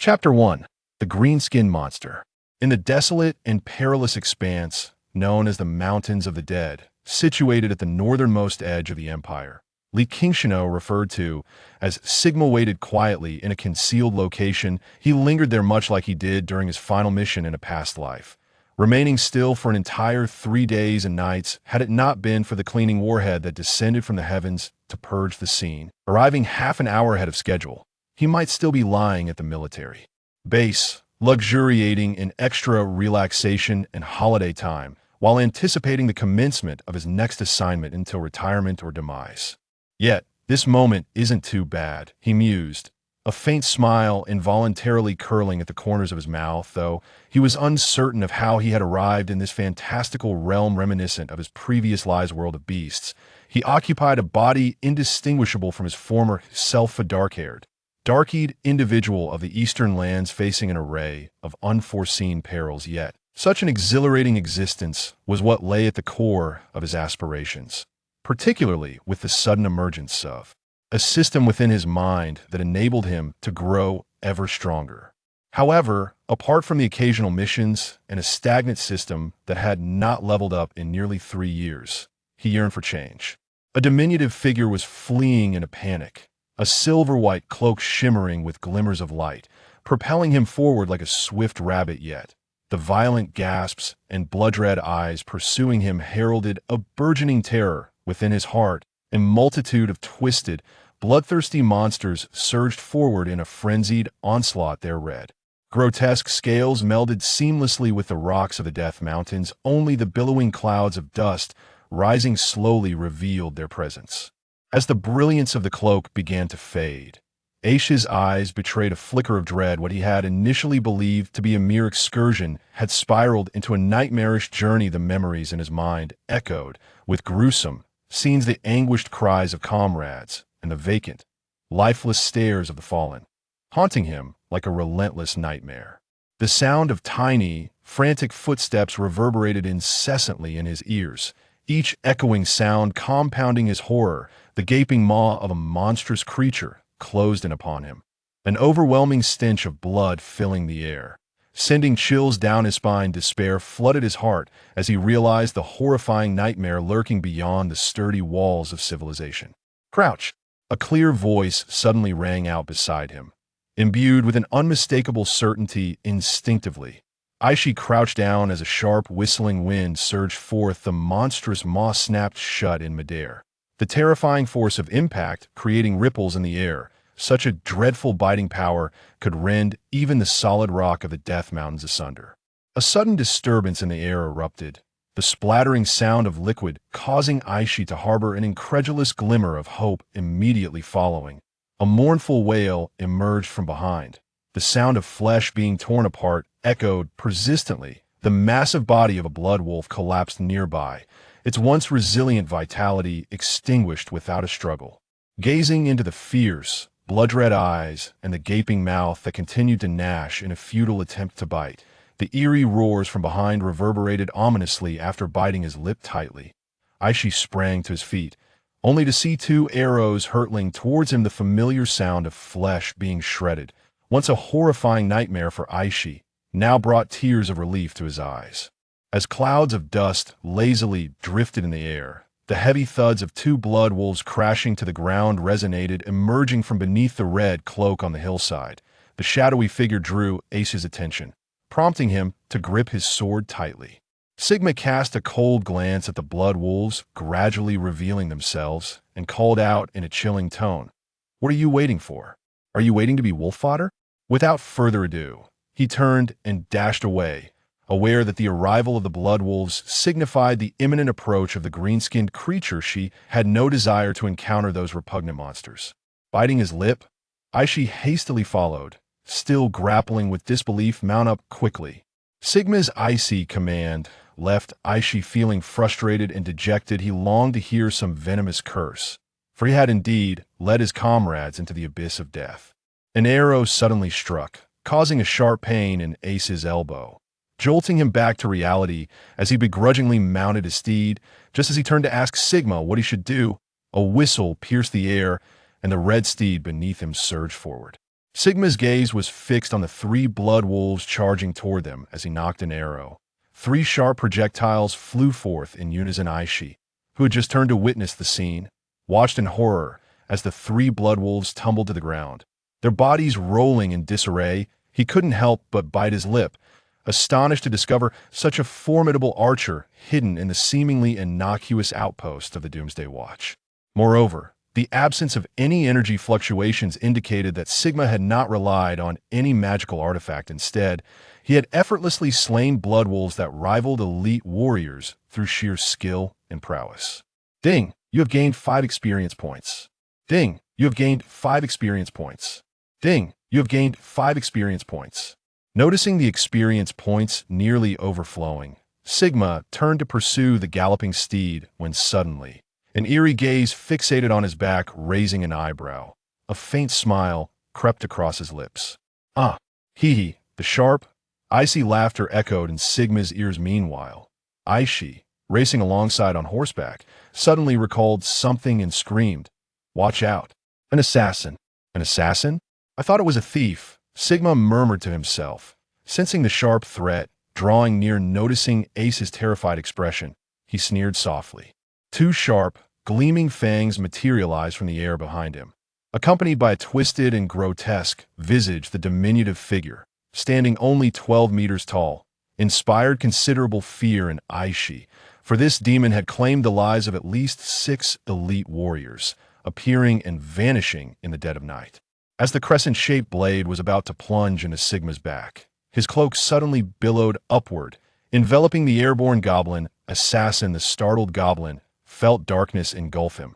Chapter 1. The Green-Skinned Monster. In the desolate and perilous expanse known as the Mountains of the Dead, situated at the northernmost edge of the Empire, Li Qingshino, referred to as Sigma, waited quietly in a concealed location. He lingered there much like he did during his final mission in a past life, remaining still for an entire 3 days and nights had it not been for the cleaning warhead that descended from the heavens to purge the scene. Arriving half an hour ahead of schedule, he might still be lying at the military base, luxuriating in extra relaxation and holiday time, while anticipating the commencement of his next assignment until retirement or demise. Yet, this moment isn't too bad, he mused, a faint smile involuntarily curling at the corners of his mouth, though he was uncertain of how he had arrived in this fantastical realm reminiscent of his previous lives' world of beasts. He occupied a body indistinguishable from his former self, a dark-eyed individual of the eastern lands facing an array of unforeseen perils, yet such an exhilarating existence was what lay at the core of his aspirations, particularly with the sudden emergence of a system within his mind that enabled him to grow ever stronger. However, apart from the occasional missions and a stagnant system that had not leveled up in nearly 3 years, he yearned for change. A diminutive figure was fleeing in a panic, a silver-white cloak shimmering with glimmers of light, propelling him forward like a swift rabbit, yet the violent gasps and blood-red eyes pursuing him heralded a burgeoning terror within his heart. A multitude of twisted, bloodthirsty monsters surged forward in a frenzied onslaught. Their red, grotesque scales melded seamlessly with the rocks of the Death Mountains. Only the billowing clouds of dust rising slowly revealed their presence. As the brilliance of the cloak began to fade, Aisha's eyes betrayed a flicker of dread. What he had initially believed to be a mere excursion had spiraled into a nightmarish journey. The memories in his mind echoed with gruesome scenes, the anguished cries of comrades and the vacant, lifeless stares of the fallen, haunting him like a relentless nightmare. The sound of tiny, frantic footsteps reverberated incessantly in his ears, each echoing sound compounding his horror. The gaping maw of a monstrous creature closed in upon him, an overwhelming stench of blood filling the air, sending chills down his spine. Despair flooded his heart as he realized the horrifying nightmare lurking beyond the sturdy walls of civilization. Crouch! A clear voice suddenly rang out beside him, imbued with an unmistakable certainty. Instinctively, Aishi crouched down as a sharp, whistling wind surged forth. The monstrous maw snapped shut in midair, the terrifying force of impact creating ripples in the air. Such a dreadful biting power could rend even the solid rock of the Death Mountains asunder. A sudden disturbance in the air erupted, the splattering sound of liquid causing Aishi to harbor an incredulous glimmer of hope. Immediately following, a mournful wail emerged from behind. The sound of flesh being torn apart echoed persistently. The massive body of a blood wolf collapsed nearby, its once resilient vitality extinguished without a struggle. Gazing into the fierce, blood-red eyes and the gaping mouth that continued to gnash in a futile attempt to bite, the eerie roars from behind reverberated ominously. After biting his lip tightly, Aishi sprang to his feet, only to see 2 arrows hurtling towards him. The familiar sound of flesh being shredded, once a horrifying nightmare for Aishi, now brought tears of relief to his eyes. As clouds of dust lazily drifted in the air, the heavy thuds of 2 blood wolves crashing to the ground resonated. Emerging from beneath the red cloak on the hillside, the shadowy figure drew Ace's attention, prompting him to grip his sword tightly. Sigma cast a cold glance at the blood wolves gradually revealing themselves and called out in a chilling tone, "What are you waiting for? Are you waiting to be wolf fodder?" Without further ado, he turned and dashed away, aware that the arrival of the blood wolves signified the imminent approach of the green-skinned creature. She had no desire to encounter those repugnant monsters. Biting his lip, Aishi hastily followed, still grappling with disbelief. "Mount up quickly." Sigma's icy command left Aishi feeling frustrated and dejected. He longed to hear some venomous curse, for he had indeed led his comrades into the abyss of death. An arrow suddenly struck, causing a sharp pain in Ace's elbow, jolting him back to reality as he begrudgingly mounted his steed. Just as he turned to ask Sigma what he should do, a whistle pierced the air and the red steed beneath him surged forward. Sigma's gaze was fixed on the three blood wolves charging toward them as he nocked an arrow. Three sharp projectiles flew forth in unison. Aishi, who had just turned to witness the scene, watched in horror as the three blood wolves tumbled to the ground. Their bodies rolling in disarray, he couldn't help but bite his lip, astonished to discover such a formidable archer hidden in the seemingly innocuous outpost of the Doomsday Watch. Moreover, the absence of any energy fluctuations indicated that Sigma had not relied on any magical artifact. Instead, he had effortlessly slain blood wolves that rivaled elite warriors through sheer skill and prowess. Ding, you have gained 5 experience points. Ding, you have gained 5 experience points. Ding, you have gained 5 experience points. Noticing the experience points nearly overflowing, Sigma turned to pursue the galloping steed when suddenly, an eerie gaze fixated on his back, raising an eyebrow. A faint smile crept across his lips. Ah, hee. The sharp, icy laughter echoed in Sigma's ears. Meanwhile, Aishi, racing alongside on horseback, suddenly recalled something and screamed, "Watch out! An assassin! An assassin? I thought it was a thief," Sigma murmured to himself. Sensing the sharp threat drawing near, noticing Ace's terrified expression, he sneered softly. 2 sharp, gleaming fangs materialized from the air behind him, accompanied by a twisted and grotesque visage. The diminutive figure, standing only 12 meters tall, inspired considerable fear in Aishi, for this demon had claimed the lives of at least 6 elite warriors, appearing and vanishing in the dead of night. As the crescent-shaped blade was about to plunge into Sigma's back, his cloak suddenly billowed upward, enveloping the airborne goblin assassin. The startled goblin felt darkness engulf him.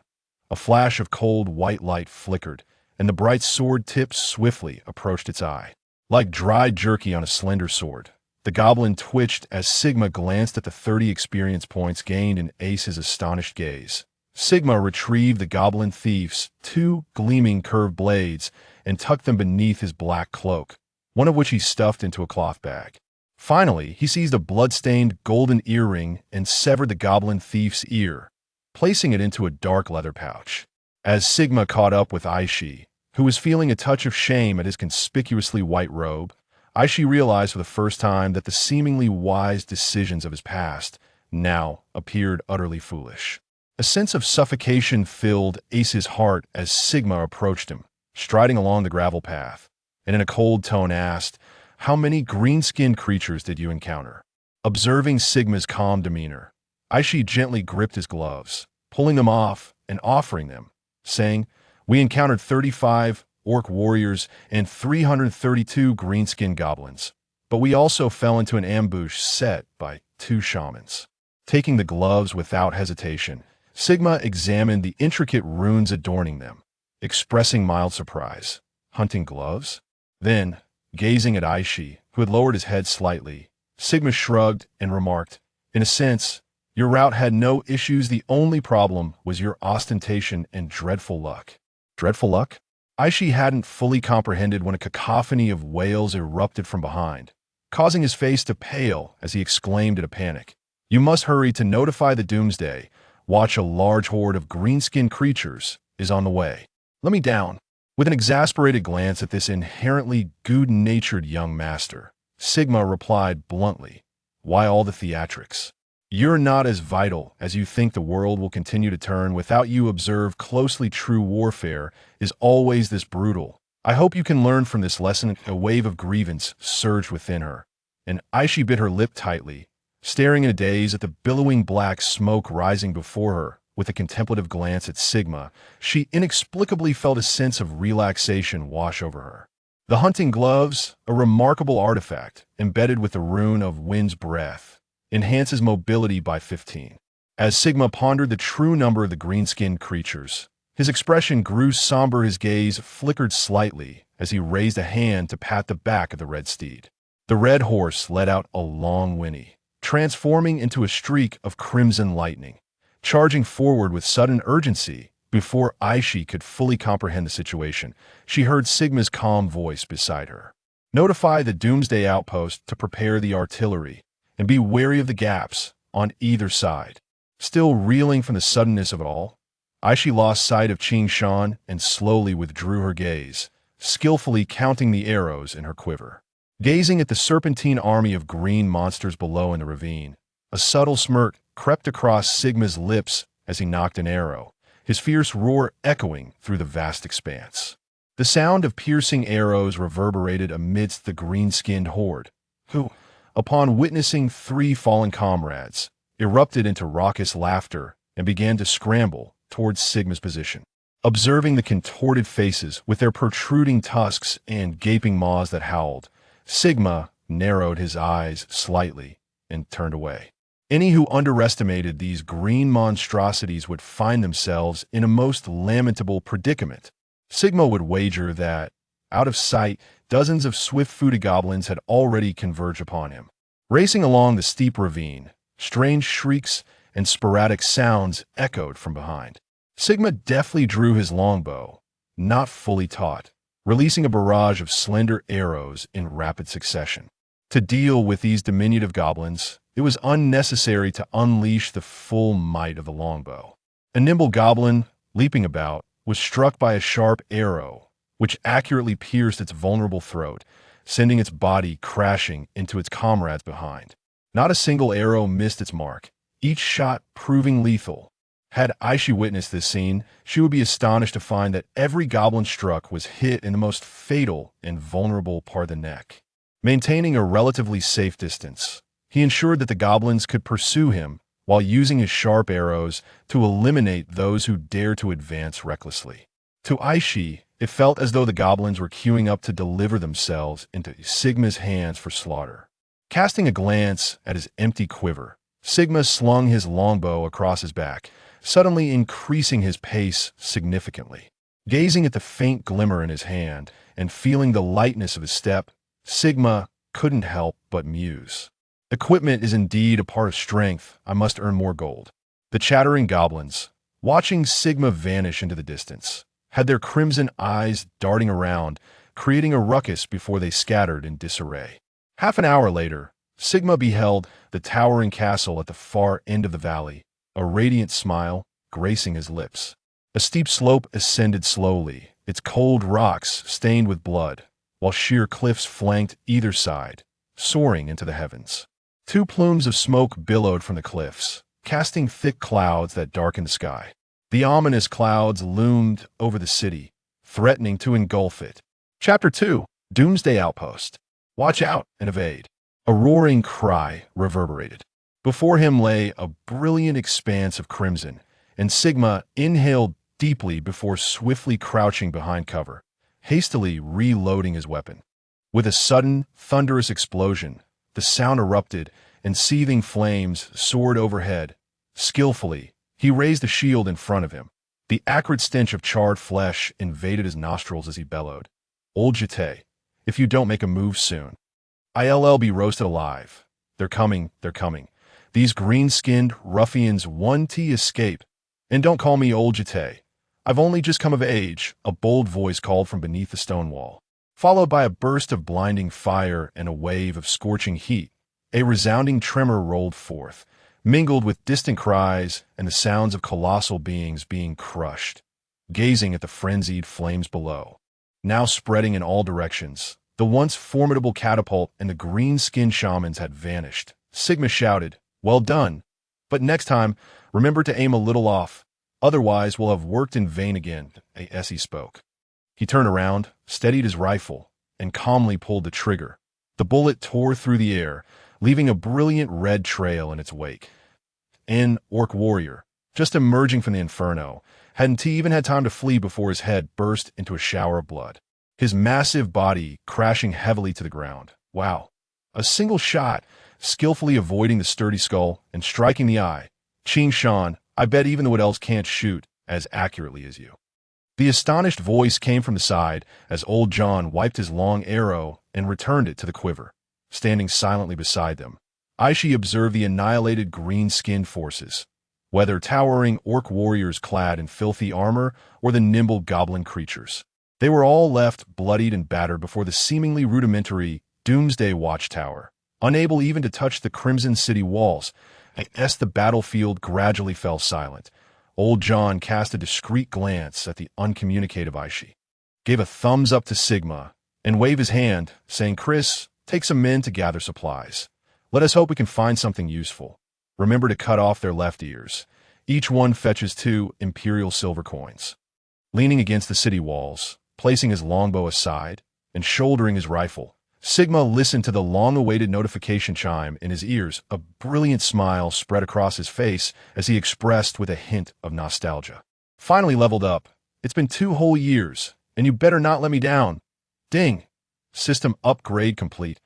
A flash of cold white light flickered, and the bright sword tip swiftly approached its eye. Like dried jerky on a slender sword, the goblin twitched as Sigma glanced at the 30 experience points gained in Ace's astonished gaze. Sigma retrieved the goblin thief's 2 gleaming curved blades and tucked them beneath his black cloak, one of which he stuffed into a cloth bag. Finally, he seized a blood-stained golden earring and severed the goblin thief's ear, placing it into a dark leather pouch. As Sigma caught up with Aishi, who was feeling a touch of shame at his conspicuously white robe, Aishi realized for the first time that the seemingly wise decisions of his past now appeared utterly foolish. A sense of suffocation filled Ace's heart as Sigma approached him, striding along the gravel path, and in a cold tone asked, "How many green-skinned creatures did you encounter?" Observing Sigma's calm demeanor, Aishi gently gripped his gloves, pulling them off and offering them, saying, "We encountered 35 orc warriors and 332 green-skinned goblins, but we also fell into an ambush set by 2 shamans." Taking the gloves without hesitation, Sigma examined the intricate runes adorning them, expressing mild surprise. Hunting gloves? Then, gazing at Aishi, who had lowered his head slightly, Sigma shrugged and remarked, "In a sense, your route had no issues. The only problem was your ostentation and dreadful luck." Dreadful luck? Aishi hadn't fully comprehended when a cacophony of wails erupted from behind, causing his face to pale as he exclaimed in a panic, "You must hurry to notify the Doomsday Watch. A large horde of green-skinned creatures is on the way. Let me down." With an exasperated glance at this inherently good-natured young master, Sigma replied bluntly, "Why all the theatrics? You're not as vital as you think. The world will continue to turn without you. Observe closely. True warfare is always this brutal. I hope you can learn from this lesson." A wave of grievance surged within her, and Aishi bit her lip tightly, staring in a daze at the billowing black smoke rising before her. With a contemplative glance at Sigma, she inexplicably felt a sense of relaxation wash over her. The hunting gloves, a remarkable artifact embedded with the rune of Wind's Breath, enhances mobility by 15. As Sigma pondered the true number of the green-skinned creatures, his expression grew somber. His gaze flickered slightly as he raised a hand to pat the back of the red steed. The red horse let out a long whinny, transforming into a streak of crimson lightning, charging forward with sudden urgency. Before Aishi could fully comprehend the situation, she heard Sigma's calm voice beside her. "Notify the Doomsday Outpost to prepare the artillery, and be wary of the gaps on either side." Still reeling from the suddenness of it all, Aishi lost sight of Qing Shan and slowly withdrew her gaze, skillfully counting the arrows in her quiver. Gazing at the serpentine army of green monsters below in the ravine, a subtle smirk crept across Sigma's lips as he nocked an arrow, his fierce roar echoing through the vast expanse. The sound of piercing arrows reverberated amidst the green-skinned horde, who, upon witnessing 3 fallen comrades, erupted into raucous laughter and began to scramble towards Sigma's position. Observing the contorted faces with their protruding tusks and gaping maws that howled, Sigma narrowed his eyes slightly and turned away. Any who underestimated these green monstrosities would find themselves in a most lamentable predicament. Sigma would wager that, out of sight, dozens of swift-footed goblins had already converged upon him. Racing along the steep ravine, strange shrieks and sporadic sounds echoed from behind. Sigma deftly drew his longbow, not fully taut, releasing a barrage of slender arrows in rapid succession. To deal with these diminutive goblins, it was unnecessary to unleash the full might of the longbow. A nimble goblin, leaping about, was struck by a sharp arrow, which accurately pierced its vulnerable throat, sending its body crashing into its comrades behind. Not a single arrow missed its mark, each shot proving lethal. Had Aishi witnessed this scene, she would be astonished to find that every goblin struck was hit in the most fatal and vulnerable part of the neck. Maintaining a relatively safe distance, he ensured that the goblins could pursue him while using his sharp arrows to eliminate those who dared to advance recklessly. To Aishi, it felt as though the goblins were queuing up to deliver themselves into Sigma's hands for slaughter. Casting a glance at his empty quiver, Sigma slung his longbow across his back, suddenly increasing his pace significantly. Gazing at the faint glimmer in his hand and feeling the lightness of his step, Sigma couldn't help but muse. Equipment is indeed a part of strength. I must earn more gold. The chattering goblins, watching Sigma vanish into the distance, had their crimson eyes darting around, creating a ruckus before they scattered in disarray. Half an hour later, Sigma beheld the towering castle at the far end of the valley, a radiant smile gracing his lips. A steep slope ascended slowly, its cold rocks stained with blood, while sheer cliffs flanked either side, soaring into the heavens. 2 plumes of smoke billowed from the cliffs, casting thick clouds that darkened the sky. The ominous clouds loomed over the city, threatening to engulf it. Chapter 2: Doomsday Outpost. Watch out and evade. A roaring cry reverberated. Before him lay a brilliant expanse of crimson, and Sigma inhaled deeply before swiftly crouching behind cover, hastily reloading his weapon. With a sudden, thunderous explosion, the sound erupted and seething flames soared overhead. Skillfully, he raised the shield in front of him. The acrid stench of charred flesh invaded his nostrils as he bellowed, "Old Jete, if you don't make a move soon, I'll be roasted alive. They're coming, they're coming. These green-skinned ruffians want to escape. And don't call me Old Jete. I've only just come of age," a bold voice called from beneath the stone wall. Followed by a burst of blinding fire and a wave of scorching heat, a resounding tremor rolled forth, mingled with distant cries and the sounds of colossal beings being crushed. Gazing at the frenzied flames below, now spreading in all directions, the once formidable catapult and the green-skinned shamans had vanished. Sigma shouted, "Well done, but next time, remember to aim a little off, otherwise we'll have worked in vain again," as he spoke. He turned around, steadied his rifle, and calmly pulled the trigger. The bullet tore through the air, leaving a brilliant red trail in its wake. An orc warrior, just emerging from the inferno, hadn't even had time to flee before his head burst into a shower of blood, his massive body crashing heavily to the ground. Wow. A single shot, skillfully avoiding the sturdy skull and striking the eye. Ching Shan, I bet even the Wood Elves can't shoot as accurately as you. The astonished voice came from the side as old John wiped his long arrow and returned it to the quiver. Standing silently beside them, Aishi observed the annihilated green-skinned forces, whether towering orc warriors clad in filthy armor or the nimble goblin creatures. They were all left bloodied and battered before the seemingly rudimentary Doomsday Watchtower, unable even to touch the Crimson City walls. As the battlefield gradually fell silent, old John cast a discreet glance at the uncommunicative Aishi. gave a thumbs up to Sigma, and waved his hand, saying, "Chris, take some men to gather supplies. Let us hope we can find something useful. Remember to cut off their left ears. Each one fetches 2 imperial silver coins." Leaning against the city walls, placing his longbow aside, and shouldering his rifle, Sigma listened to the long-awaited notification chime in his ears. A brilliant smile spread across his face as he expressed with a hint of nostalgia. "Finally leveled up. It's been 2 whole years, and you better not let me down." Ding! System upgrade complete.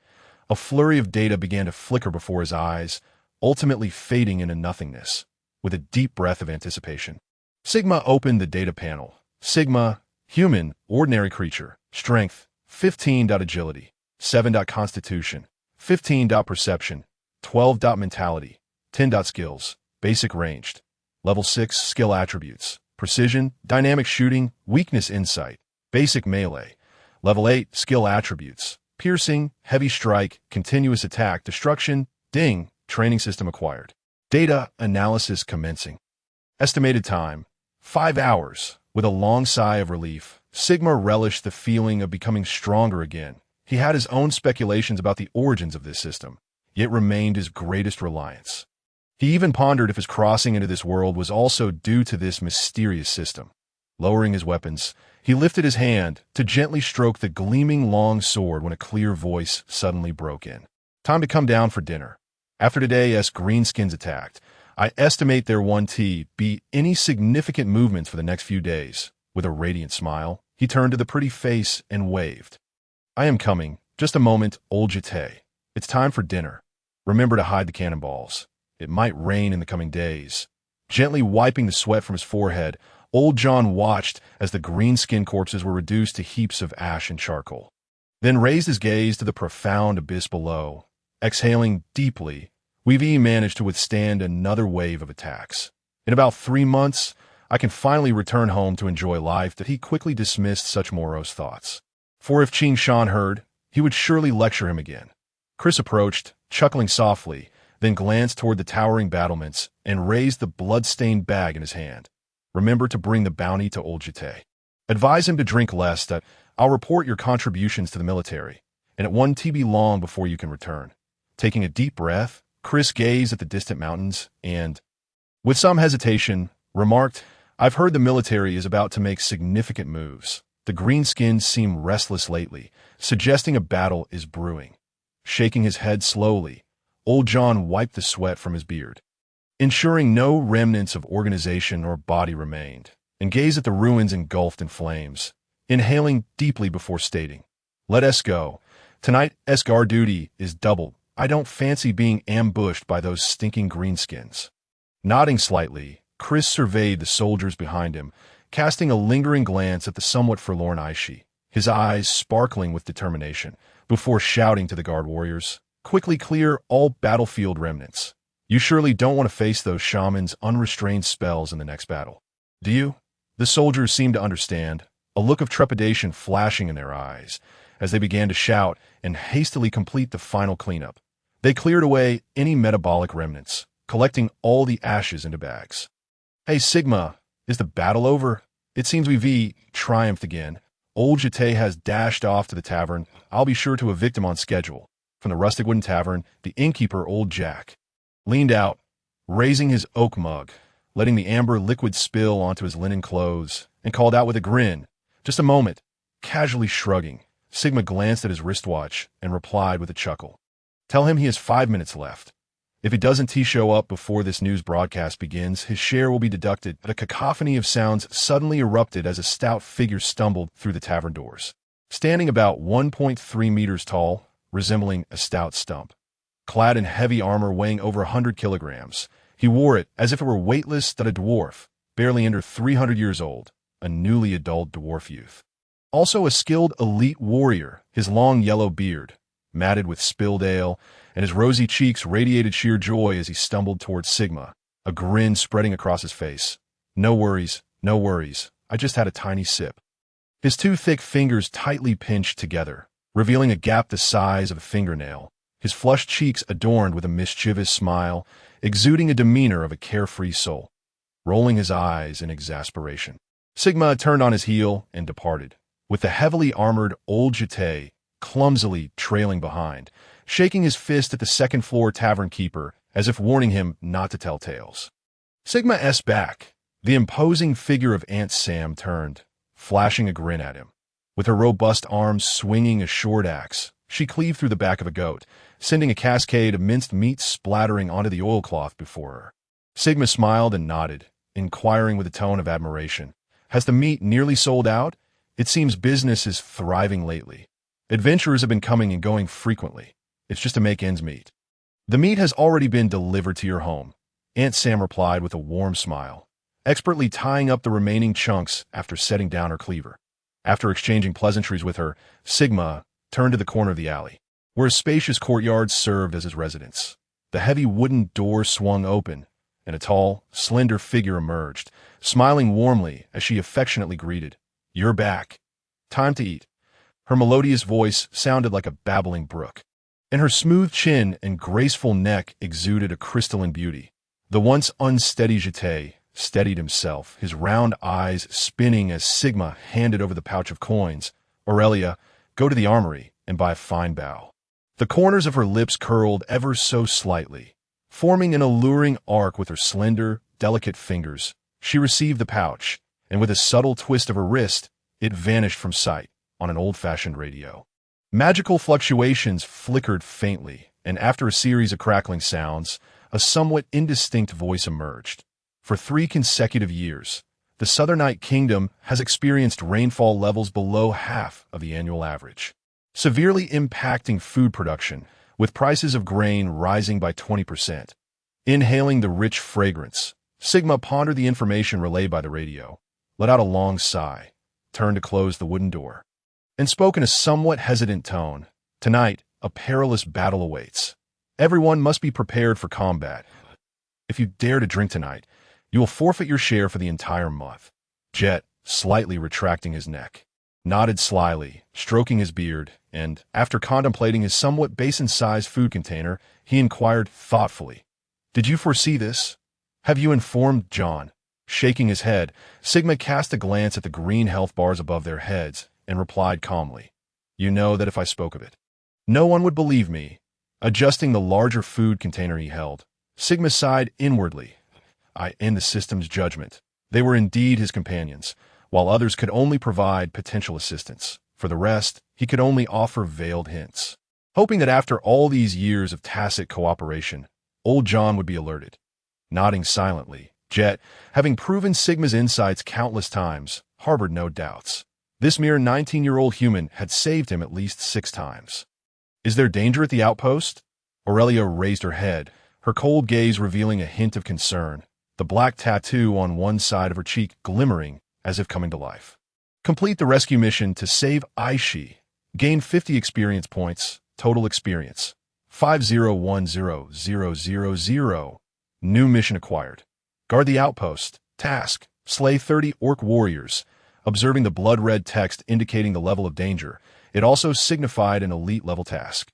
A flurry of data began to flicker before his eyes, ultimately fading into nothingness. With a deep breath of anticipation, Sigma opened the data panel. Sigma, human, ordinary creature, strength, 15. Agility, 7. Constitution, 15. Perception, 12. Mentality, 10. Skills, basic ranged. Level 6 skill attributes, precision, dynamic shooting, weakness insight, basic melee. Level 8 skill attributes, piercing, heavy strike, continuous attack, destruction. Ding, training system acquired. Data analysis commencing. Estimated time, 5 hours. With a long sigh of relief, Sigma relished the feeling of becoming stronger again. He had his own speculations about the origins of this system, yet remained his greatest reliance. He even pondered if his crossing into this world was also due to this mysterious system. Lowering his weapons, he lifted his hand to gently stroke the gleaming long sword when a clear voice suddenly broke in. "Time to come down for dinner. After today's greenskins attacked, I estimate there won't be any significant movements for the next few days." With a radiant smile, he turned to the pretty face and waved. "I am coming. Just a moment, old Jete. It's time for dinner. Remember to hide the cannonballs. It might rain in the coming days." Gently wiping the sweat from his forehead, old John watched as the green-skin corpses were reduced to heaps of ash and charcoal. Then raised his gaze to the profound abyss below. Exhaling deeply, we've managed to withstand another wave of attacks. In about 3 months, I can finally return home to enjoy life. That he quickly dismissed such morose thoughts. For if Ching Shan heard, he would surely lecture him again. Chris approached, chuckling softly, then glanced toward the towering battlements and raised the blood-stained bag in his hand. "Remember to bring the bounty to old Jete. Advise him to drink less. That I'll report your contributions to the military, and it won't be long before you can return." Taking a deep breath, Chris gazed at the distant mountains and, with some hesitation, remarked, "I've heard the military is about to make significant moves. The greenskins seem restless lately, suggesting a battle is brewing." Shaking his head slowly, old John wiped the sweat from his beard, ensuring no remnants of organization or body remained, and gazed at the ruins engulfed in flames, inhaling deeply before stating, "Let us go. Tonight's guard duty is doubled. I don't fancy being ambushed by those stinking greenskins." Nodding slightly, Chris surveyed the soldiers behind him, casting a lingering glance at the somewhat forlorn Aishi, his eyes sparkling with determination, before shouting to the guard warriors, "Quickly clear all battlefield remnants. You surely don't want to face those shamans' unrestrained spells in the next battle, do you?" The soldiers seemed to understand, a look of trepidation flashing in their eyes, as they began to shout and hastily complete the final cleanup. They cleared away any metabolic remnants, collecting all the ashes into bags. "Hey, Sigma, is the battle over? It seems we've triumphed again. Old Jete has dashed off to the tavern. I'll be sure to evict him on schedule." From the rustic wooden tavern, the innkeeper, old Jack, leaned out, raising his oak mug, letting the amber liquid spill onto his linen clothes, and called out with a grin, "Just a moment." Casually shrugging, Sigma glanced at his wristwatch and replied with a chuckle, "Tell him he has 5 minutes left. If he doesn't show up before this news broadcast begins, his share will be deducted." A cacophony of sounds suddenly erupted as a stout figure stumbled through the tavern doors. Standing about 1.3 meters tall, resembling a stout stump, clad in heavy armor weighing over 100 kilograms, he wore it as if it were weightless. That a dwarf, barely under 300 years old, a newly adult dwarf youth. Also a skilled elite warrior, his long yellow beard, matted with spilled ale, and his rosy cheeks radiated sheer joy as he stumbled towards Sigma, a grin spreading across his face. No worries. I just had a tiny sip." His 2 thick fingers tightly pinched together, revealing a gap the size of a fingernail, his flushed cheeks adorned with a mischievous smile, exuding a demeanor of a carefree soul. Rolling his eyes in exasperation, Sigma turned on his heel and departed, with the heavily armored old Jete clumsily trailing behind, shaking his fist at the second-floor tavern keeper as if warning him not to tell tales. Sigma's back. The imposing figure of Aunt Sam turned, flashing a grin at him. With her robust arms swinging a short axe, she cleaved through the back of a goat, sending a cascade of minced meat splattering onto the oilcloth before her. Sigma smiled and nodded, inquiring with a tone of admiration. Has the meat nearly sold out? It seems business is thriving lately. Adventurers have been coming and going frequently. It's just to make ends meet. The meat has already been delivered to your home, Aunt Sam replied with a warm smile, expertly tying up the remaining chunks after setting down her cleaver. After exchanging pleasantries with her, Sigma turned to the corner of the alley, where a spacious courtyard served as his residence. The heavy wooden door swung open, and a tall, slender figure emerged, smiling warmly as she affectionately greeted, "You're back. Time to eat." Her melodious voice sounded like a babbling brook, and her smooth chin and graceful neck exuded a crystalline beauty. The once unsteady Jete steadied himself, his round eyes spinning as Sigma handed over the pouch of coins. "Aurelia, go to the armory and buy a fine bow." The corners of her lips curled ever so slightly, forming an alluring arc with her slender, delicate fingers. She received the pouch, and with a subtle twist of her wrist, it vanished from sight on an old-fashioned radio. Magical fluctuations flickered faintly, and after a series of crackling sounds, a somewhat indistinct voice emerged. For 3 consecutive years, the Southernite Kingdom has experienced rainfall levels below half of the annual average, severely impacting food production, with prices of grain rising by 20%. Inhaling the rich fragrance, Sigma pondered the information relayed by the radio, let out a long sigh, turned to close the wooden door, and spoke in a somewhat hesitant tone. "Tonight, a perilous battle awaits. Everyone must be prepared for combat. If you dare to drink tonight, you will forfeit your share for the entire month." Jet, slightly retracting his neck, nodded slyly, stroking his beard, and, after contemplating his somewhat basin-sized food container, he inquired thoughtfully, "Did you foresee this? Have you informed John?" Shaking his head, Sigma cast a glance at the green health bars above their heads and replied calmly, "You know that if I spoke of it, no one would believe me." Adjusting the larger food container he held, Sigma sighed inwardly. In the system's judgment, they were indeed his companions, while others could only provide potential assistance. For the rest, he could only offer veiled hints, hoping that after all these years of tacit cooperation, old John would be alerted. Nodding silently, Jet, having proven Sigma's insights countless times, harbored no doubts. This mere 19-year-old human had saved him at least 6 times. "Is there danger at the outpost?" Aurelia raised her head, her cold gaze revealing a hint of concern, the black tattoo on one side of her cheek glimmering as if coming to life. Complete the rescue mission to save Aishi. Gain 50 experience points, total experience. 5010000. New mission acquired. Guard the outpost. Task: slay 30 orc warriors. Observing the blood-red text indicating the level of danger, it also signified an elite-level task.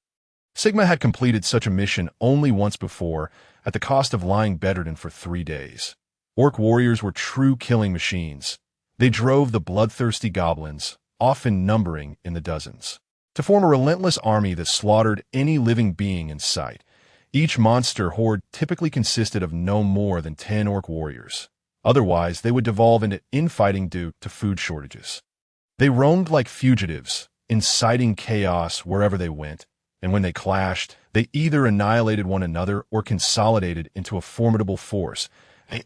Sigma had completed such a mission only once before, at the cost of lying bedridden for 3 days. Orc warriors were true killing machines. They drove the bloodthirsty goblins, often numbering in the dozens, to form a relentless army that slaughtered any living being in sight. Each monster horde typically consisted of no more than 10 orc warriors. Otherwise, they would devolve into infighting due to food shortages. They roamed like fugitives, inciting chaos wherever they went, and when they clashed, they either annihilated one another or consolidated into a formidable force.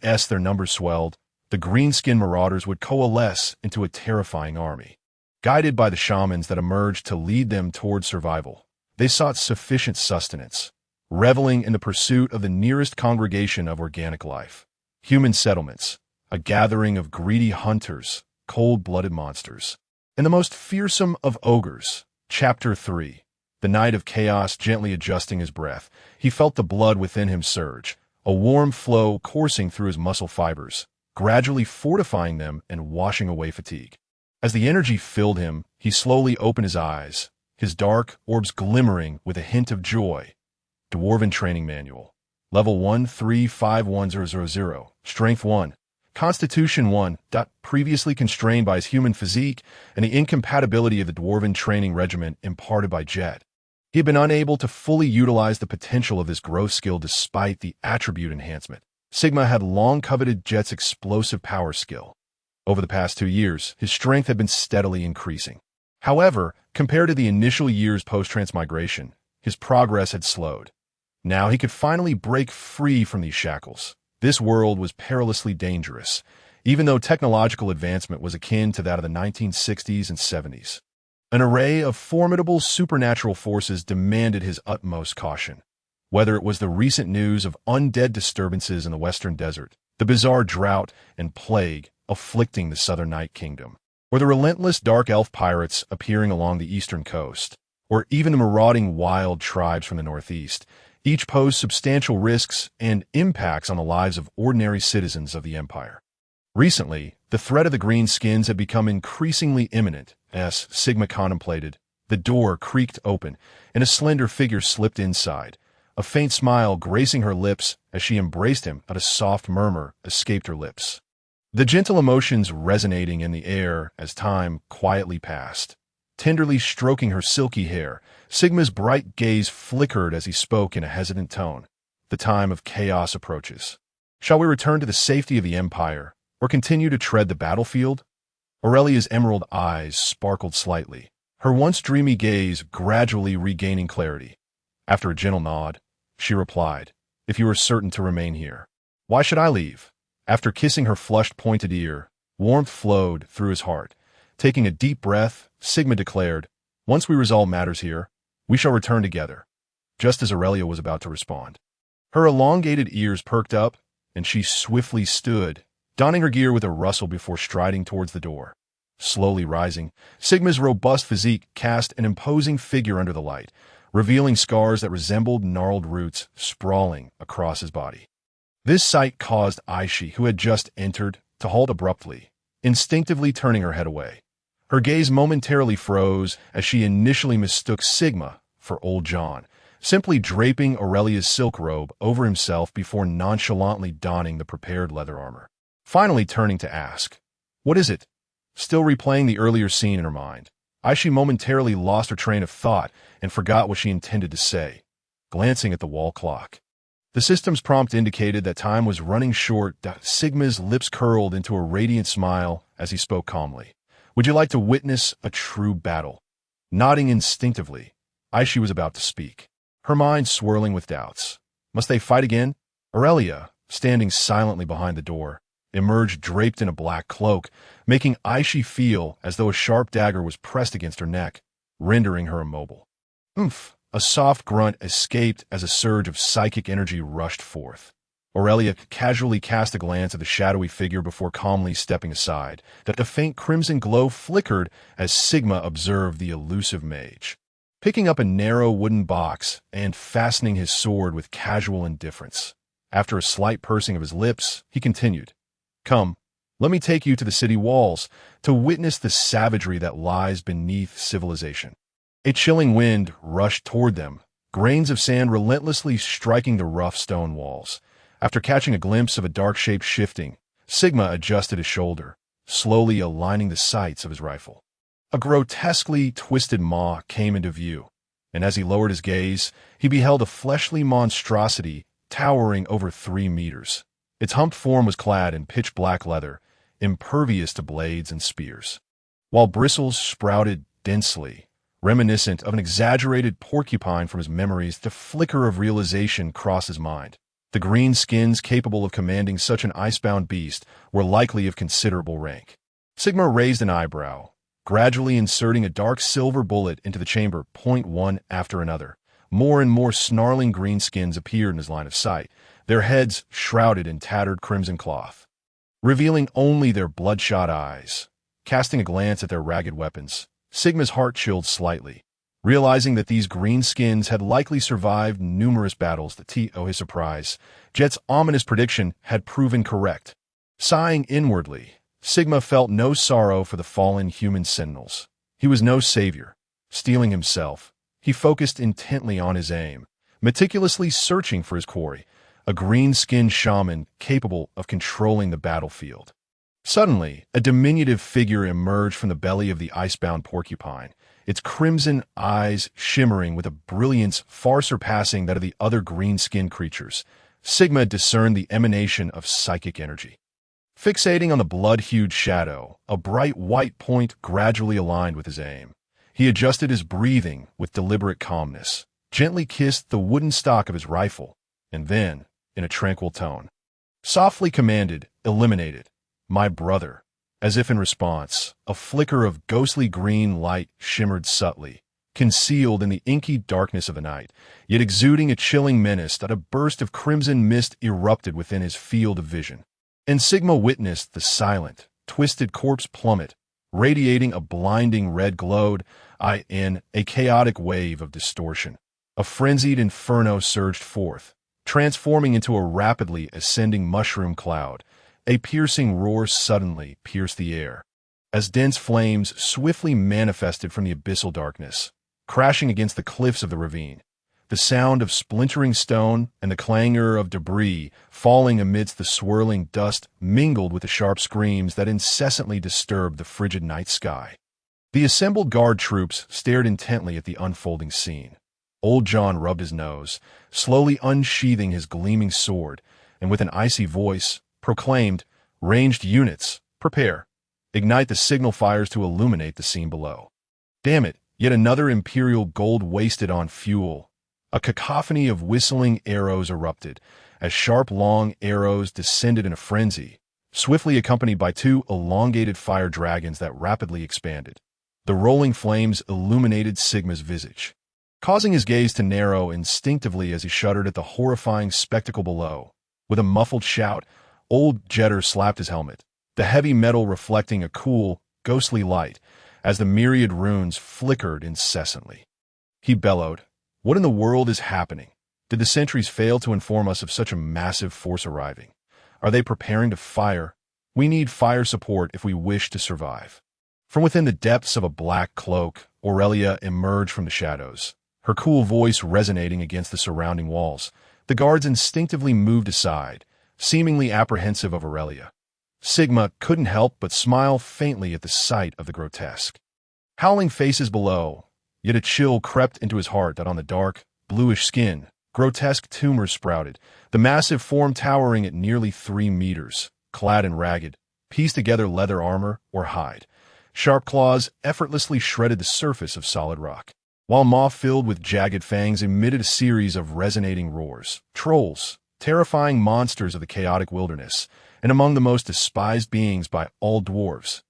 As their numbers swelled, the green-skinned marauders would coalesce into a terrifying army. Guided by the shamans that emerged to lead them toward survival, they sought sufficient sustenance, reveling in the pursuit of the nearest congregation of organic life. Human settlements, a gathering of greedy hunters, cold-blooded monsters, and the most fearsome of ogres. Chapter 3. The Knight of Chaos gently adjusting his breath, he felt the blood within him surge, a warm flow coursing through his muscle fibers, gradually fortifying them and washing away fatigue. As the energy filled him, he slowly opened his eyes, his dark orbs glimmering with a hint of joy. Dwarven Training Manual. Level 135100. Strength 1. Constitution 1. Previously constrained by his human physique and the incompatibility of the dwarven training regimen imparted by Jet, he had been unable to fully utilize the potential of this growth skill despite the attribute enhancement. Sigma had long coveted Jet's explosive power skill. Over the past 2 years, his strength had been steadily increasing. However, compared to the initial years post-transmigration, his progress had slowed. Now he could finally break free from these shackles. This world was perilously dangerous, even though technological advancement was akin to that of the 1960s and 70s. An array of formidable supernatural forces demanded his utmost caution. Whether it was the recent news of undead disturbances in the western desert, the bizarre drought and plague afflicting the southern Night Kingdom, or the relentless dark elf pirates appearing along the eastern coast, or even the marauding wild tribes from the northeast, each posed substantial risks and impacts on the lives of ordinary citizens of the Empire. Recently, the threat of the Greenskins had become increasingly imminent. As Sigma contemplated, the door creaked open, and a slender figure slipped inside. A faint smile gracing her lips as she embraced him, but a soft murmur escaped her lips. The gentle emotions resonating in the air as time quietly passed. Tenderly stroking her silky hair, Sigma's bright gaze flickered as he spoke in a hesitant tone. The time of chaos approaches. Shall we return to the safety of the Empire, or continue to tread the battlefield? Aurelia's emerald eyes sparkled slightly, her once dreamy gaze gradually regaining clarity. After a gentle nod, she replied, "If you are certain to remain here, why should I leave?" After kissing her flushed pointed ear, warmth flowed through his heart. Taking a deep breath, Sigma declared, "Once we resolve matters here, we shall return together." Just as Aurelia was about to respond, her elongated ears perked up, and she swiftly stood, donning her gear with a rustle before striding towards the door. Slowly rising, Sigma's robust physique cast an imposing figure under the light, revealing scars that resembled gnarled roots sprawling across his body. This sight caused Aishi, who had just entered, to halt abruptly, instinctively turning her head away. Her gaze momentarily froze as she initially mistook Sigma for Old John, simply draping Aurelia's silk robe over himself before nonchalantly donning the prepared leather armor. Finally turning to ask, "What is it?" Still replaying the earlier scene in her mind, Aishi momentarily lost her train of thought and forgot what she intended to say, glancing at the wall clock. The system's prompt indicated that time was running short. Sigma's lips curled into a radiant smile as he spoke calmly. "Would you like to witness a true battle?" Nodding instinctively, Aishi was about to speak, her mind swirling with doubts. Must they fight again? Aurelia, standing silently behind the door, emerged draped in a black cloak, making Aishi feel as though a sharp dagger was pressed against her neck, rendering her immobile. "Oomph!" A soft grunt escaped as a surge of psychic energy rushed forth. Aurelia casually cast a glance at the shadowy figure before calmly stepping aside. That the faint crimson glow flickered as Sigma observed the elusive mage, picking up a narrow wooden box and fastening his sword with casual indifference. After a slight pursing of his lips, he continued, "Come, let me take you to the city walls to witness the savagery that lies beneath civilization." A chilling wind rushed toward them, grains of sand relentlessly striking the rough stone walls. After catching a glimpse of a dark shape shifting, Sigma adjusted his shoulder, slowly aligning the sights of his rifle. A grotesquely twisted maw came into view, and as he lowered his gaze, he beheld a fleshly monstrosity towering over 3 meters. Its humped form was clad in pitch-black leather, impervious to blades and spears, while bristles sprouted densely, reminiscent of an exaggerated porcupine from his memories. The flicker of realization crossed his mind. The green skins capable of commanding such an icebound beast were likely of considerable rank. Sigma raised an eyebrow, gradually inserting a dark silver bullet into the chamber, point one after another. More and more snarling greenskins appeared in his line of sight, their heads shrouded in tattered crimson cloth, revealing only their bloodshot eyes. Casting a glance at their ragged weapons, Sigma's heart chilled slightly, realizing that these greenskins had likely survived numerous battles. To his surprise, Jet's ominous prediction had proven correct. Sighing inwardly, Sigma felt no sorrow for the fallen human sentinels. He was no savior. Steeling himself, he focused intently on his aim, meticulously searching for his quarry, a green-skinned shaman capable of controlling the battlefield. Suddenly, a diminutive figure emerged from the belly of the icebound porcupine, its crimson eyes shimmering with a brilliance far surpassing that of the other green-skinned creatures. Sigma discerned the emanation of psychic energy. Fixating on the blood-hued shadow, a bright white point gradually aligned with his aim. He adjusted his breathing with deliberate calmness, gently kissed the wooden stock of his rifle, and then, in a tranquil tone, softly commanded, "Eliminated, my brother." As if in response, a flicker of ghostly green light shimmered subtly, concealed in the inky darkness of the night, yet exuding a chilling menace that a burst of crimson mist erupted within his field of vision. And Sigma witnessed the silent, twisted corpse plummet, radiating a blinding red glow in a chaotic wave of distortion. A frenzied inferno surged forth, transforming into a rapidly ascending mushroom cloud. A piercing roar suddenly pierced the air, as dense flames swiftly manifested from the abyssal darkness, crashing against the cliffs of the ravine. The sound of splintering stone and the clangor of debris falling amidst the swirling dust mingled with the sharp screams that incessantly disturbed the frigid night sky. The assembled guard troops stared intently at the unfolding scene. Old John rubbed his nose, slowly unsheathing his gleaming sword, and with an icy voice, proclaimed, "Ranged units, prepare. Ignite the signal fires to illuminate the scene below." Damn it, yet another Imperial gold wasted on fuel. A cacophony of whistling arrows erupted, as sharp long arrows descended in a frenzy, swiftly accompanied by two elongated fire dragons that rapidly expanded. The rolling flames illuminated Sigma's visage, causing his gaze to narrow instinctively as he shuddered at the horrifying spectacle below. With a muffled shout, Old Jetter slapped his helmet, the heavy metal reflecting a cool, ghostly light as the myriad runes flickered incessantly. He bellowed, "What in the world is happening? Did the sentries fail to inform us of such a massive force arriving? Are they preparing to fire? We need fire support if we wish to survive." From within the depths of a black cloak, Aurelia emerged from the shadows, her cool voice resonating against the surrounding walls. The guards instinctively moved aside, seemingly apprehensive of Aurelia. Sigma couldn't help but smile faintly at the sight of the grotesque, howling faces below, yet a chill crept into his heart that on the dark, bluish skin, grotesque tumors sprouted, the massive form towering at nearly 3 meters, clad in ragged, pieced-together leather armor or hide. Sharp claws effortlessly shredded the surface of solid rock, while maw filled with jagged fangs emitted a series of resonating roars. Trolls, terrifying monsters of the chaotic wilderness, and among the most despised beings by all dwarves.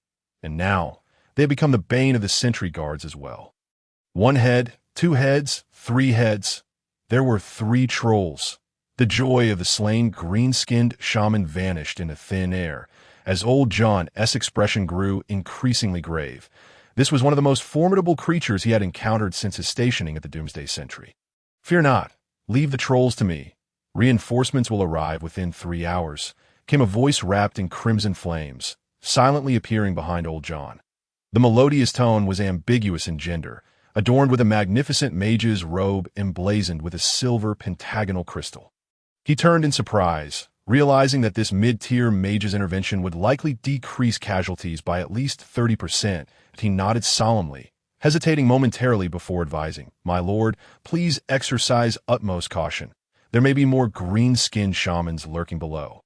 And now, they had become the bane of the sentry guards as well. 1 head, 2 heads, 3 heads. There were 3 trolls. The joy of the slain green-skinned shaman vanished into thin air, as Old John's expression grew increasingly grave. This was one of the most formidable creatures he had encountered since his stationing at the Doomsday Sentry. "Fear not. Leave the trolls to me. Reinforcements will arrive within 3 hours," came a voice wrapped in crimson flames, silently appearing behind Old John. The melodious tone was ambiguous in gender, adorned with a magnificent mage's robe emblazoned with a silver pentagonal crystal. He turned in surprise, realizing that this mid-tier mage's intervention would likely decrease casualties by at least 30%. He nodded solemnly, hesitating momentarily before advising, "My lord, please exercise utmost caution. There may be more green-skinned shamans lurking below."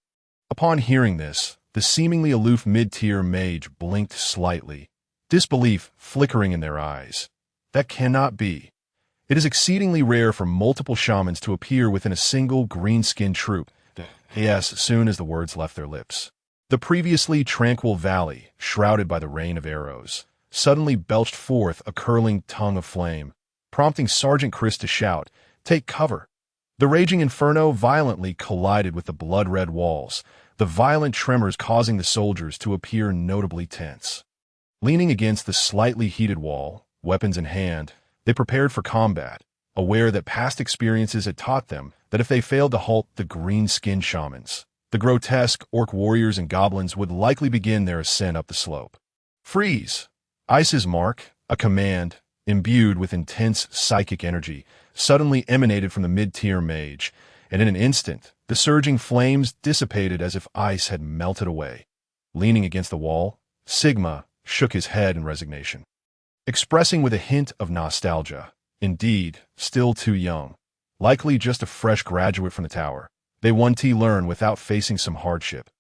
Upon hearing this, the seemingly aloof mid-tier mage blinked slightly, disbelief flickering in their eyes. "That cannot be. It is exceedingly rare for multiple shamans to appear within a single green-skinned troop." Yes, as soon as the words left their lips, the previously tranquil valley, shrouded by the rain of arrows, suddenly belched forth a curling tongue of flame, prompting Sergeant Chris to shout, "Take cover!" The raging inferno violently collided with the blood-red walls, the violent tremors causing the soldiers to appear notably tense. Leaning against the slightly heated wall, weapons in hand, they prepared for combat, aware that past experiences had taught them that if they failed to halt the green-skinned shamans, the grotesque orc warriors and goblins would likely begin their ascent up the slope. "Freeze!" Ice's mark, a command, imbued with intense psychic energy, suddenly emanated from the mid-tier mage. and in an instant, the surging flames dissipated as if ice had melted away. Leaning against the wall, Sigma shook his head in resignation, expressing with a hint of nostalgia, indeed, still too young, likely just a fresh graduate from the tower. They won't learn without facing some hardship.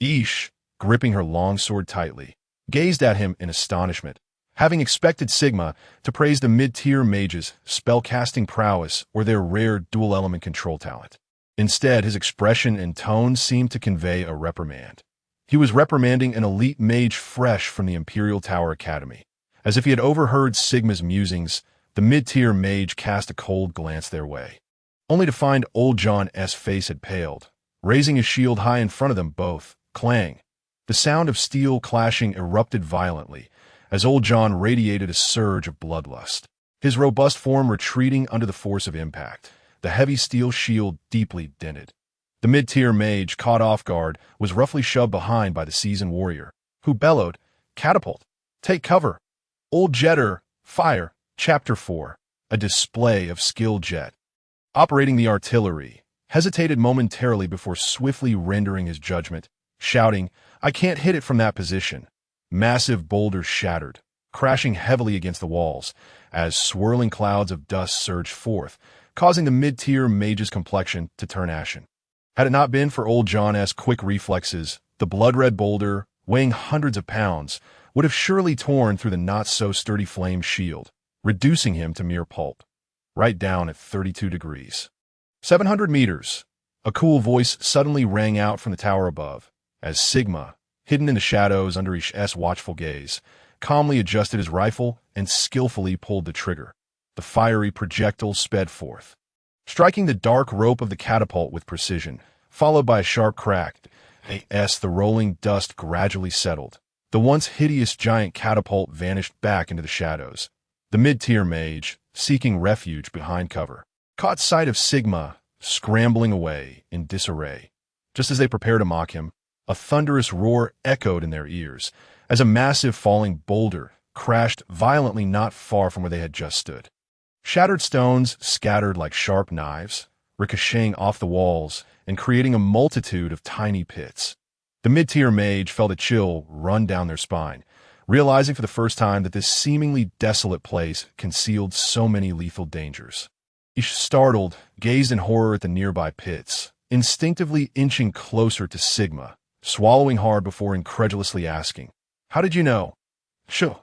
Ish, gripping her long sword tightly, gazed at him in astonishment, having expected Sigma to praise the mid-tier mages' spellcasting prowess or their rare dual-element control talent. Instead, his expression and tone seemed to convey a reprimand. He was reprimanding an elite mage fresh from the Imperial Tower Academy. As if he had overheard Sigma's musings, the mid-tier mage cast a cold glance their way, only to find old John's face had paled, raising his shield high in front of them both. Clang! The sound of steel clashing erupted violently, as old John radiated a surge of bloodlust, his robust form retreating under the force of impact, the heavy steel shield deeply dented. The mid-tier mage, caught off guard, was roughly shoved behind by the seasoned warrior, who bellowed, "Catapult! Take cover! Old Jetter, fire!" Chapter 4. A display of skill. Jet, operating the artillery, hesitated momentarily before swiftly rendering his judgment, shouting, "I can't hit it from that position." Massive boulders shattered, crashing heavily against the walls, as swirling clouds of dust surged forth, causing the mid-tier mage's complexion to turn ashen. Had it not been for old John's quick reflexes, the blood-red boulder, weighing hundreds of pounds, would have surely torn through the not-so-sturdy flame shield, reducing him to mere pulp, right down at 32 degrees. 700 meters. A cool voice suddenly rang out from the tower above, as Sigma, hidden in the shadows under Ish's watchful gaze, calmly adjusted his rifle and skillfully pulled the trigger. The fiery projectile sped forth, striking the dark rope of the catapult with precision, followed by a sharp crack. As the rolling dust gradually settled, the once hideous giant catapult vanished back into the shadows. The mid-tier mage, seeking refuge behind cover, caught sight of Sigma scrambling away in disarray. Just as they prepared to mock him, a thunderous roar echoed in their ears as a massive falling boulder crashed violently not far from where they had just stood. Shattered stones scattered like sharp knives, ricocheting off the walls and creating a multitude of tiny pits. The mid-tier mage felt a chill run down their spine, realizing for the first time that this seemingly desolate place concealed so many lethal dangers. Ish, startled, gazed in horror at the nearby pits, instinctively inching closer to Sigma, swallowing hard before incredulously asking, "How did you know?" "Shoo."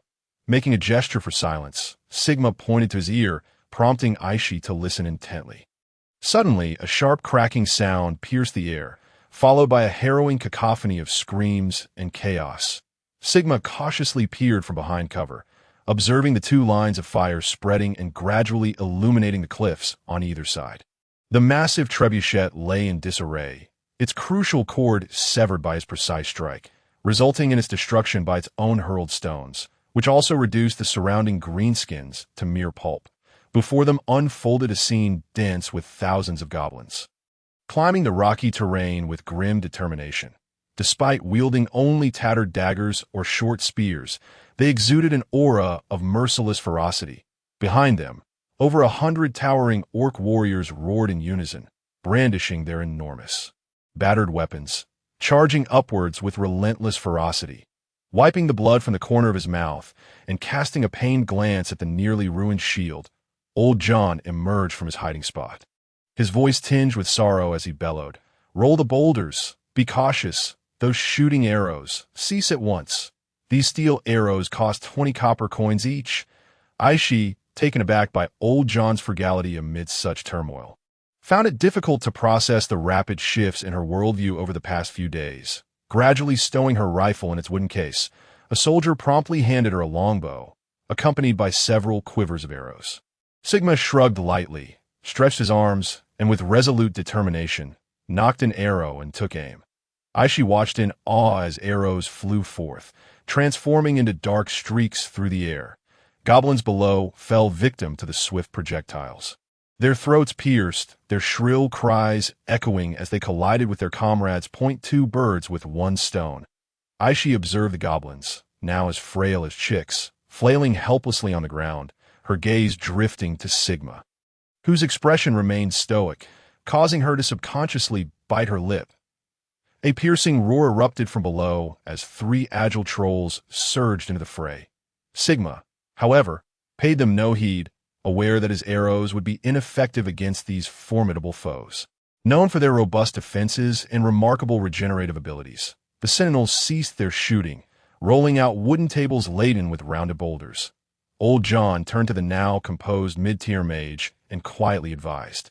Making a gesture for silence, Sigma pointed to his ear, prompting Aishi to listen intently. Suddenly, a sharp cracking sound pierced the air, followed by a harrowing cacophony of screams and chaos. Sigma cautiously peered from behind cover, observing the two lines of fire spreading and gradually illuminating the cliffs on either side. The massive trebuchet lay in disarray, its crucial cord severed by his precise strike, resulting in its destruction by its own hurled stones, which also reduced the surrounding greenskins to mere pulp. Before them unfolded a scene dense with thousands of goblins, climbing the rocky terrain with grim determination. Despite wielding only tattered daggers or short spears, they exuded an aura of merciless ferocity. Behind them, over 100 towering orc warriors roared in unison, brandishing their enormous, battered weapons, charging upwards with relentless ferocity. Wiping the blood from the corner of his mouth and casting a pained glance at the nearly ruined shield, old John emerged from his hiding spot, his voice tinged with sorrow as he bellowed, "Roll the boulders! Be cautious! Those shooting arrows! Cease at once! These steel arrows cost 20 copper coins each." Aishi, taken aback by old John's frugality amidst such turmoil, found it difficult to process the rapid shifts in her worldview over the past few days. Gradually stowing her rifle in its wooden case, a soldier promptly handed her a longbow, accompanied by several quivers of arrows. Sigma shrugged lightly, stretched his arms, and with resolute determination, nocked an arrow and took aim. Aishi watched in awe as arrows flew forth, transforming into dark streaks through the air. Goblins below fell victim to the swift projectiles, their throats pierced, their shrill cries echoing as they collided with their comrades' .2 birds with one stone. Aishi observed the goblins, now as frail as chicks, flailing helplessly on the ground, her gaze drifting to Sigma, whose expression remained stoic, causing her to subconsciously bite her lip. A piercing roar erupted from below as three agile trolls surged into the fray. Sigma, however, paid them no heed, aware that his arrows would be ineffective against these formidable foes. Known for their robust defenses and remarkable regenerative abilities, the Sentinels ceased their shooting, rolling out wooden tables laden with rounded boulders. Old John turned to the now composed mid-tier mage and quietly advised,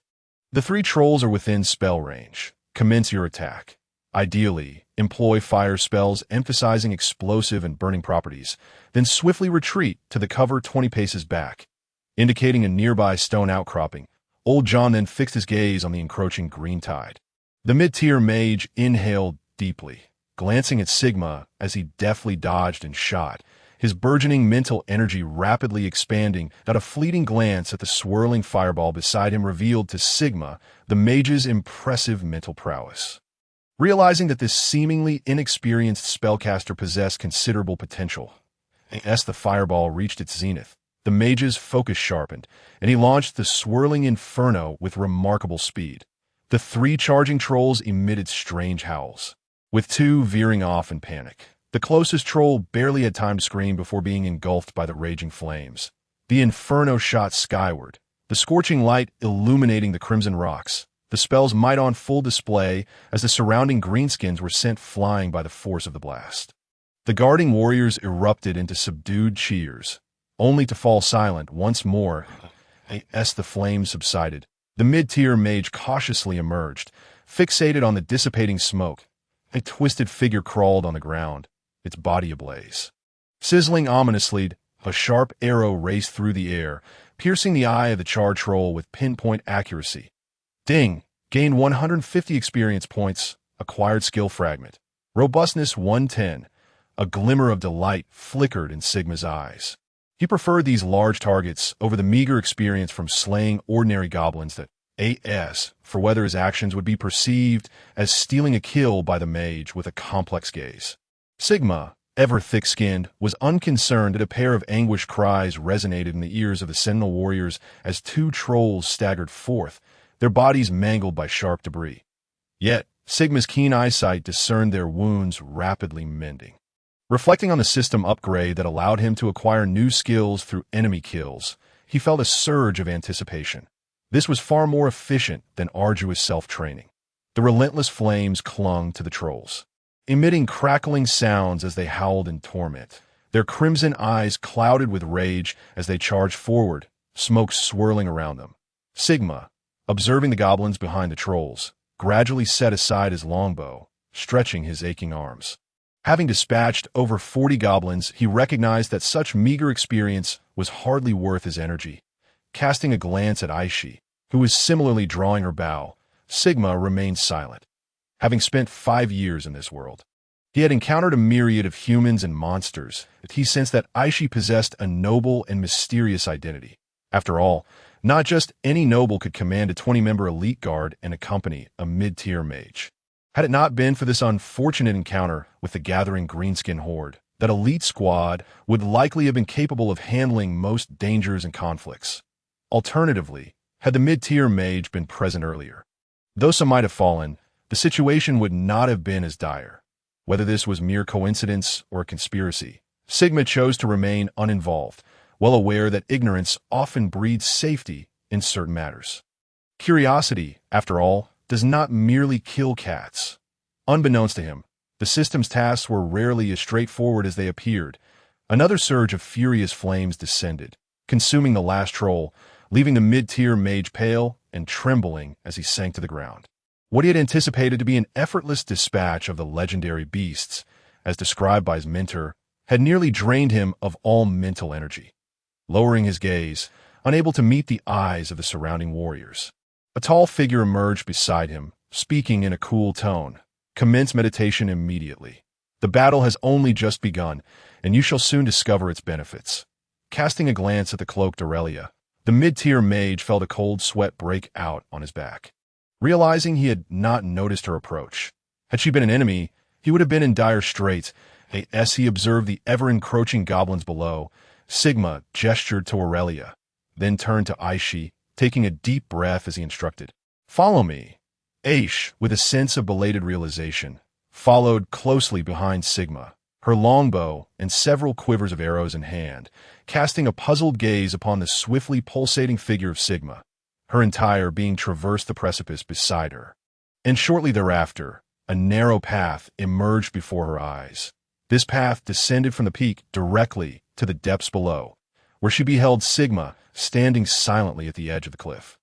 "The three trolls are within spell range. Commence your attack. Ideally, employ fire spells emphasizing explosive and burning properties, then swiftly retreat to the cover 20 paces back." Indicating a nearby stone outcropping, Old John then fixed his gaze on the encroaching green tide. The mid-tier mage inhaled deeply, glancing at Sigma as he deftly dodged and shot, his burgeoning mental energy rapidly expanding that a fleeting glance at the swirling fireball beside him revealed to Sigma the mage's impressive mental prowess. Realizing that this seemingly inexperienced spellcaster possessed considerable potential, as the fireball reached its zenith, the mage's focus sharpened, and he launched the swirling inferno with remarkable speed. The three charging trolls emitted strange howls, with two veering off in panic. The closest troll barely had time to scream before being engulfed by the raging flames. The inferno shot skyward, the scorching light illuminating the crimson rocks, the spell's might on full display as the surrounding greenskins were sent flying by the force of the blast. The guarding warriors erupted into subdued cheers, only to fall silent once more as the flames subsided. The mid-tier mage cautiously emerged, fixated on the dissipating smoke. A twisted figure crawled on the ground, its body ablaze. Sizzling ominously, a sharp arrow raced through the air, piercing the eye of the charred troll with pinpoint accuracy. Ding! Gained 150 experience points, acquired skill fragment. Robustness 110. A glimmer of delight flickered in Sigma's eyes. He preferred these large targets over the meager experience from slaying ordinary goblins that AS, for whether his actions would be perceived as stealing a kill by the mage with a complex gaze. Sigma, ever thick-skinned, was unconcerned that a pair of anguished cries resonated in the ears of the Sentinel warriors as two trolls staggered forth, their bodies mangled by sharp debris. Yet, Sigma's keen eyesight discerned their wounds rapidly mending. Reflecting on the system upgrade that allowed him to acquire new skills through enemy kills, he felt a surge of anticipation. This was far more efficient than arduous self-training. The relentless flames clung to the trolls, emitting crackling sounds as they howled in torment, their crimson eyes clouded with rage as they charged forward, smoke swirling around them. Sigma, observing the goblins behind the trolls, gradually set aside his longbow, stretching his aching arms. Having dispatched over 40 goblins, he recognized that such meager experience was hardly worth his energy. Casting a glance at Aishi, who was similarly drawing her bow, Sigma remained silent. Having spent 5 years in this world, he had encountered a myriad of humans and monsters, yet he sensed that Aishi possessed a noble and mysterious identity. After all, not just any noble could command a 20-member elite guard and accompany a mid-tier mage. Had it not been for this unfortunate encounter with the gathering greenskin horde, that elite squad would likely have been capable of handling most dangers and conflicts. Alternatively, had the mid-tier mage been present earlier, though some might have fallen, the situation would not have been as dire. Whether this was mere coincidence or a conspiracy, Sigma chose to remain uninvolved, well aware that ignorance often breeds safety in certain matters. Curiosity, after all, does not merely kill cats. Unbeknownst to him, the system's tasks were rarely as straightforward as they appeared. Another surge of furious flames descended, consuming the last troll, leaving the mid-tier mage pale and trembling as he sank to the ground. What he had anticipated to be an effortless dispatch of the legendary beasts, as described by his mentor, had nearly drained him of all mental energy. Lowering his gaze, unable to meet the eyes of the surrounding warriors, a tall figure emerged beside him, speaking in a cool tone. "Commence meditation immediately. The battle has only just begun, and you shall soon discover its benefits." Casting a glance at the cloaked Aurelia, the mid-tier mage felt a cold sweat break out on his back. Realizing he had not noticed her approach, had she been an enemy, he would have been in dire straits. As he observed the ever-encroaching goblins below, Sigma gestured to Aurelia, then turned to Aishi, taking a deep breath as he instructed. Follow me. Aish, with a sense of belated realization, followed closely behind Sigma, her longbow and several quivers of arrows in hand, casting a puzzled gaze upon the swiftly pulsating figure of Sigma, her entire being traversed the precipice beside her. And shortly thereafter, a narrow path emerged before her eyes. This path descended from the peak directly to the depths below, where she beheld Sigma standing silently at the edge of the cliff.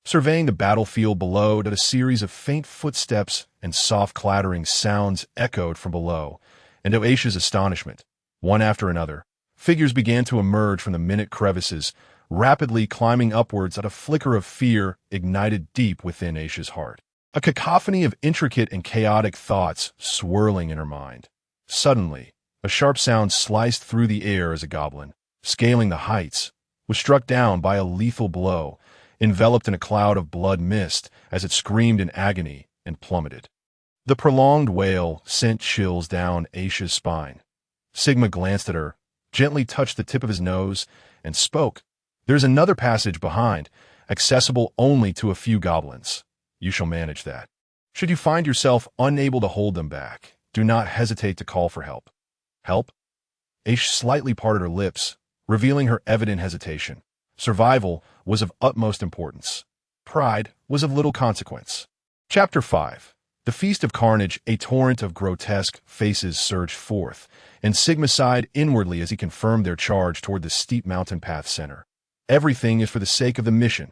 Surveying the battlefield below, that a series of faint footsteps and soft clattering sounds echoed from below, and to Aisha's astonishment, one after another, figures began to emerge from the minute crevices, rapidly climbing upwards at a flicker of fear ignited deep within Aisha's heart. A cacophony of intricate and chaotic thoughts swirling in her mind. Suddenly, a sharp sound sliced through the air as a goblin, scaling the heights, was struck down by a lethal blow, enveloped in a cloud of blood mist as it screamed in agony and plummeted. The prolonged wail sent chills down Aisha's spine. Sigma glanced at her, gently touched the tip of his nose, and spoke. "There's another passage behind, accessible only to a few goblins. You shall manage that. Should you find yourself unable to hold them back, do not hesitate to call for help." "Help?" Aish slightly parted her lips, revealing her evident hesitation. Survival was of utmost importance. Pride was of little consequence. Chapter 5. The Feast of Carnage. A torrent of grotesque faces surged forth, and Sigma sighed inwardly as he confirmed their charge toward the steep mountain path center. Everything is for the sake of the mission.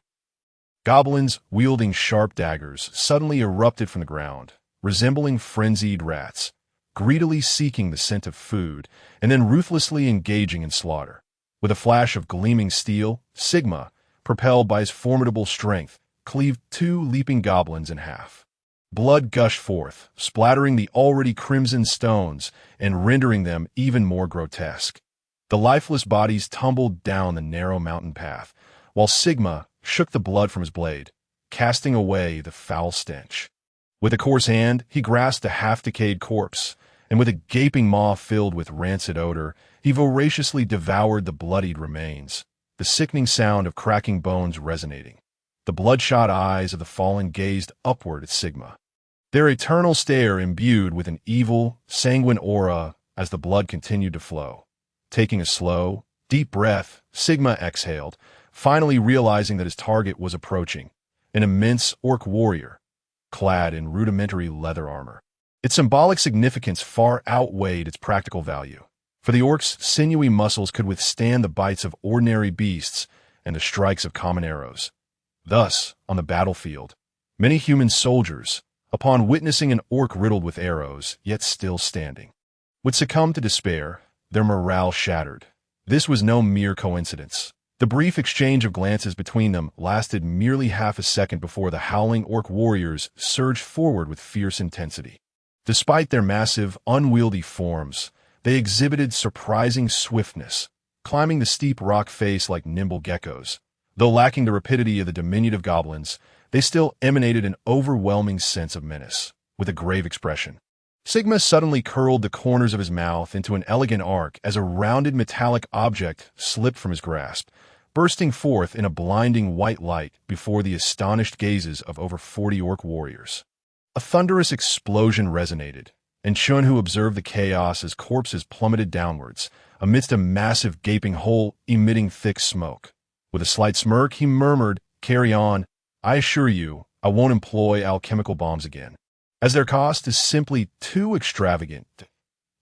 Goblins, wielding sharp daggers, suddenly erupted from the ground, resembling frenzied rats, greedily seeking the scent of food, and then ruthlessly engaging in slaughter. With a flash of gleaming steel, Sigma, propelled by his formidable strength, cleaved two leaping goblins in half. Blood gushed forth, splattering the already crimson stones and rendering them even more grotesque. The lifeless bodies tumbled down the narrow mountain path, while Sigma shook the blood from his blade, casting away the foul stench. With a coarse hand, he grasped a half-decayed corpse, and with a gaping maw filled with rancid odor, he voraciously devoured the bloodied remains, the sickening sound of cracking bones resonating. The bloodshot eyes of the fallen gazed upward at Sigma, their eternal stare imbued with an evil, sanguine aura as the blood continued to flow. Taking a slow, deep breath, Sigma exhaled, finally realizing that his target was approaching, an immense orc warrior, clad in rudimentary leather armor. Its symbolic significance far outweighed its practical value, for the orc's sinewy muscles could withstand the bites of ordinary beasts and the strikes of common arrows. Thus, on the battlefield, many human soldiers, upon witnessing an orc riddled with arrows, yet still standing, would succumb to despair, their morale shattered. This was no mere coincidence. The brief exchange of glances between them lasted merely half a second before the howling orc warriors surged forward with fierce intensity. Despite their massive, unwieldy forms, they exhibited surprising swiftness, climbing the steep rock face like nimble geckos. Though lacking the rapidity of the diminutive goblins, they still emanated an overwhelming sense of menace. With a grave expression, Sigma suddenly curled the corners of his mouth into an elegant arc as a rounded metallic object slipped from his grasp, bursting forth in a blinding white light before the astonished gazes of over 40 orc warriors. A thunderous explosion resonated, and Shun, who observed the chaos as corpses plummeted downwards, amidst a massive gaping hole emitting thick smoke. With a slight smirk, he murmured, "Carry on. I assure you, I won't employ alchemical bombs again, as their cost is simply too extravagant."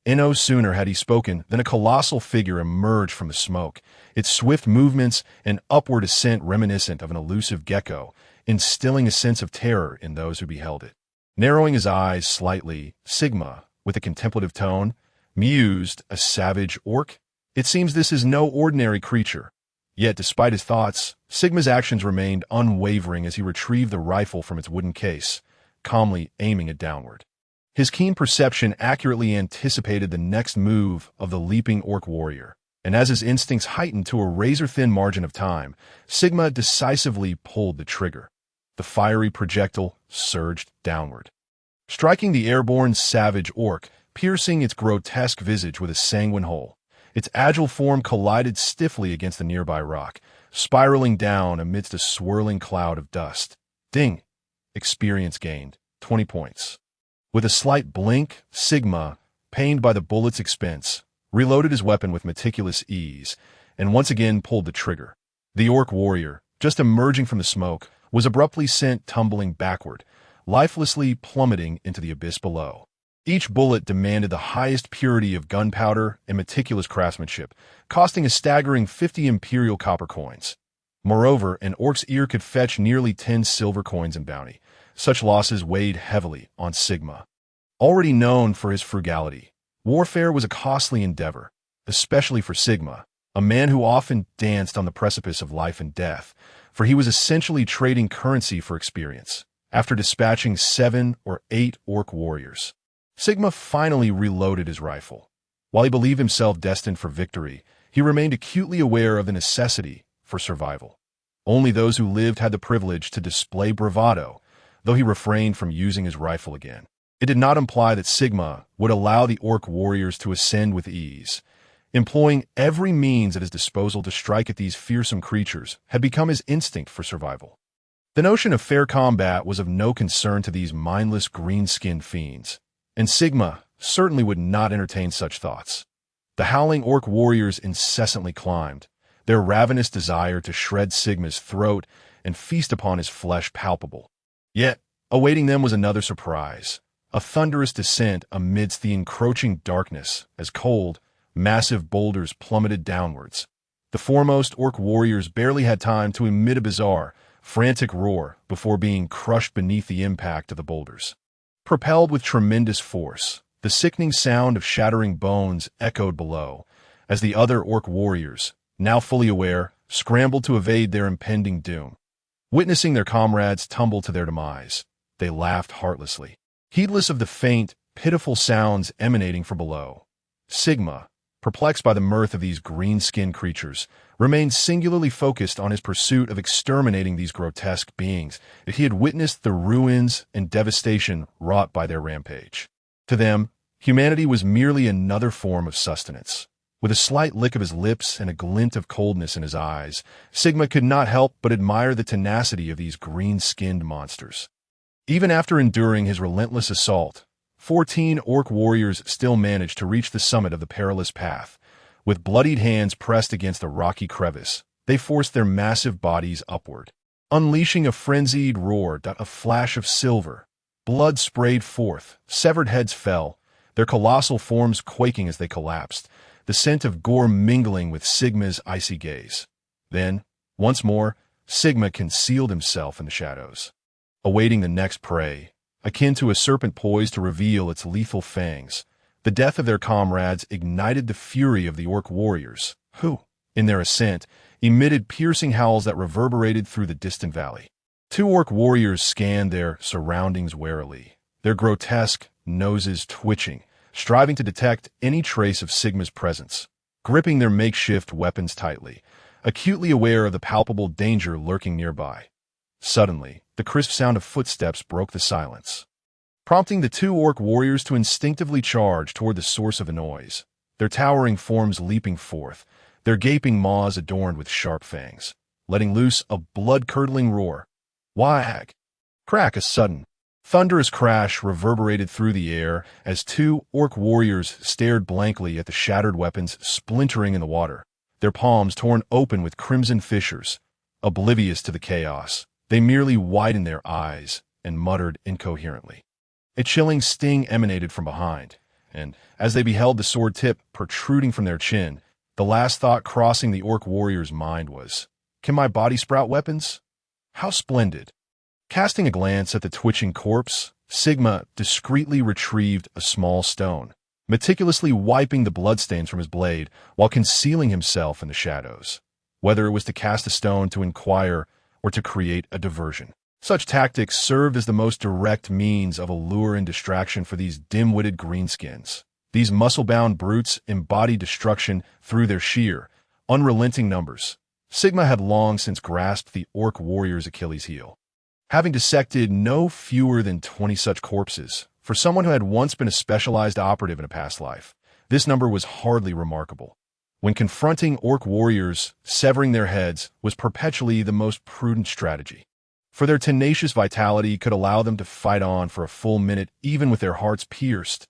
No sooner had he spoken than a colossal figure emerged from the smoke, its swift movements and upward ascent reminiscent of an elusive gecko, instilling a sense of terror in those who beheld it. Narrowing his eyes slightly, Sigma, with a contemplative tone, mused, "A savage orc? It seems this is no ordinary creature." Yet, despite his thoughts, Sigma's actions remained unwavering as he retrieved the rifle from its wooden case, calmly aiming it downward. His keen perception accurately anticipated the next move of the leaping orc warrior, and as his instincts heightened to a razor-thin margin of time, Sigma decisively pulled the trigger. The fiery projectile surged downward, striking the airborne savage orc, piercing its grotesque visage with a sanguine hole. Its agile form collided stiffly against the nearby rock, spiraling down amidst a swirling cloud of dust. Ding! Experience gained, 20 points. With a slight blink, Sigma, pained by the bullet's expense, reloaded his weapon with meticulous ease, and once again pulled the trigger. The orc warrior, just emerging from the smoke, was abruptly sent tumbling backward, lifelessly plummeting into the abyss below. Each bullet demanded the highest purity of gunpowder and meticulous craftsmanship, costing a staggering 50 imperial copper coins. Moreover, an orc's ear could fetch nearly 10 silver coins in bounty. Such losses weighed heavily on Sigma. Already known for his frugality, warfare was a costly endeavor, especially for Sigma, a man who often danced on the precipice of life and death, for he was essentially trading currency for experience. After dispatching 7 or 8 orc warriors, Sigma finally reloaded his rifle. While he believed himself destined for victory, he remained acutely aware of the necessity for survival. Only those who lived had the privilege to display bravado, though he refrained from using his rifle again. It did not imply that Sigma would allow the orc warriors to ascend with ease. Employing every means at his disposal to strike at these fearsome creatures had become his instinct for survival. The notion of fair combat was of no concern to these mindless green-skinned fiends, and Sigma certainly would not entertain such thoughts. The howling orc warriors incessantly climbed, their ravenous desire to shred Sigma's throat and feast upon his flesh palpable. Yet, awaiting them was another surprise, a thunderous descent amidst the encroaching darkness as cold, massive boulders plummeted downwards. The foremost orc warriors barely had time to emit a bizarre, frantic roar before being crushed beneath the impact of the boulders. Propelled with tremendous force, the sickening sound of shattering bones echoed below, as the other orc warriors, now fully aware, scrambled to evade their impending doom. Witnessing their comrades tumble to their demise, they laughed heartlessly, heedless of the faint, pitiful sounds emanating from below. Sigma, perplexed by the mirth of these green-skinned creatures, remained singularly focused on his pursuit of exterminating these grotesque beings that he had witnessed the ruins and devastation wrought by their rampage. To them, humanity was merely another form of sustenance. With a slight lick of his lips and a glint of coldness in his eyes, Sigma could not help but admire the tenacity of these green-skinned monsters. Even after enduring his relentless assault, 14 orc warriors still managed to reach the summit of the perilous path. With bloodied hands pressed against a rocky crevice, they forced their massive bodies upward. Unleashing a frenzied roar, a flash of silver, blood sprayed forth, severed heads fell, their colossal forms quaking as they collapsed, the scent of gore mingling with Sigma's icy gaze. Then, once more, Sigma concealed himself in the shadows, awaiting the next prey. Akin to a serpent poised to reveal its lethal fangs, the death of their comrades ignited the fury of the orc warriors, who, in their ascent, emitted piercing howls that reverberated through the distant valley. 2 orc warriors scanned their surroundings warily, their grotesque noses twitching, striving to detect any trace of Sigma's presence, gripping their makeshift weapons tightly, acutely aware of the palpable danger lurking nearby. Suddenly, the crisp sound of footsteps broke the silence, prompting the 2 orc warriors to instinctively charge toward the source of the noise, their towering forms leaping forth, their gaping maws adorned with sharp fangs, letting loose a blood-curdling roar. Whag! Crack! A sudden, thunderous crash reverberated through the air as 2 orc warriors stared blankly at the shattered weapons splintering in the water, their palms torn open with crimson fissures. Oblivious to the chaos, they merely widened their eyes and muttered incoherently. A chilling sting emanated from behind, and as they beheld the sword tip protruding from their chin, the last thought crossing the orc warrior's mind was, "Can my body sprout weapons? How splendid!" Casting a glance at the twitching corpse, Sigma discreetly retrieved a small stone, meticulously wiping the bloodstains from his blade while concealing himself in the shadows, whether it was to cast a stone to inquire or to create a diversion. Such tactics served as the most direct means of allure and distraction for these dim-witted greenskins. These muscle-bound brutes embodied destruction through their sheer, unrelenting numbers. Sigma had long since grasped the orc warrior's Achilles heel. Having dissected no fewer than 20 such corpses, for someone who had once been a specialized operative in a past life, this number was hardly remarkable. When confronting orc warriors, severing their heads was perpetually the most prudent strategy. for their tenacious vitality could allow them to fight on for a full minute even with their hearts pierced.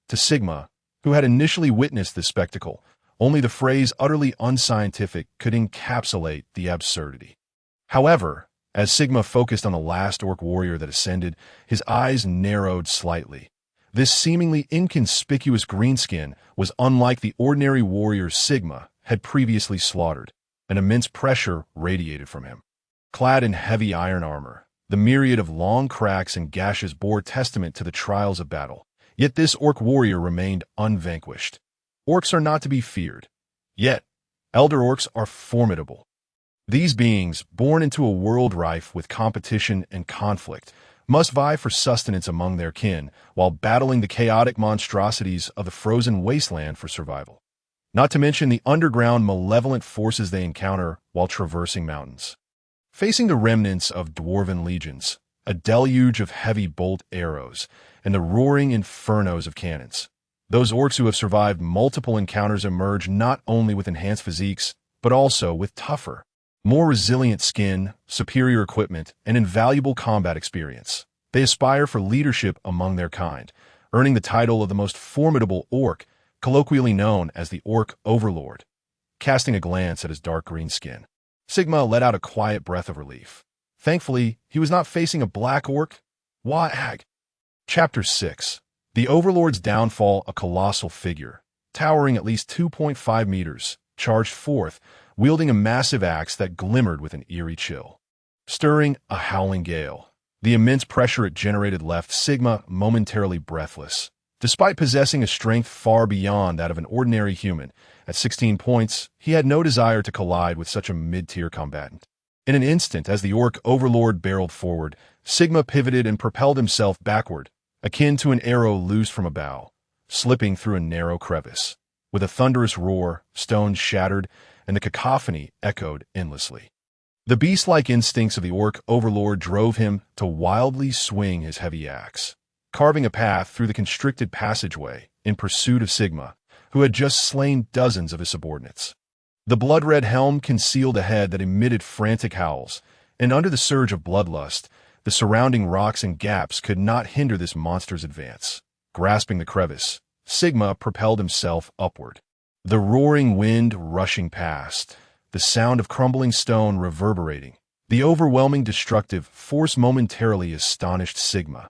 To Sigma, who had initially witnessed this spectacle, only the phrase utterly unscientific could encapsulate the absurdity. However, as Sigma focused on the last orc warrior that ascended, his eyes narrowed slightly. This seemingly inconspicuous greenskin was unlike the ordinary warriors Sigma had previously slaughtered. An immense pressure radiated from him. Clad in heavy iron armor, the myriad of long cracks and gashes bore testament to the trials of battle. Yet this orc warrior remained unvanquished. Orcs are not to be feared. Yet, elder orcs are formidable. These beings, born into a world rife with competition and conflict, must vie for sustenance among their kin while battling the chaotic monstrosities of the frozen wasteland for survival. Not to mention the underground malevolent forces they encounter while traversing mountains. Facing the remnants of dwarven legions, a deluge of heavy bolt arrows, and the roaring infernos of cannons, those orcs who have survived multiple encounters emerge not only with enhanced physiques, but also with tougher, more resilient skin, superior equipment, and invaluable combat experience. They aspire for leadership among their kind, earning the title of the most formidable orc, colloquially known as the Orc Overlord. Casting a glance at his dark green skin, Sigma let out a quiet breath of relief. Thankfully, he was not facing a black orc. Wag. Chapter 6. The Overlord's Downfall. A colossal figure, towering at least 2.5 meters, charged forth, wielding a massive axe that glimmered with an eerie chill. Stirring a howling gale, the immense pressure it generated left Sigma momentarily breathless. Despite possessing a strength far beyond that of an ordinary human, at 16 points, he had no desire to collide with such a mid-tier combatant. In an instant, as the Orc Overlord barreled forward, Sigma pivoted and propelled himself backward, akin to an arrow loosed from a bow, slipping through a narrow crevice. With a thunderous roar, stones shattered, and the cacophony echoed endlessly. The beast-like instincts of the Orc Overlord drove him to wildly swing his heavy axe, carving a path through the constricted passageway in pursuit of Sigma, who had just slain dozens of his subordinates. The blood-red helm concealed a head that emitted frantic howls, and under the surge of bloodlust, the surrounding rocks and gaps could not hinder this monster's advance. Grasping the crevice, Sigma propelled himself upward. The roaring wind rushing past, the sound of crumbling stone reverberating, the overwhelming destructive force momentarily astonished Sigma.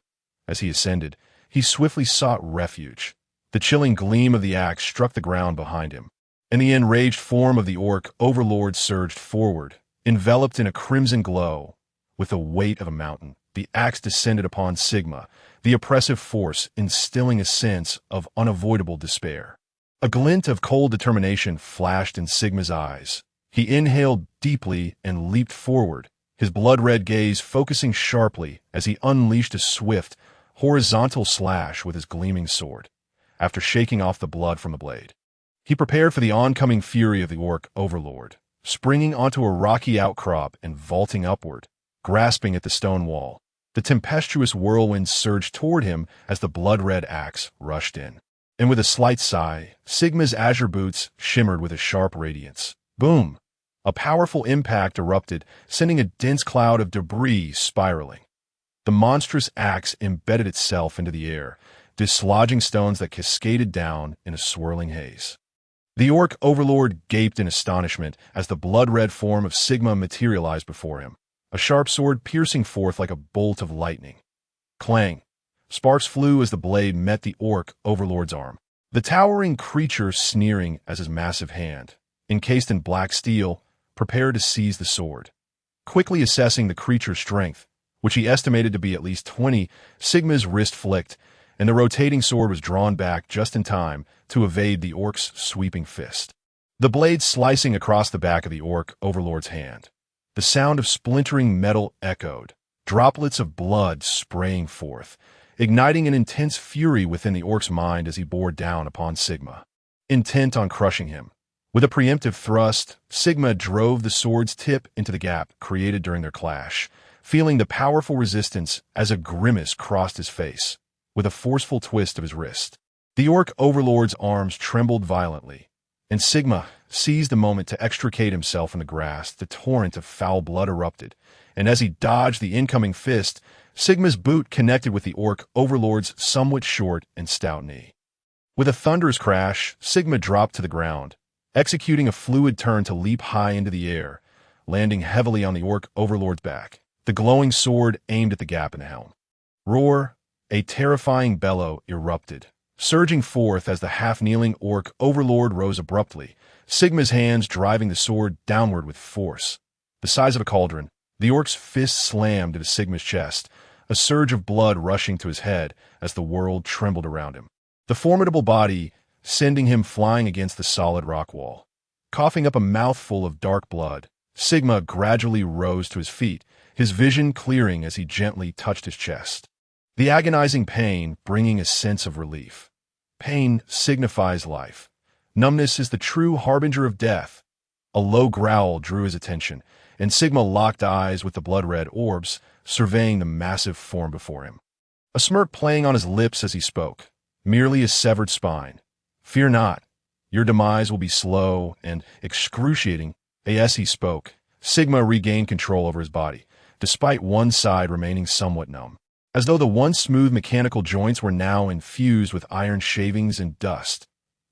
As he ascended, he swiftly sought refuge. The chilling gleam of the axe struck the ground behind him, and the enraged form of the Orc Overlord surged forward, enveloped in a crimson glow. With the weight of a mountain, the axe descended upon Sigma, the oppressive force instilling a sense of unavoidable despair. A glint of cold determination flashed in Sigma's eyes. He inhaled deeply and leaped forward, his blood-red gaze focusing sharply as he unleashed a swift, horizontal slash with his gleaming sword. After shaking off the blood from the blade, he prepared for the oncoming fury of the Orc Overlord, springing onto a rocky outcrop and vaulting upward, grasping at the stone wall. The tempestuous whirlwind surged toward him as the blood-red axe rushed in. And with a slight sigh, Sigma's azure boots shimmered with a sharp radiance. Boom! A powerful impact erupted, sending a dense cloud of debris spiraling. The monstrous axe embedded itself into the air, dislodging stones that cascaded down in a swirling haze. The Orc Overlord gaped in astonishment as the blood-red form of Sigma materialized before him, a sharp sword piercing forth like a bolt of lightning. Clang! Sparks flew as the blade met the Orc Overlord's arm, the towering creature sneering as his massive hand, encased in black steel, prepared to seize the sword. Quickly assessing the creature's strength, which he estimated to be at least 20, Sigma's wrist flicked, and the rotating sword was drawn back just in time to evade the Orc's sweeping fist. The blade slicing across the back of the Orc Overlord's hand. The sound of splintering metal echoed, droplets of blood spraying forth, igniting an intense fury within the Orc's mind as he bore down upon Sigma, intent on crushing him. With a preemptive thrust, Sigma drove the sword's tip into the gap created during their clash, feeling the powerful resistance as a grimace crossed his face. With a forceful twist of his wrist, the Orc Overlord's arms trembled violently, and Sigma seized the moment to extricate himself from the grasp. The torrent of foul blood erupted, and as he dodged the incoming fist, Sigma's boot connected with the orc overlord's somewhat short and stout knee. With a thunderous crash, Sigma dropped to the ground, executing a fluid turn to leap high into the air, landing heavily on the orc overlord's back, the glowing sword aimed at the gap in the helm. Roar! A terrifying bellow erupted, surging forth as the half-kneeling orc overlord rose abruptly, Sigma's hands driving the sword downward with force. The size of a cauldron, the orc's fist slammed into Sigma's chest, a surge of blood rushing to his head as the world trembled around him. The formidable body sending him flying against the solid rock wall. Coughing up a mouthful of dark blood, Sigma gradually rose to his feet, his vision clearing as he gently touched his chest. The agonizing pain bringing a sense of relief. Pain signifies life. Numbness is the true harbinger of death. A low growl drew his attention, and Sigma locked eyes with the blood-red orbs, surveying the massive form before him. A smirk playing on his lips as he spoke, merely a severed spine. Fear not. Your demise will be slow and excruciating. As he spoke, Sigma regained control over his body, despite one side remaining somewhat numb, as though the once smooth mechanical joints were now infused with iron shavings and dust.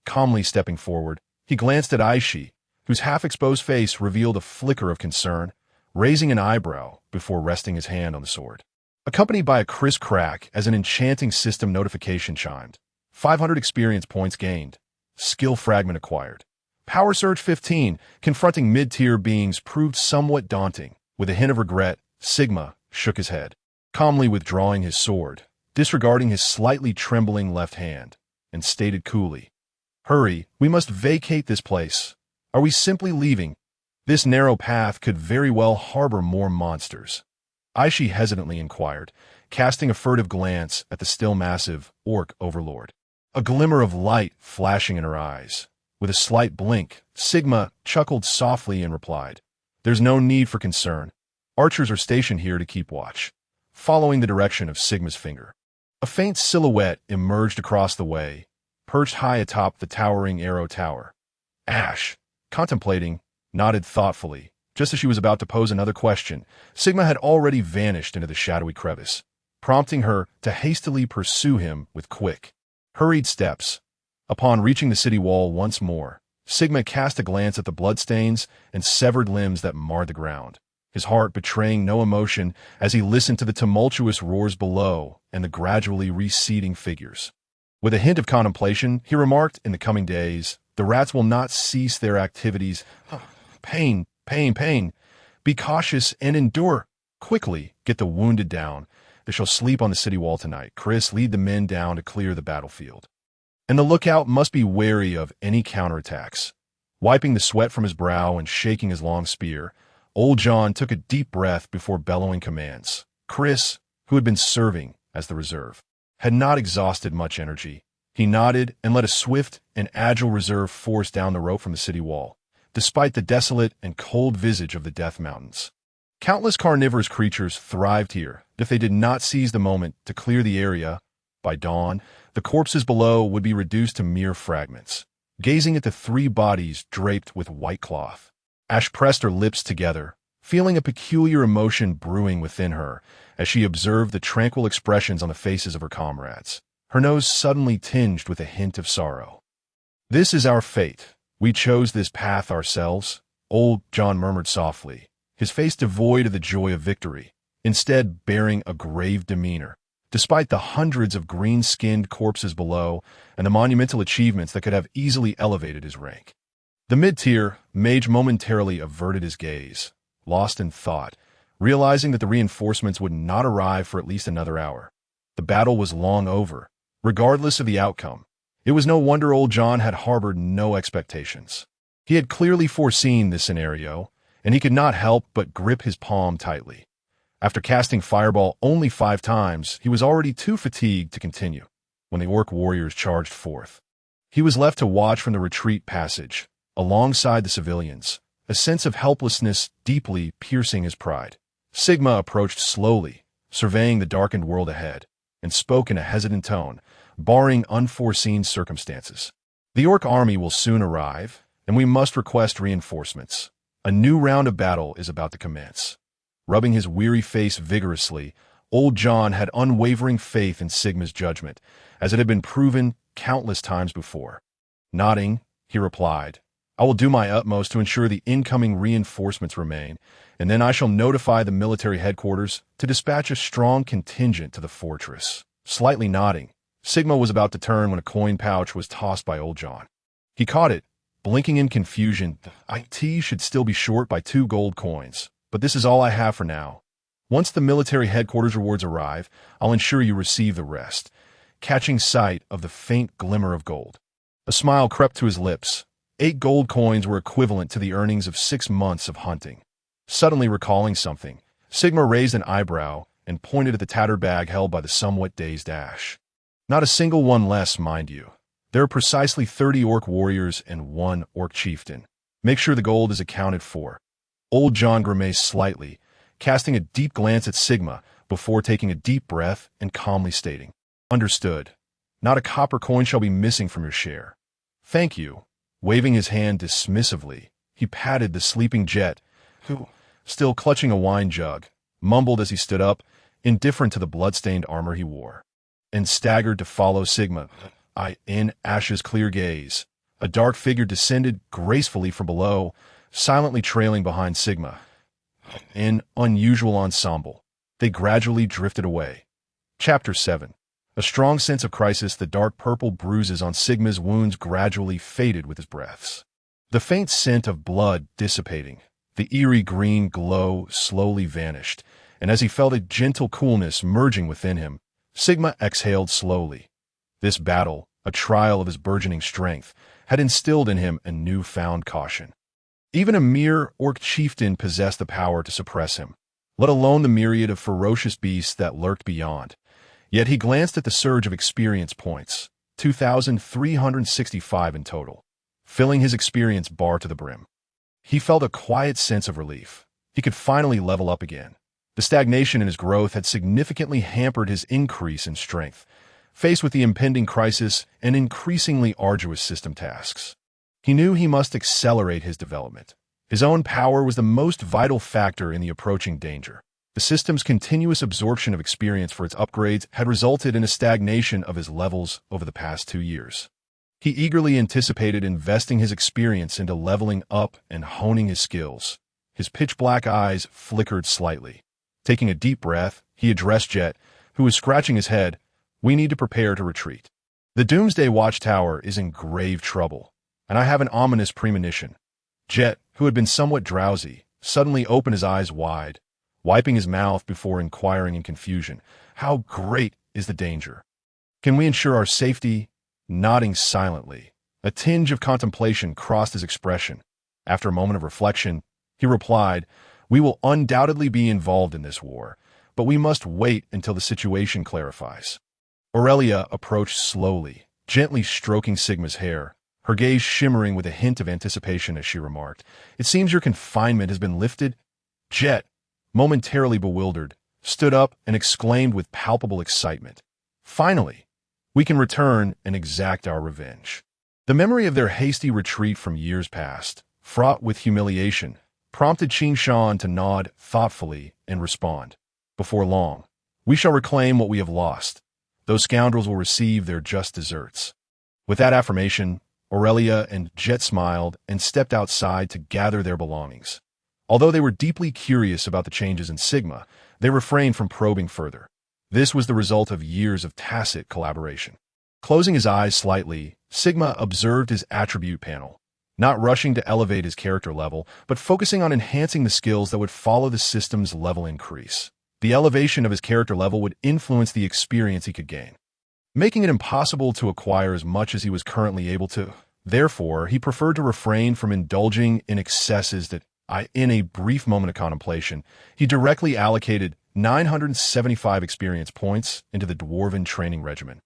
Calmly stepping forward, he glanced at Aishi, whose half-exposed face revealed a flicker of concern, raising an eyebrow before resting his hand on the sword. Accompanied by a crisp crack as an enchanting system notification chimed. 500 experience points gained. Skill fragment acquired. Power Surge 15, confronting mid-tier beings proved somewhat daunting. With a hint of regret, Sigma shook his head, calmly withdrawing his sword, disregarding his slightly trembling left hand, and stated coolly, "Hurry, we must vacate this place. Are we simply leaving? This narrow path could very well harbor more monsters." Aishi hesitantly inquired, casting a furtive glance at the still massive orc overlord. A glimmer of light flashing in her eyes. With a slight blink, Sigma chuckled softly and replied, "There's no need for concern. Archers are stationed here to keep watch." Following the direction of Sigma's finger, a faint silhouette emerged across the way, perched high atop the towering arrow tower. Ash, contemplating, nodded thoughtfully. Just as she was about to pose another question, Sigma had already vanished into the shadowy crevice, prompting her to hastily pursue him with quick, hurried steps. Upon reaching the city wall once more, Sigma cast a glance at the bloodstains and severed limbs that marred the ground, his heart betraying no emotion as he listened to the tumultuous roars below and the gradually receding figures. With a hint of contemplation, he remarked, "In the coming days, the rats will not cease their activities. Pain, pain, pain. Be cautious and endure. Quickly, get the wounded down. They shall sleep on the city wall tonight. Chris, lead the men down to clear the battlefield. And the lookout must be wary of any counterattacks." Wiping the sweat from his brow and shaking his long spear, Old John took a deep breath before bellowing commands. Chris, who had been serving as the reserve, had not exhausted much energy. He nodded and led a swift and agile reserve force down the rope from the city wall, despite the desolate and cold visage of the Death Mountains. Countless carnivorous creatures thrived here. If they did not seize the moment to clear the area, by dawn, the corpses below would be reduced to mere fragments. Gazing at the three bodies draped with white cloth, Ash pressed her lips together, feeling a peculiar emotion brewing within her as she observed the tranquil expressions on the faces of her comrades, her nose suddenly tinged with a hint of sorrow. "This is our fate. We chose this path ourselves," Old John murmured softly, his face devoid of the joy of victory, instead bearing a grave demeanor, despite the hundreds of green-skinned corpses below and the monumental achievements that could have easily elevated his rank. The mid-tier mage momentarily averted his gaze, lost in thought, realizing that the reinforcements would not arrive for at least another hour. The battle was long over, regardless of the outcome. It was no wonder Old John had harbored no expectations. He had clearly foreseen this scenario, and he could not help but grip his palm tightly. After casting Fireball only 5 times, he was already too fatigued to continue when the orc warriors charged forth. He was left to watch from the retreat passage, alongside the civilians, a sense of helplessness deeply piercing his pride. Sigma approached slowly, surveying the darkened world ahead, and spoke in a hesitant tone, barring unforeseen circumstances. "The orc army will soon arrive, and we must request reinforcements. A new round of battle is about to commence. Rubbing his weary face vigorously, old John had unwavering faith in Sigma's judgment, as it had been proven countless times before. Nodding, he replied, "I will do my utmost to ensure the incoming reinforcements remain, and then I shall notify the military headquarters to dispatch a strong contingent to the fortress." Slightly nodding, Sigma was about to turn when a coin pouch was tossed by old John. He caught it, blinking in confusion. "IT should still be short by 2 gold coins, but this is all I have for now. Once the military headquarters rewards arrive, I'll ensure you receive the rest," catching sight of the faint glimmer of gold. A smile crept to his lips. 8 gold coins were equivalent to the earnings of 6 months of hunting. Suddenly recalling something, Sigma raised an eyebrow and pointed at the tattered bag held by the somewhat dazed Ash. "Not a single one less, mind you. There are precisely 30 orc warriors and 1 orc chieftain. Make sure the gold is accounted for." Old John grimaced slightly, casting a deep glance at Sigma before taking a deep breath and calmly stating, "Understood. Not a copper coin shall be missing from your share." "Thank you." Waving his hand dismissively, he patted the sleeping Jet, who, still clutching a wine jug, mumbled as he stood up, indifferent to the blood-stained armor he wore, and staggered to follow Sigma. In Ash's clear gaze, a dark figure descended gracefully from below, silently trailing behind Sigma. In unusual ensemble, they gradually drifted away. Chapter 7. A strong sense of crisis, the dark purple bruises on Sigma's wounds gradually faded with his breaths. The faint scent of blood dissipating, the eerie green glow slowly vanished, and as he felt a gentle coolness merging within him, Sigma exhaled slowly. This battle, a trial of his burgeoning strength, had instilled in him a newfound caution. Even a mere orc chieftain possessed the power to suppress him, let alone the myriad of ferocious beasts that lurked beyond. Yet he glanced at the surge of experience points, 2,365 in total, filling his experience bar to the brim. He felt a quiet sense of relief. He could finally level up again. The stagnation in his growth had significantly hampered his increase in strength, faced with the impending crisis and increasingly arduous system tasks. He knew he must accelerate his development. His own power was the most vital factor in the approaching danger. The system's continuous absorption of experience for its upgrades had resulted in a stagnation of his levels over the past 2 years. He eagerly anticipated investing his experience into leveling up and honing his skills. His pitch-black eyes flickered slightly. Taking a deep breath, he addressed Jet, who was scratching his head. "We need to prepare to retreat. The Doomsday Watchtower is in grave trouble, and I have an ominous premonition." Jet, who had been somewhat drowsy, suddenly opened his eyes wide, wiping his mouth before inquiring in confusion, "How great is the danger? Can we ensure our safety?" Nodding silently, a tinge of contemplation crossed his expression. After a moment of reflection, he replied, "We will undoubtedly be involved in this war, but we must wait until the situation clarifies." Aurelia approached slowly, gently stroking Sigma's hair, her gaze shimmering with a hint of anticipation as she remarked, "It seems your confinement has been lifted." Jet, momentarily bewildered, stood up and exclaimed with palpable excitement, "Finally, we can return and exact our revenge." The memory of their hasty retreat from years past, fraught with humiliation, prompted Qin Shan to nod thoughtfully and respond, "Before long, we shall reclaim what we have lost. Those scoundrels will receive their just deserts." With that affirmation, Aurelia and Jet smiled and stepped outside to gather their belongings. Although they were deeply curious about the changes in Sigma, they refrained from probing further. This was the result of years of tacit collaboration. Closing his eyes slightly, Sigma observed his attribute panel, not rushing to elevate his character level, but focusing on enhancing the skills that would follow the system's level increase. The elevation of his character level would influence the experience he could gain, making it impossible to acquire as much as he was currently able to. Therefore, he preferred to refrain from indulging in excesses that, in a brief moment of contemplation, he directly allocated 975 experience points into the Dwarven training regimen.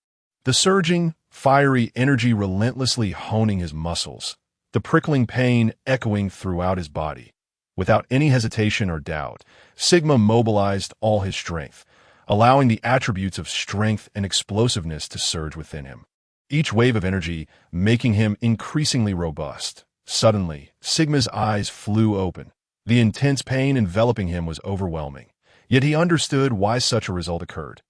The surging, fiery energy relentlessly honing his muscles, the prickling pain echoing throughout his body. Without any hesitation or doubt, Sigma mobilized all his strength, allowing the attributes of strength and explosiveness to surge within him, each wave of energy making him increasingly robust. Suddenly, Sigma's eyes flew open, The intense pain enveloping him was overwhelming, yet he understood why such a result occurred.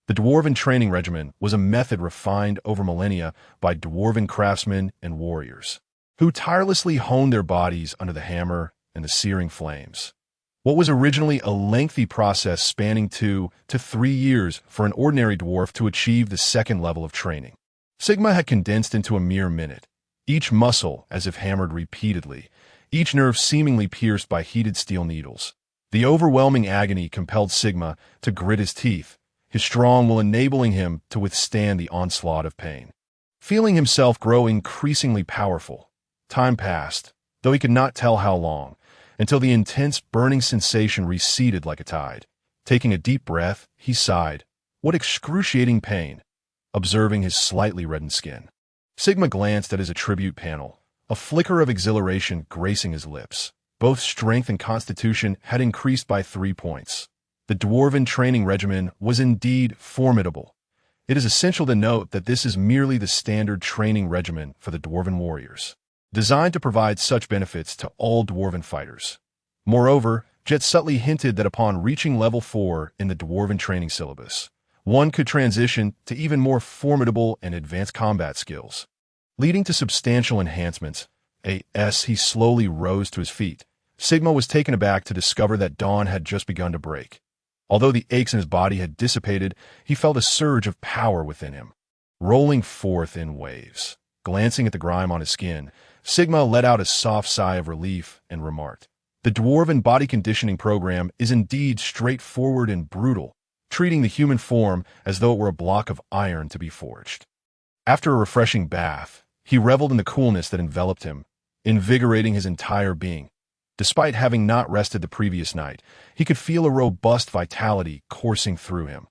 The Dwarven training regimen was a method refined over millennia by Dwarven craftsmen and warriors, who tirelessly honed their bodies under the hammer and the searing flames. What was originally a lengthy process spanning 2 to 3 years for an ordinary dwarf to achieve the second level of training, Sigma had condensed into a mere minute, each muscle as if hammered repeatedly, each nerve seemingly pierced by heated steel needles. The overwhelming agony compelled Sigma to grit his teeth, his strong will enabling him to withstand the onslaught of pain. Feeling himself grow increasingly powerful, time passed, though he could not tell how long, until the intense burning sensation receded like a tide. Taking a deep breath, he sighed. What excruciating pain! Observing his slightly reddened skin, Sigma glanced at his attribute panel, a flicker of exhilaration gracing his lips. Both strength and constitution had increased by 3 points. The Dwarven training regimen was indeed formidable. It is essential to note that this is merely the standard training regimen for the Dwarven warriors, designed to provide such benefits to all Dwarven fighters. Moreover, Jet subtly hinted that upon reaching level 4 in the Dwarven training syllabus, one could transition to even more formidable and advanced combat skills, leading to substantial enhancements. As he slowly rose to his feet, Sigma was taken aback to discover that dawn had just begun to break. Although the aches in his body had dissipated, he felt a surge of power within him, rolling forth in waves. Glancing at the grime on his skin, Sigma let out a soft sigh of relief and remarked, "The Dwarven body conditioning program is indeed straightforward and brutal, treating the human form as though it were a block of iron to be forged." After a refreshing bath, he reveled in the coolness that enveloped him, invigorating his entire being. Despite having not rested the previous night, he could feel a robust vitality coursing through him.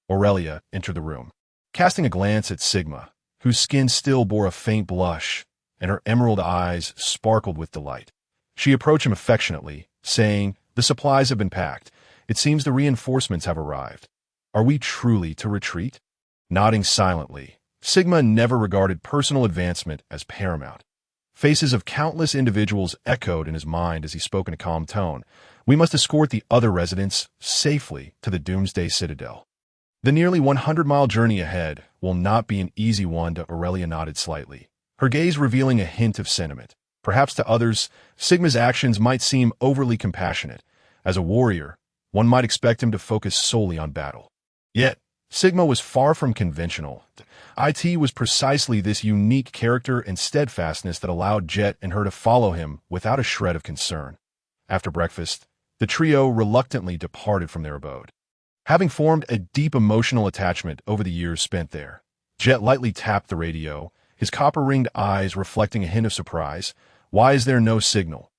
Aurelia entered the room, casting a glance at Sigma, whose skin still bore a faint blush, and her emerald eyes sparkled with delight. She approached him affectionately, saying, "The supplies have been packed. It seems the reinforcements have arrived. Are we truly to retreat?" Nodding silently, Sigma never regarded personal advancement as paramount. Faces of countless individuals echoed in his mind as he spoke in a calm tone. "We must escort the other residents safely to the Doomsday Citadel." The nearly 100-mile journey ahead will not be an easy one. Aurelia nodded slightly, her gaze revealing a hint of sentiment. Perhaps to others, Sigma's actions might seem overly compassionate. As a warrior, one might expect him to focus solely on battle. Yet, Sigma was far from conventional. It was precisely this unique character and steadfastness that allowed Jet and her to follow him without a shred of concern. After breakfast, the trio reluctantly departed from their abode. Having formed a deep emotional attachment over the years spent there, Jet lightly tapped the radio, his copper-ringed eyes reflecting a hint of surprise. "Why is there no signal?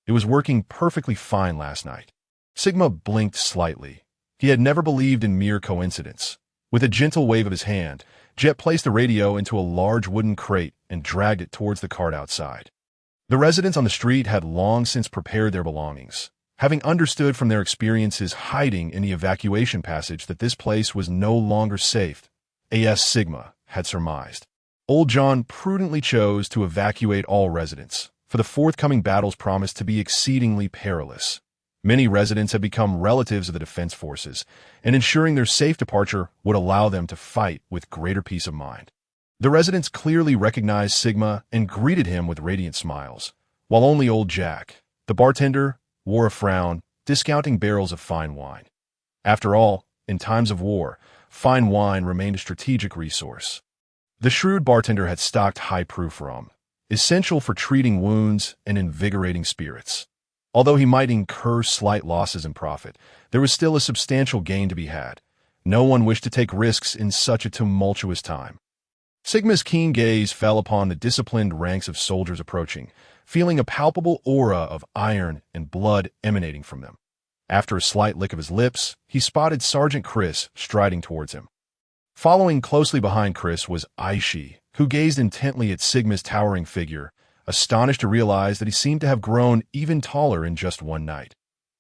It was working perfectly fine last night." Sigma blinked slightly. He had never believed in mere coincidence. With a gentle wave of his hand, Jet placed the radio into a large wooden crate and dragged it towards the cart outside. The residents on the street had long since prepared their belongings, having understood from their experiences hiding in the evacuation passage that this place was no longer safe, as Sigma had surmised. Old John prudently chose to evacuate all residents, for the forthcoming battles promised to be exceedingly perilous. Many residents had become relatives of the defense forces, and ensuring their safe departure would allow them to fight with greater peace of mind. The residents clearly recognized Sigma and greeted him with radiant smiles, while only old Jack, the bartender, wore a frown, discounting barrels of fine wine. After all, in times of war, fine wine remained a strategic resource. The shrewd bartender had stocked high-proof rum, essential for treating wounds and invigorating spirits. Although he might incur slight losses in profit, there was still a substantial gain to be had. No one wished to take risks in such a tumultuous time. Sigma's keen gaze fell upon the disciplined ranks of soldiers approaching, feeling a palpable aura of iron and blood emanating from them. After a slight lick of his lips, he spotted Sergeant Chris striding towards him. Following closely behind Chris was Aishi, who gazed intently at Sigma's towering figure, astonished to realize that he seemed to have grown even taller in just one night.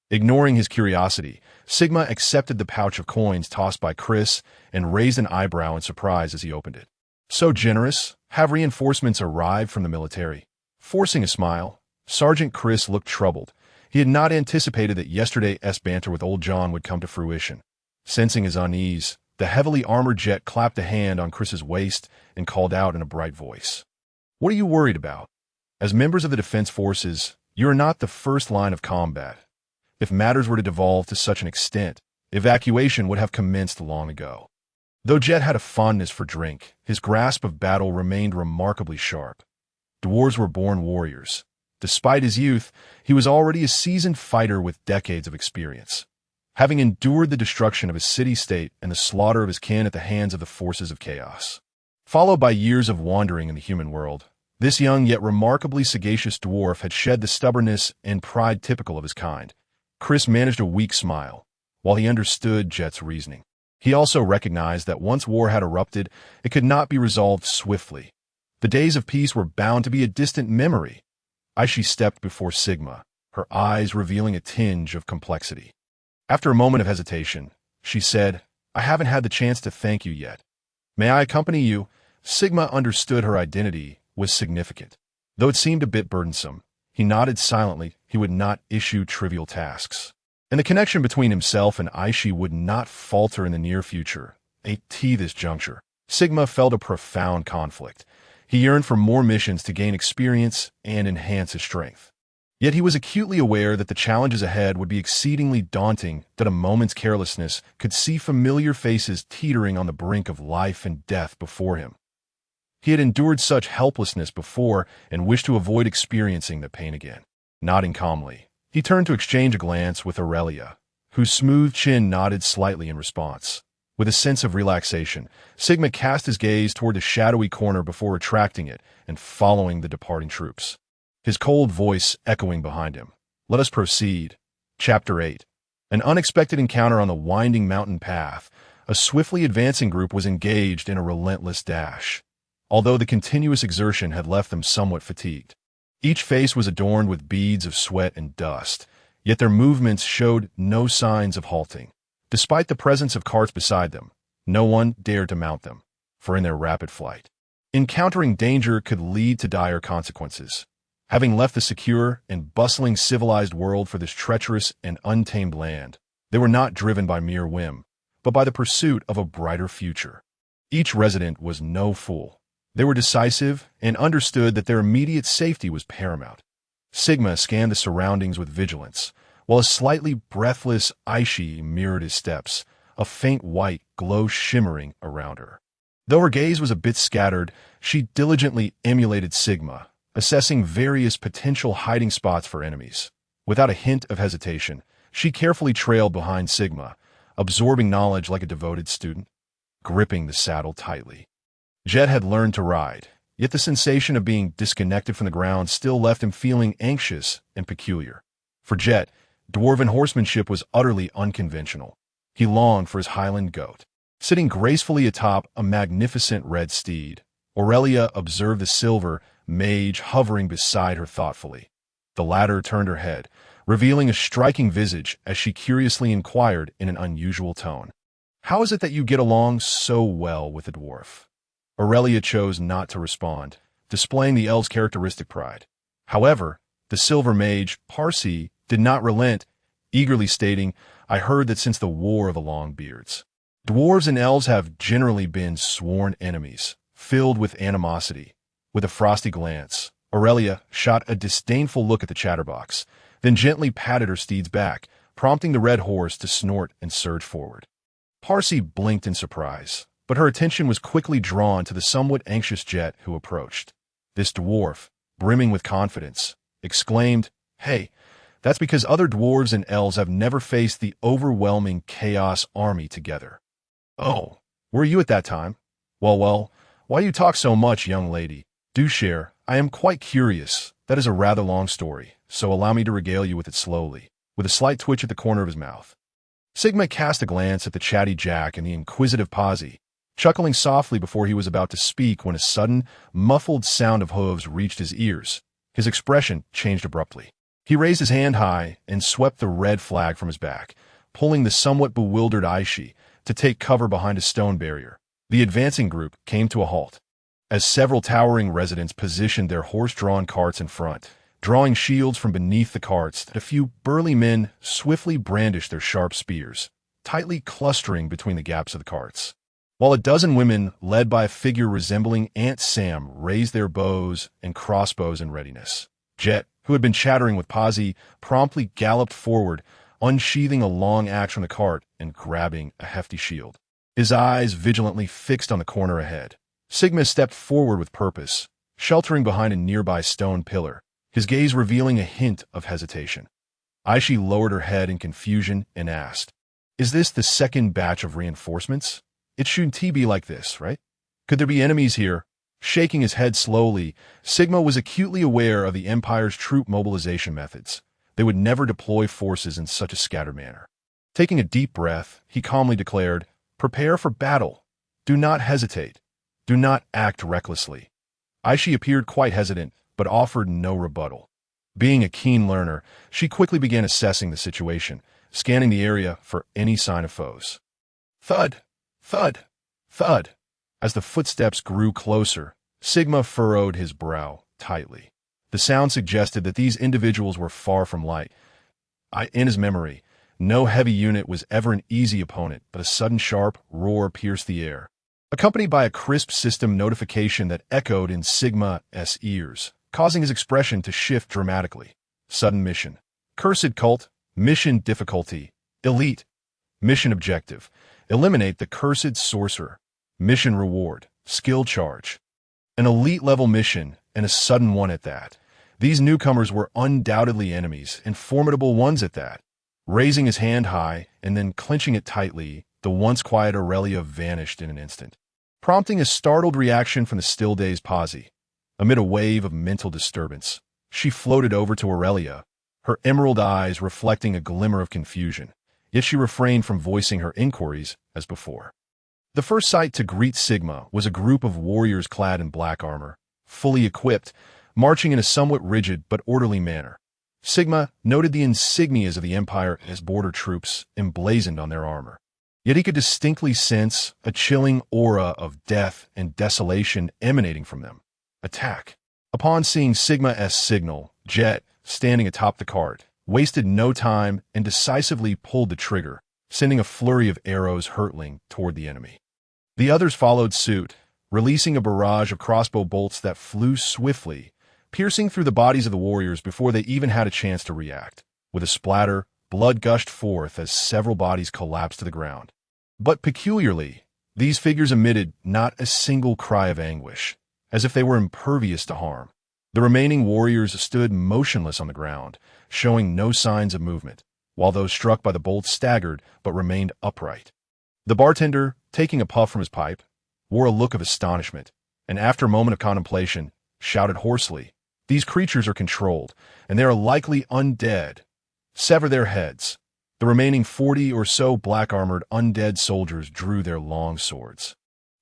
Ignoring his curiosity, Sigma accepted the pouch of coins tossed by Chris and raised an eyebrow in surprise as he opened it. "So generous? Have reinforcements arrived from the military?" Forcing a smile, Sergeant Chris looked troubled, He had not anticipated that yesterday's banter with old John would come to fruition. Sensing his unease, the heavily armored Jet clapped a hand on Chris's waist and called out in a bright voice. "What are you worried about? As members of the Defense Forces, you are not the first line of combat. If matters were to devolve to such an extent, evacuation would have commenced long ago." Though Jet had a fondness for drink, his grasp of battle remained remarkably sharp. Dwarves were born warriors. Despite his youth, he was already a seasoned fighter with decades of experience. Having endured the destruction of his city-state and the slaughter of his kin at the hands of the forces of chaos. Followed by years of wandering in the human world, this young yet remarkably sagacious dwarf had shed the stubbornness and pride typical of his kind. Chris managed a weak smile, while he understood Jet's reasoning. He also recognized that once war had erupted, it could not be resolved swiftly. The days of peace were bound to be a distant memory. Aishi stepped before Sigma, her eyes revealing a tinge of complexity. After a moment of hesitation, she said, "I haven't had the chance to thank you yet. May I accompany you?" Sigma understood her identity was significant. Though it seemed a bit burdensome, he nodded silently. He would not issue trivial tasks. And the connection between himself and Aishi would not falter in the near future. At this juncture, Sigma felt a profound conflict. He yearned for more missions to gain experience and enhance his strength. Yet he was acutely aware that the challenges ahead would be exceedingly daunting, that a moment's carelessness could see familiar faces teetering on the brink of life and death before him. He had endured such helplessness before and wished to avoid experiencing the pain again. Nodding calmly, he turned to exchange a glance with Aurelia, whose smooth chin nodded slightly in response. With a sense of relaxation, Sigma cast his gaze toward the shadowy corner before retracting it and following the departing troops. His cold voice echoing behind him. Let us proceed. Chapter 8. An unexpected encounter on the winding mountain path. A swiftly advancing group was engaged in a relentless dash, although the continuous exertion had left them somewhat fatigued. Each face was adorned with beads of sweat and dust, yet their movements showed no signs of halting. Despite the presence of carts beside them, no one dared to mount them, for in their rapid flight, encountering danger could lead to dire consequences. Having left the secure and bustling civilized world for this treacherous and untamed land, they were not driven by mere whim, but by the pursuit of a brighter future. Each resident was no fool. They were decisive and understood that their immediate safety was paramount. Sigma scanned the surroundings with vigilance, while a slightly breathless Aishi mirrored his steps, a faint white glow shimmering around her. Though her gaze was a bit scattered, she diligently emulated Sigma, assessing various potential hiding spots for enemies. Without a hint of hesitation, she carefully trailed behind Sigma, absorbing knowledge like a devoted student, gripping the saddle tightly. Jet had learned to ride, yet the sensation of being disconnected from the ground still left him feeling anxious and peculiar. For Jet, dwarven horsemanship was utterly unconventional. He longed for his Highland goat. Sitting gracefully atop a magnificent red steed, Aurelia observed the silver mage hovering beside her thoughtfully. The latter turned her head, revealing a striking visage as she curiously inquired in an unusual tone. "How is it that you get along so well with the dwarf?" Aurelia chose not to respond, displaying the elf's characteristic pride. However, the silver mage, Parsi, did not relent, eagerly stating, "I heard that since the War of the Longbeards, dwarves and elves have generally been sworn enemies, filled with animosity." With a frosty glance, Aurelia shot a disdainful look at the chatterbox, then gently patted her steed's back, prompting the red horse to snort and surge forward. Parsi blinked in surprise, but her attention was quickly drawn to the somewhat anxious Jet who approached. This dwarf, brimming with confidence, exclaimed, "Hey, that's because other dwarves and elves have never faced the overwhelming chaos army together." "Oh, were you at that time? Well, why you talk so much, young lady? Do share. I am quite curious. That is a rather long story, so allow me to regale you with it slowly," with a slight twitch at the corner of his mouth. Sigma cast a glance at the chatty Jack and the inquisitive Posy, chuckling softly before he was about to speak when a sudden, muffled sound of hooves reached his ears. His expression changed abruptly. He raised his hand high and swept the red flag from his back, pulling the somewhat bewildered Aishi to take cover behind a stone barrier. The advancing group came to a halt. As several towering residents positioned their horse-drawn carts in front, drawing shields from beneath the carts that a few burly men swiftly brandished their sharp spears, tightly clustering between the gaps of the carts. While a dozen women, led by a figure resembling Aunt Sam, raised their bows and crossbows in readiness. Jet, who had been chattering with Pazzi, promptly galloped forward, unsheathing a long axe from the cart and grabbing a hefty shield. His eyes vigilantly fixed on the corner ahead. Sigma stepped forward with purpose, sheltering behind a nearby stone pillar, his gaze revealing a hint of hesitation. Aishi lowered her head in confusion and asked, "Is this the second batch of reinforcements? It shouldn't be like this, right? Could there be enemies here?" Shaking his head slowly, Sigma was acutely aware of the Empire's troop mobilization methods. They would never deploy forces in such a scattered manner. Taking a deep breath, he calmly declared, "Prepare for battle. Do not hesitate. Do not act recklessly." Aishi appeared quite hesitant, but offered no rebuttal. Being a keen learner, she quickly began assessing the situation, scanning the area for any sign of foes. Thud! Thud! Thud! As the footsteps grew closer, Sigma furrowed his brow tightly. The sound suggested that these individuals were far from light. In his memory, no heavy unit was ever an easy opponent, but a sudden sharp roar pierced the air, accompanied by a crisp system notification that echoed in Sigma's ears, causing his expression to shift dramatically. Sudden mission. Cursed cult. Mission difficulty. Elite. Mission objective. Eliminate the cursed sorcerer. Mission reward. Skill charge. An elite-level mission, and a sudden one at that. These newcomers were undoubtedly enemies, and formidable ones at that. Raising his hand high, and then clenching it tightly, the once quiet Aurelia vanished in an instant, prompting a startled reaction from the still-dazed Pazzi. Amid a wave of mental disturbance, she floated over to Aurelia, her emerald eyes reflecting a glimmer of confusion, yet she refrained from voicing her inquiries as before. The first sight to greet Sigma was a group of warriors clad in black armor, fully equipped, marching in a somewhat rigid but orderly manner. Sigma noted the insignias of the Empire as border troops emblazoned on their armor. Yet he could distinctly sense a chilling aura of death and desolation emanating from them. Attack. Upon seeing Sigma's signal, Jet, standing atop the cart, wasted no time and decisively pulled the trigger, sending a flurry of arrows hurtling toward the enemy. The others followed suit, releasing a barrage of crossbow bolts that flew swiftly, piercing through the bodies of the warriors before they even had a chance to react. With a splatter, blood gushed forth as several bodies collapsed to the ground. But peculiarly, these figures emitted not a single cry of anguish, as if they were impervious to harm. The remaining warriors stood motionless on the ground, showing no signs of movement, while those struck by the bolts staggered but remained upright. The bartender, taking a puff from his pipe, wore a look of astonishment, and after a moment of contemplation, shouted hoarsely, "These creatures are controlled, and they are likely undead. Sever their heads." The remaining 40 or so black-armored undead soldiers drew their long swords,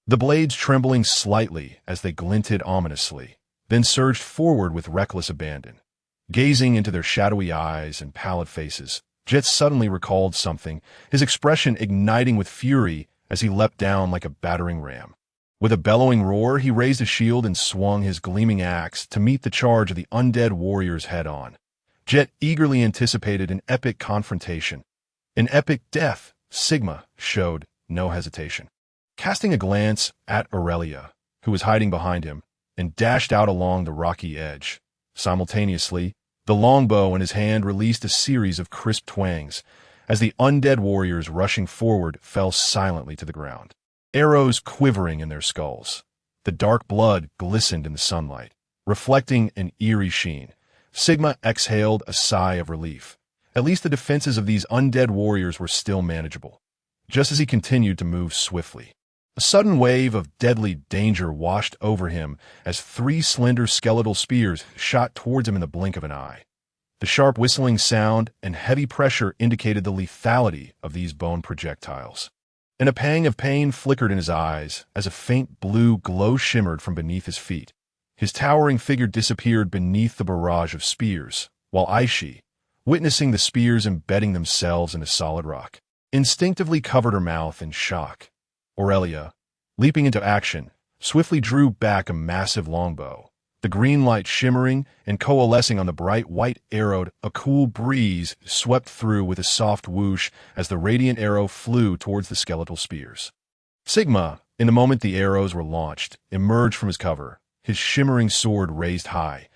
the blades trembling slightly as they glinted ominously, then surged forward with reckless abandon. Gazing into their shadowy eyes and pallid faces, Jet suddenly recalled something, his expression igniting with fury as he leapt down like a battering ram. With a bellowing roar, he raised a shield and swung his gleaming axe to meet the charge of the undead warriors head-on. Jet eagerly anticipated an epic confrontation, an epic death. Sigma showed no hesitation. Casting a glance at Aurelia, who was hiding behind him, and dashed out along the rocky edge. Simultaneously, the longbow in his hand released a series of crisp twangs, as the undead warriors rushing forward fell silently to the ground, arrows quivering in their skulls. The dark blood glistened in the sunlight, reflecting an eerie sheen. Sigma exhaled a sigh of relief. At least the defenses of these undead warriors were still manageable. Just as he continued to move swiftly, a sudden wave of deadly danger washed over him as 3 slender skeletal spears shot towards him in the blink of an eye. The sharp whistling sound and heavy pressure indicated the lethality of these bone projectiles. And a pang of pain flickered in his eyes as a faint blue glow shimmered from beneath his feet. His towering figure disappeared beneath the barrage of spears, while Aishi, witnessing the spears embedding themselves into solid rock, instinctively covered her mouth in shock. Aurelia, leaping into action, swiftly drew back a massive longbow, the green light shimmering and coalescing on the bright white arrow. A cool breeze swept through with a soft whoosh as the radiant arrow flew towards the skeletal spears. Sigma, in the moment the arrows were launched, emerged from his cover, his shimmering sword raised high,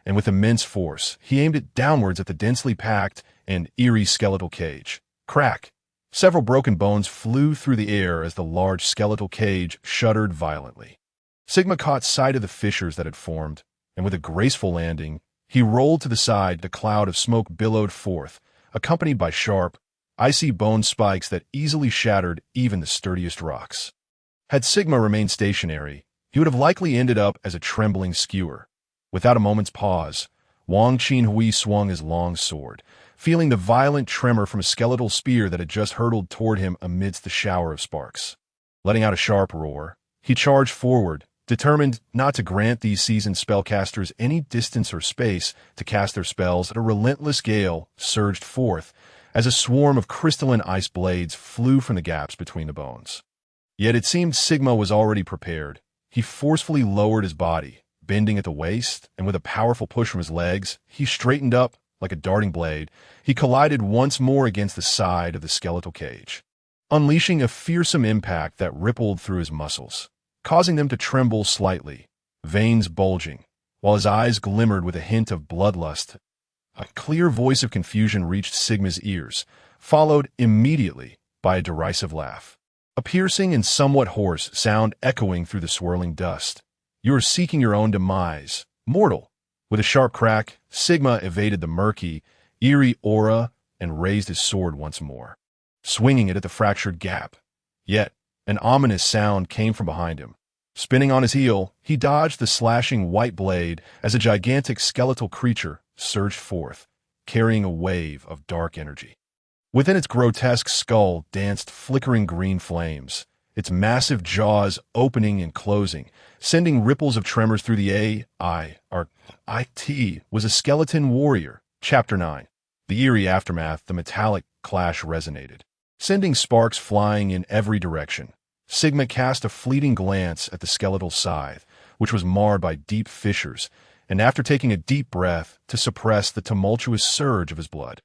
and with immense force, he aimed it downwards at the densely packed and eerie skeletal cage. Crack! Several broken bones flew through the air as the large skeletal cage shuddered violently. Sigma caught sight of the fissures that had formed, and with a graceful landing, he rolled to the side. The cloud of smoke billowed forth, accompanied by sharp, icy bone spikes that easily shattered even the sturdiest rocks. Had Sigma remained stationary, he would have likely ended up as a trembling skewer. Without a moment's pause, Wang Qinhui swung his long sword, feeling the violent tremor from a skeletal spear that had just hurtled toward him amidst the shower of sparks. Letting out a sharp roar, he charged forward, determined not to grant these seasoned spellcasters any distance or space to cast their spells. A relentless gale surged forth as a swarm of crystalline ice blades flew from the gaps between the bones. Yet it seemed Sigma was already prepared. He forcefully lowered his body, bending at the waist, and with a powerful push from his legs, he straightened up like a darting blade. He collided once more against the side of the skeletal cage, unleashing a fearsome impact that rippled through his muscles, causing them to tremble slightly, veins bulging, while his eyes glimmered with a hint of bloodlust. A clear voice of confusion reached Sigma's ears, followed immediately by a derisive laugh. A piercing and somewhat hoarse sound echoing through the swirling dust. "You are seeking your own demise, mortal." With a sharp crack, Sigma evaded the murky, eerie aura and raised his sword once more, swinging it at the fractured gap. Yet, an ominous sound came from behind him. Spinning on his heel, he dodged the slashing white blade as a gigantic skeletal creature surged forth, carrying a wave of dark energy. Within its grotesque skull danced flickering green flames, its massive jaws opening and closing, sending ripples of tremors through the IT was a skeleton warrior. Chapter 9. The eerie aftermath. The metallic clash resonated, sending sparks flying in every direction. Sigma cast a fleeting glance at the skeletal scythe, which was marred by deep fissures, and after taking a deep breath to suppress the tumultuous surge of his blood,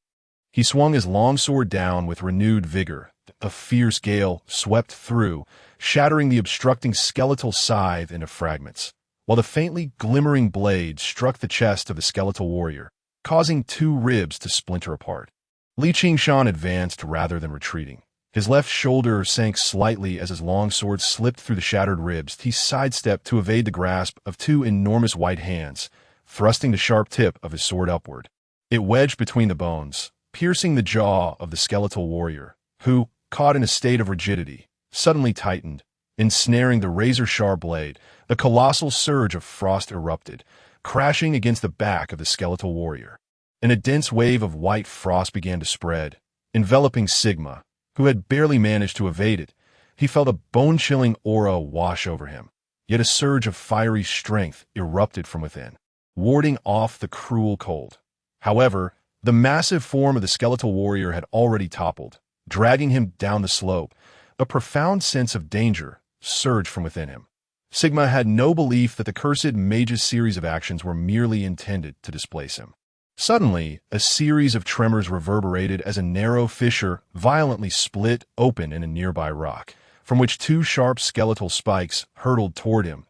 he swung his longsword down with renewed vigor. A fierce gale swept through, shattering the obstructing skeletal scythe into fragments, while the faintly glimmering blade struck the chest of the skeletal warrior, causing two ribs to splinter apart. Li Qingshan advanced rather than retreating. His left shoulder sank slightly as his longsword slipped through the shattered ribs. He sidestepped to evade the grasp of two enormous white hands, thrusting the sharp tip of his sword upward. It wedged between the bones, piercing the jaw of the skeletal warrior, who, caught in a state of rigidity, suddenly tightened, ensnaring the razor-sharp blade. The colossal surge of frost erupted, crashing against the back of the skeletal warrior, and a dense wave of white frost began to spread, enveloping Sigma, who had barely managed to evade it. He felt a bone-chilling aura wash over him, yet a surge of fiery strength erupted from within, warding off the cruel cold. However, the massive form of the skeletal warrior had already toppled, dragging him down the slope. A profound sense of danger surged from within him. Sigma had no belief that the cursed mage's series of actions were merely intended to displace him. Suddenly, a series of tremors reverberated as a narrow fissure violently split open in a nearby rock, from which two sharp skeletal spikes hurtled toward him.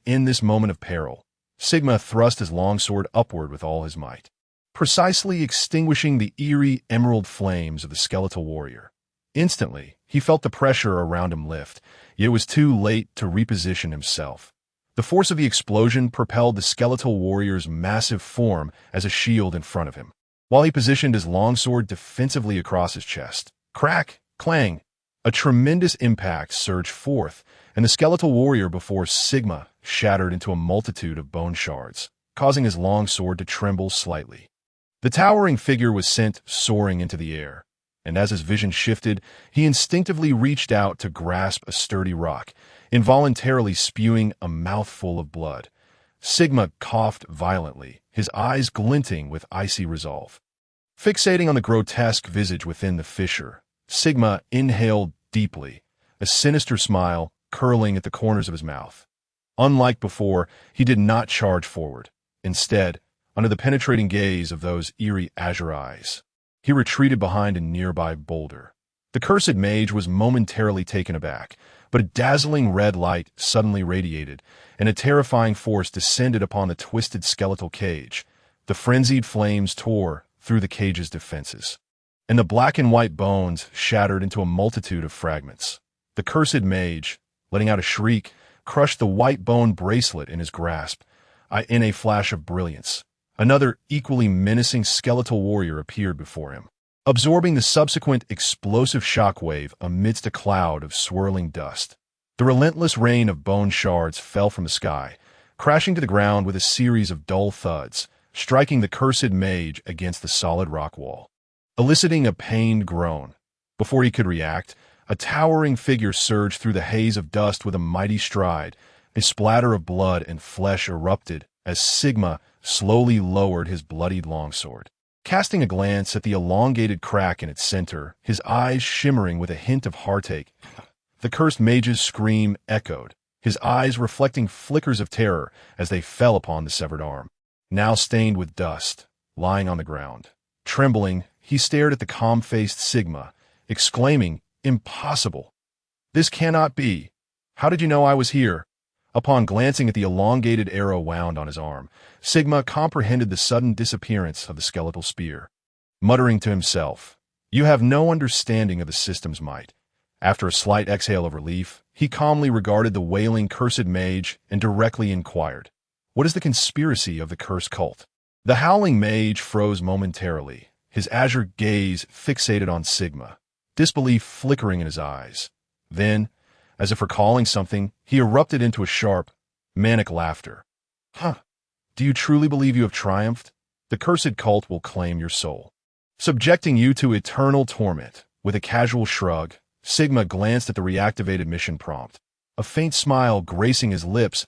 In this moment of peril, Sigma thrust his longsword upward with all his might, precisely extinguishing the eerie emerald flames of the skeletal warrior. Instantly, he felt the pressure around him lift, yet it was too late to reposition himself. The force of the explosion propelled the skeletal warrior's massive form as a shield in front of him, while he positioned his longsword defensively across his chest. Crack! Clang! A tremendous impact surged forth, and the skeletal warrior before Sigma shattered into a multitude of bone shards, causing his longsword to tremble slightly. The towering figure was sent soaring into the air, and as his vision shifted, he instinctively reached out to grasp a sturdy rock, involuntarily spewing a mouthful of blood. Sigma coughed violently, his eyes glinting with icy resolve. Fixating on the grotesque visage within the fissure, Sigma inhaled deeply, a sinister smile curling at the corners of his mouth. Unlike before, he did not charge forward. Instead, under the penetrating gaze of those eerie azure eyes, he retreated behind a nearby boulder. The cursed mage was momentarily taken aback, but a dazzling red light suddenly radiated, and a terrifying force descended upon the twisted skeletal cage. The frenzied flames tore through the cage's defenses, and the black and white bones shattered into a multitude of fragments. The cursed mage, letting out a shriek, crushed the white bone bracelet in his grasp. In a flash of brilliance, another equally menacing skeletal warrior appeared before him, absorbing the subsequent explosive shockwave amidst a cloud of swirling dust. The relentless rain of bone shards fell from the sky, crashing to the ground with a series of dull thuds, striking the cursed mage against the solid rock wall, eliciting a pained groan. Before he could react, a towering figure surged through the haze of dust with a mighty stride. A splatter of blood and flesh erupted as Sigma slowly lowered his bloodied longsword. Casting a glance at the elongated crack in its center, his eyes shimmering with a hint of heartache, the cursed mage's scream echoed, his eyes reflecting flickers of terror as they fell upon the severed arm. Now stained with dust, lying on the ground. Trembling, he stared at the calm-faced Sigma, exclaiming, "Impossible! This cannot be! How did you know I was here?" Upon glancing at the elongated arrow wound on his arm, Sigma comprehended the sudden disappearance of the skeletal spear. Muttering to himself, "You have no understanding of the system's might." After a slight exhale of relief, he calmly regarded the wailing cursed mage and directly inquired, "What is the conspiracy of the cursed cult?" The howling mage froze momentarily, his azure gaze fixated on Sigma, disbelief flickering in his eyes. Then, as if recalling something, he erupted into a sharp, manic laughter. "Huh! Do you truly believe you have triumphed? The cursed cult will claim your soul, subjecting you to eternal torment." With a casual shrug, Sigma glanced at the reactivated mission prompt, a faint smile gracing his lips.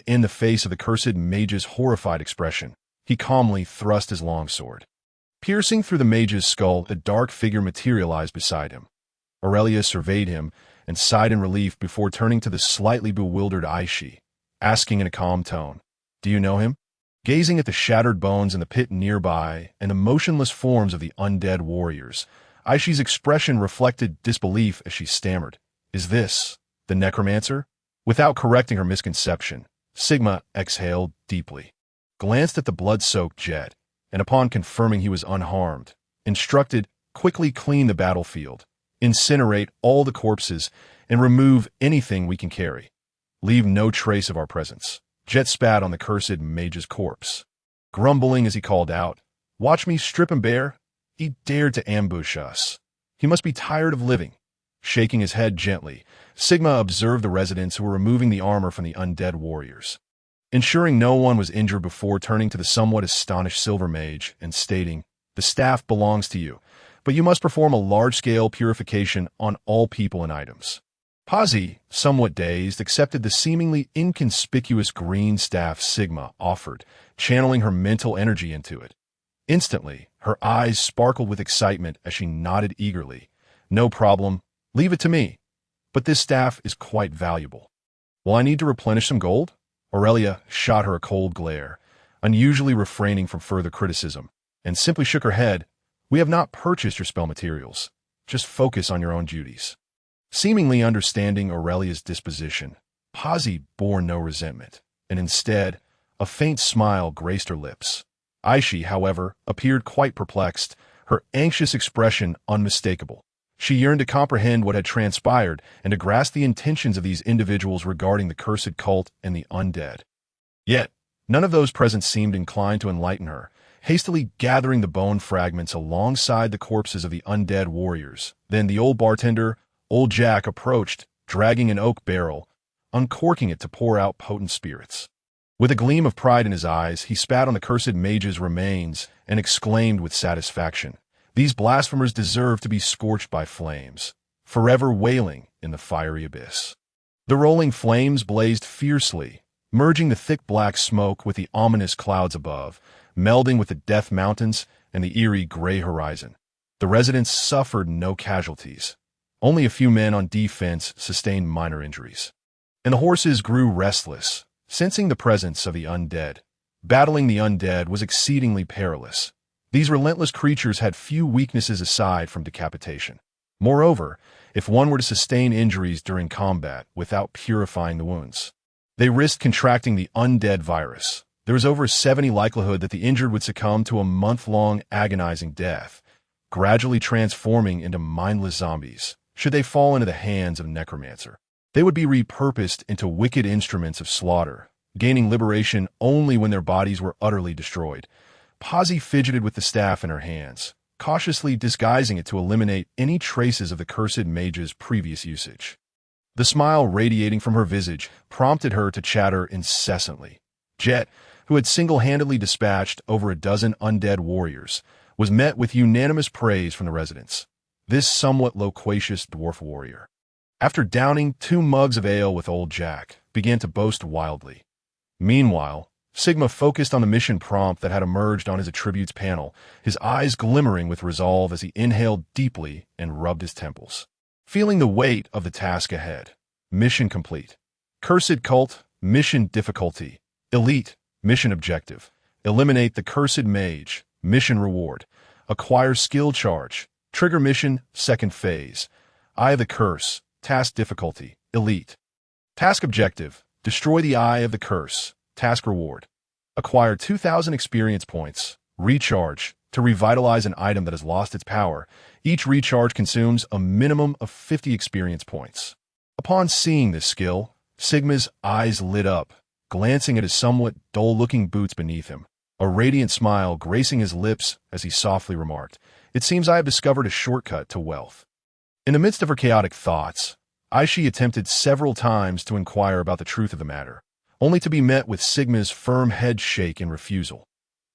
In the face of the cursed mage's horrified expression, he calmly thrust his longsword. Piercing through the mage's skull, a dark figure materialized beside him. Aurelia surveyed him and sighed in relief before turning to the slightly bewildered Aishi, asking in a calm tone, "Do you know him?" Gazing at the shattered bones in the pit nearby and the motionless forms of the undead warriors, Aishi's expression reflected disbelief as she stammered, "Is this the necromancer?" Without correcting her misconception, Sigma exhaled deeply, glanced at the blood-soaked jet, and upon confirming he was unharmed, instructed, "Quickly clean the battlefield, incinerate all the corpses, and remove anything we can carry. Leave no trace of our presence." Jet spat on the cursed mage's corpse, grumbling as he called out, "Watch me strip him bare. He dared to ambush us. He must be tired of living." Shaking his head gently, Sigma observed the residents who were removing the armor from the undead warriors, ensuring no one was injured before turning to the somewhat astonished silver mage and stating, "The staff belongs to you, but you must perform a large-scale purification on all people and items." Pazzi, somewhat dazed, accepted the seemingly inconspicuous green staff Sigma offered, channeling her mental energy into it. Instantly, her eyes sparkled with excitement as she nodded eagerly. "No problem. Leave it to me. But this staff is quite valuable. Will I need to replenish some gold?" Aurelia shot her a cold glare, unusually refraining from further criticism, and simply shook her head. "We have not purchased your spell materials. Just focus on your own duties." Seemingly understanding Aurelia's disposition, Pazzi bore no resentment, and instead, a faint smile graced her lips. Aishi, however, appeared quite perplexed, her anxious expression unmistakable. She yearned to comprehend what had transpired and to grasp the intentions of these individuals regarding the cursed cult and the undead. Yet, none of those present seemed inclined to enlighten her. Hastily gathering the bone fragments alongside the corpses of the undead warriors, then the old bartender, Old Jack, approached, dragging an oak barrel, uncorking it to pour out potent spirits. With a gleam of pride in his eyes, he spat on the cursed mage's remains and exclaimed with satisfaction, "These blasphemers deserve to be scorched by flames, forever wailing in the fiery abyss." The rolling flames blazed fiercely, merging the thick black smoke with the ominous clouds above, melding with the death mountains and the eerie gray horizon. The residents suffered no casualties. Only a few men on defense sustained minor injuries. and the horses grew restless, sensing the presence of the undead. Battling the undead was exceedingly perilous. These relentless creatures had few weaknesses aside from decapitation. Moreover, if one were to sustain injuries during combat without purifying the wounds, they risked contracting the undead virus. There was over a 70% likelihood that the injured would succumb to a month-long agonizing death, gradually transforming into mindless zombies. Should they fall into the hands of a necromancer, they would be repurposed into wicked instruments of slaughter, gaining liberation only when their bodies were utterly destroyed. Pasi fidgeted with the staff in her hands, cautiously disguising it to eliminate any traces of the cursed mage's previous usage. The smile radiating from her visage prompted her to chatter incessantly. Jet, who had single-handedly dispatched over a dozen undead warriors, was met with unanimous praise from the residents. This somewhat loquacious dwarf warrior, after downing 2 mugs of ale with old Jack, began to boast wildly. Meanwhile, Sigma focused on the mission prompt that had emerged on his attributes panel, his eyes glimmering with resolve as he inhaled deeply and rubbed his temples, feeling the weight of the task ahead. Mission complete. Cursed cult, mission difficulty. Elite, mission objective. Eliminate the cursed mage, mission reward. Acquire skill charge. Trigger mission, second phase. Eye of the curse, task difficulty, elite. Task objective, destroy the eye of the curse. Task reward. Acquire 2,000 experience points. Recharge. To revitalize an item that has lost its power, each recharge consumes a minimum of 50 experience points. Upon seeing this skill, Sigma's eyes lit up, glancing at his somewhat dull-looking boots beneath him, a radiant smile gracing his lips as he softly remarked, "It seems I have discovered a shortcut to wealth." In the midst of her chaotic thoughts, Aishi attempted several times to inquire about the truth of the matter, only to be met with Sigma's firm head shake in refusal.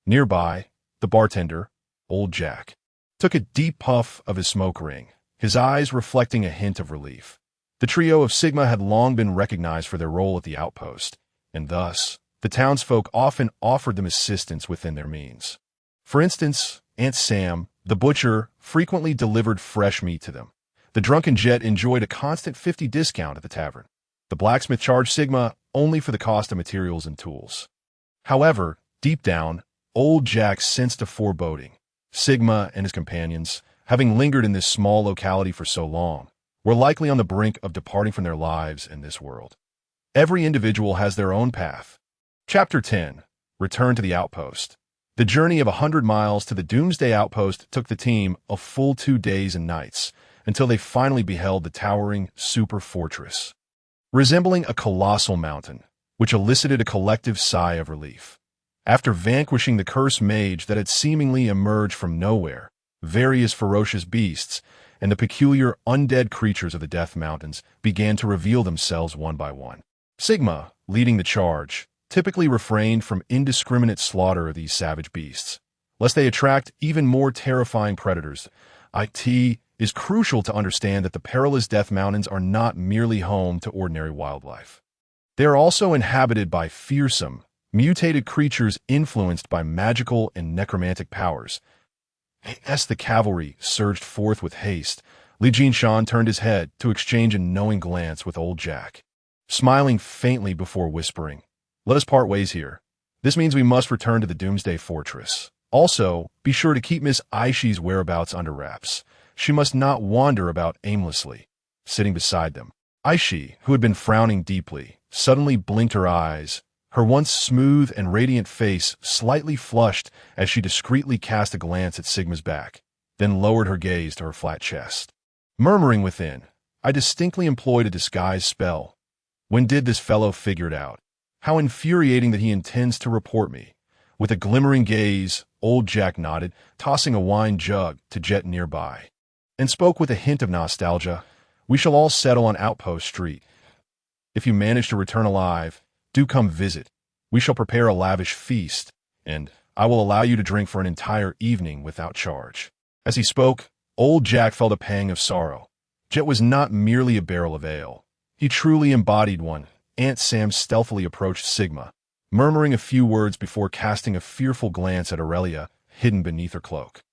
Nearby, the bartender, old Jack, took a deep puff of his smoke ring, his eyes reflecting a hint of relief. The trio of Sigma had long been recognized for their role at the outpost, and thus, the townsfolk often offered them assistance within their means. For instance, Aunt Sam, the butcher, frequently delivered fresh meat to them. The drunken Jet enjoyed a constant 50% discount at the tavern. The blacksmith charged Sigma only for the cost of materials and tools. However, deep down, old Jack sensed a foreboding. Sigma and his companions, having lingered in this small locality for so long, were likely on the brink of departing from their lives in this world. Every individual has their own path. Chapter 10. Return to the Outpost. The journey of 100 miles to the Doomsday Outpost took the team a full 2 days and nights, until they finally beheld the towering super fortress, resembling a colossal mountain, which elicited a collective sigh of relief. After vanquishing the cursed mage that had seemingly emerged from nowhere, various ferocious beasts and the peculiar undead creatures of the Death Mountains began to reveal themselves one by one. Sigma, leading the charge, typically refrained from indiscriminate slaughter of these savage beasts, lest they attract even more terrifying predators. It is crucial to understand that the perilous Death Mountains are not merely home to ordinary wildlife. They are also inhabited by fearsome, mutated creatures influenced by magical and necromantic powers. As the cavalry surged forth with haste, Li Jinshan turned his head to exchange a knowing glance with old Jack, smiling faintly before whispering, "Let us part ways here. This means we must return to the Doomsday Fortress. Also, be sure to keep Miss Aishi's whereabouts under wraps. She must not wander about aimlessly." Sitting beside them, Aishi, who had been frowning deeply, suddenly blinked her eyes, her once smooth and radiant face slightly flushed as she discreetly cast a glance at Sigma's back, then lowered her gaze to her flat chest. Murmuring within, "I distinctly employed a disguise spell. When did this fellow figure it out? How infuriating that he intends to report me." With a glimmering gaze, old Jack nodded, tossing a wine jug to Jet nearby, and spoke with a hint of nostalgia, "We shall all settle on Outpost Street. If you manage to return alive, do come visit. We shall prepare a lavish feast, and I will allow you to drink for an entire evening without charge." As he spoke, old Jack felt a pang of sorrow. Jet was not merely a barrel of ale. He truly embodied one. Aunt Sam stealthily approached Sigma, murmuring a few words before casting a fearful glance at Aurelia, hidden beneath her cloak.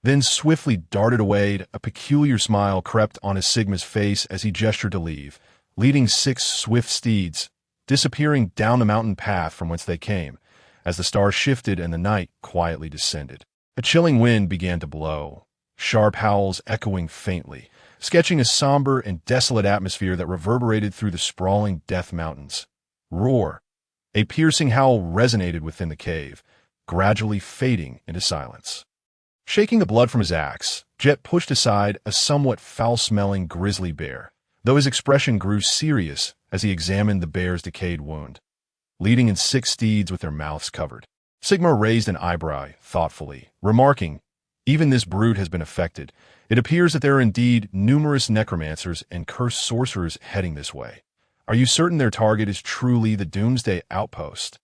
Then swiftly darted away. A peculiar smile crept onto Sigma's face as he gestured to leave, leading 6 swift steeds, disappearing down the mountain path from whence they came, as the stars shifted and the night quietly descended. A chilling wind began to blow, sharp howls echoing faintly, sketching a somber and desolate atmosphere that reverberated through the sprawling Death Mountains. Roar! A piercing howl resonated within the cave, gradually fading into silence. Shaking the blood from his axe, Jet pushed aside a somewhat foul-smelling grizzly bear, though his expression grew serious as he examined the bear's decayed wound. Leading in 6 steeds with their mouths covered, Sigma raised an eyebrow thoughtfully, remarking, "Even this brute has been affected. It appears that there are indeed numerous necromancers and cursed sorcerers heading this way. Are you certain their target is truly the Doomsday Outpost?"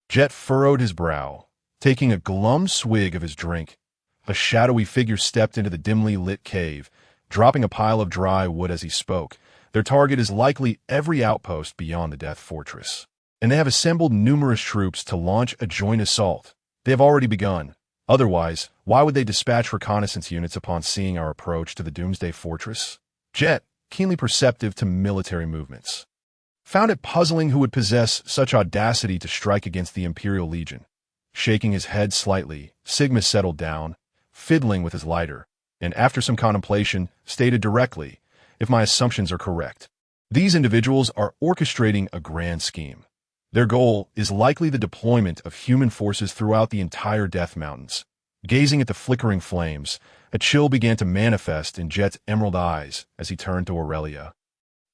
Jet furrowed his brow, taking a glum swig of his drink. A shadowy figure stepped into the dimly lit cave, dropping a pile of dry wood as he spoke. Their target is likely every outpost beyond the Death Fortress, and they have assembled numerous troops to launch a joint assault. They have already begun. Otherwise, why would they dispatch reconnaissance units upon seeing our approach to the Doomsday Fortress? Jet, keenly perceptive to military movements, found it puzzling who would possess such audacity to strike against the Imperial Legion. Shaking his head slightly, Sigma settled down, fiddling with his lighter, and after some contemplation, stated directly, "If my assumptions are correct, these individuals are orchestrating a grand scheme. Their goal is likely the deployment of human forces throughout the entire Death Mountains." Gazing at the flickering flames, a chill began to manifest in Jet's emerald eyes as he turned to Aurelia,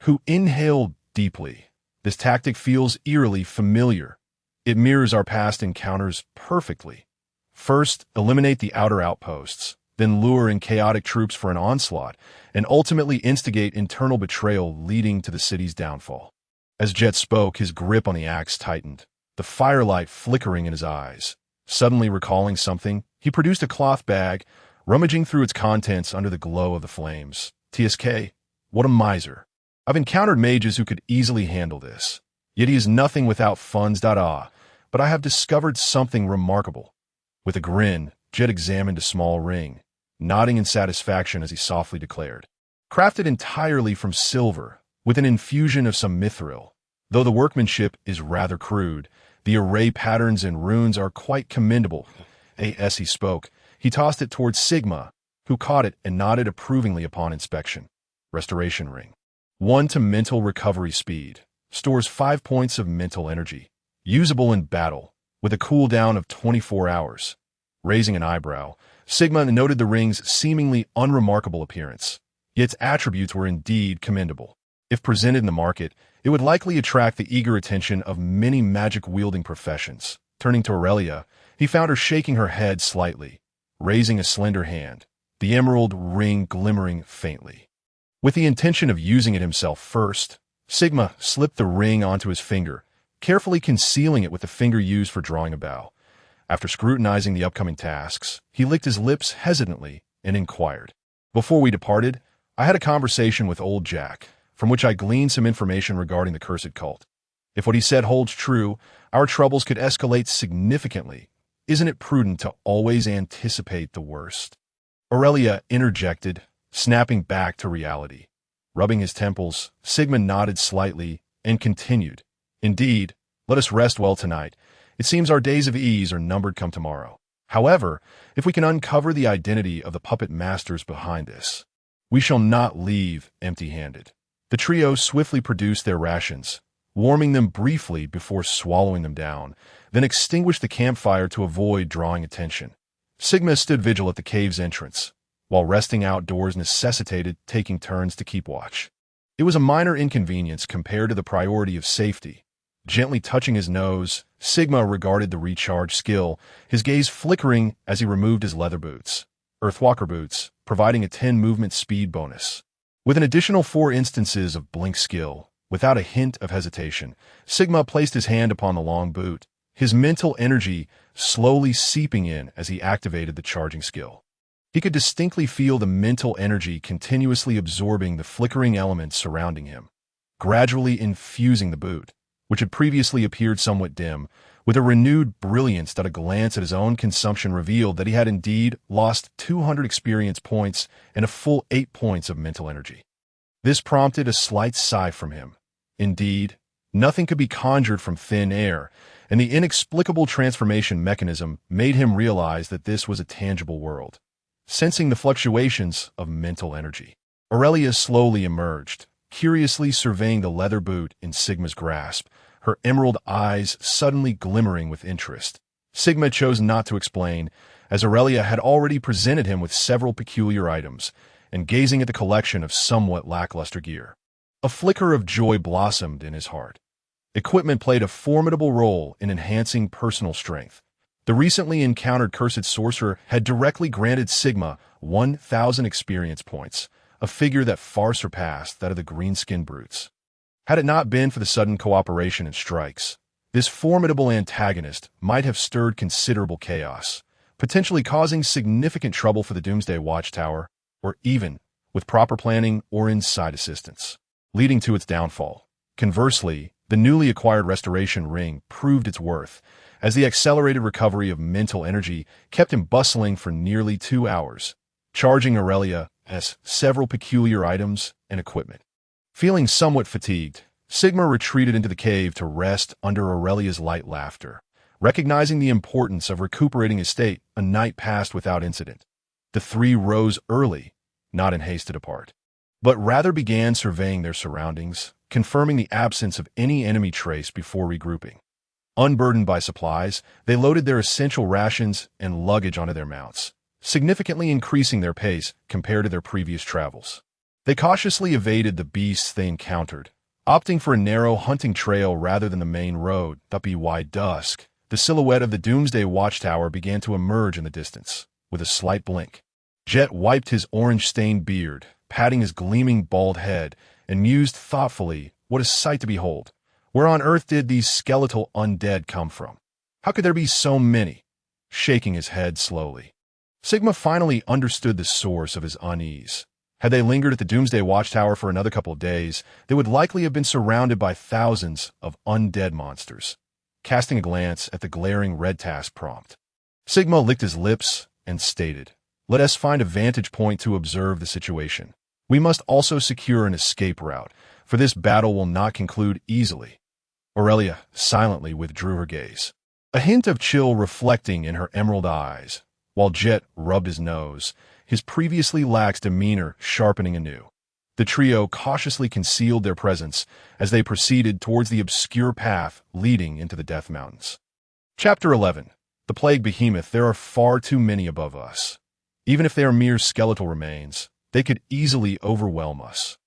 who inhaled deeply. This tactic feels eerily familiar. It mirrors our past encounters perfectly. First, eliminate the outer outposts, then lure in chaotic troops for an onslaught, and ultimately instigate internal betrayal leading to the city's downfall. As Jet spoke, his grip on the axe tightened, the firelight flickering in his eyes. Suddenly recalling something, he produced a cloth bag, rummaging through its contents under the glow of the flames. "TSK, what a miser. I've encountered mages who could easily handle this, yet he is nothing without funds. But I have discovered something remarkable." With a grin, Jet examined a small ring, nodding in satisfaction as he softly declared, "Crafted entirely from silver, with an infusion of some mithril. Though the workmanship is rather crude, the array patterns and runes are quite commendable." As he spoke, he tossed it towards Sigma, who caught it and nodded approvingly upon inspection. Restoration ring. 1 to mental recovery speed. Stores 5 points of mental energy. Usable in battle, with a cooldown of 24 hours. Raising an eyebrow, Sigma noted the ring's seemingly unremarkable appearance. Yet its attributes were indeed commendable. If presented in the market, it would likely attract the eager attention of many magic-wielding professions. Turning to Aurelia, he found her shaking her head slightly, raising a slender hand, the emerald ring glimmering faintly. With the intention of using it himself first, Sigma slipped the ring onto his finger, carefully concealing it with the finger used for drawing a bow. After scrutinizing the upcoming tasks, he licked his lips hesitantly and inquired, "Before we departed, I had a conversation with old Jack, from which I gleaned some information regarding the cursed cult. If what he said holds true, our troubles could escalate significantly. Isn't it prudent to always anticipate the worst?" Aurelia interjected, snapping back to reality. Rubbing his temples, Sigma nodded slightly and continued, "Indeed, let us rest well tonight. It seems our days of ease are numbered come tomorrow. However, if we can uncover the identity of the puppet masters behind this, we shall not leave empty-handed." The trio swiftly produced their rations, warming them briefly before swallowing them down, then extinguished the campfire to avoid drawing attention. Sigma stood vigil at the cave's entrance, while resting outdoors necessitated taking turns to keep watch. It was a minor inconvenience compared to the priority of safety. Gently touching his nose, Sigma regarded the recharge skill, his gaze flickering as he removed his leather boots, Earthwalker boots, providing a 10 movement speed bonus. With an additional 4 instances of blink skill, without a hint of hesitation, Sigma placed his hand upon the long boot, his mental energy slowly seeping in as he activated the charging skill. He could distinctly feel the mental energy continuously absorbing the flickering elements surrounding him, gradually infusing the boot, which had previously appeared somewhat dim, with a renewed brilliance that a glance at his own consumption revealed that he had indeed lost 200 experience points and a full 8 points of mental energy. This prompted a slight sigh from him, Indeed, nothing could be conjured from thin air, and the inexplicable transformation mechanism made him realize that this was a tangible world. Sensing the fluctuations of mental energy, Aurelia slowly emerged, curiously surveying the leather boot in Sigma's grasp, her emerald eyes suddenly glimmering with interest. Sigma chose not to explain, as Aurelia had already presented him with several peculiar items, and gazing at the collection of somewhat lackluster gear. A flicker of joy blossomed in his heart. Equipment played a formidable role in enhancing personal strength. The recently encountered cursed sorcerer had directly granted Sigma 1,000 experience points, a figure that far surpassed that of the green-skinned brutes. Had it not been for the sudden cooperation and strikes, this formidable antagonist might have stirred considerable chaos, potentially causing significant trouble for the Doomsday Watchtower, or even, with proper planning or inside assistance, leading to its downfall. Conversely, the newly acquired Restoration Ring proved its worth, as the accelerated recovery of mental energy kept him bustling for nearly 2 hours, charging Aurelia as several peculiar items and equipment. Feeling somewhat fatigued, Sigma retreated into the cave to rest under Aurelia's light laughter, recognizing the importance of recuperating his state a night passed without incident. The three rose early, not in haste to depart, but rather began surveying their surroundings, confirming the absence of any enemy trace before regrouping. Unburdened by supplies, they loaded their essential rations and luggage onto their mounts, significantly increasing their pace compared to their previous travels. They cautiously evaded the beasts they encountered, opting for a narrow hunting trail rather than the main road. By dusk, the silhouette of the Doomsday Watchtower began to emerge in the distance, with a slight blink. Jet wiped his orange-stained beard, patting his gleaming bald head, and mused thoughtfully, what a sight to behold. Where on earth did these skeletal undead come from? How could there be so many? Shaking his head slowly, Sigma finally understood the source of his unease. Had they lingered at the Doomsday Watchtower for another couple of days, they would likely have been surrounded by thousands of undead monsters. Casting a glance at the glaring red task prompt, Sigma licked his lips and stated, "Let us find a vantage point to observe the situation. We must also secure an escape route, for this battle will not conclude easily." Aurelia silently withdrew her gaze, a hint of chill reflecting in her emerald eyes, while Jet rubbed his nose, his previously lax demeanor sharpening anew. The trio cautiously concealed their presence as they proceeded towards the obscure path leading into the Death Mountains. Chapter 11. The Plague Behemoth. There are far too many above us. Even if they are mere skeletal remains, they could easily overwhelm us.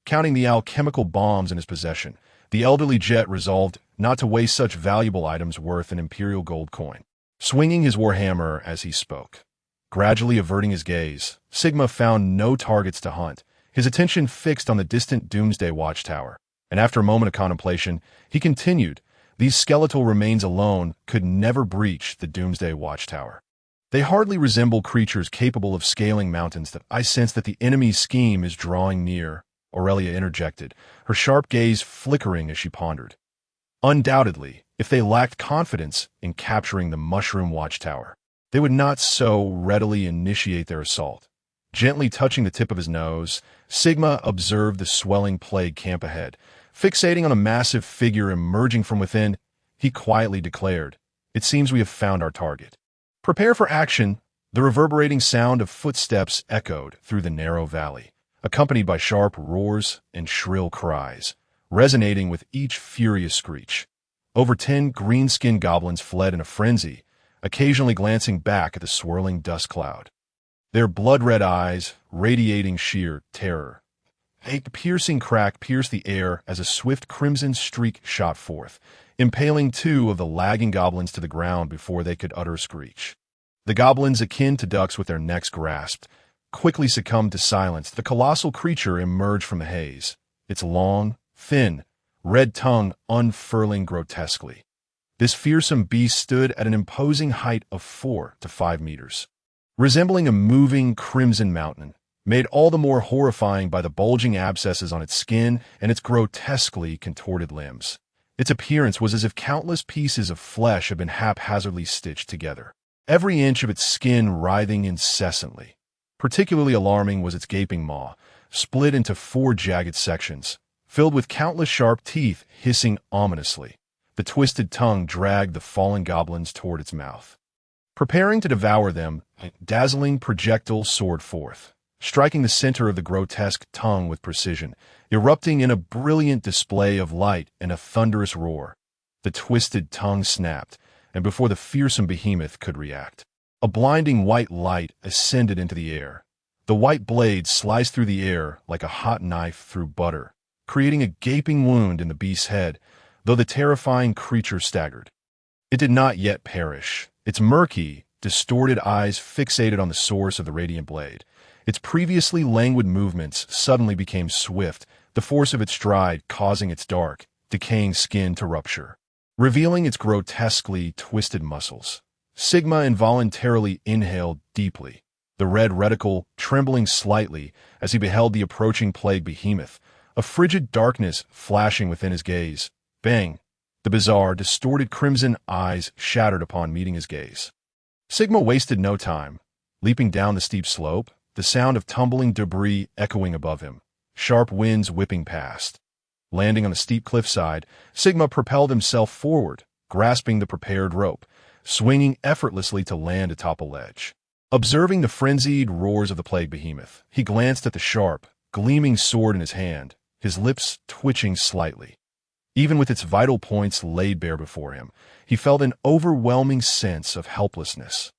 Counting the alchemical bombs in his possession, the elderly Jet resolved not to waste such valuable items worth an imperial gold coin, swinging his warhammer as he spoke. Gradually averting his gaze, Sigma found no targets to hunt, his attention fixed on the distant Doomsday Watchtower, and after a moment of contemplation, he continued, "These skeletal remains alone could never breach the Doomsday Watchtower. They hardly resemble creatures capable of scaling mountains. That I sense that the enemy's scheme is drawing near," Aurelia interjected, her sharp gaze flickering as she pondered. Undoubtedly, if they lacked confidence in capturing the Mushroom Watchtower, they would not so readily initiate their assault. Gently touching the tip of his nose, Sigma observed the swelling plague camp ahead. Fixating on a massive figure emerging from within, he quietly declared, "It seems we have found our target. Prepare for action." The reverberating sound of footsteps echoed through the narrow valley, accompanied by sharp roars and shrill cries, resonating with each furious screech. Over 10 green-skinned goblins fled in a frenzy, occasionally glancing back at the swirling dust cloud, their blood-red eyes radiating sheer terror. A piercing crack pierced the air as a swift crimson streak shot forth, impaling 2 of the lagging goblins to the ground before they could utter a screech. The goblins, akin to ducks with their necks grasped, quickly succumbed to silence. The colossal creature emerged from the haze, its long, thin, red tongue unfurling grotesquely. This fearsome beast stood at an imposing height of 4 to 5 meters, resembling a moving crimson mountain, made all the more horrifying by the bulging abscesses on its skin and its grotesquely contorted limbs. Its appearance was as if countless pieces of flesh had been haphazardly stitched together, every inch of its skin writhing incessantly. Particularly alarming was its gaping maw, split into 4 jagged sections, filled with countless sharp teeth hissing ominously. The twisted tongue dragged the fallen goblins toward its mouth. Preparing to devour them, a dazzling projectile soared forth, striking the center of the grotesque tongue with precision, erupting in a brilliant display of light and a thunderous roar. The twisted tongue snapped, and before the fearsome behemoth could react, a blinding white light ascended into the air. The white blade sliced through the air like a hot knife through butter, creating a gaping wound in the beast's head, though the terrifying creature staggered. It did not yet perish, its murky, distorted eyes fixated on the source of the radiant blade. Its previously languid movements suddenly became swift, the force of its stride causing its dark, decaying skin to rupture, revealing its grotesquely twisted muscles. Sigma involuntarily inhaled deeply, the red reticle trembling slightly as he beheld the approaching plague behemoth, a frigid darkness flashing within his gaze. Bang! The bizarre, distorted crimson eyes shattered upon meeting his gaze. Sigma wasted no time. Leaping down the steep slope, the sound of tumbling debris echoing above him, sharp winds whipping past. Landing on the steep cliffside, Sigma propelled himself forward, grasping the prepared rope, swinging effortlessly to land atop a ledge. Observing the frenzied roars of the plague behemoth, he glanced at the sharp, gleaming sword in his hand, his lips twitching slightly. Even with its vital points laid bare before him, he felt an overwhelming sense of helplessness.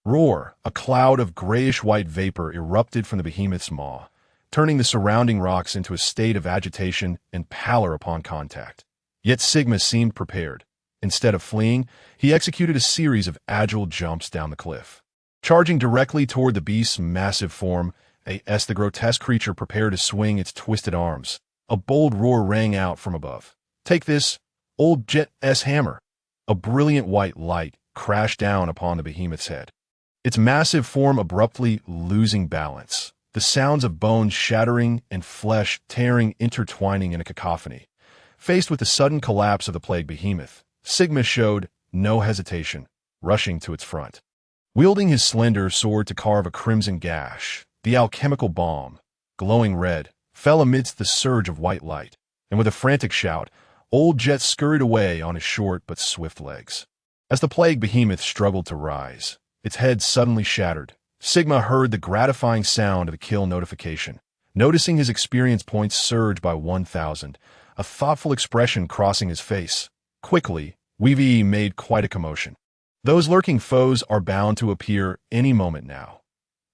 Roar! A cloud of grayish-white vapor erupted from the behemoth's maw, turning the surrounding rocks into a state of agitation and pallor upon contact. Yet Sigma seemed prepared. Instead of fleeing, he executed a series of agile jumps down the cliff. Charging directly toward the beast's massive form, as the grotesque creature prepared to swing its twisted arms, a bold roar rang out from above. "Take this, old Jet's hammer!" A brilliant white light crashed down upon the behemoth's head, its massive form abruptly losing balance, the sounds of bones shattering and flesh tearing intertwining in a cacophony. Faced with the sudden collapse of the plague behemoth, Sigma showed no hesitation, rushing to its front. Wielding his slender sword to carve a crimson gash, the alchemical bomb, glowing red, fell amidst the surge of white light, and with a frantic shout, Old Jet scurried away on his short but swift legs. As the plague behemoth struggled to rise, its head suddenly shattered, Sigma heard the gratifying sound of a kill notification. Noticing his experience points surge by 1,000, a thoughtful expression crossing his face. Quickly, Weavy made quite a commotion. Those lurking foes are bound to appear any moment now.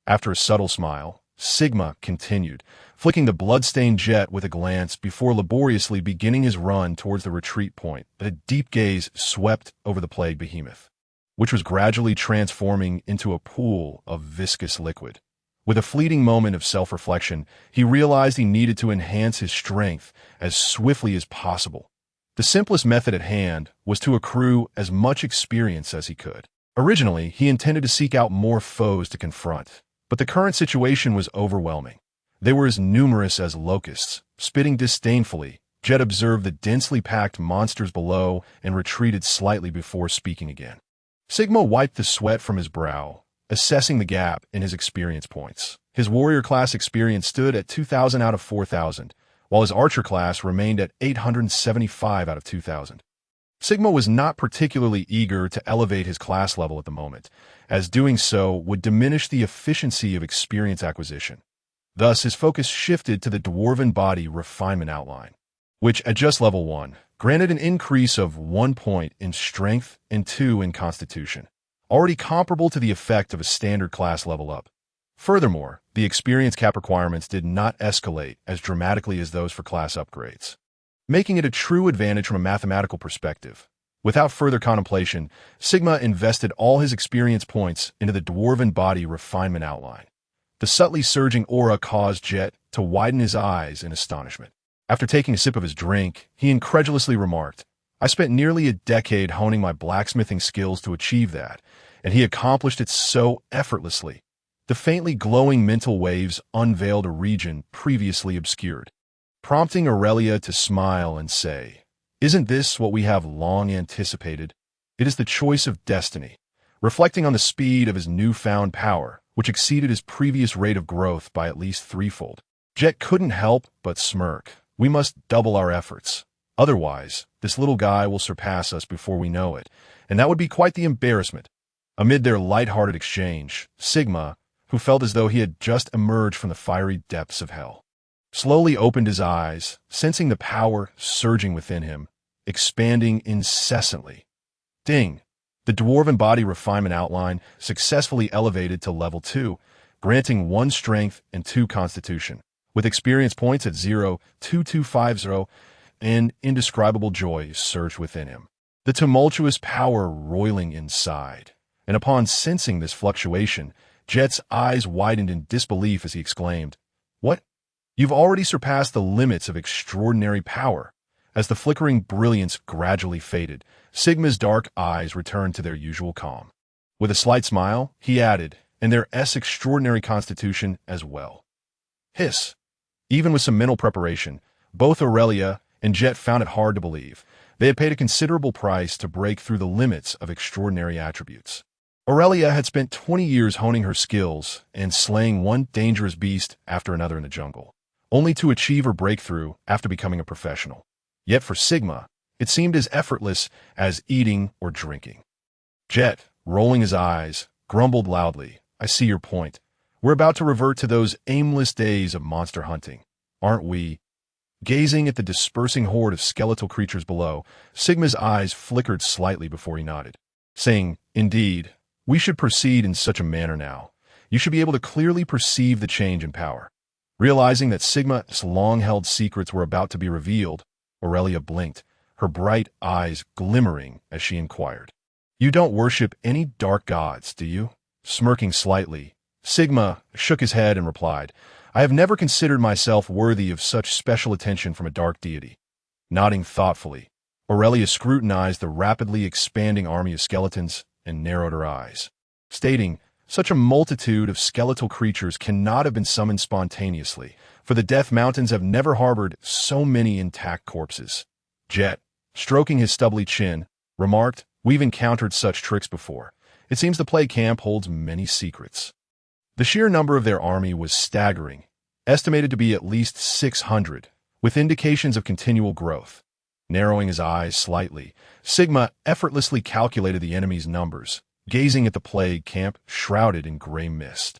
After a subtle smile, Sigma continued, flicking the blood-stained Jet with a glance before laboriously beginning his run towards the retreat point. A deep gaze swept over the plague behemoth, which was gradually transforming into a pool of viscous liquid. With a fleeting moment of self-reflection, he realized he needed to enhance his strength as swiftly as possible. The simplest method at hand was to accrue as much experience as he could. Originally, he intended to seek out more foes to confront, but the current situation was overwhelming. They were as numerous as locusts. Spitting disdainfully, Jet observed the densely packed monsters below and retreated slightly before speaking again. Sigma wiped the sweat from his brow, assessing the gap in his experience points. His warrior class experience stood at 2,000 out of 4,000, while his archer class remained at 875 out of 2,000. Sigma was not particularly eager to elevate his class level at the moment, as doing so would diminish the efficiency of experience acquisition. Thus, his focus shifted to the Dwarven Body Refinement Outline, which, at just level 1, granted an increase of 1 point in Strength and 2 in Constitution, already comparable to the effect of a standard class level up. Furthermore, the experience cap requirements did not escalate as dramatically as those for class upgrades, making it a true advantage from a mathematical perspective. Without further contemplation, Sigma invested all his experience points into the Dwarven Body Refinement Outline. The subtly surging aura caused Jet to widen his eyes in astonishment. After taking a sip of his drink, he incredulously remarked, "I spent nearly a decade honing my blacksmithing skills to achieve that, and he accomplished it so effortlessly." The faintly glowing mental waves unveiled a region previously obscured, prompting Aurelia to smile and say, "Isn't this what we have long anticipated? It is the choice of destiny." Reflecting on the speed of his newfound power, which exceeded his previous rate of growth by at least threefold, Jet couldn't help but smirk, We must double our efforts. Otherwise, this little guy will surpass us before we know it, and that would be quite the embarrassment. Amid their light-hearted exchange, Sigma, who felt as though he had just emerged from the fiery depths of hell, slowly opened his eyes, sensing the power surging within him, expanding incessantly. Ding! The dwarven body refinement outline successfully elevated to level 2, granting 1 strength and 2 constitution. With experience points at 0.2250, an indescribable joy surged within him, the tumultuous power roiling inside. And upon sensing this fluctuation, Jet's eyes widened in disbelief as he exclaimed, "What? You've already surpassed the limits of extraordinary power." As the flickering brilliance gradually faded, Sigma's dark eyes returned to their usual calm. With a slight smile, he added, "And their extraordinary constitution as well." Hiss! Even with some mental preparation, both Aurelia and Jet found it hard to believe. They had paid a considerable price to break through the limits of extraordinary attributes. Aurelia had spent 20 years honing her skills and slaying one dangerous beast after another in the jungle, only to achieve her breakthrough after becoming a professional. Yet for Sigma, it seemed as effortless as eating or drinking. Jet, rolling his eyes, grumbled loudly, "I see your point. We're about to revert to those aimless days of monster hunting, aren't we?" Gazing at the dispersing horde of skeletal creatures below, Sigma's eyes flickered slightly before he nodded, saying, "Indeed, we should proceed in such a manner now. You should be able to clearly perceive the change in power." Realizing that Sigma's long-held secrets were about to be revealed, Aurelia blinked, her bright eyes glimmering as she inquired, "You don't worship any dark gods, do you?" Smirking slightly, Sigma shook his head and replied, "I have never considered myself worthy of such special attention from a dark deity." Nodding thoughtfully, Aurelia scrutinized the rapidly expanding army of skeletons and narrowed her eyes, stating, "Such a multitude of skeletal creatures cannot have been summoned spontaneously, for the Death Mountains have never harbored so many intact corpses." Jet, stroking his stubbly chin, remarked, "We've encountered such tricks before. It seems the plague camp holds many secrets." The sheer number of their army was staggering, estimated to be at least 600, with indications of continual growth. Narrowing his eyes slightly, Sigma effortlessly calculated the enemy's numbers, gazing at the plague camp shrouded in gray mist.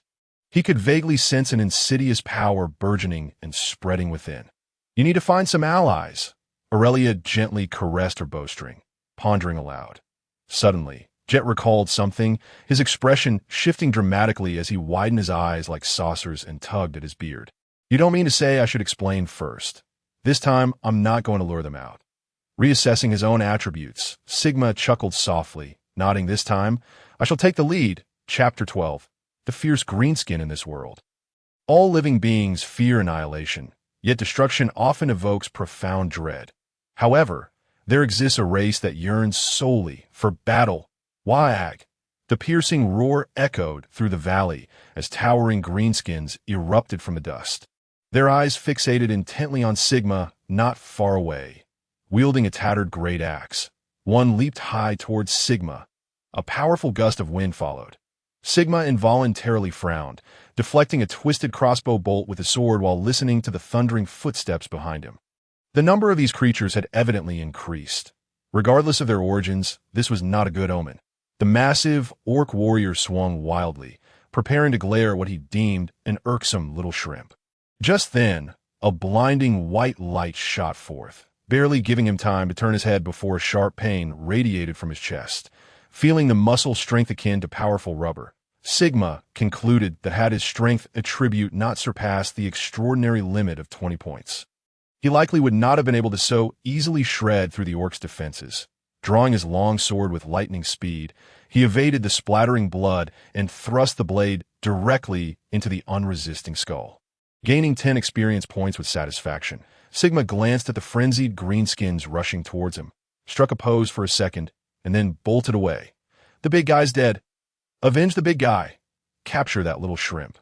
He could vaguely sense an insidious power burgeoning and spreading within. "You need to find some allies." Aurelia gently caressed her bowstring, pondering aloud. Suddenly, Jet recalled something, his expression shifting dramatically as he widened his eyes like saucers and tugged at his beard. "You don't mean to say I should explain first. This time, I'm not going to lure them out." Reassessing his own attributes, Sigma chuckled softly, nodding this time, "I shall take the lead." Chapter 12. The fierce greenskin in this world. All living beings fear annihilation, yet destruction often evokes profound dread. However, there exists a race that yearns solely for battle. Wag! The piercing roar echoed through the valley as towering greenskins erupted from the dust. Their eyes fixated intently on Sigma not far away. Wielding a tattered great axe, one leaped high towards Sigma. A powerful gust of wind followed. Sigma involuntarily frowned, deflecting a twisted crossbow bolt with his sword while listening to the thundering footsteps behind him. The number of these creatures had evidently increased. Regardless of their origins, this was not a good omen. The massive orc warrior swung wildly, preparing to glare at what he deemed an irksome little shrimp. Just then, a blinding white light shot forth, barely giving him time to turn his head before a sharp pain radiated from his chest. Feeling the muscle strength akin to powerful rubber, Sigma concluded that had his strength attribute not surpassed the extraordinary limit of 20 points, he likely would not have been able to so easily shred through the orc's defenses. Drawing his long sword with lightning speed, he evaded the splattering blood and thrust the blade directly into the unresisting skull. Gaining 10 experience points with satisfaction, Sigma glanced at the frenzied greenskins rushing towards him, struck a pose for a second, and then bolted away. "The big guy's dead. Avenge the big guy. Capture that little shrimp.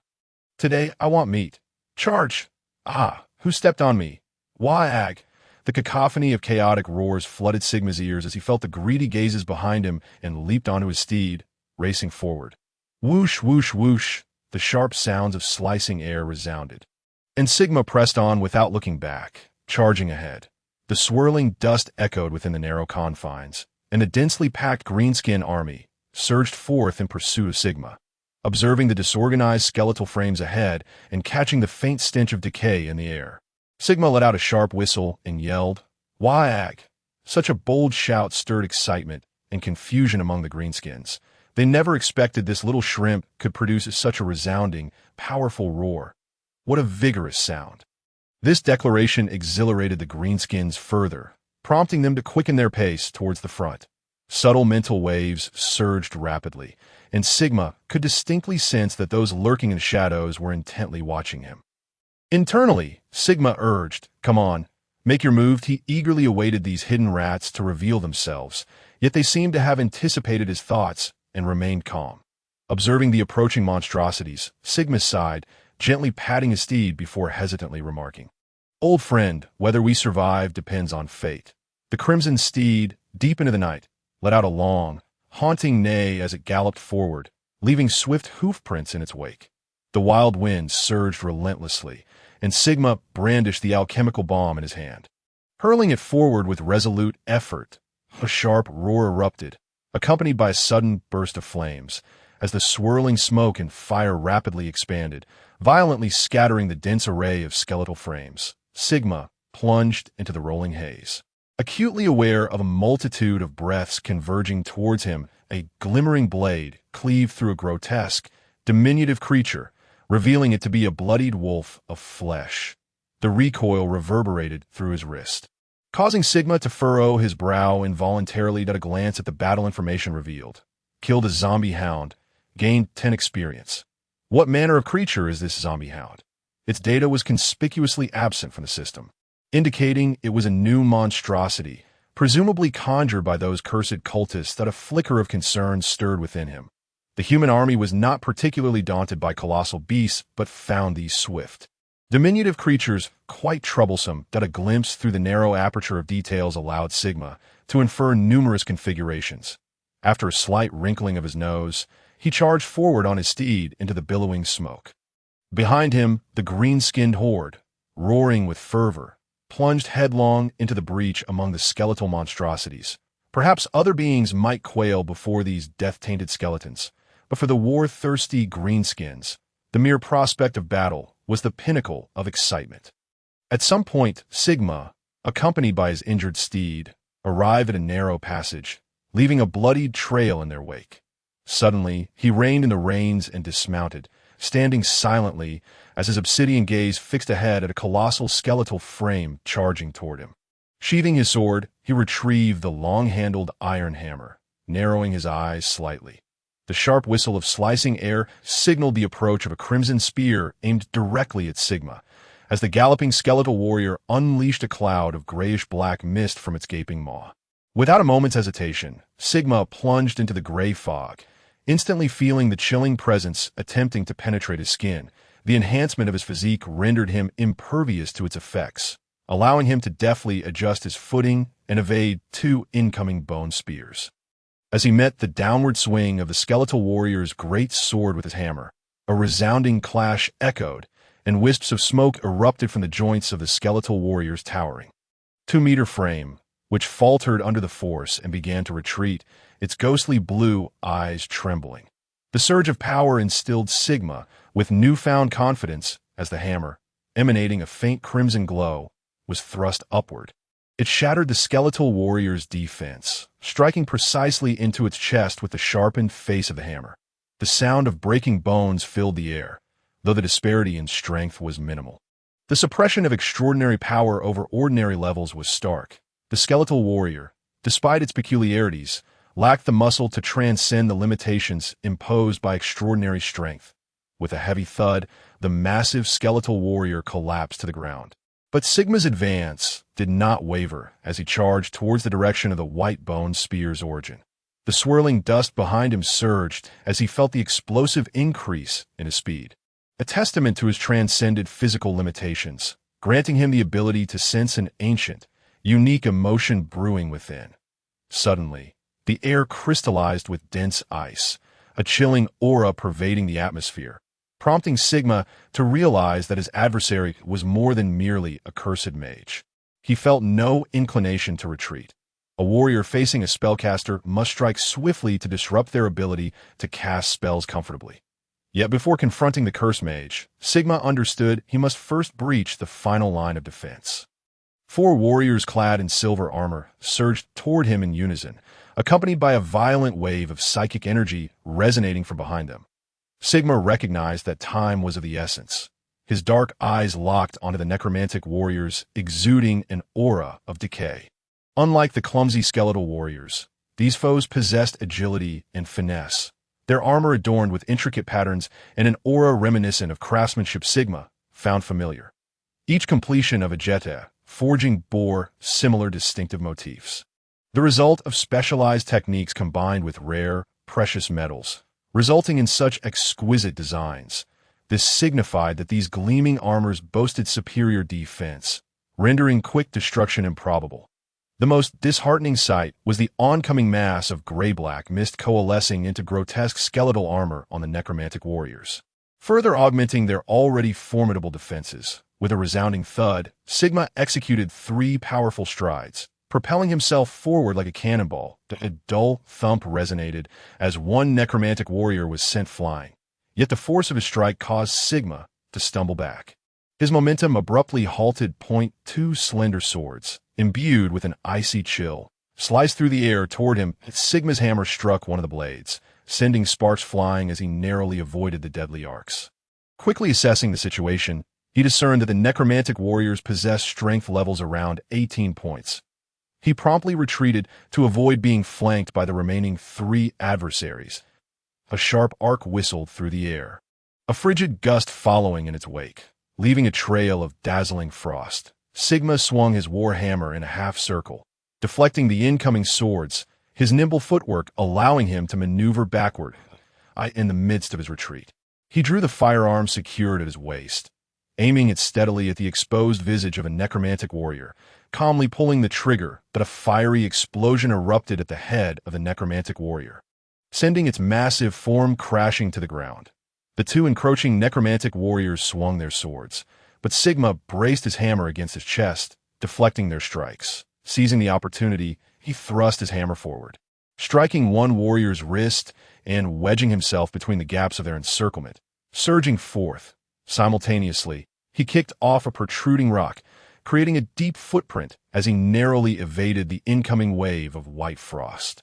Today I want meat. Charge! Ah, who stepped on me? Wag!" The cacophony of chaotic roars flooded Sigma's ears as he felt the greedy gazes behind him and leaped onto his steed, racing forward. Whoosh, whoosh, whoosh, the sharp sounds of slicing air resounded. And Sigma pressed on without looking back, charging ahead. The swirling dust echoed within the narrow confines, and a densely packed greenskin army surged forth in pursuit of Sigma. Observing the disorganized skeletal frames ahead and catching the faint stench of decay in the air, Sigma let out a sharp whistle and yelled, "Wag!" Such a bold shout stirred excitement and confusion among the greenskins. They never expected this little shrimp could produce such a resounding, powerful roar. What a vigorous sound! This declaration exhilarated the greenskins further, prompting them to quicken their pace towards the front. Subtle mental waves surged rapidly, and Sigma could distinctly sense that those lurking in shadows were intently watching him. Internally, Sigma urged, "Come on, make your move." He eagerly awaited these hidden rats to reveal themselves, yet they seemed to have anticipated his thoughts and remained calm. Observing the approaching monstrosities, Sigma sighed, gently patting his steed before hesitantly remarking, "Old friend, whether we survive depends on fate." The crimson steed, deep into the night, let out a long, haunting neigh as it galloped forward, leaving swift hoof prints in its wake. The wild wind surged relentlessly, and Sigma brandished the alchemical bomb in his hand. Hurling it forward with resolute effort, a sharp roar erupted, accompanied by a sudden burst of flames, as the swirling smoke and fire rapidly expanded, violently scattering the dense array of skeletal frames. Sigma plunged into the rolling haze. Acutely aware of a multitude of breaths converging towards him, a glimmering blade cleaved through a grotesque, diminutive creature, revealing it to be a bloodied wolf of flesh. The recoil reverberated through his wrist, causing Sigma to furrow his brow involuntarily. At a glance at the battle information revealed, killed a zombie hound, gained 10 experience. What manner of creature is this zombie hound? Its data was conspicuously absent from the system, indicating it was a new monstrosity, presumably conjured by those cursed cultists. That a flicker of concern stirred within him. The human army was not particularly daunted by colossal beasts, but found these swift, diminutive creatures quite troublesome. That a glimpse through the narrow aperture of details allowed Sigma to infer numerous configurations. After a slight wrinkling of his nose, he charged forward on his steed into the billowing smoke. Behind him, the green-skinned horde, roaring with fervor, plunged headlong into the breach among the skeletal monstrosities. Perhaps other beings might quail before these death-tainted skeletons, but for the war-thirsty greenskins, the mere prospect of battle was the pinnacle of excitement. At some point, Sigma, accompanied by his injured steed, arrived at a narrow passage, leaving a bloodied trail in their wake. Suddenly, he reined in the reins and dismounted, standing silently as his obsidian gaze fixed ahead at a colossal skeletal frame charging toward him. Sheathing his sword, he retrieved the long-handled iron hammer, narrowing his eyes slightly. The sharp whistle of slicing air signaled the approach of a crimson spear aimed directly at Sigma, as the galloping skeletal warrior unleashed a cloud of grayish-black mist from its gaping maw. Without a moment's hesitation, Sigma plunged into the gray fog, instantly feeling the chilling presence attempting to penetrate his skin. The enhancement of his physique rendered him impervious to its effects, allowing him to deftly adjust his footing and evade 2 incoming bone spears. As he met the downward swing of the skeletal warrior's great sword with his hammer, a resounding clash echoed, and wisps of smoke erupted from the joints of the skeletal warrior's towering 2-meter frame, which faltered under the force and began to retreat, its ghostly blue eyes trembling. The surge of power instilled Sigma with newfound confidence as the hammer, emanating a faint crimson glow, was thrust upward. It shattered the skeletal warrior's defense, striking precisely into its chest with the sharpened face of the hammer. The sound of breaking bones filled the air, though the disparity in strength was minimal. The suppression of extraordinary power over ordinary levels was stark. The skeletal warrior, despite its peculiarities, lacked the muscle to transcend the limitations imposed by extraordinary strength. With a heavy thud, the massive skeletal warrior collapsed to the ground. But Sigma's advance did not waver as he charged towards the direction of the white bone spear's origin. The swirling dust behind him surged as he felt the explosive increase in his speed, a testament to his transcended physical limitations, granting him the ability to sense an ancient, unique emotion brewing within. Suddenly, the air crystallized with dense ice, a chilling aura pervading the atmosphere, prompting Sigma to realize that his adversary was more than merely a cursed mage. He felt no inclination to retreat. A warrior facing a spellcaster must strike swiftly to disrupt their ability to cast spells comfortably. Yet before confronting the Curse Mage, Sigma understood he must first breach the final line of defense. 4 warriors clad in silver armor surged toward him in unison, accompanied by a violent wave of psychic energy resonating from behind them. Sigma recognized that time was of the essence. His dark eyes locked onto the necromantic warriors, exuding an aura of decay. Unlike the clumsy skeletal warriors, these foes possessed agility and finesse, their armor adorned with intricate patterns and an aura reminiscent of craftsmanship Sigma found familiar. Each completion of a jeta forging bore similar distinctive motifs. The result of specialized techniques combined with rare, precious metals, resulting in such exquisite designs. This signified that these gleaming armors boasted superior defense, rendering quick destruction improbable. The most disheartening sight was the oncoming mass of gray-black mist coalescing into grotesque skeletal armor on the necromantic warriors, further augmenting their already formidable defenses. With a resounding thud, Sigma executed 3 powerful strides, propelling himself forward like a cannonball. A dull thump resonated as one necromantic warrior was sent flying. Yet the force of his strike caused Sigma to stumble back. His momentum abruptly halted. 2 slender swords, imbued with an icy chill, sliced through the air toward him. Sigma's hammer struck one of the blades, sending sparks flying as he narrowly avoided the deadly arcs. Quickly assessing the situation, he discerned that the necromantic warriors possessed strength levels around 18 points. He promptly retreated to avoid being flanked by the remaining 3 adversaries. A sharp arc whistled through the air, a frigid gust following in its wake, leaving a trail of dazzling frost. Sigma swung his war hammer in a half circle, deflecting the incoming swords, his nimble footwork allowing him to maneuver backward in the midst of his retreat. He drew the firearm secured at his waist, aiming it steadily at the exposed visage of a necromantic warrior, calmly pulling the trigger. But a fiery explosion erupted at the head of the necromantic warrior, sending its massive form crashing to the ground. The 2 encroaching necromantic warriors swung their swords, but Sigma braced his hammer against his chest, deflecting their strikes. Seizing the opportunity, he thrust his hammer forward, striking one warrior's wrist and wedging himself between the gaps of their encirclement. Surging forth, simultaneously, he kicked off a protruding rock, creating a deep footprint as he narrowly evaded the incoming wave of white frost,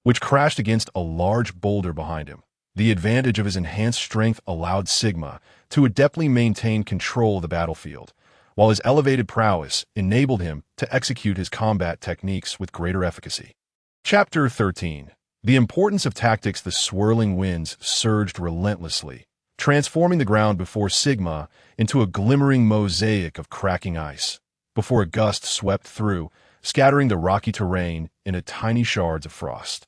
which crashed against a large boulder behind him. The advantage of his enhanced strength allowed Sigma to adeptly maintain control of the battlefield, while his elevated prowess enabled him to execute his combat techniques with greater efficacy. Chapter 13. The importance of tactics. The swirling winds surged relentlessly, transforming the ground before Sigma into a glimmering mosaic of cracking ice, before a gust swept through, scattering the rocky terrain into tiny shards of frost.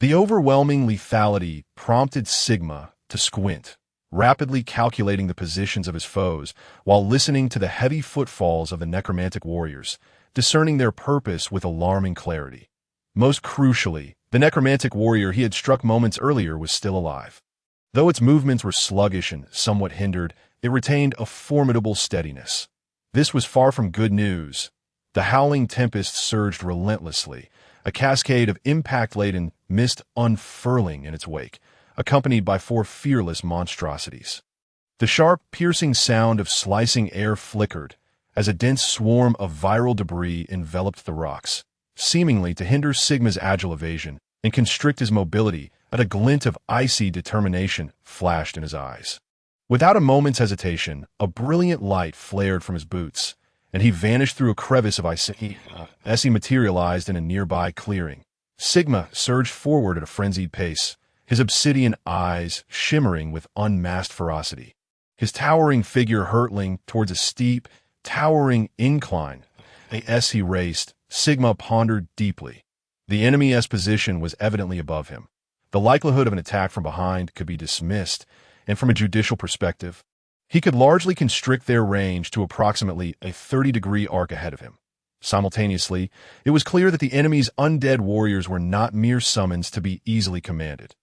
The overwhelming lethality prompted Sigma to squint, rapidly calculating the positions of his foes while listening to the heavy footfalls of the necromantic warriors, discerning their purpose with alarming clarity. Most crucially, the necromantic warrior he had struck moments earlier was still alive. Though its movements were sluggish and somewhat hindered, it retained a formidable steadiness. This was far from good news. The howling tempest surged relentlessly, a cascade of impact-laden mist unfurling in its wake, accompanied by 4 fearless monstrosities. The sharp, piercing sound of slicing air flickered as a dense swarm of viral debris enveloped the rocks, seemingly to hinder Sigma's agile evasion and constrict his mobility. At a glint of icy determination flashed in his eyes. Without a moment's hesitation, a brilliant light flared from his boots, and he vanished through a crevice of ice as he materialized in a nearby clearing. Sigma surged forward at a frenzied pace, his obsidian eyes shimmering with unmasked ferocity. His towering figure hurtling towards a steep, towering incline. As he raced, Sigma pondered deeply. The enemy's position was evidently above him. The likelihood of an attack from behind could be dismissed, and from a judicial perspective, he could largely constrict their range to approximately a 30-degree arc ahead of him. Simultaneously, it was clear that the enemy's undead warriors were not mere summons to be easily commanded.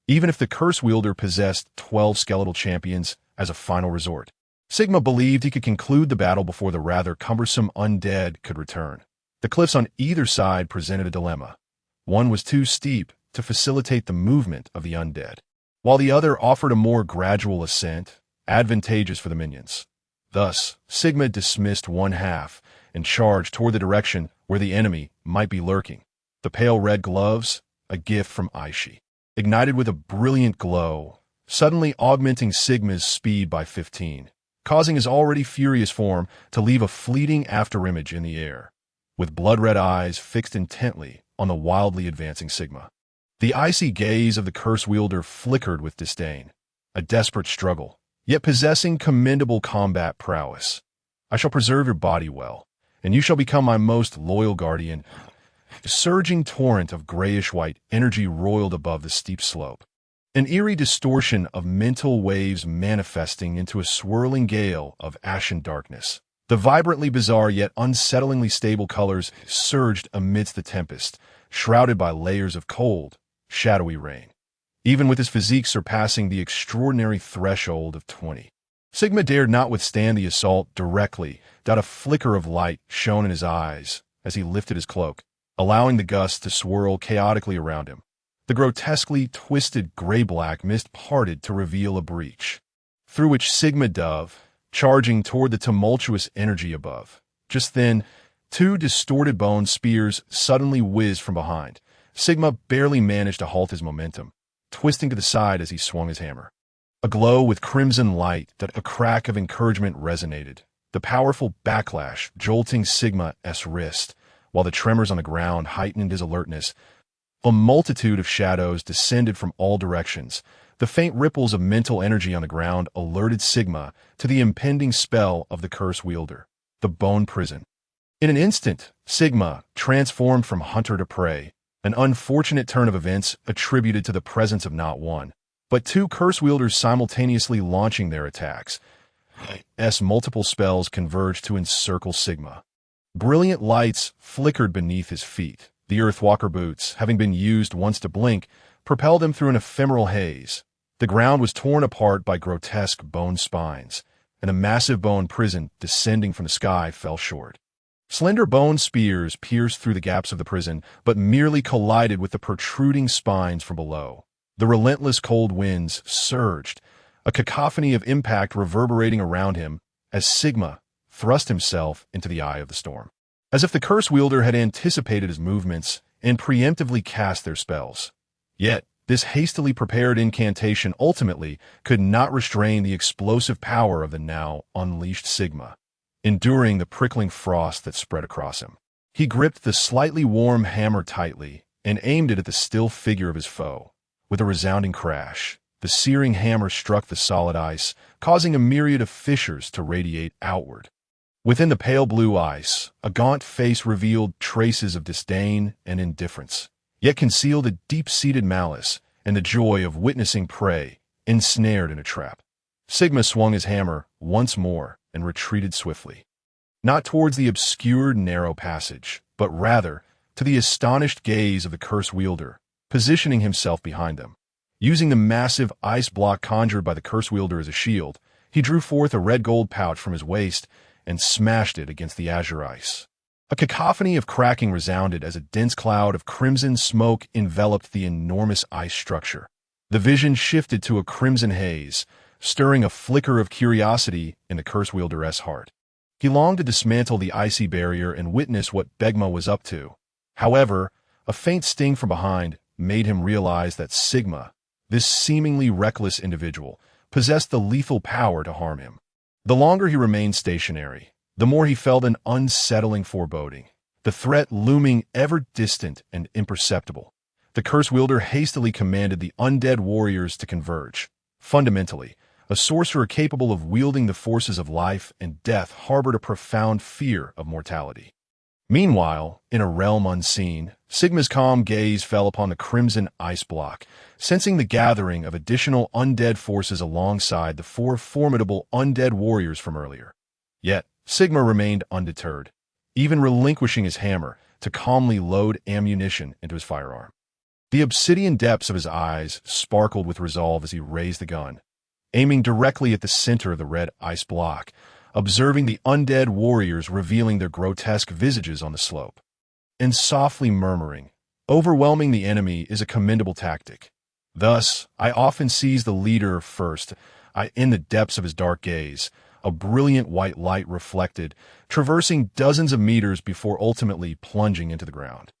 Even if the curse wielder possessed 12 skeletal champions as a final resort, Sigma believed he could conclude the battle before the rather cumbersome undead could return. The cliffs on either side presented a dilemma. One was too steep to facilitate the movement of the undead, while the other offered a more gradual ascent, advantageous for the minions. Thus, Sigma dismissed one half and charged toward the direction where the enemy might be lurking. The pale red gloves, a gift from Aishi, ignited with a brilliant glow, suddenly augmenting Sigma's speed by 15, causing his already furious form to leave a fleeting afterimage in the air, with blood-red eyes fixed intently on the wildly advancing Sigma. The icy gaze of the curse wielder flickered with disdain, a desperate struggle, yet possessing commendable combat prowess. I shall preserve your body well, and you shall become my most loyal guardian. A surging torrent of grayish-white energy roiled above the steep slope, an eerie distortion of mental waves manifesting into a swirling gale of ashen darkness. The vibrantly bizarre yet unsettlingly stable colors surged amidst the tempest, shrouded by layers of cold, shadowy rain. Even with his physique surpassing the extraordinary threshold of 20, Sigma dared not withstand the assault directly. A flicker of light shone in his eyes as he lifted his cloak, allowing the gusts to swirl chaotically around him. The grotesquely twisted gray-black mist parted to reveal a breach, through which Sigma dove, charging toward the tumultuous energy above. Just then, two distorted bone spears suddenly whizzed from behind. Sigma barely managed to halt his momentum, twisting to the side as he swung his hammer. Aglow with crimson light, that a crack of encouragement resonated, the powerful backlash jolting Sigma's wrist, while the tremors on the ground heightened his alertness. A multitude of shadows descended from all directions. The faint ripples of mental energy on the ground alerted Sigma to the impending spell of the curse wielder, the bone prison. In an instant, Sigma transformed from hunter to prey, an unfortunate turn of events attributed to the presence of not one, but two curse wielders simultaneously launching their attacks. Multiple spells converged to encircle Sigma. Brilliant lights flickered beneath his feet. The Earthwalker boots, having been used once to blink, propelled him through an ephemeral haze. The ground was torn apart by grotesque bone spines, and a massive bone prison descending from the sky fell short. Slender bone spears pierced through the gaps of the prison, but merely collided with the protruding spines from below. The relentless cold winds surged, a cacophony of impact reverberating around him as Sigma thrust himself into the eye of the storm. As if the curse wielder had anticipated his movements and preemptively cast their spells. Yet, this hastily prepared incantation ultimately could not restrain the explosive power of the now unleashed Sigma, enduring the prickling frost that spread across him. He gripped the slightly warm hammer tightly and aimed it at the still figure of his foe. With a resounding crash, the searing hammer struck the solid ice, causing a myriad of fissures to radiate outward. Within the pale blue ice, a gaunt face revealed traces of disdain and indifference, yet concealed a deep-seated malice and the joy of witnessing prey ensnared in a trap. Sigma swung his hammer once more and retreated swiftly, not towards the obscured narrow passage, but rather to the astonished gaze of the curse wielder, positioning himself behind them. Using the massive ice block conjured by the curse wielder as a shield, he drew forth a red-gold pouch from his waist and smashed it against the azure ice. A cacophony of cracking resounded as a dense cloud of crimson smoke enveloped the enormous ice structure. The vision shifted to a crimson haze, stirring a flicker of curiosity in the curse wielder's heart. He longed to dismantle the icy barrier and witness what Begma was up to. However, a faint sting from behind made him realize that Sigma, this seemingly reckless individual, possessed the lethal power to harm him. The longer he remained stationary, the more he felt an unsettling foreboding, the threat looming ever distant and imperceptible. The curse wielder hastily commanded the undead warriors to converge. Fundamentally, a sorcerer capable of wielding the forces of life and death harbored a profound fear of mortality. Meanwhile, in a realm unseen, Sigma's calm gaze fell upon the crimson ice block, sensing the gathering of additional undead forces alongside the four formidable undead warriors from earlier. Yet, Sigma remained undeterred, even relinquishing his hammer to calmly load ammunition into his firearm. The obsidian depths of his eyes sparkled with resolve as he raised the gun. aiming directly at the center of the red ice block, observing the undead warriors revealing their grotesque visages on the slope. And softly murmuring, "Overwhelming the enemy is a commendable tactic. Thus, I often seize the leader first. In the depths of his dark gaze, a brilliant white light reflected, traversing dozens of meters before ultimately plunging into the ground.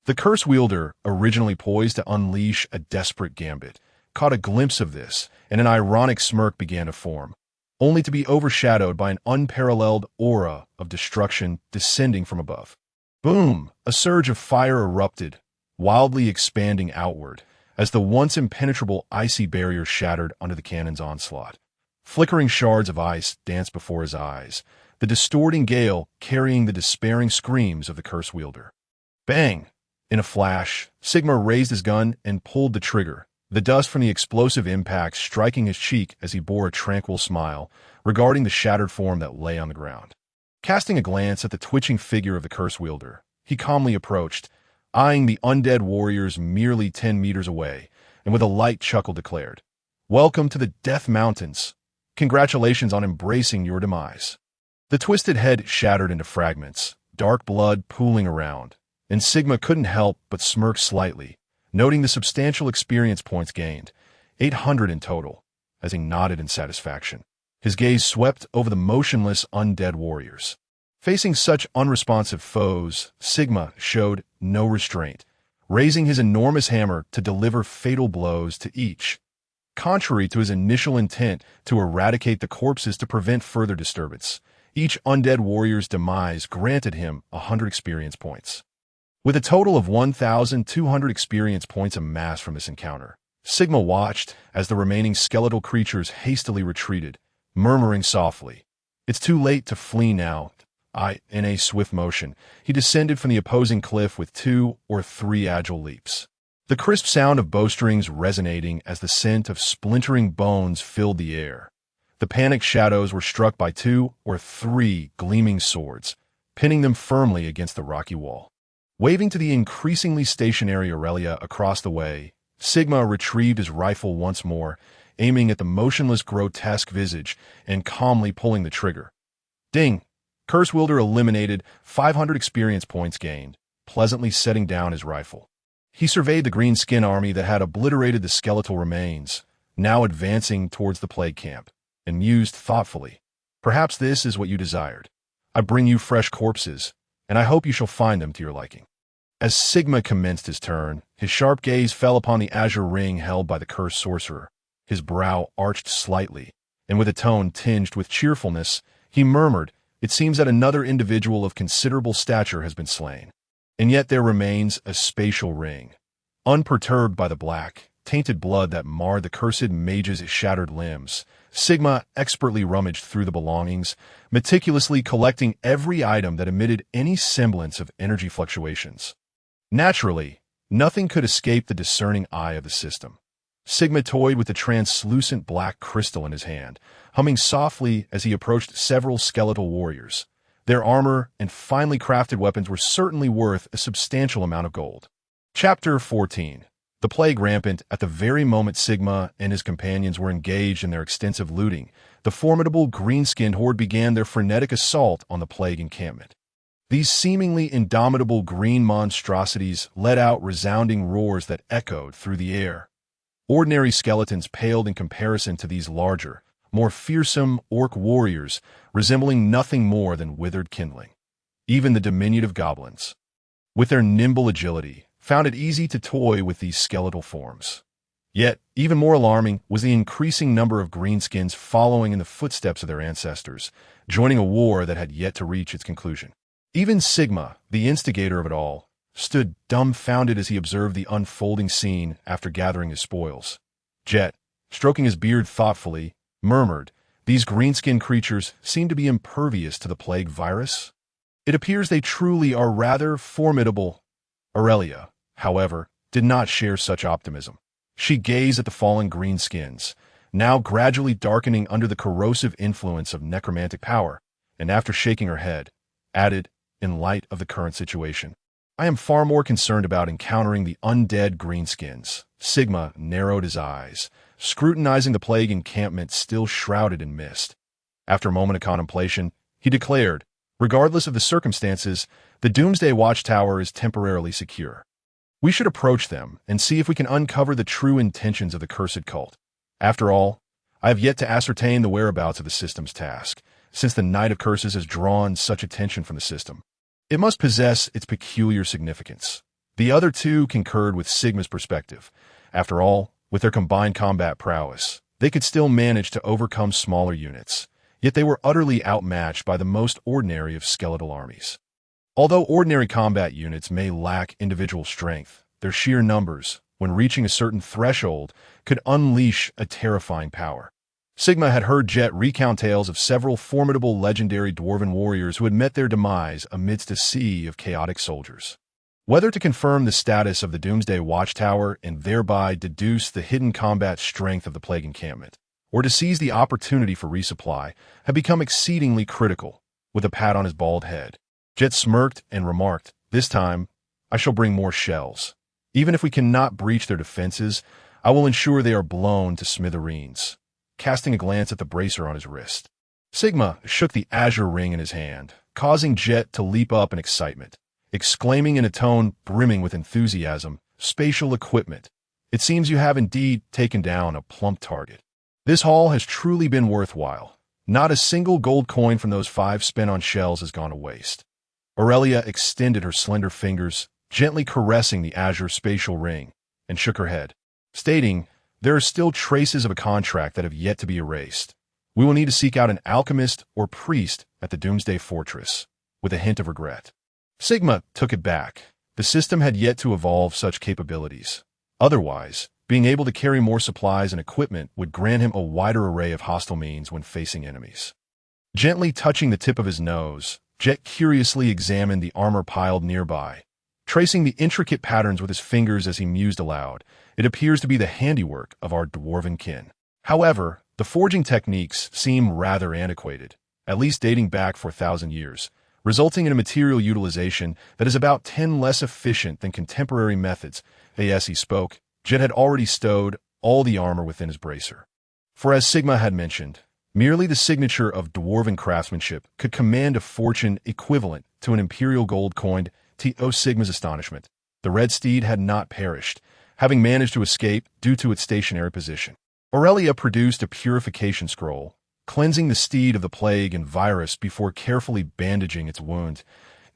The curse wielder, originally poised to unleash a desperate gambit, caught a glimpse of this, and an ironic smirk began to form, only to be overshadowed by an unparalleled aura of destruction descending from above. Boom! A surge of fire erupted, wildly expanding outward, as the once impenetrable icy barrier shattered under the cannon's onslaught. Flickering shards of ice danced before his eyes, the distorting gale carrying the despairing screams of the curse wielder. Bang! In a flash, Sigma raised his gun and pulled the trigger, the dust from the explosive impact striking his cheek as he bore a tranquil smile, regarding the shattered form that lay on the ground. Casting a glance at the twitching figure of the curse wielder, he calmly approached, eyeing the undead warriors merely 10 meters away, and with a light chuckle declared, "Welcome to the Death Mountains. Congratulations on embracing your demise." The twisted head shattered into fragments, dark blood pooling around, and Sigma couldn't help but smirk slightly, noting the substantial experience points gained, 800 in total, as he nodded in satisfaction. His gaze swept over the motionless undead warriors. Facing such unresponsive foes, Sigma showed no restraint, raising his enormous hammer to deliver fatal blows to each. Contrary to his initial intent to eradicate the corpses to prevent further disturbance, each undead warrior's demise granted him 100 experience points. With a total of 1,200 experience points amassed from this encounter, Sigma watched as the remaining skeletal creatures hastily retreated, murmuring softly, "It's too late to flee now." In a swift motion, he descended from the opposing cliff with 2 or 3 agile leaps. The crisp sound of bowstrings resonating as the scent of splintering bones filled the air. The panicked shadows were struck by 2 or 3 gleaming swords, pinning them firmly against the rocky wall. Waving to the increasingly stationary Aurelia across the way, Sigma retrieved his rifle once more, aiming at the motionless grotesque visage and calmly pulling the trigger. Ding! Curse wielder eliminated, 500 experience points gained, pleasantly setting down his rifle. He surveyed the green skin army that had obliterated the skeletal remains, now advancing towards the plague camp, and mused thoughtfully, "Perhaps this is what you desired. I bring you fresh corpses, and I hope you shall find them to your liking." As Sigma commenced his turn, his sharp gaze fell upon the azure ring held by the cursed sorcerer. His brow arched slightly, and with a tone tinged with cheerfulness, he murmured, "It seems that another individual of considerable stature has been slain. And yet there remains a spatial ring." Unperturbed by the black, tainted blood that marred the cursed mage's shattered limbs, Sigma expertly rummaged through the belongings, meticulously collecting every item that emitted any semblance of energy fluctuations. Naturally, nothing could escape the discerning eye of the system. Sigma toyed with the translucent black crystal in his hand, humming softly as he approached several skeletal warriors. Their armor and finely crafted weapons were certainly worth a substantial amount of gold. Chapter 14. The plague rampant. At the very moment Sigma and his companions were engaged in their extensive looting, the formidable green-skinned horde began their frenetic assault on the plague encampment. These seemingly indomitable green monstrosities let out resounding roars that echoed through the air. Ordinary skeletons paled in comparison to these larger, more fearsome orc warriors, resembling nothing more than withered kindling. Even the diminutive goblins, with their nimble agility, found it easy to toy with these skeletal forms. Yet, even more alarming was the increasing number of greenskins following in the footsteps of their ancestors, joining a war that had yet to reach its conclusion. Even Sigma, the instigator of it all, stood dumbfounded as he observed the unfolding scene after gathering his spoils. Jet, stroking his beard thoughtfully, murmured, "These greenskin creatures seem to be impervious to the plague virus. It appears they truly are rather formidable." Aurelia, however, did not share such optimism. She gazed at the fallen greenskins, now gradually darkening under the corrosive influence of necromantic power, and after shaking her head, added, in light of the current situation, "I am far more concerned about encountering the undead greenskins." Sigma narrowed his eyes, scrutinizing the plague encampment still shrouded in mist. After a moment of contemplation, he declared, regardless of the circumstances, the Doomsday Watchtower is temporarily secure. We should approach them and see if we can uncover the true intentions of the cursed cult. After all, I have yet to ascertain the whereabouts of the system's task, since the Night of Curses has drawn such attention from the system. It must possess its peculiar significance. The other two concurred with Sigma's perspective. After all, with their combined combat prowess, they could still manage to overcome smaller units, yet they were utterly outmatched by the most ordinary of skeletal armies. Although ordinary combat units may lack individual strength, their sheer numbers, when reaching a certain threshold, could unleash a terrifying power. Sigma had heard Jet recount tales of several formidable legendary dwarven warriors who had met their demise amidst a sea of chaotic soldiers. Whether to confirm the status of the Doomsday Watchtower and thereby deduce the hidden combat strength of the plague encampment, or to seize the opportunity for resupply, had become exceedingly critical. With a pat on his bald head, Jet smirked and remarked, "This time, I shall bring more shells. Even if we cannot breach their defenses, I will ensure they are blown to smithereens," casting a glance at the bracer on his wrist. Sigma shook the azure ring in his hand, causing Jet to leap up in excitement, exclaiming in a tone brimming with enthusiasm, "Spatial equipment! It seems you have indeed taken down a plump target. This haul has truly been worthwhile. Not a single gold coin from those 5 spent on shells has gone to waste." Aurelia extended her slender fingers, gently caressing the azure spatial ring, and shook her head, stating, "There are still traces of a contract that have yet to be erased. We will need to seek out an alchemist or priest at the Doomsday Fortress," with a hint of regret. Sigma took it back. The system had yet to evolve such capabilities. Otherwise, being able to carry more supplies and equipment would grant him a wider array of hostile means when facing enemies. Gently touching the tip of his nose, Jet curiously examined the armor piled nearby. Tracing the intricate patterns with his fingers as he mused aloud, "It appears to be the handiwork of our dwarven kin." However, the forging techniques seem rather antiquated, at least dating back for 1,000 years, resulting in a material utilization that is about 10 less efficient than contemporary methods. As he spoke, Jet had already stowed all the armor within his bracer. For as Sigma had mentioned, merely the signature of dwarven craftsmanship could command a fortune equivalent to an imperial gold coin. To Sigma's astonishment, the red steed had not perished, having managed to escape due to its stationary position. Aurelia produced a purification scroll, cleansing the steed of the plague and virus before carefully bandaging its wound.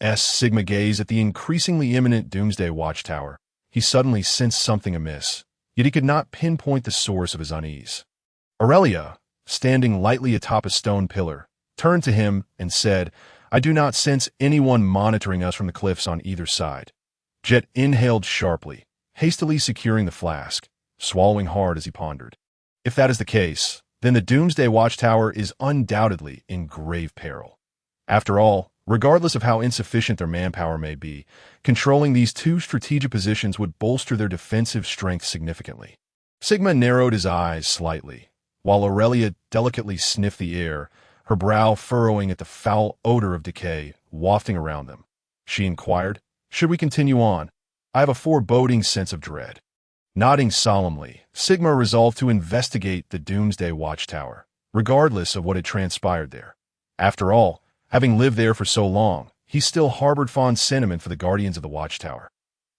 As Sigma gazed at the increasingly imminent Doomsday Watchtower, he suddenly sensed something amiss, yet he could not pinpoint the source of his unease. Aurelia, standing lightly atop a stone pillar, turned to him and said, "I do not sense anyone monitoring us from the cliffs on either side." Jet inhaled sharply, hastily securing the flask, swallowing hard as he pondered. If that is the case, then the Doomsday Watchtower is undoubtedly in grave peril. After all, regardless of how insufficient their manpower may be, controlling these 2 strategic positions would bolster their defensive strength significantly. Sigma narrowed his eyes slightly, while Aurelia delicately sniffed the air, her brow furrowing at the foul odor of decay wafting around them. She inquired, "Should we continue on? I have a foreboding sense of dread." Nodding solemnly, Sigma resolved to investigate the Doomsday Watchtower, regardless of what had transpired there. After all, having lived there for so long, he still harbored fond sentiment for the guardians of the Watchtower.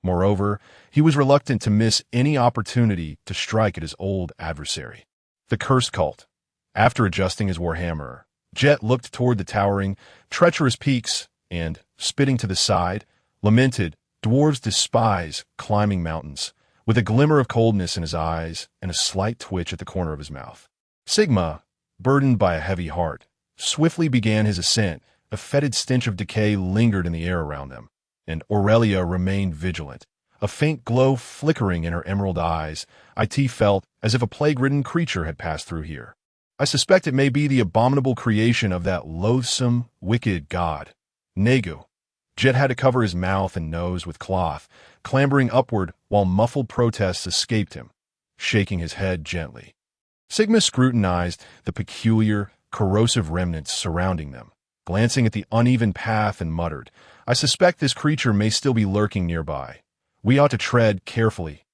Moreover, he was reluctant to miss any opportunity to strike at his old adversary, the Cursed Cult. After adjusting his warhammer, Jet looked toward the towering, treacherous peaks and, spitting to the side, lamented, "Dwarves despise climbing mountains," with a glimmer of coldness in his eyes and a slight twitch at the corner of his mouth. Sigma, burdened by a heavy heart, swiftly began his ascent. A fetid stench of decay lingered in the air around them, and Aurelia remained vigilant, a faint glow flickering in her emerald eyes. It felt as if a plague-ridden creature had passed through here. "I suspect it may be the abominable creation of that loathsome, wicked god, Negu." Jet had to cover his mouth and nose with cloth, clambering upward while muffled protests escaped him, shaking his head gently. Sigma scrutinized the peculiar, corrosive remnants surrounding them, glancing at the uneven path and muttered, "I suspect this creature may still be lurking nearby. We ought to tread carefully."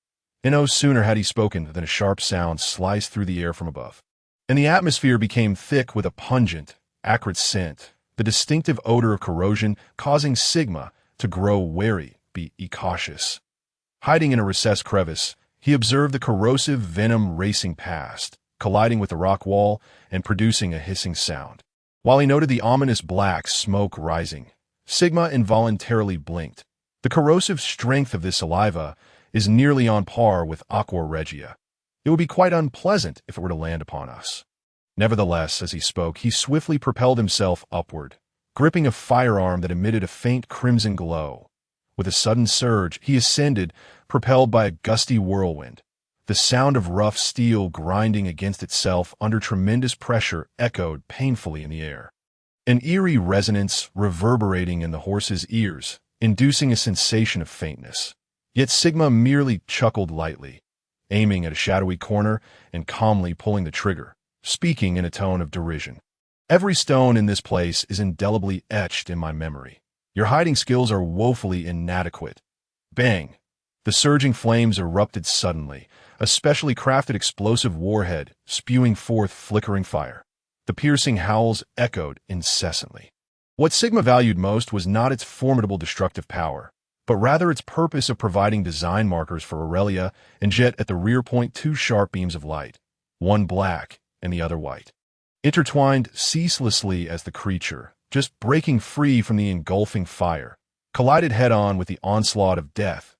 And no sooner had he spoken than a sharp sound sliced through the air from above, and the atmosphere became thick with a pungent, acrid scent, the distinctive odor of corrosion causing Sigma to grow wary, be cautious. Hiding in a recessed crevice, he observed the corrosive venom racing past, colliding with the rock wall and producing a hissing sound. While he noted the ominous black smoke rising, Sigma involuntarily blinked. The corrosive strength of this saliva is nearly on par with Aqua Regia. It would be quite unpleasant if it were to land upon us. Nevertheless, as he spoke, he swiftly propelled himself upward, gripping a firearm that emitted a faint crimson glow. With a sudden surge, he ascended, propelled by a gusty whirlwind. The sound of rough steel grinding against itself under tremendous pressure echoed painfully in the air, an eerie resonance reverberating in the horse's ears, inducing a sensation of faintness. Yet Sigma merely chuckled lightly, aiming at a shadowy corner and calmly pulling the trigger, speaking in a tone of derision. Every stone in this place is indelibly etched in my memory. Your hiding skills are woefully inadequate. Bang! The surging flames erupted suddenly, a specially crafted explosive warhead spewing forth flickering fire. The piercing howls echoed incessantly. What Sigma valued most was not its formidable destructive power, but rather its purpose of providing design markers for Aurelia and Jet at the rear point. Two sharp beams of light, one black and the other white, intertwined ceaselessly as the creature, just breaking free from the engulfing fire, collided head-on with the onslaught of death.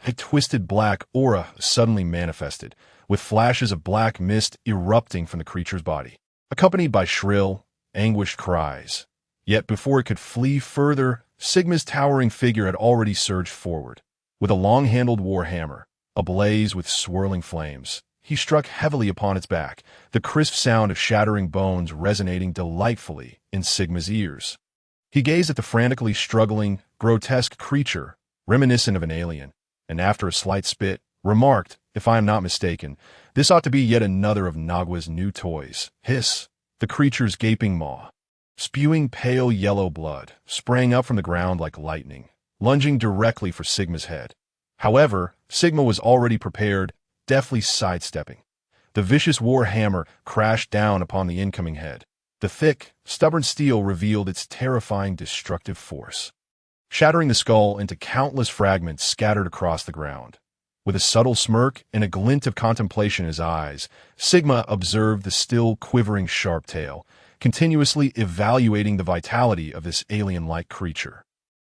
A twisted black aura suddenly manifested, with flashes of black mist erupting from the creature's body, accompanied by shrill, anguished cries. Yet before it could flee further, Sigma's towering figure had already surged forward. With a long-handled warhammer, ablaze with swirling flames, he struck heavily upon its back, the crisp sound of shattering bones resonating delightfully in Sigma's ears. He gazed at the frantically struggling, grotesque creature, reminiscent of an alien, and after a slight spit, remarked, "If I am not mistaken, this ought to be yet another of Nagua's new toys." Hiss! The creature's gaping maw, spewing pale yellow blood, sprang up from the ground like lightning, lunging directly for Sigma's head. However, Sigma was already prepared, deftly sidestepping. The vicious war hammer crashed down upon the incoming head. The thick, stubborn steel revealed its terrifying destructive force, shattering the skull into countless fragments scattered across the ground. With a subtle smirk and a glint of contemplation in his eyes, Sigma observed the still quivering sharp tail, continuously evaluating the vitality of this alien-like creature.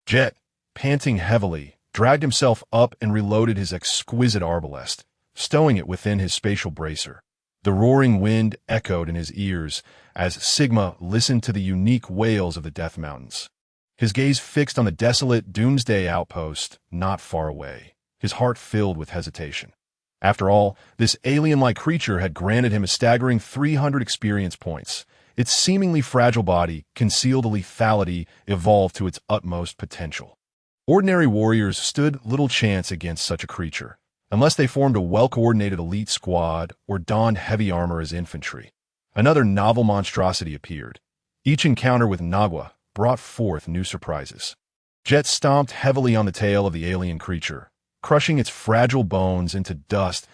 Jet, panting heavily, dragged himself up and reloaded his exquisite arbalest, stowing it within his spatial bracer. The roaring wind echoed in his ears as Sigma listened to the unique wails of the Death Mountains. His gaze fixed on the desolate Doomsday outpost not far away, his heart filled with hesitation. After all, this alien-like creature had granted him a staggering 300 experience points. Its seemingly fragile body concealed the lethality evolved to its utmost potential. Ordinary warriors stood little chance against such a creature, unless they formed a well-coordinated elite squad or donned heavy armor as infantry. Another novel monstrosity appeared. Each encounter with Nagua brought forth new surprises. Jet stomped heavily on the tail of the alien creature, crushing its fragile bones into dust.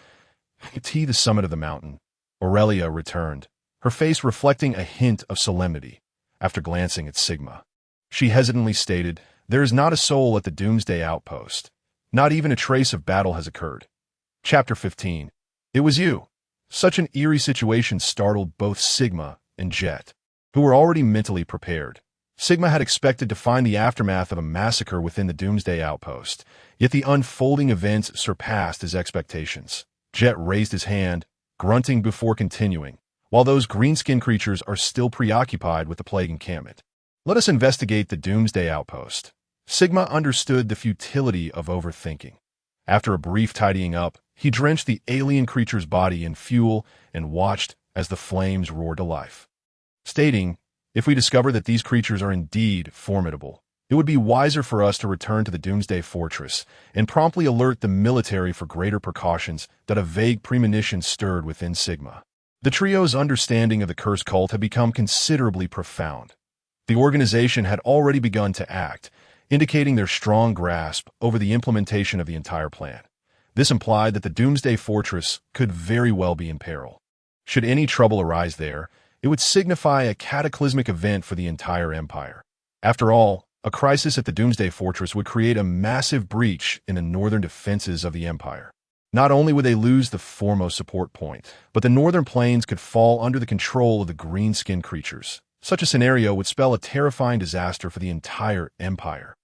To the summit of the mountain, Aurelia returned, her face reflecting a hint of solemnity. After glancing at Sigma, she hesitantly stated, "There is not a soul at the Doomsday outpost. Not even a trace of battle has occurred." Chapter 15. It was you. Such an eerie situation startled both Sigma and Jet, who were already mentally prepared. Sigma had expected to find the aftermath of a massacre within the Doomsday outpost, yet the unfolding events surpassed his expectations. Jet raised his hand, grunting before continuing, "While those greenskin creatures are still preoccupied with the plague encampment, let us investigate the Doomsday outpost." Sigma understood the futility of overthinking. After a brief tidying up, he drenched the alien creature's body in fuel and watched as the flames roared to life, stating, "If we discover that these creatures are indeed formidable, it would be wiser for us to return to the Doomsday Fortress and promptly alert the military for greater precautions." That a vague premonition stirred within Sigma. The trio's understanding of the cursed cult had become considerably profound. The organization had already begun to act, indicating their strong grasp over the implementation of the entire plan. This implied that the Doomsday Fortress could very well be in peril. Should any trouble arise there, it would signify a cataclysmic event for the entire empire. After all, a crisis at the Doomsday Fortress would create a massive breach in the northern defenses of the empire. Not only would they lose the foremost support point, but the northern plains could fall under the control of the green-skinned creatures. Such a scenario would spell a terrifying disaster for the entire empire.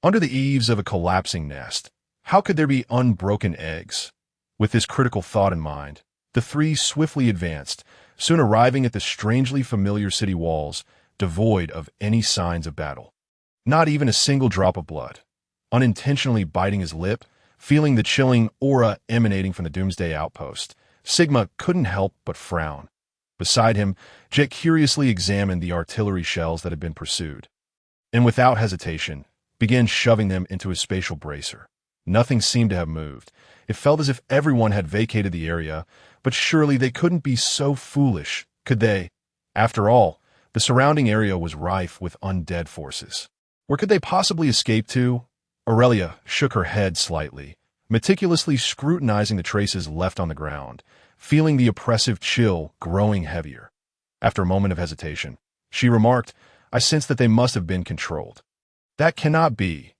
Under the eaves of a collapsing nest, how could there be unbroken eggs? With this critical thought in mind, the three swiftly advanced, soon arriving at the strangely familiar city walls, devoid of any signs of battle. Not even a single drop of blood. Unintentionally biting his lip, feeling the chilling aura emanating from the Doomsday Outpost, Sigma couldn't help but frown. Beside him, Jet curiously examined the artillery shells that had been pursued, and without hesitation, began shoving them into his spatial bracer. Nothing seemed to have moved. It felt as if everyone had vacated the area, but surely they couldn't be so foolish, could they? After all, the surrounding area was rife with undead forces. Where could they possibly escape to? Aurelia shook her head slightly, meticulously scrutinizing the traces left on the ground, feeling the oppressive chill growing heavier. After a moment of hesitation, she remarked, "I sense that they must have been controlled." "That cannot be."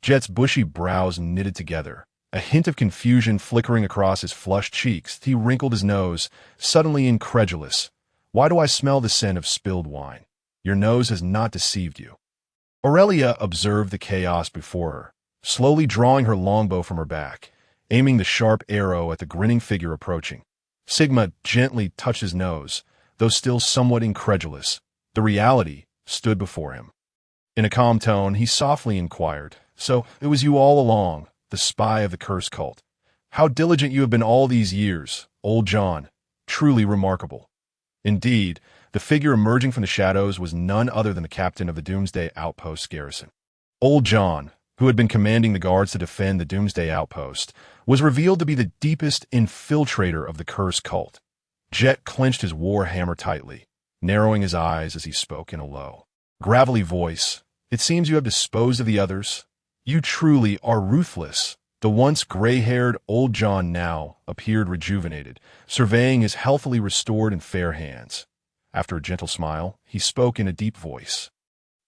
Jet's bushy brows knitted together, a hint of confusion flickering across his flushed cheeks. He wrinkled his nose, suddenly incredulous. "Why do I smell the scent of spilled wine? Your nose has not deceived you." Aurelia observed the chaos before her, slowly drawing her longbow from her back, aiming the sharp arrow at the grinning figure approaching. Sigma gently touched his nose, though still somewhat incredulous. The reality stood before him. In a calm tone, he softly inquired, "So it was you all along, the spy of the Curse cult. How diligent you have been all these years, Old John. Truly remarkable." Indeed, the figure emerging from the shadows was none other than the captain of the Doomsday Outpost garrison. Old John, who had been commanding the guards to defend the Doomsday Outpost, was revealed to be the deepest infiltrator of the Curse cult. Jet clenched his war hammer tightly, narrowing his eyes as he spoke in a low, gravelly voice. "It seems you have disposed of the others. You truly are ruthless." The once gray-haired Old John now appeared rejuvenated, surveying his healthily restored and fair hands. After a gentle smile, he spoke in a deep voice.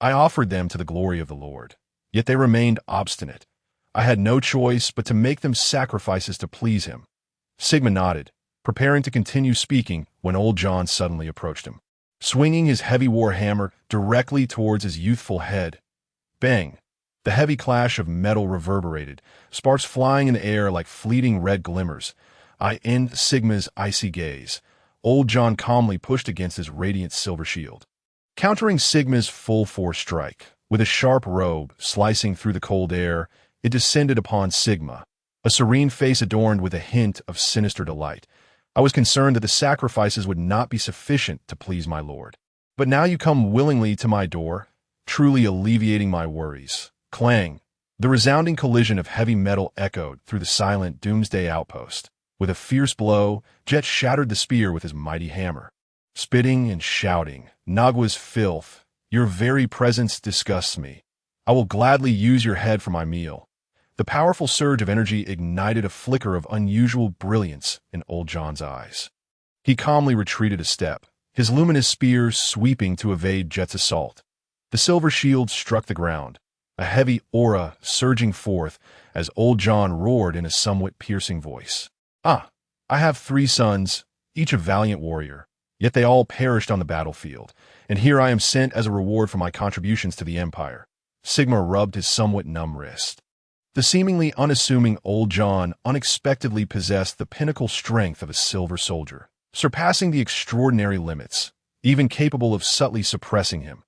"I offered them to the glory of the Lord, yet they remained obstinate. I had no choice but to make them sacrifices to please him." Sigma nodded, preparing to continue speaking when Old John suddenly approached him, swinging his heavy war hammer directly towards his youthful head. Bang! The heavy clash of metal reverberated, sparks flying in the air like fleeting red glimmers. I end Sigma's icy gaze. Old John calmly pushed against his radiant silver shield, countering Sigma's full-force strike. With a sharp robe slicing through the cold air, it descended upon Sigma, a serene face adorned with a hint of sinister delight. "I was concerned that the sacrifices would not be sufficient to please my lord. But now you come willingly to my door, truly alleviating my worries." Clang! The resounding collision of heavy metal echoed through the silent Doomsday Outpost. With a fierce blow, Jet shattered the spear with his mighty hammer. Spitting and shouting, "Nagua's filth, your very presence disgusts me. I will gladly use your head for my meal." The powerful surge of energy ignited a flicker of unusual brilliance in Old John's eyes. He calmly retreated a step, his luminous spear sweeping to evade Jet's assault. The silver shield struck the ground, a heavy aura surging forth as Old John roared in a somewhat piercing voice. "Ah, I have 3 sons, each a valiant warrior, yet they all perished on the battlefield, and here I am sent as a reward for my contributions to the Empire." Sigma rubbed his somewhat numb wrist. The seemingly unassuming Old John unexpectedly possessed the pinnacle strength of a silver soldier, surpassing the extraordinary limits, even capable of subtly suppressing him.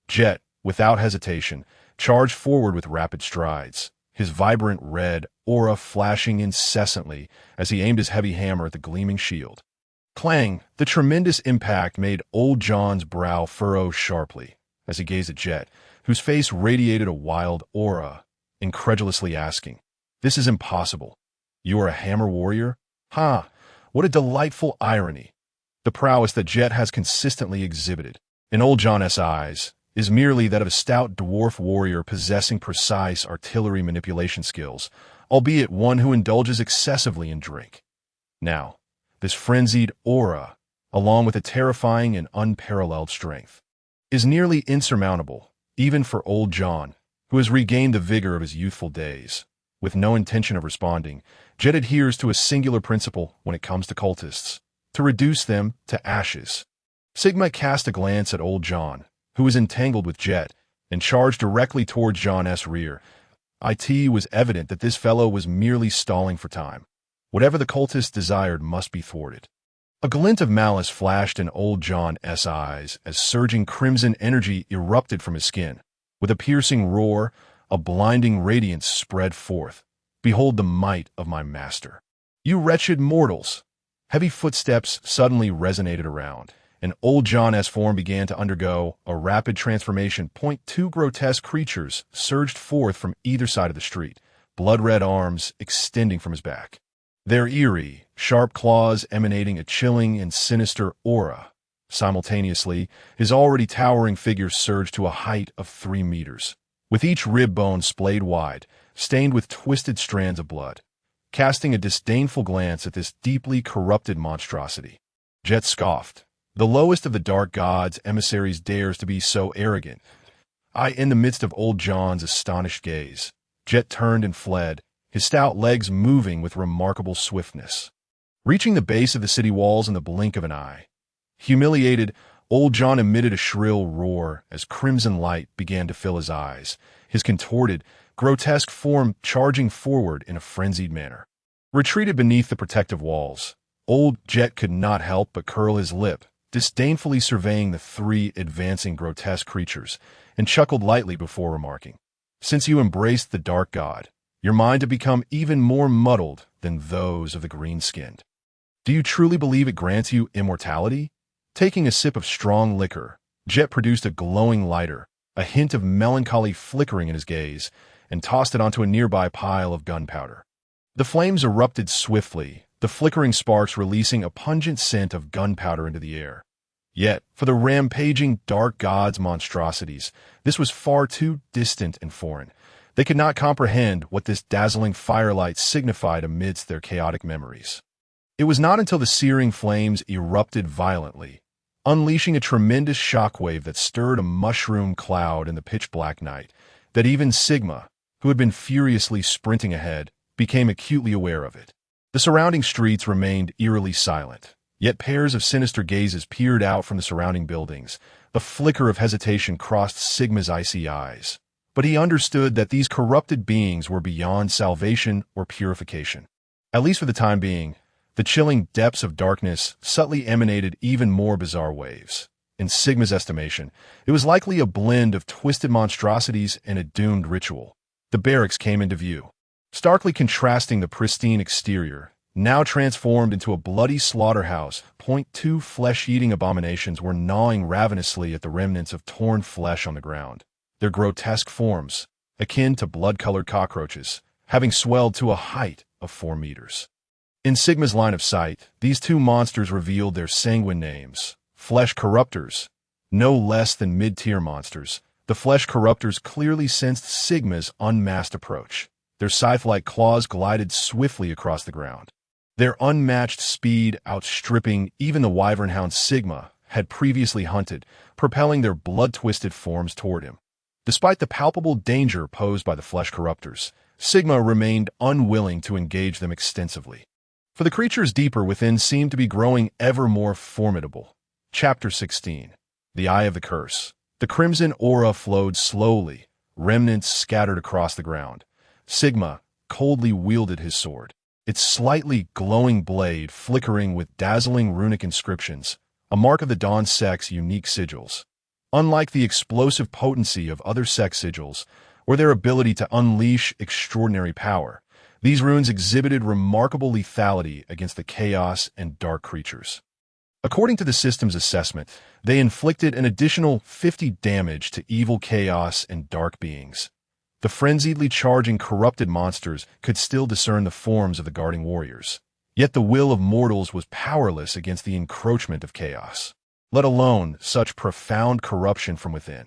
Jet, without hesitation, charged forward with rapid strides, his vibrant red aura flashing incessantly as he aimed his heavy hammer at the gleaming shield. Clang! The tremendous impact made Old John's brow furrow sharply as he gazed at Jet, whose face radiated a wild aura, incredulously asking, "This is impossible. You are a hammer warrior? Ha! What a delightful irony. The prowess that Jet has consistently exhibited, in Old John's eyes, is merely that of a stout dwarf warrior possessing precise artillery manipulation skills, albeit one who indulges excessively in drink. Now, this frenzied aura, along with a terrifying and unparalleled strength, is nearly insurmountable, even for old John, who has regained the vigor of his youthful days. With no intention of responding, Jet adheres to a singular principle when it comes to cultists: to reduce them to ashes. Sigma cast a glance at old John, who was entangled with Jet, and charged directly towards John's rear. It was evident that this fellow was merely stalling for time. Whatever the cultist desired must be thwarted. A glint of malice flashed in old John's eyes as surging crimson energy erupted from his skin. With a piercing roar, a blinding radiance spread forth. "Behold the might of my master. You wretched mortals!" Heavy footsteps suddenly resonated around, and old John's form began to undergo a rapid transformation. Two grotesque creatures surged forth from either side of the street, blood-red arms extending from his back. Their eerie, sharp claws emanating a chilling and sinister aura. Simultaneously, his already towering figure surged to a height of 3 meters, with each rib bone splayed wide, stained with twisted strands of blood. Casting a disdainful glance at this deeply corrupted monstrosity, Jet scoffed. "The lowest of the dark gods' emissaries dares to be so arrogant." In the midst of old John's astonished gaze, Jet turned and fled, his stout legs moving with remarkable swiftness. Reaching the base of the city walls in the blink of an eye, humiliated, old John emitted a shrill roar as crimson light began to fill his eyes, his contorted, grotesque form charging forward in a frenzied manner. Retreated beneath the protective walls, old Jet could not help but curl his lip, disdainfully surveying the 3 advancing grotesque creatures, and chuckled lightly before remarking, "Since you embraced the dark god, your mind had become even more muddled than those of the green-skinned. Do you truly believe it grants you immortality?" Taking a sip of strong liquor, Jet produced a glowing lighter, a hint of melancholy flickering in his gaze, and tossed it onto a nearby pile of gunpowder. The flames erupted swiftly, the flickering sparks releasing a pungent scent of gunpowder into the air. Yet, for the rampaging dark god's monstrosities, this was far too distant and foreign. They could not comprehend what this dazzling firelight signified amidst their chaotic memories. It was not until the searing flames erupted violently, unleashing a tremendous shockwave that stirred a mushroom cloud in the pitch-black night, that even Sigma, who had been furiously sprinting ahead, became acutely aware of it. The surrounding streets remained eerily silent, yet pairs of sinister gazes peered out from the surrounding buildings. A flicker of hesitation crossed Sigma's icy eyes, but he understood that these corrupted beings were beyond salvation or purification. At least for the time being, the chilling depths of darkness subtly emanated even more bizarre waves. In Sigma's estimation, it was likely a blend of twisted monstrosities and a doomed ritual. The barracks came into view, starkly contrasting the pristine exterior, now transformed into a bloody slaughterhouse. 2 flesh-eating abominations were gnawing ravenously at the remnants of torn flesh on the ground, their grotesque forms, akin to blood-colored cockroaches, having swelled to a height of 4 meters. In Sigma's line of sight, these 2 monsters revealed their sanguine names: Flesh Corruptors. No less than mid-tier monsters, the Flesh Corruptors clearly sensed Sigma's unmasked approach. Their scythe-like claws glided swiftly across the ground, their unmatched speed outstripping even the wyvern hound Sigma had previously hunted, propelling their blood-twisted forms toward him. Despite the palpable danger posed by the Flesh Corruptors, Sigma remained unwilling to engage them extensively. For the creatures deeper within seemed to be growing ever more formidable. Chapter 16. The Eye of the Curse. The crimson aura flowed slowly, remnants scattered across the ground. Sigma coldly wielded his sword, its slightly glowing blade flickering with dazzling runic inscriptions, a mark of the Dawn sect's unique sigils. Unlike the explosive potency of other sect sigils, or their ability to unleash extraordinary power, these runes exhibited remarkable lethality against the chaos and dark creatures. According to the system's assessment, they inflicted an additional 50 damage to evil chaos and dark beings. The frenziedly charging corrupted monsters could still discern the forms of the guarding warriors. Yet the will of mortals was powerless against the encroachment of chaos, let alone such profound corruption from within.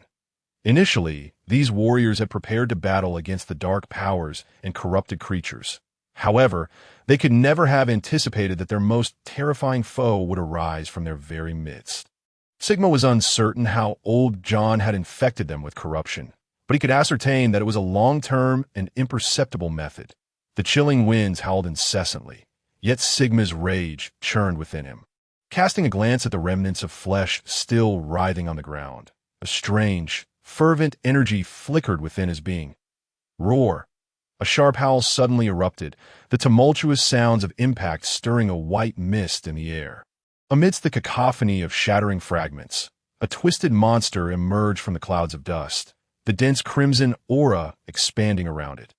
Initially, these warriors had prepared to battle against the dark powers and corrupted creatures. However, they could never have anticipated that their most terrifying foe would arise from their very midst. Sigma was uncertain how Old John had infected them with corruption, but he could ascertain that it was a long-term and imperceptible method. The chilling winds howled incessantly, yet Sigma's rage churned within him. Casting a glance at the remnants of flesh still writhing on the ground, a strange, fervent energy flickered within his being. Roar! A sharp howl suddenly erupted, the tumultuous sounds of impact stirring a white mist in the air. Amidst the cacophony of shattering fragments, a twisted monster emerged from the clouds of dust, the dense crimson aura expanding around it.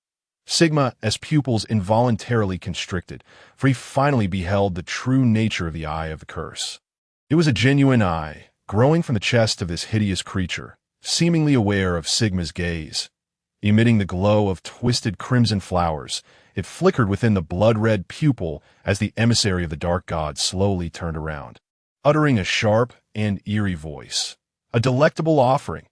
Sigma's pupils involuntarily constricted, for he finally beheld the true nature of the Eye of the Curse. It was a genuine eye, growing from the chest of this hideous creature, seemingly aware of Sigma's gaze. Emitting the glow of twisted crimson flowers, it flickered within the blood-red pupil as the emissary of the dark god slowly turned around, uttering a sharp and eerie voice. A delectable offering.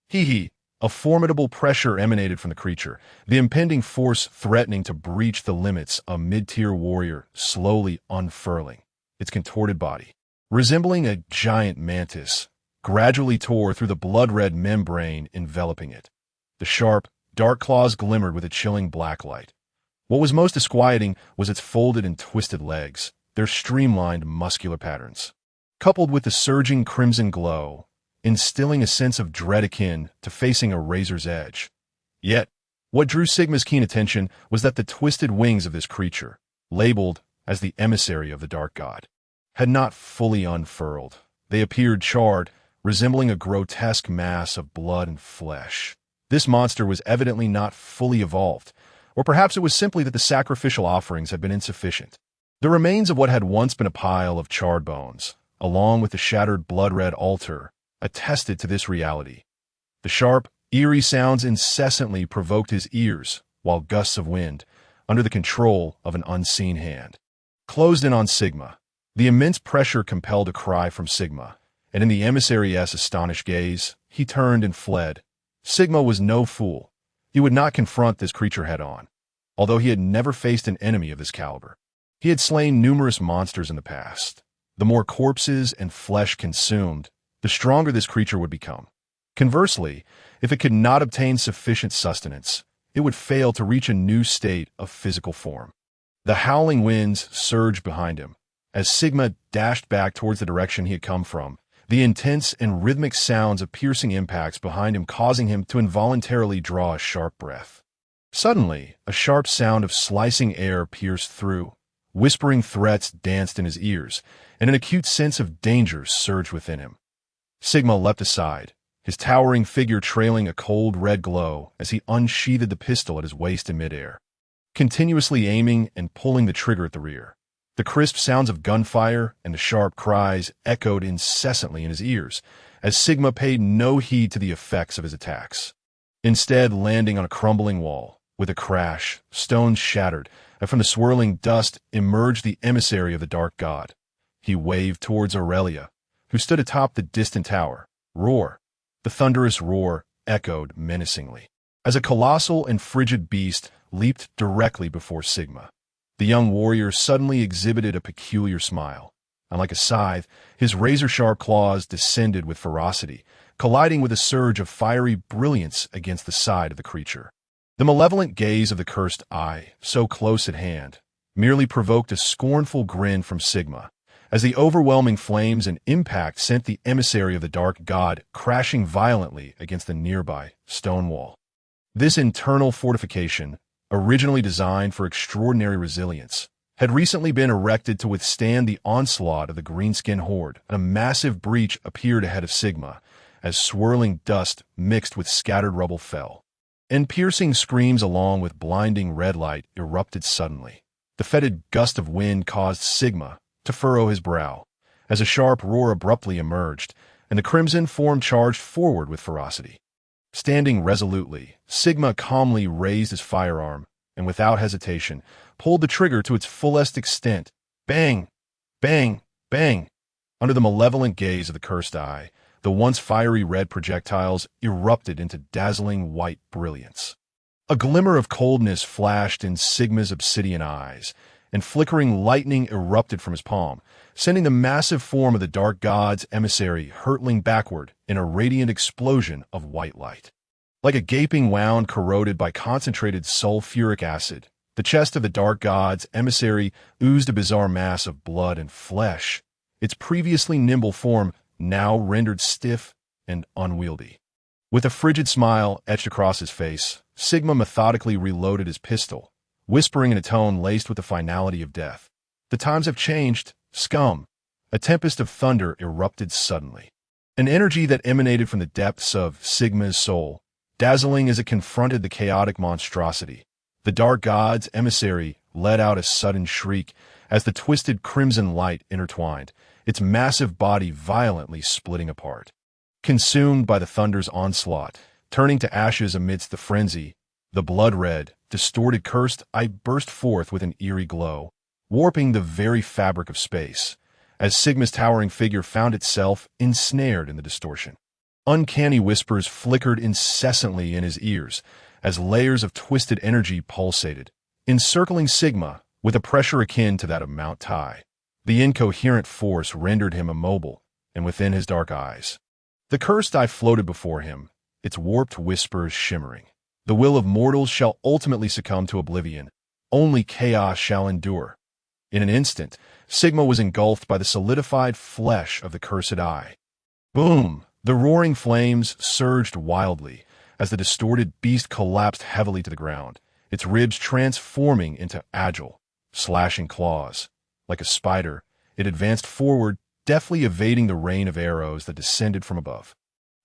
Hee. A formidable pressure emanated from the creature, the impending force threatening to breach the limits of mid-tier warrior slowly unfurling, its contorted body, resembling a giant mantis, gradually tore through the blood-red membrane enveloping it. The sharp, dark claws glimmered with a chilling black light. What was most disquieting was its folded and twisted legs, their streamlined muscular patterns, coupled with the surging crimson glow, instilling a sense of dread akin to facing a razor's edge. Yet, what drew Sigma's keen attention was that the twisted wings of this creature, labeled as the emissary of the dark god, had not fully unfurled. They appeared charred, resembling a grotesque mass of blood and flesh. This monster was evidently not fully evolved, or perhaps it was simply that the sacrificial offerings had been insufficient. The remains of what had once been a pile of charred bones, along with the shattered blood-red altar, attested to this reality. The sharp, eerie sounds incessantly provoked his ears, while gusts of wind, under the control of an unseen hand, closed in on Sigma. The immense pressure compelled a cry from Sigma, and in the emissary's astonished gaze, he turned and fled. Sigma was no fool. He would not confront this creature head-on, although he had never faced an enemy of this caliber. He had slain numerous monsters in the past. The more corpses and flesh consumed, the stronger this creature would become. Conversely, if it could not obtain sufficient sustenance, it would fail to reach a new state of physical form. The howling winds surged behind him. As Sigma dashed back towards the direction he had come from, the intense and rhythmic sounds of piercing impacts behind him causing him to involuntarily draw a sharp breath. Suddenly, a sharp sound of slicing air pierced through. Whispering threats danced in his ears, and an acute sense of danger surged within him. Sigma leapt aside, his towering figure trailing a cold red glow as he unsheathed the pistol at his waist in midair, continuously aiming and pulling the trigger at the rear. The crisp sounds of gunfire and the sharp cries echoed incessantly in his ears as Sigma paid no heed to the effects of his attacks. Instead, landing on a crumbling wall, with a crash, stones shattered, and from the swirling dust emerged the emissary of the dark god. He waved towards Aurelia, who stood atop the distant tower. Roar! The thunderous roar echoed menacingly, as a colossal and frigid beast leaped directly before Sigma. The young warrior suddenly exhibited a peculiar smile, and like a scythe, his razor-sharp claws descended with ferocity, colliding with a surge of fiery brilliance against the side of the creature. The malevolent gaze of the cursed eye, so close at hand, merely provoked a scornful grin from Sigma, as the overwhelming flames and impact sent the emissary of the dark god crashing violently against the nearby stone wall. This internal fortification, originally designed for extraordinary resilience, had recently been erected to withstand the onslaught of the greenskin horde, and a massive breach appeared ahead of Sigma, as swirling dust mixed with scattered rubble fell. And piercing screams along with blinding red light erupted suddenly. The fetid gust of wind caused Sigma to furrow his brow, as a sharp roar abruptly emerged, and the crimson form charged forward with ferocity. Standing resolutely, Sigma calmly raised his firearm, and without hesitation, pulled the trigger to its fullest extent. Bang! Bang! Bang! Under the malevolent gaze of the cursed eye, the once fiery red projectiles erupted into dazzling white brilliance. A glimmer of coldness flashed in Sigma's obsidian eyes, and flickering lightning erupted from his palm, sending the massive form of the Dark God's emissary hurtling backward in a radiant explosion of white light. Like a gaping wound corroded by concentrated sulfuric acid, the chest of the Dark God's emissary oozed a bizarre mass of blood and flesh, its previously nimble form now rendered stiff and unwieldy. With a frigid smile etched across his face, Sigma methodically reloaded his pistol, whispering in a tone laced with the finality of death. "The times have changed, scum." A tempest of thunder erupted suddenly. An energy that emanated from the depths of Sigma's soul, dazzling as it confronted the chaotic monstrosity. The Dark God's emissary let out a sudden shriek as the twisted crimson light intertwined, its massive body violently splitting apart. Consumed by the thunder's onslaught, turning to ashes amidst the frenzy, the blood-red, distorted cursed eye burst forth with an eerie glow, warping the very fabric of space, as Sigma's towering figure found itself ensnared in the distortion. Uncanny whispers flickered incessantly in his ears as layers of twisted energy pulsated, encircling Sigma with a pressure akin to that of Mount Tai. The incoherent force rendered him immobile, and within his dark eyes, the cursed eye floated before him, its warped whispers shimmering. "The will of mortals shall ultimately succumb to oblivion. Only chaos shall endure." In an instant, Sigma was engulfed by the solidified flesh of the cursed eye. Boom! The roaring flames surged wildly as the distorted beast collapsed heavily to the ground, its ribs transforming into agile, slashing claws. Like a spider, it advanced forward, deftly evading the rain of arrows that descended from above.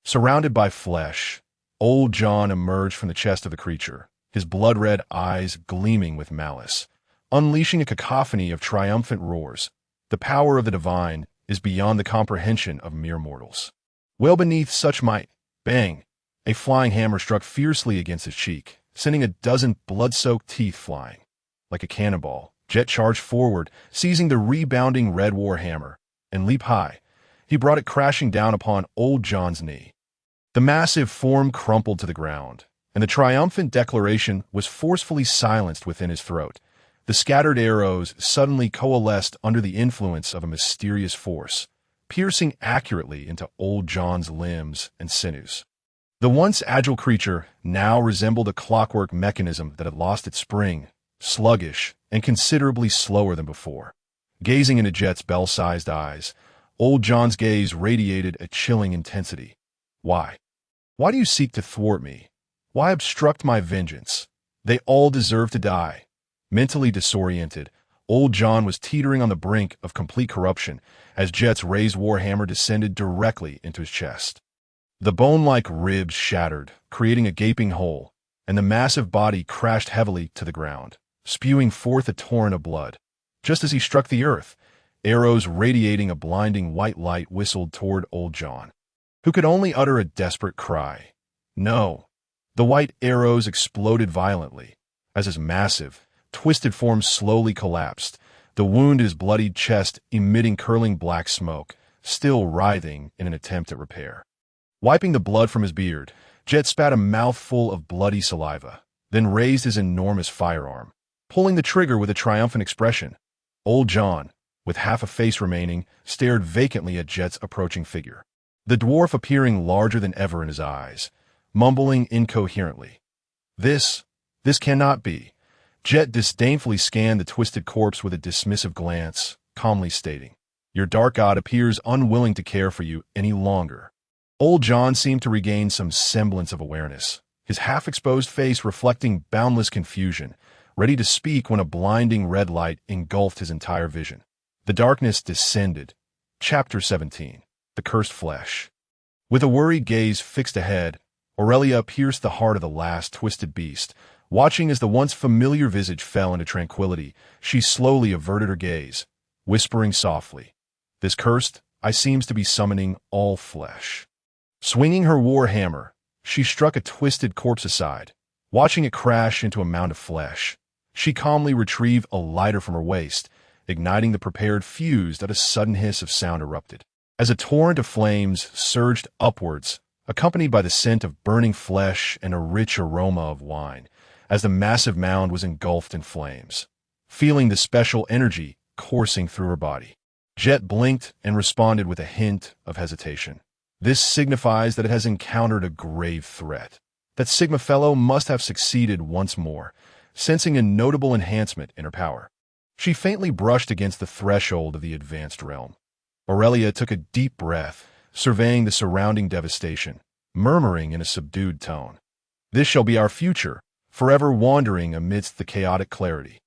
Surrounded by flesh, Old John emerged from the chest of the creature, his blood-red eyes gleaming with malice, unleashing a cacophony of triumphant roars. The power of the divine is beyond the comprehension of mere mortals. Well beneath such might, bang! A flying hammer struck fiercely against his cheek, sending a dozen blood-soaked teeth flying. Like a cannonball, Jet charged forward, seizing the rebounding red war hammer, and leap high. He brought it crashing down upon Old John's knee. The massive form crumpled to the ground, and the triumphant declaration was forcefully silenced within his throat. The scattered arrows suddenly coalesced under the influence of a mysterious force, piercing accurately into Old John's limbs and sinews. The once agile creature now resembled a clockwork mechanism that had lost its spring, sluggish and considerably slower than before. Gazing into Jet's bell-sized eyes, Old John's gaze radiated a chilling intensity. "Why? Why do you seek to thwart me? Why obstruct my vengeance? They all deserve to die." Mentally disoriented, Old John was teetering on the brink of complete corruption as Jet's raised warhammer descended directly into his chest. The bone-like ribs shattered, creating a gaping hole, and the massive body crashed heavily to the ground, spewing forth a torrent of blood. Just as he struck the earth, arrows radiating a blinding white light whistled toward Old John, who could only utter a desperate cry. No! The white arrows exploded violently, as his massive, twisted form slowly collapsed, the wound in his bloodied chest emitting curling black smoke, still writhing in an attempt at repair. Wiping the blood from his beard, Jet spat a mouthful of bloody saliva, then raised his enormous firearm, pulling the trigger with a triumphant expression. Old John, with half a face remaining, stared vacantly at Jet's approaching figure, the dwarf appearing larger than ever in his eyes, mumbling incoherently. This cannot be." Jet disdainfully scanned the twisted corpse with a dismissive glance, calmly stating, "Your dark god appears unwilling to care for you any longer." Old John seemed to regain some semblance of awareness, his half-exposed face reflecting boundless confusion, ready to speak when a blinding red light engulfed his entire vision. The darkness descended. Chapter 17. The Cursed Flesh. With a worried gaze fixed ahead, Aurelia pierced the heart of the last twisted beast. Watching as the once familiar visage fell into tranquility, she slowly averted her gaze, whispering softly, "This cursed eye seems to be summoning all flesh." Swinging her war hammer, she struck a twisted corpse aside, watching it crash into a mound of flesh. She calmly retrieved a lighter from her waist, igniting the prepared fuse that a sudden hiss of sound erupted. as a torrent of flames surged upwards, accompanied by the scent of burning flesh and a rich aroma of wine, as the massive mound was engulfed in flames. Feeling the special energy coursing through her body, Jet blinked and responded with a hint of hesitation. This signifies that it has encountered a grave threat. That Sigma fellow must have succeeded once more, sensing a notable enhancement in her power. She faintly brushed against the threshold of the advanced realm. Aurelia took a deep breath, surveying the surrounding devastation, murmuring in a subdued tone, "This shall be our future, forever wandering amidst the chaotic clarity."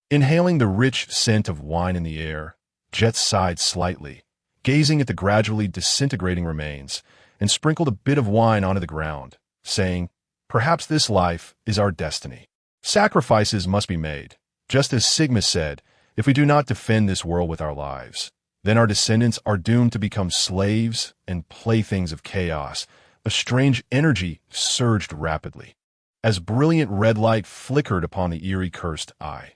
Inhaling the rich scent of wine in the air, Jet sighed slightly, gazing at the gradually disintegrating remains, and sprinkled a bit of wine onto the ground, saying, "Perhaps this life is our destiny. Sacrifices must be made. Just as Sigma said, if we do not defend this world with our lives, then our descendants are doomed to become slaves and playthings of chaos." A strange energy surged rapidly, as brilliant red light flickered upon the eerie cursed eye.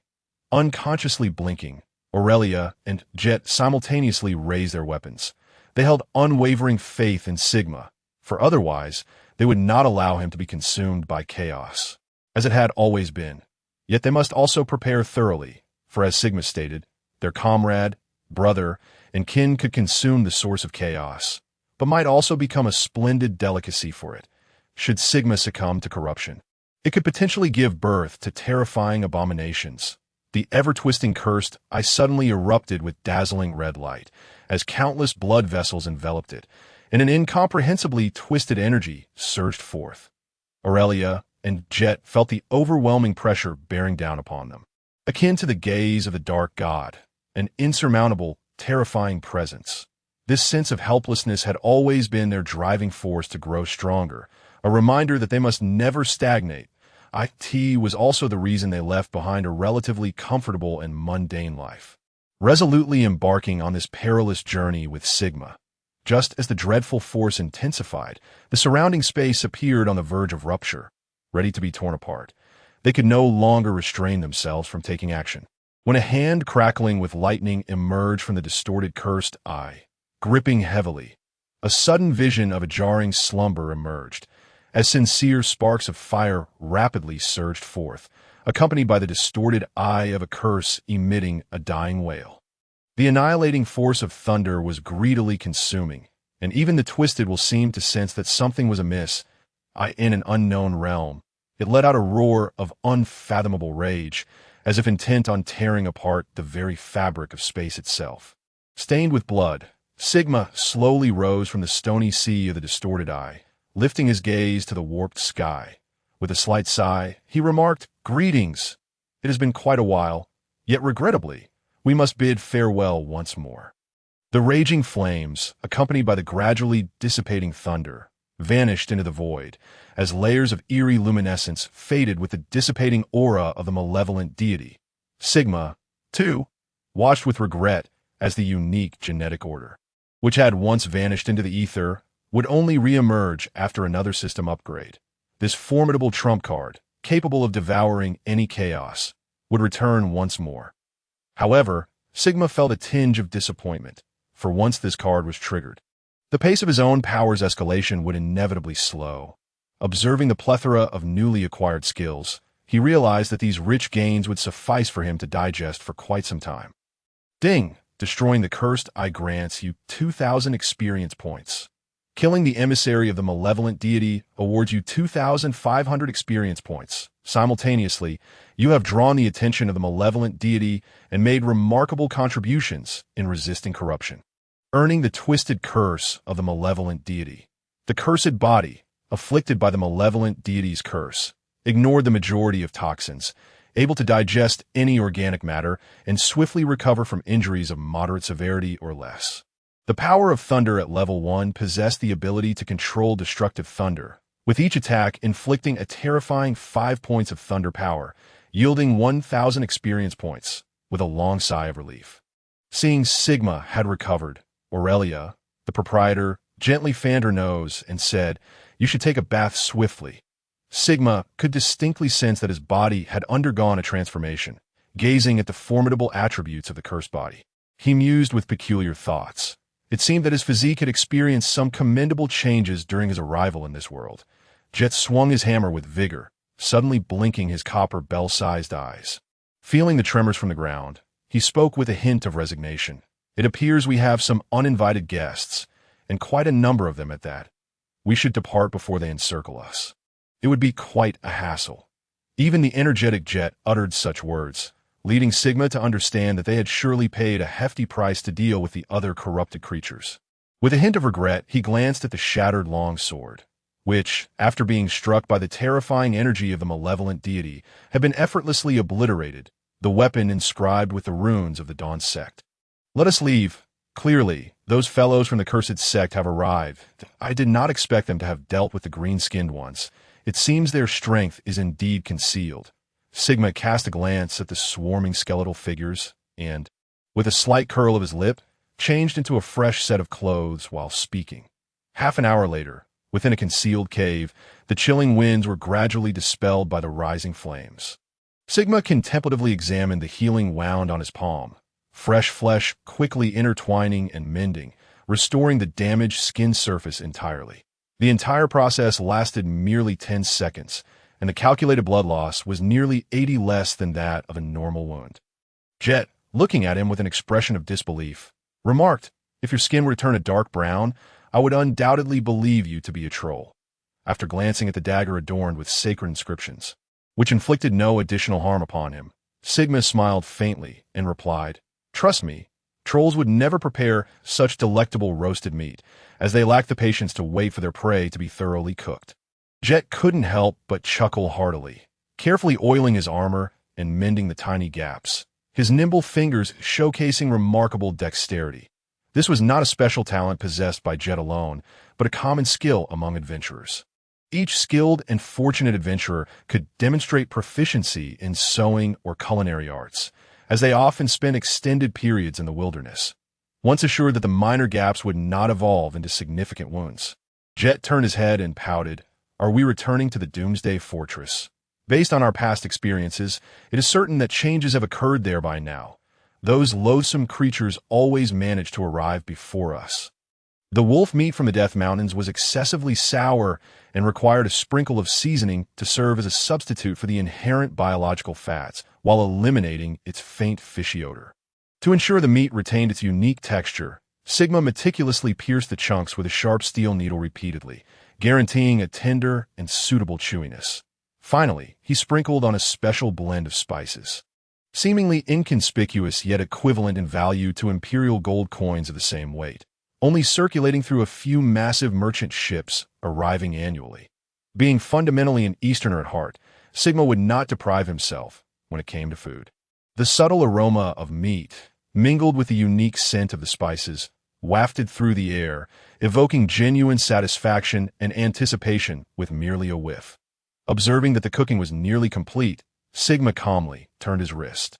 Unconsciously blinking, Aurelia and Jet simultaneously raised their weapons. They held unwavering faith in Sigma, for otherwise they would not allow him to be consumed by chaos, as it had always been. Yet they must also prepare thoroughly, for as Sigma stated, their comrade, brother, and kin could consume the source of chaos, but might also become a splendid delicacy for it. Should Sigma succumb to corruption, it could potentially give birth to terrifying abominations. The ever-twisting cursed eye suddenly erupted with dazzling red light, as countless blood vessels enveloped it, and an incomprehensibly twisted energy surged forth. Aurelia and Jet felt the overwhelming pressure bearing down upon them, akin to the gaze of the dark god, an insurmountable, terrifying presence. This sense of helplessness had always been their driving force to grow stronger, a reminder that they must never stagnate. It was also the reason they left behind a relatively comfortable and mundane life, resolutely embarking on this perilous journey with Sigma. Just as the dreadful force intensified, the surrounding space appeared on the verge of rupture, ready to be torn apart. They could no longer restrain themselves from taking action, when a hand crackling with lightning emerged from the distorted cursed eye, gripping heavily. A sudden vision of a jarring slumber emerged, as sincere sparks of fire rapidly surged forth, accompanied by the distorted eye of a curse emitting a dying wail. The annihilating force of thunder was greedily consuming, and even the twisted will seem to sense that something was amiss. In an unknown realm, it let out a roar of unfathomable rage, as if intent on tearing apart the very fabric of space itself. Stained with blood, Sigma slowly rose from the stony sea of the distorted eye, lifting his gaze to the warped sky. With a slight sigh, he remarked, "Greetings. It has been quite a while, yet regrettably, we must bid farewell once more." The raging flames, accompanied by the gradually dissipating thunder, vanished into the void, as layers of eerie luminescence faded with the dissipating aura of the malevolent deity. Sigma, too, watched with regret as the unique genetic order, which had once vanished into the ether, would only re-emerge after another system upgrade. This formidable trump card, capable of devouring any chaos, would return once more. However, Sigma felt a tinge of disappointment, for once this card was triggered, the pace of his own power's escalation would inevitably slow. Observing the plethora of newly acquired skills, he realized that these rich gains would suffice for him to digest for quite some time. Ding! Destroying the cursed eye grants you 2,000 experience points. Killing the emissary of the malevolent deity awards you 2,500 experience points. Simultaneously, you have drawn the attention of the malevolent deity and made remarkable contributions in resisting corruption, earning the twisted curse of the malevolent deity. The cursed body, afflicted by the malevolent deity's curse, ignored the majority of toxins, able to digest any organic matter and swiftly recover from injuries of moderate severity or less. The power of thunder at level 1 possessed the ability to control destructive thunder, with each attack inflicting a terrifying 5 points of thunder power, yielding 1,000 experience points, with a long sigh of relief. Seeing Sigma had recovered, Aurelia, the proprietor, gently fanned her nose and said, "You should take a bath swiftly." Sigma could distinctly sense that his body had undergone a transformation. Gazing at the formidable attributes of the cursed body, he mused with peculiar thoughts. It seemed that his physique had experienced some commendable changes during his arrival in this world. Jet swung his hammer with vigor, suddenly blinking his copper bell-sized eyes. Feeling the tremors from the ground, he spoke with a hint of resignation. It appears we have some uninvited guests, and quite a number of them at that. We should depart before they encircle us. It would be quite a hassle. Even the energetic Jet uttered such words, leading Sigma to understand that they had surely paid a hefty price to deal with the other corrupted creatures. With a hint of regret, he glanced at the shattered long sword, which, after being struck by the terrifying energy of the malevolent deity, had been effortlessly obliterated, the weapon inscribed with the runes of the Dawn sect. Let us leave. Clearly, those fellows from the cursed sect have arrived. I did not expect them to have dealt with the green-skinned ones. It seems their strength is indeed concealed. Sigma cast a glance at the swarming skeletal figures and, with a slight curl of his lip, changed into a fresh set of clothes while speaking. Half an hour later, within a concealed cave, the chilling winds were gradually dispelled by the rising flames. Sigma contemplatively examined the healing wound on his palm, fresh flesh quickly intertwining and mending, restoring the damaged skin surface entirely. The entire process lasted merely 10 seconds, and the calculated blood loss was nearly 80 less than that of a normal wound. Jet, looking at him with an expression of disbelief, remarked, "If your skin were to turn a dark brown, I would undoubtedly believe you to be a troll." After glancing at the dagger adorned with sacred inscriptions, which inflicted no additional harm upon him, Sigma smiled faintly and replied, "Trust me, trolls would never prepare such delectable roasted meat, as they lack the patience to wait for their prey to be thoroughly cooked." Jet couldn't help but chuckle heartily, carefully oiling his armor and mending the tiny gaps, his nimble fingers showcasing remarkable dexterity. This was not a special talent possessed by Jet alone, but a common skill among adventurers. Each skilled and fortunate adventurer could demonstrate proficiency in sewing or culinary arts, as they often spent extended periods in the wilderness. Once assured that the minor gaps would not evolve into significant wounds, Jet turned his head and pouted, "Are we returning to the Doomsday Fortress? Based on our past experiences, it is certain that changes have occurred there by now. Those loathsome creatures always manage to arrive before us." The wolf meat from the Death Mountains was excessively sour and required a sprinkle of seasoning to serve as a substitute for the inherent biological fats, while eliminating its faint fishy odor. To ensure the meat retained its unique texture, Sigma meticulously pierced the chunks with a sharp steel needle repeatedly, guaranteeing a tender and suitable chewiness. Finally, he sprinkled on a special blend of spices, seemingly inconspicuous yet equivalent in value to imperial gold coins of the same weight, only circulating through a few massive merchant ships arriving annually. Being fundamentally an Easterner at heart, Sigma would not deprive himself when it came to food. The subtle aroma of meat, mingled with the unique scent of the spices, wafted through the air, evoking genuine satisfaction and anticipation with merely a whiff. Observing that the cooking was nearly complete, Sigma calmly turned his wrist,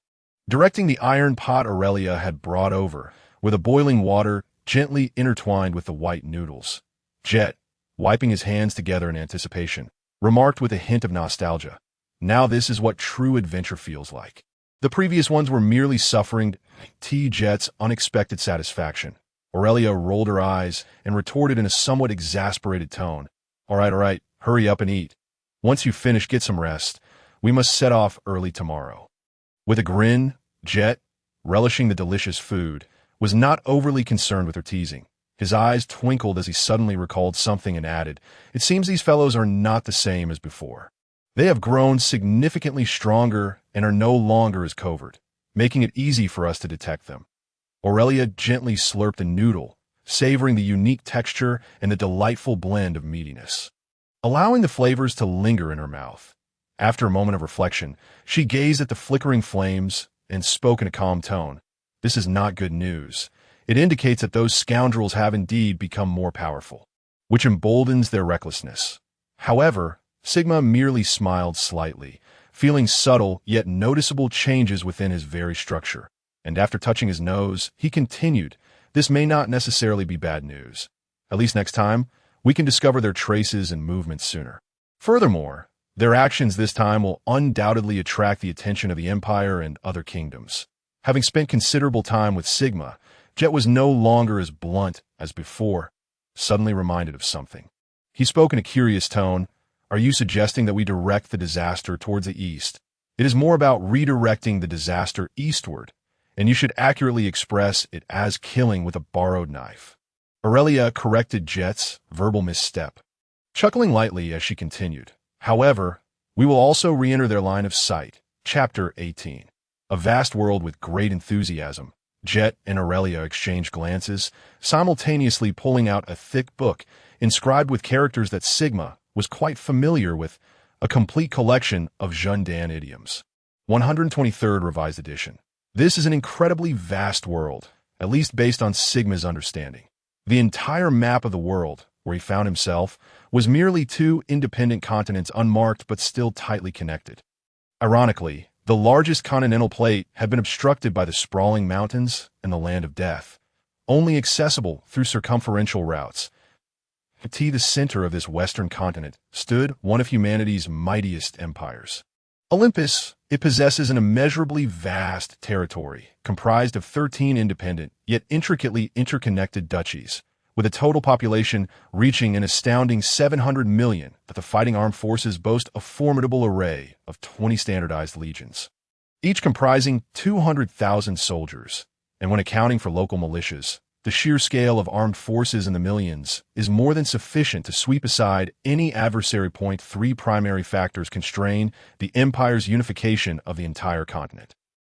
directing the iron pot Aurelia had brought over, with the boiling water gently intertwined with the white noodles. Jet, wiping his hands together in anticipation, remarked with a hint of nostalgia, "Now this is what true adventure feels like." The previous ones were merely suffering Jet's unexpected satisfaction. Aurelia rolled her eyes and retorted in a somewhat exasperated tone, all right, hurry up and eat. Once you've finished, get some rest. We must set off early tomorrow." With a grin, Jet, relishing the delicious food, was not overly concerned with her teasing. His eyes twinkled as he suddenly recalled something and added, "It seems these fellows are not the same as before. They have grown significantly stronger and are no longer as covert, making it easy for us to detect them." Aurelia gently slurped a noodle, savoring the unique texture and the delightful blend of meatiness, allowing the flavors to linger in her mouth. After a moment of reflection, she gazed at the flickering flames and spoke in a calm tone, "This is not good news. It indicates that those scoundrels have indeed become more powerful, which emboldens their recklessness." However, Sigma merely smiled slightly, feeling subtle yet noticeable changes within his very structure. And after touching his nose, he continued, "This may not necessarily be bad news. At least next time, we can discover their traces and movements sooner. Furthermore, their actions this time will undoubtedly attract the attention of the Empire and other kingdoms." Having spent considerable time with Sigma, Jet was no longer as blunt as before, suddenly reminded of something. He spoke in a curious tone. Are you suggesting that we direct the disaster towards the east? It is more about redirecting the disaster eastward, and you should accurately express it as killing with a borrowed knife. Aurelia corrected Jet's verbal misstep, chuckling lightly as she continued. However, we will also re-enter their line of sight. Chapter 18. A vast world with great enthusiasm. Jet and Aurelia exchanged glances, simultaneously pulling out a thick book inscribed with characters that Sigma was quite familiar with, a complete collection of Jundan idioms. 123rd Revised Edition. This is an incredibly vast world, at least based on Sigma's understanding. The entire map of the world, where he found himself, was merely two independent continents unmarked but still tightly connected. Ironically, the largest continental plate had been obstructed by the sprawling mountains and the Land of Death, only accessible through circumferential routes. At the center of this western continent stood one of humanity's mightiest empires. Olympus. It possesses an immeasurably vast territory, comprised of 13 independent, yet intricately interconnected duchies, with a total population reaching an astounding 700 million, that the fighting armed forces boast a formidable array of 20 standardized legions, each comprising 200,000 soldiers, and when accounting for local militias, the sheer scale of armed forces in the millions is more than sufficient to sweep aside any adversary. 3 primary factors constrain the empire's unification of the entire continent.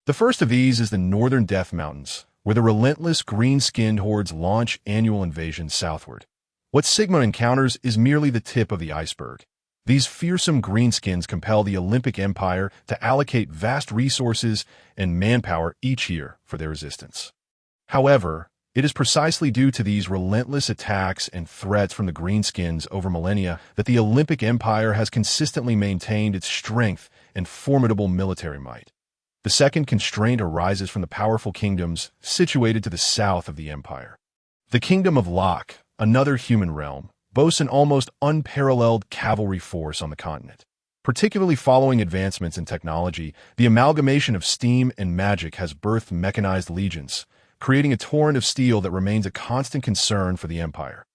The first of these is the Northern Death Mountains, where the relentless green-skinned hordes launch annual invasions southward. What Sigma encounters is merely the tip of the iceberg. These fearsome greenskins compel the Olympic Empire to allocate vast resources and manpower each year for their resistance. However, it is precisely due to these relentless attacks and threats from the greenskins over millennia that the Olympic Empire has consistently maintained its strength and formidable military might. The second constraint arises from the powerful kingdoms situated to the south of the empire. The Kingdom of Lok, another human realm, boasts an almost unparalleled cavalry force on the continent. Particularly following advancements in technology, the amalgamation of steam and magic has birthed mechanized legions, creating a torrent of steel that remains a constant concern for the empire.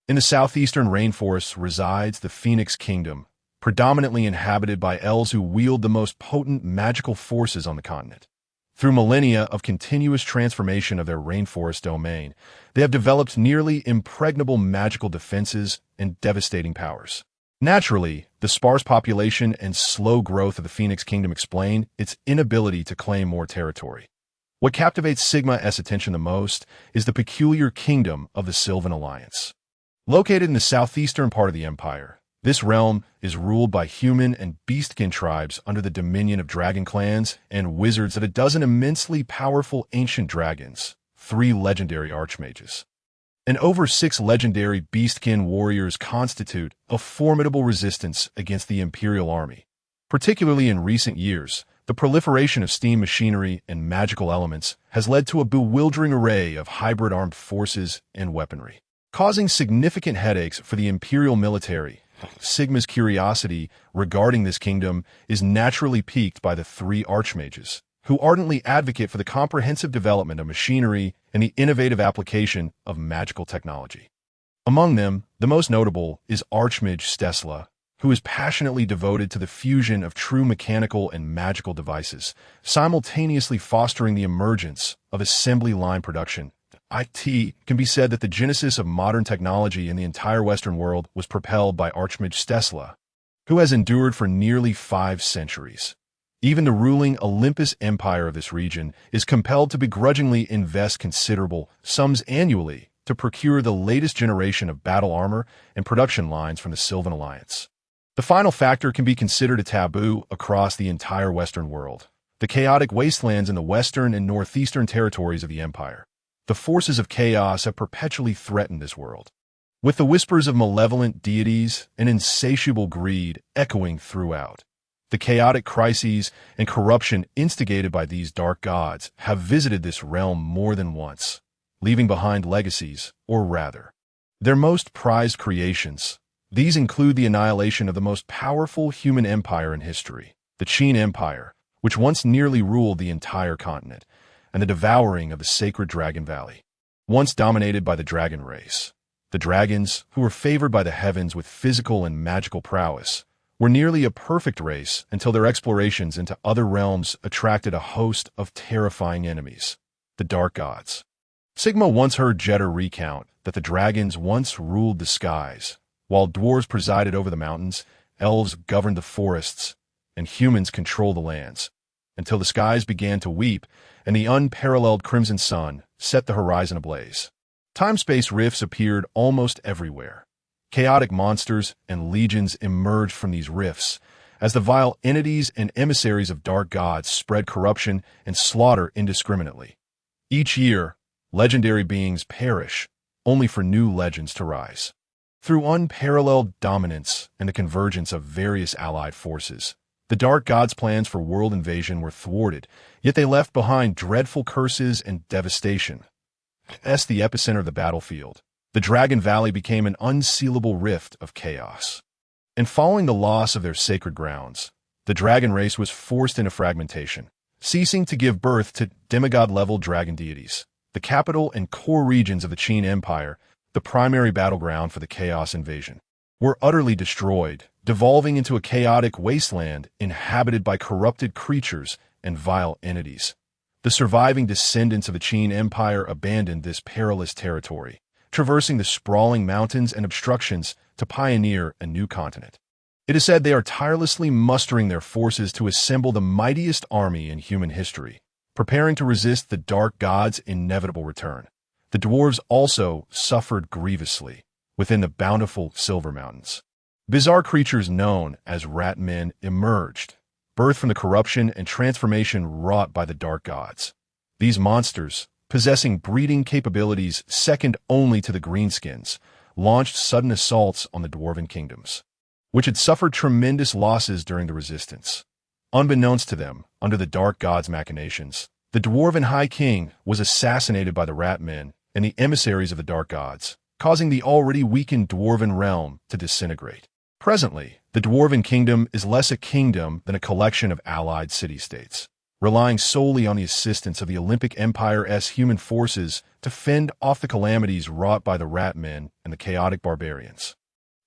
In the southeastern rainforests resides the Phoenix Kingdom, predominantly inhabited by elves who wield the most potent magical forces on the continent. Through millennia of continuous transformation of their rainforest domain, they have developed nearly impregnable magical defenses and devastating powers. Naturally, the sparse population and slow growth of the Phoenix Kingdom explain its inability to claim more territory. What captivates Sigma's attention the most is the peculiar kingdom of the Sylvan Alliance. Located in the southeastern part of the empire, this realm is ruled by human and beastkin tribes under the dominion of dragon clans and wizards of a dozen immensely powerful ancient dragons, 3 legendary archmages, and over 6 legendary beastkin warriors constitute a formidable resistance against the imperial army. Particularly in recent years, the proliferation of steam machinery and magical elements has led to a bewildering array of hybrid armed forces and weaponry, causing significant headaches for the imperial military. Sigma's curiosity regarding this kingdom is naturally piqued by the 3 archmages, who ardently advocate for the comprehensive development of machinery and the innovative application of magical technology. Among them, the most notable is Archmage Stesla, who is passionately devoted to the fusion of true mechanical and magical devices, simultaneously fostering the emergence of assembly line production. It can be said that the genesis of modern technology in the entire Western world was propelled by Archmage Stesla, who has endured for nearly 5 centuries. Even the ruling Olympus Empire of this region is compelled to begrudgingly invest considerable sums annually to procure the latest generation of battle armor and production lines from the Sylvan Alliance. The final factor can be considered a taboo across the entire Western world: the chaotic wastelands in the western and northeastern territories of the empire. The forces of chaos have perpetually threatened this world, with the whispers of malevolent deities and insatiable greed echoing throughout. The chaotic crises and corruption instigated by these dark gods have visited this realm more than once, leaving behind legacies, or rather, their most prized creations. These include the annihilation of the most powerful human empire in history, the Qin Empire, which once nearly ruled the entire continent, and the devouring of the sacred Dragon Valley. once dominated by the dragon race. The dragons, who were favored by the heavens with physical and magical prowess, were nearly a perfect race until their explorations into other realms attracted a host of terrifying enemies, the Dark Gods. Sigma once heard Jeter recount that the dragons once ruled the skies, while dwarves presided over the mountains, elves governed the forests, and humans controlled the lands, until the skies began to weep and the unparalleled crimson sun set the horizon ablaze. Time-space rifts appeared almost everywhere. Chaotic monsters and legions emerged from these rifts as the vile entities and emissaries of dark gods spread corruption and slaughter indiscriminately. Each year, legendary beings perish, only for new legends to rise. Through unparalleled dominance and the convergence of various allied forces, the Dark Gods' plans for world invasion were thwarted, yet they left behind dreadful curses and devastation. As the epicenter of the battlefield, the Dragon Valley became an unsealable rift of chaos. And following the loss of their sacred grounds, the dragon race was forced into fragmentation, ceasing to give birth to demigod-level dragon deities. The capital and core regions of the Qin Empire, the primary battleground for the Chaos invasion, were utterly destroyed, devolving into a chaotic wasteland inhabited by corrupted creatures and vile entities. The surviving descendants of the Qin Empire abandoned this perilous territory, traversing the sprawling mountains and obstructions to pioneer a new continent. It is said they are tirelessly mustering their forces to assemble the mightiest army in human history, preparing to resist the Dark Gods' inevitable return. The dwarves also suffered grievously within the bountiful Silver Mountains. Bizarre creatures known as rat men emerged, birthed from the corruption and transformation wrought by the Dark Gods. These monsters, possessing breeding capabilities second only to the Greenskins, launched sudden assaults on the dwarven kingdoms, which had suffered tremendous losses during the resistance. Unbeknownst to them, under the Dark Gods' machinations, the dwarven High King was assassinated by the rat men and the emissaries of the Dark Gods, causing the already weakened dwarven realm to disintegrate. Presently, the dwarven kingdom is less a kingdom than a collection of allied city-states, relying solely on the assistance of the Olympic Empire's human forces to fend off the calamities wrought by the rat men and the chaotic barbarians.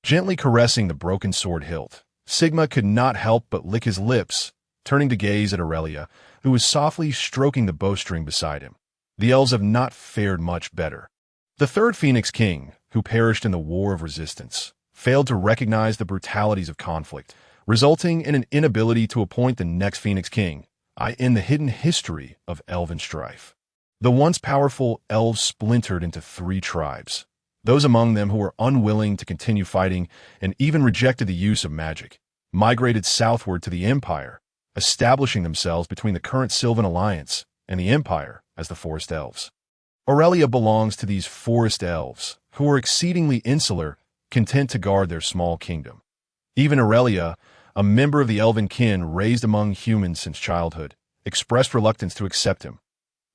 Gently caressing the broken sword hilt, Sigma could not help but lick his lips, turning to gaze at Aurelia, who was softly stroking the bowstring beside him. The elves have not fared much better. The third Phoenix King, who perished in the War of Resistance, failed to recognize the brutalities of conflict, resulting in an inability to appoint the next Phoenix King, in the hidden history of elven strife. The once powerful elves splintered into 3 tribes, those among them who were unwilling to continue fighting and even rejected the use of magic, migrated southward to the Empire, establishing themselves between the current Sylvan Alliance and the Empire as the Forest Elves. Aurelia belongs to these Forest Elves, who are exceedingly insular, content to guard their small kingdom. Even Aurelia, a member of the elven kin raised among humans since childhood, expressed reluctance to accept him,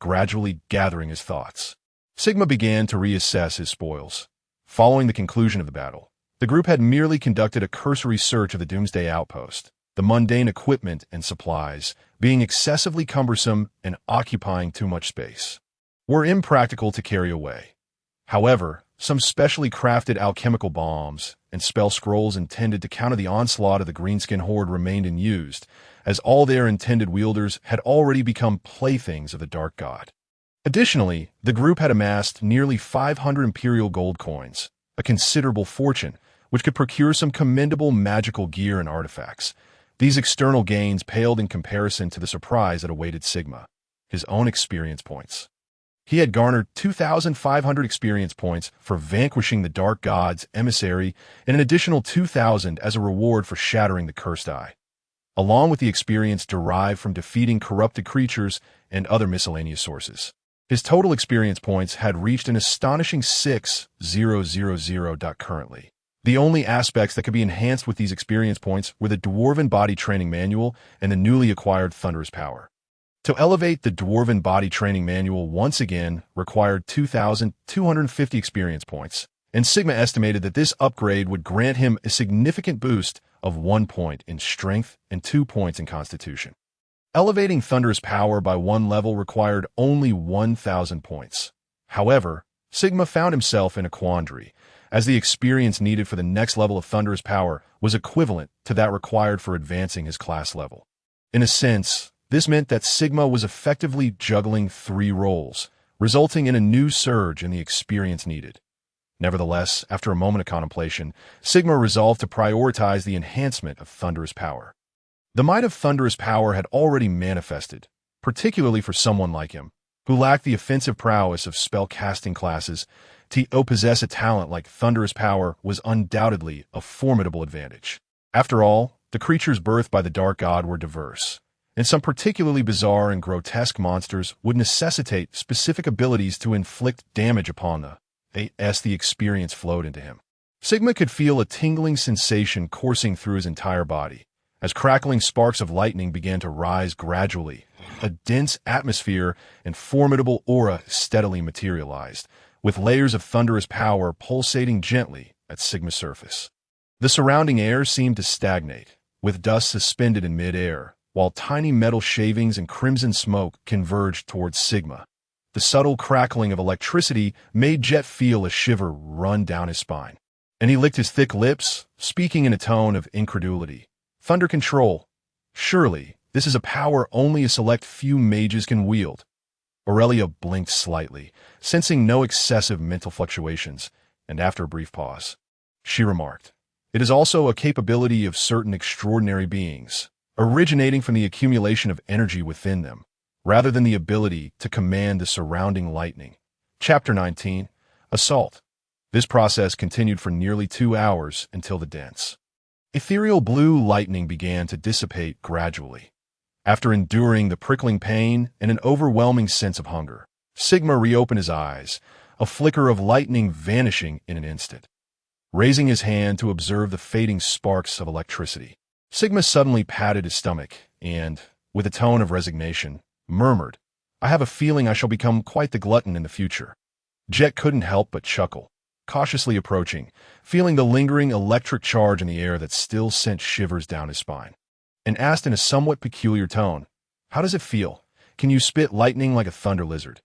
gradually gathering his thoughts. Sigma began to reassess his spoils. Following the conclusion of the battle, the group had merely conducted a cursory search of the Doomsday Outpost, the mundane equipment and supplies, being excessively cumbersome and occupying too much space, were impractical to carry away. However, some specially crafted alchemical bombs and spell scrolls intended to counter the onslaught of the Greenskin horde remained unused, as all their intended wielders had already become playthings of the Dark God. Additionally, the group had amassed nearly 500 Imperial gold coins, a considerable fortune, which could procure some commendable magical gear and artifacts. These external gains paled in comparison to the surprise that awaited Sigma, his own experience points. He had garnered 2,500 experience points for vanquishing the Dark God's emissary and an additional 2,000 as a reward for shattering the Cursed Eye, along with the experience derived from defeating corrupted creatures and other miscellaneous sources. His total experience points had reached an astonishing 6,000. Currently, the only aspects that could be enhanced with these experience points were the Dwarven Body Training Manual and the newly acquired Thunderous Power. To elevate the Dwarven Body Training Manual once again required 2,250 experience points, and Sigma estimated that this upgrade would grant him a significant boost of 1 point in Strength and 2 points in Constitution. Elevating Thunderous Power by 1 level required only 1,000 points. However, Sigma found himself in a quandary, as the experience needed for the next level of Thunderous power was equivalent to that required for advancing his class level. In a sense, this meant that Sigma was effectively juggling three roles, resulting in a new surge in the experience needed. Nevertheless, after a moment of contemplation, Sigma resolved to prioritize the enhancement of Thunderous power. The might of Thunderous power had already manifested, particularly for someone like him, who lacked the offensive prowess of spell-casting classes. To possess a talent like Thunderous power was undoubtedly a formidable advantage. After all, the creatures birthed by the Dark God were diverse, and some particularly bizarre and grotesque monsters would necessitate specific abilities to inflict damage upon the experience flowed into him. Sigma could feel a tingling sensation coursing through his entire body, as crackling sparks of lightning began to rise gradually. A dense atmosphere and formidable aura steadily materialized, with layers of Thunderous power pulsating gently at Sigma's surface. The surrounding air seemed to stagnate, with dust suspended in mid-air, while tiny metal shavings and crimson smoke converged towards Sigma. The subtle crackling of electricity made Jet feel a shiver run down his spine, and he licked his thick lips, speaking in a tone of incredulity. Thunder control. Surely, this is a power only a select few mages can wield. Aurelia blinked slightly, sensing no excessive mental fluctuations, and after a brief pause, she remarked, "It is also a capability of certain extraordinary beings, originating from the accumulation of energy within them, rather than the ability to command the surrounding lightning." Chapter 19, Assault. This process continued for nearly 2 hours until the dense, ethereal blue lightning began to dissipate gradually. After enduring the prickling pain and an overwhelming sense of hunger, Sigma reopened his eyes, a flicker of lightning vanishing in an instant. Raising his hand to observe the fading sparks of electricity, Sigma suddenly patted his stomach and, with a tone of resignation, murmured, "I have a feeling I shall become quite the glutton in the future." Jet couldn't help but chuckle, cautiously approaching, feeling the lingering electric charge in the air that still sent shivers down his spine, and asked in a somewhat peculiar tone, "How does it feel? Can you spit lightning like a thunder lizard?"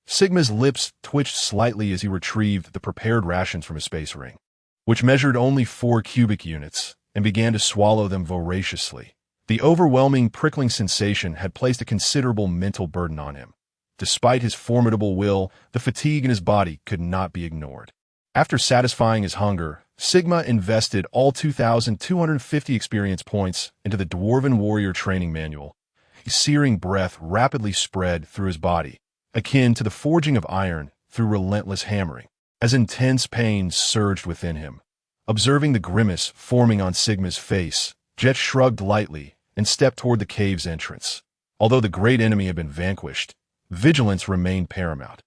Sigma's lips twitched slightly as he retrieved the prepared rations from his space ring, which measured only 4 cubic units, and began to swallow them voraciously. The overwhelming prickling sensation had placed a considerable mental burden on him. Despite his formidable will, the fatigue in his body could not be ignored. After satisfying his hunger, Sigma invested all 2,250 experience points into the Dwarven Warrior Training Manual. A searing breath rapidly spread through his body, akin to the forging of iron through relentless hammering, as intense pain surged within him. Observing the grimace forming on Sigma's face, Jet shrugged lightly and stepped toward the cave's entrance. Although the great enemy had been vanquished, vigilance remained paramount.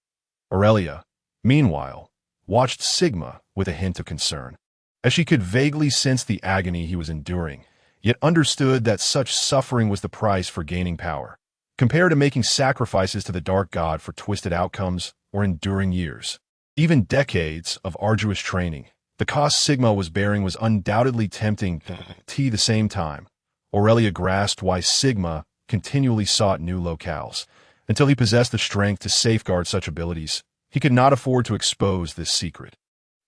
Aurelia, meanwhile, watched Sigma with a hint of concern, as she could vaguely sense the agony he was enduring, yet understood that such suffering was the price for gaining power, compared to making sacrifices to the Dark God for twisted outcomes or enduring years, even decades of arduous training. The cost Sigma was bearing was undoubtedly tempting. At the same time, Aurelia grasped why Sigma continually sought new locales. Until he possessed the strength to safeguard such abilities, he could not afford to expose this secret.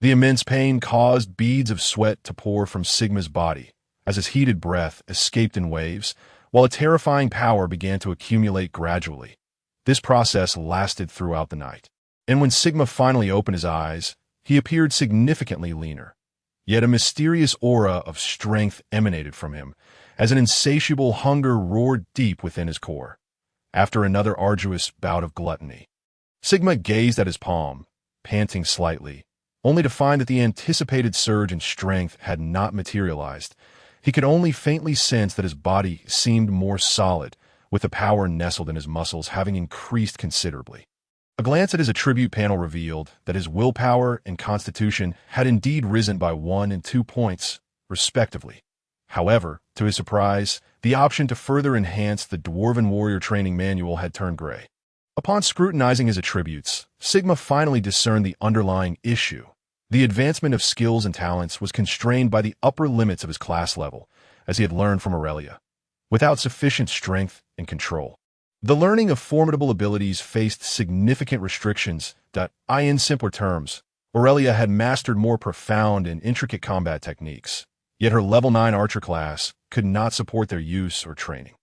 The immense pain caused beads of sweat to pour from Sigma's body, as his heated breath escaped in waves, while a terrifying power began to accumulate gradually. This process lasted throughout the night, and when Sigma finally opened his eyes, he appeared significantly leaner. Yet a mysterious aura of strength emanated from him, as an insatiable hunger roared deep within his core. After another arduous bout of gluttony, Sigma gazed at his palm, panting slightly, only to find that the anticipated surge in strength had not materialized. He could only faintly sense that his body seemed more solid, with the power nestled in his muscles having increased considerably. A glance at his attribute panel revealed that his willpower and constitution had indeed risen by 1 and 2 points, respectively. However, to his surprise, the option to further enhance the Dwarven Warrior Training Manual had turned gray. Upon scrutinizing his attributes, Sigma finally discerned the underlying issue. The advancement of skills and talents was constrained by the upper limits of his class level, as he had learned from Aurelia, without sufficient strength and control. The learning of formidable abilities faced significant restrictions. In simpler terms, Aurelia had mastered more profound and intricate combat techniques, yet her level 9 archer class could not support their use or training.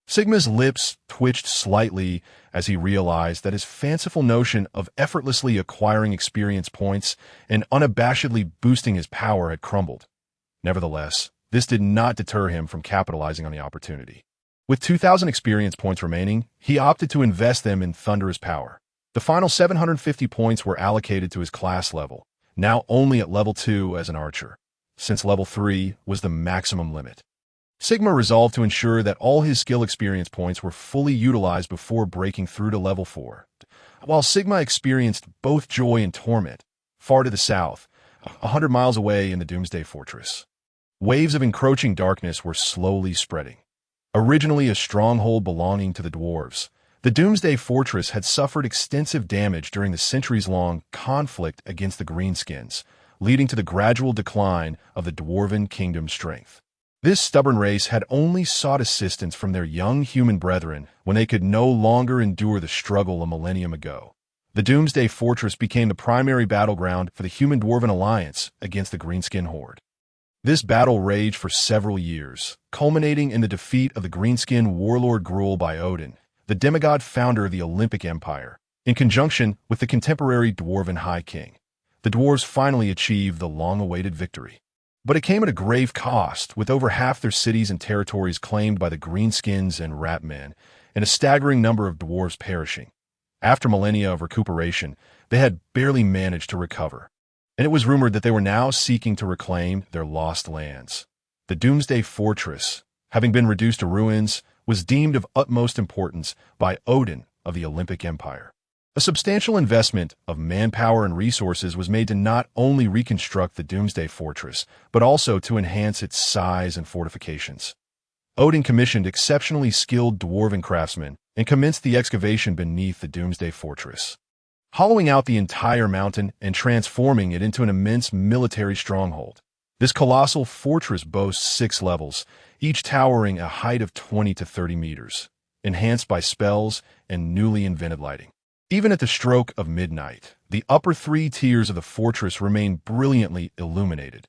Sigma's lips twitched slightly as he realized that his fanciful notion of effortlessly acquiring experience points and unabashedly boosting his power had crumbled. Nevertheless, this did not deter him from capitalizing on the opportunity. With 2,000 experience points remaining, he opted to invest them in thunderous power. The final 750 points were allocated to his class level, now only at level 2 as an archer, since level 3 was the maximum limit. Sigma resolved to ensure that all his skill experience points were fully utilized before breaking through to level 4. While Sigma experienced both joy and torment, far to the south, 100 miles away in the Doomsday Fortress, waves of encroaching darkness were slowly spreading. Originally a stronghold belonging to the dwarves, the Doomsday Fortress had suffered extensive damage during the centuries-long conflict against the Greenskins, leading to the gradual decline of the Dwarven Kingdom's strength. This stubborn race had only sought assistance from their young human brethren when they could no longer endure the struggle a millennium ago. The Doomsday Fortress became the primary battleground for the Human-Dwarven Alliance against the Greenskin Horde. This battle raged for several years, culminating in the defeat of the Greenskin warlord Gruul by Odin, the demigod founder of the Olympic Empire, in conjunction with the contemporary Dwarven High King. The dwarves finally achieved the long-awaited victory. But it came at a grave cost, with over half their cities and territories claimed by the Greenskins and Ratmen, and a staggering number of dwarves perishing. After millennia of recuperation, they had barely managed to recover, and it was rumored that they were now seeking to reclaim their lost lands. The Doomsday Fortress, having been reduced to ruins, was deemed of utmost importance by Odin of the Olympic Empire. A substantial investment of manpower and resources was made to not only reconstruct the Doomsday Fortress, but also to enhance its size and fortifications. Odin commissioned exceptionally skilled dwarven craftsmen and commenced the excavation beneath the Doomsday Fortress, hollowing out the entire mountain and transforming it into an immense military stronghold. This colossal fortress boasts 6 levels, each towering a height of 20 to 30 meters, enhanced by spells and newly invented lighting. Even at the stroke of midnight, the upper 3 tiers of the fortress remain brilliantly illuminated.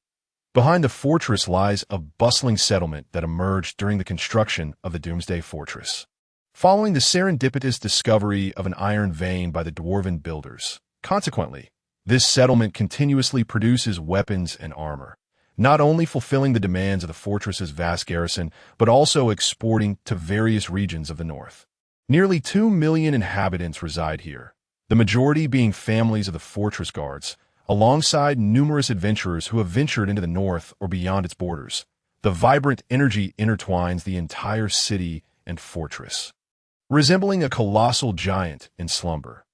Behind the fortress lies a bustling settlement that emerged during the construction of the Doomsday Fortress. Following the serendipitous discovery of an iron vein by the dwarven builders, consequently, this settlement continuously produces weapons and armor, not only fulfilling the demands of the fortress's vast garrison, but also exporting to various regions of the north. Nearly 2 million inhabitants reside here, the majority being families of the fortress guards, alongside numerous adventurers who have ventured into the north or beyond its borders. The vibrant energy intertwines the entire city and fortress, resembling a colossal giant in slumber.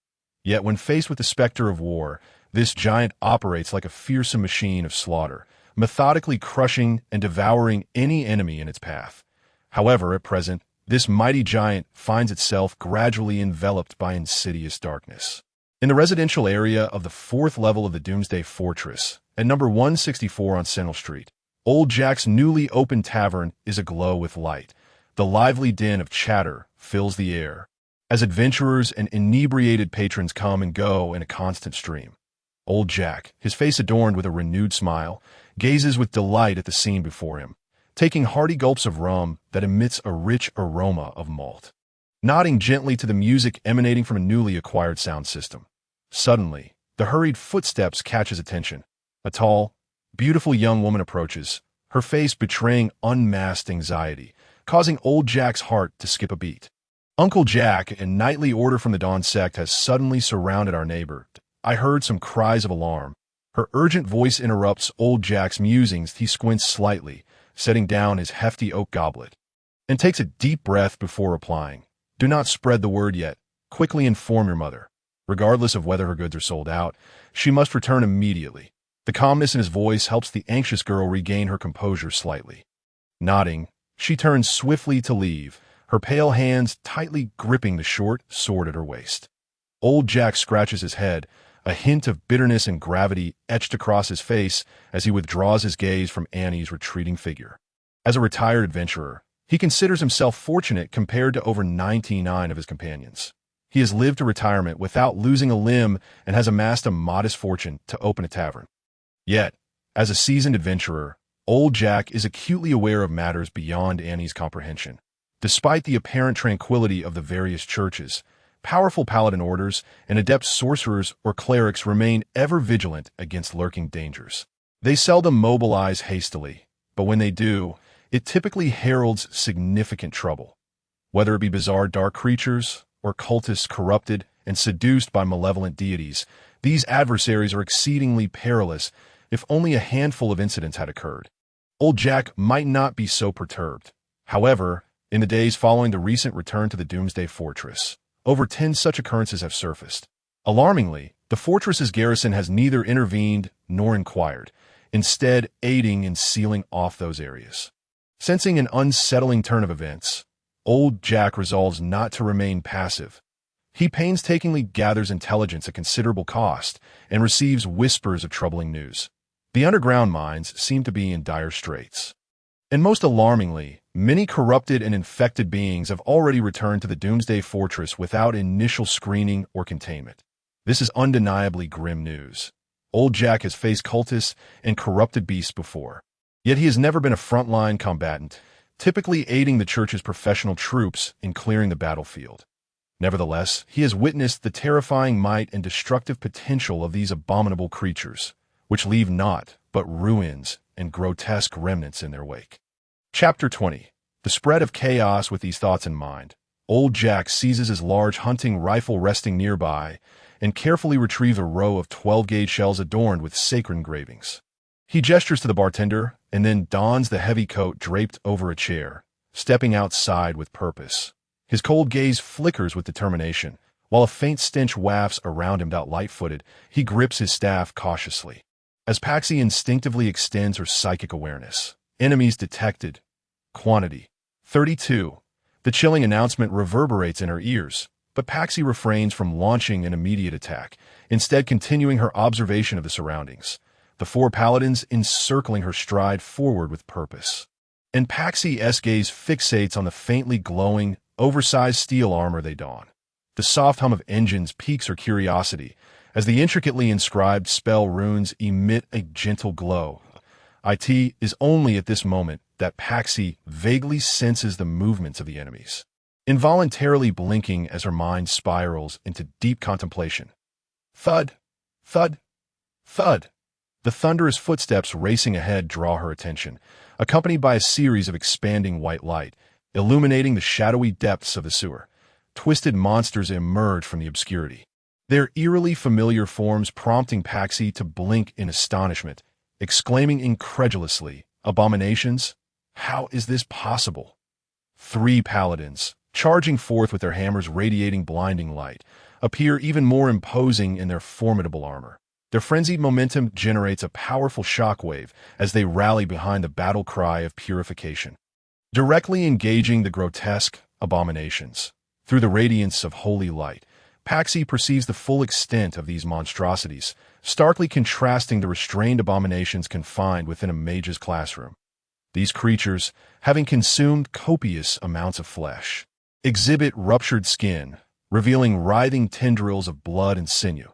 Yet when faced with the specter of war, this giant operates like a fearsome machine of slaughter, methodically crushing and devouring any enemy in its path. However, at present, this mighty giant finds itself gradually enveloped by insidious darkness. In the residential area of the 4th level of the Doomsday Fortress, at number 164 on Sentinel Street, Old Jack's newly opened tavern is aglow with light. The lively din of chatter fills the air, as adventurers and inebriated patrons come and go in a constant stream. Old Jack, his face adorned with a renewed smile, gazes with delight at the scene before him, taking hearty gulps of rum that emits a rich aroma of malt, nodding gently to the music emanating from a newly acquired sound system. Suddenly, the hurried footsteps catch his attention. A tall, beautiful young woman approaches, her face betraying unmasked anxiety, causing Old Jack's heart to skip a beat. Uncle Jack, a knightly order from the Dawn sect, has suddenly surrounded our neighbor. I heard some cries of alarm. Her urgent voice interrupts Old Jack's musings. He squints slightly, setting down his hefty oak goblet, and takes a deep breath before replying. Do not spread the word yet. Quickly inform your mother. Regardless of whether her goods are sold out, she must return immediately. The calmness in his voice helps the anxious girl regain her composure slightly. Nodding, she turns swiftly to leave, her pale hands tightly gripping the short sword at her waist. Old Jack scratches his head, a hint of bitterness and gravity etched across his face as he withdraws his gaze from Annie's retreating figure. As a retired adventurer, He considers himself fortunate compared to over 99 of his companions. He has lived to retirement without losing a limb and has amassed a modest fortune to open a tavern. Yet, as a seasoned adventurer, Old Jack is acutely aware of matters beyond Annie's comprehension. Despite the apparent tranquility of the various churches, powerful paladin orders and adept sorcerers or clerics remain ever vigilant against lurking dangers. They seldom mobilize hastily, but when they do, it typically heralds significant trouble. Whether it be bizarre dark creatures or cultists corrupted and seduced by malevolent deities, these adversaries are exceedingly perilous if only a handful of incidents had occurred. Old Jack might not be so perturbed. However, in the days following the recent return to the Doomsday Fortress, over 10 such occurrences have surfaced. Alarmingly, the fortress's garrison has neither intervened nor inquired, instead aiding in sealing off those areas. Sensing an unsettling turn of events, Old Jack resolves not to remain passive. He painstakingly gathers intelligence at considerable cost and receives whispers of troubling news. The underground mines seem to be in dire straits. And most alarmingly, many corrupted and infected beings have already returned to the Doomsday Fortress without initial screening or containment. This is undeniably grim news. Old Jack has faced cultists and corrupted beasts before, yet he has never been a frontline combatant, typically aiding the church's professional troops in clearing the battlefield. Nevertheless, he has witnessed the terrifying might and destructive potential of these abominable creatures, which leave naught but ruins and grotesque remnants in their wake. Chapter 20. The spread of chaos. With these thoughts in mind, Old Jack seizes his large hunting rifle resting nearby and carefully retrieves a row of 12-gauge shells adorned with sacred engravings. He gestures to the bartender and then dons the heavy coat draped over a chair, stepping outside with purpose. His cold gaze flickers with determination, while a faint stench wafts around him. Light-footed, he grips his staff cautiously. As Paxi instinctively extends her psychic awareness, enemies detected. Quantity: 32. The chilling announcement reverberates in her ears, but Paxi refrains from launching an immediate attack, instead continuing her observation of the surroundings. The 4 paladins encircling her stride forward with purpose. And Paxi's gaze fixates on the faintly glowing, oversized steel armor they don. The soft hum of engines piques her curiosity, as the intricately inscribed spell runes emit a gentle glow. It is only at this moment that Paxi vaguely senses the movements of the enemies, involuntarily blinking as her mind spirals into deep contemplation. Thud! Thud! Thud! The thunderous footsteps racing ahead draw her attention, accompanied by a series of expanding white light, illuminating the shadowy depths of the sewer. Twisted monsters emerge from the obscurity, their eerily familiar forms prompting Paxi to blink in astonishment, exclaiming incredulously, "Abominations? How is this possible?" 3 paladins, charging forth with their hammers radiating blinding light, appear even more imposing in their formidable armor. Their frenzied momentum generates a powerful shockwave as they rally behind the battle cry of purification, directly engaging the grotesque abominations. Through the radiance of holy light, Paxi perceives the full extent of these monstrosities, starkly contrasting the restrained abominations confined within a mage's classroom. These creatures, having consumed copious amounts of flesh, exhibit ruptured skin, revealing writhing tendrils of blood and sinew.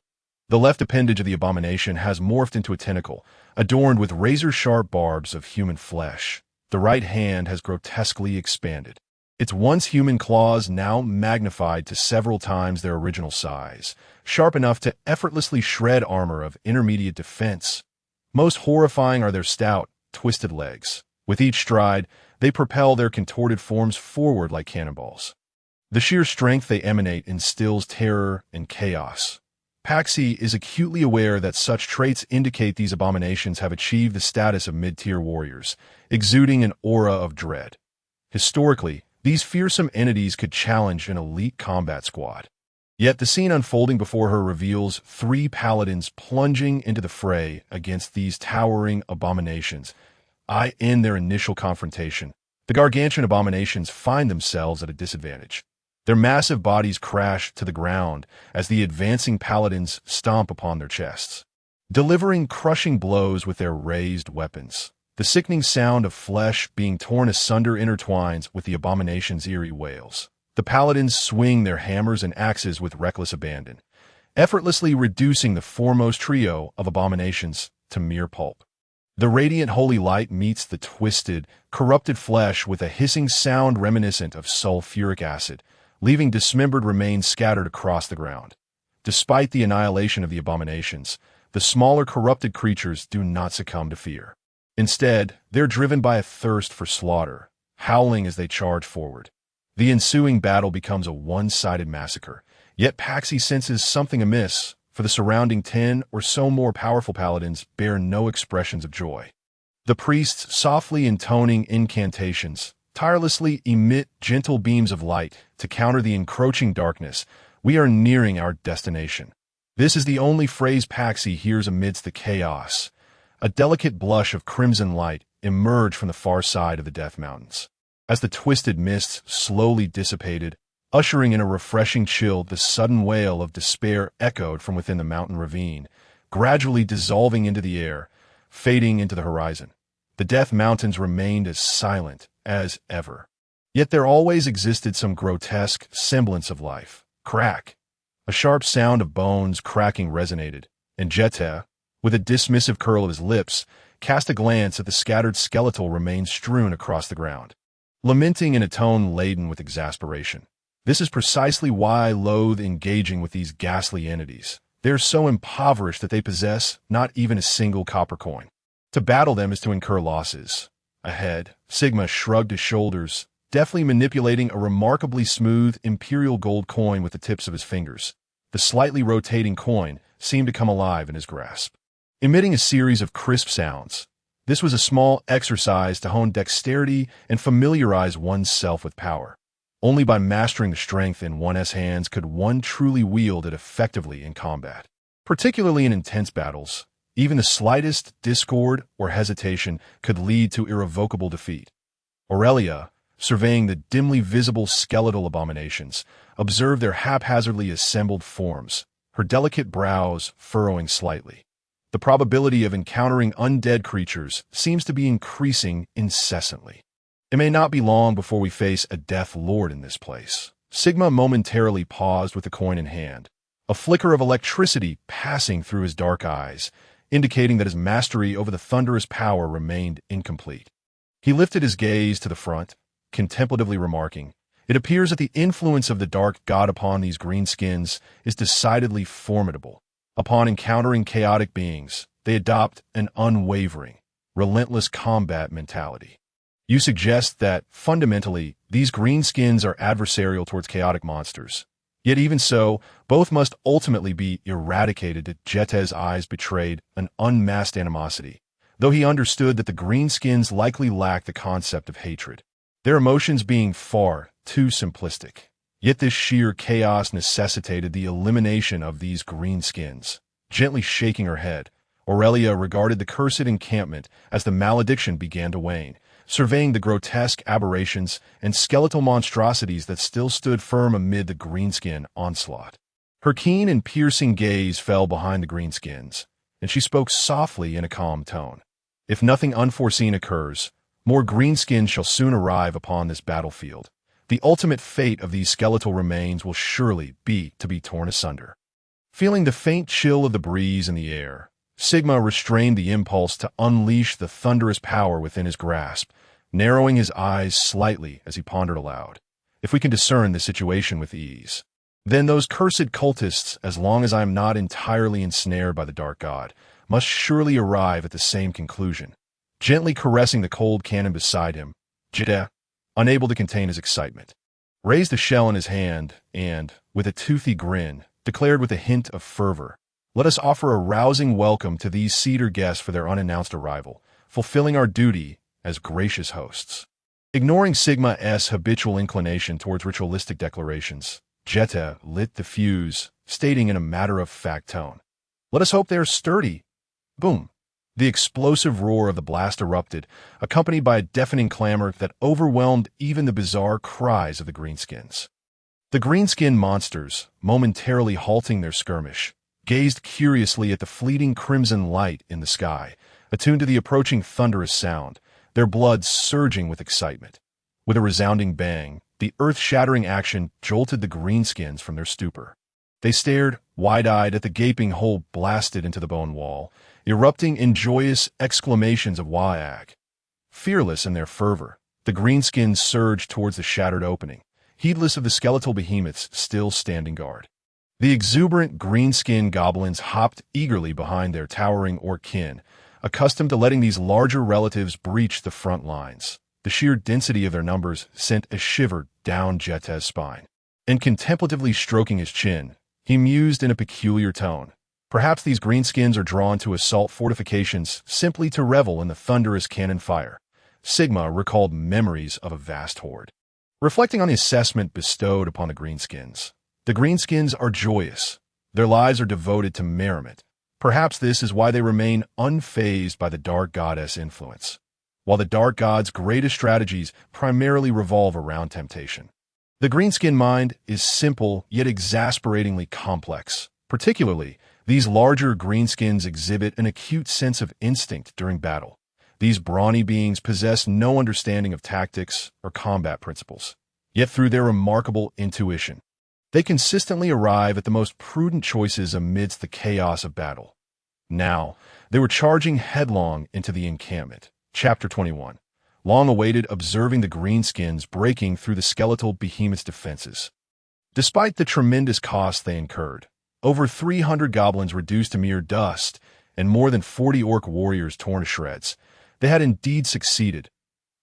The left appendage of the abomination has morphed into a tentacle, adorned with razor-sharp barbs of human flesh. The right hand has grotesquely expanded, its once human claws now magnified to several times their original size, sharp enough to effortlessly shred armor of intermediate defense. Most horrifying are their stout, twisted legs. With each stride, they propel their contorted forms forward like cannonballs. The sheer strength they emanate instills terror and chaos. Paxi is acutely aware that such traits indicate these abominations have achieved the status of mid-tier warriors, exuding an aura of dread. Historically, these fearsome entities could challenge an elite combat squad. Yet the scene unfolding before her reveals 3 paladins plunging into the fray against these towering abominations. In their initial confrontation, the gargantuan abominations find themselves at a disadvantage. Their massive bodies crash to the ground as the advancing paladins stomp upon their chests, delivering crushing blows with their raised weapons. The sickening sound of flesh being torn asunder intertwines with the abomination's eerie wails. The paladins swing their hammers and axes with reckless abandon, effortlessly reducing the foremost trio of abominations to mere pulp. The radiant holy light meets the twisted, corrupted flesh with a hissing sound reminiscent of sulfuric acid, leaving dismembered remains scattered across the ground. Despite the annihilation of the abominations, the smaller corrupted creatures do not succumb to fear. Instead, they're driven by a thirst for slaughter, howling as they charge forward. The ensuing battle becomes a one-sided massacre, yet Paxi senses something amiss, for the surrounding 10 or so more powerful paladins bear no expressions of joy. The priests, softly intoning incantations, tirelessly emit gentle beams of light to counter the encroaching darkness. We are nearing our destination. This is the only phrase Paxi hears amidst the chaos. A delicate blush of crimson light emerged from the far side of the Death Mountains. As the twisted mists slowly dissipated, ushering in a refreshing chill, the sudden wail of despair echoed from within the mountain ravine, gradually dissolving into the air, fading into the horizon. The Death Mountains remained as silent as ever. Yet there always existed some grotesque semblance of life. Crack! A sharp sound of bones cracking resonated, and Jete, with a dismissive curl of his lips, cast a glance at the scattered skeletal remains strewn across the ground, lamenting in a tone laden with exasperation. This is precisely why I loathe engaging with these ghastly entities. They are so impoverished that they possess not even a single copper coin. To battle them is to incur losses. Ahead, Sigma shrugged his shoulders, deftly manipulating a remarkably smooth imperial gold coin with the tips of his fingers. The slightly rotating coin seemed to come alive in his grasp, emitting a series of crisp sounds. This was a small exercise to hone dexterity and familiarize oneself with power. Only by mastering the strength in one's hands could one truly wield it effectively in combat. Particularly in intense battles, even the slightest discord or hesitation could lead to irrevocable defeat. Aurelia, surveying the dimly visible skeletal abominations, observed their haphazardly assembled forms, her delicate brows furrowing slightly. The probability of encountering undead creatures seems to be increasing incessantly. It may not be long before we face a Death Lord in this place. Sigma momentarily paused with the coin in hand, a flicker of electricity passing through his dark eyes, indicating that his mastery over the thunderous power remained incomplete. He lifted his gaze to the front, contemplatively remarking, "It appears that the influence of the dark god upon these greenskins is decidedly formidable. Upon encountering chaotic beings, they adopt an unwavering, relentless combat mentality. You suggest that, fundamentally, these greenskins are adversarial towards chaotic monsters. Yet even so, both must ultimately be eradicated." Jete's eyes betrayed an unmasked animosity, though he understood that the greenskins likely lacked the concept of hatred, their emotions being far too simplistic. Yet this sheer chaos necessitated the elimination of these greenskins. Gently shaking her head, Aurelia regarded the cursed encampment as the malediction began to wane, surveying the grotesque aberrations and skeletal monstrosities that still stood firm amid the greenskin onslaught. Her keen and piercing gaze fell behind the greenskins, and she spoke softly in a calm tone. "If nothing unforeseen occurs, more greenskins shall soon arrive upon this battlefield. The ultimate fate of these skeletal remains will surely be to be torn asunder." Feeling the faint chill of the breeze in the air, Sigma restrained the impulse to unleash the thunderous power within his grasp, narrowing his eyes slightly as he pondered aloud. "If we can discern the situation with ease, then those cursed cultists, as long as I am not entirely ensnared by the dark god, must surely arrive at the same conclusion." Gently caressing the cold cannon beside him, Jete, unable to contain his excitement, raised a shell in his hand and, with a toothy grin, declared with a hint of fervor, "Let us offer a rousing welcome to these cedar guests for their unannounced arrival, fulfilling our duty as gracious hosts." Ignoring Sigma's habitual inclination towards ritualistic declarations, Jete lit the fuse, stating in a matter-of-fact tone, "Let us hope they are sturdy." Boom! The explosive roar of the blast erupted, accompanied by a deafening clamor that overwhelmed even the bizarre cries of the greenskins. The greenskin monsters, momentarily halting their skirmish, gazed curiously at the fleeting crimson light in the sky, attuned to the approaching thunderous sound, their blood surging with excitement. With a resounding bang, the earth-shattering action jolted the greenskins from their stupor. They stared, wide-eyed, at the gaping hole blasted into the bone wall, erupting in joyous exclamations of "Wah-ag!" Fearless in their fervor, the greenskins surged towards the shattered opening, heedless of the skeletal behemoths still standing guard. The exuberant greenskin goblins hopped eagerly behind their towering orc kin, accustomed to letting these larger relatives breach the front lines. The sheer density of their numbers sent a shiver down Jetez's spine. And contemplatively stroking his chin, he mused in a peculiar tone. Perhaps these greenskins are drawn to assault fortifications simply to revel in the thunderous cannon fire. Sigma recalled memories of a vast horde. Reflecting on the assessment bestowed upon the greenskins are joyous. Their lives are devoted to merriment. Perhaps this is why they remain unfazed by the dark goddess influence, while the dark god's greatest strategies primarily revolve around temptation. The greenskin mind is simple yet exasperatingly complex. Particularly, these larger greenskins exhibit an acute sense of instinct during battle. These brawny beings possess no understanding of tactics or combat principles. Yet through their remarkable intuition, they consistently arrive at the most prudent choices amidst the chaos of battle. Now, they were charging headlong into the encampment. Chapter 21. Long awaited, observing the greenskins breaking through the skeletal behemoth's defenses. Despite the tremendous cost they incurred, over 300 goblins reduced to mere dust, and more than 40 orc warriors torn to shreds, they had indeed succeeded.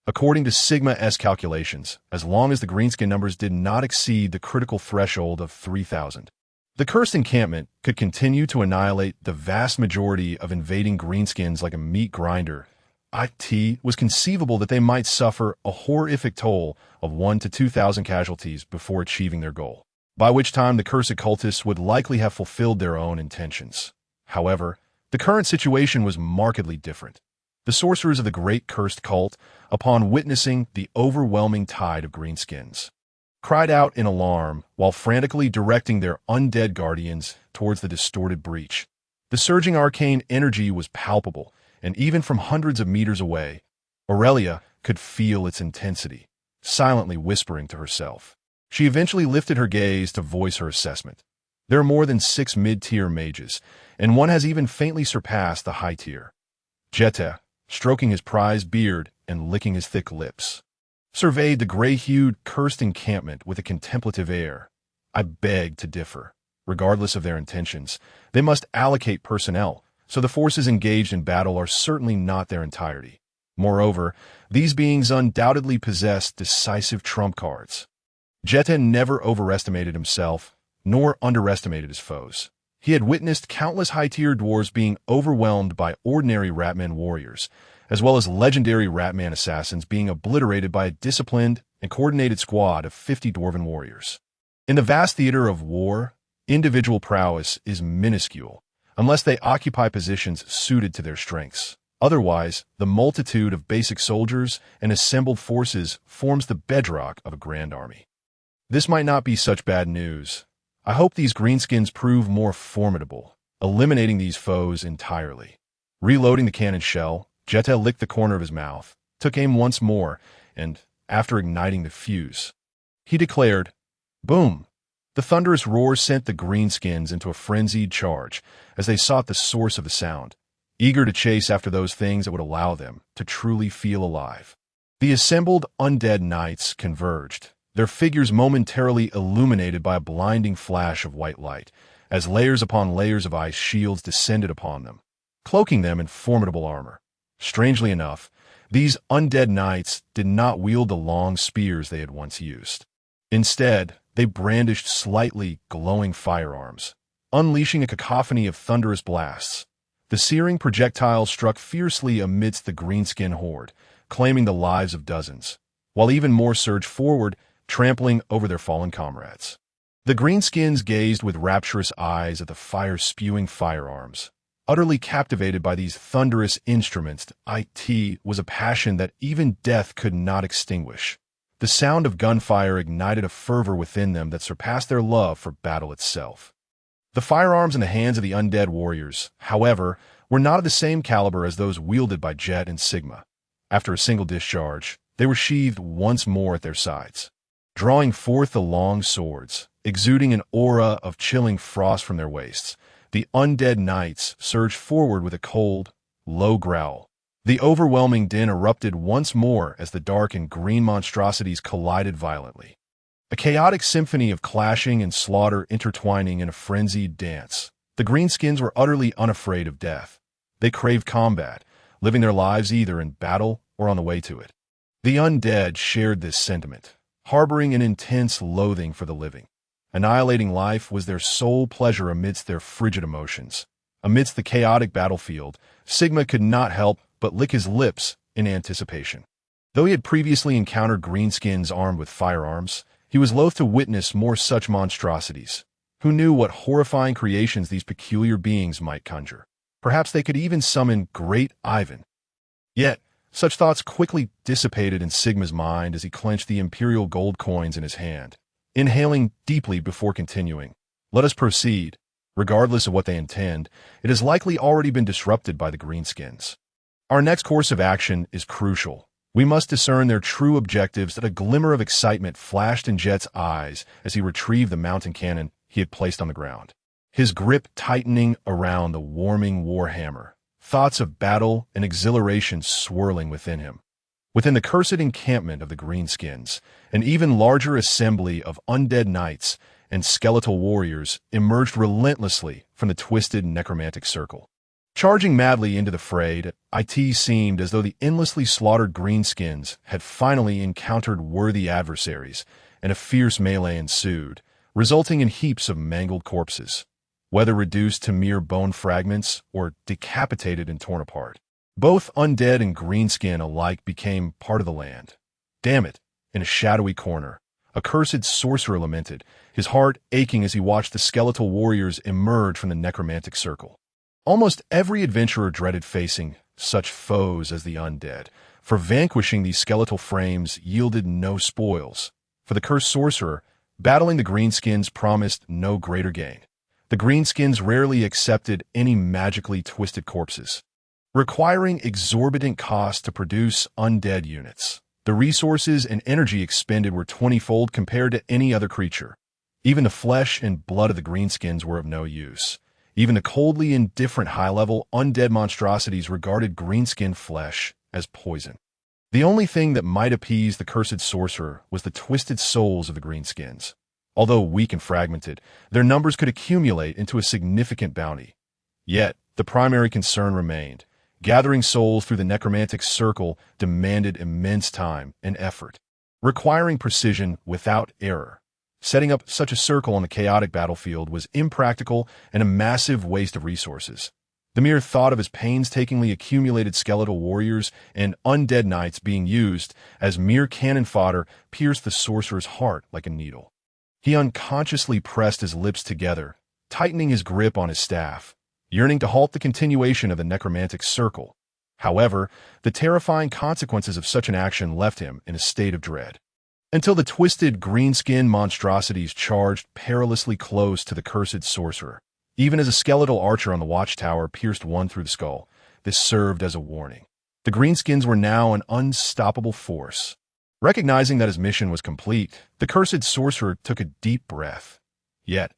According to Sigma-S calculations, as long as the greenskin numbers did not exceed the critical threshold of 3,000, the cursed encampment could continue to annihilate the vast majority of invading greenskins like a meat grinder. It was conceivable that they might suffer a horrific toll of 1,000 to 2,000 casualties before achieving their goal, by which time the cursed cultists would likely have fulfilled their own intentions. However, the current situation was markedly different. The sorcerers of the great cursed cult, upon witnessing the overwhelming tide of greenskins, cried out in alarm while frantically directing their undead guardians towards the distorted breach. The surging arcane energy was palpable, and even from hundreds of meters away, Aurelia could feel its intensity, silently whispering to herself. She eventually lifted her gaze to voice her assessment. There are more than 6 mid-tier mages, and one has even faintly surpassed the high tier. Jetez, stroking his prized beard and licking his thick lips, surveyed the gray-hued, cursed encampment with a contemplative air. I beg to differ. Regardless of their intentions, they must allocate personnel, so the forces engaged in battle are certainly not their entirety. Moreover, these beings undoubtedly possess decisive trump cards. Jetez never overestimated himself, nor underestimated his foes. He had witnessed countless high-tier dwarves being overwhelmed by ordinary Ratman warriors, as well as legendary Ratman assassins being obliterated by a disciplined and coordinated squad of 50 dwarven warriors. In the vast theater of war, individual prowess is minuscule, unless they occupy positions suited to their strengths. Otherwise, the multitude of basic soldiers and assembled forces forms the bedrock of a grand army. This might not be such bad news. I hope these greenskins prove more formidable, eliminating these foes entirely. Reloading the cannon shell, Jetez licked the corner of his mouth, took aim once more, and, after igniting the fuse, he declared, "Boom!" The thunderous roar sent the greenskins into a frenzied charge as they sought the source of the sound, eager to chase after those things that would allow them to truly feel alive. The assembled undead knights converged, their figures momentarily illuminated by a blinding flash of white light, as layers upon layers of ice shields descended upon them, cloaking them in formidable armor. Strangely enough, these undead knights did not wield the long spears they had once used. Instead, they brandished slightly glowing firearms, unleashing a cacophony of thunderous blasts. The searing projectiles struck fiercely amidst the greenskin horde, claiming the lives of dozens, while even more surged forward, trampling over their fallen comrades. The greenskins gazed with rapturous eyes at the fire-spewing firearms. Utterly captivated by these thunderous instruments, it was a passion that even death could not extinguish. The sound of gunfire ignited a fervor within them that surpassed their love for battle itself. The firearms in the hands of the undead warriors, however, were not of the same caliber as those wielded by Jet and Sigma. After a single discharge, they were sheathed once more at their sides, drawing forth the long swords, exuding an aura of chilling frost from their waists. The undead knights surged forward with a cold, low growl. The overwhelming din erupted once more as the dark and green monstrosities collided violently. A chaotic symphony of clashing and slaughter intertwining in a frenzied dance. The greenskins were utterly unafraid of death. They craved combat, living their lives either in battle or on the way to it. The undead shared this sentiment, harboring an intense loathing for the living. Annihilating life was their sole pleasure amidst their frigid emotions. Amidst the chaotic battlefield, Sigma could not help but lick his lips in anticipation. Though he had previously encountered greenskins armed with firearms, he was loath to witness more such monstrosities. Who knew what horrifying creations these peculiar beings might conjure? Perhaps they could even summon Great Ivan. Yet, such thoughts quickly dissipated in Sigma's mind as he clenched the imperial gold coins in his hand, inhaling deeply before continuing. Let us proceed. Regardless of what they intend, it has likely already been disrupted by the greenskins. Our next course of action is crucial. We must discern their true objectives. That a glimmer of excitement flashed in Jet's eyes as he retrieved the mountain cannon he had placed on the ground, his grip tightening around the warming warhammer, thoughts of battle and exhilaration swirling within him. Within the cursed encampment of the greenskins, an even larger assembly of undead knights and skeletal warriors emerged relentlessly from the twisted necromantic circle. Charging madly into the fray, it seemed as though the endlessly slaughtered greenskins had finally encountered worthy adversaries, and a fierce melee ensued, resulting in heaps of mangled corpses, whether reduced to mere bone fragments or decapitated and torn apart. Both undead and greenskin alike became part of the land. Damn it! In a shadowy corner, a cursed sorcerer lamented, his heart aching as he watched the skeletal warriors emerge from the necromantic circle. Almost every adventurer dreaded facing such foes as the undead, for vanquishing these skeletal frames yielded no spoils. For the cursed sorcerer, battling the greenskins promised no greater gain. The greenskins rarely accepted any magically twisted corpses, requiring exorbitant costs to produce undead units. The resources and energy expended were 20-fold compared to any other creature. Even the flesh and blood of the greenskins were of no use. Even the coldly indifferent high-level undead monstrosities regarded greenskin flesh as poison. The only thing that might appease the cursed sorcerer was the twisted souls of the greenskins. Although weak and fragmented, their numbers could accumulate into a significant bounty. Yet, the primary concern remained. Gathering souls through the necromantic circle demanded immense time and effort, requiring precision without error. Setting up such a circle on the chaotic battlefield was impractical and a massive waste of resources. The mere thought of his painstakingly accumulated skeletal warriors and undead knights being used as mere cannon fodder pierced the sorcerer's heart like a needle. He unconsciously pressed his lips together, tightening his grip on his staff, yearning to halt the continuation of the necromantic circle. However, the terrifying consequences of such an action left him in a state of dread. Until the twisted greenskin monstrosities charged perilously close to the cursed sorcerer. Even as a skeletal archer on the watchtower pierced one through the skull, this served as a warning. The greenskins were now an unstoppable force. Recognizing that his mission was complete, the cursed sorcerer took a deep breath. Yet,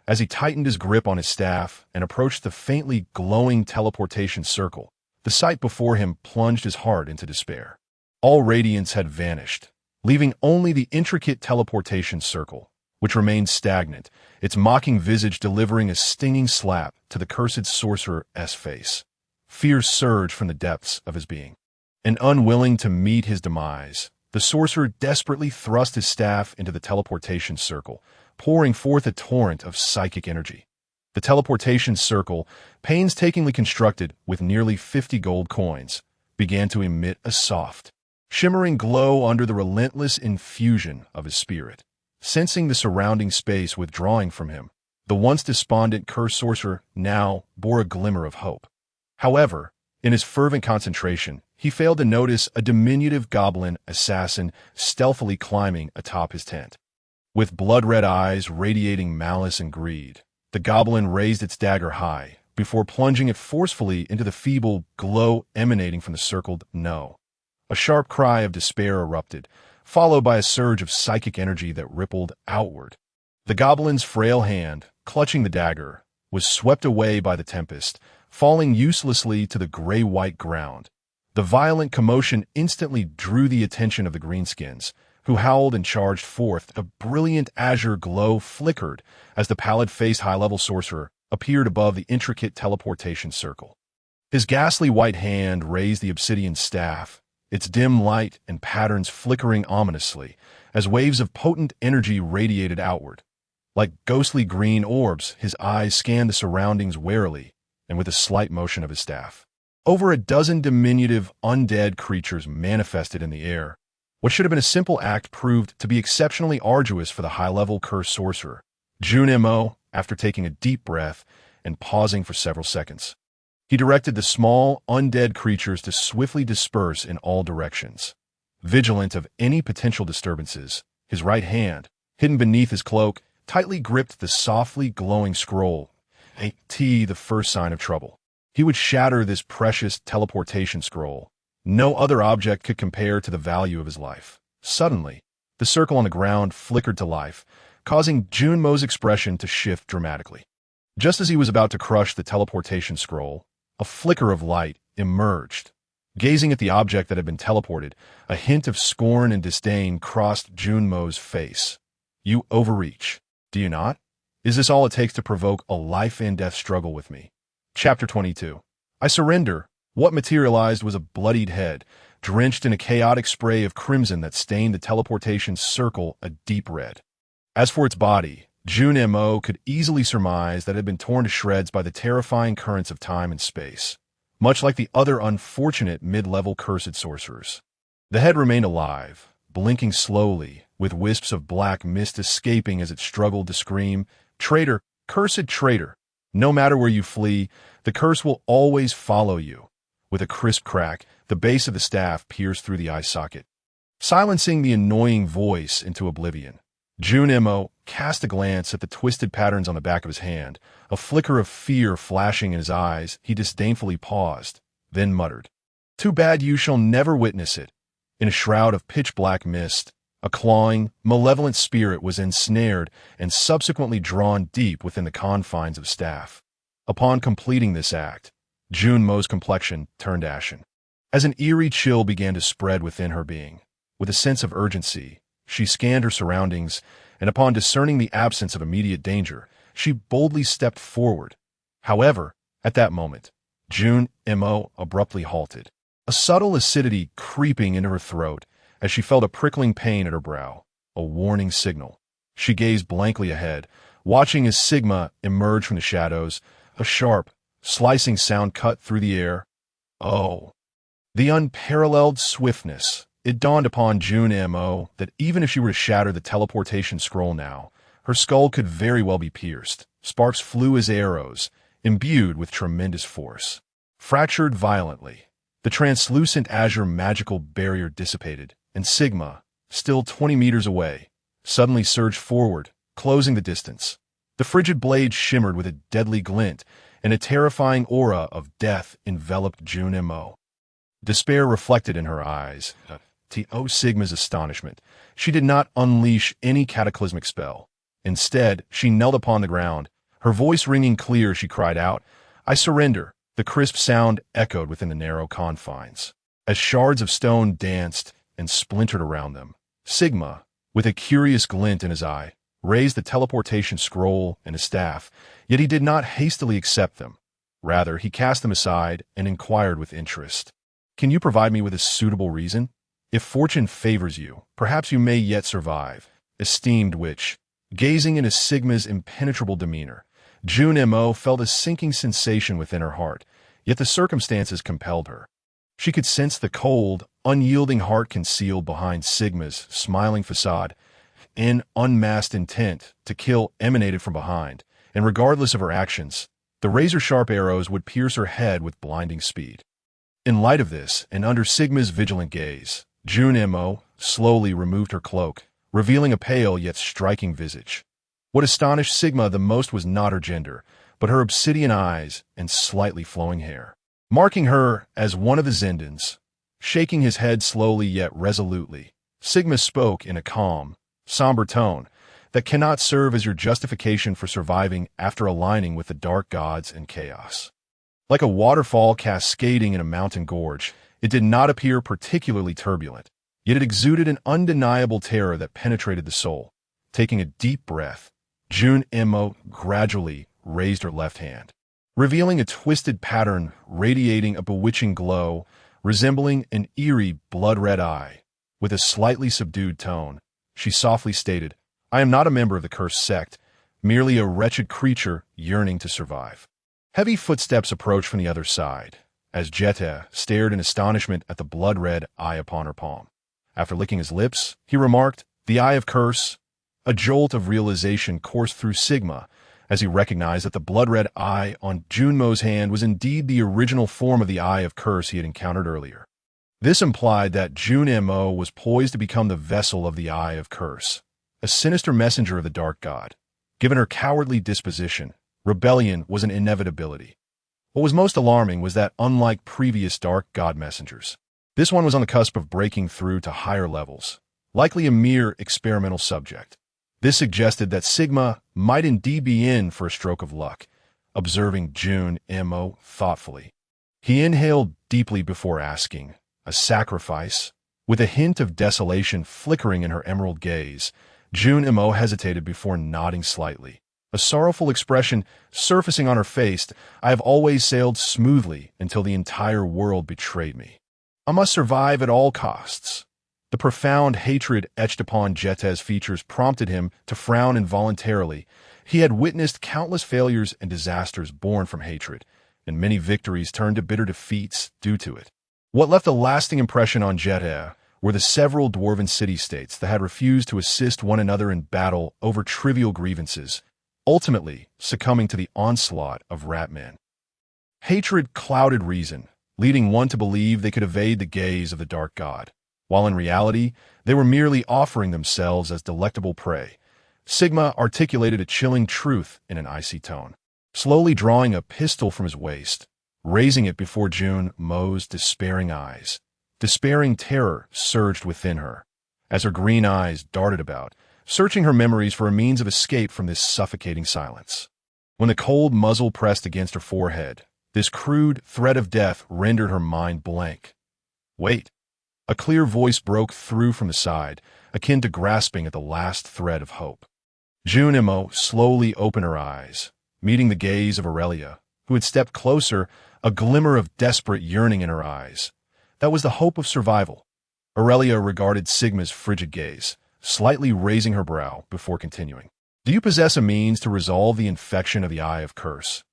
as he tightened his grip on his staff and approached the faintly glowing teleportation circle, the sight before him plunged his heart into despair. All radiance had vanished, leaving only the intricate teleportation circle, which remained stagnant, its mocking visage delivering a stinging slap to the cursed sorcerer's face. Fear surged from the depths of his being. And unwilling to meet his demise, the sorcerer desperately thrust his staff into the teleportation circle, pouring forth a torrent of psychic energy. The teleportation circle, painstakingly constructed with nearly 50 gold coins, began to emit a soft, shimmering glow under the relentless infusion of his spirit. Sensing the surrounding space withdrawing from him, the once despondent cursed sorcerer now bore a glimmer of hope. However, in his fervent concentration, he failed to notice a diminutive goblin assassin stealthily climbing atop his tent. With blood-red eyes radiating malice and greed, the goblin raised its dagger high, before plunging it forcefully into the feeble glow emanating from the circled no. A sharp cry of despair erupted, followed by a surge of psychic energy that rippled outward. The goblin's frail hand, clutching the dagger, was swept away by the tempest, falling uselessly to the gray-white ground. The violent commotion instantly drew the attention of the greenskins, who howled and charged forth. A brilliant azure glow flickered as the pallid-faced high-level sorcerer appeared above the intricate teleportation circle. His ghastly white hand raised the obsidian staff, its dim light and patterns flickering ominously as waves of potent energy radiated outward. Like ghostly green orbs, his eyes scanned the surroundings warily and with a slight motion of his staff. Over a dozen diminutive, undead creatures manifested in the air. What should have been a simple act proved to be exceptionally arduous for the high-level cursed sorcerer. Jun Mo, after taking a deep breath and pausing for several seconds, he directed the small, undead creatures to swiftly disperse in all directions. Vigilant of any potential disturbances, his right hand, hidden beneath his cloak, tightly gripped the softly glowing scroll. The first sign of trouble. He would shatter this precious teleportation scroll. No other object could compare to the value of his life. Suddenly, the circle on the ground flickered to life, causing Jun Mo's expression to shift dramatically. Just as he was about to crush the teleportation scroll, a flicker of light emerged. Gazing at the object that had been teleported, a hint of scorn and disdain crossed Jun Mo's face. You overreach, do you not? Is this all it takes to provoke a life-and-death struggle with me? Chapter 22. I surrender. What materialized was a bloodied head, drenched in a chaotic spray of crimson that stained the teleportation circle a deep red. As for its body, Jun Mo could easily surmise that it had been torn to shreds by the terrifying currents of time and space, much like the other unfortunate mid-level cursed sorcerers. The head remained alive, blinking slowly, with wisps of black mist escaping as it struggled to scream, "Traitor, cursed traitor! No matter where you flee, the curse will always follow you." With a crisp crack, the base of the staff pierced through the eye socket, silencing the annoying voice into oblivion. Jun Mo cast a glance at the twisted patterns on the back of his hand, a flicker of fear flashing in his eyes. He disdainfully paused, then muttered, "Too bad you shall never witness it." In a shroud of pitch-black mist, a clawing, malevolent spirit was ensnared and subsequently drawn deep within the confines of staff. Upon completing this act, Jun Mo's complexion turned ashen, as an eerie chill began to spread within her being. With a sense of urgency, she scanned her surroundings, and upon discerning the absence of immediate danger, she boldly stepped forward. However, at that moment, Jun Mo abruptly halted, a subtle acidity creeping into her throat as she felt a prickling pain at her brow, a warning signal. She gazed blankly ahead, watching as Sigma emerged from the shadows, a sharp, slicing sound cut through the air. Oh! The unparalleled swiftness. It dawned upon Jun Mo that even if she were to shatter the teleportation scroll now, her skull could very well be pierced. Sparks flew as arrows, imbued with tremendous force. Fractured violently, the translucent azure magical barrier dissipated, and Sigma, still 20 meters away, suddenly surged forward, closing the distance. The frigid blade shimmered with a deadly glint, and a terrifying aura of death enveloped Jun Mo. Despair reflected in her eyes. To Sigma's astonishment, she did not unleash any cataclysmic spell. Instead, she knelt upon the ground, her voice ringing clear. She cried out, "I surrender." The crisp sound echoed within the narrow confines. As shards of stone danced and splintered around them, Sigma, with a curious glint in his eye, raised the teleportation scroll and his staff, yet he did not hastily accept them. Rather, he cast them aside and inquired with interest, "Can you provide me with a suitable reason? If fortune favors you, perhaps you may yet survive." Esteemed witch. Gazing into Sigma's impenetrable demeanor, Jun Mo felt a sinking sensation within her heart, yet the circumstances compelled her. She could sense the cold, unyielding heart concealed behind Sigma's smiling facade. An unmasked intent to kill emanated from behind, and regardless of her actions, the razor-sharp arrows would pierce her head with blinding speed. In light of this, and under Sigma's vigilant gaze, Jun Mo slowly removed her cloak, revealing a pale yet striking visage. What astonished Sigma the most was not her gender, but her obsidian eyes and slightly flowing hair, marking her as one of the Zindans. Shaking his head slowly yet resolutely, Sigma spoke in a calm, somber tone that cannot serve as your justification for surviving after aligning with the dark gods and chaos. Like a waterfall cascading in a mountain gorge, it did not appear particularly turbulent, yet it exuded an undeniable terror that penetrated the soul. Taking a deep breath, Jun Imo gradually raised her left hand, revealing a twisted pattern radiating a bewitching glow resembling an eerie blood-red eye. With a slightly subdued tone, she softly stated, "I am not a member of the cursed sect, merely a wretched creature yearning to survive." Heavy footsteps approached from the other side, as Jete stared in astonishment at the blood-red eye upon her palm. After licking his lips, he remarked, "The Eye of Curse." A jolt of realization coursed through Sigma as he recognized that the blood-red eye on Junmo's hand was indeed the original form of the Eye of Curse he had encountered earlier. This implied that Junmo was poised to become the vessel of the Eye of Curse, a sinister messenger of the Dark God. Given her cowardly disposition, rebellion was an inevitability. What was most alarming was that, unlike previous Dark God messengers, this one was on the cusp of breaking through to higher levels, likely a mere experimental subject. This suggested that Sigma might indeed be in for a stroke of luck. Observing Jun Mo thoughtfully, he inhaled deeply before asking, "A sacrifice?" With a hint of desolation flickering in her emerald gaze, Jun Mo hesitated before nodding slightly, a sorrowful expression surfacing on her face. "I have always sailed smoothly until the entire world betrayed me. I must survive at all costs." The profound hatred etched upon Jete's features prompted him to frown involuntarily. He had witnessed countless failures and disasters born from hatred, and many victories turned to bitter defeats due to it. What left a lasting impression on Jete were the several dwarven city-states that had refused to assist one another in battle over trivial grievances, ultimately succumbing to the onslaught of rat-men. Hatred clouded reason, leading one to believe they could evade the gaze of the Dark God, while in reality, they were merely offering themselves as delectable prey. Sigma articulated a chilling truth in an icy tone, slowly drawing a pistol from his waist, raising it before Jun Mo's despairing eyes. Despairing terror surged within her, as her green eyes darted about, searching her memories for a means of escape from this suffocating silence. When the cold muzzle pressed against her forehead, this crude threat of death rendered her mind blank. "Wait." A clear voice broke through from the side, akin to grasping at the last thread of hope. Jun Mo slowly opened her eyes, meeting the gaze of Aurelia, who had stepped closer, a glimmer of desperate yearning in her eyes. That was the hope of survival. Aurelia regarded Sigma's frigid gaze, slightly raising her brow before continuing. "Do you possess a means to resolve the infection of the Eye of Curse?"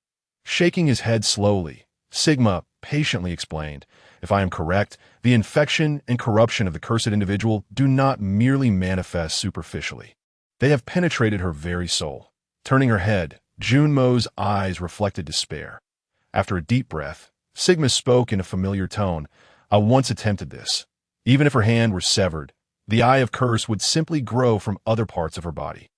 Shaking his head slowly, Sigma patiently explained, "If I am correct, the infection and corruption of the cursed individual do not merely manifest superficially. They have penetrated her very soul." Turning her head, Junmo's eyes reflected despair. After a deep breath, Sigma spoke in a familiar tone, "I once attempted this. Even if her hand were severed, the Eye of Curse would simply grow from other parts of her body.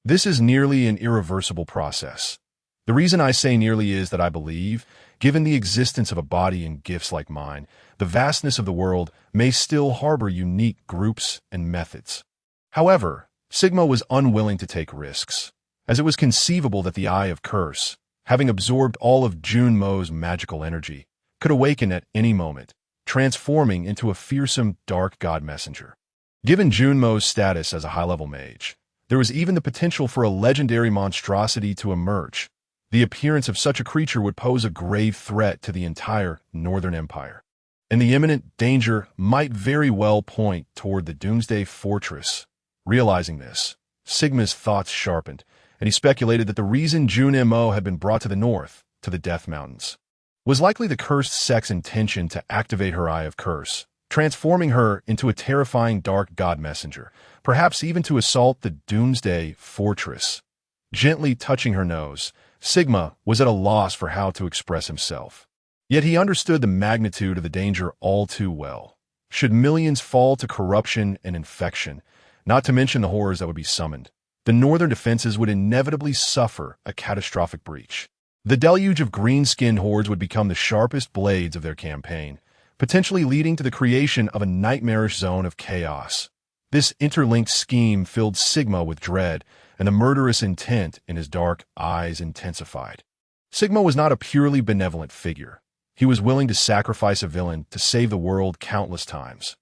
This is nearly an irreversible process. The reason I say nearly is that I believe, given the existence of a body and gifts like mine, the vastness of the world may still harbor unique groups and methods." However, Sigma was unwilling to take risks, as it was conceivable that the Eye of Curse, having absorbed all of Junmo's magical energy, could awaken at any moment, transforming into a fearsome dark god messenger. Given Junmo's status as a high-level mage, there was even the potential for a legendary monstrosity to emerge. The appearance of such a creature would pose a grave threat to the entire Northern Empire, and the imminent danger might very well point toward the Doomsday Fortress. Realizing this, Sigma's thoughts sharpened, and he speculated that the reason Jun Mo had been brought to the north, to the Death Mountains, was likely the cursed sect's intention to activate her Eye of Curse, transforming her into a terrifying dark god messenger, perhaps even to assault the Doomsday Fortress. Gently touching her nose, Sigma was at a loss for how to express himself. Yet he understood the magnitude of the danger all too well. Should millions fall to corruption and infection, not to mention the horrors that would be summoned, the northern defenses would inevitably suffer a catastrophic breach. The deluge of green-skinned hordes would become the sharpest blades of their campaign, potentially leading to the creation of a nightmarish zone of chaos. This interlinked scheme filled Sigma with dread, and the murderous intent in his dark eyes intensified. Sigma was not a purely benevolent figure. He was willing to sacrifice a villain to save the world countless times.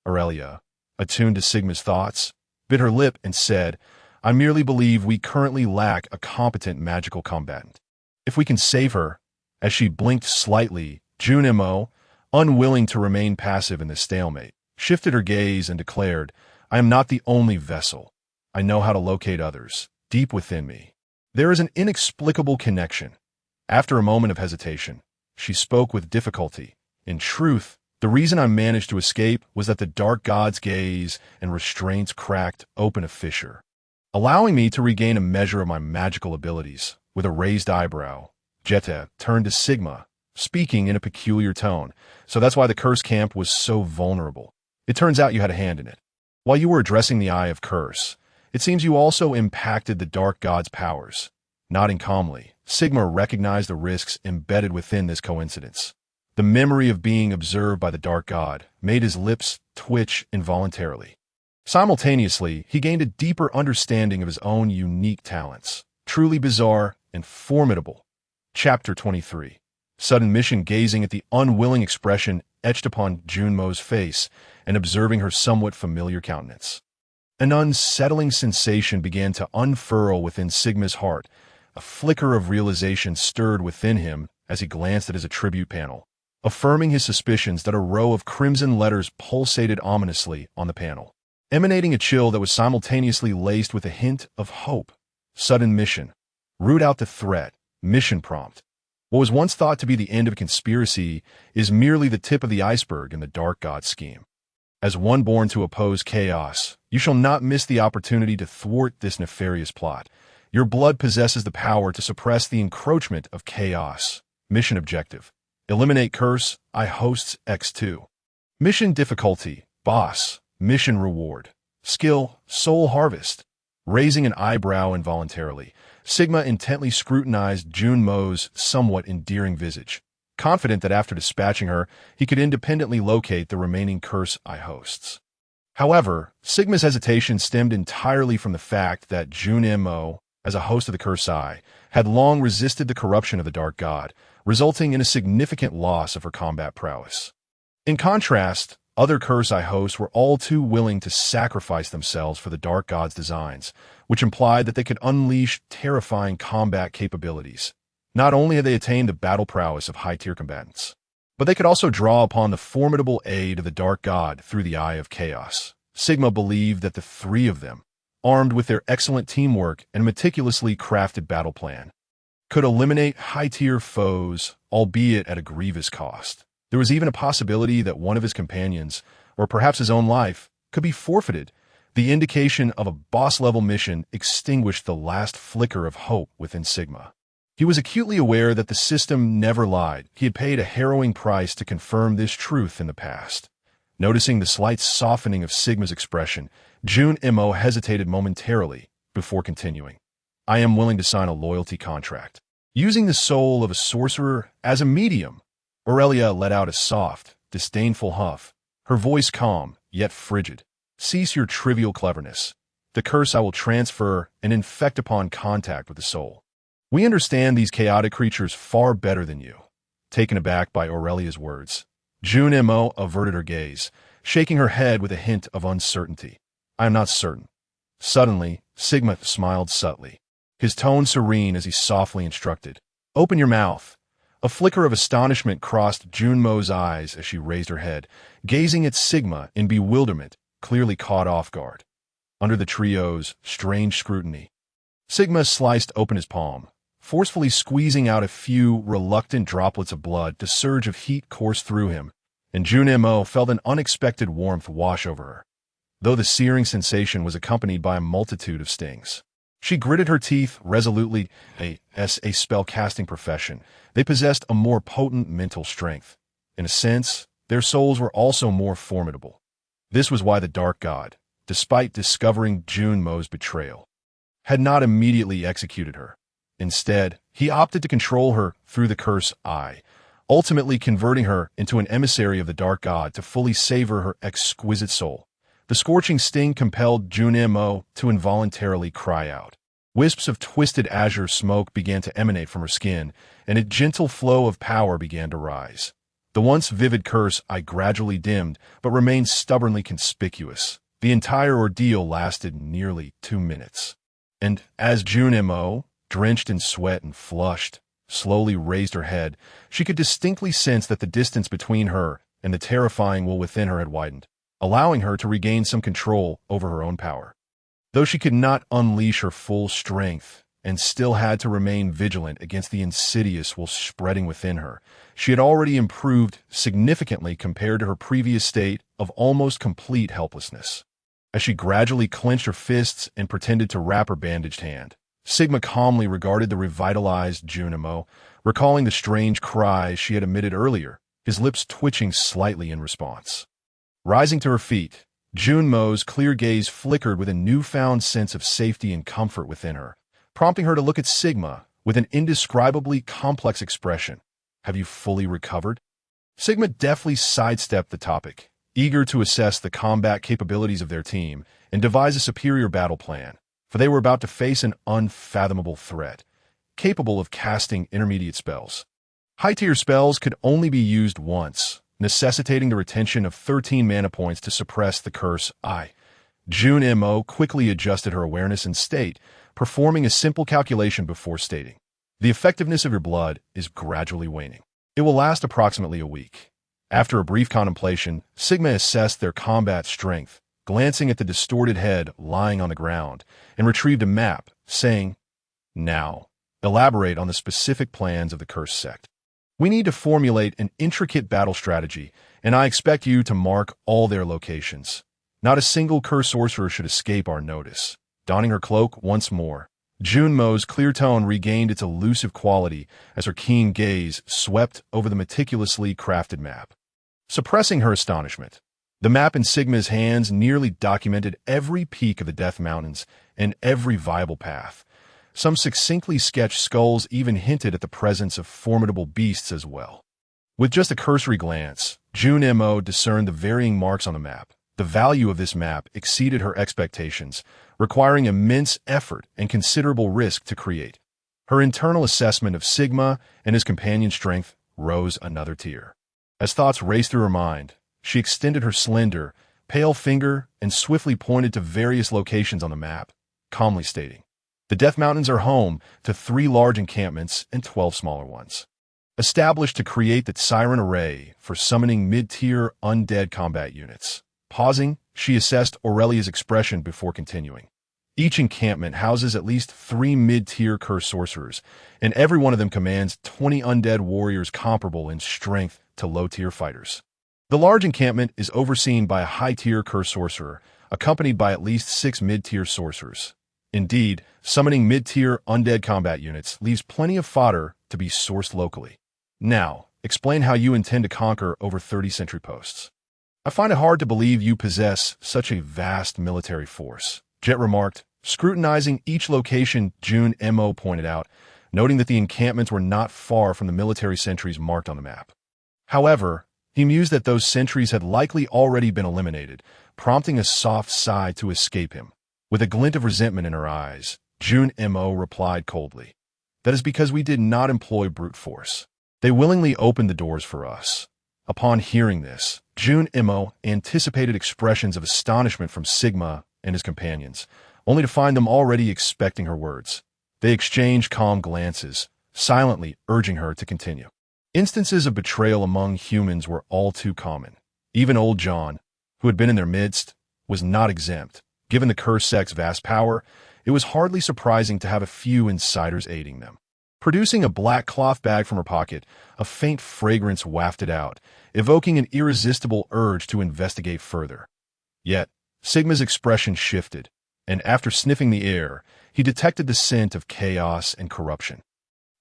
Aurelia, attuned to Sigma's thoughts, bit her lip and said, "I merely believe we currently lack a competent magical combatant. If we can save her." As she blinked slightly, Junimo, unwilling to remain passive in this stalemate, shifted her gaze and declared, "I am not the only vessel. I know how to locate others, deep within me. There is an inexplicable connection." After a moment of hesitation, she spoke with difficulty. "In truth, the reason I managed to escape was that the dark god's gaze and restraints cracked open a fissure, allowing me to regain a measure of my magical abilities." With a raised eyebrow, Jetta turned to Sigma, speaking in a peculiar tone. "So that's why the Curse Camp was so vulnerable. It turns out you had a hand in it. While you were addressing the Eye of Curse, it seems you also impacted the Dark God's powers." Nodding calmly, Sigma recognized the risks embedded within this coincidence. The memory of being observed by the Dark God made his lips twitch involuntarily. Simultaneously, he gained a deeper understanding of his own unique talents. Truly bizarre and formidable. Chapter 23. Sudden Mission, gazing at the unwilling expression etched upon Junmo's face and observing her somewhat familiar countenance. An unsettling sensation began to unfurl within Sigma's heart. A flicker of realization stirred within him as he glanced at his attribute panel, affirming his suspicions that a row of crimson letters pulsated ominously on the panel, emanating a chill that was simultaneously laced with a hint of hope. Sudden Mission. Root out the threat. Mission prompt. What was once thought to be the end of a conspiracy is merely the tip of the iceberg in the Dark God scheme. As one born to oppose chaos, you shall not miss the opportunity to thwart this nefarious plot. Your blood possesses the power to suppress the encroachment of chaos. Mission objective. Eliminate Curse, I hosts X2. Mission difficulty. Boss. Mission reward. Skill. Soul Harvest. Raising an eyebrow involuntarily, Sigma intently scrutinized Junmo's somewhat endearing visage, confident that after dispatching her, he could independently locate the remaining Curse Eye hosts. However, Sigma's hesitation stemmed entirely from the fact that Junmo, as a host of the Curse Eye, had long resisted the corruption of the Dark God, resulting in a significant loss of her combat prowess. In contrast, other Curse Eye hosts were all too willing to sacrifice themselves for the Dark God's designs, which implied that they could unleash terrifying combat capabilities. Not only had they attained the battle prowess of high-tier combatants, but they could also draw upon the formidable aid of the Dark God through the Eye of Chaos. Sigma believed that the three of them, armed with their excellent teamwork and meticulously crafted battle plan, could eliminate high-tier foes, albeit at a grievous cost. There was even a possibility that one of his companions, or perhaps his own life, could be forfeited. The indication of a boss-level mission extinguished the last flicker of hope within Sigma. He was acutely aware that the system never lied. He had paid a harrowing price to confirm this truth in the past. Noticing the slight softening of Sigma's expression, Junmo hesitated momentarily before continuing. "I am willing to sign a loyalty contract. Using the soul of a sorcerer as a medium." Aurelia let out a soft, disdainful huff, her voice calm, yet frigid. "Cease your trivial cleverness. The curse I will transfer and infect upon contact with the soul. We understand these chaotic creatures far better than you." Taken aback by Aurelia's words, Junmo averted her gaze, shaking her head with a hint of uncertainty. "I am not certain." Suddenly, Sigma smiled subtly, his tone serene as he softly instructed, "Open your mouth." A flicker of astonishment crossed Junmo's eyes as she raised her head, gazing at Sigma in bewilderment, clearly caught off guard. Under the trio's strange scrutiny, Sigma sliced open his palm, forcefully squeezing out a few reluctant droplets of blood. A surge of heat coursed through him, and Junmo felt an unexpected warmth wash over her, though the searing sensation was accompanied by a multitude of stings. She gritted her teeth resolutely. As a spell-casting profession, they possessed a more potent mental strength. In a sense, their souls were also more formidable. This was why the Dark God, despite discovering Junmo's betrayal, had not immediately executed her. Instead, He opted to control her through the curse eye, ultimately converting her into an emissary of the dark god to fully savor her exquisite soul. The scorching sting compelled Junimo to involuntarily cry out. Wisps of twisted azure smoke began to emanate from her skin, and a gentle flow of power began to rise. The once vivid curse eye gradually dimmed, but remained stubbornly conspicuous. The entire ordeal lasted nearly 2 minutes. And as Junimo, drenched in sweat and flushed, slowly raised her head, she could distinctly sense that the distance between her and the terrifying will within her had widened, allowing her to regain some control over her own power. Though she could not unleash her full strength and still had to remain vigilant against the insidious will spreading within her, she had already improved significantly compared to her previous state of almost complete helplessness. As she gradually clenched her fists and pretended to wrap her bandaged hand, Sigma calmly regarded the revitalized Junimo, recalling the strange cries she had emitted earlier, his lips twitching slightly in response. Rising to her feet, Junimo's clear gaze flickered with a newfound sense of safety and comfort within her, prompting her to look at Sigma with an indescribably complex expression. "Have you fully recovered?" Sigma deftly sidestepped the topic, eager to assess the combat capabilities of their team and devise a superior battle plan, for they were about to face an unfathomable threat, capable of casting intermediate spells. High-tier spells could only be used once, necessitating the retention of 13 mana points to suppress the curse eye. Junimo quickly adjusted her awareness and state, performing a simple calculation before stating, "The effectiveness of your blood is gradually waning. It will last approximately a week." After a brief contemplation, Sigma assessed their combat strength, glancing at the distorted head lying on the ground, and retrieved a map, saying, "Now, elaborate on the specific plans of the cursed sect. We need to formulate an intricate battle strategy, and I expect you to mark all their locations. Not a single cursed sorcerer should escape our notice." Donning her cloak once more, Junimo's clear tone regained its elusive quality as her keen gaze swept over the meticulously crafted map. Suppressing her astonishment, the map in Sigma's hands nearly documented every peak of the Death Mountains and every viable path. Some succinctly sketched skulls even hinted at the presence of formidable beasts as well. With just a cursory glance, Junimo discerned the varying marks on the map. The value of this map exceeded her expectations, requiring immense effort and considerable risk to create. Her internal assessment of Sigma and his companion's strength rose another tier. As thoughts raced through her mind, she extended her slender, pale finger and swiftly pointed to various locations on the map, calmly stating, "The Death Mountains are home to 3 large encampments and 12 smaller ones, established to create the Siren Array for summoning mid-tier undead combat units." Pausing, she assessed Aurelia's expression before continuing. "Each encampment houses at least 3 mid-tier cursed sorcerers, and every one of them commands 20 undead warriors comparable in strength to low-tier fighters. The large encampment is overseen by a high-tier cursed sorcerer, accompanied by at least 6 mid-tier sorcerers. Indeed, summoning mid-tier undead combat units leaves plenty of fodder to be sourced locally. Now, explain how you intend to conquer over 30 sentry posts." "I find it hard to believe you possess such a vast military force," Jet remarked, scrutinizing each location. Junimo pointed out, noting that the encampments were not far from the military sentries marked on the map. However, he mused that those sentries had likely already been eliminated, prompting a soft sigh to escape him. With a glint of resentment in her eyes, Junimo replied coldly, "That is because we did not employ brute force. They willingly opened the doors for us." Upon hearing this, Junimo anticipated expressions of astonishment from Sigma and his companions, only to find them already expecting her words. They exchanged calm glances, silently urging her to continue. Instances of betrayal among humans were all too common. Even old John, who had been in their midst, was not exempt. Given the cursed sect's vast power, it was hardly surprising to have a few insiders aiding them. Producing a black cloth bag from her pocket, a faint fragrance wafted out, evoking an irresistible urge to investigate further. Yet, Sigma's expression shifted, and after sniffing the air, he detected the scent of chaos and corruption.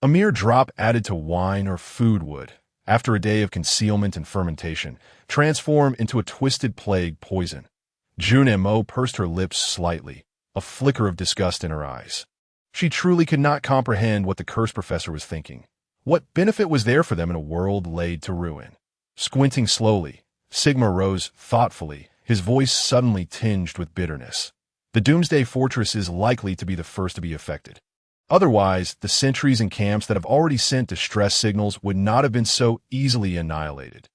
A mere drop added to wine or food would, after a day of concealment and fermentation, transform into a twisted plague poison. Junimo pursed her lips slightly, a flicker of disgust in her eyes. She truly could not comprehend what the Curse Professor was thinking. What benefit was there for them in a world laid to ruin? Squinting slowly, Sigma rose thoughtfully, his voice suddenly tinged with bitterness. The Doomsday Fortress is likely to be the first to be affected. Otherwise, the sentries and camps that have already sent distress signals would not have been so easily annihilated.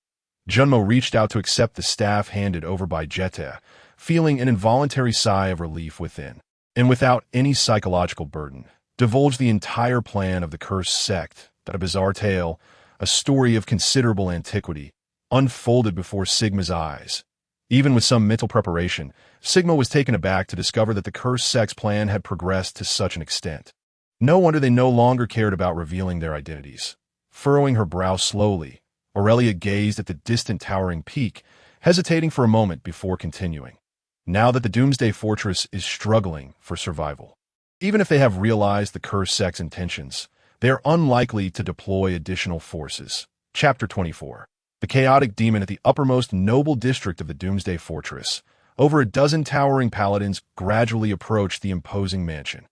Junmo reached out to accept the staff handed over by Jete, feeling an involuntary sigh of relief within, and without any psychological burden, divulged the entire plan of the cursed sect, that a bizarre tale, a story of considerable antiquity, unfolded before Sigma's eyes. Even with some mental preparation, Sigma was taken aback to discover that the cursed sect's plan had progressed to such an extent. No wonder they no longer cared about revealing their identities. Furrowing her brow slowly, Aurelia gazed at the distant towering peak, hesitating for a moment before continuing. Now that the Doomsday Fortress is struggling for survival, even if they have realized the cursed sect's intentions, they are unlikely to deploy additional forces. Chapter 24. The chaotic demon at the uppermost noble district of the Doomsday Fortress. Over a dozen towering paladins gradually approached the imposing mansion.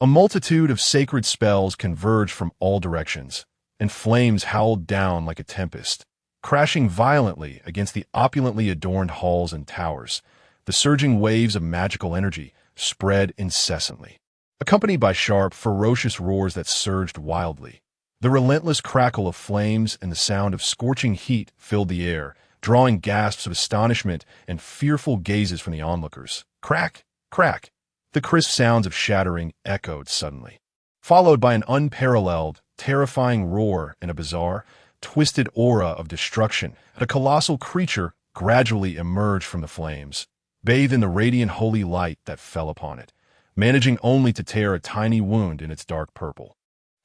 A multitude of sacred spells converged from all directions, and flames howled down like a tempest, crashing violently against the opulently adorned halls and towers. The surging waves of magical energy spread incessantly, accompanied by sharp, ferocious roars that surged wildly. The relentless crackle of flames and the sound of scorching heat filled the air, drawing gasps of astonishment and fearful gazes from the onlookers. Crack! Crack! The crisp sounds of shattering echoed suddenly, followed by an unparalleled, terrifying roar and a bizarre, twisted aura of destruction. A colossal creature gradually emerged from the flames, bathed in the radiant holy light that fell upon it, managing only to tear a tiny wound in its dark purple.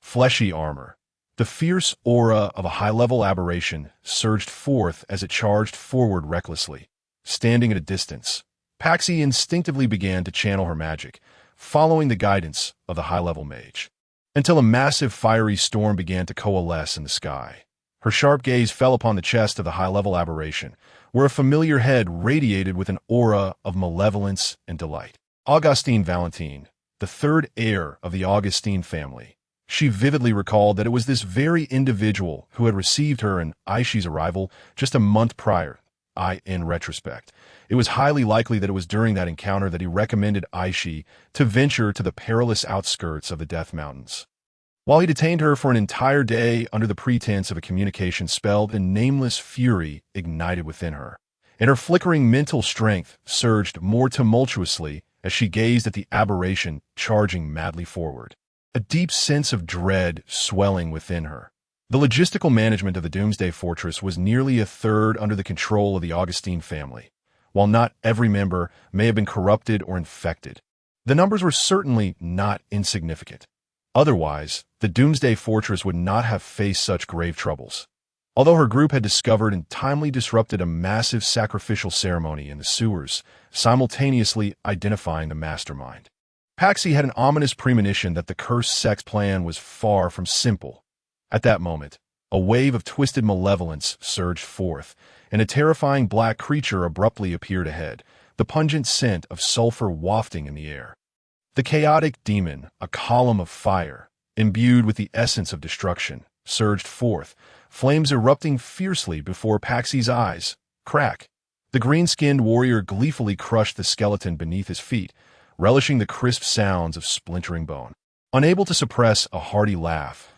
Fleshy armor. The fierce aura of a high-level aberration surged forth as it charged forward recklessly. Standing at a distance, Paxi instinctively began to channel her magic, following the guidance of the high-level mage, until a massive fiery storm began to coalesce in the sky. Her sharp gaze fell upon the chest of the high-level aberration, where a familiar head radiated with an aura of malevolence and delight. Augustine Valentine, the third heir of the Augustine family. She vividly recalled that it was this very individual who had received her and Aishi's arrival just a month prior. In retrospect, it was highly likely that it was during that encounter that he recommended Aishi to venture to the perilous outskirts of the Death Mountains. While he detained her for an entire day under the pretense of a communication spell, a nameless fury ignited within her, and her flickering mental strength surged more tumultuously as she gazed at the aberration charging madly forward. A deep sense of dread swelling within her. The logistical management of the Doomsday Fortress was nearly a third under the control of the Augustine family. While not every member may have been corrupted or infected, the numbers were certainly not insignificant. Otherwise, the Doomsday Fortress would not have faced such grave troubles. Although her group had discovered and timely disrupted a massive sacrificial ceremony in the sewers, simultaneously identifying the mastermind, Paxi had an ominous premonition that the cursed sect's plan was far from simple. At that moment, a wave of twisted malevolence surged forth, and a terrifying black creature abruptly appeared ahead, the pungent scent of sulfur wafting in the air. The chaotic demon, a column of fire, imbued with the essence of destruction, surged forth, flames erupting fiercely before Paxi's eyes. Crack! The green-skinned warrior gleefully crushed the skeleton beneath his feet, relishing the crisp sounds of splintering bone. Unable to suppress a hearty laugh,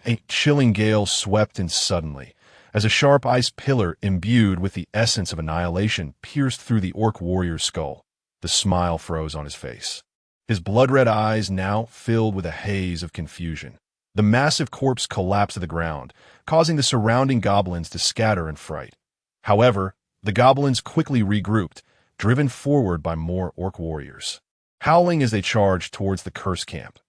a chilling gale swept in suddenly, as a sharp ice pillar imbued with the essence of annihilation pierced through the orc warrior's skull. The smile froze on his face, his blood-red eyes now filled with a haze of confusion. The massive corpse collapsed to the ground, causing the surrounding goblins to scatter in fright. However, the goblins quickly regrouped, driven forward by more orc warriors, howling as they charged towards the curse camp.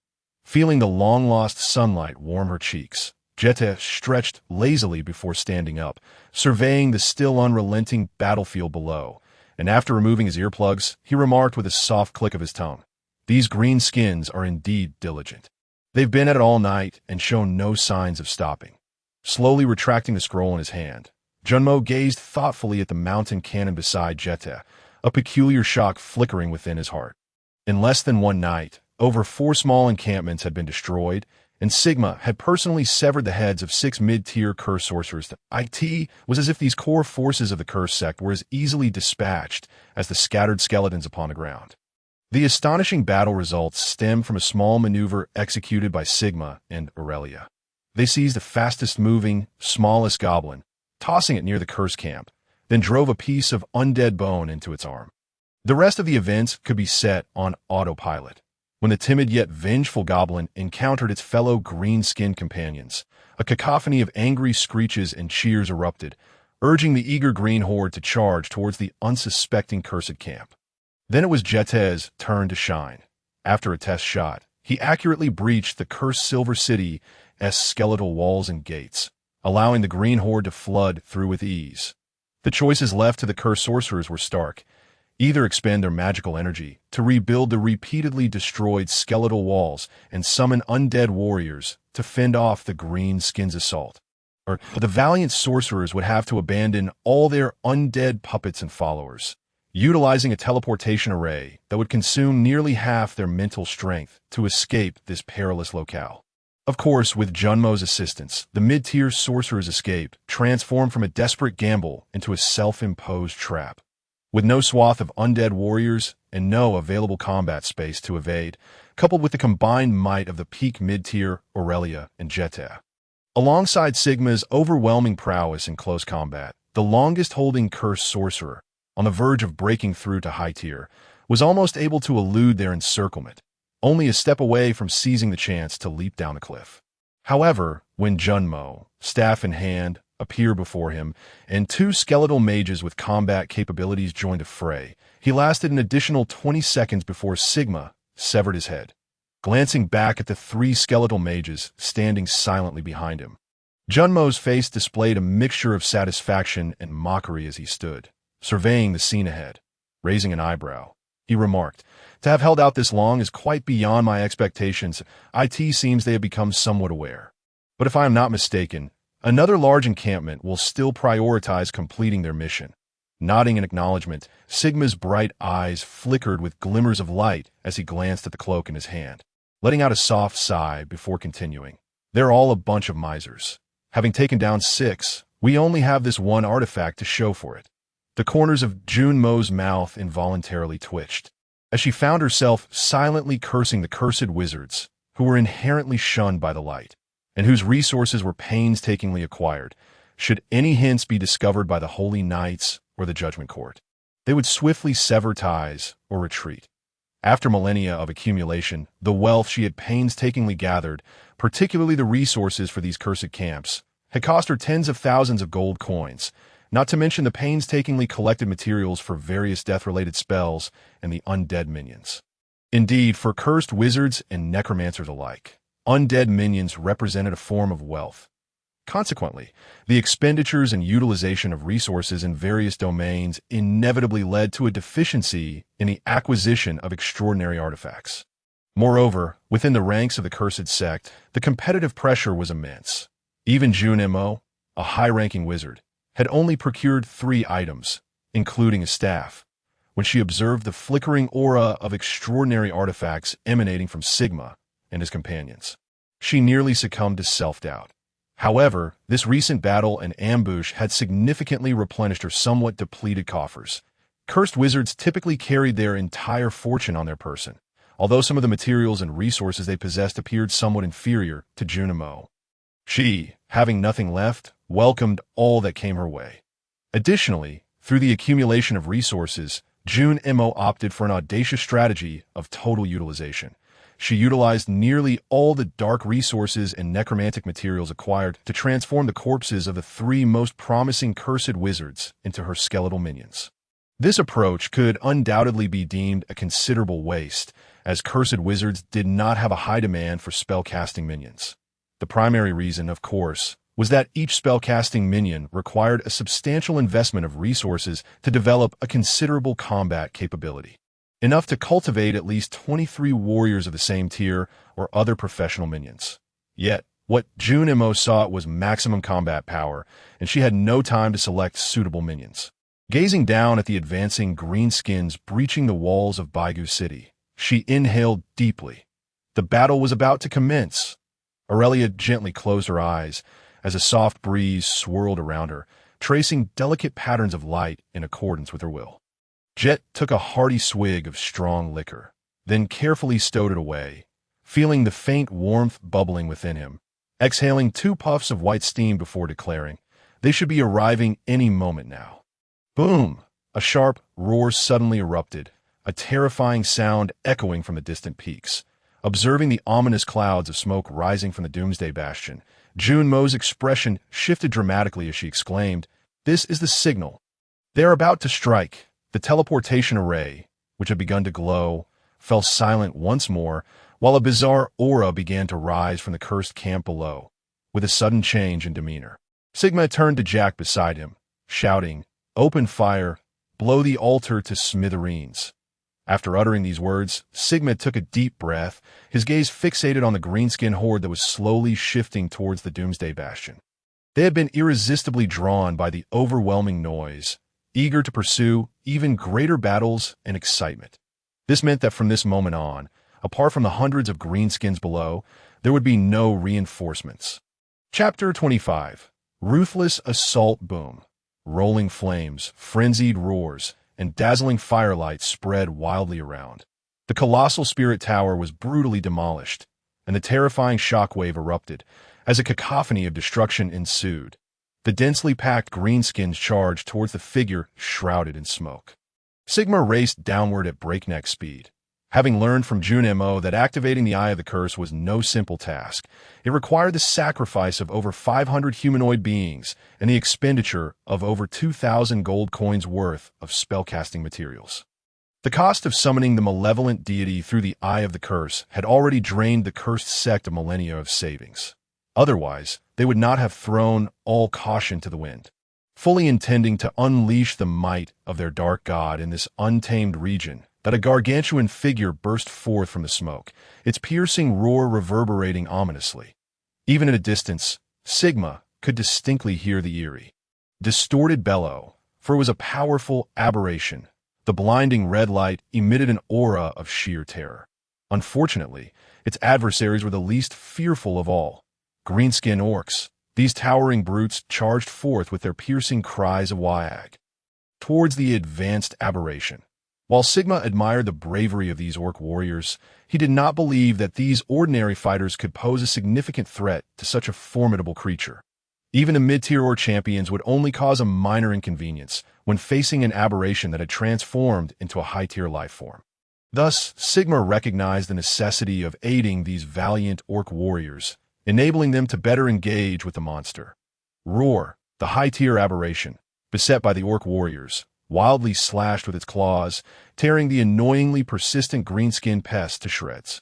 Feeling the long-lost sunlight warm her cheeks, Jete stretched lazily before standing up, surveying the still unrelenting battlefield below, and after removing his earplugs, he remarked with a soft click of his tongue, "These green skins are indeed diligent. They've been at it all night and shown no signs of stopping." Slowly retracting the scroll in his hand, Junmo gazed thoughtfully at the mountain cannon beside Jete, a peculiar shock flickering within his heart. In less than one night, over 4 small encampments had been destroyed, and Sigma had personally severed the heads of 6 mid-tier curse sorcerers. It was as if these core forces of the curse sect were as easily dispatched as the scattered skeletons upon the ground. The astonishing battle results stem from a small maneuver executed by Sigma and Aurelia. They seized the fastest-moving, smallest goblin, tossing it near the curse camp, then drove a piece of undead bone into its arm. The rest of the events could be set on autopilot. When the timid yet vengeful goblin encountered its fellow green-skinned companions, a cacophony of angry screeches and cheers erupted, urging the eager green horde to charge towards the unsuspecting cursed camp. Then it was Jetez's turn to shine. After a test shot, he accurately breached the cursed Silver City's skeletal walls and gates, allowing the green horde to flood through with ease. The choices left to the cursed sorcerers were stark. Either expend their magical energy to rebuild the repeatedly destroyed skeletal walls and summon undead warriors to fend off the green skin's assault, or the valiant sorcerers would have to abandon all their undead puppets and followers, utilizing a teleportation array that would consume nearly half their mental strength to escape this perilous locale. Of course, with Junmo's assistance, the mid-tier sorcerers escaped, transformed from a desperate gamble into a self-imposed trap. With no swath of undead warriors and no available combat space to evade, coupled with the combined might of the peak mid-tier Aurelia and Jetez. Alongside Sigma's overwhelming prowess in close combat, the longest-holding cursed sorcerer, on the verge of breaking through to high tier, was almost able to elude their encirclement, only a step away from seizing the chance to leap down the cliff. However, when Junmo, staff in hand, appeared before him, and 2 skeletal mages with combat capabilities joined the fray, he lasted an additional 20 seconds before Sigma severed his head, glancing back at the 3 skeletal mages standing silently behind him. Junmo's face displayed a mixture of satisfaction and mockery as he stood, surveying the scene ahead. Raising an eyebrow, he remarked, "To have held out this long is quite beyond my expectations. It seems they have become somewhat aware. But if I am not mistaken, another large encampment will still prioritize completing their mission." Nodding in acknowledgement, Sigma's bright eyes flickered with glimmers of light as he glanced at the cloak in his hand, letting out a soft sigh before continuing. "They're all a bunch of misers. Having taken down 6, we only have this one artifact to show for it." The corners of Junmo's mouth involuntarily twitched, as she found herself silently cursing the cursed wizards, who were inherently shunned by the light, and whose resources were painstakingly acquired. Should any hints be discovered by the Holy Knights or the Judgment Court, they would swiftly sever ties or retreat. After millennia of accumulation, the wealth she had painstakingly gathered, particularly the resources for these cursed camps, had cost her tens of thousands of gold coins, not to mention the painstakingly collected materials for various death-related spells and the undead minions. Indeed, for cursed wizards and necromancers alike, undead minions represented a form of wealth. Consequently, the expenditures and utilization of resources in various domains inevitably led to a deficiency in the acquisition of extraordinary artifacts. Moreover, within the ranks of the cursed sect, the competitive pressure was immense. Even Junmo, a high-ranking wizard, had only procured 3 items, including a staff, when she observed the flickering aura of extraordinary artifacts emanating from Sigma and his companions. She nearly succumbed to self-doubt. However, this recent battle and ambush had significantly replenished her somewhat depleted coffers. Cursed wizards typically carried their entire fortune on their person, although some of the materials and resources they possessed appeared somewhat inferior to Junmo. She, having nothing left, welcomed all that came her way. Additionally, through the accumulation of resources, Junmo opted for an audacious strategy of total utilization. She utilized nearly all the dark resources and necromantic materials acquired to transform the corpses of the 3 most promising cursed wizards into her skeletal minions. This approach could undoubtedly be deemed a considerable waste, as cursed wizards did not have a high demand for spellcasting minions. The primary reason, of course, was that each spellcasting minion required a substantial investment of resources to develop a considerable combat capability, enough to cultivate at least 23 warriors of the same tier or other professional minions. Yet, what Junmo sought was maximum combat power, and she had no time to select suitable minions. Gazing down at the advancing greenskins breaching the walls of Baigu City, She inhaled deeply. The battle was about to commence. Aurelia gently closed her eyes as a soft breeze swirled around her, tracing delicate patterns of light in accordance with her will. Jet took a hearty swig of strong liquor, then carefully stowed it away, feeling the faint warmth bubbling within him, exhaling 2 puffs of white steam before declaring, they should be arriving any moment now. Boom! A sharp roar suddenly erupted, a terrifying sound echoing from the distant peaks. Observing the ominous clouds of smoke rising from the Doomsday Bastion, Junmo's expression shifted dramatically as she exclaimed, "This is the signal. They are about to strike." The teleportation array, which had begun to glow, fell silent once more, while a bizarre aura began to rise from the cursed camp below, with a sudden change in demeanor. Sigma turned to Jack beside him, shouting, "Open fire, blow the altar to smithereens." After uttering these words, Sigma took a deep breath, his gaze fixated on the greenskin horde that was slowly shifting towards the Doomsday Bastion. They had been irresistibly drawn by the overwhelming noise, eager to pursue even greater battles and excitement. This meant that from this moment on, apart from the hundreds of greenskins below, there would be no reinforcements. Chapter 25. Ruthless Assault Boom. Rolling flames, frenzied roars, and dazzling firelight spread wildly around. The colossal spirit tower was brutally demolished, and the terrifying shockwave erupted as a cacophony of destruction ensued. The densely packed greenskins charged towards the figure shrouded in smoke. Sigma raced downward at breakneck speed. Having learned from Junmo that activating the Eye of the Curse was no simple task, it required the sacrifice of over 500 humanoid beings and the expenditure of over 2,000 gold coins worth of spellcasting materials. The cost of summoning the malevolent deity through the Eye of the Curse had already drained the cursed sect of millennia of savings. Otherwise, they would not have thrown all caution to the wind, fully intending to unleash the might of their dark god in this untamed region, that a gargantuan figure burst forth from the smoke, its piercing roar reverberating ominously. Even at a distance, Sigma could distinctly hear the eerie, distorted bellow, for it was a powerful aberration. The blinding red light emitted an aura of sheer terror. Unfortunately, its adversaries were the least fearful of all. Greenskin orcs, these towering brutes charged forth with their piercing cries of wag towards the advanced aberration. While Sigma admired the bravery of these orc warriors, he did not believe that these ordinary fighters could pose a significant threat to such a formidable creature. Even the mid-tier orc champions would only cause a minor inconvenience when facing an aberration that had transformed into a high-tier life form. Thus, Sigma recognized the necessity of aiding these valiant orc warriors, enabling them to better engage with the monster. Roar, the high-tier aberration, beset by the orc warriors, wildly slashed with its claws, tearing the annoyingly persistent greenskin pest to shreds.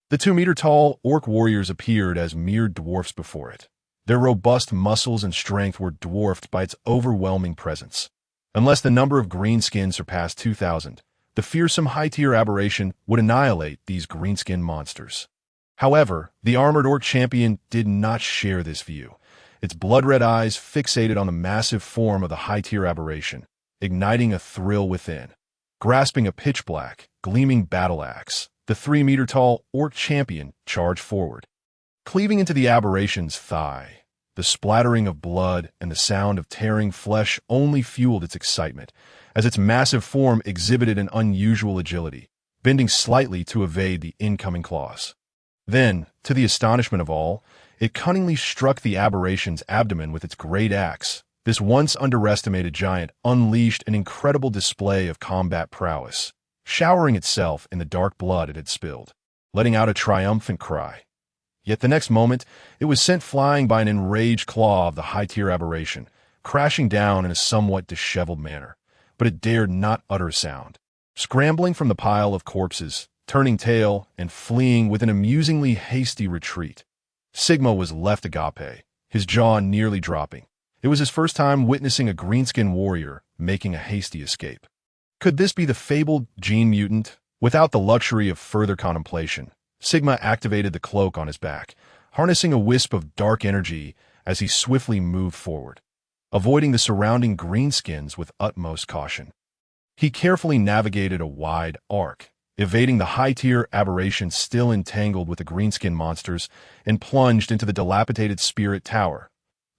The 2-meter-tall orc warriors appeared as mere dwarfs before it. Their robust muscles and strength were dwarfed by its overwhelming presence. Unless the number of greenskins surpassed 2,000, the fearsome high-tier aberration would annihilate these greenskin monsters. However, the armored orc champion did not share this view. Its blood-red eyes fixated on the massive form of the high-tier aberration, igniting a thrill within. Grasping a pitch-black, gleaming battle axe, the 3-meter-tall orc champion charged forward. Cleaving into the aberration's thigh, the splattering of blood and the sound of tearing flesh only fueled its excitement, as its massive form exhibited an unusual agility, bending slightly to evade the incoming claws. Then, to the astonishment of all, it cunningly struck the aberration's abdomen with its great axe. This once underestimated giant unleashed an incredible display of combat prowess, showering itself in the dark blood it had spilled, letting out a triumphant cry. Yet the next moment, it was sent flying by an enraged claw of the high-tier aberration, crashing down in a somewhat disheveled manner. But it dared not utter a sound. Scrambling from the pile of corpses, turning tail, and fleeing with an amusingly hasty retreat, Sigma was left agape, his jaw nearly dropping. It was his first time witnessing a greenskin warrior making a hasty escape. Could this be the fabled gene mutant? Without the luxury of further contemplation, Sigma activated the cloak on his back, harnessing a wisp of dark energy as he swiftly moved forward, avoiding the surrounding greenskins with utmost caution. He carefully navigated a wide arc, evading the high-tier aberration still entangled with the greenskin monsters, and plunged into the dilapidated spirit tower.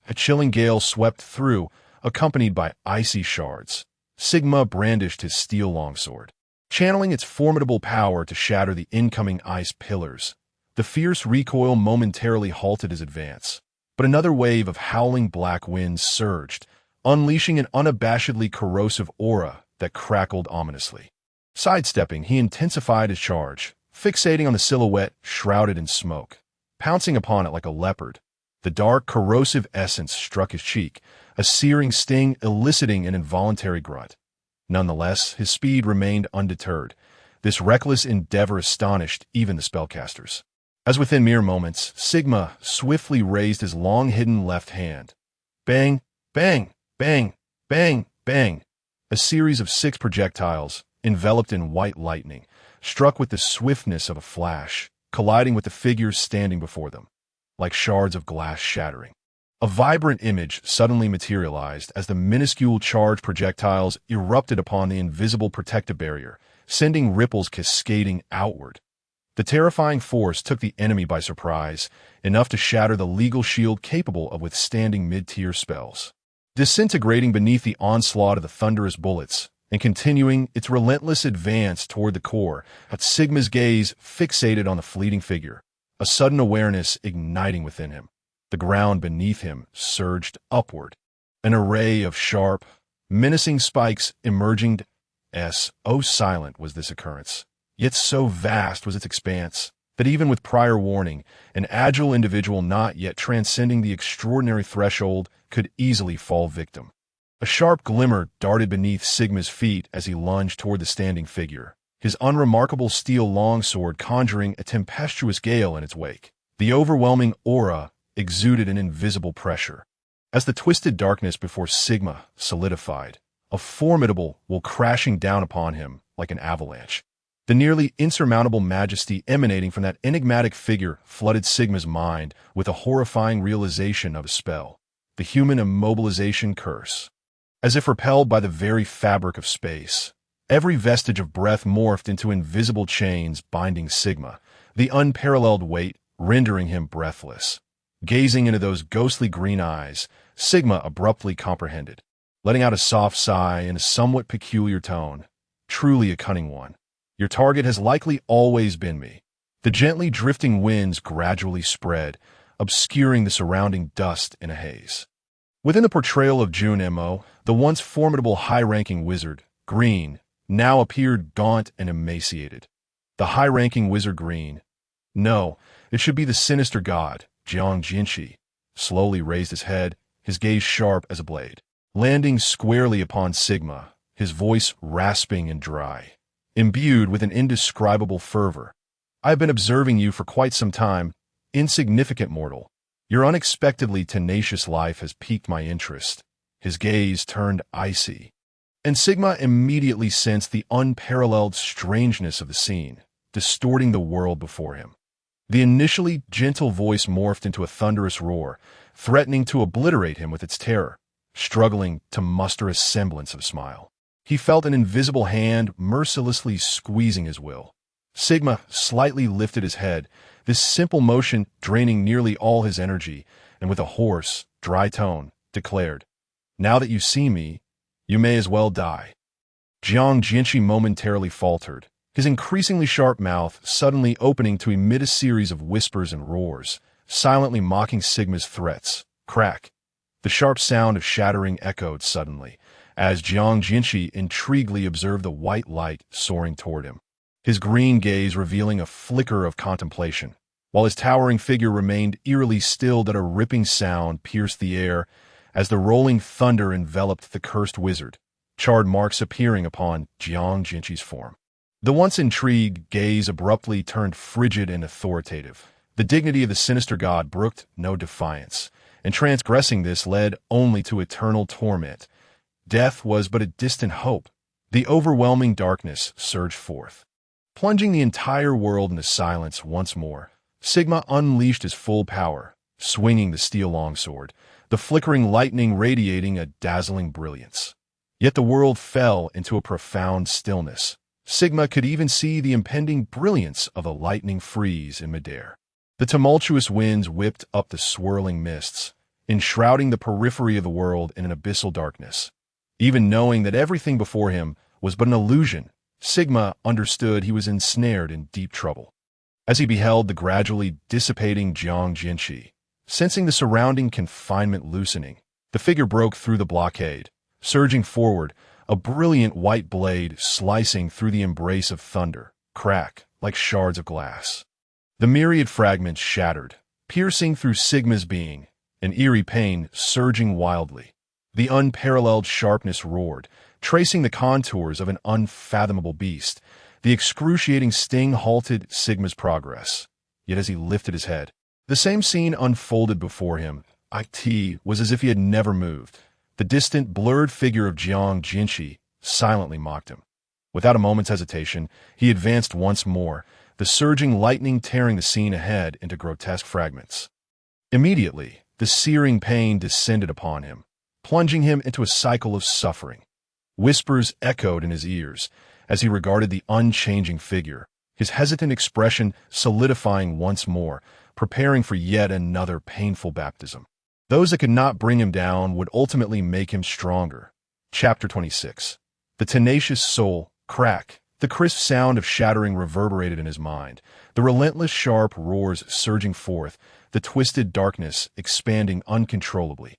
A chilling gale swept through, accompanied by icy shards. Sigma brandished his steel longsword, channeling its formidable power to shatter the incoming ice pillars. The fierce recoil momentarily halted his advance, but another wave of howling black winds surged, unleashing an unabashedly corrosive aura that crackled ominously. Sidestepping, he intensified his charge, fixating on the silhouette shrouded in smoke. Pouncing upon it like a leopard, the dark, corrosive essence struck his cheek, a searing sting eliciting an involuntary grunt. Nonetheless, his speed remained undeterred. This reckless endeavor astonished even the spellcasters. As within mere moments, Sigma swiftly raised his long-hidden left hand. Bang, bang, bang, bang, bang. A series of 6 projectiles, enveloped in white lightning, struck with the swiftness of a flash, colliding with the figures standing before them, like shards of glass shattering. A vibrant image suddenly materialized as the minuscule charged projectiles erupted upon the invisible protective barrier, sending ripples cascading outward. The terrifying force took the enemy by surprise, enough to shatter the legal shield capable of withstanding mid-tier spells. Disintegrating beneath the onslaught of the thunderous bullets, and continuing its relentless advance toward the core, Sigma's gaze fixated on the fleeting figure, a sudden awareness igniting within him. The ground beneath him surged upward. An array of sharp, menacing spikes emerging. So silent was this occurrence, yet so vast was its expanse, that even with prior warning, an agile individual not yet transcending the extraordinary threshold could easily fall victim. A sharp glimmer darted beneath Sigma's feet as he lunged toward the standing figure, his unremarkable steel longsword conjuring a tempestuous gale in its wake. The overwhelming aura exuded an invisible pressure. As the twisted darkness before Sigma solidified, a formidable will crashing down upon him like an avalanche. The nearly insurmountable majesty emanating from that enigmatic figure flooded Sigma's mind with a horrifying realization of a spell, the human immobilization curse. As if repelled by the very fabric of space, every vestige of breath morphed into invisible chains binding Sigma, the unparalleled weight rendering him breathless. Gazing into those ghostly green eyes, Sigma abruptly comprehended, letting out a soft sigh in a somewhat peculiar tone. Truly a cunning one. Your target has likely always been me. The gently drifting winds gradually spread, obscuring the surrounding dust in a haze. Within the portrayal of Jun Mo, the once formidable high-ranking wizard, Green, now appeared gaunt and emaciated. The high-ranking wizard Green, no, it should be the sinister god, Jiang Jinshi, slowly raised his head, his gaze sharp as a blade, landing squarely upon Sigma, his voice rasping and dry, imbued with an indescribable fervor. I have been observing you for quite some time, insignificant mortal. Your unexpectedly tenacious life has piqued my interest. His gaze turned icy, and Sigma immediately sensed the unparalleled strangeness of the scene, distorting the world before him. The initially gentle voice morphed into a thunderous roar, threatening to obliterate him with its terror, struggling to muster a semblance of smile. He felt an invisible hand mercilessly squeezing his will. Sigma slightly lifted his head, this simple motion draining nearly all his energy, and with a hoarse, dry tone, declared, "Now that you see me, you may as well die." Jiang Jinshi momentarily faltered, his increasingly sharp mouth suddenly opening to emit a series of whispers and roars, silently mocking Sigma's threats. Crack! The sharp sound of shattering echoed suddenly, as Jiang Jinshi intriguingly observed the white light soaring toward him, his green gaze revealing a flicker of contemplation, while his towering figure remained eerily still that a ripping sound pierced the air as the rolling thunder enveloped the cursed wizard, charred marks appearing upon Jiang Jinshi's form. The once intrigued gaze abruptly turned frigid and authoritative. The dignity of the sinister god brooked no defiance, and transgressing this led only to eternal torment. Death was but a distant hope. The overwhelming darkness surged forth, plunging the entire world into silence once more. Sigma unleashed his full power, swinging the steel longsword, the flickering lightning radiating a dazzling brilliance. Yet the world fell into a profound stillness. Sigma could even see the impending brilliance of a lightning freeze in midair. The tumultuous winds whipped up the swirling mists, enshrouding the periphery of the world in an abyssal darkness. Even knowing that everything before him was but an illusion, Sigma understood he was ensnared in deep trouble. As he beheld the gradually dissipating Jiang Jinshi, sensing the surrounding confinement loosening, the figure broke through the blockade, surging forward, a brilliant white blade slicing through the embrace of thunder, crack like shards of glass. The myriad fragments shattered, piercing through Sigma's being, an eerie pain surging wildly. The unparalleled sharpness roared, tracing the contours of an unfathomable beast. The excruciating sting halted Sigma's progress. Yet as he lifted his head, the same scene unfolded before him. It was as if he had never moved. The distant, blurred figure of Jiang Jinshi silently mocked him. Without a moment's hesitation, he advanced once more, the surging lightning tearing the scene ahead into grotesque fragments. Immediately, the searing pain descended upon him, plunging him into a cycle of suffering. Whispers echoed in his ears as he regarded the unchanging figure, his hesitant expression solidifying once more, preparing for yet another painful baptism. Those that could not bring him down would ultimately make him stronger. Chapter 26. The tenacious soul, crack. The crisp sound of shattering reverberated in his mind, the relentless sharp roars surging forth, the twisted darkness expanding uncontrollably.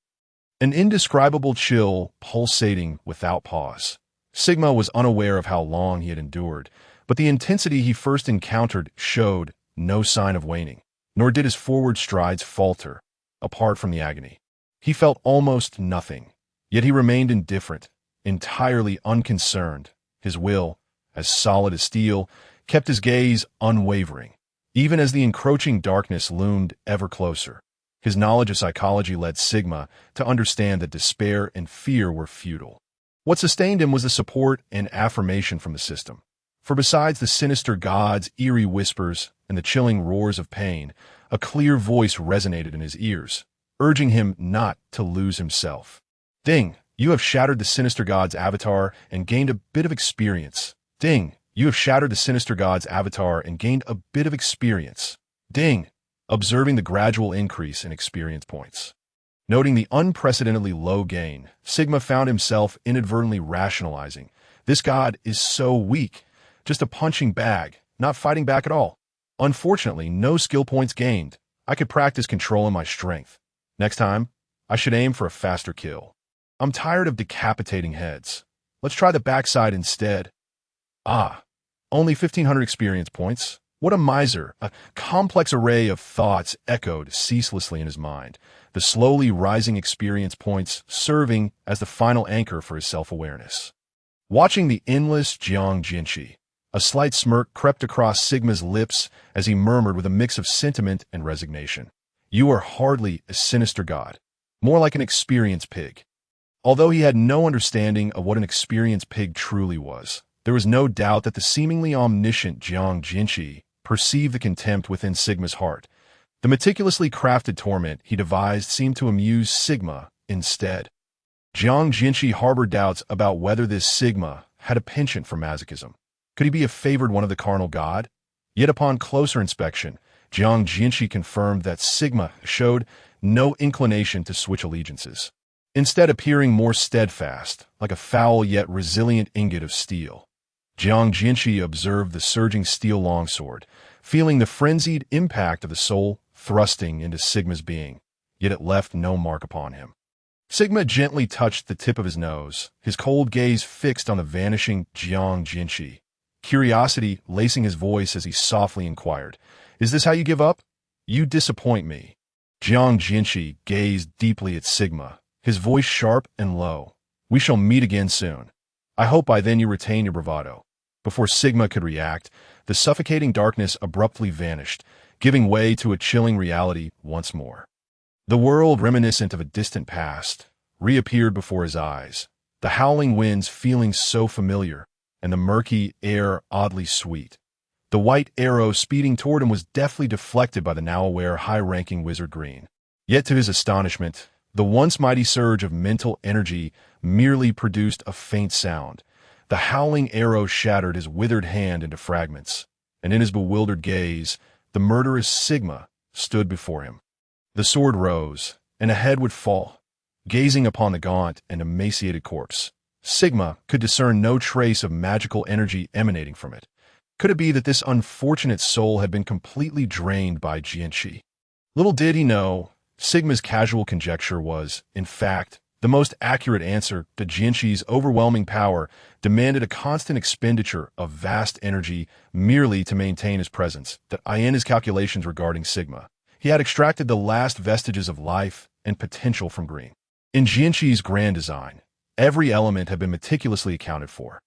An indescribable chill pulsating without pause. Sigma was unaware of how long he had endured, but the intensity he first encountered showed no sign of waning, nor did his forward strides falter. Apart from the agony, he felt almost nothing, yet he remained indifferent, entirely unconcerned. His will, as solid as steel, kept his gaze unwavering, even as the encroaching darkness loomed ever closer. His knowledge of psychology led Sigma to understand that despair and fear were futile. What sustained him was the support and affirmation from the system. For besides the sinister god's eerie whispers and the chilling roars of pain, a clear voice resonated in his ears, urging him not to lose himself. Ding, you have shattered the sinister god's avatar and gained a bit of experience. Ding, you have shattered the sinister god's avatar and gained a bit of experience. Ding, observing the gradual increase in experience points. Noting the unprecedentedly low gain, Sigma found himself inadvertently rationalizing. This god is so weak, just a punching bag, not fighting back at all. Unfortunately, no skill points gained. I could practice controlling my strength. Next time, I should aim for a faster kill. I'm tired of decapitating heads. Let's try the backside instead. Only 1,500 experience points. What a miser. A complex array of thoughts echoed ceaselessly in his mind, the slowly rising experience points serving as the final anchor for his self-awareness. Watching the endless Jiang Jinshi, a slight smirk crept across Sigma's lips as he murmured with a mix of sentiment and resignation. You are hardly a sinister god, more like an experienced pig. Although he had no understanding of what an experienced pig truly was, there was no doubt that the seemingly omniscient Jiang Jinshi perceived the contempt within Sigma's heart. The meticulously crafted torment he devised seemed to amuse Sigma instead. Jiang Jinshi harbored doubts about whether this Sigma had a penchant for masochism. Could he be a favored one of the carnal god? Yet upon closer inspection, Jiang Jinshi confirmed that Sigma showed no inclination to switch allegiances, instead appearing more steadfast, like a foul yet resilient ingot of steel. Jiang Jinshi observed the surging steel longsword, feeling the frenzied impact of the soul thrusting into Sigma's being, yet it left no mark upon him. Sigma gently touched the tip of his nose, his cold gaze fixed on the vanishing Jiang Jinshi. Curiosity lacing his voice as he softly inquired, "Is this how you give up? You disappoint me." Jiang Jinshi gazed deeply at Sigma, his voice sharp and low. "We shall meet again soon. I hope by then you retain your bravado." Before Sigma could react, the suffocating darkness abruptly vanished, giving way to a chilling reality once more. The world, reminiscent of a distant past, reappeared before his eyes, the howling winds feeling so familiar, and the murky air oddly sweet. The white arrow speeding toward him was deftly deflected by the now-aware high-ranking Wizard Green. Yet to his astonishment, the once mighty surge of mental energy merely produced a faint sound. The howling arrow shattered his withered hand into fragments, and in his bewildered gaze, the murderous Sigma stood before him. The sword rose, and a head would fall. Gazing upon the gaunt and emaciated corpse, Sigma could discern no trace of magical energy emanating from it. Could it be that this unfortunate soul had been completely drained by Jianqi? Little did he know, Sigma's casual conjecture was, in fact, the most accurate answer to Jianqi's overwhelming power demanded a constant expenditure of vast energy merely to maintain his presence. That in his calculations regarding Sigma, he had extracted the last vestiges of life and potential from Green. In Jianqi's grand design, every element had been meticulously accounted for.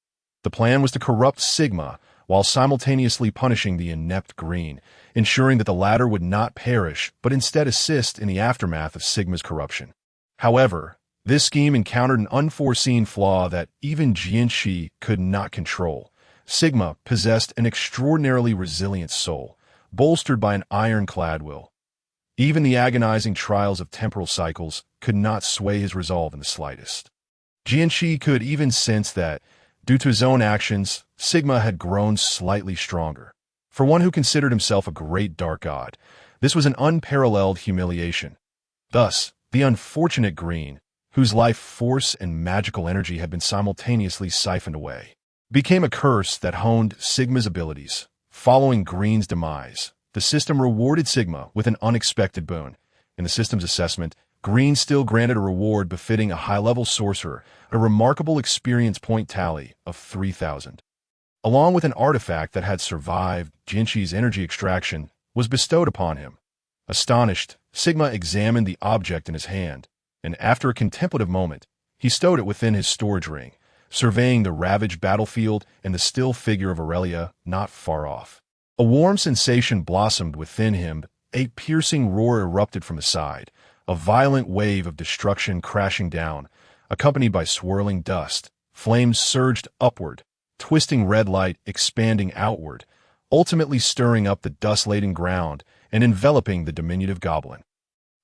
The plan was to corrupt Sigma while simultaneously punishing the inept Green, ensuring that the latter would not perish but instead assist in the aftermath of Sigma's corruption. However, this scheme encountered an unforeseen flaw that even Jianqi could not control. Sigma possessed an extraordinarily resilient soul, bolstered by an ironclad will. Even the agonizing trials of temporal cycles could not sway his resolve in the slightest. Jianqi could even sense that, due to his own actions, Sigma had grown slightly stronger. For one who considered himself a great dark god, this was an unparalleled humiliation. Thus, the unfortunate Green, whose life force and magical energy had been simultaneously siphoned away, became a curse that honed Sigma's abilities. Following Green's demise, the system rewarded Sigma with an unexpected boon. In the system's assessment, Green still granted a reward befitting a high-level sorcerer, a remarkable experience point tally of 3,000. Along with an artifact that had survived Jianqi's energy extraction, was bestowed upon him. Astonished, Sigma examined the object in his hand, and after a contemplative moment, he stowed it within his storage ring, surveying the ravaged battlefield and the still figure of Aurelia not far off. A warm sensation blossomed within him, a piercing roar erupted from his side, a violent wave of destruction crashing down, accompanied by swirling dust. Flames surged upward, twisting red light expanding outward, ultimately stirring up the dust-laden ground and enveloping the diminutive goblin.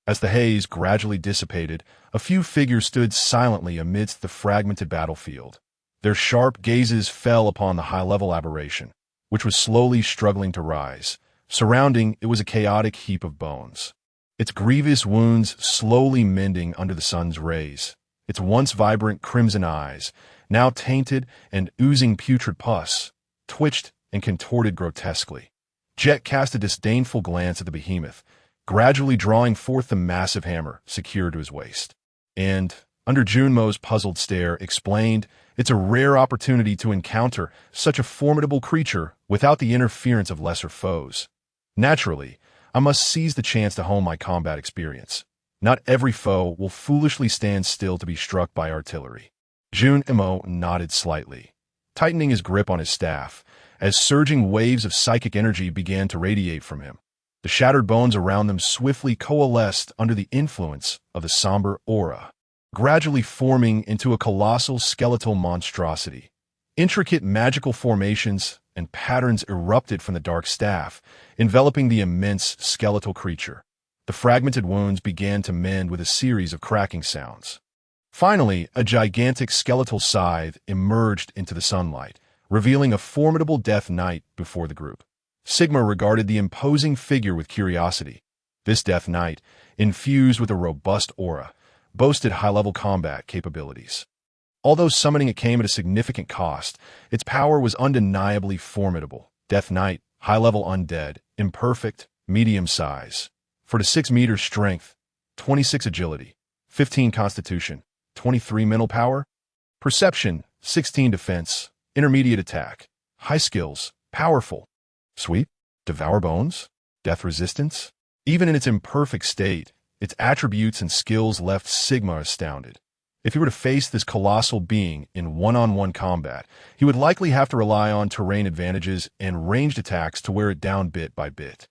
As the haze gradually dissipated, a few figures stood silently amidst the fragmented battlefield. Their sharp gazes fell upon the high-level aberration, which was slowly struggling to rise. Surrounding it was a chaotic heap of bones, its grievous wounds slowly mending under the sun's rays, its once vibrant crimson eyes, now tainted and oozing putrid pus, twitched and contorted grotesquely. Jet cast a disdainful glance at the behemoth, gradually drawing forth the massive hammer secured to his waist. And, under Junmo's puzzled stare, explained, it's a rare opportunity to encounter such a formidable creature without the interference of lesser foes. Naturally, I must seize the chance to hone my combat experience. Not every foe will foolishly stand still to be struck by artillery. Junmo nodded slightly, tightening his grip on his staff, as surging waves of psychic energy began to radiate from him. The shattered bones around them swiftly coalesced under the influence of the somber aura, gradually forming into a colossal skeletal monstrosity. Intricate magical formations and patterns erupted from the dark staff, enveloping the immense skeletal creature. The fragmented wounds began to mend with a series of cracking sounds. Finally, a gigantic skeletal scythe emerged into the sunlight, revealing a formidable Death Knight before the group. Sigma regarded the imposing figure with curiosity. This Death Knight, infused with a robust aura, boasted high-level combat capabilities. Although summoning it came at a significant cost, its power was undeniably formidable. Death Knight, high-level undead, imperfect, medium size. 4 to 6 meters strength, 26 agility, 15 constitution, 23 mental power, perception, 16 defense, intermediate attack, high skills, powerful. Sweep, devour bones, death resistance. Even in its imperfect state, its attributes and skills left Sigma astounded. If he were to face this colossal being in one-on-one combat, he would likely have to rely on terrain advantages and ranged attacks to wear it down bit by bit.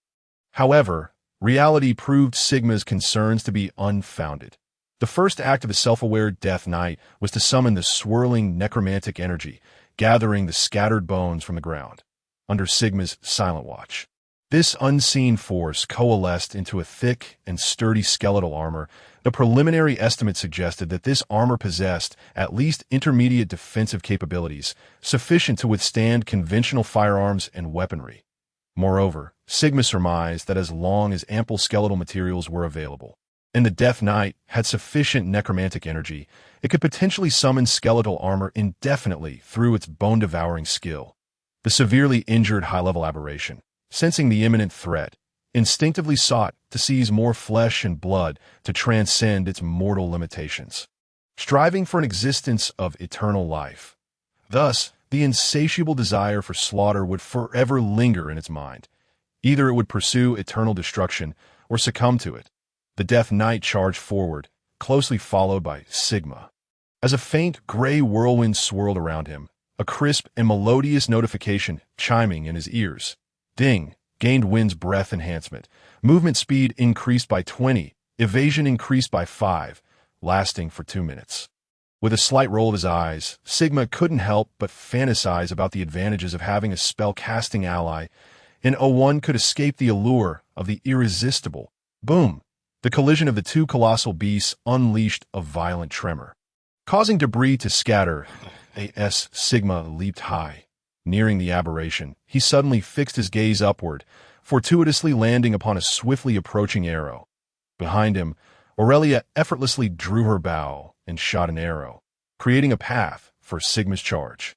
However, reality proved Sigma's concerns to be unfounded. The first act of the self-aware Death Knight was to summon the swirling necromantic energy, gathering the scattered bones from the ground. Under Sigma's silent watch, this unseen force coalesced into a thick and sturdy skeletal armor The preliminary estimate suggested that this armor possessed at least intermediate defensive capabilities, sufficient to withstand conventional firearms and weaponry. Moreover, Sigma surmised that as long as ample skeletal materials were available, and the Death Knight had sufficient necromantic energy, it could potentially summon skeletal armor indefinitely through its bone-devouring skill. The severely injured high-level aberration, sensing the imminent threat, instinctively sought to seize more flesh and blood to transcend its mortal limitations, striving for an existence of eternal life. Thus, the insatiable desire for slaughter would forever linger in its mind. Either it would pursue eternal destruction or succumb to it. The Death Knight charged forward, closely followed by Sigma. As a faint gray whirlwind swirled around him, a crisp and melodious notification chiming in his ears. Ding! Gained wind's breath enhancement. Movement speed increased by 20, evasion increased by 5, lasting for 2 minutes. With a slight roll of his eyes, Sigma couldn't help but fantasize about the advantages of having a spell-casting ally, and one could escape the allure of the irresistible. Boom! The collision of the two colossal beasts unleashed a violent tremor. Causing debris to scatter, Sigma leaped high. Nearing the aberration, he suddenly fixed his gaze upward, fortuitously landing upon a swiftly approaching arrow. Behind him, Aurelia effortlessly drew her bow and shot an arrow, creating a path for Sigma's charge.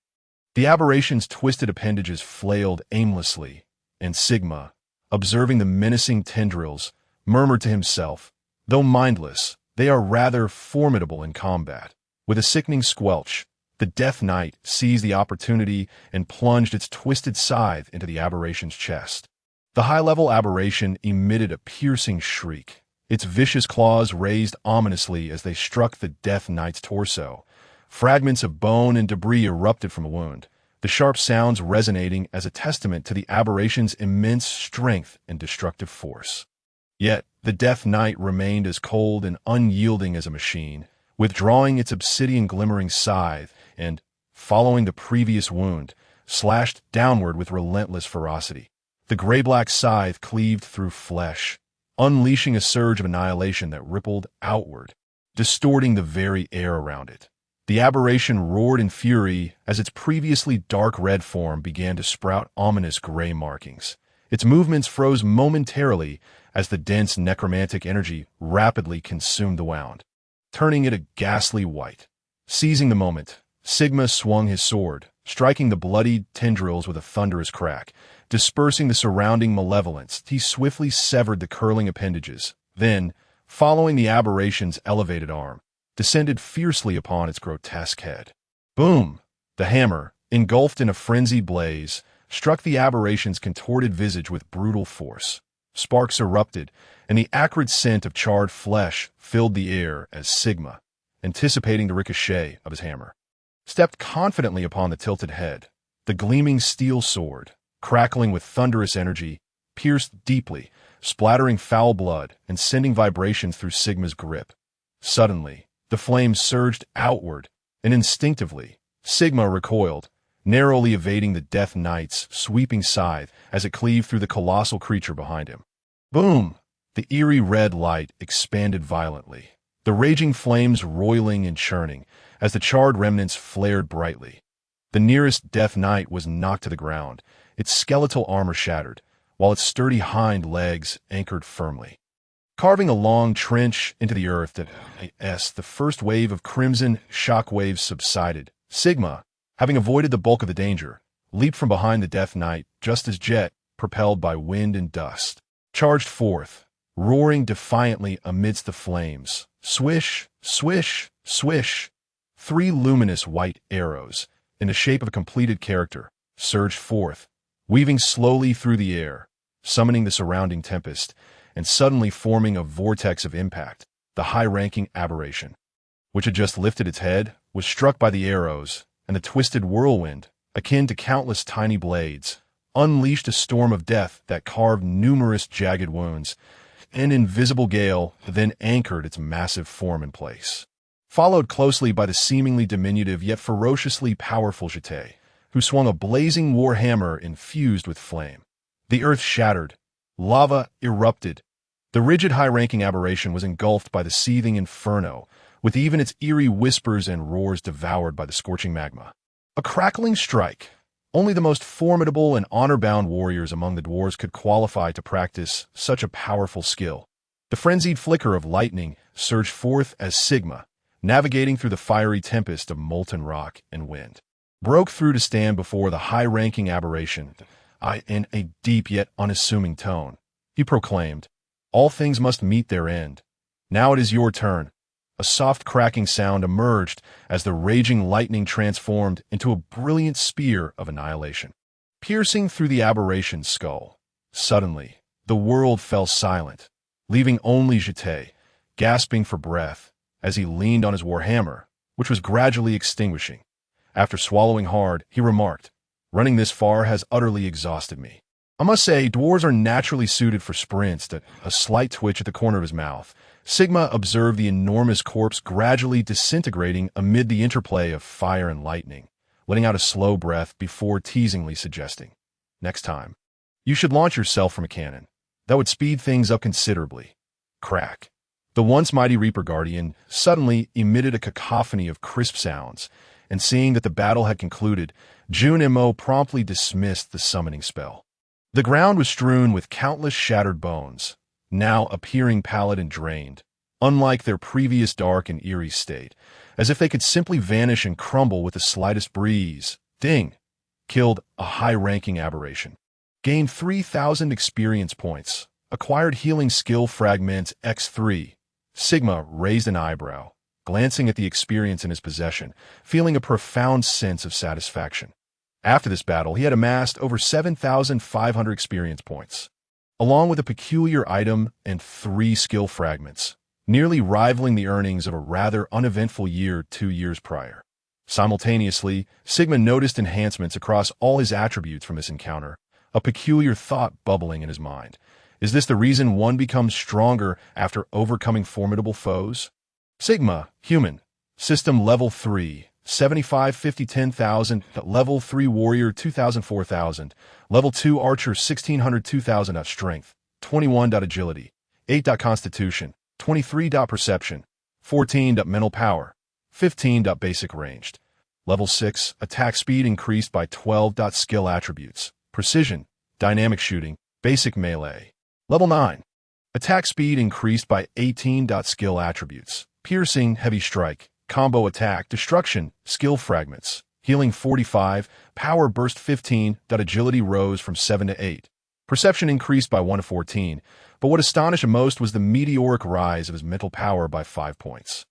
The aberration's twisted appendages flailed aimlessly, and Sigma, observing the menacing tendrils, murmured to himself, "Though mindless, they are rather formidable in combat." With a sickening squelch, the Death Knight seized the opportunity and plunged its twisted scythe into the aberration's chest. The high-level aberration emitted a piercing shriek. Its vicious claws raised ominously as they struck the Death Knight's torso. Fragments of bone and debris erupted from the wound, the sharp sounds resonating as a testament to the aberration's immense strength and destructive force. Yet, the Death Knight remained as cold and unyielding as a machine, withdrawing its obsidian-glimmering scythe and, following the previous wound, slashed downward with relentless ferocity. The gray-black scythe cleaved through flesh, unleashing a surge of annihilation that rippled outward, distorting the very air around it. The aberration roared in fury as its previously dark red form began to sprout ominous gray markings. Its movements froze momentarily as the dense necromantic energy rapidly consumed the wound, turning it a ghastly white. Seizing the moment, Sigma swung his sword, striking the bloodied tendrils with a thunderous crack. Dispersing the surrounding malevolence, he swiftly severed the curling appendages, then, following the aberration's elevated arm, descended fiercely upon its grotesque head. Boom! The hammer, engulfed in a frenzied blaze, struck the aberration's contorted visage with brutal force. Sparks erupted, and the acrid scent of charred flesh filled the air as Sigma, anticipating the ricochet of his hammer, stepped confidently upon the tilted head. The gleaming steel sword, crackling with thunderous energy, pierced deeply, splattering foul blood and sending vibrations through Sigma's grip. Suddenly, the flames surged outward, and instinctively, Sigma recoiled, narrowly evading the Death Knight's sweeping scythe as it cleaved through the colossal creature behind him. Boom! The eerie red light expanded violently, the raging flames roiling and churning as the charred remnants flared brightly. The nearest Death Knight was knocked to the ground, its skeletal armor shattered, while its sturdy hind legs anchored firmly. Carving a long trench into the earth the first wave of crimson shock waves subsided. Sigma, having avoided the bulk of the danger, leaped from behind the Death Knight just as Jet, propelled by wind and dust, charged forth, roaring defiantly amidst the flames. Swish, swish, swish. 3 luminous white arrows, in the shape of a completed character, surged forth, weaving slowly through the air, summoning the surrounding tempest, and suddenly forming a vortex of impact. The high-ranking aberration, which had just lifted its head, was struck by the arrows, and the twisted whirlwind, akin to countless tiny blades, unleashed a storm of death that carved numerous jagged wounds. An invisible gale then anchored its massive form in place, followed closely by the seemingly diminutive yet ferociously powerful Jete, who swung a blazing warhammer infused with flame. The earth shattered, lava erupted, The rigid high-ranking aberration was engulfed by the seething inferno, with even its eerie whispers and roars devoured by the scorching magma. A crackling strike. Only the most formidable and honor-bound warriors among the dwarves could qualify to practice such a powerful skill. The frenzied flicker of lightning surged forth as Sigma, navigating through the fiery tempest of molten rock and wind, broke through to stand before the high-ranking aberration. In a deep yet unassuming tone, he proclaimed, "All things must meet their end. Now it is your turn." A soft cracking sound emerged as the raging lightning transformed into a brilliant spear of annihilation, piercing through the aberration's skull. Suddenly, the world fell silent, leaving only Jete, gasping for breath, as he leaned on his warhammer, which was gradually extinguishing. After swallowing hard, he remarked, "Running this far has utterly exhausted me." I must say, dwarves are naturally suited for sprints. At a slight twitch at the corner of his mouth, Sigma observed the enormous corpse gradually disintegrating amid the interplay of fire and lightning, letting out a slow breath before teasingly suggesting, "Next time, you should launch yourself from a cannon. That would speed things up considerably." Crack. The once mighty Reaper Guardian suddenly emitted a cacophony of crisp sounds, and seeing that the battle had concluded, Junimo promptly dismissed the summoning spell. The ground was strewn with countless shattered bones, now appearing pallid and drained, unlike their previous dark and eerie state, as if they could simply vanish and crumble with the slightest breeze. Ding! Killed a high-ranking aberration. Gained 3,000 experience points. Acquired healing skill fragments X3. Sigma raised an eyebrow, glancing at the experience in his possession, feeling a profound sense of satisfaction. After this battle, he had amassed over 7,500 experience points, along with a peculiar item and 3 skill fragments, nearly rivaling the earnings of a rather uneventful year 2 years prior. Simultaneously, Sigma noticed enhancements across all his attributes from this encounter, a peculiar thought bubbling in his mind. Is this the reason one becomes stronger after overcoming formidable foes? Sigma, human, system level 3, 75 50 10,000, level 3 warrior 2,000 4,000, level 2 archer 1,600 2,000. Strength 21. Agility 8. Constitution 23. Perception 14. Mental power 15. Basic ranged. Level 6 attack speed increased by 12. Skill attributes precision, dynamic shooting, basic melee. Level 9 attack speed increased by 18. Skill attributes piercing, heavy strike, combo attack, destruction, skill fragments, healing 45, power burst 15. Agility rose from 7 to 8. Perception increased by 1 to 14, but what astonished him most was the meteoric rise of his mental power by 5 points.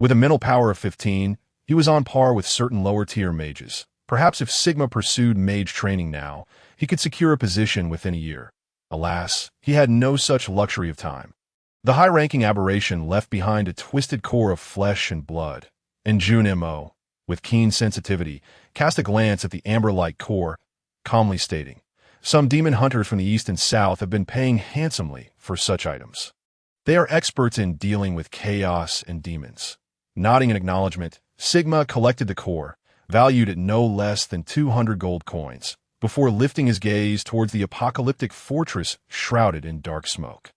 With a mental power of 15, he was on par with certain lower-tier mages. Perhaps if Sigma pursued mage training now, he could secure a position within a year. Alas, he had no such luxury of time. The high-ranking aberration left behind a twisted core of flesh and blood, and Junimo, with keen sensitivity, cast a glance at the amber-like core, calmly stating, "Some demon hunters from the east and south have been paying handsomely for such items. They are experts in dealing with chaos and demons." Nodding in acknowledgement, Sigma collected the core, valued at no less than 200 gold coins, before lifting his gaze towards the apocalyptic fortress shrouded in dark smoke.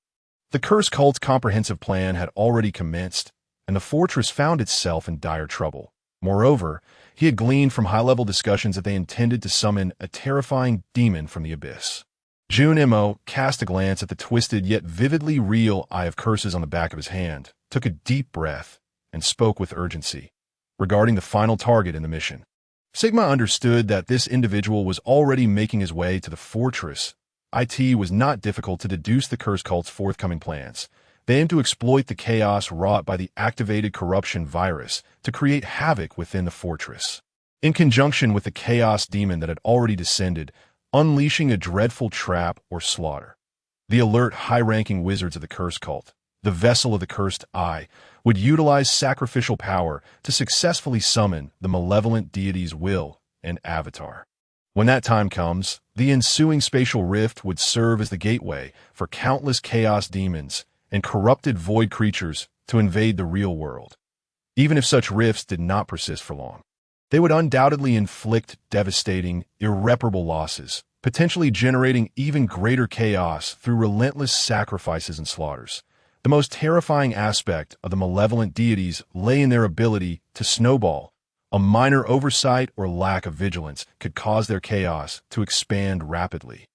The Curse Cult's comprehensive plan had already commenced, and the fortress found itself in dire trouble. Moreover, he had gleaned from high-level discussions that they intended to summon a terrifying demon from the abyss. Junimo cast a glance at the twisted yet vividly real Eye of Curses on the back of his hand, took a deep breath, and spoke with urgency regarding the final target in the mission. Sigma understood that this individual was already making his way to the fortress. It was not difficult to deduce the Curse Cult's forthcoming plans. They aimed to exploit the chaos wrought by the activated corruption virus to create havoc within the fortress, in conjunction with the chaos demon that had already descended, unleashing a dreadful trap or slaughter. The alert, high-ranking wizards of the Curse Cult, the vessel of the Cursed Eye, would utilize sacrificial power to successfully summon the malevolent deity's will and avatar. When that time comes, the ensuing spatial rift would serve as the gateway for countless chaos demons and corrupted void creatures to invade the real world. Even if such rifts did not persist for long, they would undoubtedly inflict devastating, irreparable losses, potentially generating even greater chaos through relentless sacrifices and slaughters. The most terrifying aspect of the malevolent deities lay in their ability to snowball. A minor oversight or lack of vigilance could cause their chaos to expand rapidly.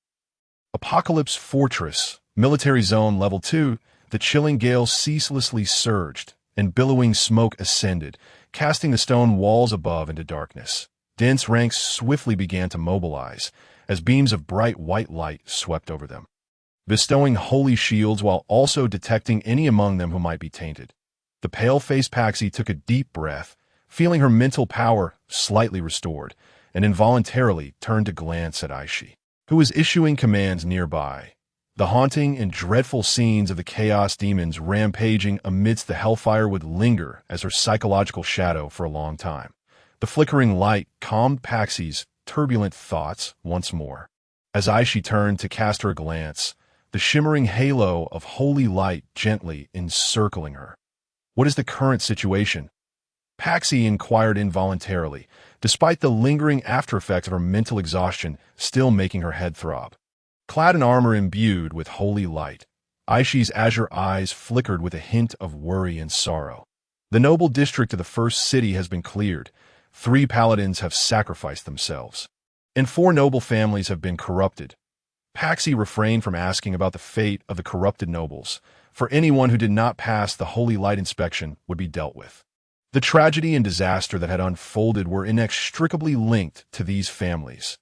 Apocalypse Fortress, Military Zone Level 2, the chilling gale ceaselessly surged, and billowing smoke ascended, casting the stone walls above into darkness. Dense ranks swiftly began to mobilize, as beams of bright white light swept over them, bestowing holy shields while also detecting any among them who might be tainted. The pale-faced Paxi took a deep breath, feeling her mental power slightly restored, and involuntarily turned to glance at Aishi, who was issuing commands nearby. The haunting and dreadful scenes of the chaos demons rampaging amidst the hellfire would linger as her psychological shadow for a long time. The flickering light calmed Paxi's turbulent thoughts once more. As Aishi turned to cast her a glance, the shimmering halo of holy light gently encircling her. "What is the current situation?" Paxi inquired involuntarily, despite the lingering aftereffects of her mental exhaustion still making her head throb. Clad in armor imbued with holy light, Aishi's azure eyes flickered with a hint of worry and sorrow. The noble district of the first city has been cleared. 3 paladins have sacrificed themselves, and 4 noble families have been corrupted. Paxi refrained from asking about the fate of the corrupted nobles, for anyone who did not pass the holy light inspection would be dealt with. The tragedy and disaster that had unfolded were inextricably linked to these families.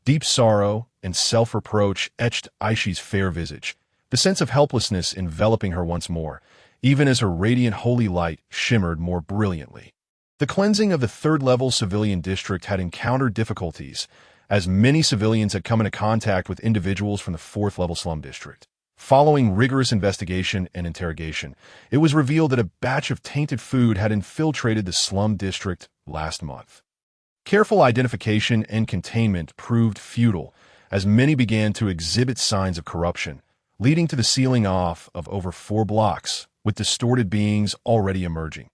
Deep sorrow and self-reproach etched Aishi's fair visage, the sense of helplessness enveloping her once more, even as her radiant holy light shimmered more brilliantly. The cleansing of the third-level civilian district had encountered difficulties, as many civilians had come into contact with individuals from the 4th-level slum district. Following rigorous investigation and interrogation, it was revealed that a batch of tainted food had infiltrated the slum district last month. Careful identification and containment proved futile, as many began to exhibit signs of corruption, leading to the sealing off of over 4 blocks, with distorted beings already emerging.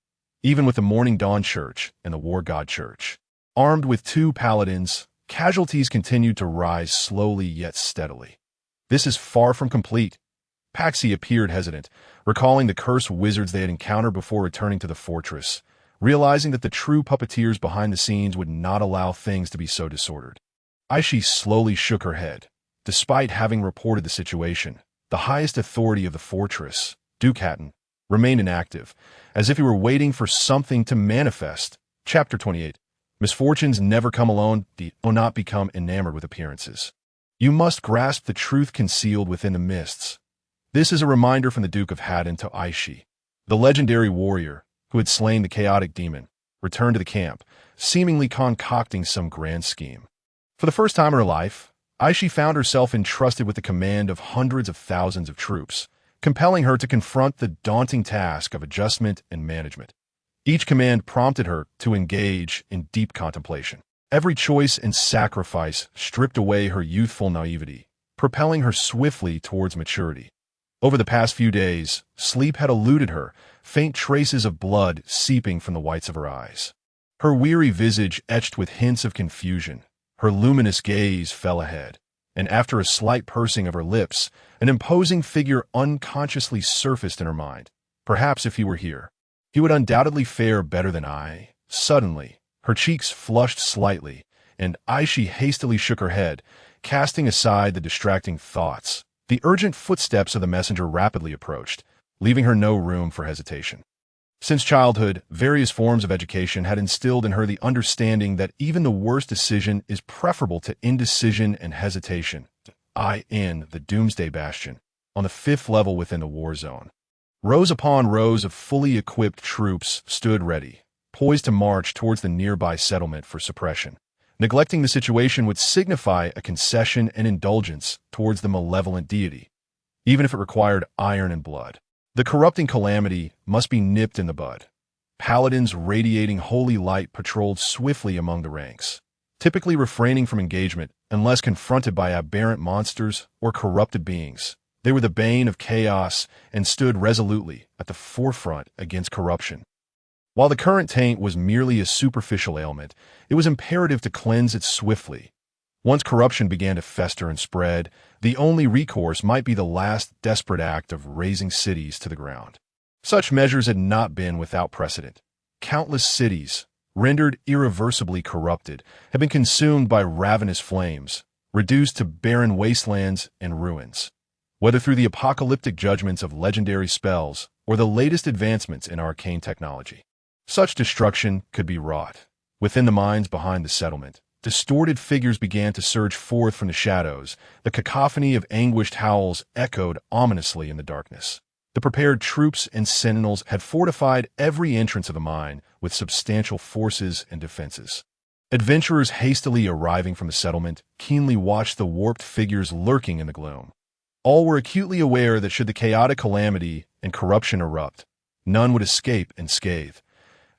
Even with the Morning Dawn Church and the War God Church, armed with 2 paladins, casualties continued to rise slowly yet steadily. "This is far from complete." Paxi appeared hesitant, recalling the cursed wizards they had encountered before returning to the fortress, realizing that the true puppeteers behind the scenes would not allow things to be so disordered. Aishi slowly shook her head. Despite having reported the situation, the highest authority of the fortress, Duke Hatton, remained inactive, as if he were waiting for something to manifest. Chapter 28. Misfortunes never come alone. Do not become enamored with appearances. You must grasp the truth concealed within the mists. This is a reminder from the Duke of Hatton to Aishi. The legendary warrior, who had slain the chaotic demon, returned to the camp, seemingly concocting some grand scheme. For the first time in her life, Aishi found herself entrusted with the command of hundreds of thousands of troops, compelling her to confront the daunting task of adjustment and management. Each command prompted her to engage in deep contemplation. Every choice and sacrifice stripped away her youthful naivety, propelling her swiftly towards maturity. Over the past few days, sleep had eluded her, faint traces of blood seeping from the whites of her eyes. Her weary visage etched with hints of confusion, her luminous gaze fell ahead, and after a slight pursing of her lips, an imposing figure unconsciously surfaced in her mind. Perhaps if he were here, he would undoubtedly fare better than I. Suddenly, her cheeks flushed slightly, and Aishi hastily shook her head, casting aside the distracting thoughts. The urgent footsteps of the messenger rapidly approached, leaving her no room for hesitation. Since childhood, various forms of education had instilled in her the understanding that even the worst decision is preferable to indecision and hesitation. The Doomsday Bastion, on the 5th level within the war zone. Rows upon rows of fully equipped troops stood ready, poised to march towards the nearby settlement for suppression. Neglecting the situation would signify a concession and indulgence towards the malevolent deity, even if it required iron and blood. The corrupting calamity must be nipped in the bud. Paladins radiating holy light patrolled swiftly among the ranks, typically refraining from engagement unless confronted by aberrant monsters or corrupted beings. They were the bane of chaos and stood resolutely at the forefront against corruption. While the current taint was merely a superficial ailment, it was imperative to cleanse it swiftly. Once corruption began to fester and spread, the only recourse might be the last desperate act of razing cities to the ground. Such measures had not been without precedent. Countless cities, rendered irreversibly corrupted, had been consumed by ravenous flames, reduced to barren wastelands and ruins. Whether through the apocalyptic judgments of legendary spells or the latest advancements in arcane technology, such destruction could be wrought. Within the minds behind the settlement, distorted figures began to surge forth from the shadows. The cacophony of anguished howls echoed ominously in the darkness. The prepared troops and sentinels had fortified every entrance of the mine with substantial forces and defenses. Adventurers hastily arriving from the settlement keenly watched the warped figures lurking in the gloom. All were acutely aware that should the chaotic calamity and corruption erupt, none would escape unscathed,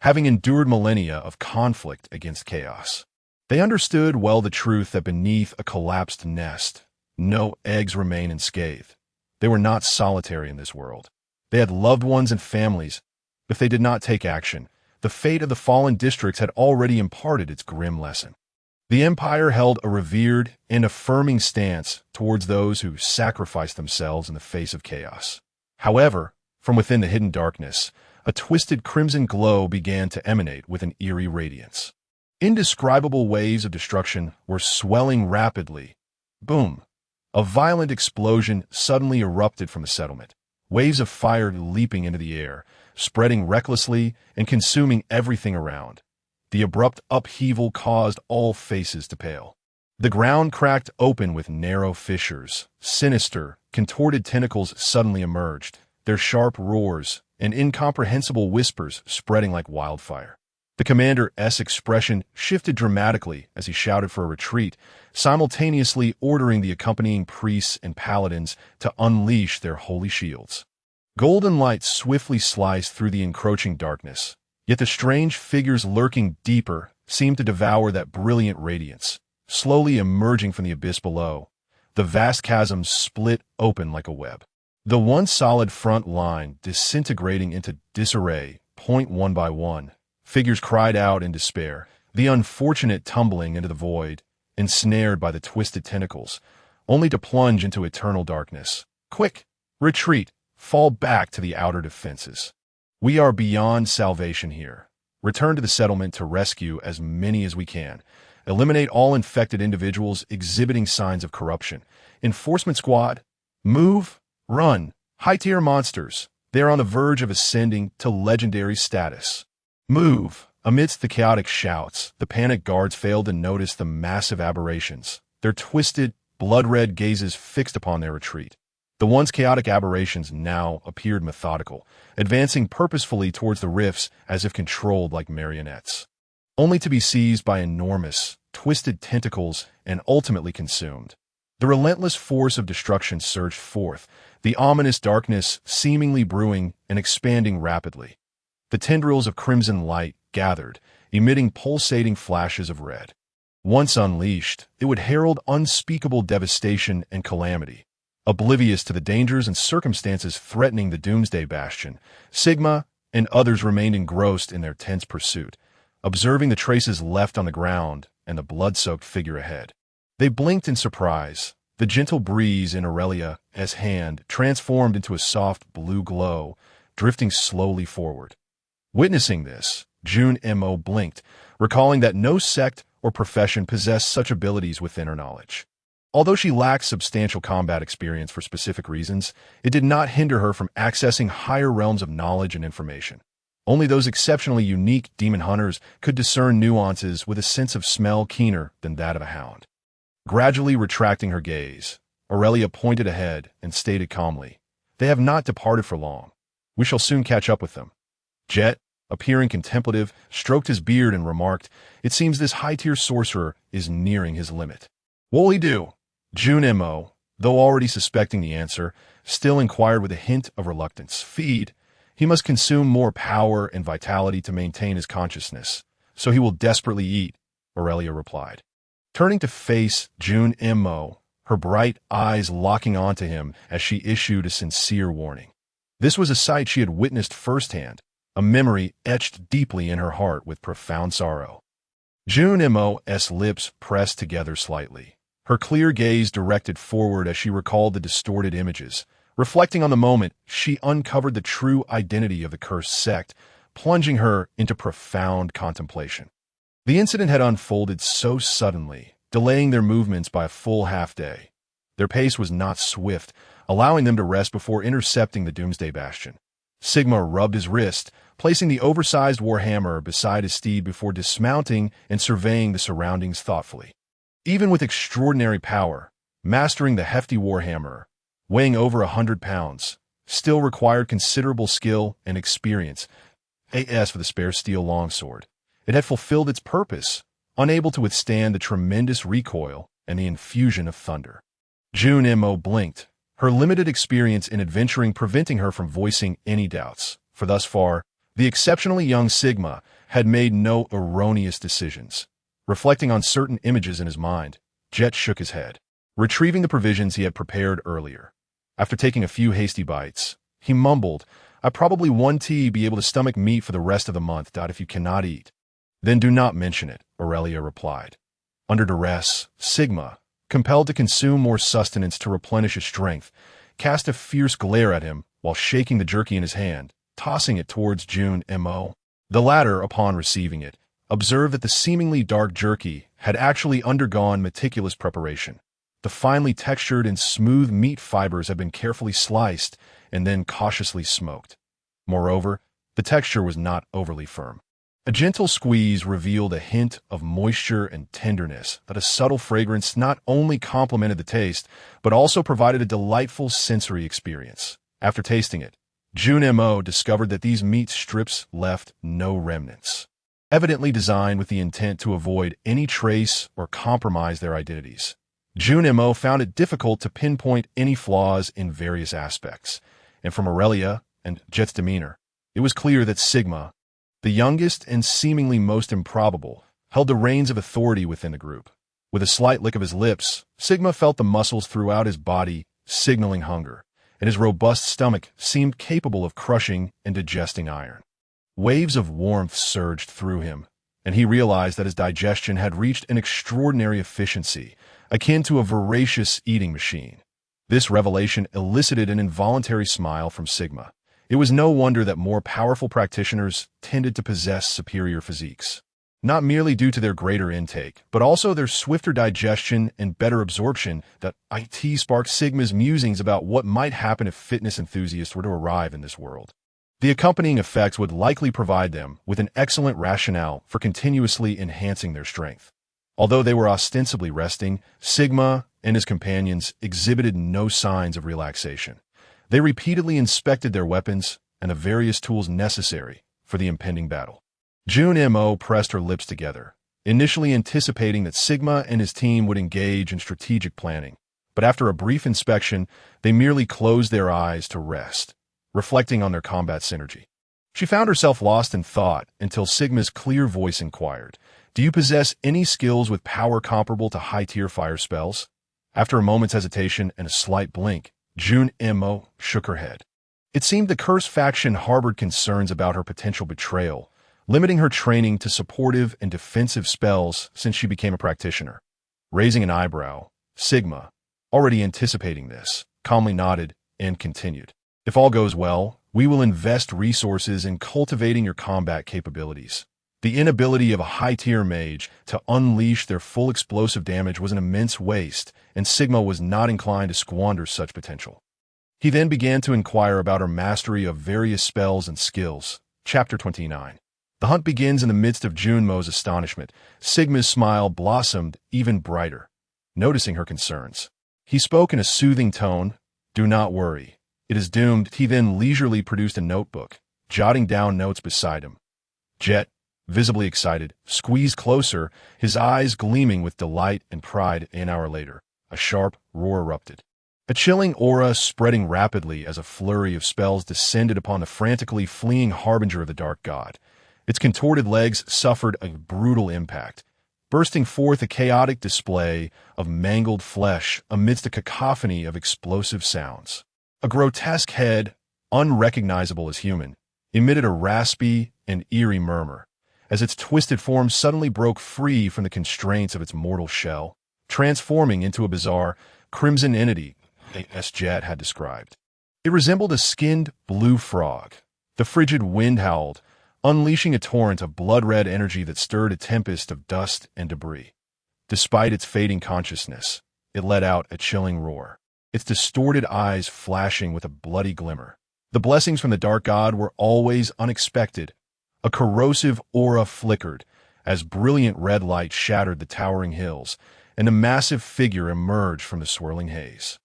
having endured millennia of conflict against chaos. They understood well the truth that beneath a collapsed nest, no eggs remain unscathed. They were not solitary in this world. They had loved ones and families. If they did not take action, the fate of the fallen districts had already imparted its grim lesson. The Empire held a revered and affirming stance towards those who sacrificed themselves in the face of chaos. However, from within the hidden darkness, a twisted crimson glow began to emanate with an eerie radiance. Indescribable waves of destruction were swelling rapidly. Boom! A violent explosion suddenly erupted from the settlement, waves of fire leaping into the air, spreading recklessly and consuming everything around. The abrupt upheaval caused all faces to pale. The ground cracked open with narrow fissures. Sinister, contorted tentacles suddenly emerged, their sharp roars and incomprehensible whispers spreading like wildfire. The commander's expression shifted dramatically as he shouted for a retreat, simultaneously ordering the accompanying priests and paladins to unleash their holy shields. Golden light swiftly sliced through the encroaching darkness, yet the strange figures lurking deeper seemed to devour that brilliant radiance. Slowly emerging from the abyss below, the vast chasm split open like a web. The once solid front line disintegrating into disarray, point one by one. Figures cried out in despair, the unfortunate tumbling into the void, ensnared by the twisted tentacles, only to plunge into eternal darkness. Quick! Retreat! Fall back to the outer defenses. We are beyond salvation here. Return to the settlement to rescue as many as we can. Eliminate all infected individuals exhibiting signs of corruption. Enforcement squad, move, run. High-tier monsters, they are on the verge of ascending to legendary status. Move! Amidst the chaotic shouts, the panicked guards failed to notice the massive aberrations, their twisted, blood-red gazes fixed upon their retreat. The once chaotic aberrations now appeared methodical, advancing purposefully towards the rifts as if controlled like marionettes, only to be seized by enormous, twisted tentacles and ultimately consumed. The relentless force of destruction surged forth, the ominous darkness seemingly brewing and expanding rapidly. The tendrils of crimson light gathered, emitting pulsating flashes of red. Once unleashed, it would herald unspeakable devastation and calamity. Oblivious to the dangers and circumstances threatening the Doomsday Bastion, Sigma and others remained engrossed in their tense pursuit, observing the traces left on the ground and the blood-soaked figure ahead. They blinked in surprise. The gentle breeze in Aurelia's hand transformed into a soft blue glow, drifting slowly forward. Witnessing this, June Mo blinked, recalling that no sect or profession possessed such abilities within her knowledge. Although she lacked substantial combat experience for specific reasons, it did not hinder her from accessing higher realms of knowledge and information. Only those exceptionally unique demon hunters could discern nuances with a sense of smell keener than that of a hound. Gradually retracting her gaze, Aurelia pointed ahead and stated calmly, "They have not departed for long. We shall soon catch up with them." Jet, appearing contemplative, stroked his beard and remarked, "It seems this high-tier sorcerer is nearing his limit." "What'll he do?" June Mo, though already suspecting the answer, still inquired with a hint of reluctance. "Feed. He must consume more power and vitality to maintain his consciousness, so he will desperately eat," Aurelia replied. Turning to face June Mo, her bright eyes locking onto him as she issued a sincere warning. This was a sight she had witnessed firsthand, a memory etched deeply in her heart with profound sorrow. June Mo's lips pressed together slightly. Her clear gaze directed forward as she recalled the distorted images. Reflecting on the moment, she uncovered the true identity of the cursed sect, plunging her into profound contemplation. The incident had unfolded so suddenly, delaying their movements by a full half-day. Their pace was not swift, allowing them to rest before intercepting the Doomsday Bastion. Sigma rubbed his wrist, placing the oversized warhammer beside his steed before dismounting and surveying the surroundings thoughtfully. Even with extraordinary power, mastering the hefty warhammer, weighing over 100 pounds, still required considerable skill and experience. As for the spare steel longsword, it had fulfilled its purpose, unable to withstand the tremendous recoil and the infusion of thunder. June Mo blinked, her limited experience in adventuring preventing her from voicing any doubts, for thus far, the exceptionally young Sigma had made no erroneous decisions. Reflecting on certain images in his mind, Jet shook his head, retrieving the provisions he had prepared earlier. After taking a few hasty bites, he mumbled, "I probably won't be able to stomach meat for the rest of the month, if you cannot eat." "Then do not mention it," Aurelia replied. Under duress, Sigma, compelled to consume more sustenance to replenish his strength, cast a fierce glare at him while shaking the jerky in his hand, tossing it towards June Mo. The latter, upon receiving it, observed that the seemingly dark jerky had actually undergone meticulous preparation. The finely textured and smooth meat fibers had been carefully sliced and then cautiously smoked. Moreover, the texture was not overly firm. A gentle squeeze revealed a hint of moisture and tenderness that a subtle fragrance not only complemented the taste, but also provided a delightful sensory experience. After tasting it, June Mo discovered that these meat strips left no remnants, evidently designed with the intent to avoid any trace or compromise their identities. June Mo found it difficult to pinpoint any flaws in various aspects, and from Aurelia and Jet's demeanor, it was clear that Sigma, the youngest and seemingly most improbable, held the reins of authority within the group. With a slight lick of his lips, Sigma felt the muscles throughout his body signaling hunger, and his robust stomach seemed capable of crushing and digesting iron. Waves of warmth surged through him, and he realized that his digestion had reached an extraordinary efficiency, akin to a voracious eating machine. This revelation elicited an involuntary smile from Sigma. It was no wonder that more powerful practitioners tended to possess superior physiques, not merely due to their greater intake, but also their swifter digestion and better absorption. That it sparked Sigma's musings about what might happen if fitness enthusiasts were to arrive in this world. The accompanying effects would likely provide them with an excellent rationale for continuously enhancing their strength. Although they were ostensibly resting, Sigma and his companions exhibited no signs of relaxation. They repeatedly inspected their weapons and the various tools necessary for the impending battle. June Mo pressed her lips together, initially anticipating that Sigma and his team would engage in strategic planning, but after a brief inspection, they merely closed their eyes to rest, reflecting on their combat synergy. She found herself lost in thought until Sigma's clear voice inquired, "Do you possess any skills with power comparable to high-tier fire spells?" After a moment's hesitation and a slight blink, June Mo shook her head. It seemed the cursed faction harbored concerns about her potential betrayal, limiting her training to supportive and defensive spells since she became a practitioner. Raising an eyebrow, Sigma, already anticipating this, calmly nodded and continued, "If all goes well, we will invest resources in cultivating your combat capabilities." The inability of a high-tier mage to unleash their full explosive damage was an immense waste, and Sigma was not inclined to squander such potential. He then began to inquire about her mastery of various spells and skills. Chapter 29. The hunt begins in the midst of June Mo's astonishment. Sigma's smile blossomed even brighter. Noticing her concerns, he spoke in a soothing tone, "Do not worry. It is doomed." He then leisurely produced a notebook, jotting down notes beside him. Jet, visibly excited, squeezed closer, his eyes gleaming with delight and pride. An hour later, a sharp roar erupted, a chilling aura spreading rapidly as a flurry of spells descended upon the frantically fleeing harbinger of the dark god. Its contorted legs suffered a brutal impact, bursting forth a chaotic display of mangled flesh amidst a cacophony of explosive sounds. A grotesque head, unrecognizable as human, emitted a raspy and eerie murmur, as its twisted form suddenly broke free from the constraints of its mortal shell, transforming into a bizarre, crimson entity, as Jet had described. It resembled a skinned blue frog. The frigid wind howled, unleashing a torrent of blood-red energy that stirred a tempest of dust and debris. Despite its fading consciousness, it let out a chilling roar, its distorted eyes flashing with a bloody glimmer. The blessings from the Dark God were always unexpected. A corrosive aura flickered as brilliant red light shattered the towering hills, and a massive figure emerged from the swirling haze.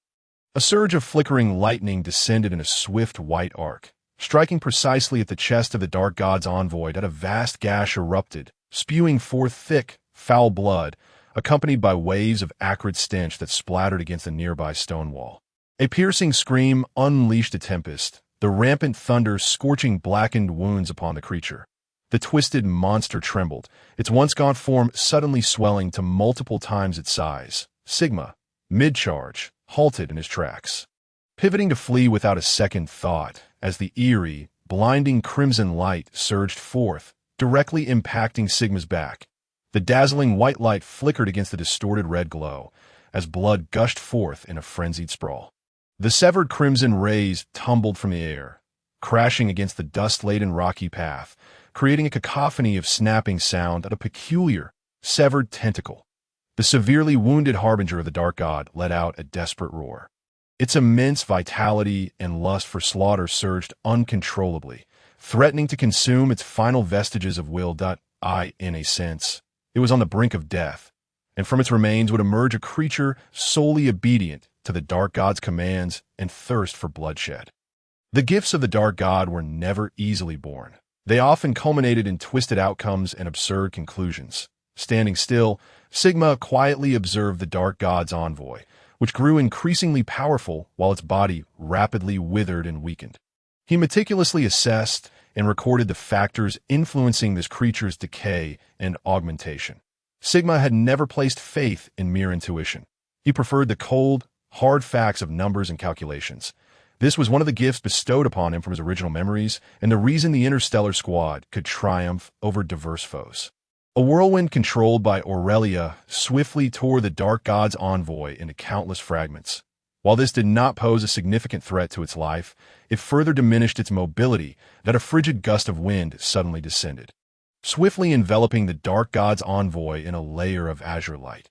A surge of flickering lightning descended in a swift white arc, striking precisely at the chest of the Dark God's envoy that a vast gash erupted, spewing forth thick, foul blood, accompanied by waves of acrid stench that splattered against the nearby stone wall. A piercing scream unleashed a tempest, the rampant thunder scorching blackened wounds upon the creature. The twisted monster trembled, its once-gaunt form suddenly swelling to multiple times its size. Sigma, mid-charge, halted in his tracks, pivoting to flee without a second thought as the eerie, blinding crimson light surged forth, directly impacting Sigma's back. The dazzling white light flickered against the distorted red glow as blood gushed forth in a frenzied sprawl. The severed crimson rays tumbled from the air, crashing against the dust-laden rocky path, creating a cacophony of snapping sound at a peculiar, severed tentacle. The severely wounded harbinger of the Dark God let out a desperate roar. Its immense vitality and lust for slaughter surged uncontrollably, threatening to consume its final vestiges of will. In a sense, it was on the brink of death, and from its remains would emerge a creature solely obedient to the Dark God's commands and thirst for bloodshed. The gifts of the Dark God were never easily born. They often culminated in twisted outcomes and absurd conclusions. Standing still, Sigma quietly observed the Dark God's envoy, which grew increasingly powerful while its body rapidly withered and weakened. He meticulously assessed and recorded the factors influencing this creature's decay and augmentation. Sigma had never placed faith in mere intuition. He preferred the cold, hard facts of numbers and calculations. This was one of the gifts bestowed upon him from his original memories, and the reason the Interstellar Squad could triumph over diverse foes. A whirlwind controlled by Aurelia swiftly tore the Dark God's envoy into countless fragments. While this did not pose a significant threat to its life, it further diminished its mobility that a frigid gust of wind suddenly descended, swiftly enveloping the Dark God's envoy in a layer of azure light.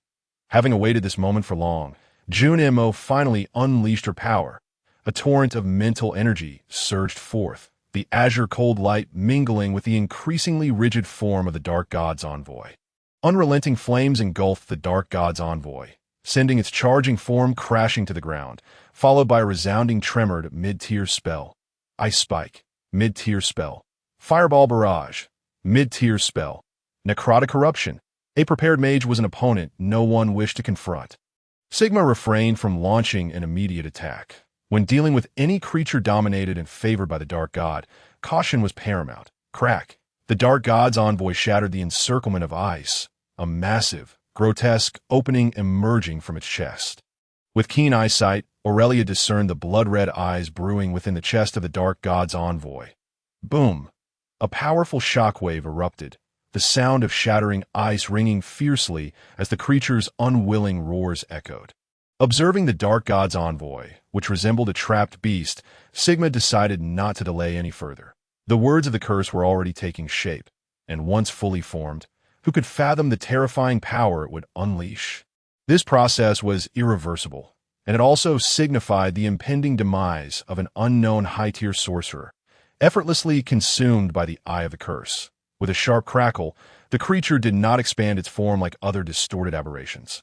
Having awaited this moment for long, June Mo finally unleashed her power. A torrent of mental energy surged forth, the azure cold light mingling with the increasingly rigid form of the Dark God's envoy. Unrelenting flames engulfed the Dark God's envoy, sending its charging form crashing to the ground, followed by a resounding tremor mid-tier spell. Ice Spike, mid-tier spell. Fireball Barrage, mid-tier spell. Necrotic Eruption. A prepared mage was an opponent no one wished to confront. Sigma refrained from launching an immediate attack. When dealing with any creature dominated and favored by the Dark God, caution was paramount. Crack. The Dark God's envoy shattered the encirclement of ice, a massive, grotesque opening emerging from its chest. With keen eyesight, Aurelia discerned the blood-red eyes brewing within the chest of the Dark God's envoy. Boom! A powerful shockwave erupted, the sound of shattering ice ringing fiercely as the creature's unwilling roars echoed. Observing the Dark God's envoy, which resembled a trapped beast, Sigma decided not to delay any further. The words of the curse were already taking shape, and once fully formed, who could fathom the terrifying power it would unleash? This process was irreversible, and it also signified the impending demise of an unknown high-tier sorcerer, effortlessly consumed by the eye of the curse. With a sharp crackle, the creature did not expand its form like other distorted aberrations.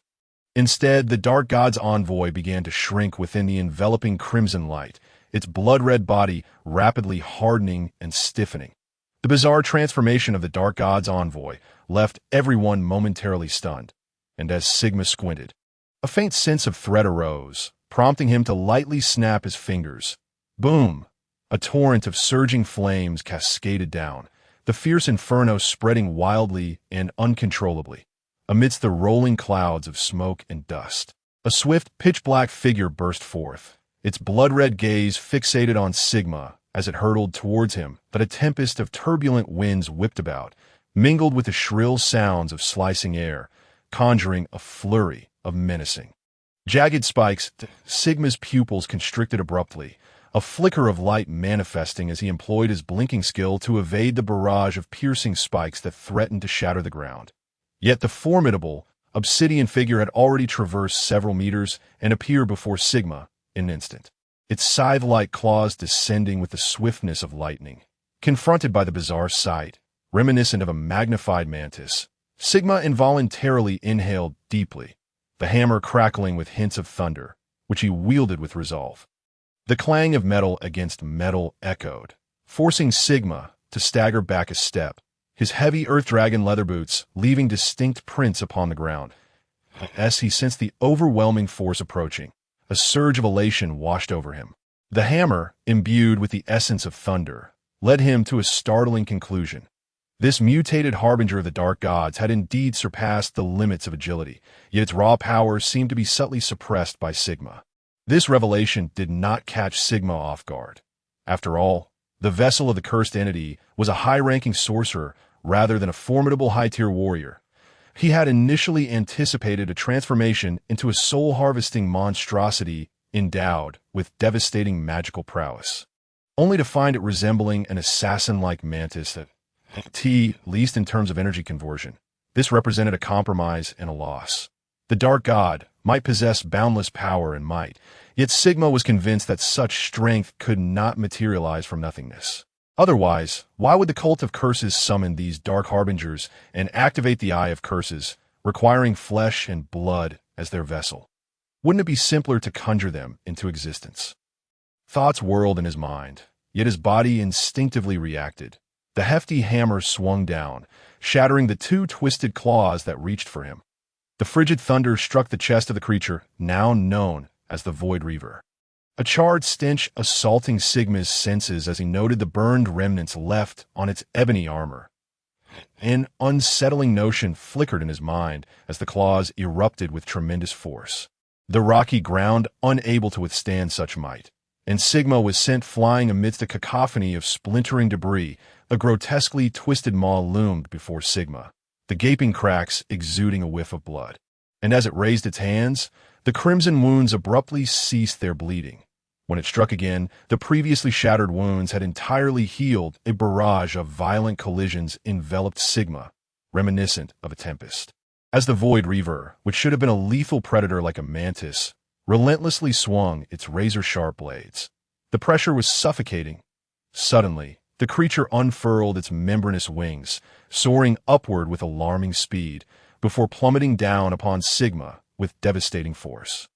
Instead, the Dark God's envoy began to shrink within the enveloping crimson light, its blood-red body rapidly hardening and stiffening. The bizarre transformation of the Dark God's envoy left everyone momentarily stunned, and as Sigma squinted, a faint sense of threat arose, prompting him to lightly snap his fingers. Boom! A torrent of surging flames cascaded down, the fierce inferno spreading wildly and uncontrollably. Amidst the rolling clouds of smoke and dust, a swift, pitch-black figure burst forth, its blood-red gaze fixated on Sigma as it hurtled towards him that a tempest of turbulent winds whipped about, mingled with the shrill sounds of slicing air, conjuring a flurry of menacing. Jagged spikes, Sigma's pupils constricted abruptly, a flicker of light manifesting as he employed his blinking skill to evade the barrage of piercing spikes that threatened to shatter the ground. Yet the formidable, obsidian figure had already traversed several meters and appeared before Sigma in an instant, its scythe-like claws descending with the swiftness of lightning. Confronted by the bizarre sight, reminiscent of a magnified mantis, Sigma involuntarily inhaled deeply, the hammer crackling with hints of thunder, which he wielded with resolve. The clang of metal against metal echoed, forcing Sigma to stagger back a step, his heavy Earth Dragon leather boots leaving distinct prints upon the ground. As he sensed the overwhelming force approaching, a surge of elation washed over him. The hammer, imbued with the essence of thunder, led him to a startling conclusion. This mutated harbinger of the dark gods had indeed surpassed the limits of agility, yet its raw power seemed to be subtly suppressed by Sigma. This revelation did not catch Sigma off guard. After all, the vessel of the cursed entity was a high-ranking sorcerer rather than a formidable high-tier warrior. He had initially anticipated a transformation into a soul-harvesting monstrosity endowed with devastating magical prowess, only to find it resembling an assassin-like mantis that, at least in terms of energy conversion, this represented a compromise and a loss. The dark god might possess boundless power and might, yet Sigma was convinced that such strength could not materialize from nothingness. Otherwise, why would the Cult of Curses summon these dark harbingers and activate the Eye of Curses, requiring flesh and blood as their vessel? Wouldn't it be simpler to conjure them into existence? Thoughts whirled in his mind, yet his body instinctively reacted. The hefty hammer swung down, shattering the two twisted claws that reached for him. The frigid thunder struck the chest of the creature, now known as the Void Reaver. A charred stench assaulting Sigma's senses as he noted the burned remnants left on its ebony armor. An unsettling notion flickered in his mind as the claws erupted with tremendous force. The rocky ground unable to withstand such might, and Sigma was sent flying amidst a cacophony of splintering debris. A grotesquely twisted maw loomed before Sigma, the gaping cracks exuding a whiff of blood. And as it raised its hands, the crimson wounds abruptly ceased their bleeding. When it struck again, the previously shattered wounds had entirely healed. A barrage of violent collisions enveloped Sigma, reminiscent of a tempest. As the Void Reaver, which should have been a lethal predator like a mantis, relentlessly swung its razor-sharp blades, the pressure was suffocating. Suddenly, the creature unfurled its membranous wings, soaring upward with alarming speed, before plummeting down upon Sigma with devastating force.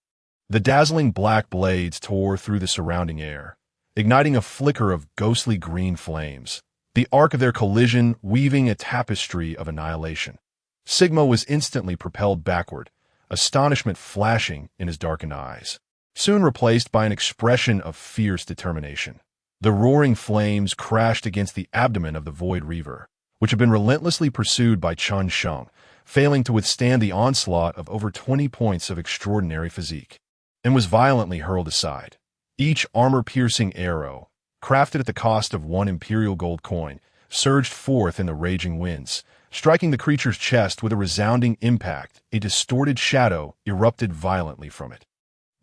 The dazzling black blades tore through the surrounding air, igniting a flicker of ghostly green flames, the arc of their collision weaving a tapestry of annihilation. Sigma was instantly propelled backward, astonishment flashing in his darkened eyes, soon replaced by an expression of fierce determination. The roaring flames crashed against the abdomen of the Void Reaver, which had been relentlessly pursued by Chun Sheng, failing to withstand the onslaught of over 20 points of extraordinary physique, and was violently hurled aside. Each armor-piercing arrow, crafted at the cost of 1 imperial gold coin, surged forth in the raging winds, striking the creature's chest with a resounding impact. A distorted shadow erupted violently from it.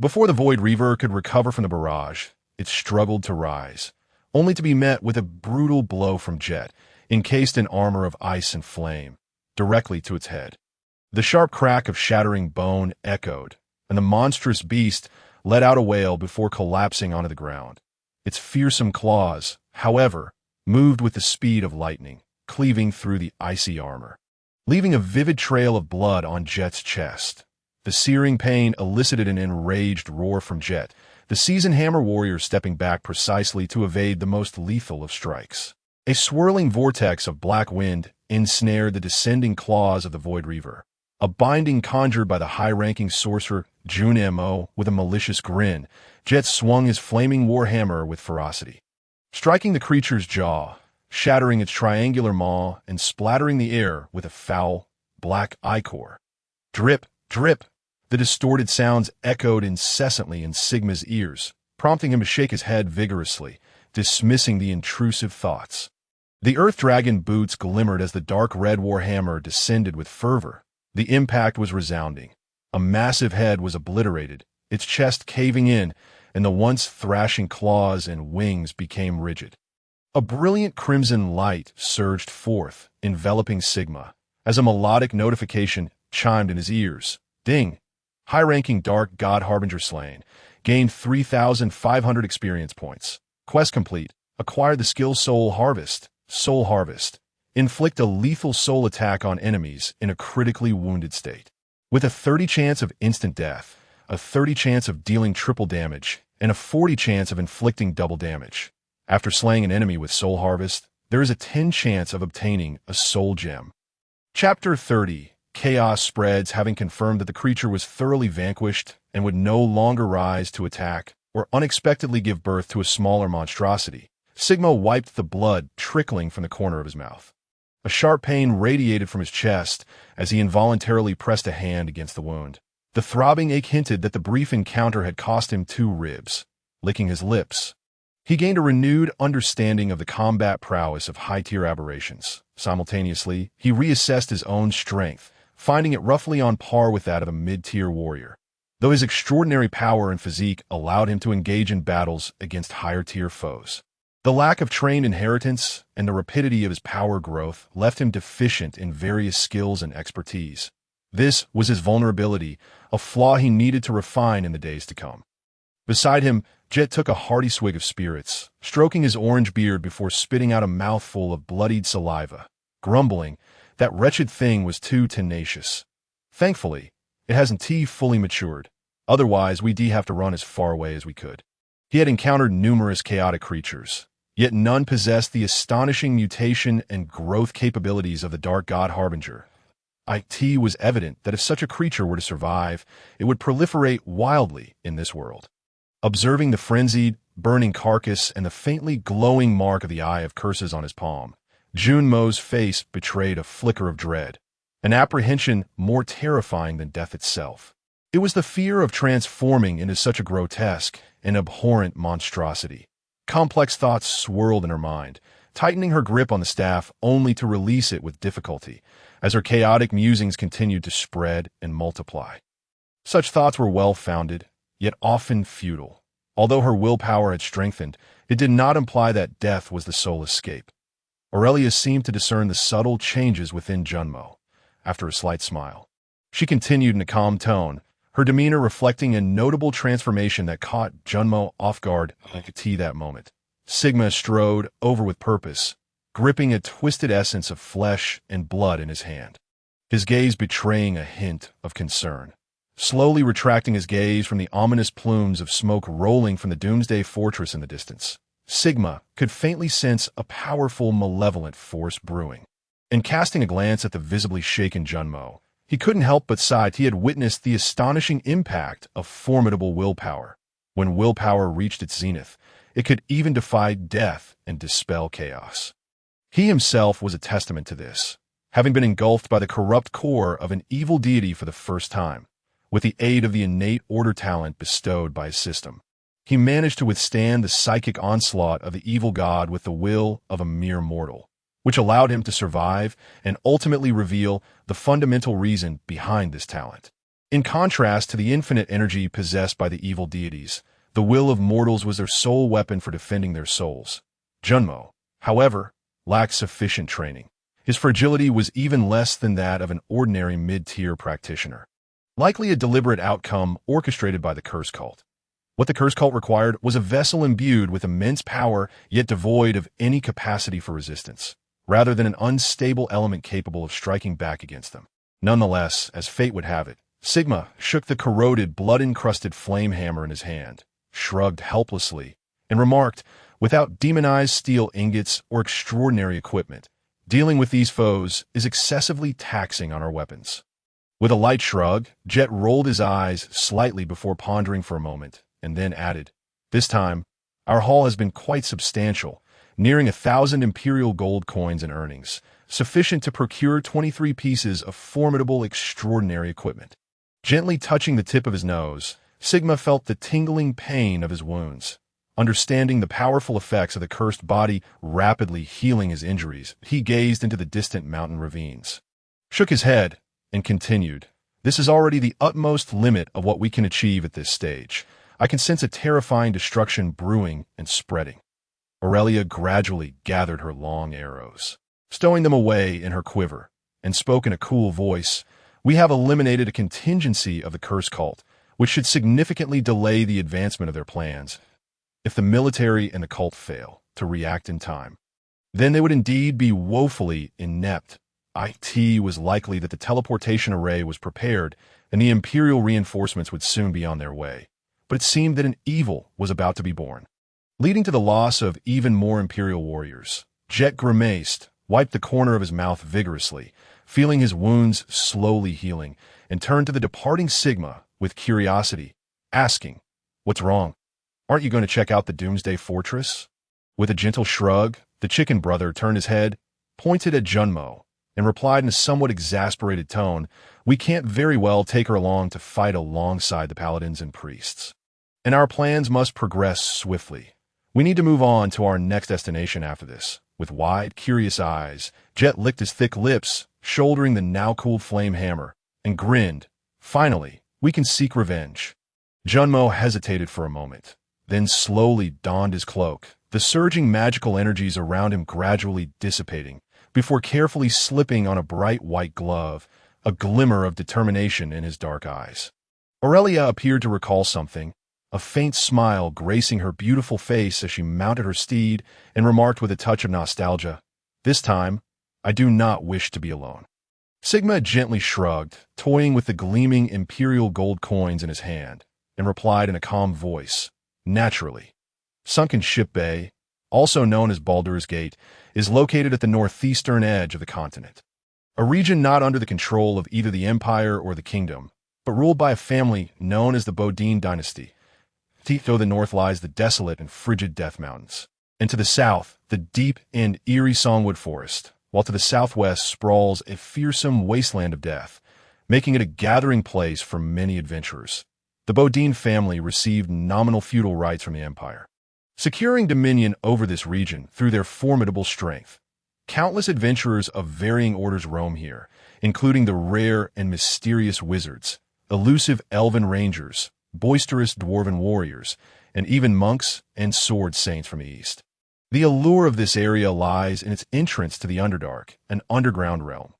Before the Void Reaver could recover from the barrage, it struggled to rise, only to be met with a brutal blow from Jet, encased in armor of ice and flame, directly to its head. The sharp crack of shattering bone echoed, and the monstrous beast let out a wail before collapsing onto the ground. Its fearsome claws, however, moved with the speed of lightning, cleaving through the icy armor, leaving a vivid trail of blood on Jet's chest. The searing pain elicited an enraged roar from Jet, the seasoned hammer warrior stepping back precisely to evade the most lethal of strikes. A swirling vortex of black wind ensnared the descending claws of the Void Reaver, a binding conjured by the high-ranking sorcerer Jun Mo. With a malicious grin, Jet swung his flaming warhammer with ferocity, striking the creature's jaw, shattering its triangular maw and splattering the air with a foul, black ichor. Drip, drip! The distorted sounds echoed incessantly in Sigma's ears, prompting him to shake his head vigorously, dismissing the intrusive thoughts. The Earth Dragon boots glimmered as the dark red warhammer descended with fervor. The impact was resounding. A massive head was obliterated, its chest caving in, and the once thrashing claws and wings became rigid. A brilliant crimson light surged forth, enveloping Sigma, as a melodic notification chimed in his ears. Ding! High-ranking Dark God Harbinger slain. Gained 3,500 experience points. Quest complete. Acquired the skill Soul Harvest. Soul Harvest. Inflict a lethal soul attack on enemies in a critically wounded state. With a 30 chance of instant death, a 30 chance of dealing triple damage, and a 40 chance of inflicting double damage. After slaying an enemy with Soul Harvest, there is a 10 chance of obtaining a Soul Gem. Chapter 30. Chaos spreads, having confirmed that the creature was thoroughly vanquished and would no longer rise to attack or unexpectedly give birth to a smaller monstrosity. Sigma wiped the blood trickling from the corner of his mouth. A sharp pain radiated from his chest as he involuntarily pressed a hand against the wound. The throbbing ache hinted that the brief encounter had cost him 2 ribs. Licking his lips, he gained a renewed understanding of the combat prowess of high-tier aberrations. Simultaneously, he reassessed his own strength, finding it roughly on par with that of a mid-tier warrior, though his extraordinary power and physique allowed him to engage in battles against higher-tier foes. The lack of trained inheritance and the rapidity of his power growth left him deficient in various skills and expertise. This was his vulnerability, a flaw he needed to refine in the days to come. Beside him, Jet took a hearty swig of spirits, stroking his orange beard before spitting out a mouthful of bloodied saliva, grumbling that wretched thing was too tenacious. Thankfully, it hasn't fully matured. Otherwise, we'd have to run as far away as we could. He had encountered numerous chaotic creatures, yet none possessed the astonishing mutation and growth capabilities of the Dark God Harbinger. It was evident that if such a creature were to survive, it would proliferate wildly in this world. Observing the frenzied, burning carcass and the faintly glowing mark of the Eye of Curses on his palm, Junmo's face betrayed a flicker of dread, an apprehension more terrifying than death itself. It was the fear of transforming into such a grotesque and abhorrent monstrosity. Complex thoughts swirled in her mind, tightening her grip on the staff only to release it with difficulty, as her chaotic musings continued to spread and multiply. Such thoughts were well-founded, yet often futile. Although her willpower had strengthened, it did not imply that death was the sole escape. Aurelia seemed to discern the subtle changes within Junmo. After a slight smile, she continued in a calm tone, her demeanor reflecting a notable transformation that caught Junmo off guard at that moment. Sigma strode over with purpose, gripping a twisted essence of flesh and blood in his hand, his gaze betraying a hint of concern. Slowly retracting his gaze from the ominous plumes of smoke rolling from the Doomsday Fortress in the distance, Sigma could faintly sense a powerful, malevolent force brewing. And casting a glance at the visibly shaken Junmo, he couldn't help but sigh. He had witnessed the astonishing impact of formidable willpower. When willpower reached its zenith, it could even defy death and dispel chaos. He himself was a testament to this, having been engulfed by the corrupt core of an evil deity for the first time. With the aid of the innate order talent bestowed by his system, he managed to withstand the psychic onslaught of the evil god with the will of a mere mortal, which allowed him to survive and ultimately reveal the fundamental reason behind this talent. In contrast to the infinite energy possessed by the evil deities, the will of mortals was their sole weapon for defending their souls. Junmo, however, lacked sufficient training. His fragility was even less than that of an ordinary mid-tier practitioner, likely a deliberate outcome orchestrated by the Curse Cult. What the Curse Cult required was a vessel imbued with immense power yet devoid of any capacity for resistance, rather than an unstable element capable of striking back against them. Nonetheless, as fate would have it, Sigma shook the corroded, blood-encrusted flame hammer in his hand, shrugged helplessly, and remarked, without demonized steel ingots or extraordinary equipment, dealing with these foes is excessively taxing on our weapons. With a light shrug, Jet rolled his eyes slightly before pondering for a moment, and then added, "This time, our haul has been quite substantial, nearing 1,000 Imperial gold coins in earnings, sufficient to procure 23 pieces of formidable, extraordinary equipment." Gently touching the tip of his nose, Sigma felt the tingling pain of his wounds. Understanding the powerful effects of the cursed body rapidly healing his injuries, he gazed into the distant mountain ravines, shook his head, and continued, "This is already the utmost limit of what we can achieve at this stage. I can sense a terrifying destruction brewing and spreading." Aurelia gradually gathered her long arrows, stowing them away in her quiver, and spoke in a cool voice, "We have eliminated a contingency of the curse cult, which should significantly delay the advancement of their plans. If the military and the cult fail to react in time, then they would indeed be woefully inept. It was likely that the teleportation array was prepared and the Imperial reinforcements would soon be on their way. But it seemed that an evil was about to be born, leading to the loss of even more Imperial warriors. Jet grimaced, wiped the corner of his mouth vigorously, feeling his wounds slowly healing, and turned to the departing Sigma with curiosity, asking, "What's wrong? Aren't you going to check out the Doomsday Fortress?" With a gentle shrug, the chicken brother turned his head, pointed at Junmo, and replied in a somewhat exasperated tone, "We can't very well take her along to fight alongside the paladins and priests. And our plans must progress swiftly. We need to move on to our next destination after this." With wide, curious eyes, Jet licked his thick lips, shouldering the now-cooled flame hammer, and grinned. "Finally, we can seek revenge." Junmo hesitated for a moment, then slowly donned his cloak, the surging magical energies around him gradually dissipating, before carefully slipping on a bright white glove, a glimmer of determination in his dark eyes. Aurelia appeared to recall something, a faint smile gracing her beautiful face as she mounted her steed and remarked with a touch of nostalgia, "This time, I do not wish to be alone." Sigma gently shrugged, toying with the gleaming Imperial gold coins in his hand, and replied in a calm voice, "Naturally. Sunken Ship Bay, also known as Baldur's Gate, is located at the northeastern edge of the continent, a region not under the control of either the Empire or the Kingdom, but ruled by a family known as the Bodine dynasty. To the north lies the desolate and frigid Death Mountains, and to the south, the deep and eerie Songwood Forest, while to the southwest sprawls a fearsome wasteland of death, making it a gathering place for many adventurers. The Bodine family received nominal feudal rights from the Empire, securing dominion over this region through their formidable strength. Countless adventurers of varying orders roam here, including the rare and mysterious wizards, elusive elven rangers, boisterous dwarven warriors, and even monks and sword saints from the east. The allure of this area lies in its entrance to the Underdark, an underground realm.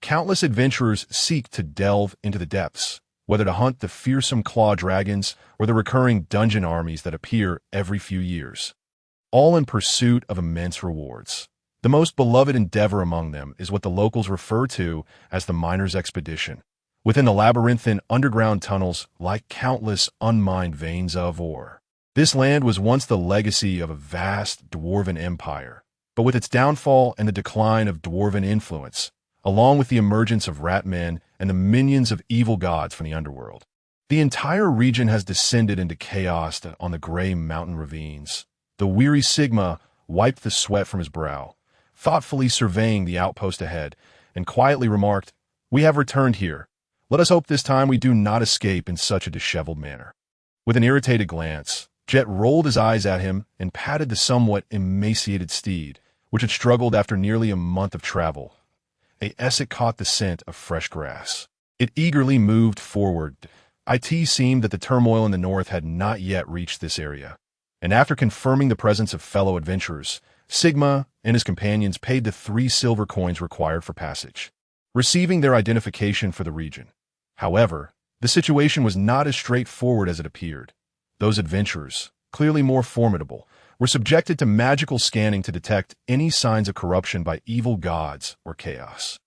Countless adventurers seek to delve into the depths, whether to hunt the fearsome claw dragons or the recurring dungeon armies that appear every few years, all in pursuit of immense rewards. The most beloved endeavor among them is what the locals refer to as the Miner's Expedition. Within the labyrinthine underground tunnels lie countless unmined veins of ore. This land was once the legacy of a vast dwarven empire, but with its downfall and the decline of dwarven influence, along with the emergence of rat men and the minions of evil gods from the underworld, the entire region has descended into chaos on the gray mountain ravines. The weary Sigma wiped the sweat from his brow, thoughtfully surveying the outpost ahead, and quietly remarked, "We have returned here. Let us hope this time we do not escape in such a disheveled manner." With an irritated glance, Jet rolled his eyes at him and patted the somewhat emaciated steed, which had struggled after nearly a month of travel. As it caught the scent of fresh grass, it eagerly moved forward. It seemed that the turmoil in the north had not yet reached this area, and after confirming the presence of fellow adventurers, Sigma and his companions paid the 3 silver coins required for passage, receiving their identification for the region. However, the situation was not as straightforward as it appeared. Those adventurers, clearly more formidable, were subjected to magical scanning to detect any signs of corruption by evil gods or chaos.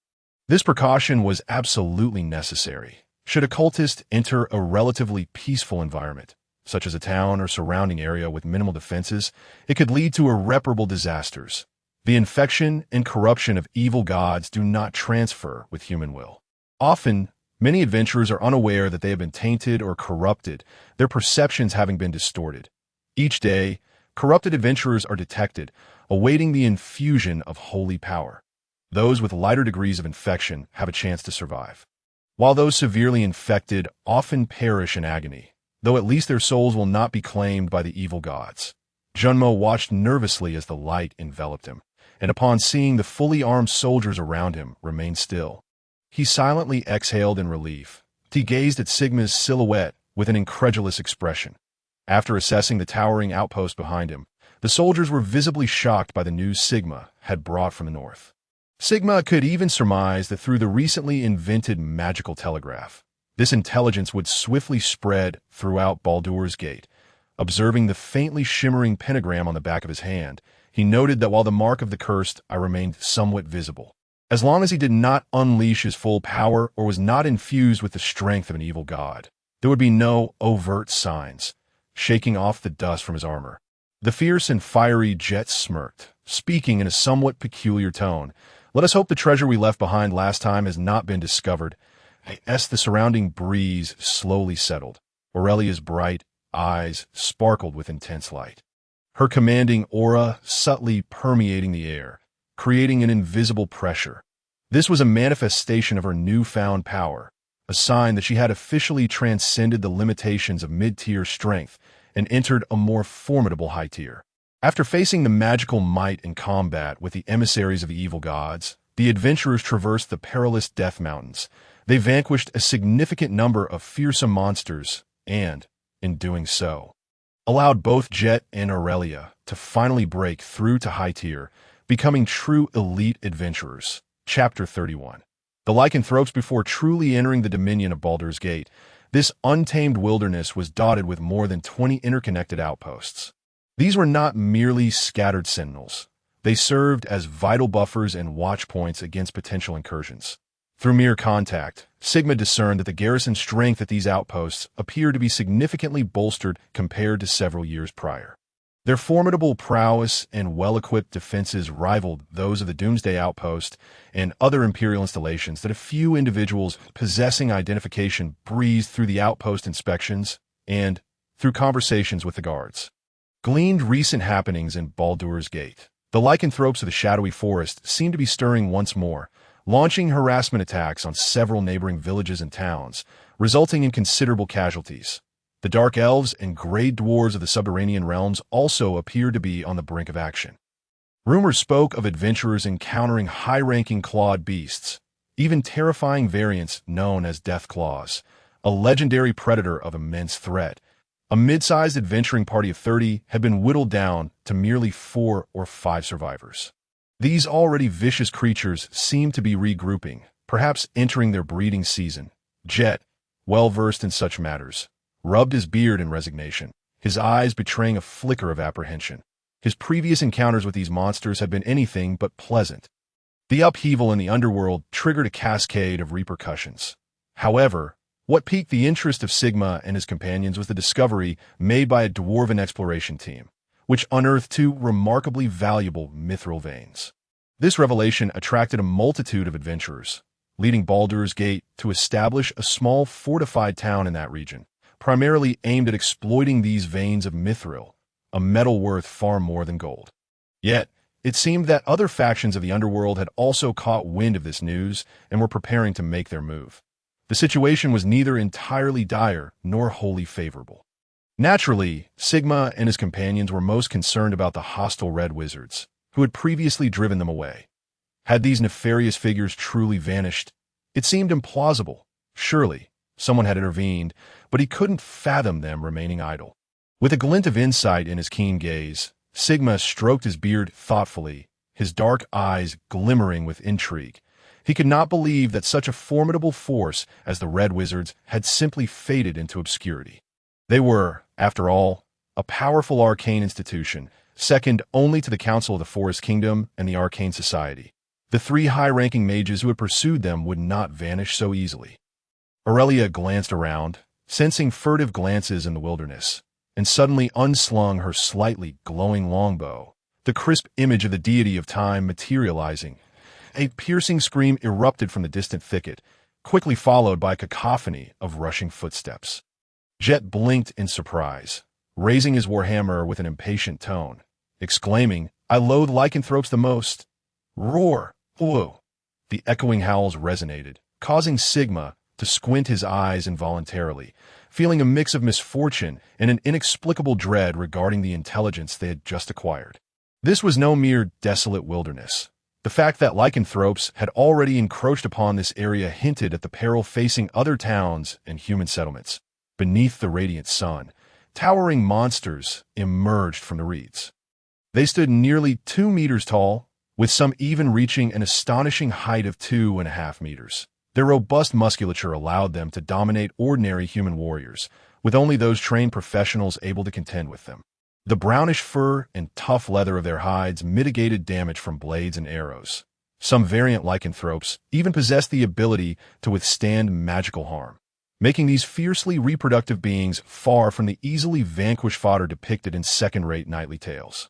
This precaution was absolutely necessary. Should a cultist enter a relatively peaceful environment, such as a town or surrounding area with minimal defenses, it could lead to irreparable disasters. The infection and corruption of evil gods do not transfer with human will. Often, many adventurers are unaware that they have been tainted or corrupted, their perceptions having been distorted. Each day, corrupted adventurers are detected, awaiting the infusion of holy power. Those with lighter degrees of infection have a chance to survive, while those severely infected often perish in agony, though at least their souls will not be claimed by the evil gods. Junmo watched nervously as the light enveloped him, and upon seeing the fully armed soldiers around him, remained still. He silently exhaled in relief. He gazed at Sigma's silhouette with an incredulous expression. After assessing the towering outpost behind him, the soldiers were visibly shocked by the news Sigma had brought from the north. Sigma could even surmise that through the recently invented magical telegraph, this intelligence would swiftly spread throughout Baldur's Gate. Observing the faintly shimmering pentagram on the back of his hand, he noted that while the mark of the cursed eye remained somewhat visible, as long as he did not unleash his full power or was not infused with the strength of an evil god, there would be no overt signs. Shaking off the dust from his armor, the fierce and fiery Jet smirked, speaking in a somewhat peculiar tone. "Let us hope the treasure we left behind last time has not been discovered." As the surrounding breeze slowly settled, Aurelia's bright eyes sparkled with intense light, her commanding aura subtly permeating the air, creating an invisible pressure. This was a manifestation of her newfound power, a sign that she had officially transcended the limitations of mid-tier strength and entered a more formidable high tier. After facing the magical might in combat with the emissaries of the evil gods, the adventurers traversed the perilous Death Mountains. They vanquished a significant number of fearsome monsters and, in doing so, allowed both Jet and Aurelia to finally break through to high tier, becoming true elite adventurers. Chapter 31. The lycanthropes. Before truly entering the dominion of Baldur's Gate, this untamed wilderness was dotted with more than 20 interconnected outposts. These were not merely scattered sentinels. They served as vital buffers and watch points against potential incursions. Through mere contact, Sigma discerned that the garrison strength at these outposts appeared to be significantly bolstered compared to several years prior. Their formidable prowess and well-equipped defenses rivaled those of the Doomsday Outpost and other Imperial installations that a few individuals possessing identification breezed through the outpost inspections and through conversations with the guards. Gleaned recent happenings in Baldur's Gate. The lycanthropes of the Shadowy Forest seemed to be stirring once more, launching harassment attacks on several neighboring villages and towns, resulting in considerable casualties. The Dark Elves and Grey Dwarves of the subterranean realms also appeared to be on the brink of action. Rumors spoke of adventurers encountering high-ranking clawed beasts, even terrifying variants known as Death Claws, a legendary predator of immense threat. A mid-sized adventuring party of 30 had been whittled down to merely 4 or 5 survivors. These already vicious creatures seemed to be regrouping, perhaps entering their breeding season. Jet, well-versed in such matters, rubbed his beard in resignation, his eyes betraying a flicker of apprehension. His previous encounters with these monsters had been anything but pleasant. The upheaval in the underworld triggered a cascade of repercussions. However, what piqued the interest of Sigma and his companions was the discovery made by a dwarven exploration team, which unearthed 2 remarkably valuable mithril veins. This revelation attracted a multitude of adventurers, leading Baldur's Gate to establish a small fortified town in that region, primarily aimed at exploiting these veins of mithril, a metal worth far more than gold. Yet, it seemed that other factions of the underworld had also caught wind of this news and were preparing to make their move. The situation was neither entirely dire nor wholly favorable. Naturally, Sigma and his companions were most concerned about the hostile Red Wizards, who had previously driven them away. Had these nefarious figures truly vanished? It seemed implausible. Surely, someone had intervened, but he couldn't fathom them remaining idle. With a glint of insight in his keen gaze, Sigma stroked his beard thoughtfully, his dark eyes glimmering with intrigue. He could not believe that such a formidable force as the Red Wizards had simply faded into obscurity. They were, after all, a powerful arcane institution, second only to the Council of the Forest Kingdom and the Arcane Society. The 3 high-ranking mages who had pursued them would not vanish so easily. Aurelia glanced around, sensing furtive glances in the wilderness, and suddenly unslung her slightly glowing longbow, the crisp image of the deity of time materializing. A piercing scream erupted from the distant thicket, quickly followed by a cacophony of rushing footsteps. Jet blinked in surprise, raising his warhammer with an impatient tone, exclaiming, "I loathe lycanthropes the most." Roar! Whoa! The echoing howls resonated, causing Sigma to squint his eyes involuntarily. feeling a mix of misfortune and an inexplicable dread regarding the intelligence they had just acquired. This was no mere desolate wilderness. The fact that lycanthropes had already encroached upon this area hinted at the peril facing other towns and human settlements. Beneath the radiant sun, towering monsters emerged from the reeds. They stood nearly 2 meters tall, with some even reaching an astonishing height of 2.5 meters. Their robust musculature allowed them to dominate ordinary human warriors, with only those trained professionals able to contend with them. The brownish fur and tough leather of their hides mitigated damage from blades and arrows. Some variant lycanthropes even possessed the ability to withstand magical harm, making these fiercely reproductive beings far from the easily vanquished fodder depicted in second-rate knightly tales.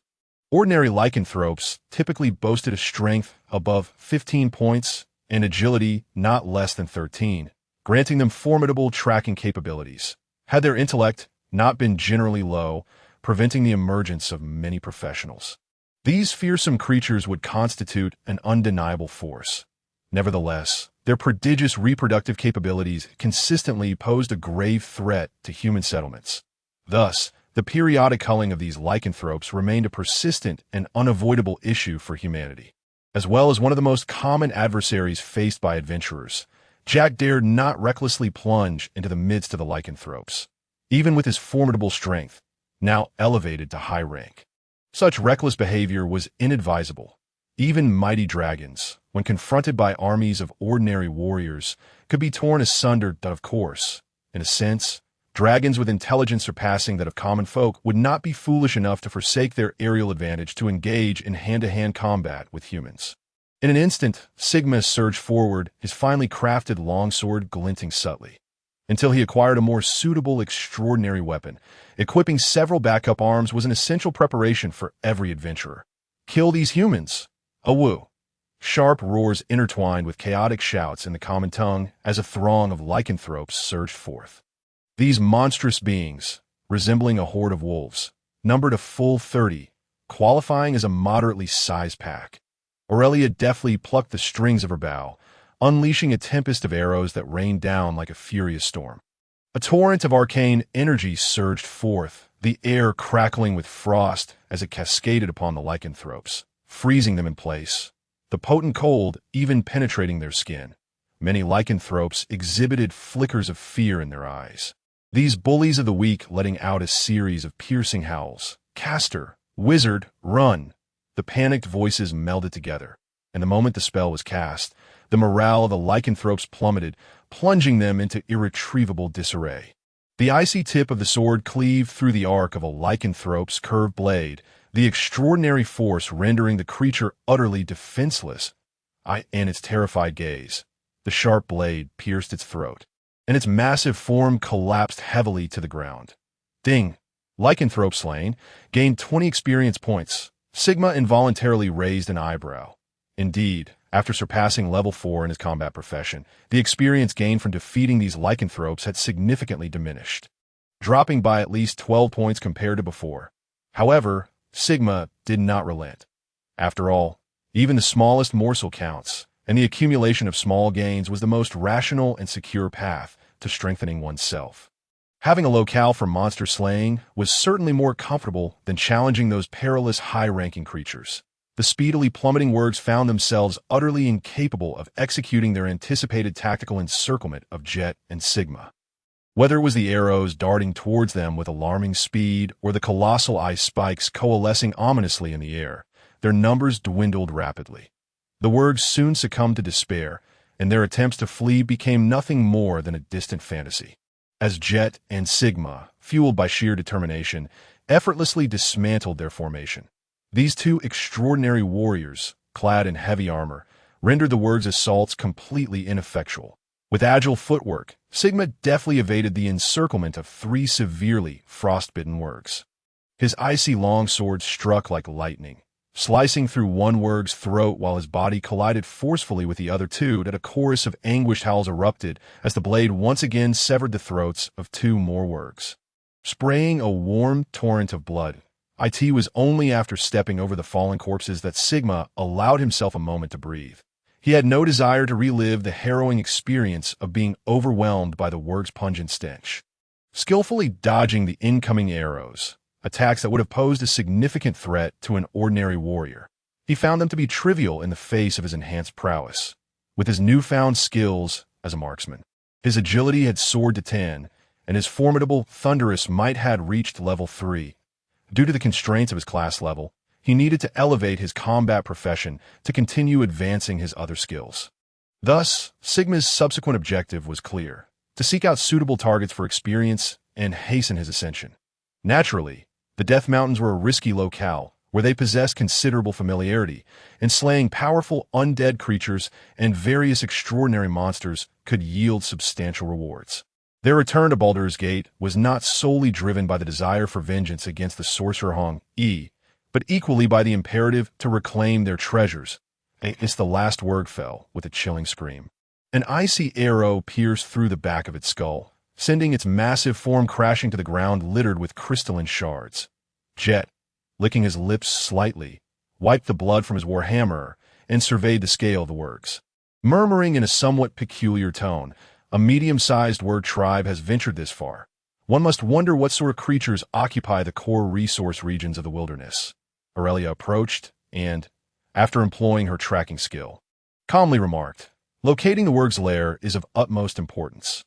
Ordinary lycanthropes typically boasted a strength above 15 points and agility not less than 13, granting them formidable tracking capabilities. Had their intellect not been generally low, preventing the emergence of many professionals. These fearsome creatures would constitute an undeniable force. Nevertheless, their prodigious reproductive capabilities consistently posed a grave threat to human settlements. Thus, the periodic culling of these lycanthropes remained a persistent and unavoidable issue for humanity. As well as one of the most common adversaries faced by adventurers, Jack dared not recklessly plunge into the midst of the lycanthropes, even with his formidable strength, now elevated to high rank. Such reckless behavior was inadvisable. Even mighty dragons, when confronted by armies of ordinary warriors, could be torn asunder. Of course, in a sense, dragons with intelligence surpassing that of common folk would not be foolish enough to forsake their aerial advantage to engage in hand-to-hand combat with humans. In an instant, Sigma surged forward, his finely crafted longsword glinting subtly, until he acquired a more suitable extraordinary weapon. Equipping several backup arms was an essential preparation for every adventurer. Kill these humans! Awoo! Sharp roars intertwined with chaotic shouts in the common tongue as a throng of lycanthropes surged forth. These monstrous beings, resembling a horde of wolves, numbered a full 30, qualifying as a moderately sized pack. Aurelia deftly plucked the strings of her bow, unleashing a tempest of arrows that rained down like a furious storm. A torrent of arcane energy surged forth, the air crackling with frost as it cascaded upon the lycanthropes, freezing them in place, the potent cold even penetrating their skin. Many lycanthropes exhibited flickers of fear in their eyes, these bullies of the weak letting out a series of piercing howls. Caster, wizard, run! The panicked voices melded together, and the moment the spell was cast, the morale of the lycanthropes plummeted, plunging them into irretrievable disarray. The icy tip of the sword cleaved through the arc of a lycanthrope's curved blade, the extraordinary force rendering the creature utterly defenseless. In its terrified gaze, the sharp blade pierced its throat, and its massive form collapsed heavily to the ground. Ding! Lycanthrope slain, gained 20 experience points. Sigma involuntarily raised an eyebrow. Indeed, after surpassing level 4 in his combat profession, the experience gained from defeating these lycanthropes had significantly diminished, dropping by at least 12 points compared to before. However, Sigma did not relent. After all, even the smallest morsel counts, and the accumulation of small gains was the most rational and secure path to strengthening oneself. Having a locale for monster slaying was certainly more comfortable than challenging those perilous high-ranking creatures. The speedily plummeting wargs found themselves utterly incapable of executing their anticipated tactical encirclement of Jet and Sigma. Whether it was the arrows darting towards them with alarming speed or the colossal ice spikes coalescing ominously in the air, their numbers dwindled rapidly. The wargs soon succumbed to despair, and their attempts to flee became nothing more than a distant fantasy. As Jet and Sigma, fueled by sheer determination, effortlessly dismantled their formation. These two extraordinary warriors, clad in heavy armor, rendered the wargs' assaults completely ineffectual. With agile footwork, Sigma deftly evaded the encirclement of 3 severely frostbitten wargs. His icy longsword struck like lightning, slicing through one warg's throat while his body collided forcefully with the other two. That a chorus of anguished howls erupted as the blade once again severed the throats of 2 more wargs. Spraying a warm torrent of blood, IT was only after stepping over the fallen corpses that Sigma allowed himself a moment to breathe. He had no desire to relive the harrowing experience of being overwhelmed by the warg's pungent stench. skillfully dodging the incoming arrows, attacks that would have posed a significant threat to an ordinary warrior. He found them to be trivial in the face of his enhanced prowess. With his newfound skills as a marksman, his agility had soared to 10, and his formidable Thunderous might had reached level 3. Due to the constraints of his class level, he needed to elevate his combat profession to continue advancing his other skills. Thus, Sigma's subsequent objective was clear: to seek out suitable targets for experience and hasten his ascension. Naturally, the Death Mountains were a risky locale, where they possessed considerable familiarity, and slaying powerful undead creatures and various extraordinary monsters could yield substantial rewards. Their return to Baldur's Gate was not solely driven by the desire for vengeance against the sorcerer Hong-E, but equally by the imperative to reclaim their treasures. It's the last word fell with a chilling scream. An icy arrow pierced through the back of its skull, sending its massive form crashing to the ground littered with crystalline shards. Jet, licking his lips slightly, wiped the blood from his warhammer and surveyed the scale of the works. Murmuring in a somewhat peculiar tone, a medium-sized word tribe has ventured this far. One must wonder what sort of creatures occupy the core resource regions of the wilderness. Aurelia approached and, after employing her tracking skill, calmly remarked, "Locating the Wurg's lair is of utmost importance.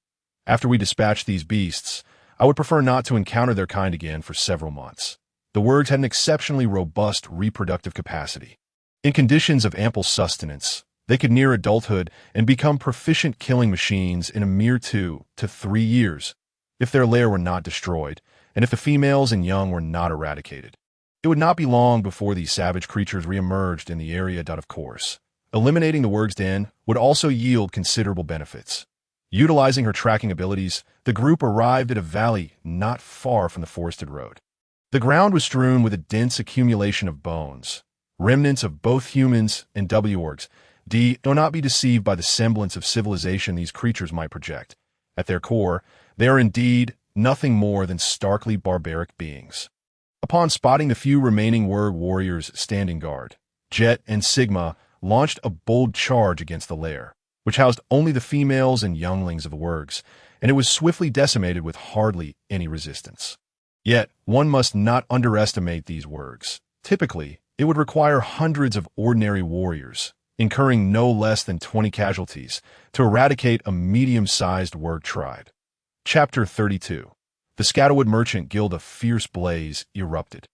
After we dispatch these beasts, I would prefer not to encounter their kind again for several months." The Wurgs had an exceptionally robust reproductive capacity. In conditions of ample sustenance, they could near adulthood and become proficient killing machines in a mere 2 to 3 years, if their lair were not destroyed, and if the females and young were not eradicated. It would not be long before these savage creatures re-emerged in the area. Of course, eliminating the Wurg's den would also yield considerable benefits. Utilizing her tracking abilities, the group arrived at a valley not far from the forested road. The ground was strewn with a dense accumulation of bones, remnants of both humans and Wurgs. Do not be deceived by the semblance of civilization these creatures might project. At their core, they are indeed nothing more than starkly barbaric beings. Upon spotting the few remaining Wurg warriors standing guard, Jet and Sigma launched a bold charge against the lair, which housed only the females and younglings of the Wurgs, and it was swiftly decimated with hardly any resistance. Yet, one must not underestimate these Wurgs. Typically, it would require hundreds of ordinary warriors, incurring no less than 20 casualties, to eradicate a medium-sized Wurg tribe. Chapter 32. The Scatterwood Merchant Guild. A fierce blaze erupted,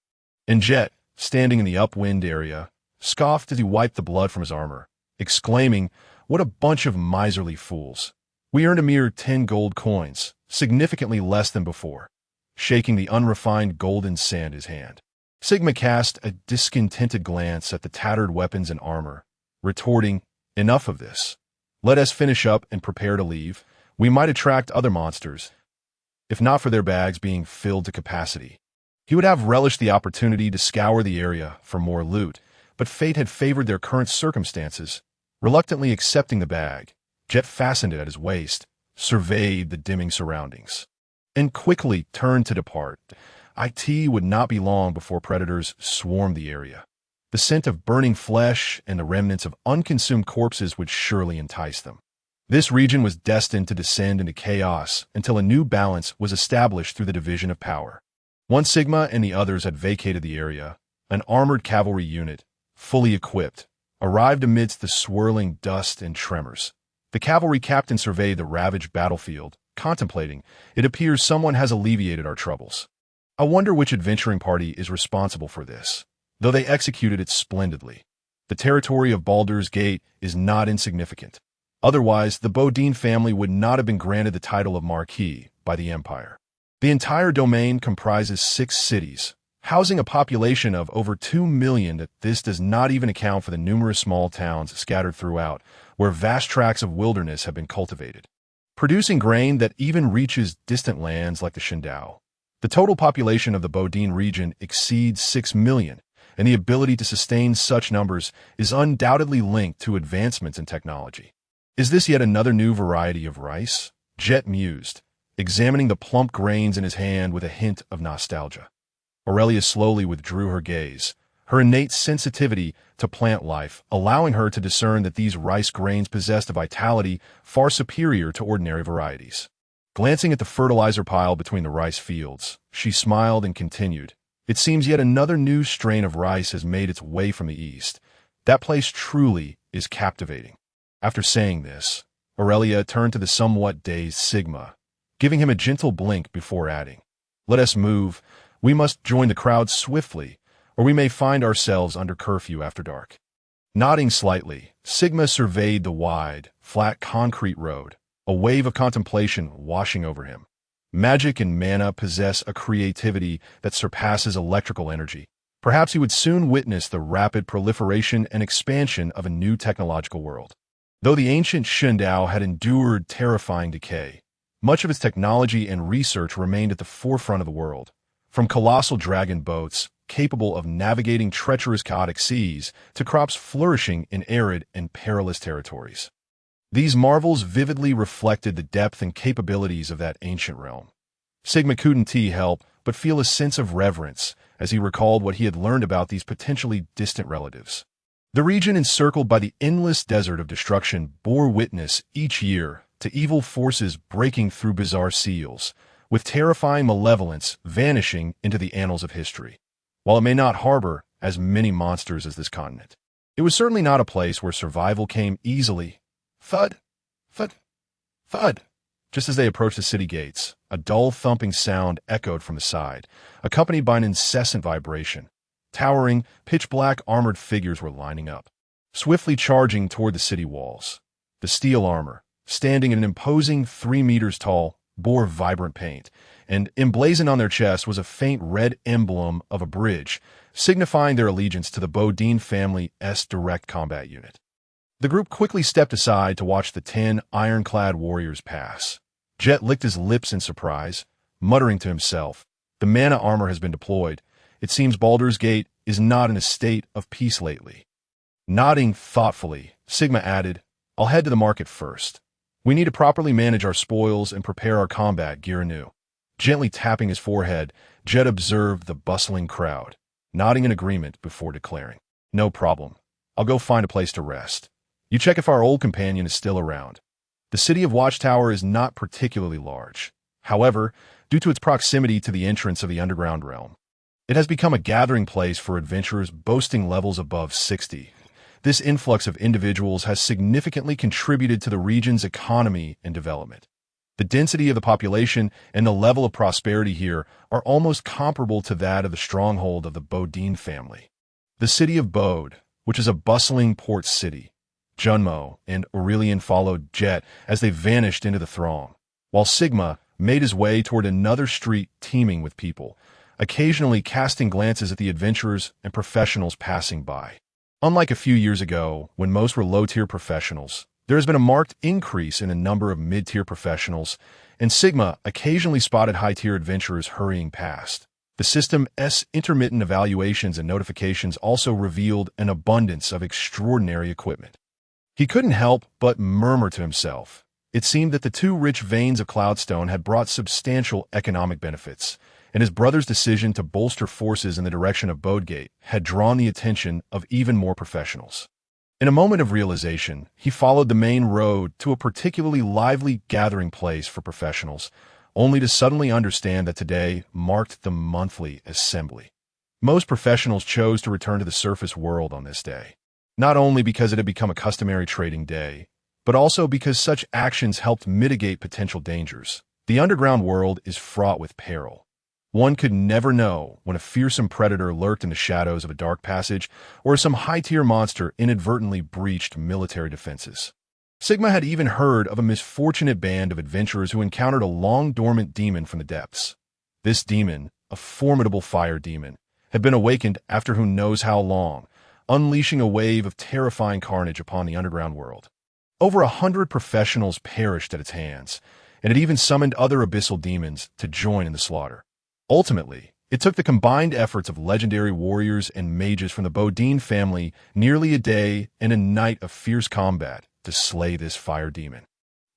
and Jet, standing in the upwind area, scoffed as he wiped the blood from his armor, exclaiming, "What a bunch of miserly fools. We earned a mere 10 gold coins, significantly less than before." Shaking the unrefined golden sand in his hand, Sigma cast a discontented glance at the tattered weapons and armor, retorting, "Enough of this. Let us finish up and prepare to leave. We might attract other monsters, if not for their bags being filled to capacity." He would have relished the opportunity to scour the area for more loot, but fate had favored their current circumstances. Reluctantly accepting the bag, Jet fastened it at his waist, surveyed the dimming surroundings, and quickly turned to depart. It would not be long before predators swarmed the area. The scent of burning flesh and the remnants of unconsumed corpses would surely entice them. This region was destined to descend into chaos until a new balance was established through the division of power. Once Sigma and the others had vacated the area, an armored cavalry unit, fully equipped, arrived amidst the swirling dust and tremors. The cavalry captain surveyed the ravaged battlefield, contemplating, "It appears someone has alleviated our troubles. I wonder which adventuring party is responsible for this, though they executed it splendidly. The territory of Baldur's Gate is not insignificant. Otherwise, the Bodine family would not have been granted the title of Marquis by the Empire. The entire domain comprises 6 cities, housing a population of over 2 million. This does not even account for the numerous small towns scattered throughout, where vast tracts of wilderness have been cultivated, producing grain that even reaches distant lands like the Shindao. The total population of the Bodine region exceeds 6 million, and the ability to sustain such numbers is undoubtedly linked to advancements in technology. Is this yet another new variety of rice? Jet mused, examining the plump grains in his hand with a hint of nostalgia. Aurelia slowly withdrew her gaze, her innate sensitivity to plant life allowing her to discern that these rice grains possessed a vitality far superior to ordinary varieties. Glancing at the fertilizer pile between the rice fields, she smiled and continued. It seems yet another new strain of rice has made its way from the east. That place truly is captivating. After saying this, Aurelia turned to the somewhat dazed Sigma, giving him a gentle blink before adding, "Let us move. We must join the crowd swiftly, or we may find ourselves under curfew after dark." Nodding slightly, Sigma surveyed the wide, flat concrete road, a wave of contemplation washing over him. Magic and mana possess a creativity that surpasses electrical energy. Perhaps he would soon witness the rapid proliferation and expansion of a new technological world. Though the ancient Shundao had endured terrifying decay, much of its technology and research remained at the forefront of the world. From colossal dragon boats, capable of navigating treacherous chaotic seas, to crops flourishing in arid and perilous territories. These marvels vividly reflected the depth and capabilities of that ancient realm. Sigma couldn't help but feel a sense of reverence as he recalled what he had learned about these potentially distant relatives. The region encircled by the endless desert of destruction bore witness each year to evil forces breaking through bizarre seals, with terrifying malevolence vanishing into the annals of history. While it may not harbor as many monsters as this continent, it was certainly not a place where survival came easily. Thud, thud, thud. Just as they approached the city gates, a dull thumping sound echoed from the side, accompanied by an incessant vibration. Towering, pitch-black armored figures were lining up, swiftly charging toward the city walls. The steel armor, standing in an imposing 3 meters tall, bore vibrant paint, and emblazoned on their chest was a faint red emblem of a bridge, signifying their allegiance to the Bodine family's direct combat unit. The group quickly stepped aside to watch the 10 ironclad warriors pass. Jet licked his lips in surprise, muttering to himself, "The mana armor has been deployed. It seems Baldur's Gate is not in a state of peace lately." Nodding thoughtfully, Sigma added, "I'll head to the market first. We need to properly manage our spoils and prepare our combat gear anew." Gently tapping his forehead, Jet observed the bustling crowd, nodding in agreement before declaring, "No problem. I'll go find a place to rest. You check if our old companion is still around." The city of Watchtower is not particularly large. However, due to its proximity to the entrance of the underground realm, it has become a gathering place for adventurers boasting levels above 60. This influx of individuals has significantly contributed to the region's economy and development. The density of the population and the level of prosperity here are almost comparable to that of the stronghold of the Bodine family. The city of Bode, which is a bustling port city. Junmo and Aurelian followed Jet as they vanished into the throng, while Sigma made his way toward another street teeming with people, occasionally casting glances at the adventurers and professionals passing by. Unlike a few years ago, when most were low-tier professionals, there has been a marked increase in the number of mid-tier professionals, and Sigma occasionally spotted high-tier adventurers hurrying past. The system's intermittent evaluations and notifications also revealed an abundance of extraordinary equipment. He couldn't help but murmur to himself. It seemed that the 2 rich veins of Cloudstone had brought substantial economic benefits, and his brother's decision to bolster forces in the direction of Bodegate had drawn the attention of even more professionals. In a moment of realization, he followed the main road to a particularly lively gathering place for professionals, only to suddenly understand that today marked the monthly assembly. Most professionals chose to return to the surface world on this day, not only because it had become a customary trading day, but also because such actions helped mitigate potential dangers. The underground world is fraught with peril. One could never know when a fearsome predator lurked in the shadows of a dark passage, or some high-tier monster inadvertently breached military defenses. Sigma had even heard of a misfortunate band of adventurers who encountered a long-dormant demon from the depths. This demon, a formidable fire demon, had been awakened after who knows how long, unleashing a wave of terrifying carnage upon the underground world. Over 100 professionals perished at its hands, and it even summoned other abyssal demons to join in the slaughter. Ultimately, it took the combined efforts of legendary warriors and mages from the Bodine family nearly a day and a night of fierce combat to slay this fire demon.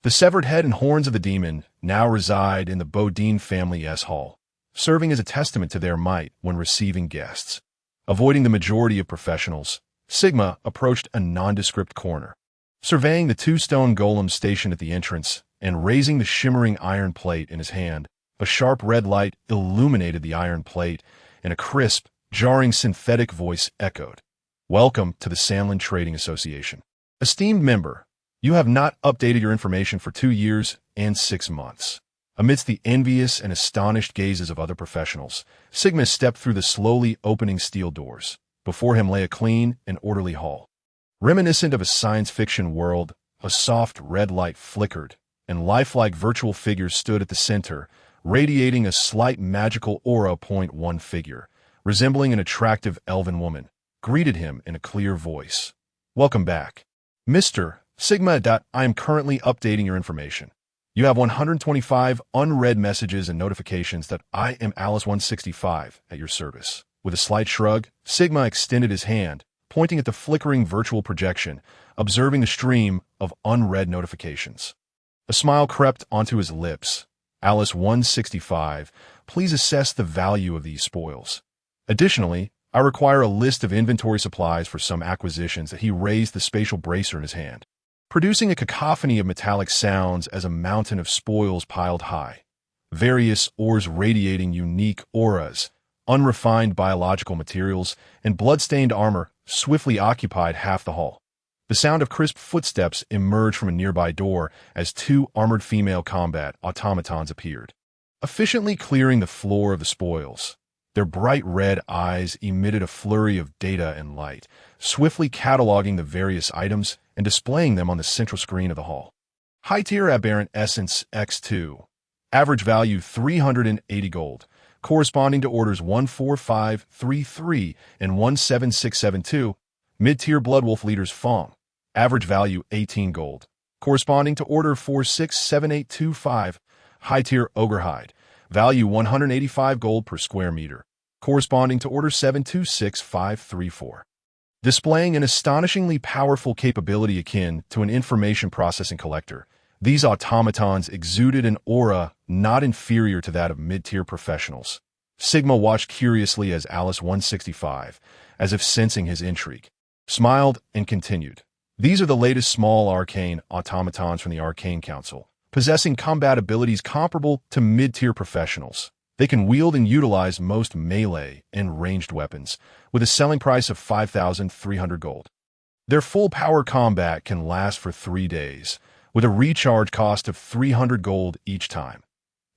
The severed head and horns of the demon now reside in the Bodine family's hall, serving as a testament to their might when receiving guests. Avoiding the majority of professionals, Sigma approached a nondescript corner. Surveying the 2 stone golems stationed at the entrance and raising the shimmering iron plate in his hand, a sharp red light illuminated the iron plate, and a crisp, jarring synthetic voice echoed. "Welcome to the Sandland Trading Association. Esteemed member, you have not updated your information for 2 years and 6 months." Amidst the envious and astonished gazes of other professionals, Sigma stepped through the slowly opening steel doors. Before him lay a clean and orderly hall. Reminiscent of a science fiction world, a soft red light flickered, and lifelike virtual figures stood at the center, radiating a slight magical aura. One figure, resembling an attractive elven woman, greeted him in a clear voice. "Welcome back, Mr. Sigma. I am currently updating your information. You have 125 unread messages and notifications that I am Alice 165 at your service." With a slight shrug, Sigma extended his hand, pointing at the flickering virtual projection, observing the stream of unread notifications. A smile crept onto his lips. "Alice 165, please assess the value of these spoils. Additionally, I require a list of inventory supplies for some acquisitions." That he raised the spatial bracer in his hand, producing a cacophony of metallic sounds as a mountain of spoils piled high. Various ores radiating unique auras, unrefined biological materials, and blood-stained armor swiftly occupied half the hall. The sound of crisp footsteps emerged from a nearby door as 2 armored female combat automatons appeared, efficiently clearing the floor of the spoils. Their bright red eyes emitted a flurry of data and light, swiftly cataloging the various items and displaying them on the central screen of the hall. High-tier aberrant essence X2. Average value 380 gold, corresponding to orders 14533 and 17672. Mid-tier Bloodwolf Leaders Fong. Average value 18 gold, corresponding to order 467825. High-tier Ogre Hide. Value 185 gold per square meter, corresponding to order 726534. Displaying an astonishingly powerful capability akin to an information processing collector, these automatons exuded an aura not inferior to that of mid-tier professionals. Sigma watched curiously as Alice 165, as if sensing his intrigue, smiled and continued. "These are the latest small arcane automatons from the Arcane Council, possessing combat abilities comparable to mid-tier professionals. They can wield and utilize most melee and ranged weapons, with a selling price of 5,300 gold. Their full-power combat can last for 3 days, with a recharge cost of 300 gold each time."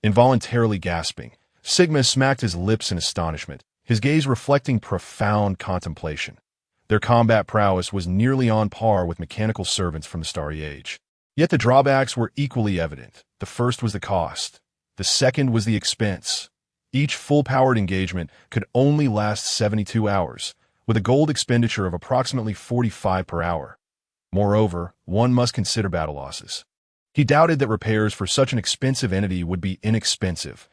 Involuntarily gasping, Sigma smacked his lips in astonishment, his gaze reflecting profound contemplation. Their combat prowess was nearly on par with mechanical servants from the Starry Age. Yet the drawbacks were equally evident. The first was the cost. The second was the expense. Each full-powered engagement could only last 72 hours, with a gold expenditure of approximately 45 per hour. Moreover, one must consider battle losses. He doubted that repairs for such an expensive entity would be inexpensive.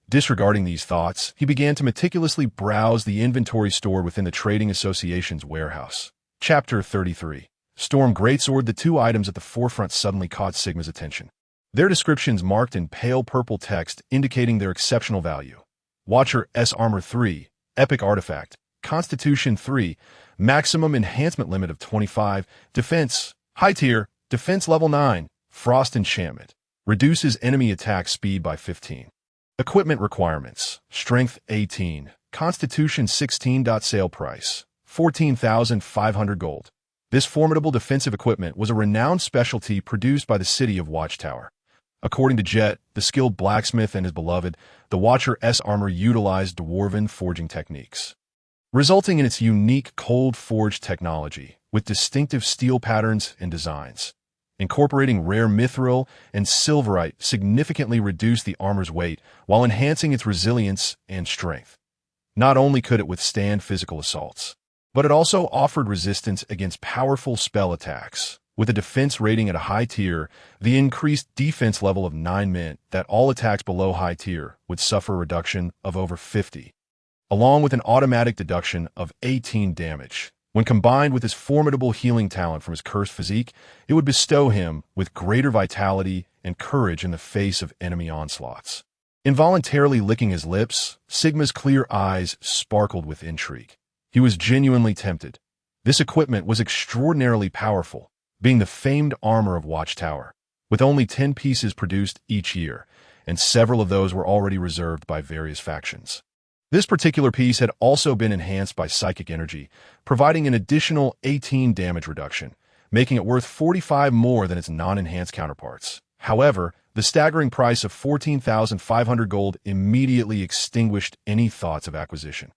Disregarding these thoughts, he began to meticulously browse the inventory stored within the Trading Association's warehouse. Chapter 33. Storm Greatsword. The 2 items at the forefront suddenly caught Sigma's attention. Their descriptions marked in pale purple text indicating their exceptional value. Watcher S Armor 3, Epic Artifact, Constitution 3, Maximum Enhancement Limit of 25, Defense, High Tier, Defense Level 9, Frost Enchantment, reduces enemy attack speed by 15. Equipment Requirements, Strength 18, Constitution 16. Sale Price, 14,500 gold. This formidable defensive equipment was a renowned specialty produced by the city of Watchtower. According to Jet, the skilled blacksmith and his beloved, the Watcher S armor utilized dwarven forging techniques, resulting in its unique cold-forged technology with distinctive steel patterns and designs. Incorporating rare mithril and silverite significantly reduced the armor's weight while enhancing its resilience and strength. Not only could it withstand physical assaults, but it also offered resistance against powerful spell attacks. With a defense rating at a high tier, the increased defense level of 9 meant that all attacks below high tier would suffer a reduction of over 50, along with an automatic deduction of 18 damage. When combined with his formidable healing talent from his cursed physique, it would bestow him with greater vitality and courage in the face of enemy onslaughts. Involuntarily licking his lips, Sigma's clear eyes sparkled with intrigue. He was genuinely tempted. This equipment was extraordinarily powerful, being the famed armor of Watchtower. with only 10 pieces produced each year, and several of those were already reserved by various factions. This particular piece had also been enhanced by psychic energy, providing an additional 18 damage reduction, making it worth 45 more than its non-enhanced counterparts. However, the staggering price of 14,500 gold immediately extinguished any thoughts of acquisition.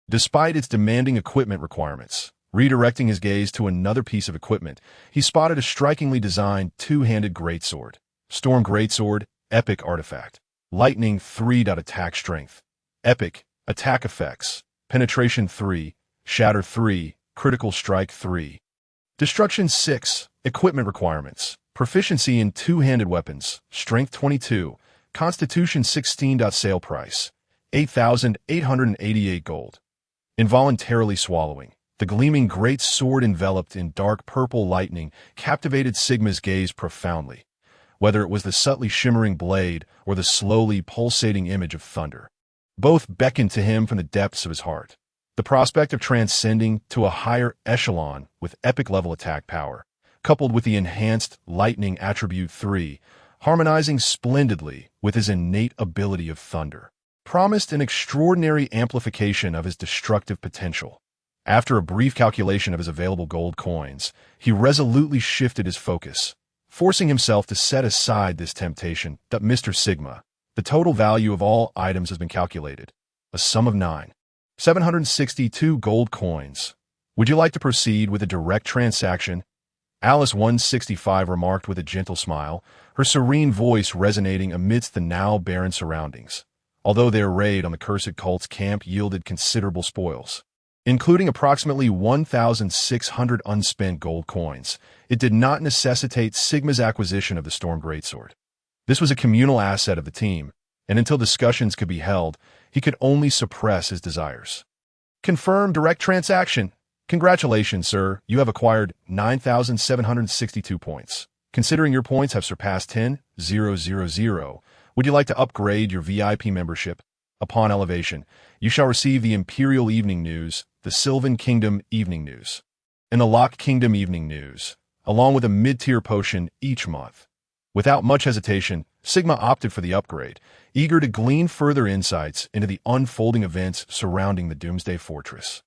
Despite its demanding equipment requirements, redirecting his gaze to another piece of equipment, he spotted a strikingly designed two-handed greatsword. Storm Greatsword, Epic Artifact. Lightning 3. Attack Strength. Epic. Attack Effects. Penetration 3. Shatter 3. Critical Strike 3. Destruction 6. Equipment Requirements. Proficiency in two-handed weapons. Strength 22. Constitution 16. Sale price. 8,888 gold. Involuntarily swallowing, the gleaming great sword enveloped in dark purple lightning captivated Sigma's gaze profoundly, whether it was the subtly shimmering blade or the slowly pulsating image of thunder. Both beckoned to him from the depths of his heart. The prospect of transcending to a higher echelon with epic-level attack power, coupled with the enhanced lightning attribute 3, harmonizing splendidly with his innate ability of thunder, promised an extraordinary amplification of his destructive potential. After a brief calculation of his available gold coins, he resolutely shifted his focus, forcing himself to set aside this temptation. Mr. Sigma, the total value of all items has been calculated, a sum of 9,762 gold coins. Would you like to proceed with a direct transaction? Alice 165 remarked with a gentle smile, her serene voice resonating amidst the now barren surroundings. Although their raid on the cursed cult's camp yielded considerable spoils, including approximately 1,600 unspent gold coins, it did not necessitate Sigma's acquisition of the Storm Greatsword. This was a communal asset of the team, and until discussions could be held, he could only suppress his desires. Confirm direct transaction. Congratulations, sir. You have acquired 9,762 points. Considering your points have surpassed 10,000, would you like to upgrade your VIP membership? Upon elevation, you shall receive the Imperial Evening News, the Sylvan Kingdom Evening News, and the Lock Kingdom Evening News, along with a mid-tier potion each month. Without much hesitation, Sigma opted for the upgrade, eager to glean further insights into the unfolding events surrounding the Doomsday Fortress.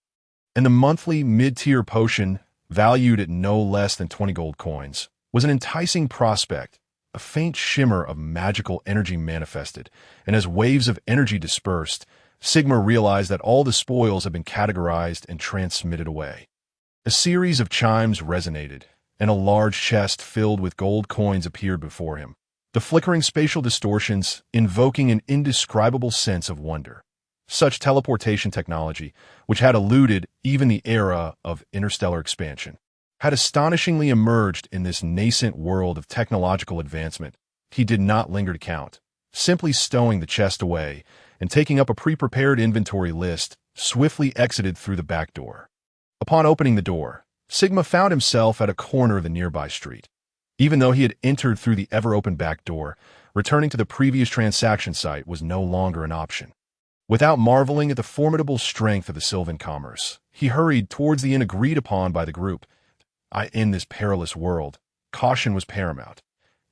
And the monthly mid-tier potion, valued at no less than 20 gold coins, was an enticing prospect. A faint shimmer of magical energy manifested, and as waves of energy dispersed, Sigma realized that all the spoils had been categorized and transmitted away. A series of chimes resonated, and a large chest filled with gold coins appeared before him, the flickering spatial distortions invoking an indescribable sense of wonder. Such teleportation technology, which had eluded even the era of interstellar expansion, had astonishingly emerged in this nascent world of technological advancement. He did not linger to count, simply stowing the chest away and taking up a pre-prepared inventory list, swiftly exited through the back door. Upon opening the door, Sigma found himself at a corner of the nearby street. Even though he had entered through the ever-open back door, returning to the previous transaction site was no longer an option. Without marveling at the formidable strength of the Sylvan commerce, he hurried towards the inn agreed upon by the group. In this perilous world, caution was paramount.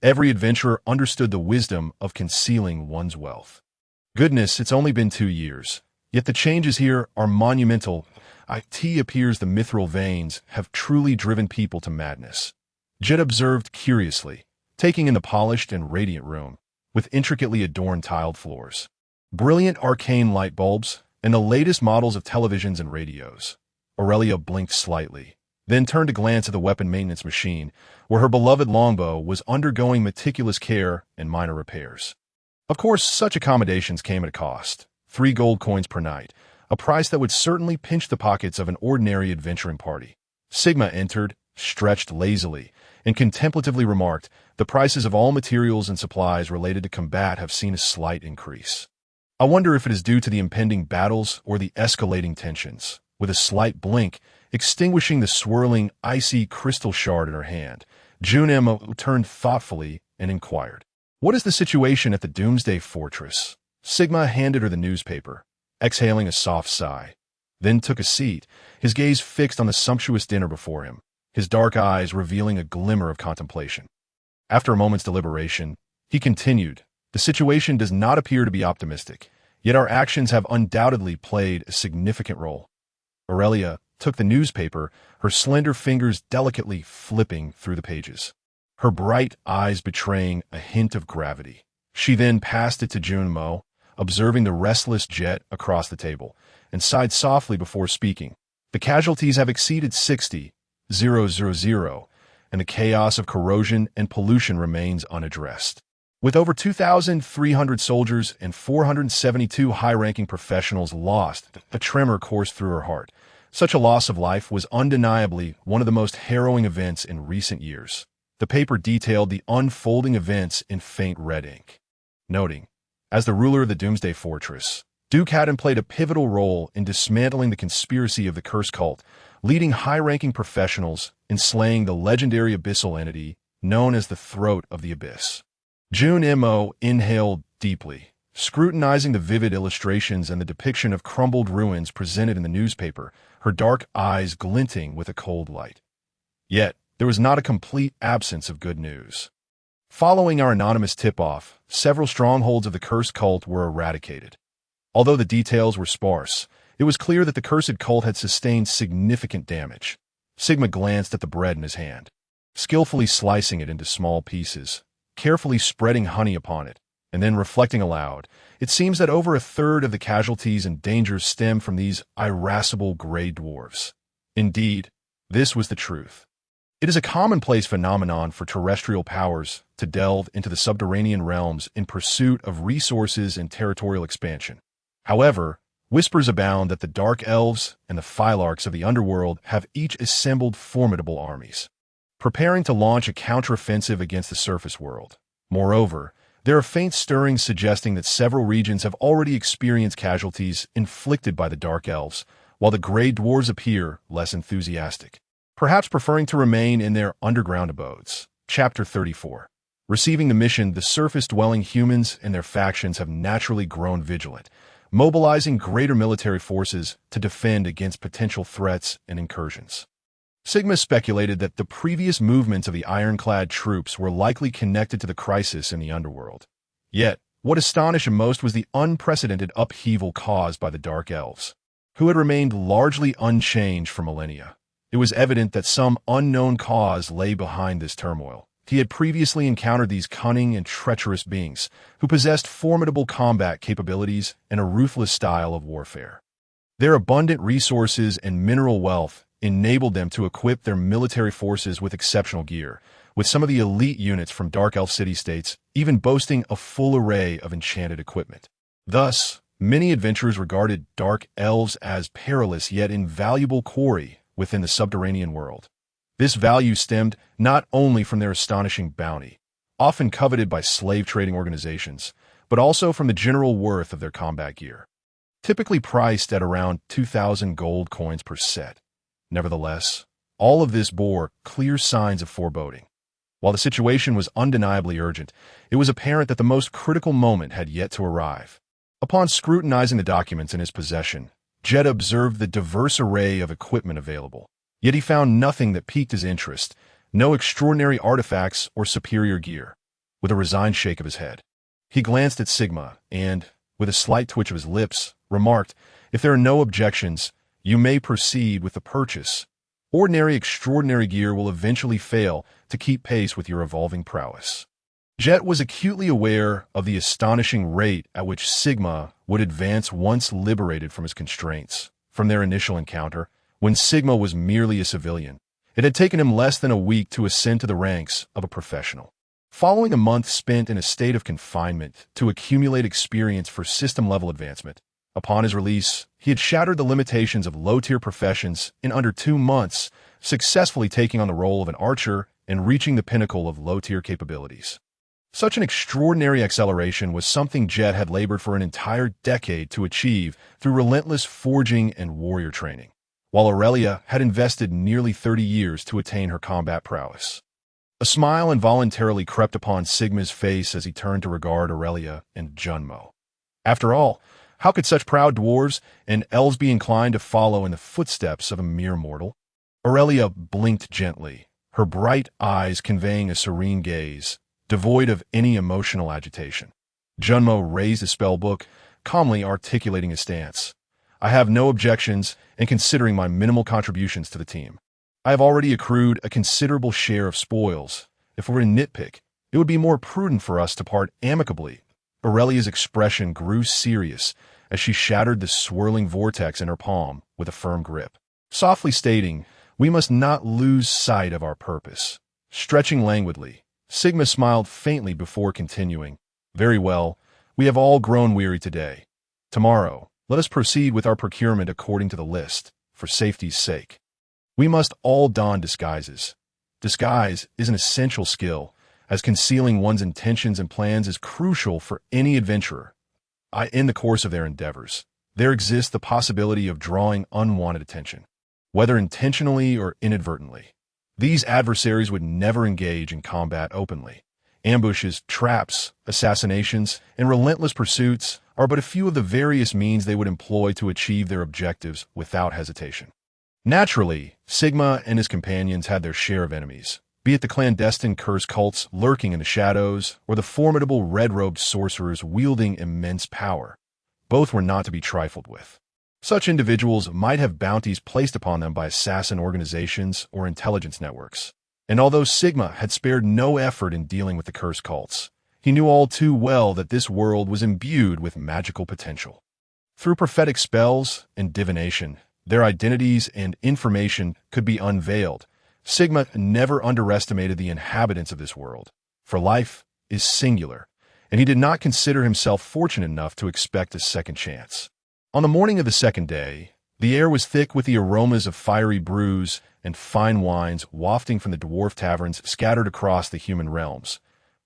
Every adventurer understood the wisdom of concealing one's wealth. Goodness, it's only been 2 years, yet the changes here are monumental. It appears the mithril veins have truly driven people to madness. Jed observed curiously, taking in the polished and radiant room, with intricately adorned tiled floors, brilliant arcane light bulbs, and the latest models of televisions and radios. Aurelia blinked slightly, then turned to glance at the weapon maintenance machine, where her beloved longbow was undergoing meticulous care and minor repairs. Of course, such accommodations came at a cost, 3 gold coins per night, a price that would certainly pinch the pockets of an ordinary adventuring party. Sigma entered, stretched lazily, and contemplatively remarked, "The prices of all materials and supplies related to combat have seen a slight increase. I wonder if it is due to the impending battles or the escalating tensions." With a slight blink, extinguishing the swirling, icy crystal shard in her hand, Junimo turned thoughtfully and inquired, "What is the situation at the Doomsday Fortress?" Sigma handed her the newspaper, exhaling a soft sigh, then took a seat, his gaze fixed on the sumptuous dinner before him, his dark eyes revealing a glimmer of contemplation. After a moment's deliberation, he continued, "The situation does not appear to be optimistic, yet our actions have undoubtedly played a significant role." Aurelia took the newspaper, her slender fingers delicately flipping through the pages, her bright eyes betraying a hint of gravity. She then passed it to Junmo, observing the restless Jet across the table, and sighed softly before speaking. "The casualties have exceeded 60,000, and the chaos of corrosion and pollution remains unaddressed. With over 2,300 soldiers and 472 high-ranking professionals lost," a tremor coursed through her heart. Such a loss of life was undeniably one of the most harrowing events in recent years. The paper detailed the unfolding events in faint red ink, noting, "As the ruler of the Doomsday Fortress, Duke Haddon played a pivotal role in dismantling the conspiracy of the Curse Cult, leading high-ranking professionals in slaying the legendary abyssal entity known as the Throat of the Abyss." Junmo inhaled deeply, scrutinizing the vivid illustrations and the depiction of crumbled ruins presented in the newspaper, her dark eyes glinting with a cold light. Yet, there was not a complete absence of good news. Following our anonymous tip-off, several strongholds of the Cursed Cult were eradicated. Although the details were sparse, it was clear that the Cursed Cult had sustained significant damage. Sigma glanced at the bread in his hand, skillfully slicing it into small pieces, carefully spreading honey upon it, and then reflecting aloud, "It seems that over a third of the casualties and dangers stem from these irascible gray dwarves." Indeed, this was the truth. It is a commonplace phenomenon for terrestrial powers to delve into the subterranean realms in pursuit of resources and territorial expansion. However, whispers abound that the Dark Elves and the Phylarchs of the underworld have each assembled formidable armies, preparing to launch a counteroffensive against the surface world. Moreover, there are faint stirrings suggesting that several regions have already experienced casualties inflicted by the Dark Elves, while the Grey Dwarves appear less enthusiastic, perhaps preferring to remain in their underground abodes. Chapter 34. Receiving the mission, the surface-dwelling humans and their factions have naturally grown vigilant, mobilizing greater military forces to defend against potential threats and incursions. Sigma speculated that the previous movements of the ironclad troops were likely connected to the crisis in the underworld. Yet, what astonished him most was the unprecedented upheaval caused by the Dark Elves, who had remained largely unchanged for millennia. It was evident that some unknown cause lay behind this turmoil. He had previously encountered these cunning and treacherous beings, who possessed formidable combat capabilities and a ruthless style of warfare. Their abundant resources and mineral wealth enabled them to equip their military forces with exceptional gear, with some of the elite units from Dark Elf city-states even boasting a full array of enchanted equipment. Thus, many adventurers regarded Dark Elves as perilous yet invaluable quarry within the subterranean world. This value stemmed not only from their astonishing bounty, often coveted by slave-trading organizations, but also from the general worth of their combat gear, typically priced at around 2,000 gold coins per set. Nevertheless, all of this bore clear signs of foreboding. While the situation was undeniably urgent, it was apparent that the most critical moment had yet to arrive. Upon scrutinizing the documents in his possession, Jet observed the diverse array of equipment available. Yet he found nothing that piqued his interest, no extraordinary artifacts or superior gear. With a resigned shake of his head, he glanced at Sigma and, with a slight twitch of his lips, remarked, "If there are no objections, you may proceed with the purchase. Ordinary extraordinary gear will eventually fail to keep pace with your evolving prowess." Jet was acutely aware of the astonishing rate at which Sigma would advance once liberated from his constraints. From their initial encounter, when Sigma was merely a civilian, it had taken him less than a week to ascend to the ranks of a professional. Following a month spent in a state of confinement to accumulate experience for system-level advancement, upon his release, he had shattered the limitations of low-tier professions in under 2 months, successfully taking on the role of an archer and reaching the pinnacle of low-tier capabilities. Such an extraordinary acceleration was something Jet had labored for an entire decade to achieve through relentless forging and warrior training, while Aurelia had invested nearly 30 years to attain her combat prowess. A smile involuntarily crept upon Sigma's face as he turned to regard Aurelia and Junmo. After all, how could such proud dwarves and elves be inclined to follow in the footsteps of a mere mortal? Aurelia blinked gently, her bright eyes conveying a serene gaze, devoid of any emotional agitation. Junmo raised his spellbook, calmly articulating his stance. I have no objections in considering my minimal contributions to the team. I have already accrued a considerable share of spoils. If we're to nitpick, it would be more prudent for us to part amicably. Aurelia's expression grew serious as she shattered the swirling vortex in her palm with a firm grip, softly stating, "We must not lose sight of our purpose." Stretching languidly, Sigma smiled faintly before continuing, "Very well, we have all grown weary today. Tomorrow, let us proceed with our procurement according to the list, for safety's sake. We must all don disguises. Disguise is an essential skill, as concealing one's intentions and plans is crucial for any adventurer. In the course of their endeavors, there exists the possibility of drawing unwanted attention, whether intentionally or inadvertently. These adversaries would never engage in combat openly. Ambushes, traps, assassinations, and relentless pursuits are but a few of the various means they would employ to achieve their objectives without hesitation. Naturally, Sigma and his companions had their share of enemies, be it the clandestine curse cults lurking in the shadows or the formidable red-robed sorcerers wielding immense power. Both were not to be trifled with. Such individuals might have bounties placed upon them by assassin organizations or intelligence networks. And although Sigma had spared no effort in dealing with the curse cults, he knew all too well that this world was imbued with magical potential. Through prophetic spells and divination, their identities and information could be unveiled. Sigma never underestimated the inhabitants of this world, for life is singular, and he did not consider himself fortunate enough to expect a second chance. On the morning of the second day, the air was thick with the aromas of fiery brews and fine wines wafting from the dwarf taverns scattered across the human realms.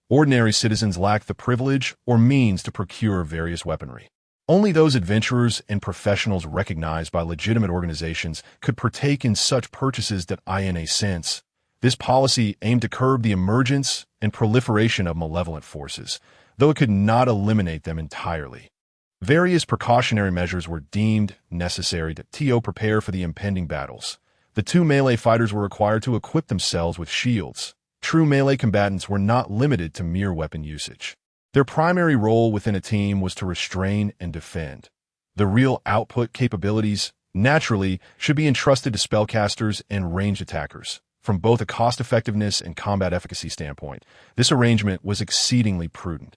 Ordinary citizens lacked the privilege or means to procure various weaponry. Only those adventurers and professionals recognized by legitimate organizations could partake in such purchases that in a sense. This policy aimed to curb the emergence and proliferation of malevolent forces, though it could not eliminate them entirely. Various precautionary measures were deemed necessary to prepare for the impending battles. The two melee fighters were required to equip themselves with shields. True melee combatants were not limited to mere weapon usage. Their primary role within a team was to restrain and defend. The real output capabilities, naturally, should be entrusted to spellcasters and ranged attackers. From both a cost-effectiveness and combat efficacy standpoint, this arrangement was exceedingly prudent.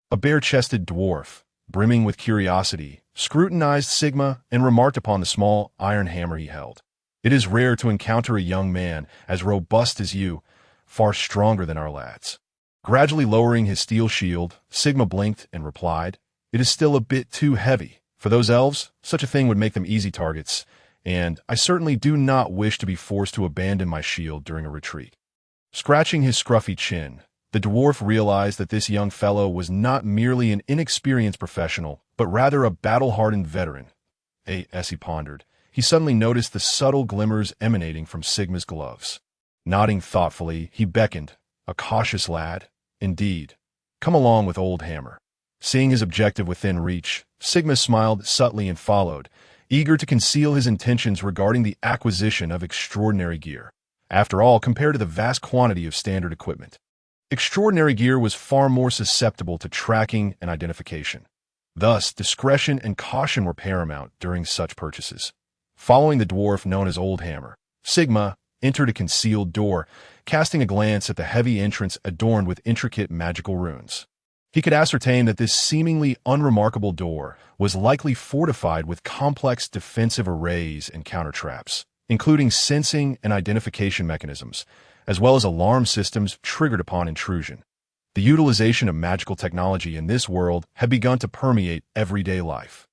A bare-chested dwarf, brimming with curiosity, scrutinized Sigma and remarked upon the small iron hammer he held. "It is rare to encounter a young man as robust as you, far stronger than our lads." Gradually lowering his steel shield, Sigma blinked and replied, "It is still a bit too heavy. For those elves, such a thing would make them easy targets, and I certainly do not wish to be forced to abandon my shield during a retreat." Scratching his scruffy chin, the dwarf realized that this young fellow was not merely an inexperienced professional, but rather a battle-hardened veteran. As he pondered, he suddenly noticed the subtle glimmers emanating from Sigma's gloves. Nodding thoughtfully, he beckoned, "A cautious lad, indeed. Come along with Old Hammer." Seeing his objective within reach, Sigma smiled subtly and followed, eager to conceal his intentions regarding the acquisition of extraordinary gear. After all, compared to the vast quantity of standard equipment, extraordinary gear was far more susceptible to tracking and identification. Thus, discretion and caution were paramount during such purchases. Following the dwarf known as Old Hammer, Sigma entered a concealed door, casting a glance at the heavy entrance adorned with intricate magical runes. He could ascertain that this seemingly unremarkable door was likely fortified with complex defensive arrays and counter-traps, including sensing and identification mechanisms, as well as alarm systems triggered upon intrusion. The utilization of magical technology in this world had begun to permeate everyday life.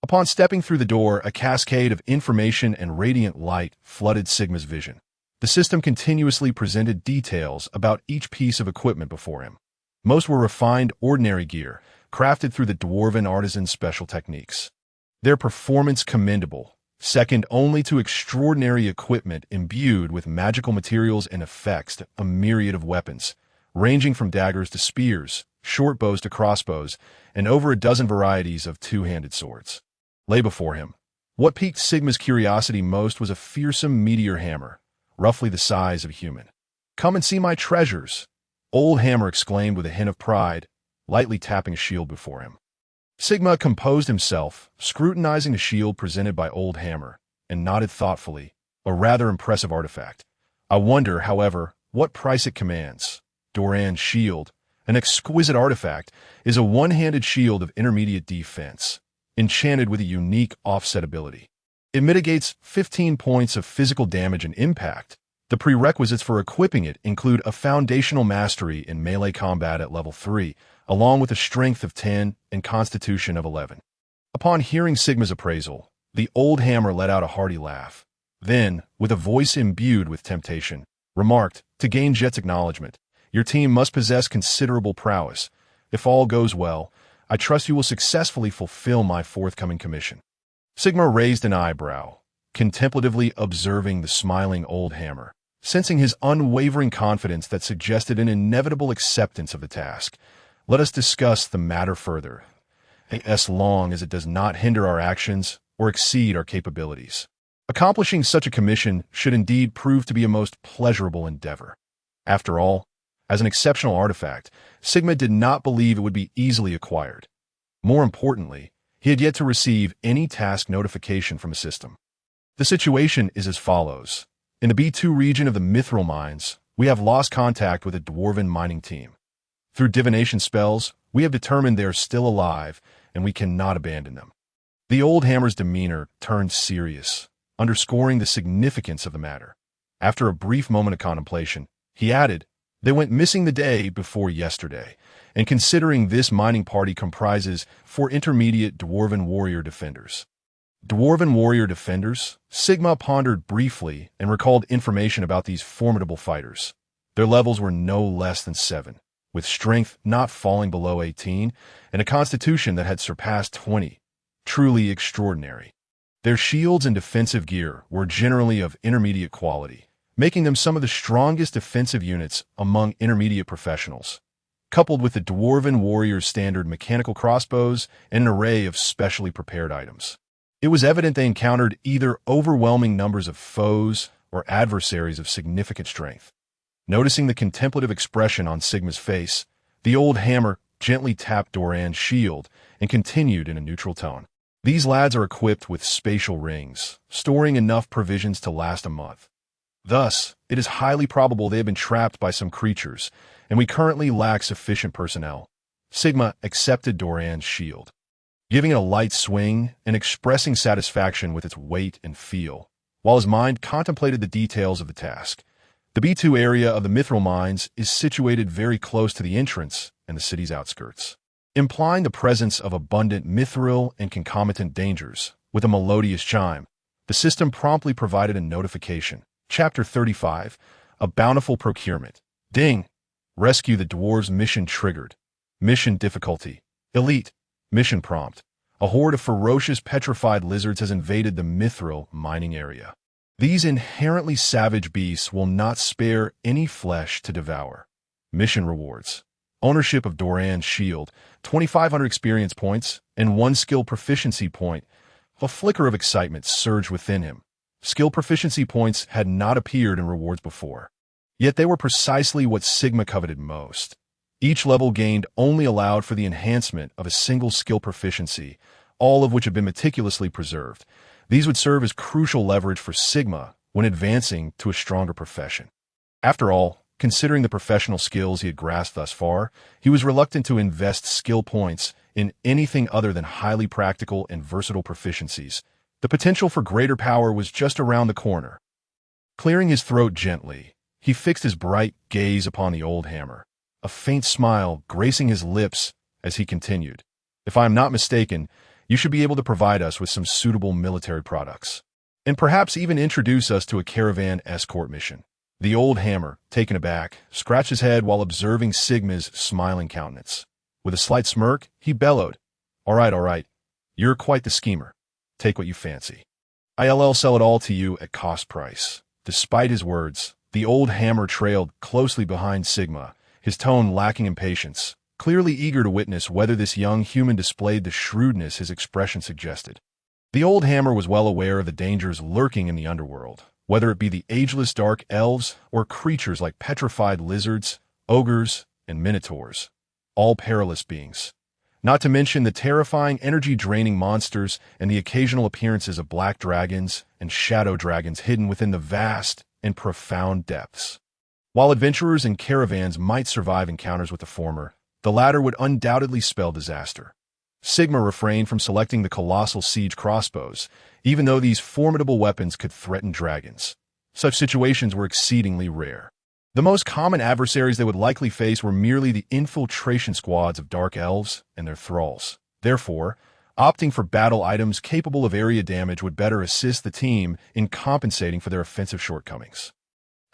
Upon stepping through the door, a cascade of information and radiant light flooded Sigma's vision. The system continuously presented details about each piece of equipment before him. Most were refined, ordinary gear, crafted through the dwarven artisan's special techniques. Their performance commendable, second only to extraordinary equipment imbued with magical materials and effects, a myriad of weapons, ranging from daggers to spears, short bows to crossbows, and over a dozen varieties of two-handed swords, lay before him. What piqued Sigma's curiosity most was a fearsome meteor hammer, roughly the size of a human. "Come and see my treasures," Old Hammer exclaimed with a hint of pride, lightly tapping a shield before him. Sigma composed himself, scrutinizing the shield presented by Old Hammer, and nodded thoughtfully. A rather impressive artifact. I wonder, however, what price it commands. Doran's shield, an exquisite artifact, is a one-handed shield of intermediate defense, enchanted with a unique offset ability. It mitigates 15 points of physical damage and impact. The prerequisites for equipping it include a foundational mastery in melee combat at level 3, along with a strength of 10 and constitution of 11. Upon hearing Sigma's appraisal, the Old Hammer let out a hearty laugh. Then, with a voice imbued with temptation, remarked, to gain Jet's acknowledgement, your team must possess considerable prowess. If all goes well, I trust you will successfully fulfill my forthcoming commission. Sigma raised an eyebrow, contemplatively observing the smiling Old Hammer, sensing his unwavering confidence that suggested an inevitable acceptance of the task. Let us discuss the matter further, as long as it does not hinder our actions or exceed our capabilities. Accomplishing such a commission should indeed prove to be a most pleasurable endeavor. After all, as an exceptional artifact, Sigma did not believe it would be easily acquired. More importantly, he had yet to receive any task notification from a system. The situation is as follows. In the B2 region of the Mithril Mines, we have lost contact with a dwarven mining team. Through divination spells, we have determined they are still alive, and we cannot abandon them. The Old Hammer's demeanor turned serious, underscoring the significance of the matter. After a brief moment of contemplation, he added, they went missing the day before yesterday, and considering this mining party comprises 4 intermediate Dwarven Warrior Defenders. Dwarven Warrior Defenders? Sigma pondered briefly and recalled information about these formidable fighters. Their levels were no less than 7, with strength not falling below 18, and a constitution that had surpassed 20. Truly extraordinary. Their shields and defensive gear were generally of intermediate quality, making them some of the strongest defensive units among intermediate professionals, coupled with the Dwarven Warrior's standard mechanical crossbows and an array of specially prepared items. It was evident they encountered either overwhelming numbers of foes or adversaries of significant strength. Noticing the contemplative expression on Sigma's face, the Old Hammer gently tapped Doran's shield and continued in a neutral tone. These lads are equipped with spatial rings, storing enough provisions to last a month. Thus, it is highly probable they have been trapped by some creatures, and we currently lack sufficient personnel. Sigma accepted Doran's shield, giving it a light swing and expressing satisfaction with its weight and feel, while his mind contemplated the details of the task. The B2 area of the Mithril Mines is situated very close to the entrance and the city's outskirts, implying the presence of abundant mithril and concomitant dangers. With a melodious chime, the system promptly provided a notification. Chapter 35, A Bountiful Procurement. Ding! Rescue the Dwarves mission triggered. Mission difficulty. Elite. Mission prompt. A horde of ferocious petrified lizards has invaded the Mithril mining area. These inherently savage beasts will not spare any flesh to devour. Mission rewards. Ownership of Doran's shield, 2,500 experience points, and 1 skill proficiency point. A flicker of excitement surged within him. Skill proficiency points had not appeared in rewards before. Yet they were precisely what Sigma coveted most. Each level gained only allowed for the enhancement of a single skill proficiency, all of which have been meticulously preserved. These would serve as crucial leverage for Sigma when advancing to a stronger profession. After all, considering the professional skills he had grasped thus far, he was reluctant to invest skill points in anything other than highly practical and versatile proficiencies. The potential for greater power was just around the corner. Clearing his throat gently, he fixed his bright gaze upon the Old Hammer, a faint smile gracing his lips as he continued. If I am not mistaken, you should be able to provide us with some suitable military products, and perhaps even introduce us to a caravan escort mission. The Old Hammer, taken aback, scratched his head while observing Sigma's smiling countenance. With a slight smirk, he bellowed, all right. You're quite the schemer. Take what you fancy. I'll sell it all to you at cost price. Despite his words, the Old Hammer trailed closely behind Sigma, his tone lacking impatience, clearly eager to witness whether this young human displayed the shrewdness his expression suggested. The Old Hammer was well aware of the dangers lurking in the underworld, whether it be the ageless dark elves or creatures like petrified lizards ogres, and minotaurs, all perilous beings. Not to mention the terrifying energy-draining monsters and the occasional appearances of black dragons and shadow dragons hidden within the vast and profound depths. While adventurers and caravans might survive encounters with the former, the latter would undoubtedly spell disaster. Sigma refrained from selecting the colossal siege crossbows, even though these formidable weapons could threaten dragons. Such situations were exceedingly rare. The most common adversaries they would likely face were merely the infiltration squads of dark elves and their thralls. Therefore, opting for battle items capable of area damage would better assist the team in compensating for their offensive shortcomings.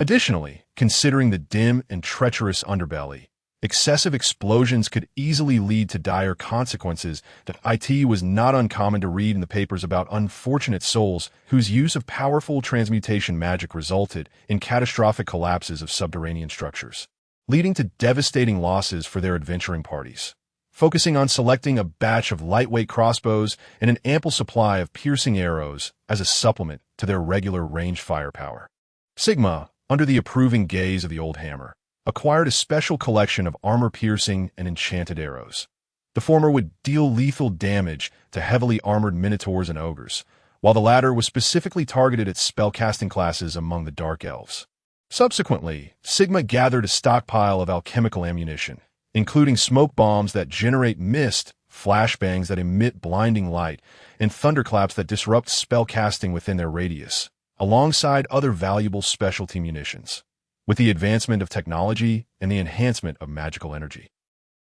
Additionally, considering the dim and treacherous underbelly, excessive explosions could easily lead to dire consequences that it was not uncommon to read in the papers about unfortunate souls whose use of powerful transmutation magic resulted in catastrophic collapses of subterranean structures, leading to devastating losses for their adventuring parties. Focusing on selecting a batch of lightweight crossbows and an ample supply of piercing arrows as a supplement to their regular ranged firepower. Sigma, under the approving gaze of the old hammer, acquired a special collection of armor-piercing and enchanted arrows. The former would deal lethal damage to heavily armored minotaurs and ogres, while the latter was specifically targeted at spellcasting classes among the dark elves. Subsequently, Sigma gathered a stockpile of alchemical ammunition, including smoke bombs that generate mist, flashbangs that emit blinding light, and thunderclaps that disrupt spellcasting within their radius, alongside other valuable specialty munitions. With the advancement of technology and the enhancement of magical energy,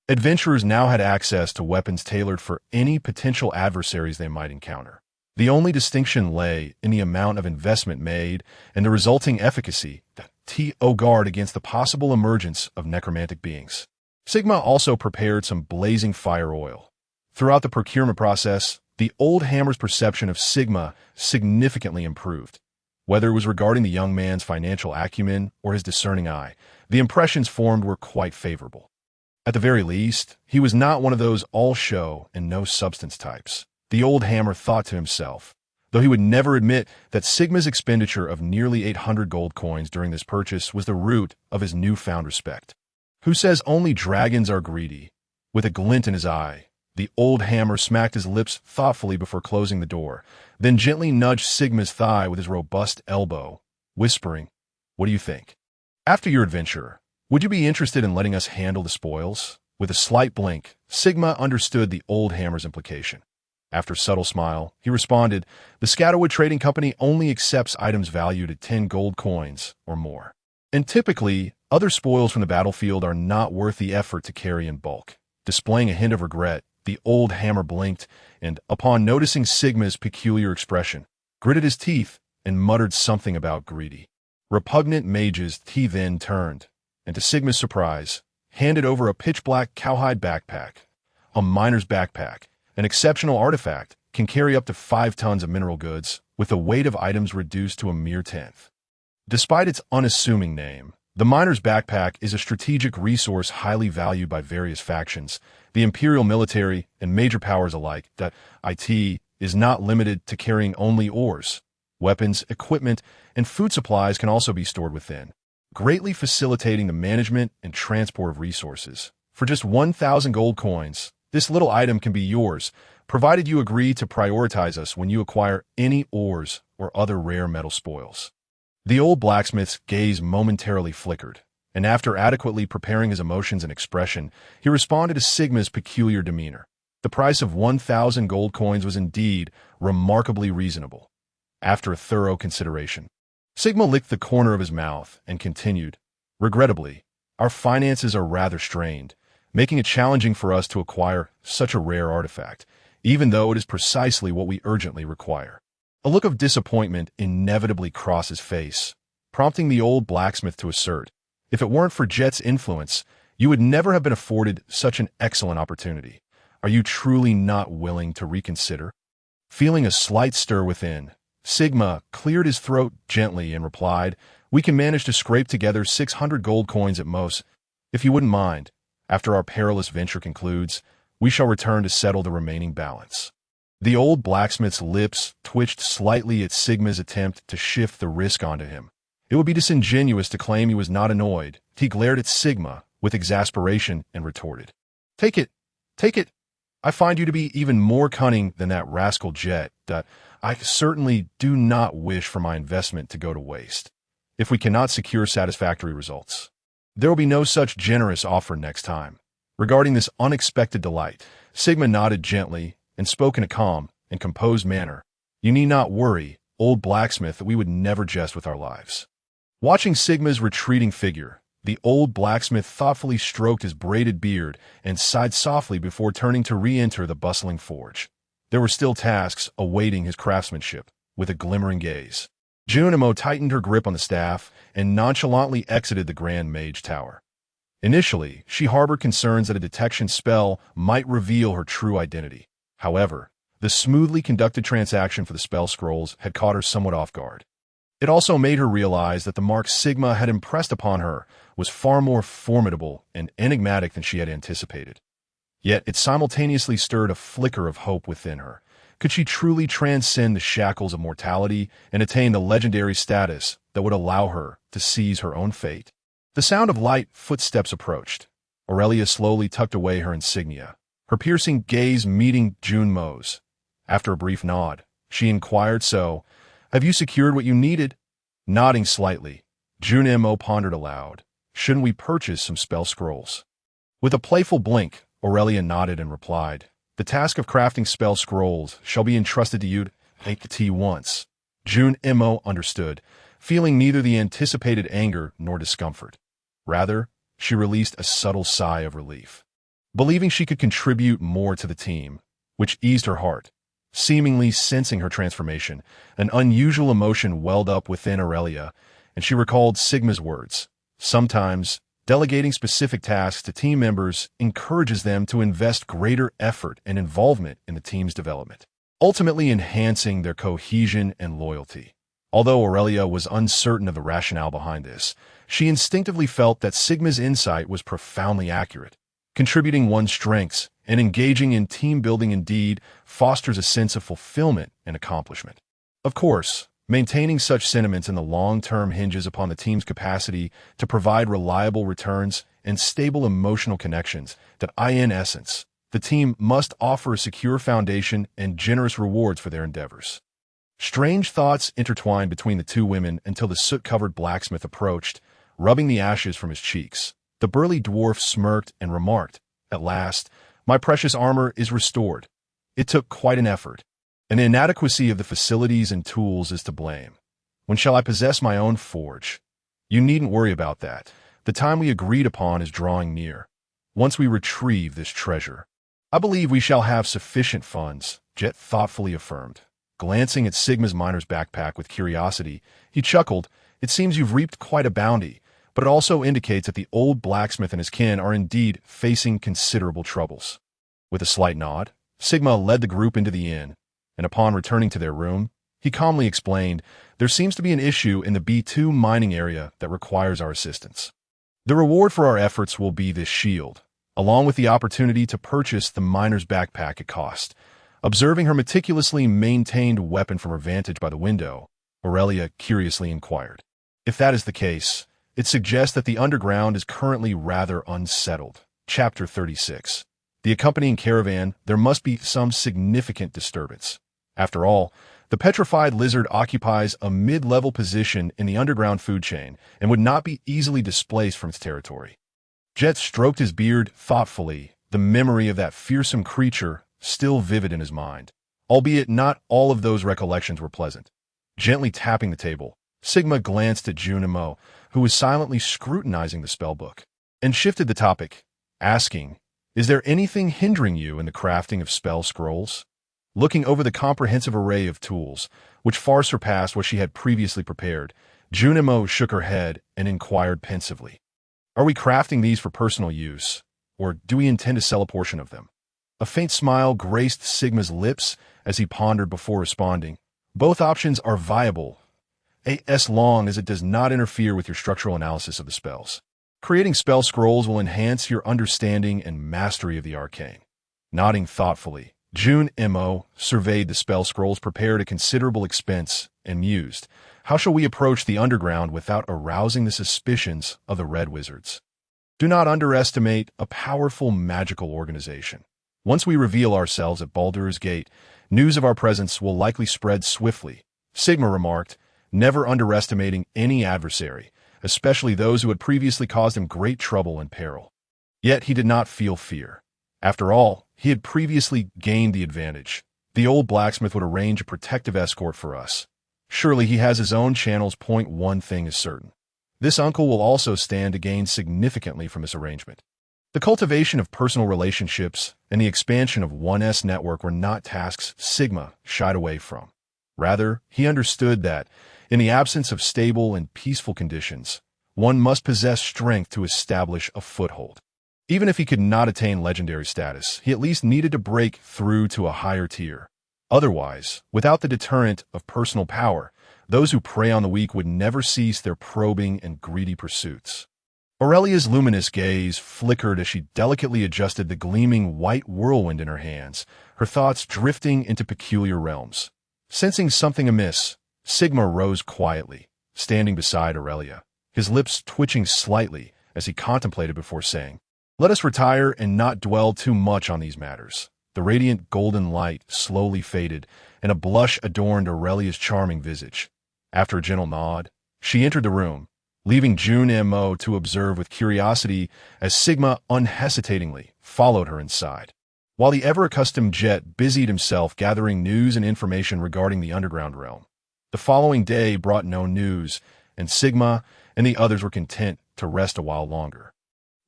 adventurers now had access to weapons tailored for any potential adversaries they might encounter. The only distinction lay in the amount of investment made and the resulting efficacy to guard against the possible emergence of necromantic beings. Sigma also prepared some blazing fire oil. Throughout the procurement process, the old hammer's perception of Sigma significantly improved. Whether it was regarding the young man's financial acumen or his discerning eye, the impressions formed were quite favorable. At the very least, he was not one of those all-show and no-substance types, the old hammer thought to himself, though he would never admit that Sigma's expenditure of nearly 800 gold coins during this purchase was the root of his newfound respect. Who says only dragons are greedy? With a glint in his eye, the old hammer smacked his lips thoughtfully before closing the door, then gently nudged Sigma's thigh with his robust elbow, whispering, "What do you think? After your adventure, would you be interested in letting us handle the spoils?" With a slight blink, Sigma understood the old hammer's implication. After a subtle smile, he responded, "The Scatterwood Trading Company only accepts items valued at 10 gold coins or more. And typically, other spoils from the battlefield are not worth the effort to carry in bulk." Displaying a hint of regret, the old hammer blinked and, upon noticing Sigma's peculiar expression, gritted his teeth and muttered something about greedy. Repugnant mages, he then turned, and to Sigma's surprise, handed over a pitch-black cowhide backpack. A miner's backpack, an exceptional artifact, can carry up to 5 tons of mineral goods, with the weight of items reduced to a mere tenth. Despite its unassuming name, the miner's backpack is a strategic resource highly valued by various factions, the imperial military and major powers alike. That it is not limited to carrying only ores. Weapons, equipment, and food supplies can also be stored within, greatly facilitating the management and transport of resources. For just 1,000 gold coins, this little item can be yours, provided you agree to prioritize us when you acquire any ores or other rare metal spoils. The old blacksmith's gaze momentarily flickered, and after adequately preparing his emotions and expression, he responded to Sigma's peculiar demeanor. The price of 1,000 gold coins was indeed remarkably reasonable. After a thorough consideration, Sigma licked the corner of his mouth and continued, "Regrettably, our finances are rather strained, making it challenging for us to acquire such a rare artifact, even though it is precisely what we urgently require." A look of disappointment inevitably crossed his face, prompting the old blacksmith to assert, "If it weren't for Jet's influence, you would never have been afforded such an excellent opportunity. Are you truly not willing to reconsider?" Feeling a slight stir within, Sigma cleared his throat gently and replied, "We can manage to scrape together 600 gold coins at most. If you wouldn't mind, after our perilous venture concludes, we shall return to settle the remaining balance." The old blacksmith's lips twitched slightly at Sigma's attempt to shift the risk onto him. It would be disingenuous to claim he was not annoyed. He glared at Sigma with exasperation and retorted, "Take it! Take it! I find you to be even more cunning than that rascal Jet. I certainly do not wish for my investment to go to waste. If we cannot secure satisfactory results, there will be no such generous offer next time." Regarding this unexpected delight, Sigma nodded gently and spoke in a calm and composed manner. "You need not worry, old blacksmith, that we would never jest with our lives." Watching Sigma's retreating figure, the old blacksmith thoughtfully stroked his braided beard and sighed softly before turning to re-enter the bustling forge. There were still tasks awaiting his craftsmanship. With a glimmering gaze, Junimo tightened her grip on the staff and nonchalantly exited the Grand Mage Tower. Initially, she harbored concerns that a detection spell might reveal her true identity. However, the smoothly conducted transaction for the spell scrolls had caught her somewhat off guard. It also made her realize that the mark Sigma had impressed upon her was far more formidable and enigmatic than she had anticipated. Yet it simultaneously stirred a flicker of hope within her. Could she truly transcend the shackles of mortality and attain the legendary status that would allow her to seize her own fate? The sound of light footsteps approached. Aurelia slowly tucked away her insignia, her piercing gaze meeting Junimo's. After a brief nod, she inquired, "So, have you secured what you needed?" Nodding slightly, Junimo pondered aloud, "Shouldn't we purchase some spell scrolls?" With a playful blink, Aurelia nodded and replied, "The task of crafting spell scrolls shall be entrusted to you at once." Junimo understood, feeling neither the anticipated anger nor discomfort. Rather, she released a subtle sigh of relief, believing she could contribute more to the team, which eased her heart. Seemingly sensing her transformation, an unusual emotion welled up within Aurelia, and she recalled Sigma's words. Sometimes, delegating specific tasks to team members encourages them to invest greater effort and involvement in the team's development, ultimately enhancing their cohesion and loyalty. Although Aurelia was uncertain of the rationale behind this, she instinctively felt that Sigma's insight was profoundly accurate. Contributing one's strengths and engaging in team building indeed fosters a sense of fulfillment and accomplishment. Of course, maintaining such sentiments in the long term hinges upon the team's capacity to provide reliable returns and stable emotional connections that, in essence, the team must offer a secure foundation and generous rewards for their endeavors. Strange thoughts intertwined between the two women until the soot-covered blacksmith approached, rubbing the ashes from his cheeks. The burly dwarf smirked and remarked, "At last, my precious armor is restored. It took quite an effort. An inadequacy of the facilities and tools is to blame. When shall I possess my own forge?" "You needn't worry about that. The time we agreed upon is drawing near. Once we retrieve this treasure, I believe we shall have sufficient funds," Jet thoughtfully affirmed. Glancing at Sigma's miner's backpack with curiosity, he chuckled, "It seems you've reaped quite a bounty, but it also indicates that the old blacksmith and his kin are indeed facing considerable troubles." With a slight nod, Sigma led the group into the inn, and upon returning to their room, he calmly explained, "There seems to be an issue in the B2 mining area that requires our assistance. The reward for our efforts will be this shield, along with the opportunity to purchase the miner's backpack at cost." Observing her meticulously maintained weapon from her vantage by the window, Aurelia curiously inquired, "If that is the case, it suggests that the underground is currently rather unsettled." Chapter 36. The accompanying caravan, there must be some significant disturbance. After all, the petrified lizard occupies a mid-level position in the underground food chain and would not be easily displaced from its territory. Jet stroked his beard thoughtfully, the memory of that fearsome creature still vivid in his mind, albeit not all of those recollections were pleasant. Gently tapping the table, Sigma glanced at Junimo, who was silently scrutinizing the spellbook, and shifted the topic, asking, "Is there anything hindering you in the crafting of spell scrolls?" Looking over the comprehensive array of tools, which far surpassed what she had previously prepared, Junimo shook her head and inquired pensively, "Are we crafting these for personal use, or do we intend to sell a portion of them?" A faint smile graced Sigma's lips as he pondered before responding, "Both options are viable, as long as it does not interfere with your structural analysis of the spells. Creating spell scrolls will enhance your understanding and mastery of the arcane." Nodding thoughtfully, Junimo surveyed the spell scrolls prepared at considerable expense and mused, "How shall we approach the underground without arousing the suspicions of the Red Wizards?" Do not underestimate a powerful magical organization. Once we reveal ourselves at Baldur's Gate, news of our presence will likely spread swiftly, Sigma remarked, never underestimating any adversary, especially those who had previously caused him great trouble and peril. Yet he did not feel fear. After all, he had previously gained the advantage. The old blacksmith would arrange a protective escort for us. Surely he has his own channels. One thing is certain. This uncle will also stand to gain significantly from this arrangement. The cultivation of personal relationships and the expansion of 1S network were not tasks Sigma shied away from. Rather, he understood that, in the absence of stable and peaceful conditions, one must possess strength to establish a foothold. Even if he could not attain legendary status, he at least needed to break through to a higher tier. Otherwise, without the deterrent of personal power, those who prey on the weak would never cease their probing and greedy pursuits. Aurelia's luminous gaze flickered as she delicately adjusted the gleaming white whirlwind in her hands, her thoughts drifting into peculiar realms. Sensing something amiss, Sigma rose quietly, standing beside Aurelia, his lips twitching slightly as he contemplated before saying, "Let us retire and not dwell too much on these matters." The radiant golden light slowly faded, and a blush adorned Aurelia's charming visage. After a gentle nod, she entered the room, leaving June M.O. to observe with curiosity as Sigma unhesitatingly followed her inside. While the ever-accustomed Jet busied himself gathering news and information regarding the underground realm. The following day brought no news, and Sigma and the others were content to rest a while longer.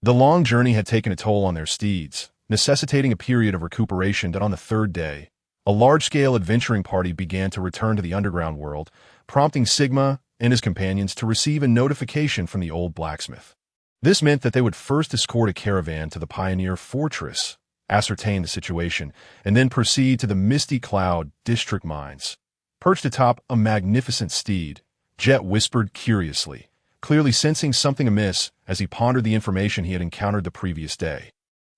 The long journey had taken a toll on their steeds, necessitating a period of recuperation that on the third day, a large-scale adventuring party began to return to the underground world, prompting Sigma and his companions to receive a notification from the old blacksmith. This meant that they would first escort a caravan to the Pioneer Fortress, ascertain the situation, and then proceed to the Misty Cloud district mines. Perched atop a magnificent steed, Jet whispered curiously, clearly sensing something amiss as he pondered the information he had encountered the previous day.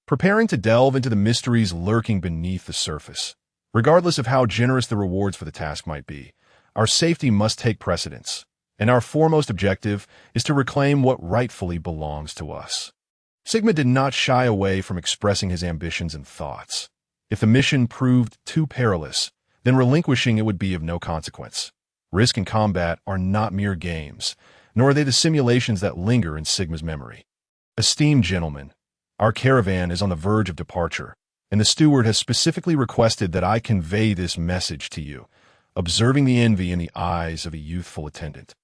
Preparing to delve into the mysteries lurking beneath the surface. Regardless of how generous the rewards for the task might be, our safety must take precedence, and our foremost objective is to reclaim what rightfully belongs to us. Sigma did not shy away from expressing his ambitions and thoughts. If the mission proved too perilous, then relinquishing it would be of no consequence. Risk and combat are not mere games, nor are they the simulations that linger in Sigma's memory. Esteemed gentlemen, our caravan is on the verge of departure, and the steward has specifically requested that I convey this message to you, observing the envy in the eyes of a youthful attendant.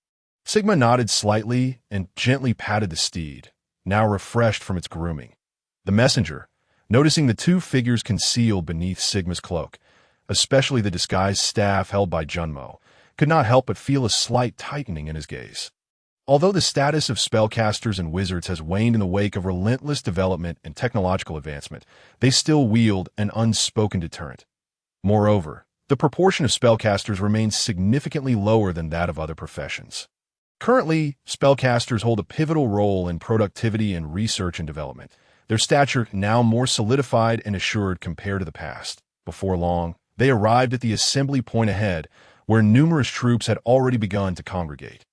Sigma nodded slightly and gently patted the steed, now refreshed from its grooming. The messenger, noticing the two figures concealed beneath Sigma's cloak, especially the disguised staff held by Junmo, could not help but feel a slight tightening in his gaze. Although the status of spellcasters and wizards has waned in the wake of relentless development and technological advancement, they still wield an unspoken deterrent. Moreover, the proportion of spellcasters remains significantly lower than that of other professions. Currently, spellcasters hold a pivotal role in productivity and research and development, their stature now more solidified and assured compared to the past. Before long, they arrived at the assembly point ahead, where numerous troops had already begun to congregate.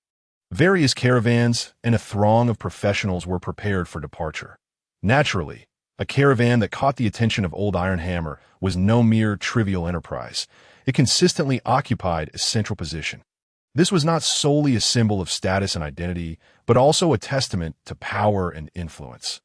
Various caravans and a throng of professionals were prepared for departure. Naturally, a caravan that caught the attention of Old Iron Hammer was no mere trivial enterprise. It consistently occupied a central position. This was not solely a symbol of status and identity, but also a testament to power and influence.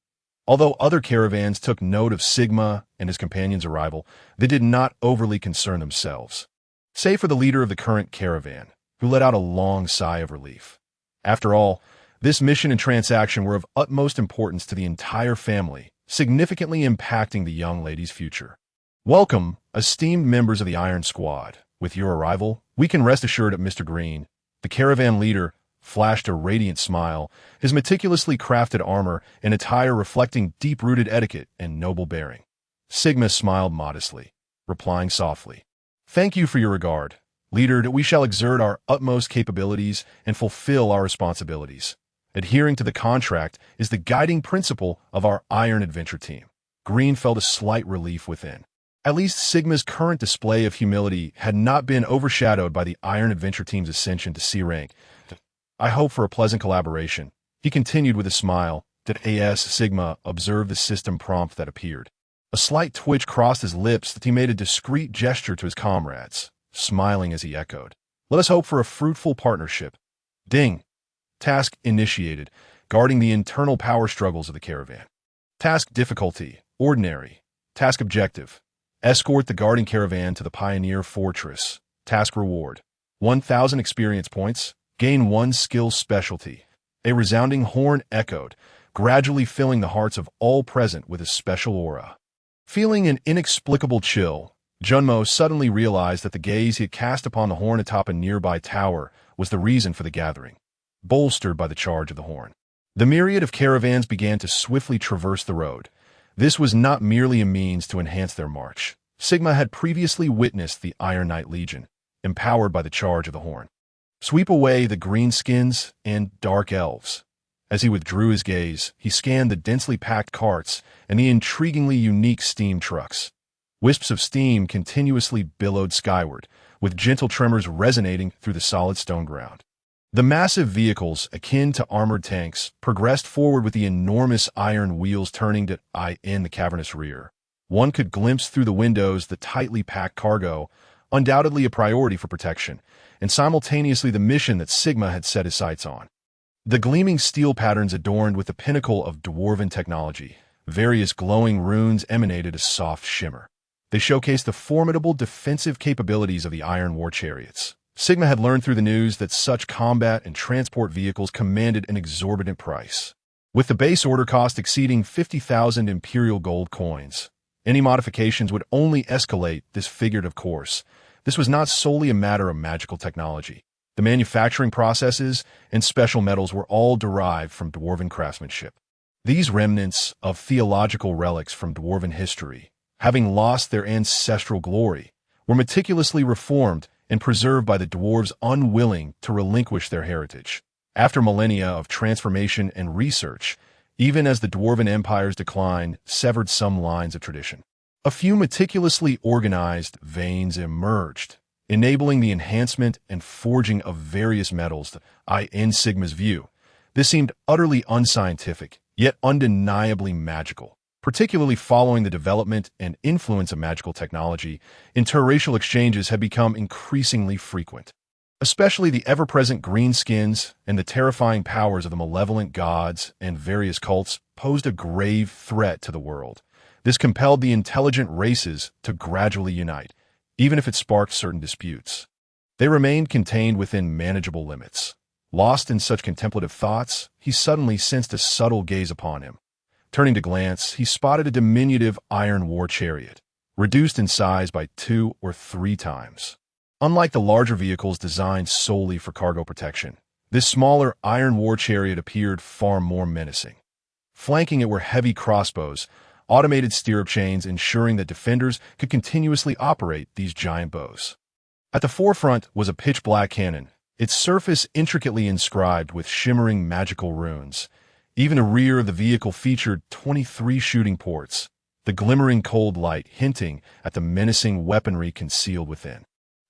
Although other caravans took note of Sigma and his companions' arrival, they did not overly concern themselves. Save for the leader of the current caravan, who let out a long sigh of relief. After all, this mission and transaction were of utmost importance to the entire family, significantly impacting the young lady's future. Welcome, esteemed members of the Iron Squad. With your arrival, we can rest assured that Mr. Green, the caravan leader, flashed a radiant smile, his meticulously crafted armor and attire reflecting deep-rooted etiquette and noble bearing. Sigma smiled modestly, replying softly, "Thank you for your regard. Leader, that we shall exert our utmost capabilities and fulfill our responsibilities. Adhering to the contract is the guiding principle of our Iron Adventure team." Green felt a slight relief within. At least Sigma's current display of humility had not been overshadowed by the Iron Adventure team's ascension to C rank. "I hope for a pleasant collaboration," he continued with a smile, AS Sigma observed the system prompt that appeared. A slight twitch crossed his lips that he made a discreet gesture to his comrades, smiling as he echoed, "Let us hope for a fruitful partnership." Ding. Task initiated, guarding the internal power struggles of the caravan. Task difficulty, ordinary. Task objective, escort the guarding caravan to the Pioneer Fortress. Task reward, 1,000 experience points, gain 1 skill specialty. A resounding horn echoed, gradually filling the hearts of all present with a special aura. Feeling an inexplicable chill, Junmo suddenly realized that the gaze he had cast upon the horn atop a nearby tower was the reason for the gathering, bolstered by the charge of the horn. The myriad of caravans began to swiftly traverse the road. This was not merely a means to enhance their march. Sigma had previously witnessed the Iron Knight Legion, empowered by the charge of the horn, sweep away the greenskins and dark elves. As he withdrew his gaze, he scanned the densely packed carts and the intriguingly unique steam trucks. Wisps of steam continuously billowed skyward, with gentle tremors resonating through the solid stone ground. The massive vehicles, akin to armored tanks, progressed forward with the enormous iron wheels turning to eye in the cavernous rear. One could glimpse through the windows the tightly packed cargo, undoubtedly a priority for protection, and simultaneously the mission that Sigma had set his sights on. The gleaming steel patterns adorned with the pinnacle of dwarven technology, various glowing runes emanated a soft shimmer. They showcased the formidable defensive capabilities of the iron war chariots. Sigma had learned through the news that such combat and transport vehicles commanded an exorbitant price, with the base order cost exceeding 50,000 Imperial gold coins. Any modifications would only escalate this figurative course. This was not solely a matter of magical technology. The manufacturing processes and special metals were all derived from dwarven craftsmanship. These remnants of theological relics from dwarven history, having lost their ancestral glory, were meticulously reformed and preserved by the dwarves unwilling to relinquish their heritage. After millennia of transformation and research, even as the dwarven empires declined, severed some lines of tradition, a few meticulously organized veins emerged, enabling the enhancement and forging of various metals. In Sigma's view, this seemed utterly unscientific, yet undeniably magical. Particularly following the development and influence of magical technology, interracial exchanges had become increasingly frequent. Especially the ever-present greenskins and the terrifying powers of the malevolent gods and various cults posed a grave threat to the world. This compelled the intelligent races to gradually unite, even if it sparked certain disputes. They remained contained within manageable limits. Lost in such contemplative thoughts, he suddenly sensed a subtle gaze upon him. Turning to glance, he spotted a diminutive iron war chariot, reduced in size by 2 or 3 times. Unlike the larger vehicles designed solely for cargo protection, this smaller iron war chariot appeared far more menacing. Flanking it were heavy crossbows, automated stirrup chains ensuring that defenders could continuously operate these giant bows. At the forefront was a pitch-black cannon, its surface intricately inscribed with shimmering magical runes. Even the rear of the vehicle featured 23 shooting ports, the glimmering cold light hinting at the menacing weaponry concealed within.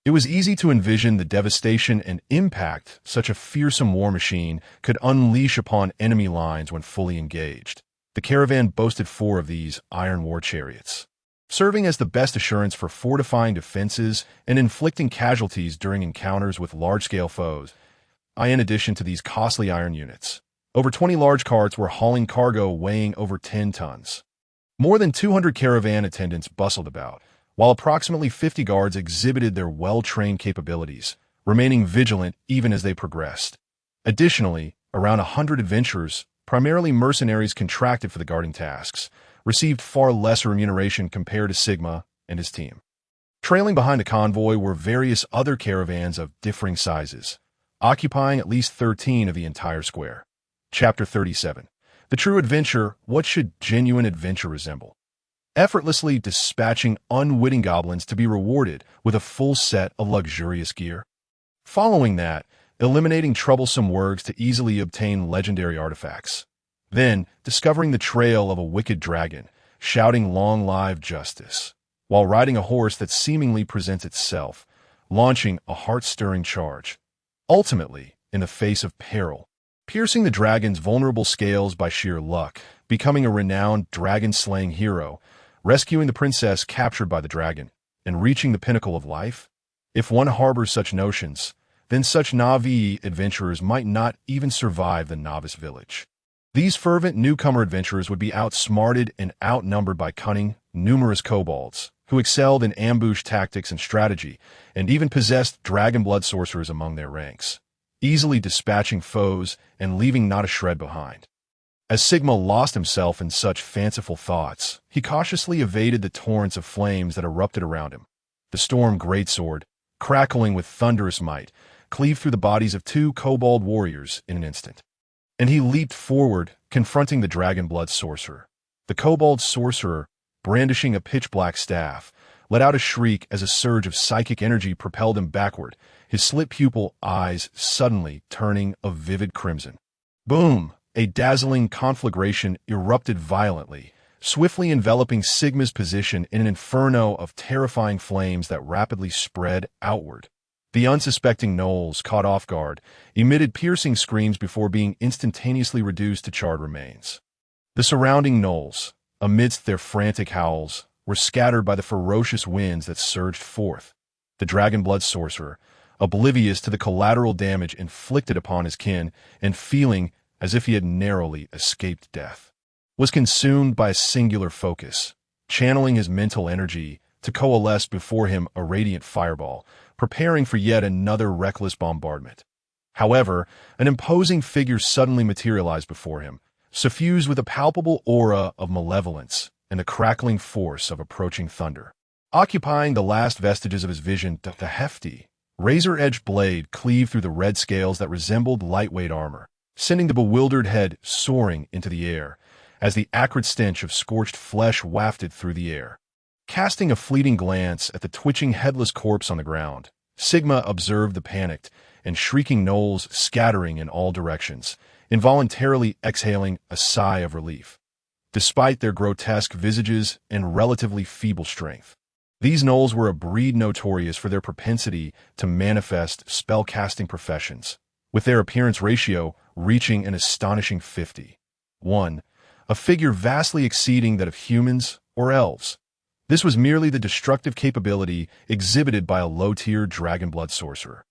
It was easy to envision the devastation and impact such a fearsome war machine could unleash upon enemy lines when fully engaged. The caravan boasted 4 of these iron war chariots, serving as the best assurance for fortifying defenses and inflicting casualties during encounters with large-scale foes. In addition to these costly iron units, over 20 large carts were hauling cargo weighing over 10 tons. More than 200 caravan attendants bustled about, while approximately 50 guards exhibited their well-trained capabilities, remaining vigilant even as they progressed. Additionally, around 100 adventurers, primarily mercenaries contracted for the guarding tasks, received far less remuneration compared to Sigma and his team. Trailing behind the convoy were various other caravans of differing sizes, occupying at least 13 of the entire square. Chapter 37. The True Adventure. What should genuine adventure resemble? Effortlessly dispatching unwitting goblins to be rewarded with a full set of luxurious gear. Following that, eliminating troublesome wargs to easily obtain legendary artifacts. Then, discovering the trail of a wicked dragon, shouting long live justice, while riding a horse that seemingly presents itself, launching a heart-stirring charge. Ultimately, in the face of peril, piercing the dragon's vulnerable scales by sheer luck, becoming a renowned dragon-slaying hero, rescuing the princess captured by the dragon, and reaching the pinnacle of life? If one harbors such notions, then such Na'vi adventurers might not even survive the novice village. These fervent newcomer adventurers would be outsmarted and outnumbered by cunning, numerous kobolds, who excelled in ambush tactics and strategy, and even possessed dragon blood sorcerers among their ranks, easily dispatching foes and leaving not a shred behind. As Sigma lost himself in such fanciful thoughts, he cautiously evaded the torrents of flames that erupted around him. The storm greatsword, crackling with thunderous might, cleaved through the bodies of two kobold warriors in an instant. And he leaped forward, confronting the dragon blood sorcerer. The kobold sorcerer, brandishing a pitch-black staff, let out a shriek as a surge of psychic energy propelled him backward, his slit-pupil eyes suddenly turning a vivid crimson. Boom! A dazzling conflagration erupted violently, swiftly enveloping Sigma's position in an inferno of terrifying flames that rapidly spread outward. The unsuspecting gnolls, caught off guard, emitted piercing screams before being instantaneously reduced to charred remains. The surrounding gnolls, amidst their frantic howls, were scattered by the ferocious winds that surged forth. The dragon blood sorcerer, oblivious to the collateral damage inflicted upon his kin and feeling as if he had narrowly escaped death, was consumed by a singular focus, channeling his mental energy to coalesce before him a radiant fireball, preparing for yet another reckless bombardment. However, an imposing figure suddenly materialized before him, suffused with a palpable aura of malevolence and the crackling force of approaching thunder. Occupying the last vestiges of his vision, the hefty, razor-edged blade cleaved through the red scales that resembled lightweight armor, sending the bewildered head soaring into the air, as the acrid stench of scorched flesh wafted through the air. Casting a fleeting glance at the twitching headless corpse on the ground, Sigma observed the panicked and shrieking gnolls scattering in all directions, involuntarily exhaling a sigh of relief. Despite their grotesque visages and relatively feeble strength, these gnolls were a breed notorious for their propensity to manifest spell-casting professions, with their appearance ratio reaching an astonishing 50:1, a figure vastly exceeding that of humans or elves. This was merely the destructive capability exhibited by a low-tier dragon blood sorcerer.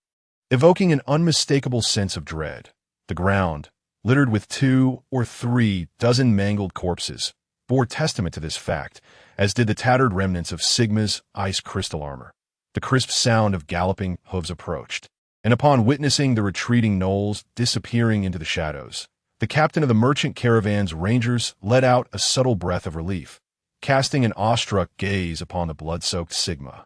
Evoking an unmistakable sense of dread, the ground, littered with 2 or 3 dozen mangled corpses, bore testament to this fact, as did the tattered remnants of Sigma's ice crystal armor. The crisp sound of galloping hooves approached, and upon witnessing the retreating gnolls disappearing into the shadows, the captain of the merchant caravan's rangers let out a subtle breath of relief, casting an awestruck gaze upon the blood-soaked Sigma.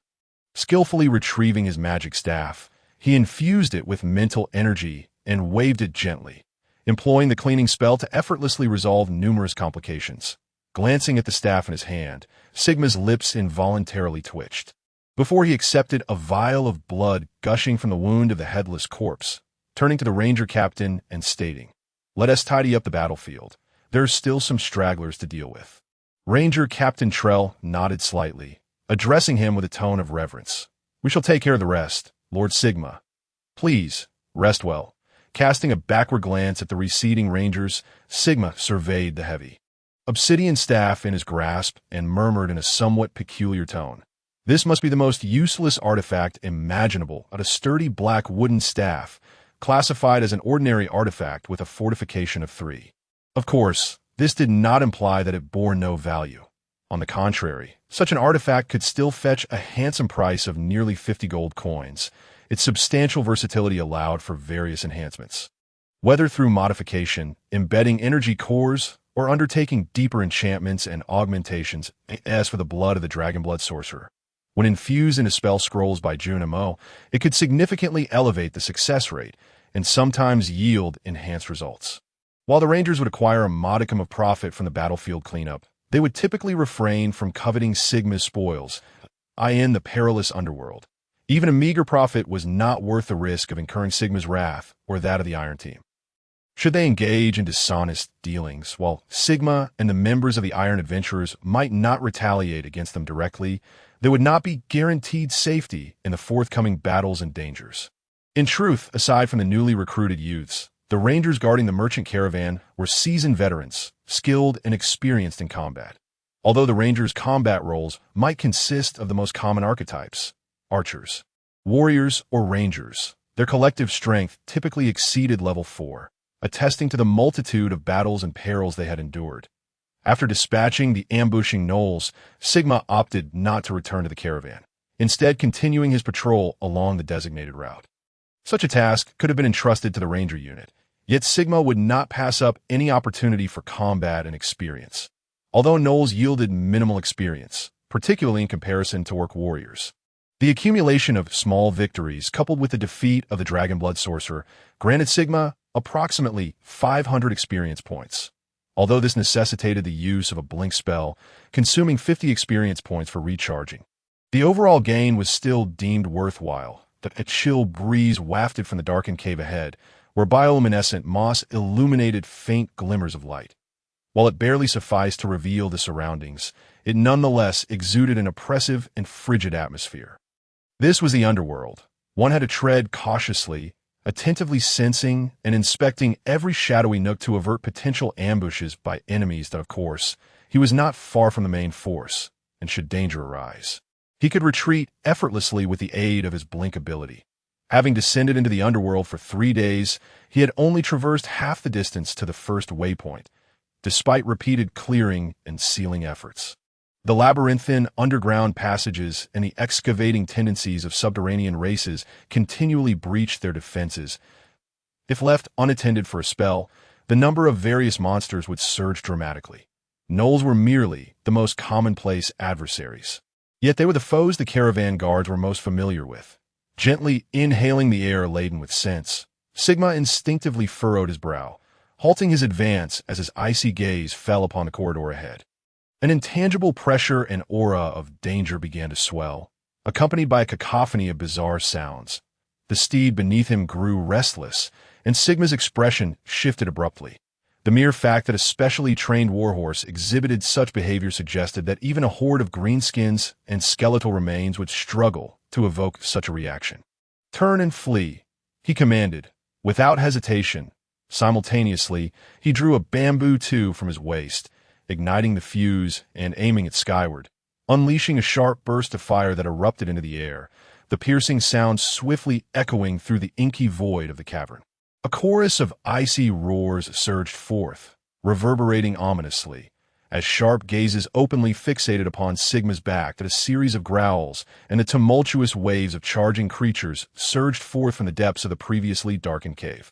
Skillfully retrieving his magic staff, he infused it with mental energy and waved it gently, employing the cleaning spell to effortlessly resolve numerous complications. Glancing at the staff in his hand, Sigma's lips involuntarily twitched. Before he accepted a vial of blood gushing from the wound of the headless corpse, turning to the ranger captain and stating, "Let us tidy up the battlefield. There are still some stragglers to deal with." Ranger Captain Trell nodded slightly, addressing him with a tone of reverence. "We shall take care of the rest, Lord Sigma. Please, rest well." Casting a backward glance at the receding rangers, Sigma surveyed the heavy obsidian staff in his grasp and murmured in a somewhat peculiar tone, "This must be the most useless artifact imaginable, a sturdy black wooden staff, classified as an ordinary artifact with a fortification of 3. Of course, this did not imply that it bore no value. On the contrary, such an artifact could still fetch a handsome price of nearly 50 gold coins. Its substantial versatility allowed for various enhancements, whether through modification, embedding energy cores, or undertaking deeper enchantments and augmentations. As for the blood of the dragon blood sorcerer, when infused into spell scrolls by Junimo, it could significantly elevate the success rate and sometimes yield enhanced results. While the rangers would acquire a modicum of profit from the battlefield cleanup, they would typically refrain from coveting Sigma's spoils, i.e. the perilous underworld. Even a meager profit was not worth the risk of incurring Sigma's wrath or that of the Iron Team. Should they engage in dishonest dealings, while Sigma and the members of the Iron Adventurers might not retaliate against them directly, they would not be guaranteed safety in the forthcoming battles and dangers. In truth, aside from the newly recruited youths, The Rangers guarding the merchant caravan were seasoned veterans, skilled and experienced in combat. Although the Rangers' combat roles might consist of the most common archetypes, archers, warriors, or rangers, their collective strength typically exceeded level 4, attesting to the multitude of battles and perils they had endured. After dispatching the ambushing gnolls, Sigma opted not to return to the caravan, instead continuing his patrol along the designated route. Such a task could have been entrusted to the ranger unit, yet Sigma would not pass up any opportunity for combat and experience. Although gnolls yielded minimal experience, particularly in comparison to orc warriors, the accumulation of small victories coupled with the defeat of the Dragonblood sorcerer granted Sigma approximately 500 experience points. Although this necessitated the use of a blink spell, consuming 50 experience points for recharging, the overall gain was still deemed worthwhile. A chill breeze wafted from the darkened cave ahead, where bioluminescent moss illuminated faint glimmers of light. While it barely sufficed to reveal the surroundings, it nonetheless exuded an oppressive and frigid atmosphere. This was the underworld. One had to tread cautiously, attentively sensing and inspecting every shadowy nook to avert potential ambushes by enemies that, of course, he was not far from the main force, and should danger arise, he could retreat effortlessly with the aid of his blink ability. Having descended into the underworld for 3 days, he had only traversed half the distance to the first waypoint, despite repeated clearing and sealing efforts. The labyrinthine underground passages and the excavating tendencies of subterranean races continually breached their defenses. If left unattended for a spell, the number of various monsters would surge dramatically. Gnolls were merely the most commonplace adversaries. Yet they were the foes the caravan guards were most familiar with. Gently inhaling the air laden with scents, Sigma instinctively furrowed his brow, halting his advance as his icy gaze fell upon the corridor ahead. An intangible pressure and aura of danger began to swell, accompanied by a cacophony of bizarre sounds. The steed beneath him grew restless, and Sigma's expression shifted abruptly. The mere fact that a specially trained warhorse exhibited such behavior suggested that even a horde of greenskins and skeletal remains would struggle to evoke such a reaction. "Turn and flee," he commanded, without hesitation. Simultaneously, he drew a bamboo tube from his waist, igniting the fuse and aiming it skyward, unleashing a sharp burst of fire that erupted into the air, the piercing sound swiftly echoing through the inky void of the cavern. A chorus of icy roars surged forth, reverberating ominously, as sharp gazes openly fixated upon Sigma's back that a series of growls and the tumultuous waves of charging creatures surged forth from the depths of the previously darkened cave.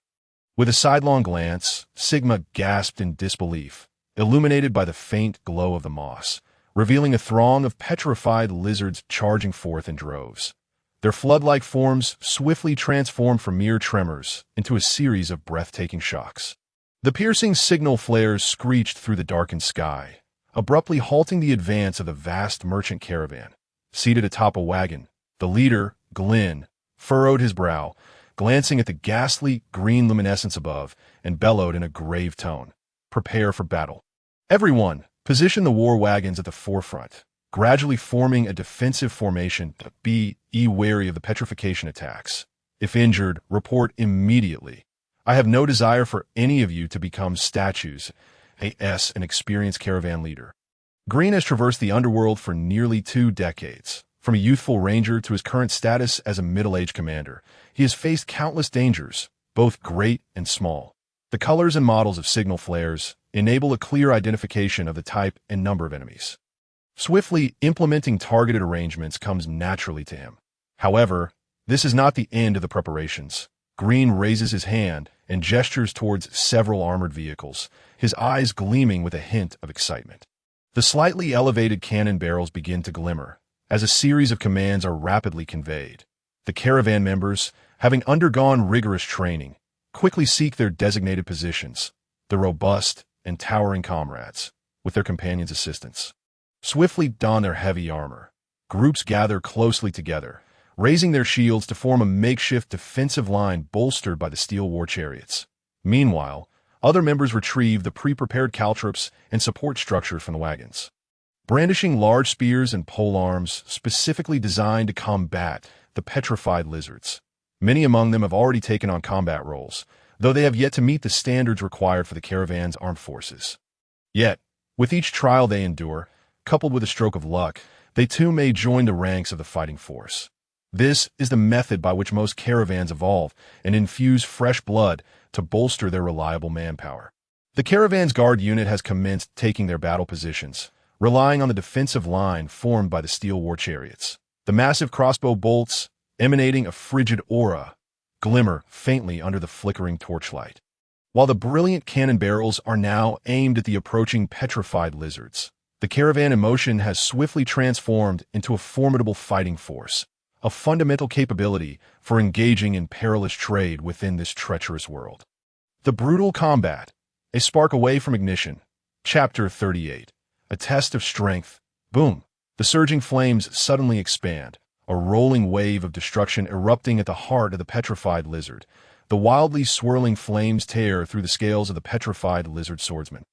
With a sidelong glance, Sigma gasped in disbelief, illuminated by the faint glow of the moss, revealing a throng of petrified lizards charging forth in droves. Their flood-like forms swiftly transformed from mere tremors into a series of breathtaking shocks. The piercing signal flares screeched through the darkened sky, abruptly halting the advance of the vast merchant caravan. Seated atop a wagon, the leader, Glenn, furrowed his brow, glancing at the ghastly green luminescence above, and bellowed in a grave tone, "Prepare for battle." Everyone, position the war wagons at the forefront, gradually forming a defensive formation. Be wary of the petrification attacks. If injured, report immediately. I have no desire for any of you to become statues. An experienced caravan leader. Green has traversed the underworld for nearly 2 decades. From a youthful ranger to his current status as a middle-aged commander, he has faced countless dangers, both great and small. The colors and models of signal flares enable a clear identification of the type and number of enemies. Swiftly implementing targeted arrangements comes naturally to him. However, this is not the end of the preparations. Green raises his hand and gestures towards several armored vehicles, his eyes gleaming with a hint of excitement. The slightly elevated cannon barrels begin to glimmer, as a series of commands are rapidly conveyed. The caravan members, having undergone rigorous training, quickly seek their designated positions, the robust and towering comrades, with their companions' assistance, swiftly don their heavy armor. Groups gather closely together, raising their shields to form a makeshift defensive line bolstered by the steel war chariots. Meanwhile, other members retrieve the pre-prepared caltrops and support structures from the wagons. Brandishing large spears and polearms specifically designed to combat the petrified lizards. Many among them have already taken on combat roles, though they have yet to meet the standards required for the caravan's armed forces. Yet, with each trial they endure, coupled with a stroke of luck, they too may join the ranks of the fighting force. This is the method by which most caravans evolve and infuse fresh blood to bolster their reliable manpower. The caravan's guard unit has commenced taking their battle positions, relying on the defensive line formed by the steel war chariots. The massive crossbow bolts, emanating a frigid aura, glimmer faintly under the flickering torchlight, while the brilliant cannon barrels are now aimed at the approaching petrified lizards. The caravan in motion has swiftly transformed into a formidable fighting force, a fundamental capability for engaging in perilous trade within this treacherous world. The brutal combat, a spark away from ignition. Chapter 38. A test of strength. Boom. The surging flames suddenly expand, a rolling wave of destruction erupting at the heart of the petrified lizard. The wildly swirling flames tear through the scales of the petrified lizard swordsman,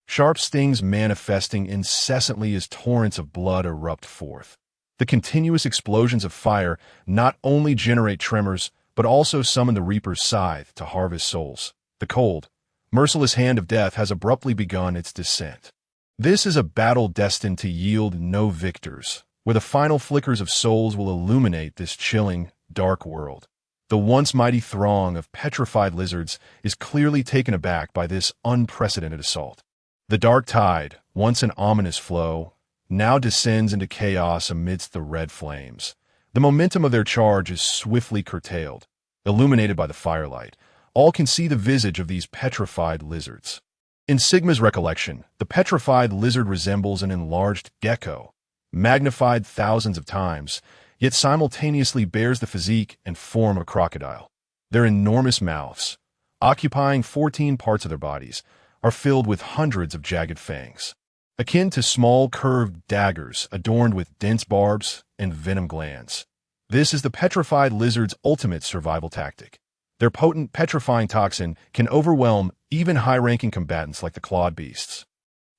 sharp stings manifesting incessantly as torrents of blood erupt forth. The continuous explosions of fire not only generate tremors, but also summon the Reaper's scythe to harvest souls. The cold, merciless hand of death has abruptly begun its descent. This is a battle destined to yield no victors, where the final flickers of souls will illuminate this chilling, dark world. The once mighty throng of petrified lizards is clearly taken aback by this unprecedented assault. The dark tide, once an ominous flow, now descends into chaos amidst the red flames. The momentum of their charge is swiftly curtailed. Illuminated by the firelight, all can see the visage of these petrified lizards. In Sigma's recollection, the petrified lizard resembles an enlarged gecko, magnified thousands of times, yet simultaneously bears the physique and form of a crocodile. Their enormous mouths, occupying 14 parts of their bodies, are filled with hundreds of jagged fangs, akin to small curved daggers adorned with dense barbs and venom glands. This is the petrified lizard's ultimate survival tactic. Their potent petrifying toxin can overwhelm even high-ranking combatants like the clawed beasts.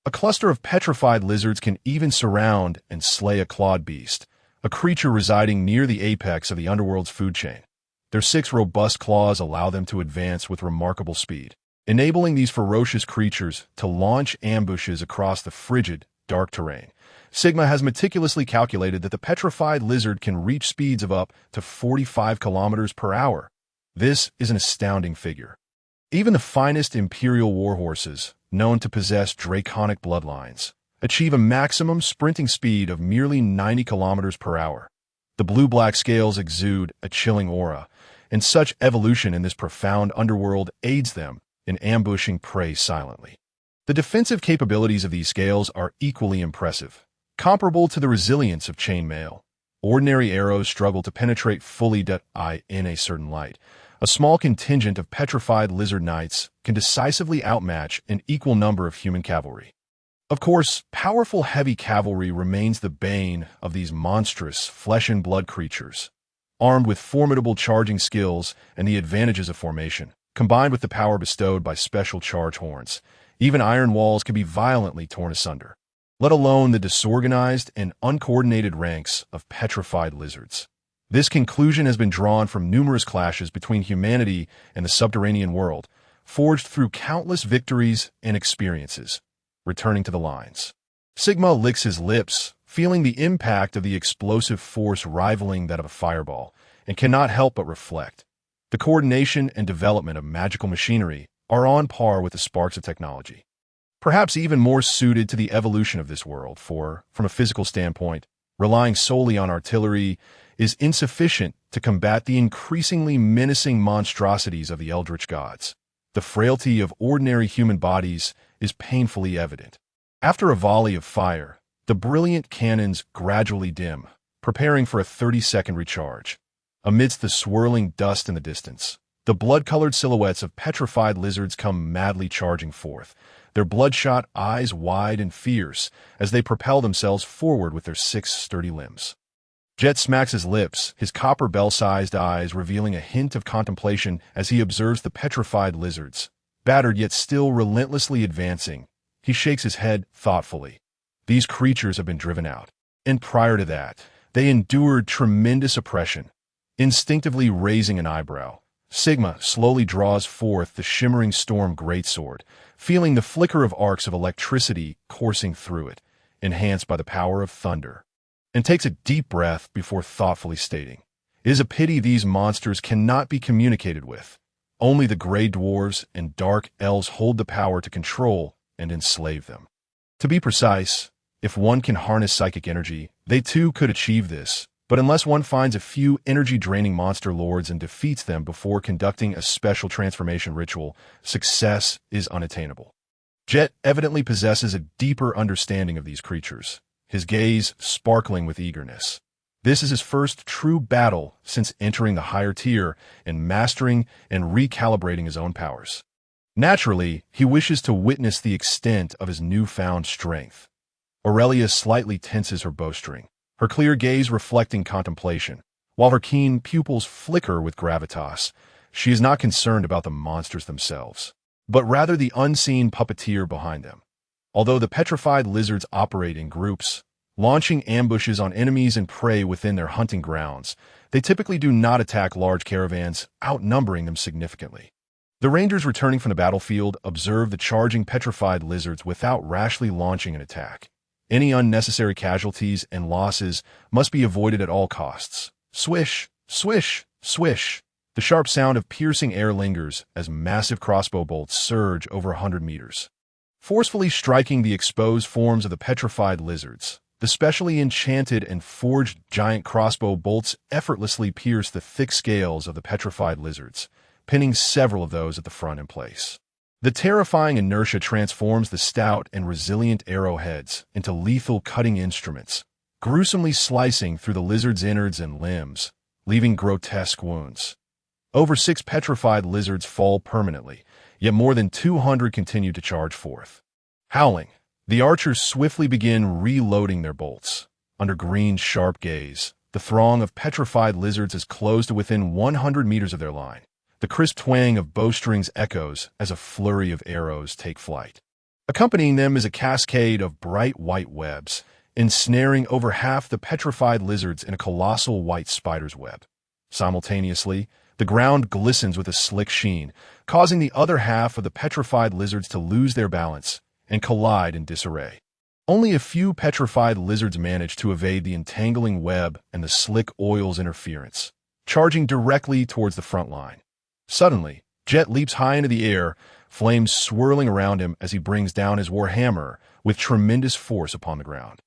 A cluster of petrified lizards can even surround and slay a clawed beast, a creature residing near the apex of the underworld's food chain. Their 6 robust claws allow them to advance with remarkable speed, enabling these ferocious creatures to launch ambushes across the frigid, dark terrain. Sigma has meticulously calculated that the petrified lizard can reach speeds of up to 45 kilometers per hour. This is an astounding figure. Even the finest Imperial warhorses, known to possess draconic bloodlines, achieve a maximum sprinting speed of merely 90 kilometers per hour. The blue-black scales exude a chilling aura, and such evolution in this profound underworld aids them in ambushing prey silently. The defensive capabilities of these scales are equally impressive, comparable to the resilience of chainmail. Ordinary arrows struggle to penetrate fully in a certain light. A small contingent of petrified lizard knights can decisively outmatch an equal number of human cavalry. Of course, powerful heavy cavalry remains the bane of these monstrous flesh-and-blood creatures. Armed with formidable charging skills and the advantages of formation, combined with the power bestowed by special charge horns, even iron walls can be violently torn asunder, let alone the disorganized and uncoordinated ranks of petrified lizards. This conclusion has been drawn from numerous clashes between humanity and the subterranean world, forged through countless victories and experiences. Returning to the lines, Sigma licks his lips, feeling the impact of the explosive force rivaling that of a fireball, and cannot help but reflect. The coordination and development of magical machinery are on par with the sparks of technology, perhaps even more suited to the evolution of this world, for, from a physical standpoint, relying solely on artillery is insufficient to combat the increasingly menacing monstrosities of the eldritch gods. The frailty of ordinary human bodies is painfully evident. After a volley of fire, the brilliant cannons gradually dim, preparing for a 30-second recharge. Amidst the swirling dust in the distance, the blood-colored silhouettes of petrified lizards come madly charging forth, their bloodshot eyes wide and fierce as they propel themselves forward with their 6 sturdy limbs. Jet smacks his lips, his copper bell-sized eyes revealing a hint of contemplation as he observes the petrified lizards, battered yet still relentlessly advancing. He shakes his head thoughtfully. These creatures have been driven out, and prior to that, they endured tremendous oppression. Instinctively raising an eyebrow, Sigma slowly draws forth the shimmering storm greatsword, feeling the flicker of arcs of electricity coursing through it, enhanced by the power of thunder, and takes a deep breath before thoughtfully stating, "It is a pity these monsters cannot be communicated with. Only the gray dwarves and dark elves hold the power to control and enslave them. To be precise, if one can harness psychic energy, they too could achieve this, but unless one finds a few energy-draining monster lords and defeats them before conducting a special transformation ritual, success is unattainable." Jet evidently possesses a deeper understanding of these creatures, his gaze sparkling with eagerness. This is his first true battle since entering the higher tier and mastering and recalibrating his own powers. Naturally, he wishes to witness the extent of his newfound strength. Aurelia slightly tenses her bowstring, her clear gaze reflecting contemplation. While her keen pupils flicker with gravitas, she is not concerned about the monsters themselves, but rather the unseen puppeteer behind them. Although the petrified lizards operate in groups, launching ambushes on enemies and prey within their hunting grounds, they typically do not attack large caravans, outnumbering them significantly. The rangers returning from the battlefield observe the charging petrified lizards without rashly launching an attack. Any unnecessary casualties and losses must be avoided at all costs. Swish, swish, swish. The sharp sound of piercing air lingers as massive crossbow bolts surge over 100 meters, forcefully striking the exposed forms of the petrified lizards. The specially enchanted and forged giant crossbow bolts effortlessly pierce the thick scales of the petrified lizards, pinning several of those at the front in place. The terrifying inertia transforms the stout and resilient arrowheads into lethal cutting instruments, gruesomely slicing through the lizard's innards and limbs, leaving grotesque wounds. Over 6 petrified lizards fall permanently, yet more than 200 continue to charge forth. Howling, the archers swiftly begin reloading their bolts. Under Green's sharp gaze, the throng of petrified lizards is closed to within 100 meters of their line. The crisp twang of bowstrings echoes as a flurry of arrows take flight. Accompanying them is a cascade of bright white webs, ensnaring over half the petrified lizards in a colossal white spider's web. Simultaneously, the ground glistens with a slick sheen, causing the other half of the petrified lizards to lose their balance and collide in disarray. Only a few petrified lizards manage to evade the entangling web and the slick oil's interference, charging directly towards the front line. Suddenly, Jet leaps high into the air, flames swirling around him as he brings down his warhammer with tremendous force upon the ground.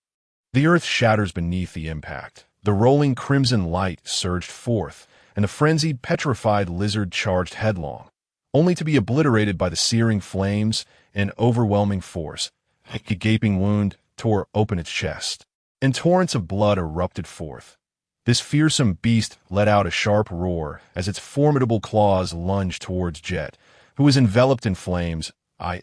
The earth shatters beneath the impact. The rolling crimson light surged forth, and the frenzied, petrified lizard charged headlong, only to be obliterated by the searing flames and overwhelming force. A gaping wound tore open its chest, and torrents of blood erupted forth. This fearsome beast let out a sharp roar as its formidable claws lunged towards Jet, who was enveloped in flames.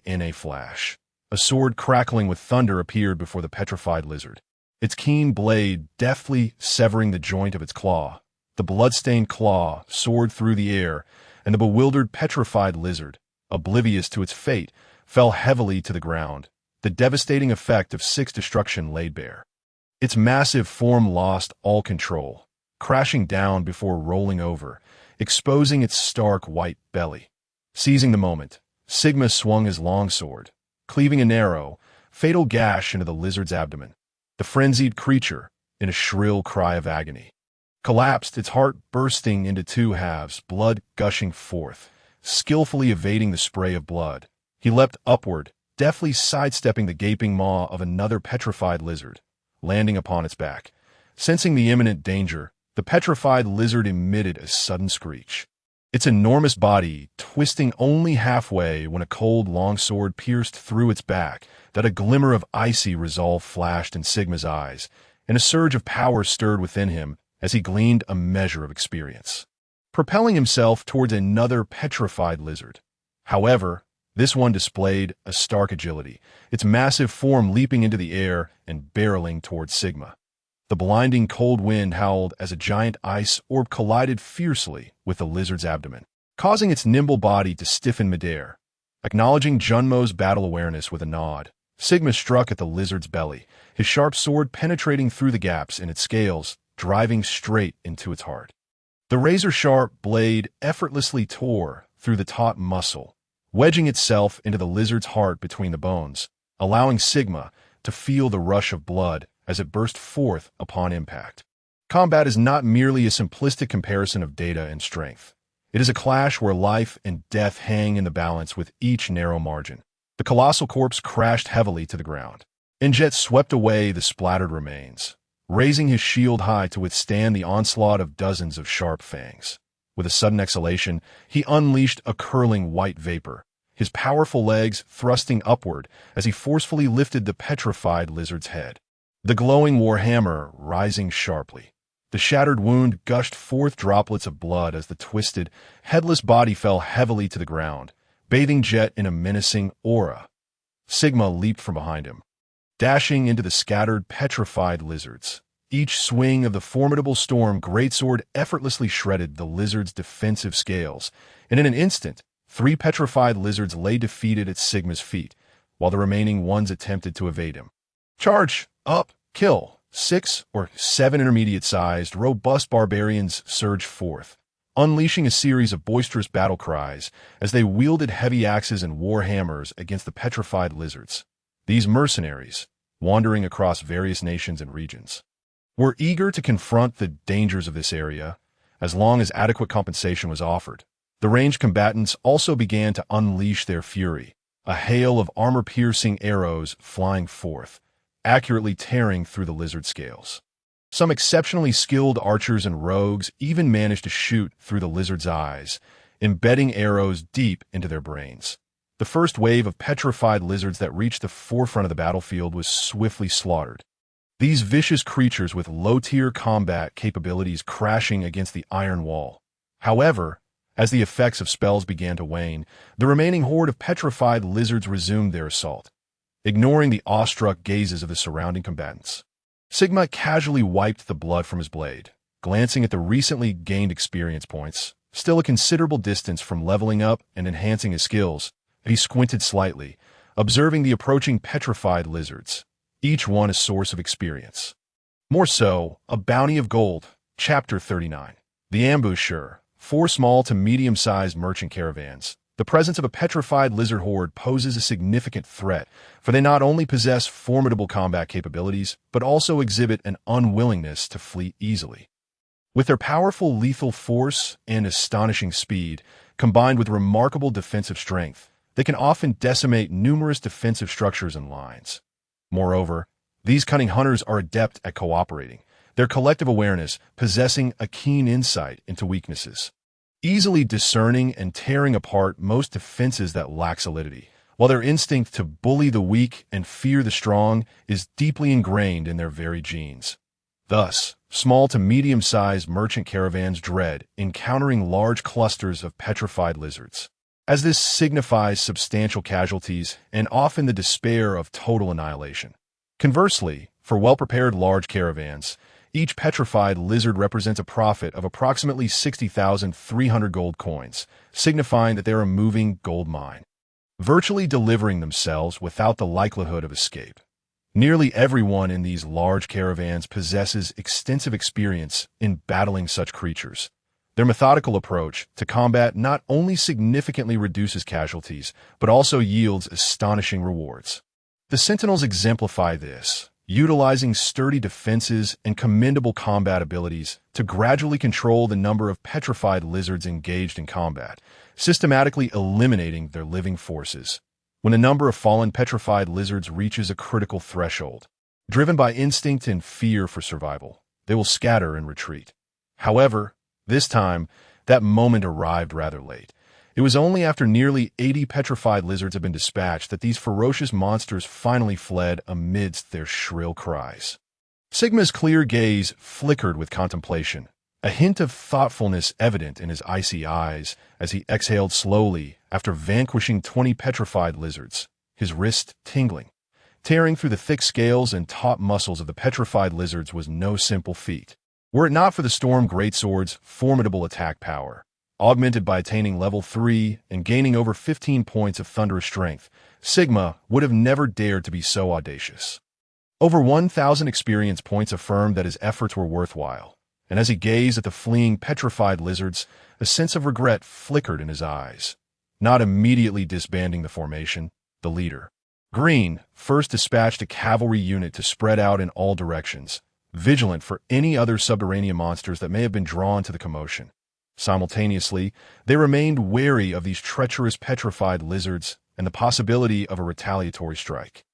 In a flash, a sword crackling with thunder appeared before the petrified lizard, its keen blade deftly severing the joint of its claw. The blood-stained claw soared through the air, and the bewildered petrified lizard, oblivious to its fate, fell heavily to the ground, the devastating effect of 6 destruction laid bare. Its massive form lost all control, crashing down before rolling over, exposing its stark white belly. Seizing the moment, Sigma swung his longsword, cleaving a narrow, fatal gash into the lizard's abdomen. The frenzied creature, in a shrill cry of agony, collapsed, its heart bursting into 2 halves, blood gushing forth. Skillfully evading the spray of blood, he leapt upward, deftly sidestepping the gaping maw of another petrified lizard, landing upon its back. Sensing the imminent danger, the petrified lizard emitted a sudden screech, its enormous body twisting only halfway when a cold longsword pierced through its back. That a glimmer of icy resolve flashed in Sigma's eyes, and a surge of power stirred within him as he gleaned a measure of experience, propelling himself towards another petrified lizard. However, this one displayed a stark agility, its massive form leaping into the air and barreling towards Sigma. The blinding cold wind howled as a giant ice orb collided fiercely with the lizard's abdomen, causing its nimble body to stiffen midair. Acknowledging Junmo's battle awareness with a nod, Sigma struck at the lizard's belly, his sharp sword penetrating through the gaps in its scales, driving straight into its heart. The razor-sharp blade effortlessly tore through the taut muscle, wedging itself into the lizard's heart between the bones, allowing Sigma to feel the rush of blood as it burst forth upon impact. Combat is not merely a simplistic comparison of data and strength. It is a clash where life and death hang in the balance with each narrow margin. The colossal corpse crashed heavily to the ground. Injet swept away the splattered remains, raising his shield high to withstand the onslaught of dozens of sharp fangs. With a sudden exhalation, he unleashed a curling white vapor, his powerful legs thrusting upward as he forcefully lifted the petrified lizard's head. The glowing warhammer rising sharply. The shattered wound gushed forth droplets of blood as the twisted, headless body fell heavily to the ground, bathing Jet in a menacing aura. Sigma leaped from behind him, dashing into the scattered, petrified lizards. Each swing of the formidable storm greatsword effortlessly shredded the lizard's defensive scales, and in an instant, 3 petrified lizards lay defeated at Sigma's feet, while the remaining ones attempted to evade him. Charge! Up! Kill! 6 or 7 intermediate-sized, robust barbarians surged forth, unleashing a series of boisterous battle cries as they wielded heavy axes and war hammers against the petrified lizards. These mercenaries, wandering across various nations and regions, were eager to confront the dangers of this area as long as adequate compensation was offered. The ranged combatants also began to unleash their fury, a hail of armor-piercing arrows flying forth, accurately tearing through the lizard scales. Some exceptionally skilled archers and rogues even managed to shoot through the lizard's eyes, embedding arrows deep into their brains. The first wave of petrified lizards that reached the forefront of the battlefield was swiftly slaughtered. These vicious creatures with low-tier combat capabilities crashing against the iron wall. However, as the effects of spells began to wane, the remaining horde of petrified lizards resumed their assault, ignoring the awestruck gazes of the surrounding combatants. Sigma casually wiped the blood from his blade, glancing at the recently gained experience points. Still a considerable distance from leveling up and enhancing his skills, he squinted slightly, observing the approaching petrified lizards, each one a source of experience. More so, a bounty of gold. Chapter 39. The Ambusher. 4 small to medium-sized merchant caravans. The presence of a petrified lizard horde poses a significant threat, for they not only possess formidable combat capabilities, but also exhibit an unwillingness to flee easily. With their powerful lethal force and astonishing speed, combined with remarkable defensive strength, they can often decimate numerous defensive structures and lines. Moreover, these cunning hunters are adept at cooperating, their collective awareness possessing a keen insight into weaknesses, easily discerning and tearing apart most defenses that lack solidity, while their instinct to bully the weak and fear the strong is deeply ingrained in their very genes. Thus, small to medium-sized merchant caravans dread encountering large clusters of petrified lizards, as this signifies substantial casualties and often the despair of total annihilation. Conversely, for well-prepared large caravans, each petrified lizard represents a profit of approximately 60,300 gold coins, signifying that they are a moving gold mine, virtually delivering themselves without the likelihood of escape. Nearly everyone in these large caravans possesses extensive experience in battling such creatures. Their methodical approach to combat not only significantly reduces casualties, but also yields astonishing rewards. The Sentinels exemplify this, utilizing sturdy defenses and commendable combat abilities to gradually control the number of petrified lizards engaged in combat, systematically eliminating their living forces. When the number of fallen petrified lizards reaches a critical threshold, driven by instinct and fear for survival, they will scatter and retreat. However, this time, that moment arrived rather late. It was only after nearly 80 petrified lizards had been dispatched that these ferocious monsters finally fled amidst their shrill cries. Sigma's clear gaze flickered with contemplation, a hint of thoughtfulness evident in his icy eyes as he exhaled slowly after vanquishing 20 petrified lizards, his wrist tingling. Tearing through the thick scales and taut muscles of the petrified lizards was no simple feat. Were it not for the Storm Greatsword's formidable attack power, augmented by attaining level 3 and gaining over 15 points of thunderous strength, Sigma would have never dared to be so audacious. Over 1,000 experience points affirmed that his efforts were worthwhile, and as he gazed at the fleeing petrified lizards, a sense of regret flickered in his eyes. Not immediately disbanding the formation, the leader, Green, first dispatched a cavalry unit to spread out in all directions, vigilant for any other subterranean monsters that may have been drawn to the commotion. Simultaneously, they remained wary of these treacherous petrified lizards and the possibility of a retaliatory strike.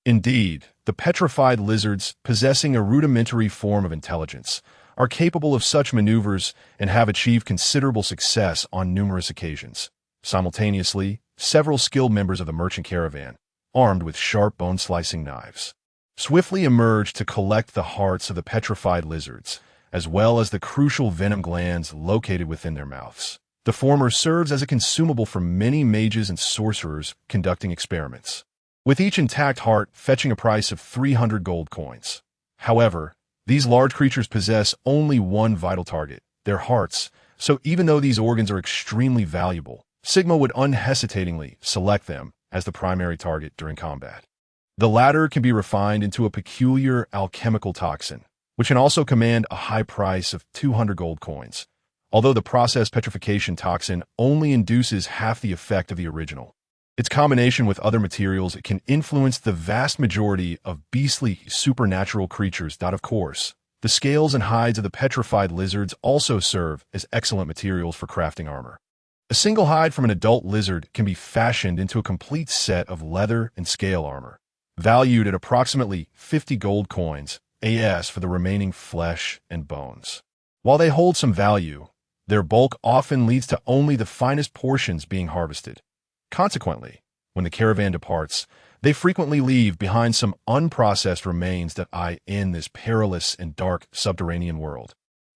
Indeed, the petrified lizards, possessing a rudimentary form of intelligence, are capable of such maneuvers and have achieved considerable success on numerous occasions. Simultaneously, several skilled members of the merchant caravan, armed with sharp bone-slicing knives, swiftly emerged to collect the hearts of the petrified lizards, as well as the crucial venom glands located within their mouths. The former serves as a consumable for many mages and sorcerers conducting experiments, with each intact heart fetching a price of 300 gold coins. However, these large creatures possess only one vital target, their hearts, so even though these organs are extremely valuable, Sigma would unhesitatingly select them as the primary target during combat. The latter can be refined into a peculiar alchemical toxin, which can also command a high price of 200 gold coins, although the processed petrification toxin only induces half the effect of the original. Its combination with other materials can influence the vast majority of beastly supernatural creatures. Of course, the scales and hides of the petrified lizards also serve as excellent materials for crafting armor. A single hide from an adult lizard can be fashioned into a complete set of leather and scale armor, valued at approximately 50 gold coins AS for the remaining flesh and bones. While they hold some value, their bulk often leads to only the finest portions being harvested. Consequently, when the caravan departs, they frequently leave behind some unprocessed remains that lie in this perilous and dark subterranean world.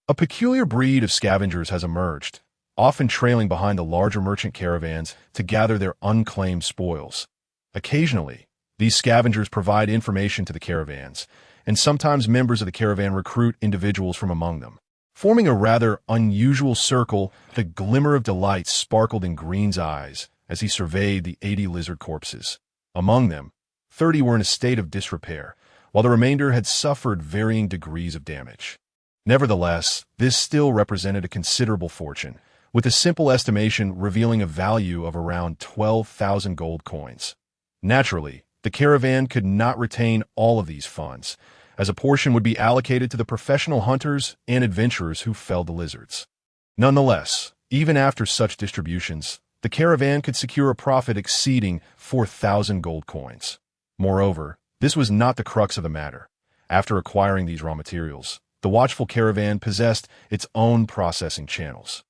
A peculiar breed of scavengers has emerged, often trailing behind the larger merchant caravans to gather their unclaimed spoils. Occasionally, these scavengers provide information to the caravans, and sometimes members of the caravan recruit individuals from among them. Forming a rather unusual circle, the glimmer of delight sparkled in Green's eyes as he surveyed the 80 lizard corpses. Among them, 30 were in a state of disrepair, while the remainder had suffered varying degrees of damage. Nevertheless, this still represented a considerable fortune, with a simple estimation revealing a value of around 12,000 gold coins. Naturally, the caravan could not retain all of these funds, as a portion would be allocated to the professional hunters and adventurers who felled the lizards. Nonetheless, even after such distributions, the caravan could secure a profit exceeding 4,000 gold coins. Moreover, this was not the crux of the matter. After acquiring these raw materials, the watchful caravan possessed its own processing channels,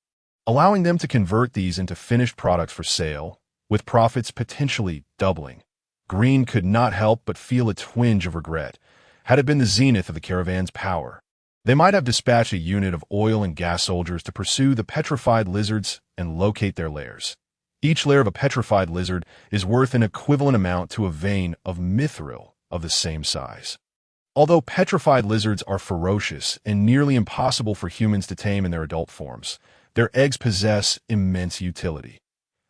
allowing them to convert these into finished products for sale, with profits potentially doubling. Green could not help but feel a twinge of regret. Had it been the zenith of the caravan's power, they might have dispatched a unit of oil and gas soldiers to pursue the petrified lizards and locate their lairs. Each lair of a petrified lizard is worth an equivalent amount to a vein of mithril of the same size. Although petrified lizards are ferocious and nearly impossible for humans to tame in their adult forms, their eggs possess immense utility.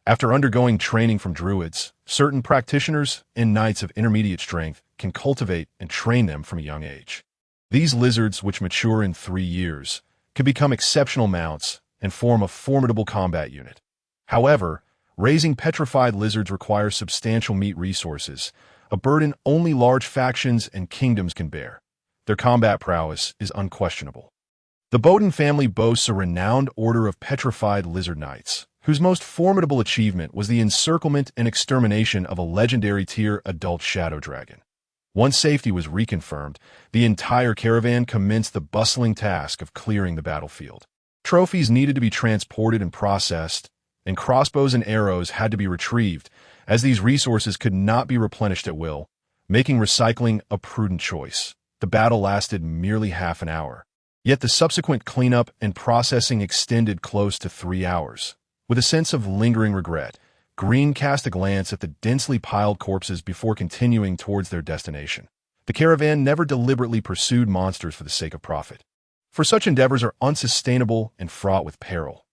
After undergoing training from druids, certain practitioners and knights of intermediate strength can cultivate and train them from a young age. These lizards, which mature in 3 years, can become exceptional mounts and form a formidable combat unit. However, raising petrified lizards requires substantial meat resources, a burden only large factions and kingdoms can bear. Their combat prowess is unquestionable. The Bowden family boasts a renowned order of petrified lizard knights, whose most formidable achievement was the encirclement and extermination of a legendary tier adult shadow dragon. Once safety was reconfirmed, the entire caravan commenced the bustling task of clearing the battlefield. Trophies needed to be transported and processed, and crossbows and arrows had to be retrieved, as these resources could not be replenished at will, making recycling a prudent choice. The battle lasted merely half an hour, yet the subsequent cleanup and processing extended close to 3 hours. With a sense of lingering regret, Green cast a glance at the densely piled corpses before continuing towards their destination. The caravan never deliberately pursued monsters for the sake of profit, for such endeavors are unsustainable and fraught with peril.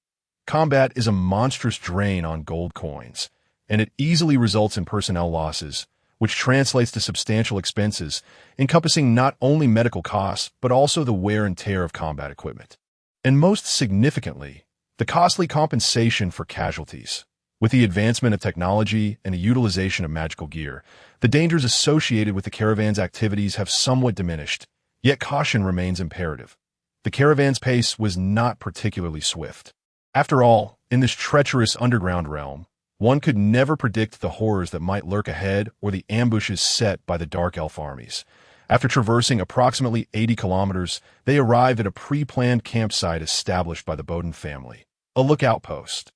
Combat is a monstrous drain on gold coins, and it easily results in personnel losses, which translates to substantial expenses, encompassing not only medical costs but also the wear and tear of combat equipment. And most significantly, the costly compensation for casualties. With the advancement of technology and the utilization of magical gear, the dangers associated with the caravan's activities have somewhat diminished, yet caution remains imperative. The caravan's pace was not particularly swift. After all, in this treacherous underground realm, one could never predict the horrors that might lurk ahead or the ambushes set by the Dark Elf armies. After traversing approximately 80 kilometers, they arrived at a pre-planned campsite established by the Bowden family, a lookout post.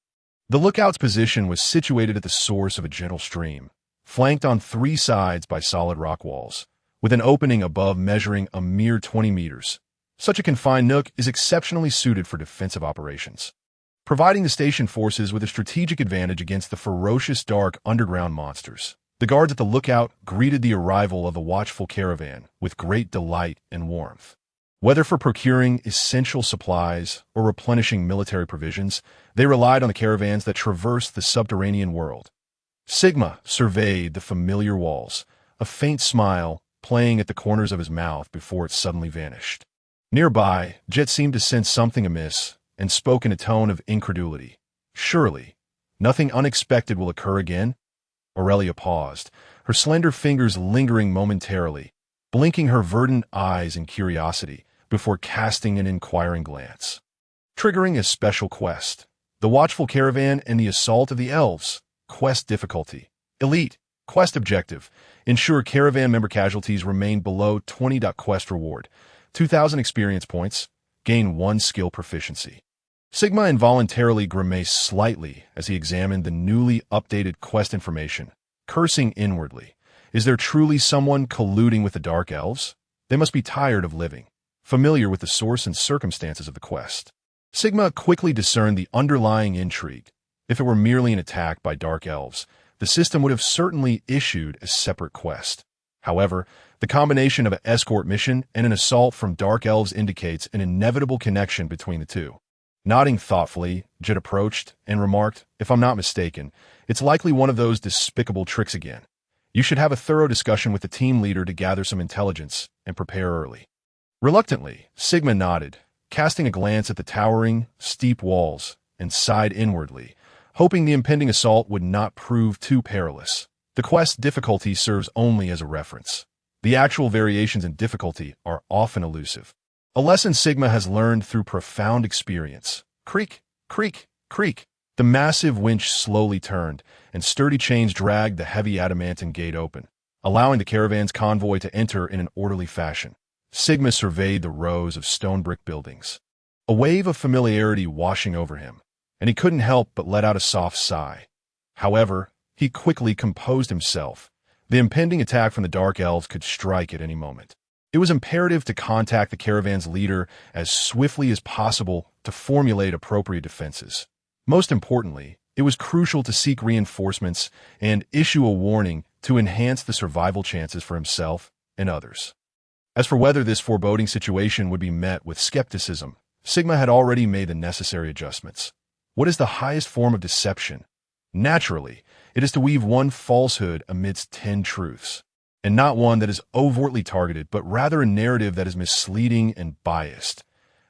The lookout's position was situated at the source of a gentle stream, flanked on three sides by solid rock walls, with an opening above measuring a mere 20 meters. Such a confined nook is exceptionally suited for defensive operations, providing the station forces with a strategic advantage against the ferocious dark underground monsters. The guards at the lookout greeted the arrival of the watchful caravan with great delight and warmth. Whether for procuring essential supplies or replenishing military provisions, they relied on the caravans that traversed the subterranean world. Sigma surveyed the familiar walls, a faint smile playing at the corners of his mouth before it suddenly vanished. Nearby, Jet seemed to sense something amiss and spoke in a tone of incredulity. Surely, nothing unexpected will occur again? Aurelia paused, her slender fingers lingering momentarily, blinking her verdant eyes in curiosity before casting an inquiring glance. Triggering a special quest. The Watchful Caravan and the Assault of the Elves. Quest difficulty. Elite. Quest objective. Ensure caravan member casualties remain below 20. Quest reward. 2,000 experience points. Gain 1 skill proficiency. Sigma involuntarily grimaced slightly as he examined the newly updated quest information, cursing inwardly. Is there truly someone colluding with the Dark Elves? They must be tired of living, familiar with the source and circumstances of the quest. Sigma quickly discerned the underlying intrigue. If it were merely an attack by Dark Elves, the system would have certainly issued a separate quest. However, the combination of an escort mission and an assault from Dark Elves indicates an inevitable connection between the two. Nodding thoughtfully, Jet approached and remarked, "If I'm not mistaken, it's likely one of those despicable tricks again. You should have a thorough discussion with the team leader to gather some intelligence and prepare early." Reluctantly, Sigma nodded, casting a glance at the towering, steep walls, and sighed inwardly, hoping the impending assault would not prove too perilous. The quest difficulty serves only as a reference. The actual variations in difficulty are often elusive. A lesson Sigma has learned through profound experience. Creak, creak, creak. The massive winch slowly turned, and sturdy chains dragged the heavy adamantine gate open, allowing the caravan's convoy to enter in an orderly fashion. Sigma surveyed the rows of stone brick buildings, a wave of familiarity washing over him, and he couldn't help but let out a soft sigh. However, he quickly composed himself. The impending attack from the Dark Elves could strike at any moment. It was imperative to contact the caravan's leader as swiftly as possible to formulate appropriate defenses. Most importantly, it was crucial to seek reinforcements and issue a warning to enhance the survival chances for himself and others. As for whether this foreboding situation would be met with skepticism, Sigma had already made the necessary adjustments. What is the highest form of deception? Naturally, it is to weave one falsehood amidst 10 truths, and not one that is overtly targeted, but rather a narrative that is misleading and biased.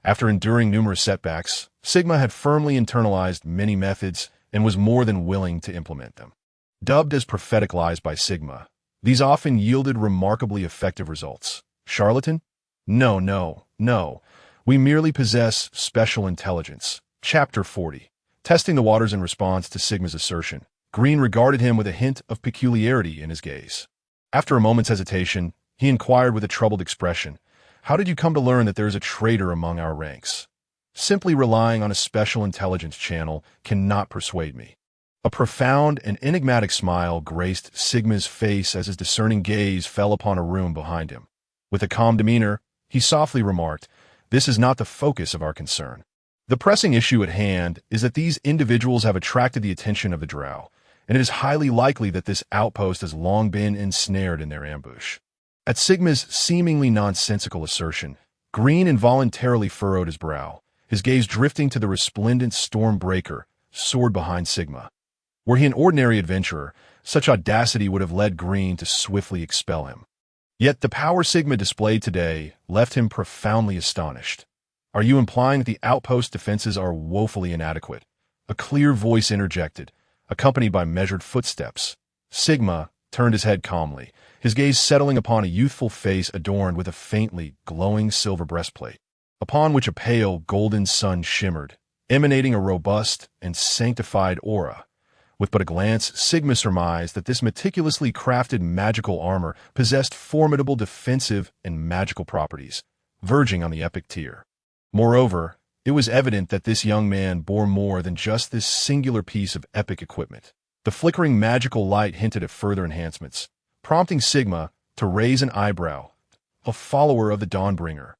After enduring numerous setbacks, Sigma had firmly internalized many methods and was more than willing to implement them. Dubbed as prophetic lies by Sigma, these often yielded remarkably effective results. Charlatan? No, no, no. We merely possess special intelligence. Chapter 40. Testing the waters in response to Sigma's assertion, Green regarded him with a hint of peculiarity in his gaze. After a moment's hesitation, he inquired with a troubled expression, "How did you come to learn that there is a traitor among our ranks?" Simply relying on a special intelligence channel cannot persuade me. A profound and enigmatic smile graced Sigma's face as his discerning gaze fell upon a room behind him. With a calm demeanor, he softly remarked, "This is not the focus of our concern. The pressing issue at hand is that these individuals have attracted the attention of the Drow, and it is highly likely that this outpost has long been ensnared in their ambush." At Sigma's seemingly nonsensical assertion, Green involuntarily furrowed his brow, his gaze drifting to the resplendent Stormbreaker, sword behind Sigma. Were he an ordinary adventurer, such audacity would have led Green to swiftly expel him. Yet the power Sigma displayed today left him profoundly astonished. Are you implying that the outpost defenses are woefully inadequate? A clear voice interjected, accompanied by measured footsteps. Sigma turned his head calmly, his gaze settling upon a youthful face adorned with a faintly glowing silver breastplate, upon which a pale golden sun shimmered, emanating a robust and sanctified aura. With but a glance, Sigma surmised that this meticulously crafted magical armor possessed formidable defensive and magical properties, verging on the epic tier. Moreover, it was evident that this young man bore more than just this singular piece of epic equipment. The flickering magical light hinted at further enhancements, prompting Sigma to raise an eyebrow, a follower of the Dawnbringer.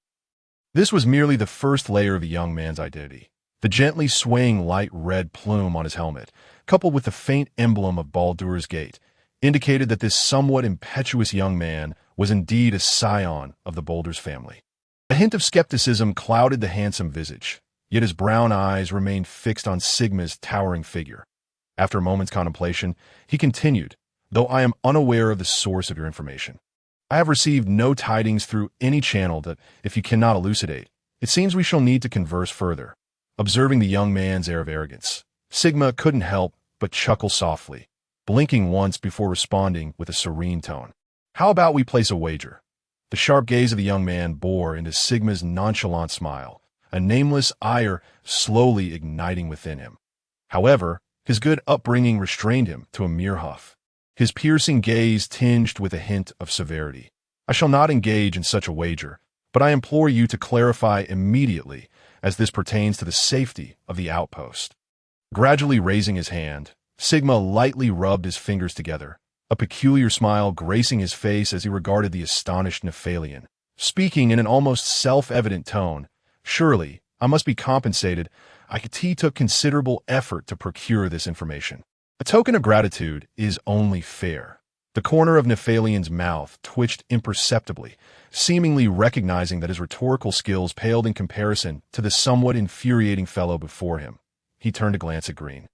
This was merely the first layer of the young man's identity. The gently swaying light red plume on his helmet, coupled with the faint emblem of Baldur's Gate, indicated that this somewhat impetuous young man was indeed a scion of the Boulders family. A hint of skepticism clouded the handsome visage, yet his brown eyes remained fixed on Sigma's towering figure. After a moment's contemplation, he continued, "Though I am unaware of the source of your information, I have received no tidings through any channel that, if you cannot elucidate, it seems we shall need to converse further." Observing the young man's air of arrogance, Sigma couldn't help but chuckle softly, blinking once before responding with a serene tone. "How about we place a wager?" The sharp gaze of the young man bore into Sigma's nonchalant smile, a nameless ire slowly igniting within him. However, his good upbringing restrained him to a mere huff, his piercing gaze tinged with a hint of severity. "I shall not engage in such a wager, but I implore you to clarify immediately, as this pertains to the safety of the outpost." Gradually raising his hand, Sigma lightly rubbed his fingers together, a peculiar smile gracing his face as he regarded the astonished Nephalian. Speaking in an almost self-evident tone, "Surely, I must be compensated. He took considerable effort to procure this information. A token of gratitude is only fair." The corner of Nephalian's mouth twitched imperceptibly, seemingly recognizing that his rhetorical skills paled in comparison to the somewhat infuriating fellow before him. He turned to glance at Green,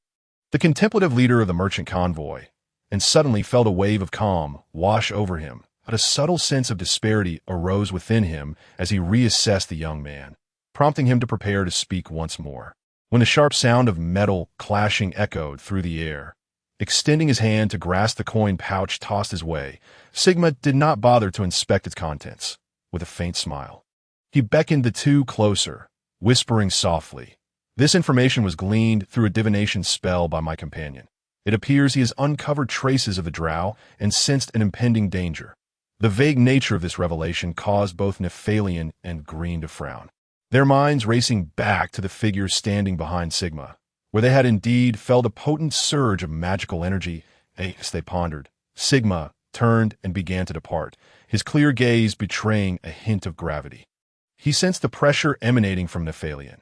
the contemplative leader of the merchant convoy, and suddenly felt a wave of calm wash over him. But a subtle sense of disparity arose within him as he reassessed the young man, prompting him to prepare to speak once more. When the sharp sound of metal clashing echoed through the air, extending his hand to grasp the coin pouch tossed his way, Sigma did not bother to inspect its contents. With a faint smile, he beckoned the two closer, whispering softly, "This information was gleaned through a divination spell by my companion. It appears he has uncovered traces of the drow and sensed an impending danger." The vague nature of this revelation caused both Nephalian and Green to frown, their minds racing back to the figure standing behind Sigma, where they had indeed felt a potent surge of magical energy. As they pondered, Sigma turned and began to depart, his clear gaze betraying a hint of gravity. He sensed the pressure emanating from Nephalian.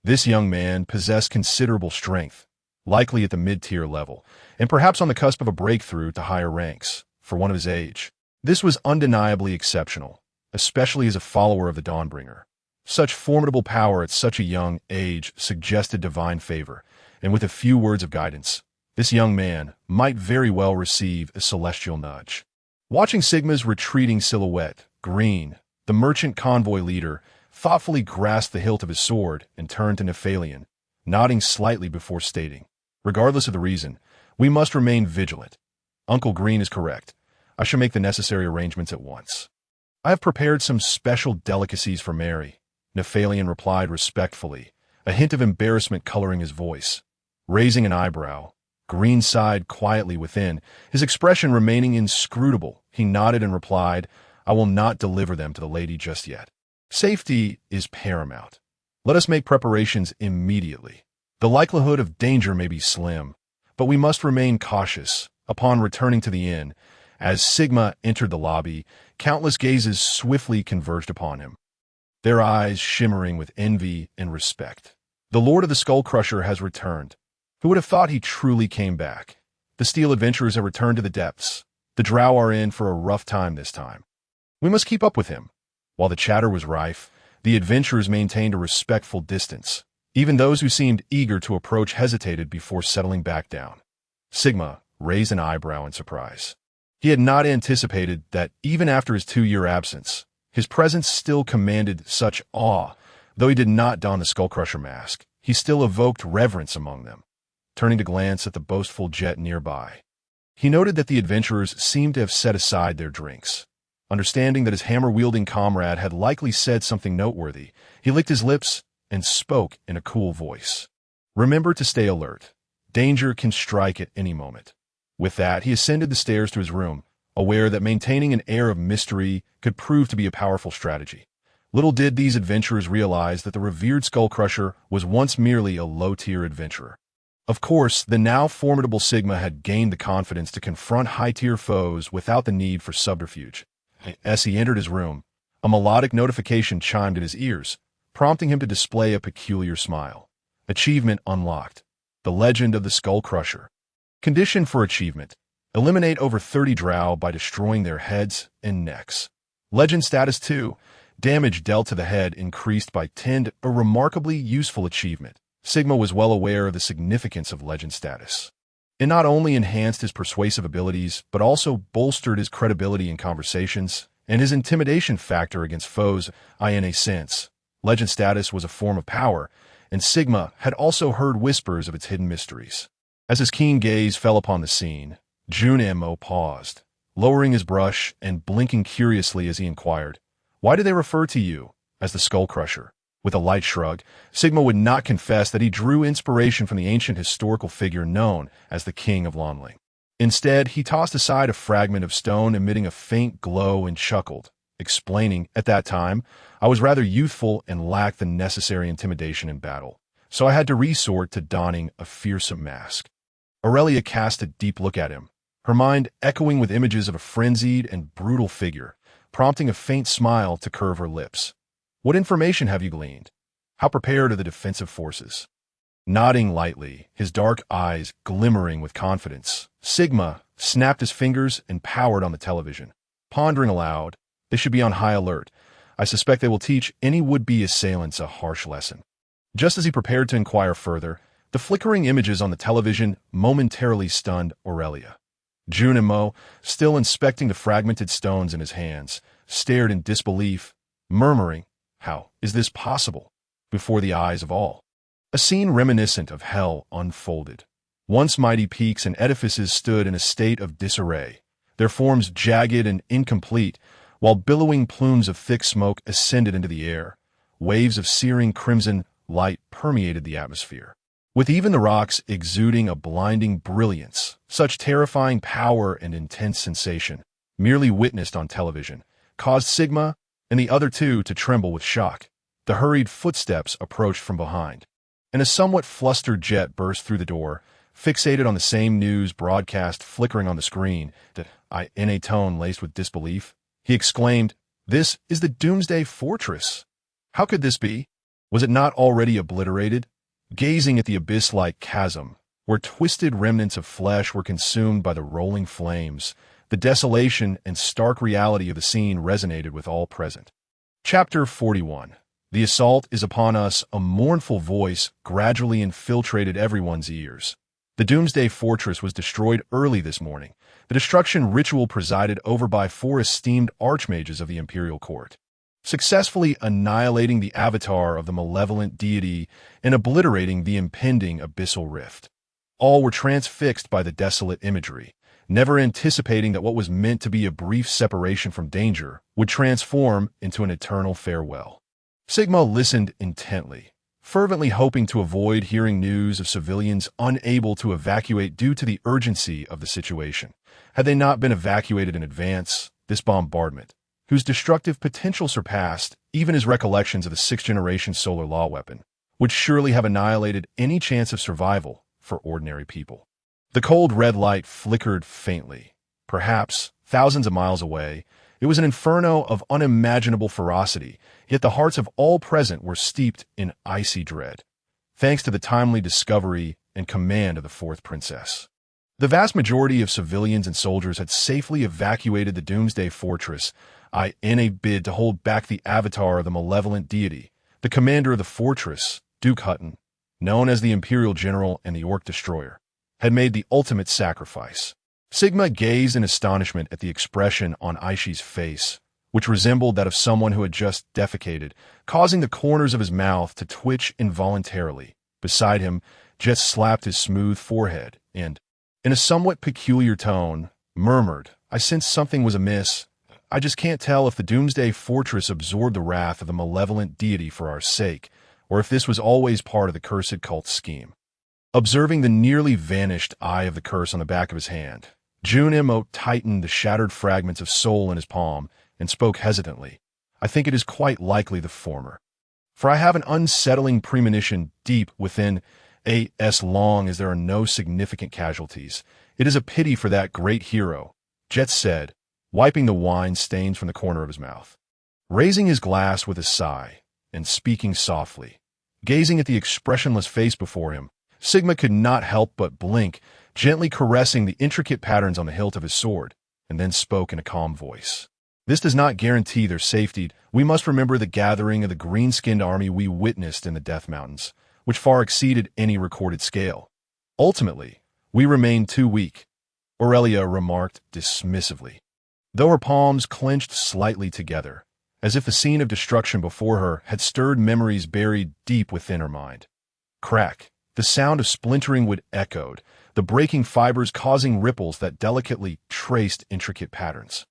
This young man possessed considerable strength, likely at the mid-tier level, and perhaps on the cusp of a breakthrough to higher ranks. For one of his age, this was undeniably exceptional, especially as a follower of the Dawnbringer. Such formidable power at such a young age suggested divine favor, and with a few words of guidance, this young man might very well receive a celestial nudge. Watching Sigma's retreating silhouette, Green, the merchant convoy leader, thoughtfully grasped the hilt of his sword and turned to Nephalian, nodding slightly before stating, "Regardless of the reason, we must remain vigilant. Uncle Green is correct. I shall make the necessary arrangements at once." "I have prepared some special delicacies for Mary," Nephalian replied respectfully, a hint of embarrassment coloring his voice. Raising an eyebrow, Green sighed quietly within, his expression remaining inscrutable. He nodded and replied, "I will not deliver them to the lady just yet. Safety is paramount. Let us make preparations immediately. The likelihood of danger may be slim, but we must remain cautious." Upon returning to the inn, as Sigma entered the lobby, countless gazes swiftly converged upon him, their eyes shimmering with envy and respect. The Lord of the Skull Crusher has returned. Who would have thought he truly came back? The Steel Adventurers have returned to the depths. The Drow are in for a rough time this time. We must keep up with him. While the chatter was rife, the adventurers maintained a respectful distance. Even those who seemed eager to approach hesitated before settling back down. Sigma raised an eyebrow in surprise. He had not anticipated that even after his 2-year absence, his presence still commanded such awe, Though he did not don the Skullcrusher mask, he still evoked reverence among them. Turning to glance at the boastful jet nearby, he noted that the adventurers seemed to have set aside their drinks. Understanding that his hammer-wielding comrade had likely said something noteworthy, he licked his lips and spoke in a cool voice. "Remember to stay alert. Danger can strike at any moment." With that, he ascended the stairs to his room, aware that maintaining an air of mystery could prove to be a powerful strategy. Little did these adventurers realize that the revered Skullcrusher was once merely a low-tier adventurer. Of course, the now formidable Sigma had gained the confidence to confront high-tier foes without the need for subterfuge. As he entered his room, a melodic notification chimed in his ears, prompting him to display a peculiar smile. Achievement unlocked. The Legend of the Skullcrusher. Condition for achievement: eliminate over 30 drow by destroying their heads and necks. Legend status 2. Damage dealt to the head increased by 10, a remarkably useful achievement. Sigma was well aware of the significance of legend status. It not only enhanced his persuasive abilities, but also bolstered his credibility in conversations and his intimidation factor against foes. In a sense, legend status was a form of power, and Sigma had also heard whispers of its hidden mysteries. As his keen gaze fell upon the scene, Junimo paused, lowering his brush and blinking curiously as he inquired, "Why do they refer to you as the Skullcrusher?" With a light shrug, Sigma would not confess that he drew inspiration from the ancient historical figure known as the King of Lonling. Instead, he tossed aside a fragment of stone emitting a faint glow and chuckled, explaining, "At that time, I was rather youthful and lacked the necessary intimidation in battle, so I had to resort to donning a fearsome mask." Aurelia cast a deep look at him, her mind echoing with images of a frenzied and brutal figure, prompting a faint smile to curve her lips. "What information have you gleaned? How prepared are the defensive forces?" Nodding lightly, his dark eyes glimmering with confidence, Sigma snapped his fingers and powered on the television. Pondering aloud, "They should be on high alert. I suspect they will teach any would-be assailants a harsh lesson." Just as he prepared to inquire further, the flickering images on the television momentarily stunned Aurelia. Junimo, still inspecting the fragmented stones in his hands, stared in disbelief, murmuring, "How is this possible?" before the eyes of all. A scene reminiscent of hell unfolded. Once mighty peaks and edifices stood in a state of disarray, their forms jagged and incomplete, while billowing plumes of thick smoke ascended into the air. Waves of searing crimson light permeated the atmosphere, with even the rocks exuding a blinding brilliance. Such terrifying power and intense sensation, merely witnessed on television, caused Sigma and the other two to tremble with shock. The hurried footsteps approached from behind, and a somewhat flustered jet burst through the door, fixated on the same news broadcast flickering on the screen. In a tone laced with disbelief, he exclaimed, "This is the Doomsday Fortress! How could this be? Was it not already obliterated?" Gazing at the abyss-like chasm, where twisted remnants of flesh were consumed by the rolling flames, the desolation and stark reality of the scene resonated with all present. Chapter 41. The assault is upon us. A mournful voice gradually infiltrated everyone's ears. The Doomsday Fortress was destroyed early this morning, the destruction ritual presided over by 4 esteemed archmages of the Imperial Court, successfully annihilating the avatar of the malevolent deity and obliterating the impending abyssal rift. All were transfixed by the desolate imagery, never anticipating that what was meant to be a brief separation from danger would transform into an eternal farewell. Sigma listened intently, fervently hoping to avoid hearing news of civilians unable to evacuate due to the urgency of the situation. Had they not been evacuated in advance, this bombardment, whose destructive potential surpassed even his recollections of the 6th-generation solar law weapon, would surely have annihilated any chance of survival for ordinary people. The cold red light flickered faintly. Perhaps, thousands of miles away, it was an inferno of unimaginable ferocity, yet the hearts of all present were steeped in icy dread, thanks to the timely discovery and command of the 4th princess. The vast majority of civilians and soldiers had safely evacuated the Doomsday Fortress, in a bid to hold back the avatar of the malevolent deity. The commander of the fortress, Duke Hutton, known as the Imperial General and the Orc Destroyer, had made the ultimate sacrifice. Sigma gazed in astonishment at the expression on Aishi's face, which resembled that of someone who had just defecated, causing the corners of his mouth to twitch involuntarily. Beside him, Jet slapped his smooth forehead and, in a somewhat peculiar tone, murmured, "I sensed something was amiss. I just can't tell if the Doomsday Fortress absorbed the wrath of the malevolent deity for our sake, or if this was always part of the cursed cult's scheme." Observing the nearly vanished eye of the curse on the back of his hand, Junimo tightened the shattered fragments of soul in his palm and spoke hesitantly. "I think it is quite likely the former. For I have an unsettling premonition deep within, as long as there are no significant casualties. It is a pity for that great hero," Jet said, wiping the wine stains from the corner of his mouth. Raising his glass with a sigh and speaking softly, gazing at the expressionless face before him, Sigma could not help but blink, gently caressing the intricate patterns on the hilt of his sword, and then spoke in a calm voice. "This does not guarantee their safety. We must remember the gathering of the green-skinned army we witnessed in the Death Mountains, which far exceeded any recorded scale. Ultimately, we remain too weak," Aurelia remarked dismissively, though her palms clenched slightly together, as if the scene of destruction before her had stirred memories buried deep within her mind. Crack! The sound of splintering wood echoed, the breaking fibers causing ripples that delicately traced intricate patterns.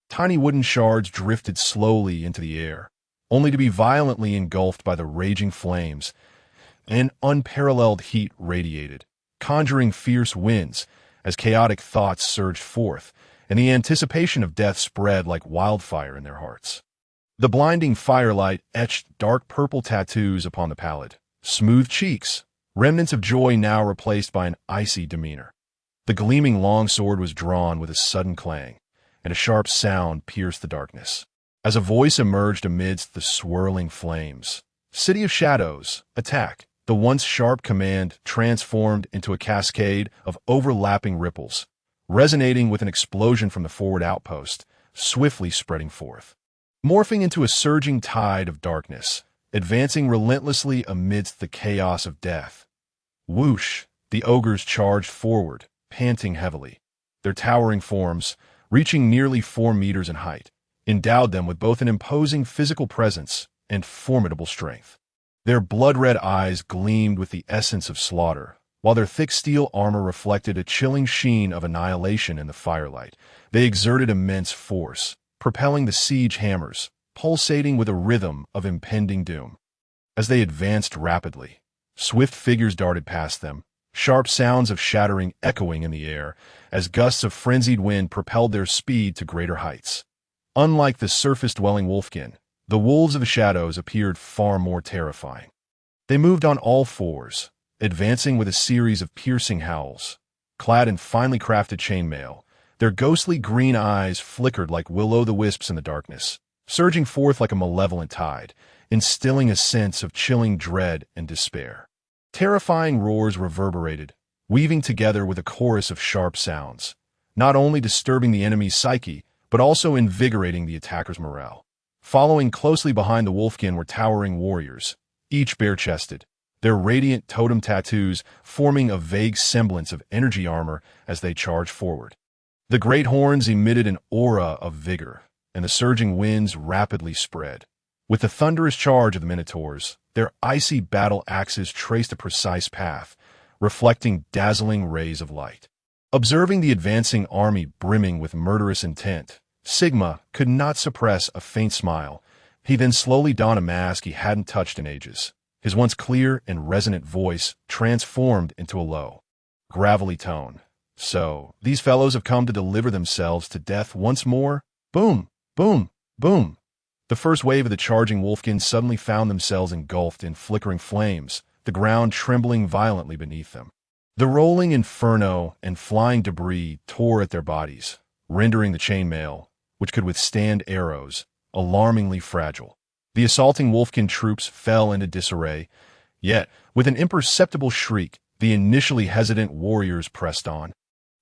Tiny wooden shards drifted slowly into the air, only to be violently engulfed by the raging flames. An unparalleled heat radiated, conjuring fierce winds as chaotic thoughts surged forth, and the anticipation of death spread like wildfire in their hearts. The blinding firelight etched dark purple tattoos upon the pallid, smooth cheeks, remnants of joy now replaced by an icy demeanor. The gleaming longsword was drawn with a sudden clang, and a sharp sound pierced the darkness, as a voice emerged amidst the swirling flames. "City of Shadows, attack!" The once sharp command transformed into a cascade of overlapping ripples, resonating with an explosion from the forward outpost, swiftly spreading forth, morphing into a surging tide of darkness, advancing relentlessly amidst the chaos of death. Whoosh! The ogres charged forward, panting heavily. Their towering forms, reaching nearly 4 meters in height, endowed them with both an imposing physical presence and formidable strength. Their blood-red eyes gleamed with the essence of slaughter, while their thick steel armor reflected a chilling sheen of annihilation in the firelight. They exerted immense force, propelling the siege hammers, pulsating with a rhythm of impending doom. As they advanced rapidly, swift figures darted past them, sharp sounds of shattering echoing in the air, as gusts of frenzied wind propelled their speed to greater heights. Unlike the surface-dwelling wolfkin, the wolves of the shadows appeared far more terrifying. They moved on all fours, advancing with a series of piercing howls. Clad in finely crafted chainmail, their ghostly green eyes flickered like will-o'-the-wisps in the darkness, surging forth like a malevolent tide, instilling a sense of chilling dread and despair. Terrifying roars reverberated, weaving together with a chorus of sharp sounds, not only disturbing the enemy's psyche, but also invigorating the attacker's morale. Following closely behind the wolfkin were towering warriors, each bare-chested, their radiant totem tattoos forming a vague semblance of energy armor as they charged forward. The great horns emitted an aura of vigor, and the surging winds rapidly spread. With the thunderous charge of the Minotaurs, their icy battle axes traced a precise path, reflecting dazzling rays of light. Observing the advancing army brimming with murderous intent, Sigma could not suppress a faint smile. He then slowly donned a mask he hadn't touched in ages. His once clear and resonant voice transformed into a low, gravelly tone. "So, these fellows have come to deliver themselves to death once more?" Boom! Boom! Boom! The first wave of the charging wolfkin suddenly found themselves engulfed in flickering flames, the ground trembling violently beneath them. The rolling inferno and flying debris tore at their bodies, rendering the chainmail, which could withstand arrows, alarmingly fragile. The assaulting wolfkin troops fell into disarray, yet, with an imperceptible shriek, the initially hesitant warriors pressed on,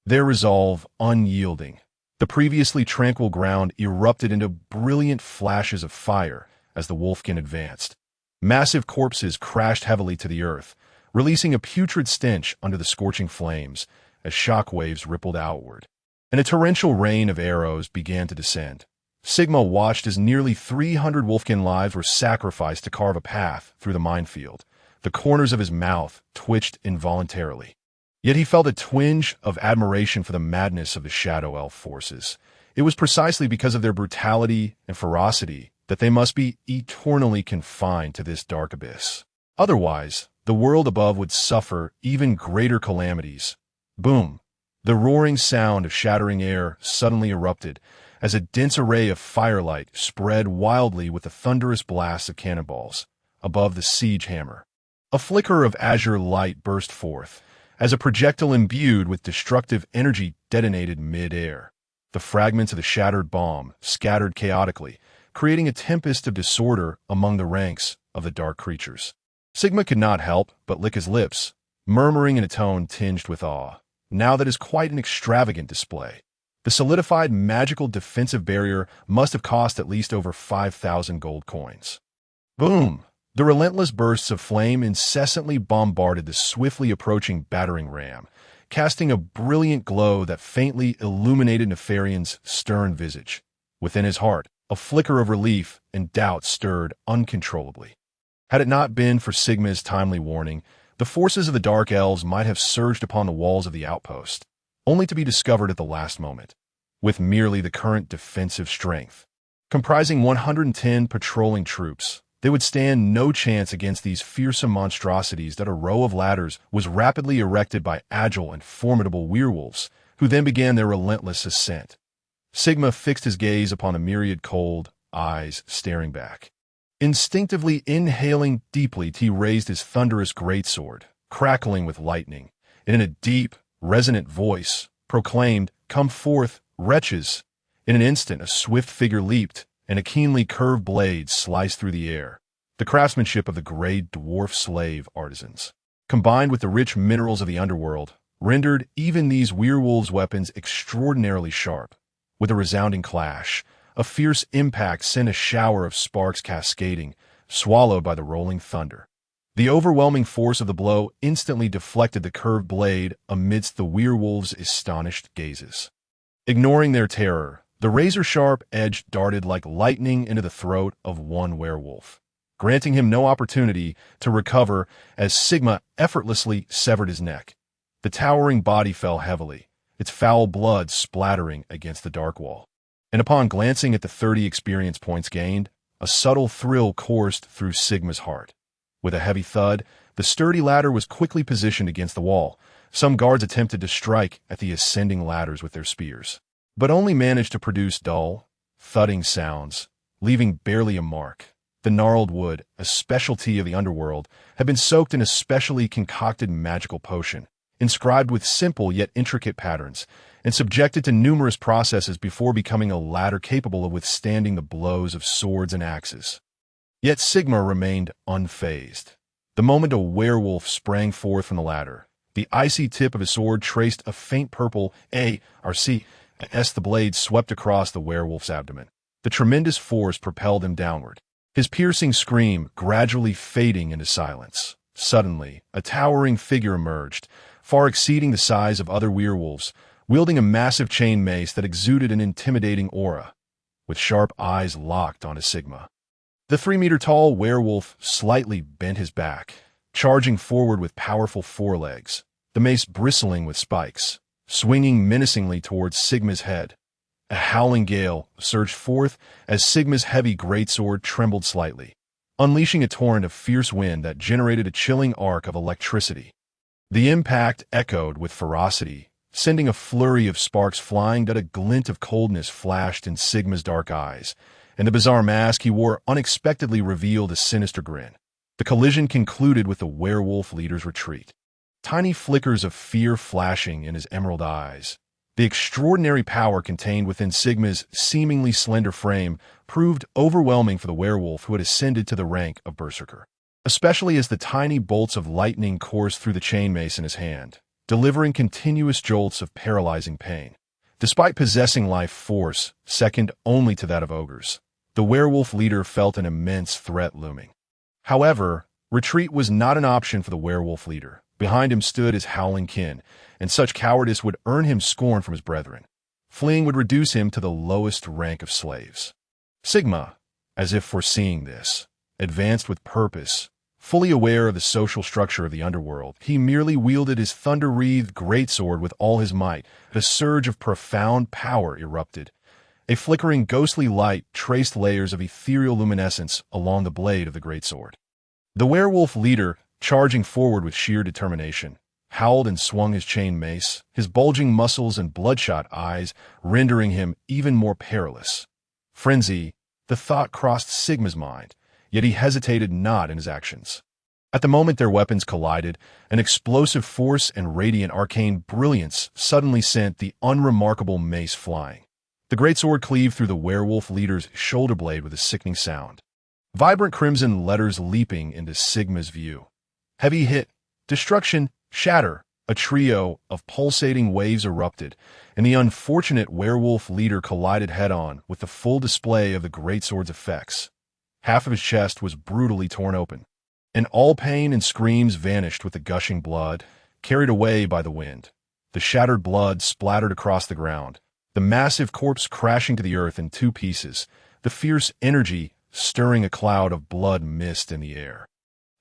their resolve unyielding. The previously tranquil ground erupted into brilliant flashes of fire as the wolfkin advanced. Massive corpses crashed heavily to the earth, releasing a putrid stench under the scorching flames as shock waves rippled outward. And a torrential rain of arrows began to descend, Sigma watched as nearly 300 wolfkin lives were sacrificed to carve a path through the minefield. The corners of his mouth twitched involuntarily. Yet he felt a twinge of admiration for the madness of the Shadow Elf forces. It was precisely because of their brutality and ferocity that they must be eternally confined to this dark abyss. Otherwise, the world above would suffer even greater calamities. Boom! The roaring sound of shattering air suddenly erupted as a dense array of firelight spread wildly with the thunderous blasts of cannonballs above the siege hammer. A flicker of azure light burst forth as a projectile imbued with destructive energy detonated mid-air. The fragments of the shattered bomb scattered chaotically, creating a tempest of disorder among the ranks of the dark creatures. Sigma could not help but lick his lips, murmuring in a tone tinged with awe. Now that is quite an extravagant display. The solidified magical defensive barrier must have cost at least over 5,000 gold coins. Boom! The relentless bursts of flame incessantly bombarded the swiftly approaching battering ram, casting a brilliant glow that faintly illuminated Nefarian's stern visage. Within his heart, a flicker of relief and doubt stirred uncontrollably. Had it not been for Sigma's timely warning, the forces of the Dark Elves might have surged upon the walls of the outpost, only to be discovered at the last moment, with merely the current defensive strength. Comprising 110 patrolling troops, they would stand no chance against these fearsome monstrosities that a row of ladders was rapidly erected by agile and formidable werewolves, who then began their relentless ascent. Sigma fixed his gaze upon the myriad cold eyes staring back. Instinctively inhaling deeply, he raised his thunderous greatsword, crackling with lightning, and in a deep, resonant voice, proclaimed, "Come forth, wretches!" In an instant, a swift figure leaped, and a keenly curved blade sliced through the air. The craftsmanship of the gray dwarf slave artisans, combined with the rich minerals of the underworld, rendered even these werewolves' weapons extraordinarily sharp. With a resounding clash, a fierce impact sent a shower of sparks cascading, swallowed by the rolling thunder. The overwhelming force of the blow instantly deflected the curved blade amidst the werewolves' astonished gazes. Ignoring their terror, the razor-sharp edge darted like lightning into the throat of one werewolf, granting him no opportunity to recover as Sigma effortlessly severed his neck. The towering body fell heavily, its foul blood splattering against the dark wall. And upon glancing at the 30 experience points gained, a subtle thrill coursed through Sigma's heart. With a heavy thud, the sturdy ladder was quickly positioned against the wall. Some guards attempted to strike at the ascending ladders with their spears, but only managed to produce dull, thudding sounds, leaving barely a mark. The gnarled wood, a specialty of the underworld, had been soaked in a specially concocted magical potion, inscribed with simple yet intricate patterns, and subjected to numerous processes before becoming a ladder capable of withstanding the blows of swords and axes. Yet Sigma remained unfazed. The moment a werewolf sprang forth from the ladder, the icy tip of his sword traced a faint purple A-R-C as the blade swept across the werewolf's abdomen. The tremendous force propelled him downward, his piercing scream gradually fading into silence. Suddenly, a towering figure emerged, far exceeding the size of other werewolves, wielding a massive chain mace that exuded an intimidating aura. With sharp eyes locked onto Sigma, the 3-meter-tall werewolf slightly bent his back, charging forward with powerful forelegs, the mace bristling with spikes, swinging menacingly towards Sigma's head. A howling gale surged forth as Sigma's heavy greatsword trembled slightly, unleashing a torrent of fierce wind that generated a chilling arc of electricity. The impact echoed with ferocity, sending a flurry of sparks flying that a glint of coldness flashed in Sigma's dark eyes, and the bizarre mask he wore unexpectedly revealed a sinister grin. The collision concluded with the werewolf leader's retreat, tiny flickers of fear flashing in his emerald eyes. The extraordinary power contained within Sigma's seemingly slender frame proved overwhelming for the werewolf who had ascended to the rank of berserker, especially as the tiny bolts of lightning coursed through the chain mace in his hand, delivering continuous jolts of paralyzing pain. Despite possessing life force, second only to that of ogres, the werewolf leader felt an immense threat looming. However, retreat was not an option for the werewolf leader. Behind him stood his howling kin, and such cowardice would earn him scorn from his brethren. Fleeing would reduce him to the lowest rank of slaves. Sigma, as if foreseeing this, advanced with purpose. Fully aware of the social structure of the underworld, he merely wielded his thunder-wreathed greatsword with all his might. A surge of profound power erupted. A flickering ghostly light traced layers of ethereal luminescence along the blade of the greatsword. The werewolf leader, charging forward with sheer determination, howled and swung his chain mace, his bulging muscles and bloodshot eyes rendering him even more perilous. Frenzy, the thought crossed Sigma's mind, yet he hesitated not in his actions. At the moment their weapons collided, an explosive force and radiant arcane brilliance suddenly sent the unremarkable mace flying. The greatsword cleaved through the werewolf leader's shoulder blade with a sickening sound. Vibrant crimson letters leaping into Sigma's view. Heavy hit, destruction, shatter, a trio of pulsating waves erupted, and the unfortunate werewolf leader collided head-on with the full display of the greatsword's effects. Half of his chest was brutally torn open, and all pain and screams vanished with the gushing blood, carried away by the wind. The shattered blood splattered across the ground, the massive corpse crashing to the earth in two pieces, the fierce energy stirring a cloud of blood mist in the air.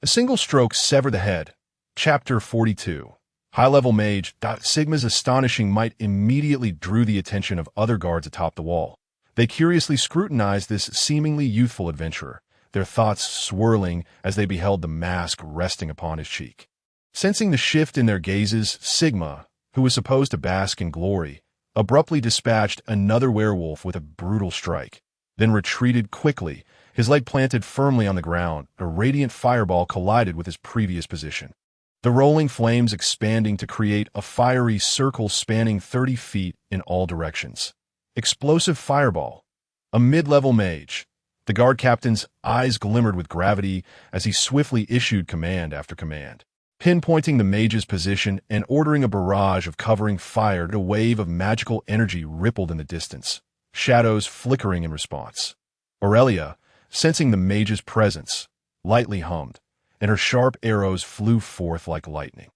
A single stroke severed the head. Chapter 42. High-level mage. Sigma's astonishing might immediately drew the attention of other guards atop the wall. They curiously scrutinized this seemingly youthful adventurer, their thoughts swirling as they beheld the mask resting upon his cheek. Sensing the shift in their gazes, Sigma, who was supposed to bask in glory, abruptly dispatched another werewolf with a brutal strike, then retreated quickly, his leg planted firmly on the ground. A radiant fireball collided with his previous position, the rolling flames expanding to create a fiery circle spanning 30 feet in all directions. Explosive fireball. A mid-level mage. The guard captain's eyes glimmered with gravity as he swiftly issued command after command, pinpointing the mage's position and ordering a barrage of covering fire. A wave of magical energy rippled in the distance, shadows flickering in response. Aurelia, sensing the mage's presence, lightly hummed, and her sharp arrows flew forth like lightning.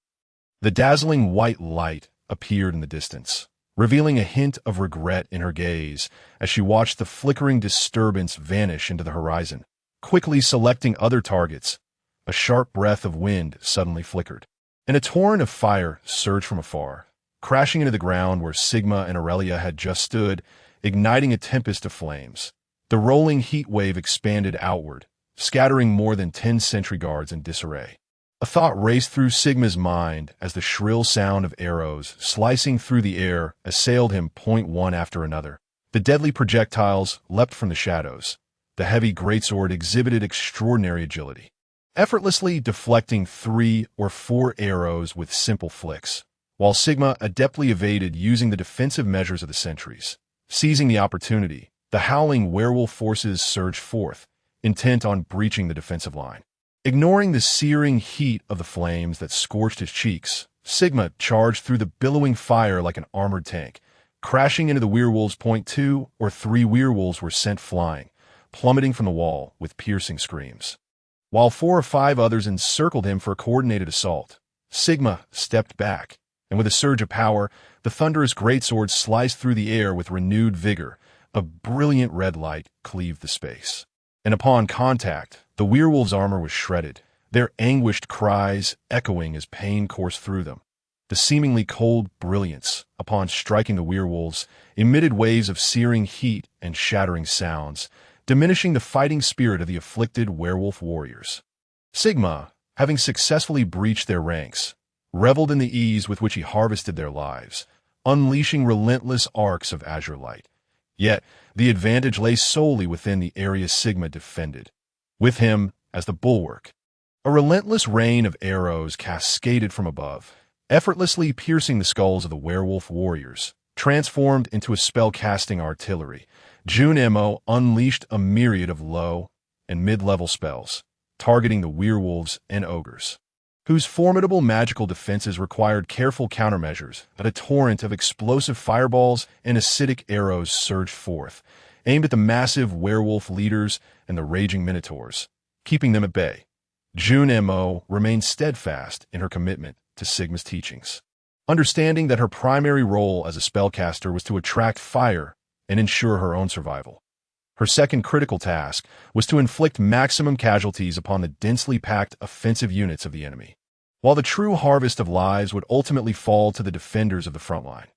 The dazzling white light appeared in the distance, revealing a hint of regret in her gaze as she watched the flickering disturbance vanish into the horizon. Quickly selecting other targets, a sharp breath of wind suddenly flickered, and a torrent of fire surged from afar, crashing into the ground where Sigma and Aurelia had just stood, igniting a tempest of flames. The rolling heat wave expanded outward, scattering more than 10 sentry guards in disarray. A thought raced through Sigma's mind as the shrill sound of arrows slicing through the air assailed him point one after another. The deadly projectiles leapt from the shadows. The heavy greatsword exhibited extraordinary agility, effortlessly deflecting 3 or 4 arrows with simple flicks, while Sigma adeptly evaded using the defensive measures of the sentries. Seizing the opportunity, the howling werewolf forces surged forth, intent on breaching the defensive line. Ignoring the searing heat of the flames that scorched his cheeks, Sigma charged through the billowing fire like an armored tank, crashing into the werewolves. 2 or 3 werewolves were sent flying, plummeting from the wall with piercing screams, while 4 or 5 others encircled him for a coordinated assault. Sigma stepped back, and with a surge of power, the thunderous greatsword sliced through the air with renewed vigor. A brilliant red light cleaved the space, and upon contact, the werewolves' armor was shredded, their anguished cries echoing as pain coursed through them. The seemingly cold brilliance, upon striking the werewolves, emitted waves of searing heat and shattering sounds, diminishing the fighting spirit of the afflicted werewolf warriors. Sigma, having successfully breached their ranks, reveled in the ease with which he harvested their lives, unleashing relentless arcs of azure light. Yet, the advantage lay solely within the area Sigma defended. With him, as the bulwark, a relentless rain of arrows cascaded from above, effortlessly piercing the skulls of the werewolf warriors. Transformed into a spell-casting artillery, Junimo unleashed a myriad of low and mid-level spells, targeting the werewolves and ogres, whose formidable magical defenses required careful countermeasures. But a torrent of explosive fireballs and acidic arrows surged forth, aimed at the massive werewolf leaders and the raging minotaurs, keeping them at bay. Junimo remained steadfast in her commitment to Sigma's teachings. understanding that her primary role as a spellcaster was to attract fire and ensure her own survival. Her second critical task was to inflict maximum casualties upon the densely packed offensive units of the enemy, while the true harvest of lives would ultimately fall to the defenders of the front line.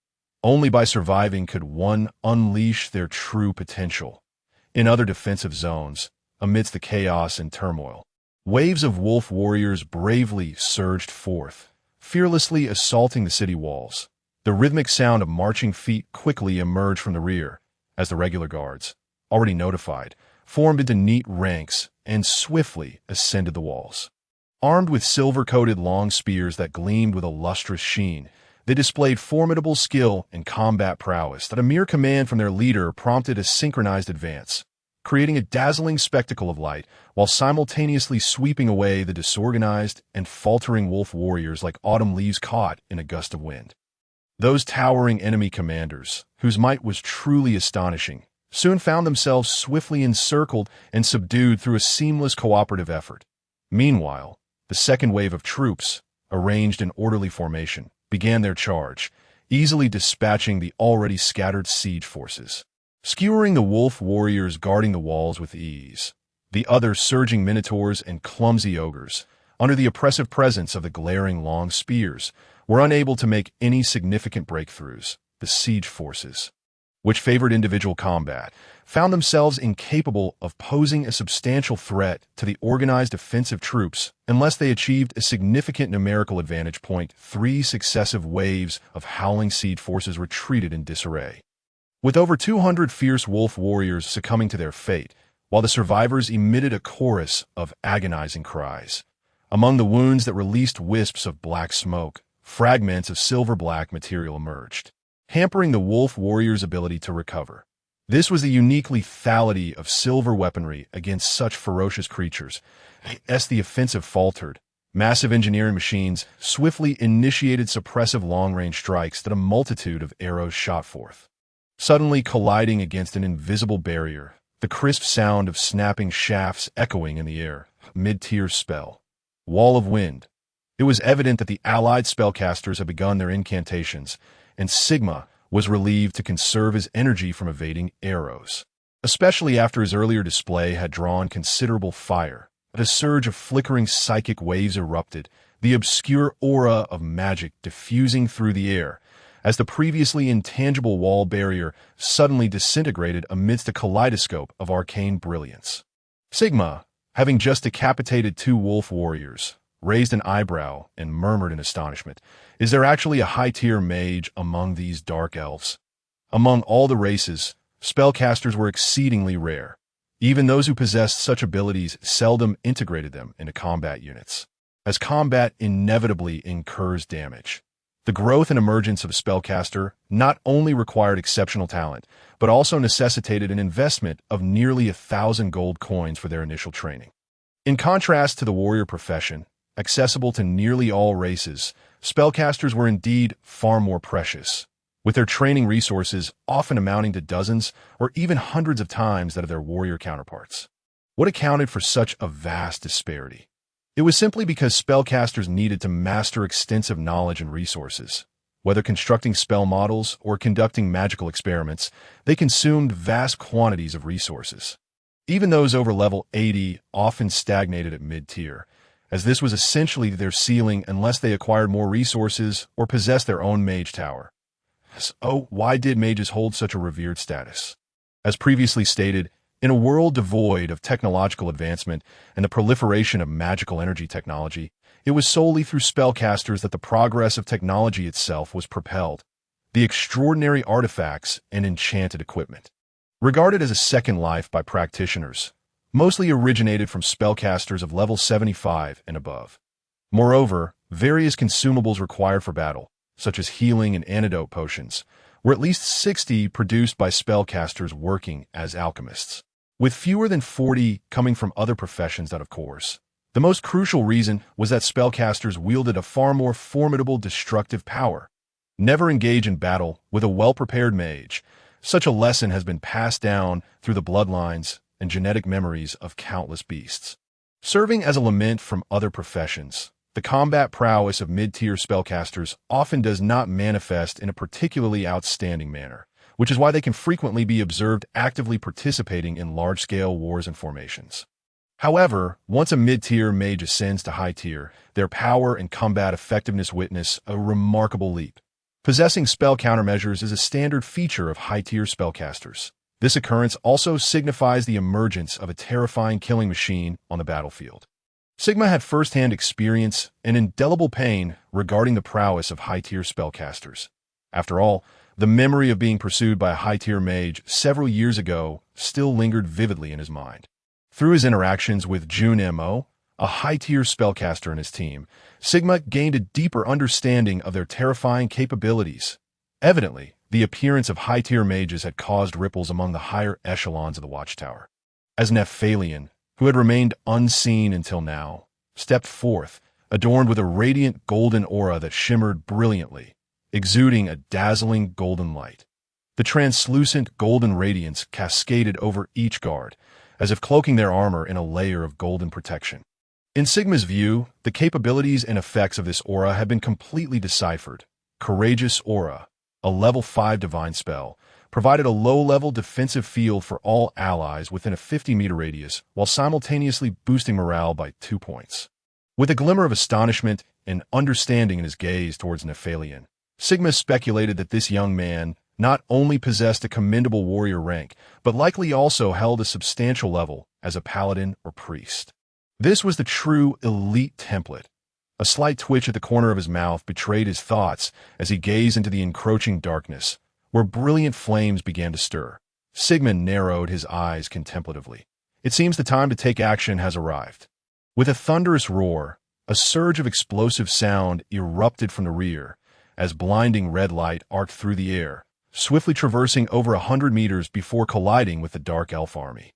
Only by surviving could one unleash their true potential. In other defensive zones, amidst the chaos and turmoil, waves of wolf warriors bravely surged forth, fearlessly assaulting the city walls. The rhythmic sound of marching feet quickly emerged from the rear, as the regular guards, already notified, formed into neat ranks and swiftly ascended the walls. Armed with silver-coated long spears that gleamed with a lustrous sheen, they displayed formidable skill and combat prowess that a mere command from their leader prompted a synchronized advance, creating a dazzling spectacle of light while simultaneously sweeping away the disorganized and faltering wolf warriors like autumn leaves caught in a gust of wind. Those towering enemy commanders, whose might was truly astonishing, soon found themselves swiftly encircled and subdued through a seamless cooperative effort. Meanwhile, the second wave of troops, arranged in orderly formation, began their charge, easily dispatching the already scattered siege forces, skewering the wolf warriors guarding the walls with ease. The other surging minotaurs and clumsy ogres, under the oppressive presence of the glaring long spears, were unable to make any significant breakthroughs. The siege forces, which favored individual combat, found themselves incapable of posing a substantial threat to the organized offensive troops unless they achieved a significant numerical advantage. 3 successive waves of howling siege forces retreated in disarray, with over 200 fierce wolf warriors succumbing to their fate, while the survivors emitted a chorus of agonizing cries. Among the wounds that released wisps of black smoke, fragments of silver-black material emerged, hampering the wolf warrior's ability to recover. This was the unique lethality of silver weaponry against such ferocious creatures. As the offensive faltered, massive engineering machines swiftly initiated suppressive long-range strikes that a multitude of arrows shot forth, suddenly colliding against an invisible barrier, the crisp sound of snapping shafts echoing in the air. Mid-tier spell. Wall of Wind. It was evident that the allied spellcasters had begun their incantations, and Sigma was relieved to conserve his energy from evading arrows, especially after his earlier display had drawn considerable fire. A surge of flickering psychic waves erupted, the obscure aura of magic diffusing through the air, as the previously intangible wall barrier suddenly disintegrated amidst a kaleidoscope of arcane brilliance. Sigma, having just decapitated 2 wolf warriors, raised an eyebrow and murmured in astonishment, "Is there actually a high-tier mage among these dark elves?" Among all the races, spellcasters were exceedingly rare. Even those who possessed such abilities seldom integrated them into combat units, as combat inevitably incurs damage. The growth and emergence of a spellcaster not only required exceptional talent, but also necessitated an investment of nearly 1,000 gold coins for their initial training. In contrast to the warrior profession, accessible to nearly all races, spellcasters were indeed far more precious, with their training resources often amounting to dozens or even hundreds of times that of their warrior counterparts. What accounted for such a vast disparity? It was simply because spellcasters needed to master extensive knowledge and resources. Whether constructing spell models or conducting magical experiments, they consumed vast quantities of resources. Even those over level 80 often stagnated at mid-tier, as this was essentially their ceiling unless they acquired more resources or possessed their own mage tower. So, why did mages hold such a revered status? As previously stated, in a world devoid of technological advancement and the proliferation of magical energy technology, it was solely through spellcasters that the progress of technology itself was propelled. The extraordinary artifacts and enchanted equipment, regarded as a second life by practitioners, mostly originated from spellcasters of level 75 and above. Moreover, various consumables required for battle, such as healing and antidote potions, were at least 60 produced by spellcasters working as alchemists, with fewer than 40 coming from other professions. Of course, the most crucial reason was that spellcasters wielded a far more formidable destructive power. Never engage in battle with a well-prepared mage. Such a lesson has been passed down through the bloodlines and genetic memories of countless beasts. Serving as a lament from other professions, The combat prowess of mid-tier spellcasters often does not manifest in a particularly outstanding manner, which is why they can frequently be observed actively participating in large-scale wars and formations. However, once a mid-tier mage ascends to high tier, their power and combat effectiveness witness a remarkable leap. Possessing spell countermeasures is a standard feature of high-tier spellcasters. This occurrence also signifies the emergence of a terrifying killing machine on the battlefield. Sigma had first-hand experience and indelible pain regarding the prowess of high-tier spellcasters. After all, the memory of being pursued by a high-tier mage several years ago still lingered vividly in his mind. Through his interactions with Jun Mo, a high-tier spellcaster in his team, Sigma gained a deeper understanding of their terrifying capabilities. Evidently, the appearance of high-tier mages had caused ripples among the higher echelons of the Watchtower. As Nephalion, who had remained unseen until now, stepped forth, adorned with a radiant golden aura that shimmered brilliantly, exuding a dazzling golden light. The translucent golden radiance cascaded over each guard, as if cloaking their armor in a layer of golden protection. In Sigma's view, the capabilities and effects of this aura had been completely deciphered. Courageous Aura, a level 5 divine spell, provided a low-level defensive field for all allies within a 50-meter radius, while simultaneously boosting morale by 2 points. With a glimmer of astonishment and understanding in his gaze towards Nephalion, Sigma speculated that this young man not only possessed a commendable warrior rank, but likely also held a substantial level as a paladin or priest. This was the true elite template. A slight twitch at the corner of his mouth betrayed his thoughts as he gazed into the encroaching darkness, where brilliant flames began to stir. Sigma narrowed his eyes contemplatively. It seems the time to take action has arrived. With a thunderous roar, a surge of explosive sound erupted from the rear, as blinding red light arced through the air, swiftly traversing over 100 meters before colliding with the Dark Elf army.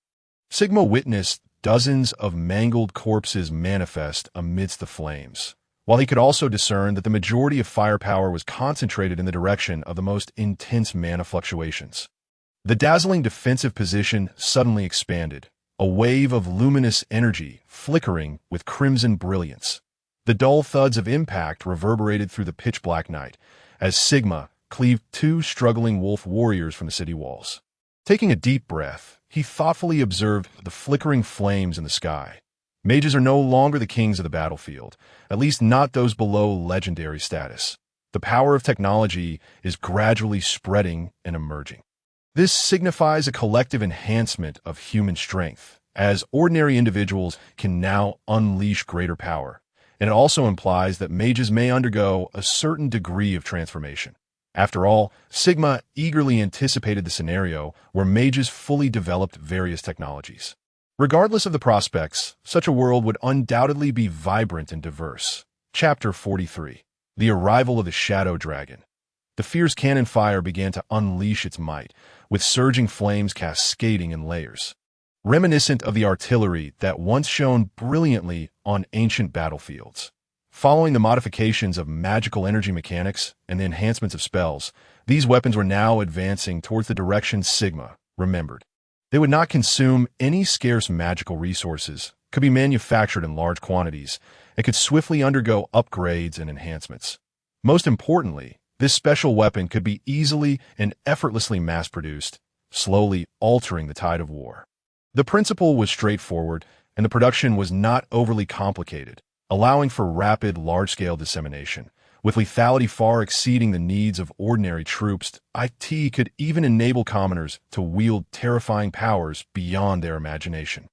Sigma witnessed dozens of mangled corpses manifest amidst the flames, while he could also discern that the majority of firepower was concentrated in the direction of the most intense mana fluctuations. The dazzling defensive position suddenly expanded, a wave of luminous energy flickering with crimson brilliance. The dull thuds of impact reverberated through the pitch-black night, as Sigma cleaved 2 struggling wolf warriors from the city walls. Taking a deep breath, he thoughtfully observed the flickering flames in the sky. Mages are no longer the kings of the battlefield, at least not those below legendary status. The power of technology is gradually spreading and emerging. This signifies a collective enhancement of human strength, as ordinary individuals can now unleash greater power, and it also implies that mages may undergo a certain degree of transformation. After all, Sigma eagerly anticipated the scenario where mages fully developed various technologies. Regardless of the prospects, such a world would undoubtedly be vibrant and diverse. Chapter 43. The Arrival of the Shadow Dragon. The fierce cannon fire began to unleash its might, with surging flames cascading in layers. Reminiscent of the artillery that once shone brilliantly on ancient battlefields. Following the modifications of magical energy mechanics and the enhancements of spells, these weapons were now advancing towards the direction Sigma remembered. They would not consume any scarce magical resources, could be manufactured in large quantities, and could swiftly undergo upgrades and enhancements. Most importantly, this special weapon could be easily and effortlessly mass-produced, slowly altering the tide of war. The principle was straightforward, and the production was not overly complicated, allowing for rapid, large-scale dissemination. With lethality far exceeding the needs of ordinary troops, IT could even enable commoners to wield terrifying powers beyond their imagination.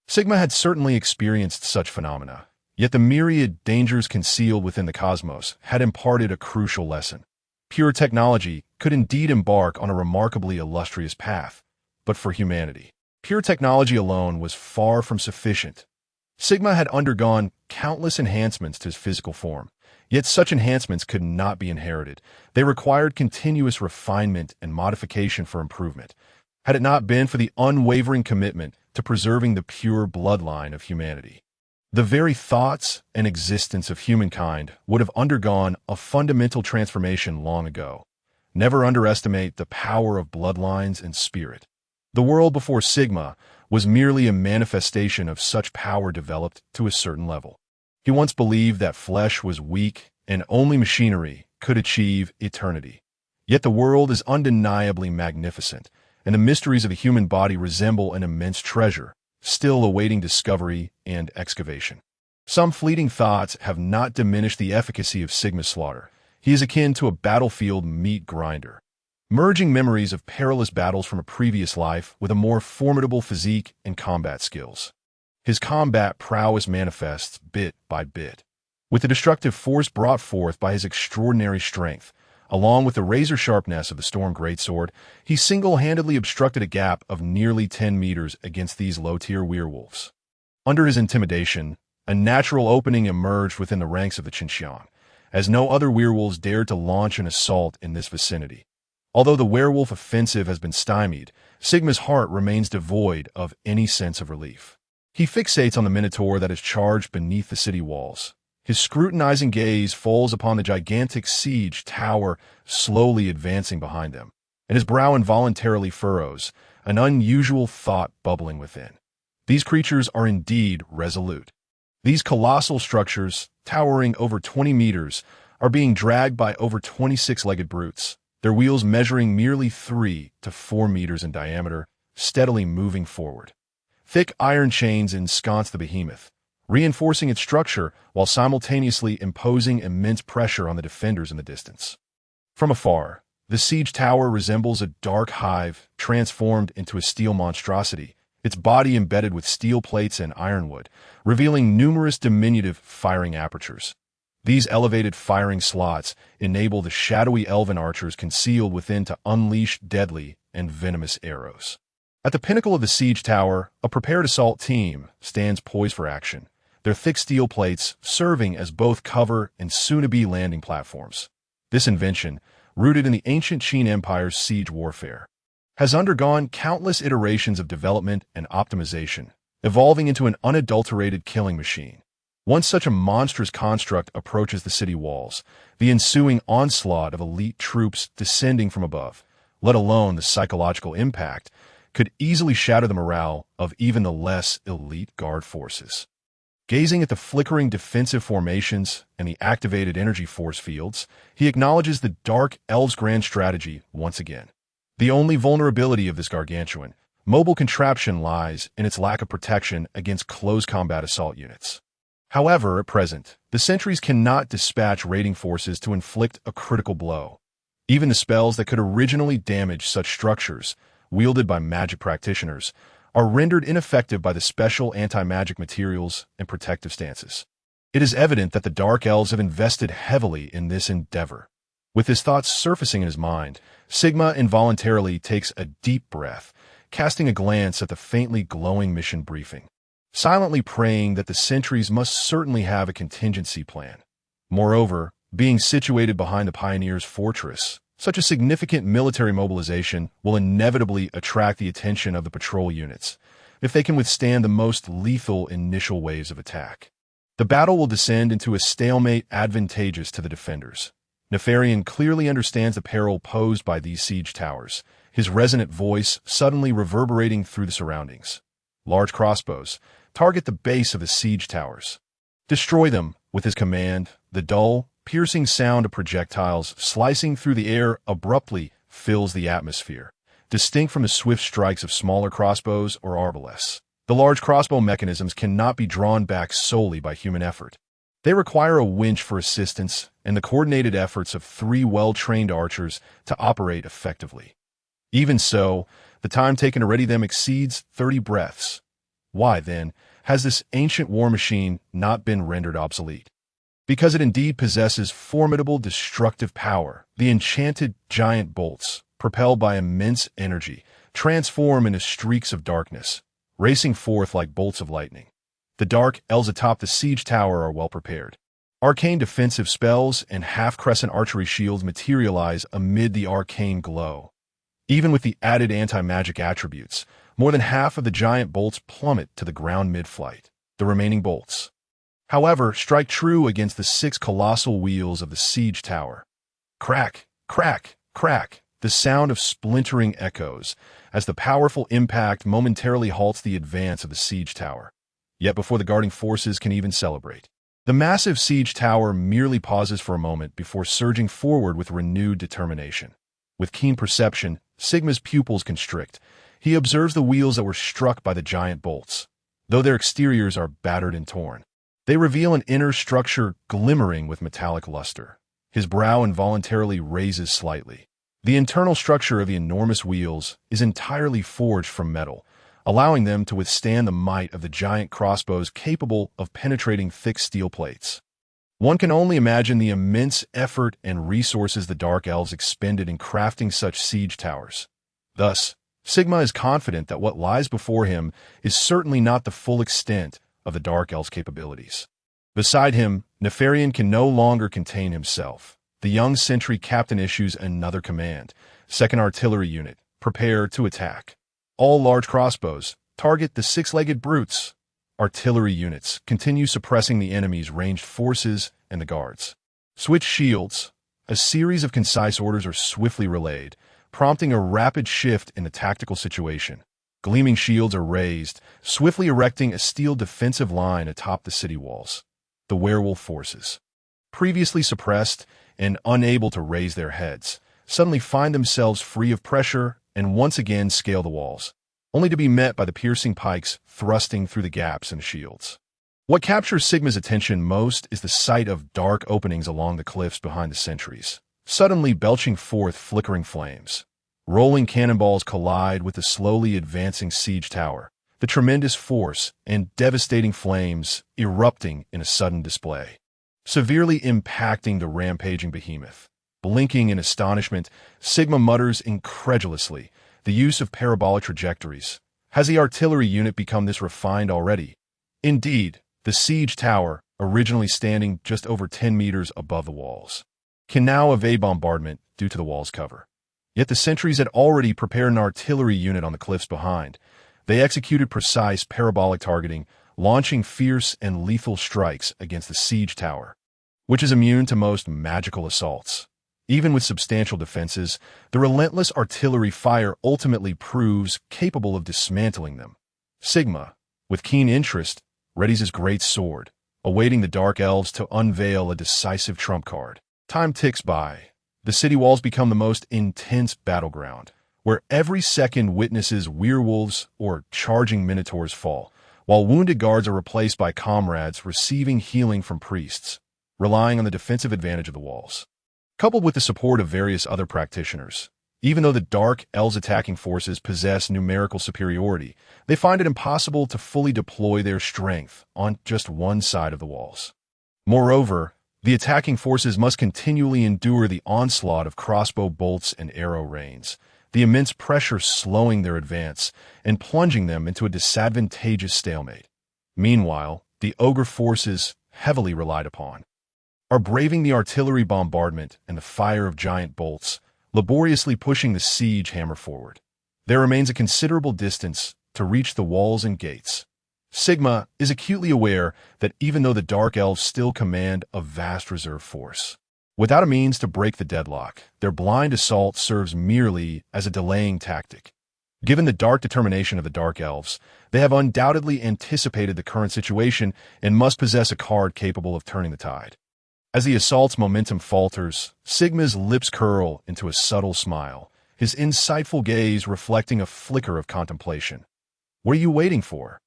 Sigma had certainly experienced such phenomena, yet the myriad dangers concealed within the cosmos had imparted a crucial lesson. Pure technology could indeed embark on a remarkably illustrious path, but for humanity, pure technology alone was far from sufficient. Sigma had undergone countless enhancements to his physical form, yet such enhancements could not be inherited. They required continuous refinement and modification for improvement, had it not been for the unwavering commitment to preserving the pure bloodline of humanity. The very thoughts and existence of humankind would have undergone a fundamental transformation long ago. Never underestimate the power of bloodlines and spirit. The world before Sigma was merely a manifestation of such power developed to a certain level. He once believed that flesh was weak and only machinery could achieve eternity. Yet the world is undeniably magnificent, and the mysteries of the human body resemble an immense treasure, still awaiting discovery and excavation. Some fleeting thoughts have not diminished the efficacy of Sigma's slaughter. He is akin to a battlefield meat grinder, merging memories of perilous battles from a previous life with a more formidable physique and combat skills. His combat prowess manifests bit by bit, with the destructive force brought forth by his extraordinary strength. Along with the razor sharpness of the Storm Greatsword, he single-handedly obstructed a gap of nearly 10 meters against these low-tier werewolves. Under his intimidation, a natural opening emerged within the ranks of the Xinxiang, as no other werewolves dared to launch an assault in this vicinity. Although the werewolf offensive has been stymied, Sigma's heart remains devoid of any sense of relief. He fixates on the Minotaur that is charged beneath the city walls. His scrutinizing gaze falls upon the gigantic siege tower slowly advancing behind them, and his brow involuntarily furrows, an unusual thought bubbling within. These creatures are indeed resolute. These colossal structures, towering over 20 meters, are being dragged by over 26-legged brutes, their wheels measuring merely 3 to 4 meters in diameter, steadily moving forward. Thick iron chains ensconce the behemoth, reinforcing its structure while simultaneously imposing immense pressure on the defenders in the distance. From afar, the siege tower resembles a dark hive transformed into a steel monstrosity, its body embedded with steel plates and ironwood, revealing numerous diminutive firing apertures. These elevated firing slots enable the shadowy elven archers concealed within to unleash deadly and venomous arrows. At the pinnacle of the siege tower, a prepared assault team stands poised for action, their thick steel plates serving as both cover and soon-to-be landing platforms. This invention, rooted in the ancient Qin Empire's siege warfare, has undergone countless iterations of development and optimization, evolving into an unadulterated killing machine. Once such a monstrous construct approaches the city walls, the ensuing onslaught of elite troops descending from above, let alone the psychological impact, could easily shatter the morale of even the less elite guard forces. Gazing at the flickering defensive formations and the activated energy force fields, he acknowledges the Dark Elves' grand strategy once again. The only vulnerability of this gargantuan, mobile contraption lies in its lack of protection against close combat assault units. However, at present, the sentries cannot dispatch raiding forces to inflict a critical blow. Even the spells that could originally damage such structures, wielded by magic practitioners, are rendered ineffective by the special anti-magic materials and protective stances. It is evident that the Dark Elves have invested heavily in this endeavor. With his thoughts surfacing in his mind, Sigma involuntarily takes a deep breath, casting a glance at the faintly glowing mission briefing, silently praying that the sentries must certainly have a contingency plan. Moreover, being situated behind the Pioneers' fortress, such a significant military mobilization will inevitably attract the attention of the patrol units, if they can withstand the most lethal initial waves of attack. The battle will descend into a stalemate advantageous to the defenders. Nefarian clearly understands the peril posed by these siege towers, his resonant voice suddenly reverberating through the surroundings. Large crossbows target the base of the siege towers. Destroy them, with his command. The dull, piercing sound of projectiles slicing through the air abruptly fills the atmosphere, distinct from the swift strikes of smaller crossbows or arbalètes. The large crossbow mechanisms cannot be drawn back solely by human effort. They require a winch for assistance and the coordinated efforts of 3 well-trained archers to operate effectively. Even so, the time taken to ready them exceeds 30 breaths. Why, then, has this ancient war machine not been rendered obsolete? Because it indeed possesses formidable destructive power. The enchanted giant bolts, propelled by immense energy, transform into streaks of darkness, racing forth like bolts of lightning. The Dark Elves atop the siege tower are well prepared. Arcane defensive spells and half-crescent archery shields materialize amid the arcane glow. Even with the added anti-magic attributes, more than half of the giant bolts plummet to the ground mid-flight. The remaining bolts, however, strike true against the 6 colossal wheels of the siege tower. Crack, crack, crack, the sound of splintering echoes as the powerful impact momentarily halts the advance of the siege tower. Yet before the guarding forces can even celebrate, The massive siege tower merely pauses for a moment before surging forward with renewed determination. With keen perception, Sigma's pupils constrict. He observes the wheels that were struck by the giant bolts. Though their exteriors are battered and torn, they reveal an inner structure glimmering with metallic luster. His brow involuntarily raises slightly. The internal structure of the enormous wheels is entirely forged from metal, allowing them to withstand the might of the giant crossbows capable of penetrating thick steel plates. One can only imagine the immense effort and resources the Dark Elves expended in crafting such siege towers. Thus, Sigma is confident that what lies before him is certainly not the full extent of the Dark Elves' capabilities. Beside him, Nefarian can no longer contain himself. The young sentry captain issues another command. Second Artillery Unit, prepare to attack. All large crossbows, target the six-legged brutes. Artillery units continue suppressing the enemy's ranged forces and the guards. Switch shields. A series of concise orders are swiftly relayed, prompting a rapid shift in the tactical situation. Gleaming shields are raised, swiftly erecting a steel defensive line atop the city walls. The werewolf forces, previously suppressed and unable to raise their heads, suddenly find themselves free of pressure and once again scale the walls, only to be met by the piercing pikes thrusting through the gaps in the shields. What captures Sigma's attention most is the sight of dark openings along the cliffs behind the sentries, suddenly belching forth flickering flames. Rolling cannonballs collide with the slowly advancing siege tower, the tremendous force and devastating flames erupting in a sudden display, severely impacting the rampaging behemoth. Blinking in astonishment, Sigma mutters incredulously, the use of parabolic trajectories. Has the artillery unit become this refined already? Indeed, the siege tower, originally standing just over 10 meters above the walls, can now evade bombardment due to the wall's cover. Yet the sentries had already prepared an artillery unit on the cliffs behind. They executed precise parabolic targeting, launching fierce and lethal strikes against the siege tower, which is immune to most magical assaults. Even with substantial defenses, the relentless artillery fire ultimately proves capable of dismantling them. Sigma, with keen interest, readies his great sword, awaiting the Dark Elves to unveil a decisive trump card. Time ticks by. The city walls become the most intense battleground, where every second witnesses werewolves or charging minotaurs fall, while wounded guards are replaced by comrades receiving healing from priests, relying on the defensive advantage of the walls. Coupled with the support of various other practitioners, even though the Dark Elves' attacking forces possess numerical superiority, they find it impossible to fully deploy their strength on just one side of the walls. Moreover, the attacking forces must continually endure the onslaught of crossbow bolts and arrow rains, the immense pressure slowing their advance and plunging them into a disadvantageous stalemate. Meanwhile, the ogre forces, heavily relied upon, are braving the artillery bombardment and the fire of giant bolts, laboriously pushing the siege hammer forward. There remains a considerable distance to reach the walls and gates. Sigma is acutely aware that even though the Dark Elves still command a vast reserve force, without a means to break the deadlock, their blind assault serves merely as a delaying tactic. Given the dark determination of the Dark Elves, they have undoubtedly anticipated the current situation and must possess a card capable of turning the tide. As the assault's momentum falters, Sigma's lips curl into a subtle smile, his insightful gaze reflecting a flicker of contemplation. What are you waiting for?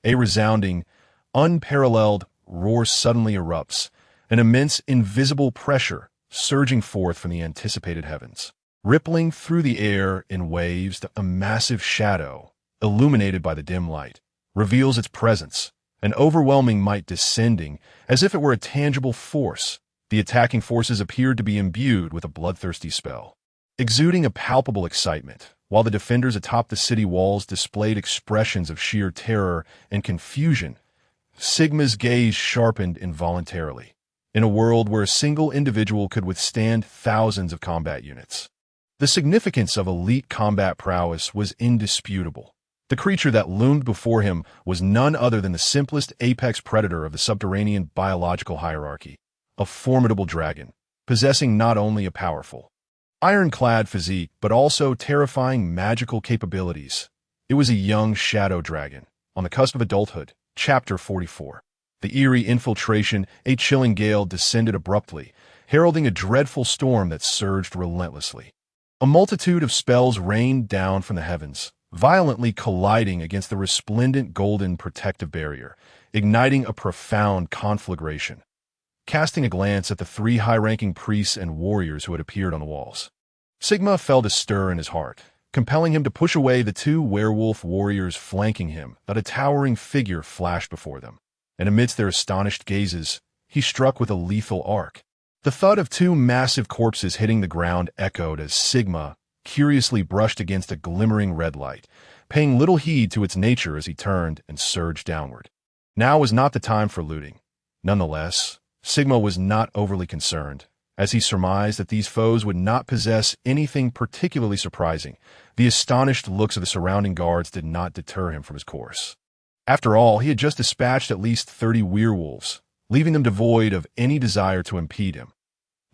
A resounding, unparalleled roar suddenly erupts, an immense invisible pressure surging forth from the anticipated heavens. Rippling through the air in waves, a massive shadow, illuminated by the dim light, reveals its presence, an overwhelming might descending as if it were a tangible force. The attacking forces appeared to be imbued with a bloodthirsty spell, exuding a palpable excitement, while the defenders atop the city walls displayed expressions of sheer terror and confusion. Sigma's gaze sharpened involuntarily. In a world where a single individual could withstand thousands of combat units, the significance of elite combat prowess was indisputable. The creature that loomed before him was none other than the simplest apex predator of the subterranean biological hierarchy, a formidable dragon, possessing not only a powerful, ironclad physique but also terrifying magical capabilities. It was a young shadow dragon, on the cusp of adulthood. Chapter 44. The eerie infiltration, a chilling gale descended abruptly, heralding a dreadful storm that surged relentlessly. A multitude of spells rained down from the heavens, violently colliding against the resplendent golden protective barrier, igniting a profound conflagration. Casting a glance at the three high-ranking priests and warriors who had appeared on the walls, Sigma felt a stir in his heart, compelling him to push away the two werewolf warriors flanking him. But a towering figure flashed before them, and amidst their astonished gazes, he struck with a lethal arc. The thud of two massive corpses hitting the ground echoed as Sigma curiously brushed against a glimmering red light, paying little heed to its nature as he turned and surged downward. Now was not the time for looting. Nonetheless, Sigma was not overly concerned, as he surmised that these foes would not possess anything particularly surprising. The astonished looks of the surrounding guards did not deter him from his course. After all, he had just dispatched at least 30 werewolves, leaving them devoid of any desire to impede him.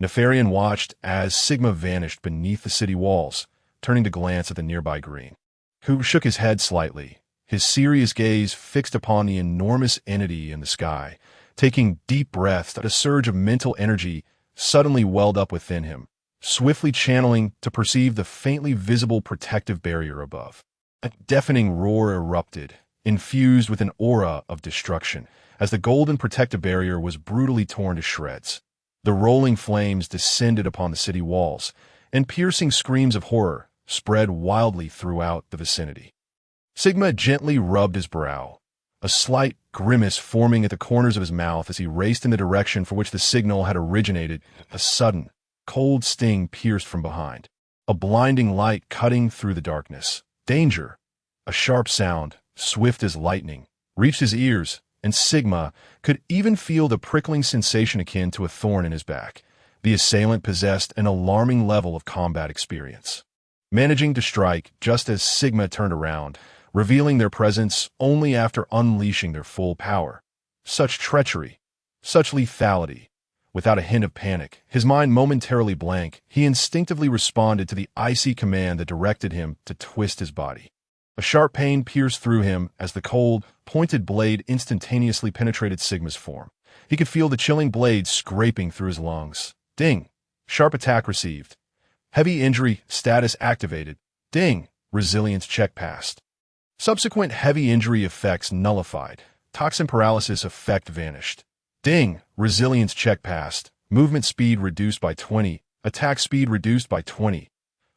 Nefarian watched as Sigma vanished beneath the city walls, turning to glance at the nearby green, who shook his head slightly, his serious gaze fixed upon the enormous entity in the sky. Taking deep breaths, that a surge of mental energy suddenly welled up within him, swiftly channeling to perceive the faintly visible protective barrier above. A deafening roar erupted, infused with an aura of destruction, as the golden protective barrier was brutally torn to shreds. The rolling flames descended upon the city walls, and piercing screams of horror spread wildly throughout the vicinity. Sigma gently rubbed his brow, a slight grimace forming at the corners of his mouth as he raced in the direction for which the signal had originated. A sudden, cold sting pierced from behind, a blinding light cutting through the darkness. Danger! A sharp sound, swift as lightning, reached his ears, and Sigma could even feel the prickling sensation akin to a thorn in his back. The assailant possessed an alarming level of combat experience, managing to strike just as Sigma turned around, revealing their presence only after unleashing their full power. Such treachery, such lethality. Without a hint of panic, his mind momentarily blank, he instinctively responded to the icy command that directed him to twist his body. A sharp pain pierced through him as the cold, pointed blade instantaneously penetrated Sigma's form. He could feel the chilling blade scraping through his lungs. Ding! Sharp attack received. Heavy injury status activated. Ding! Resilience check passed. Subsequent heavy injury effects nullified. Toxin paralysis effect vanished. Ding! Resilience check passed. Movement speed reduced by 20. Attack speed reduced by 20.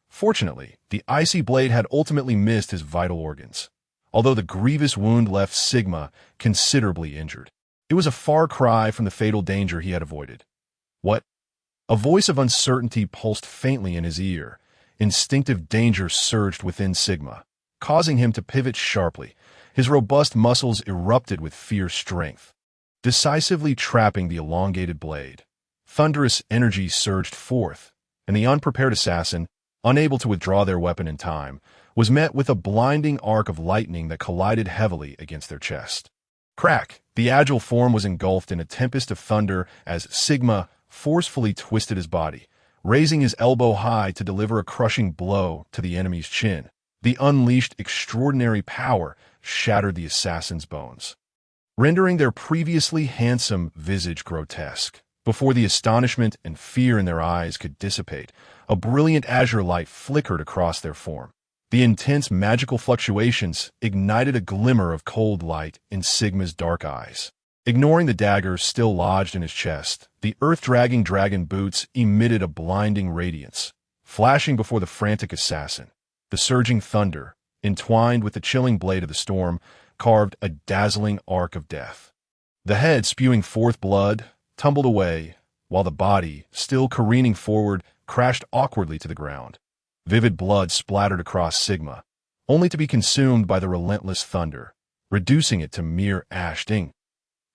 Fortunately, the icy blade had ultimately missed his vital organs, although the grievous wound left Sigma considerably injured. It was a far cry from the fatal danger he had avoided. What? A voice of uncertainty pulsed faintly in his ear. Instinctive danger surged within Sigma, causing him to pivot sharply. His robust muscles erupted with fierce strength, decisively trapping the elongated blade. Thunderous energy surged forth, and the unprepared assassin, unable to withdraw their weapon in time, was met with a blinding arc of lightning that collided heavily against their chest. Crack! The agile form was engulfed in a tempest of thunder as Sigma forcefully twisted his body, raising his elbow high to deliver a crushing blow to the enemy's chin. The unleashed extraordinary power shattered the assassin's bones, rendering their previously handsome visage grotesque. Before the astonishment and fear in their eyes could dissipate, a brilliant azure light flickered across their form. The intense magical fluctuations ignited a glimmer of cold light in Sigma's dark eyes. Ignoring the dagger still lodged in his chest, the earth-dragging dragon boots emitted a blinding radiance, flashing before the frantic assassin. The surging thunder, entwined with the chilling blade of the storm, carved a dazzling arc of death. The head, spewing forth blood, tumbled away, while the body, still careening forward, crashed awkwardly to the ground. Vivid blood splattered across Sigma, only to be consumed by the relentless thunder, reducing it to mere ash. Ding!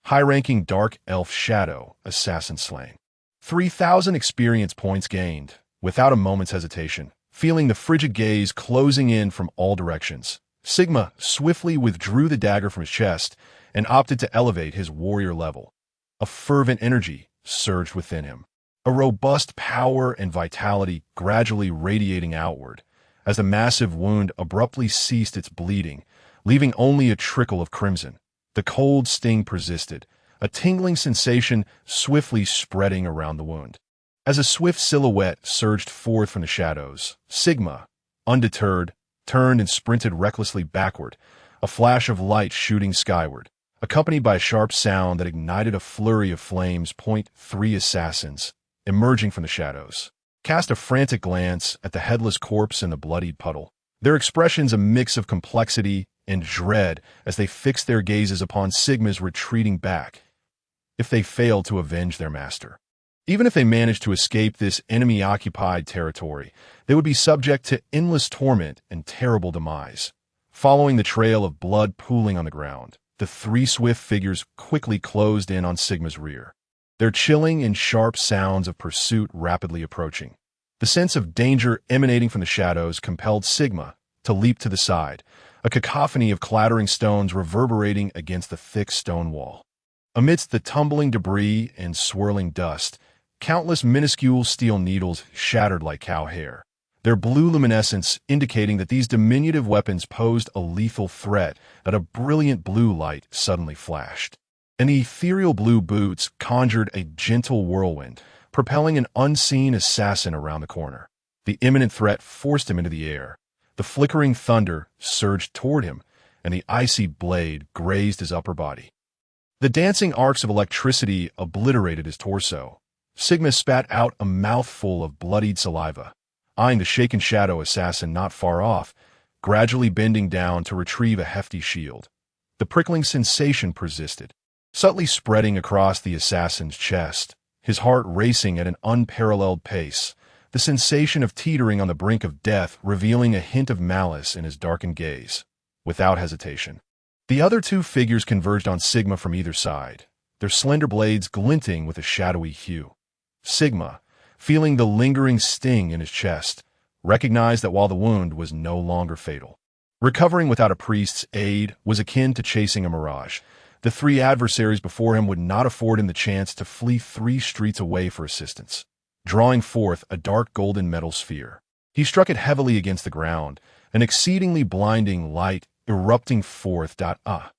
High-ranking dark elf shadow, assassin slain. 3,000 experience points gained, without a moment's hesitation. Feeling the frigid gaze closing in from all directions, Sigma swiftly withdrew the dagger from his chest and opted to elevate his warrior level. A fervent energy surged within him, a robust power and vitality gradually radiating outward as the massive wound abruptly ceased its bleeding, leaving only a trickle of crimson. The cold sting persisted, a tingling sensation swiftly spreading around the wound. As a swift silhouette surged forth from the shadows, Sigma, undeterred, turned and sprinted recklessly backward, a flash of light shooting skyward, accompanied by a sharp sound that ignited a flurry of flames. Three assassins, emerging from the shadows, cast a frantic glance at the headless corpse in the bloodied puddle, their expressions a mix of complexity and dread as they fixed their gazes upon Sigma's retreating back. If they failed to avenge their master, even if they managed to escape this enemy-occupied territory, they would be subject to endless torment and terrible demise. Following the trail of blood pooling on the ground, the three swift figures quickly closed in on Sigma's rear, their chilling and sharp sounds of pursuit rapidly approaching. The sense of danger emanating from the shadows compelled Sigma to leap to the side, a cacophony of clattering stones reverberating against the thick stone wall. Amidst the tumbling debris and swirling dust, countless minuscule steel needles shattered like cow hair, their blue luminescence indicating that these diminutive weapons posed a lethal threat. That a brilliant blue light suddenly flashed, and the ethereal blue boots conjured a gentle whirlwind, propelling an unseen assassin around the corner. The imminent threat forced him into the air. The flickering thunder surged toward him, and the icy blade grazed his upper body. The dancing arcs of electricity obliterated his torso. Sigma spat out a mouthful of bloodied saliva, eyeing the shaken shadow assassin not far off, gradually bending down to retrieve a hefty shield. The prickling sensation persisted, subtly spreading across the assassin's chest, his heart racing at an unparalleled pace, the sensation of teetering on the brink of death revealing a hint of malice in his darkened gaze. Without hesitation, the other two figures converged on Sigma from either side, their slender blades glinting with a shadowy hue. Sigma, feeling the lingering sting in his chest, recognized that while the wound was no longer fatal, recovering without a priest's aid was akin to chasing a mirage. The three adversaries before him would not afford him the chance to flee 3 streets away for assistance. Drawing forth a dark golden metal sphere, he struck it heavily against the ground, an exceedingly blinding light erupting forth. The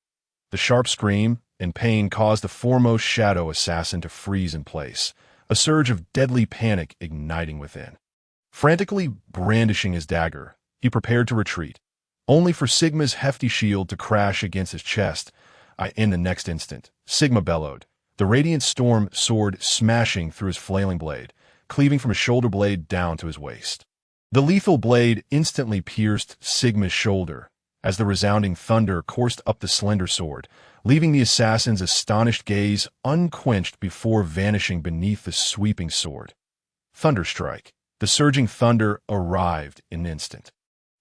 sharp scream and pain caused the foremost shadow assassin to freeze in place, a surge of deadly panic igniting within. Frantically brandishing his dagger, he prepared to retreat, only for Sigma's hefty shield to crash against his chest. In the next instant, Sigma bellowed, the radiant storm sword smashing through his flailing blade, cleaving from his shoulder blade down to his waist. The lethal blade instantly pierced Sigma's shoulder as the resounding thunder coursed up the slender sword, leaving the assassin's astonished gaze unquenched before vanishing beneath the sweeping sword. Thunderstrike. The surging thunder arrived in an instant,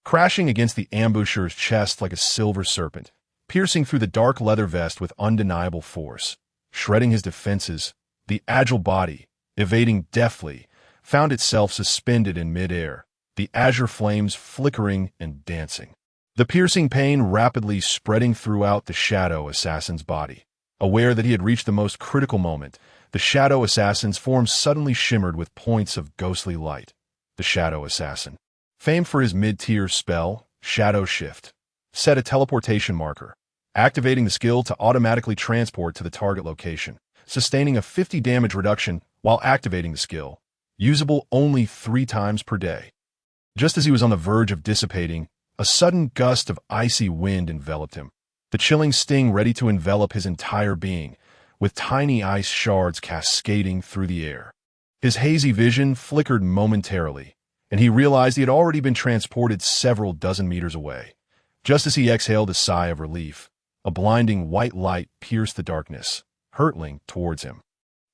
crashing against the ambusher's chest like a silver serpent, piercing through the dark leather vest with undeniable force. Shredding his defenses, the agile body, evading deftly, found itself suspended in midair, the azure flames flickering and dancing. The piercing pain rapidly spreading throughout the shadow assassin's body. Aware that he had reached the most critical moment, the shadow assassin's form suddenly shimmered with points of ghostly light. The shadow assassin, famed for his mid-tier spell, Shadow Shift, set a teleportation marker, activating the skill to automatically transport to the target location, sustaining a 50 damage reduction while activating the skill, usable only 3 times per day. Just as he was on the verge of dissipating, a sudden gust of icy wind enveloped him, the chilling sting ready to envelop his entire being, with tiny ice shards cascading through the air. His hazy vision flickered momentarily, and he realized he had already been transported several dozen meters away. Just as he exhaled a sigh of relief, a blinding white light pierced the darkness, hurtling towards him.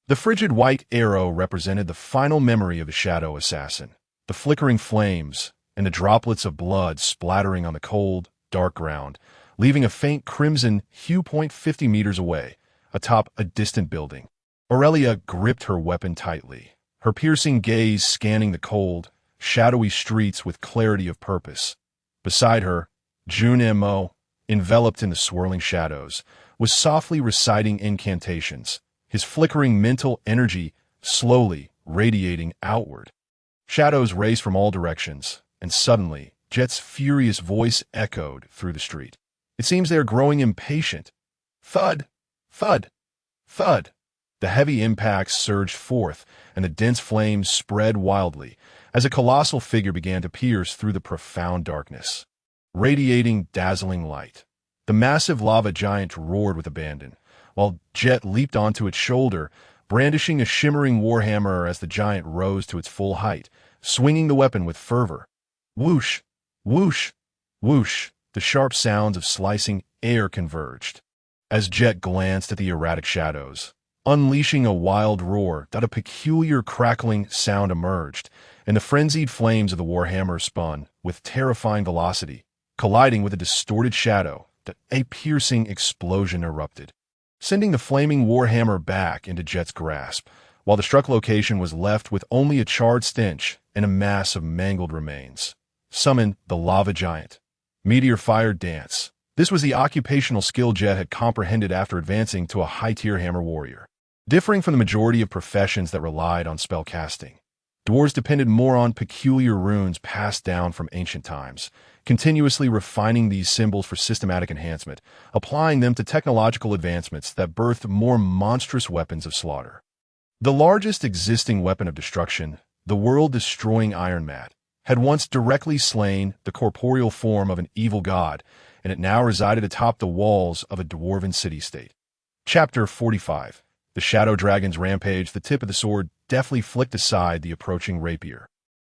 The frigid white arrow represented the final memory of the shadow assassin, the flickering flames and the droplets of blood splattering on the cold, dark ground, leaving a faint crimson hue. 50 meters away, atop a distant building. Aurelia gripped her weapon tightly, her piercing gaze scanning the cold, shadowy streets with clarity of purpose. Beside her, Jun Mo, enveloped in the swirling shadows, was softly reciting incantations, his flickering mental energy slowly radiating outward. Shadows raced from all directions, and suddenly, Jet's furious voice echoed through the street. It seems they are growing impatient. Thud! Thud! Thud! The heavy impacts surged forth, and the dense flames spread wildly as a colossal figure began to pierce through the profound darkness. Radiating dazzling light, the massive lava giant roared with abandon, while Jet leaped onto its shoulder, brandishing a shimmering warhammer as the giant rose to its full height, swinging the weapon with fervor. Whoosh! Whoosh! Whoosh! The sharp sounds of slicing air converged. As Jet glanced at the erratic shadows, unleashing a wild roar, a peculiar crackling sound emerged, and the frenzied flames of the warhammer spun with terrifying velocity, colliding with a distorted shadow. A piercing explosion erupted, sending the flaming warhammer back into Jet's grasp, while the struck location was left with only a charred stench and a mass of mangled remains. Summon the lava giant. Meteor Fire Dance. This was the occupational skill Jet had comprehended after advancing to a high-tier hammer warrior. Differing from the majority of professions that relied on spellcasting, dwarves depended more on peculiar runes passed down from ancient times, continuously refining these symbols for systematic enhancement, applying them to technological advancements that birthed more monstrous weapons of slaughter. The largest existing weapon of destruction, the world-destroying Iron Mat, had once directly slain the corporeal form of an evil god, and it now resided atop the walls of a dwarven city-state. Chapter 45. The Shadow Dragon's Rampage. The tip of the sword deftly flicked aside the approaching rapier.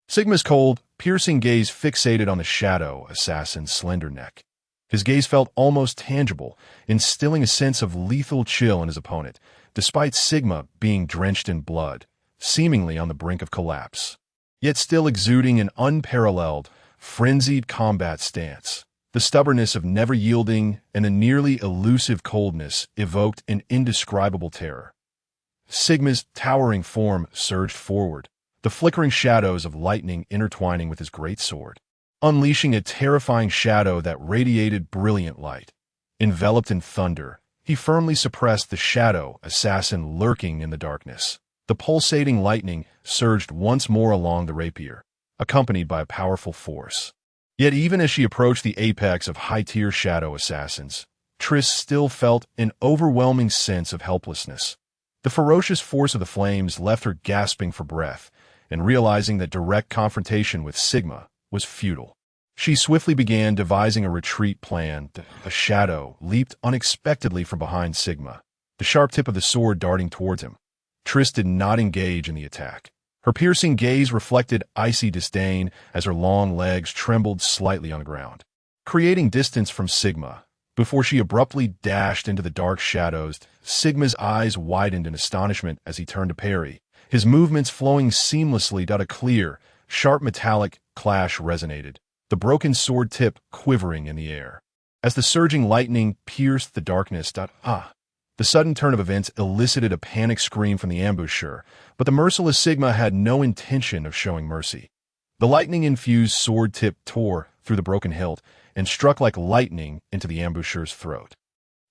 Sigma's cold, piercing gaze fixated on the shadow assassin's slender neck. His gaze felt almost tangible, instilling a sense of lethal chill in his opponent, despite Sigma being drenched in blood, seemingly on the brink of collapse, yet still exuding an unparalleled, frenzied combat stance. The stubbornness of never yielding and the nearly elusive coldness evoked an indescribable terror. Sigma's towering form surged forward, the flickering shadows of lightning intertwining with his great sword, unleashing a terrifying shadow that radiated brilliant light. Enveloped in thunder, he firmly suppressed the shadow assassin lurking in the darkness. The pulsating lightning surged once more along the rapier, accompanied by a powerful force. Yet even as she approached the apex of high-tier shadow assassins, Triss still felt an overwhelming sense of helplessness. The ferocious force of the flames left her gasping for breath, and realizing that direct confrontation with Sigma was futile. She swiftly began devising a retreat plan. A shadow leaped unexpectedly from behind Sigma, the sharp tip of the sword darting towards him. Triss did not engage in the attack. Her piercing gaze reflected icy disdain as her long legs trembled slightly on the ground, creating distance from Sigma. Before she abruptly dashed into the dark shadows, Sigma's eyes widened in astonishment as he turned to parry, his movements flowing seamlessly. A clear, sharp metallic clash resonated, the broken sword tip quivering in the air. As the surging lightning pierced the darkness, the sudden turn of events elicited a panicked scream from the ambusher, but the merciless Sigma had no intention of showing mercy. The lightning-infused sword tip tore through the broken hilt and struck like lightning into the ambusher's throat.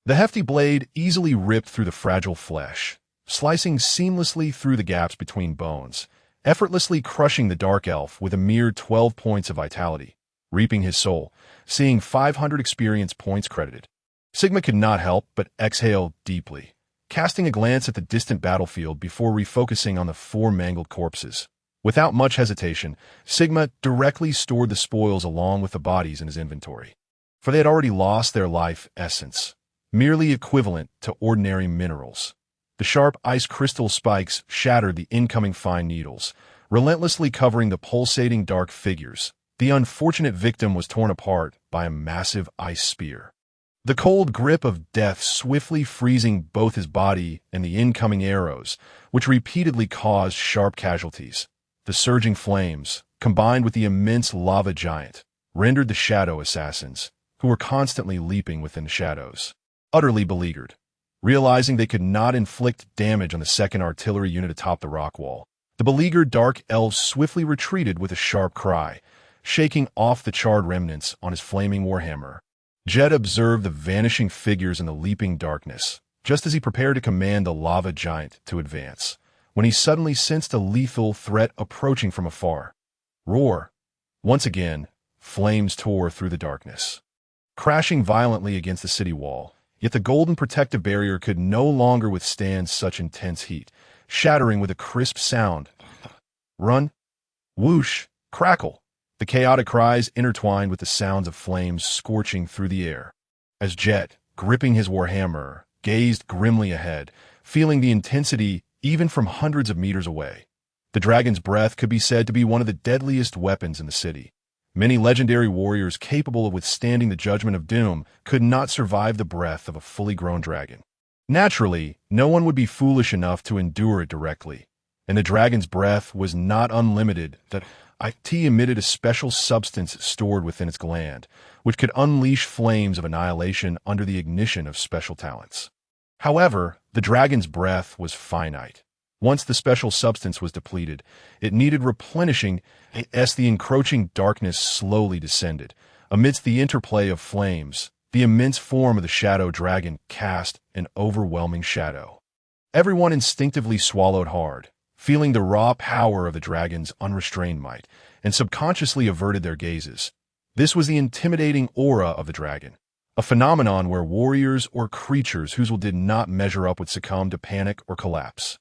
The hefty blade easily ripped through the fragile flesh, slicing seamlessly through the gaps between bones, effortlessly crushing the dark elf with a mere 12 points of vitality, reaping his soul, seeing 500 experience points credited. Sigma could not help but exhale deeply, casting a glance at the distant battlefield before refocusing on the 4 mangled corpses. Without much hesitation, Sigma directly stored the spoils along with the bodies in his inventory, for they had already lost their life essence, merely equivalent to ordinary minerals. The sharp ice crystal spikes shattered the incoming fine needles, relentlessly covering the pulsating dark figures. The unfortunate victim was torn apart by a massive ice spear, the cold grip of death swiftly freezing both his body and the incoming arrows, which repeatedly caused sharp casualties. The surging flames, combined with the immense lava giant, rendered the shadow assassins, who were constantly leaping within the shadows, utterly beleaguered. Realizing they could not inflict damage on the second artillery unit atop the rock wall, the beleaguered dark elves swiftly retreated with a sharp cry, shaking off the charred remnants on his flaming warhammer. Jet observed the vanishing figures in the leaping darkness, just as he prepared to command the lava giant to advance, when he suddenly sensed a lethal threat approaching from afar. Roar! Once again, flames tore through the darkness, crashing violently against the city wall, Yet the golden protective barrier could no longer withstand such intense heat, shattering with a crisp sound. Run, whoosh, crackle. The chaotic cries intertwined with the sounds of flames scorching through the air. As Jet, gripping his warhammer, gazed grimly ahead, feeling the intensity even from hundreds of meters away. The dragon's breath could be said to be one of the deadliest weapons in the city. Many legendary warriors capable of withstanding the judgment of doom could not survive the breath of a fully grown dragon. Naturally, no one would be foolish enough to endure it directly, and the dragon's breath was not unlimited. That it emitted a special substance stored within its gland, which could unleash flames of annihilation under the ignition of special talents. However, the dragon's breath was finite. Once the special substance was depleted, it needed replenishing as the encroaching darkness slowly descended. Amidst the interplay of flames, the immense form of the shadow dragon cast an overwhelming shadow. Everyone instinctively swallowed hard, feeling the raw power of the dragon's unrestrained might, and subconsciously averted their gazes. This was the intimidating aura of the dragon, a phenomenon where warriors or creatures whose will did not measure up would succumb to panic or collapse.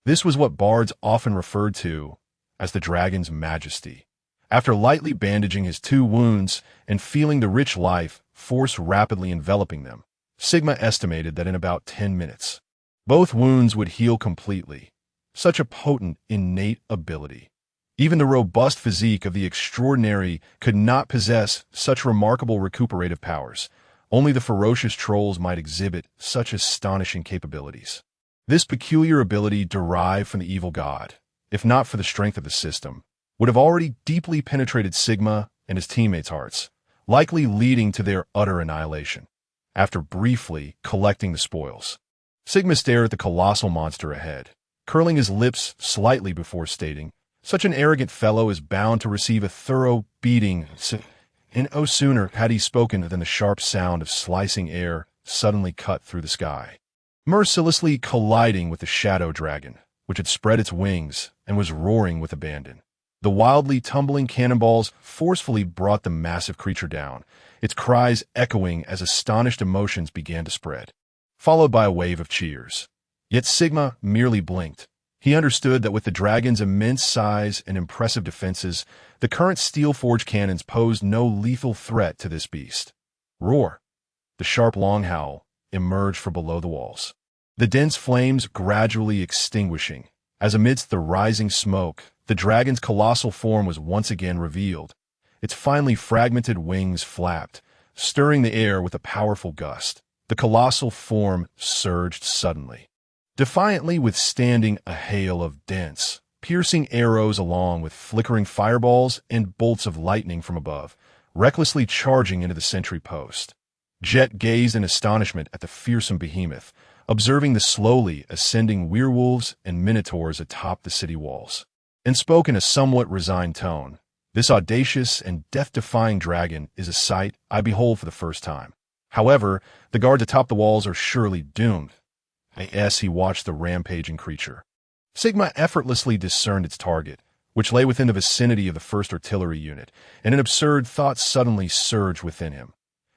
This was what bards often referred to as the dragon's majesty. After lightly bandaging his 2 wounds and feeling the rich life force rapidly enveloping them, Sigma estimated that in about 10 minutes, both wounds would heal completely. Such a potent, innate ability. Even the robust physique of the extraordinary could not possess such remarkable recuperative powers. Only the ferocious trolls might exhibit such astonishing capabilities. This peculiar ability derived from the evil god, if not for the strength of the system, would have already deeply penetrated Sigma and his teammates' hearts, likely leading to their utter annihilation. After briefly collecting the spoils, Sigma stared at the colossal monster ahead, curling his lips slightly before stating, "Such an arrogant fellow is bound to receive a thorough beating." And no sooner had he spoken than the sharp sound of slicing air suddenly cut through the sky, mercilessly colliding with the shadow dragon, which had spread its wings and was roaring with abandon. The wildly tumbling cannonballs forcefully brought the massive creature down, its cries echoing as astonished emotions began to spread, followed by a wave of cheers. Yet Sigma merely blinked. He understood that with the dragon's immense size and impressive defenses, the current steel-forged cannons posed no lethal threat to this beast. Roar! The sharp long howl emerged from below the walls, the dense flames gradually extinguishing, as amidst the rising smoke, the dragon's colossal form was once again revealed. Its finely fragmented wings flapped, stirring the air with a powerful gust. The colossal form surged suddenly, defiantly withstanding a hail of dense, piercing arrows along with flickering fireballs and bolts of lightning from above, recklessly charging into the sentry post. Jet gazed in astonishment at the fearsome behemoth, observing the slowly ascending werewolves and minotaurs atop the city walls, and spoke in a somewhat resigned tone. "This audacious and death-defying dragon is a sight I behold for the first time. However, the guards atop the walls are surely doomed." As he watched the rampaging creature, Sigma effortlessly discerned its target, which lay within the vicinity of the 1st Artillery Unit, and an absurd thought suddenly surged within him.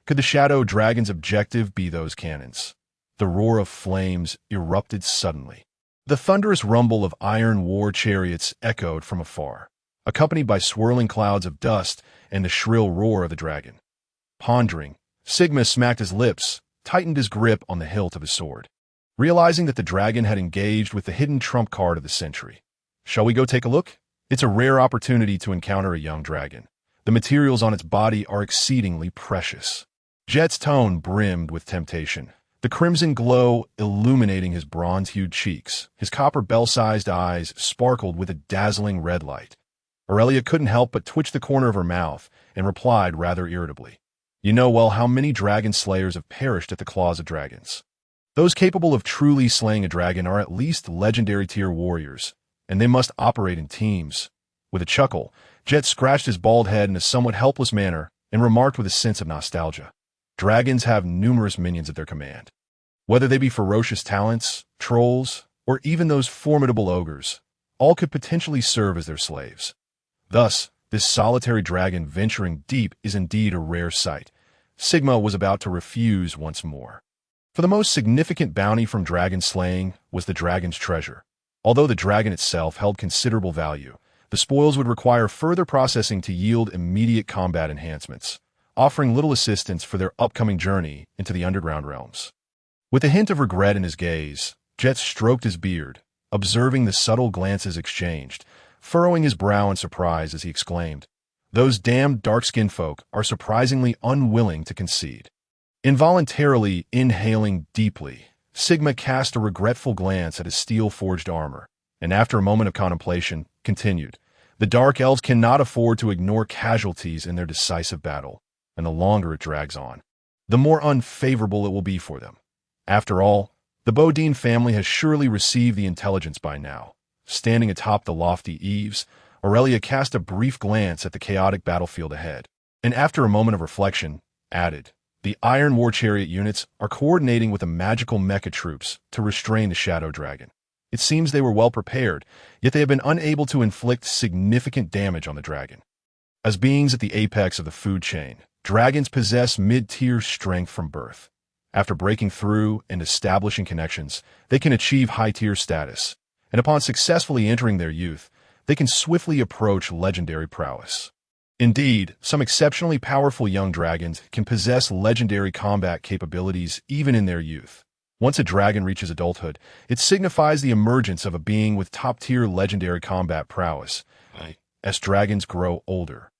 Could the Shadow Dragon's objective be those cannons? The roar of flames erupted suddenly. The thunderous rumble of iron war chariots echoed from afar, accompanied by swirling clouds of dust and the shrill roar of the dragon. Pondering, Sigma smacked his lips, tightened his grip on the hilt of his sword, realizing that the dragon had engaged with the hidden trump card of the century. "Shall we go take a look? It's a rare opportunity to encounter a young dragon. The materials on its body are exceedingly precious." Jet's tone brimmed with temptation, the crimson glow illuminating his bronze-hued cheeks. His copper bell-sized eyes sparkled with a dazzling red light. Aurelia couldn't help but twitch the corner of her mouth and replied rather irritably, "You know well how many dragon slayers have perished at the claws of dragons. Those capable of truly slaying a dragon are at least legendary-tier warriors, and they must operate in teams." With a chuckle, Jet scratched his bald head in a somewhat helpless manner and remarked with a sense of nostalgia, "Dragons have numerous minions at their command. Whether they be ferocious talents, trolls, or even those formidable ogres, all could potentially serve as their slaves. Thus, this solitary dragon venturing deep is indeed a rare sight." Sigma was about to refuse once more. For the most significant bounty from dragon slaying was the dragon's treasure. Although the dragon itself held considerable value, the spoils would require further processing to yield immediate combat enhancements, offering little assistance for their upcoming journey into the underground realms. With a hint of regret in his gaze, Jet stroked his beard, observing the subtle glances exchanged, furrowing his brow in surprise as he exclaimed, "Those damned dark-skinned folk are surprisingly unwilling to concede." Involuntarily inhaling deeply, Sigma cast a regretful glance at his steel-forged armor, and after a moment of contemplation, continued, "The Dark Elves cannot afford to ignore casualties in their decisive battle, and the longer it drags on, the more unfavorable it will be for them. After all, the Bodine family has surely received the intelligence by now." Standing atop the lofty eaves, Aurelia cast a brief glance at the chaotic battlefield ahead, and after a moment of reflection, added, "The Iron War Chariot units are coordinating with the magical mecha troops to restrain the Shadow Dragon. It seems they were well prepared, yet they have been unable to inflict significant damage on the dragon. As beings at the apex of the food chain, dragons possess mid-tier strength from birth. After breaking through and establishing connections, they can achieve high-tier status, and upon successfully entering their youth, they can swiftly approach legendary prowess. Indeed, some exceptionally powerful young dragons can possess legendary combat capabilities even in their youth. Once a dragon reaches adulthood, it signifies the emergence of a being with top-tier legendary combat prowess. As dragons grow older,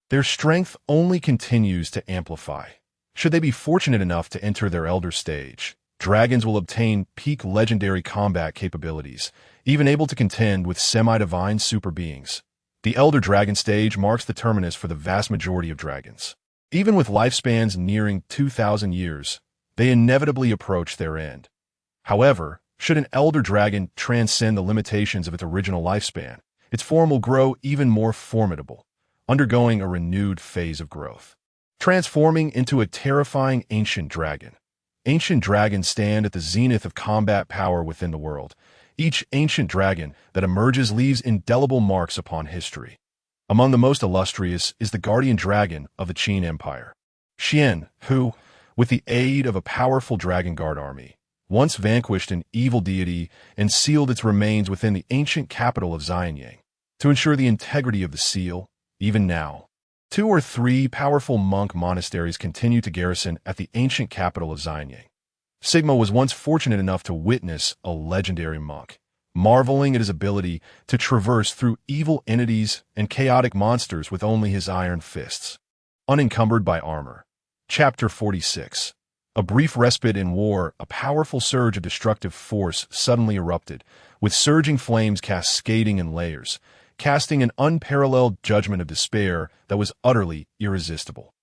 their strength only continues to amplify. Should they be fortunate enough to enter their elder stage, dragons will obtain peak legendary combat capabilities, even able to contend with semi-divine super beings. The Elder Dragon stage marks the terminus for the vast majority of dragons. Even with lifespans nearing 2,000 years, they inevitably approach their end. However, should an Elder Dragon transcend the limitations of its original lifespan, its form will grow even more formidable, undergoing a renewed phase of growth, transforming into a terrifying ancient dragon. Ancient dragons stand at the zenith of combat power within the world. Each ancient dragon that emerges leaves indelible marks upon history. Among the most illustrious is the guardian dragon of the Qin Empire, Xian, who, with the aid of a powerful dragon guard army, once vanquished an evil deity and sealed its remains within the ancient capital of Xianyang. To ensure the integrity of the seal, even now, 2 or 3 powerful monk monasteries continue to garrison at the ancient capital of Xianyang. Sigma was once fortunate enough to witness a legendary monk, marveling at his ability to traverse through evil entities and chaotic monsters with only his iron fists. Unencumbered by armor. Chapter 46. A brief respite in war, a powerful surge of destructive force suddenly erupted, with surging flames cascading in layers, casting an unparalleled judgment of despair that was utterly irresistible.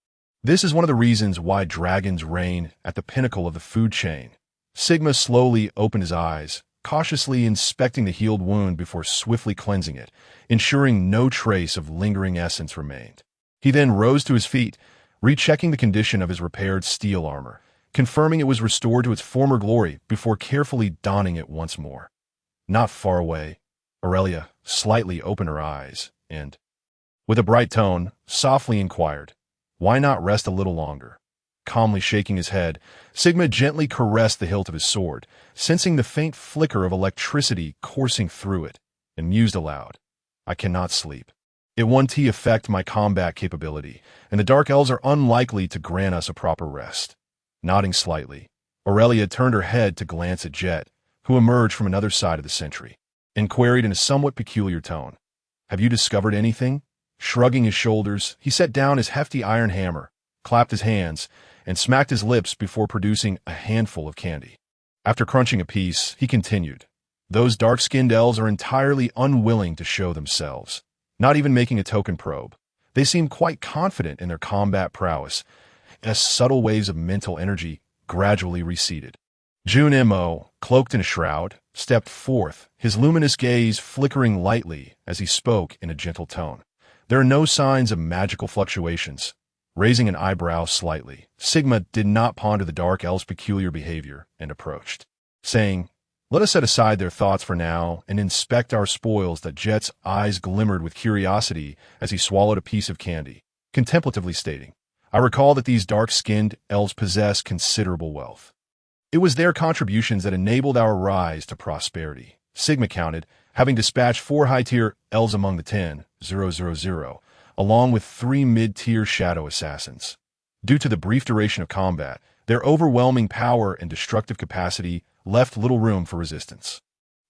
This is one of the reasons why dragons reign at the pinnacle of the food chain. Sigma slowly opened his eyes, cautiously inspecting the healed wound before swiftly cleansing it, ensuring no trace of lingering essence remained. He then rose to his feet, rechecking the condition of his repaired steel armor, confirming it was restored to its former glory before carefully donning it once more. Not far away, Aurelia slightly opened her eyes and, with a bright tone, softly inquired, "Why not rest a little longer?" Calmly shaking his head, Sigma gently caressed the hilt of his sword, sensing the faint flicker of electricity coursing through it, and mused aloud, "I cannot sleep. It won't affect my combat capability, and the Dark Elves are unlikely to grant us a proper rest." Nodding slightly, Aurelia turned her head to glance at Jet, who emerged from another side of the sentry, and queried in a somewhat peculiar tone, "Have you discovered anything?" Shrugging his shoulders, he set down his hefty iron hammer, clapped his hands, and smacked his lips before producing a handful of candy. After crunching a piece, he continued, "Those dark-skinned elves are entirely unwilling to show themselves, not even making a token probe. They seem quite confident in their combat prowess, as subtle waves of mental energy gradually receded." Jun Mo, cloaked in a shroud, stepped forth, his luminous gaze flickering lightly as he spoke in a gentle tone. "There are no signs of magical fluctuations." Raising an eyebrow slightly, Sigma did not ponder the Dark Elves' peculiar behavior and approached, saying, "Let us set aside their thoughts for now and inspect our spoils." That Jet's eyes glimmered with curiosity as he swallowed a piece of candy, contemplatively stating, "I recall that these dark-skinned elves possess considerable wealth. It was their contributions that enabled our rise to prosperity. Sigma counted, having dispatched 4 high-tier elves among the 10,000, along with 3 mid-tier shadow assassins. Due to the brief duration of combat, their overwhelming power and destructive capacity left little room for resistance.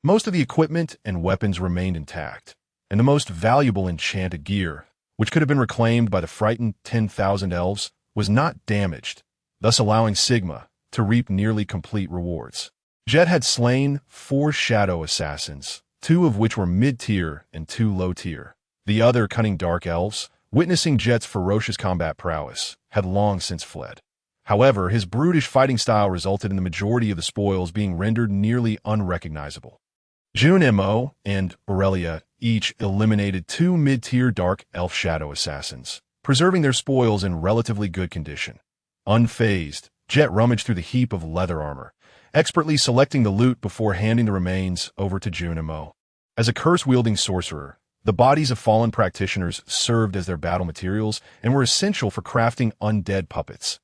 Most of the equipment and weapons remained intact, and the most valuable enchanted gear, which could have been reclaimed by the frightened 10,000 elves, was not damaged, thus allowing Sigma to reap nearly complete rewards. Jet had slain 4 shadow assassins, 2 of which were mid-tier and 2 low-tier. The other cunning dark elves, witnessing Jet's ferocious combat prowess, had long since fled. However, his brutish fighting style resulted in the majority of the spoils being rendered nearly unrecognizable. June Mo and Aurelia each eliminated 2 mid-tier dark elf shadow assassins, preserving their spoils in relatively good condition. Unfazed, Jet rummaged through the heap of leather armor, expertly selecting the loot before handing the remains over to June Mo. As a curse-wielding sorcerer, the bodies of fallen practitioners served as their battle materials and were essential for crafting undead puppets.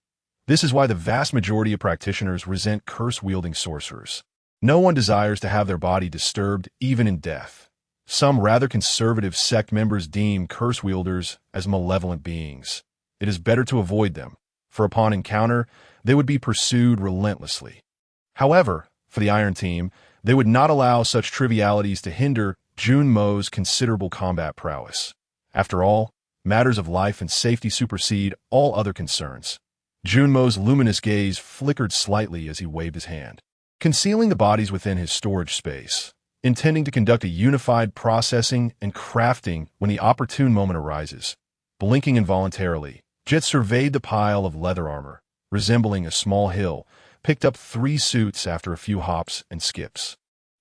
This is why the vast majority of practitioners resent curse-wielding sorcerers. No one desires to have their body disturbed, even in death. Some rather conservative sect members deem curse-wielders as malevolent beings. It is better to avoid them, for upon encounter, they would be pursued relentlessly. However, for the Iron Team, they would not allow such trivialities to hinder June Mo's considerable combat prowess. After all, matters of life and safety supersede all other concerns. June Mo's luminous gaze flickered slightly as he waved his hand, concealing the bodies within his storage space, intending to conduct a unified processing and crafting when the opportune moment arises. Blinking involuntarily, Jet surveyed the pile of leather armor, resembling a small hill, picked up 3 suits after a few hops and skips,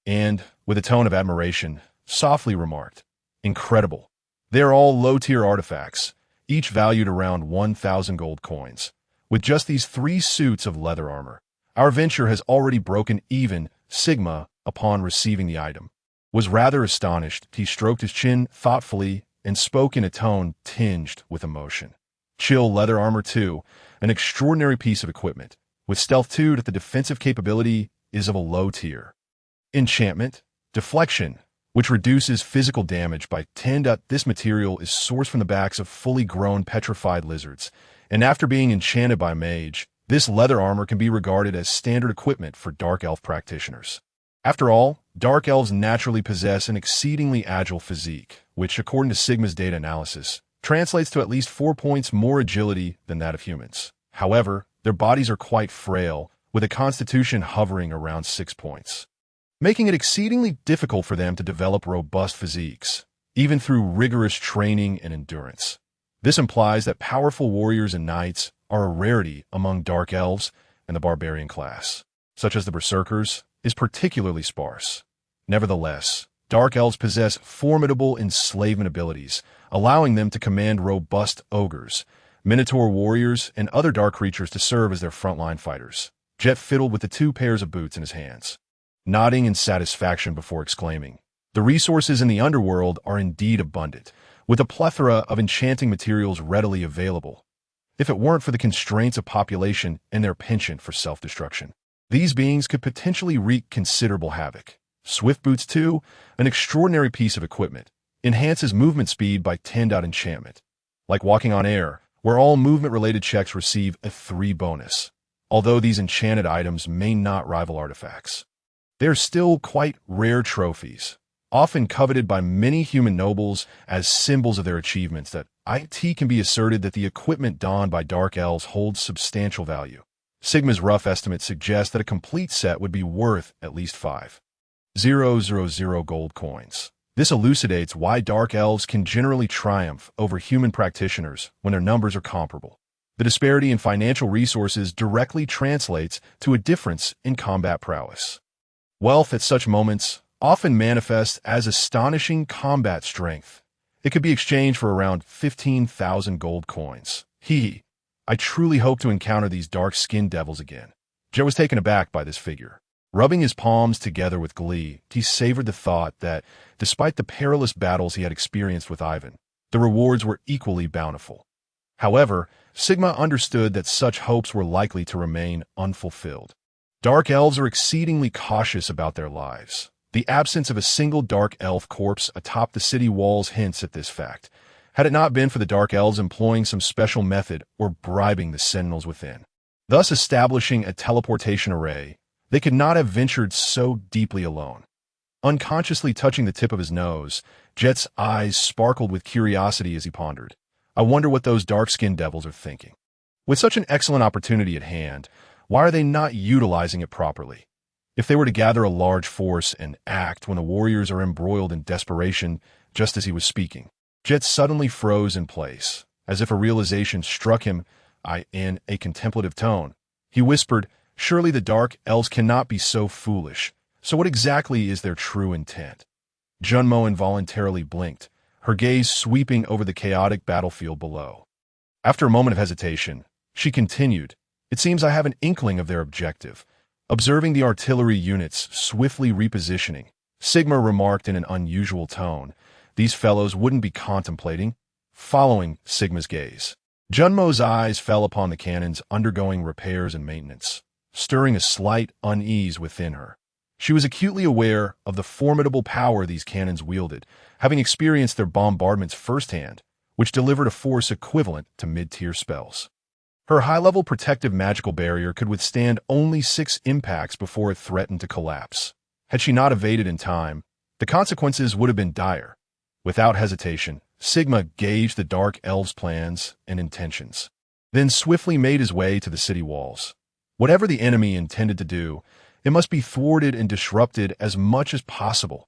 and, with a tone of admiration, softly remarked, "Incredible. They are all low-tier artifacts, each valued around 1,000 gold coins. With just these 3 suits of leather armor, our venture has already broken even." Sigma, upon receiving the item, was rather astonished. He stroked his chin thoughtfully and spoke in a tone tinged with emotion. Chill leather armor 2, an extraordinary piece of equipment, with stealth 2 that the defensive capability is of a low tier. Enchantment, deflection, which reduces physical damage by 10. This material is sourced from the backs of fully grown petrified lizards, and after being enchanted by a mage, this leather armor can be regarded as standard equipment for Dark Elf practitioners. After all, Dark Elves naturally possess an exceedingly agile physique, which, according to Sigma's data analysis, translates to at least 4 points more agility than that of humans. However, their bodies are quite frail, with a constitution hovering around 6 points, making it exceedingly difficult for them to develop robust physiques, even through rigorous training and endurance. This implies that powerful warriors and knights are a rarity among Dark Elves, and the barbarian class, such as the Berserkers, is particularly sparse. Nevertheless, Dark Elves possess formidable enslavement abilities, allowing them to command robust ogres, minotaur warriors, and other dark creatures to serve as their frontline fighters. Jet fiddled with the 2 pairs of boots in his hands, nodding in satisfaction before exclaiming, "The resources in the underworld are indeed abundant, with a plethora of enchanting materials readily available. If it weren't for the constraints of population and their penchant for self-destruction, these beings could potentially wreak considerable havoc." Swift Boots 2, an extraordinary piece of equipment, enhances movement speed by 10. Enchantment, like walking on air, where all movement-related checks receive a 3 bonus. Although these enchanted items may not rival artifacts, they are still quite rare trophies, often coveted by many human nobles as symbols of their achievements. That it can be asserted that the equipment donned by Dark Elves holds substantial value. Sigma's rough estimate suggests that a complete set would be worth at least 5,000 gold coins. This elucidates why Dark Elves can generally triumph over human practitioners when their numbers are comparable. The disparity in financial resources directly translates to a difference in combat prowess. Wealth at such moments often manifests as astonishing combat strength. It could be exchanged for around 15,000 gold coins. I truly hope to encounter these dark-skinned devils again. Joe was taken aback by this figure. Rubbing his palms together with glee, he savored the thought that, despite the perilous battles he had experienced with Ivan, the rewards were equally bountiful. However, Sigma understood that such hopes were likely to remain unfulfilled. Dark elves are exceedingly cautious about their lives. The absence of a single dark elf corpse atop the city walls hints at this fact, had it not been for the dark elves employing some special method or bribing the sentinels within, thus establishing a teleportation array. They could not have ventured so deeply alone. Unconsciously touching the tip of his nose, Jet's eyes sparkled with curiosity as he pondered. I wonder what those dark-skinned devils are thinking. With such an excellent opportunity at hand, why are they not utilizing it properly? If they were to gather a large force and act when the warriors are embroiled in desperation, just as he was speaking, Jet suddenly froze in place, as if a realization struck him. In a contemplative tone, he whispered, surely the dark elves cannot be so foolish. So what exactly is their true intent? Junmo involuntarily blinked, her gaze sweeping over the chaotic battlefield below. After a moment of hesitation, she continued, it seems I have an inkling of their objective. Observing the artillery units swiftly repositioning, Sigma remarked in an unusual tone, these fellows wouldn't be contemplating. Following Sigma's gaze, Junmo's eyes fell upon the cannons undergoing repairs and maintenance, stirring a slight unease within her. She was acutely aware of the formidable power these cannons wielded, having experienced their bombardments firsthand, which delivered a force equivalent to mid-tier spells. Her high-level protective magical barrier could withstand only 6 impacts before it threatened to collapse. Had she not evaded in time, the consequences would have been dire. Without hesitation, Sigma gauged the Dark Elves' plans and intentions, then swiftly made his way to the city walls. Whatever the enemy intended to do, it must be thwarted and disrupted as much as possible.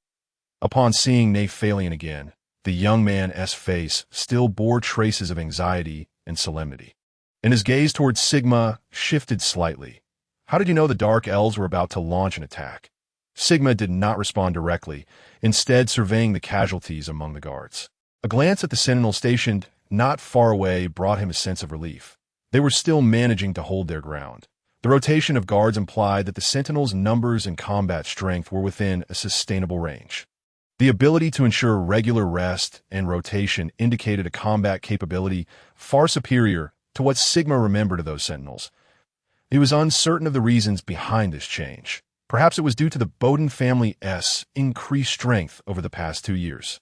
Upon seeing Nephalion again, the young man's face still bore traces of anxiety and solemnity, and his gaze towards Sigma shifted slightly. How did you know the Dark Elves were about to launch an attack? Sigma did not respond directly, instead surveying the casualties among the guards. A glance at the sentinel stationed not far away brought him a sense of relief. They were still managing to hold their ground. The rotation of guards implied that the sentinels' numbers and combat strength were within a sustainable range. The ability to ensure regular rest and rotation indicated a combat capability far superior to what Sigma remembered of those sentinels. He was uncertain of the reasons behind this change. Perhaps it was due to the Bowden family's increased strength over the past 2 years.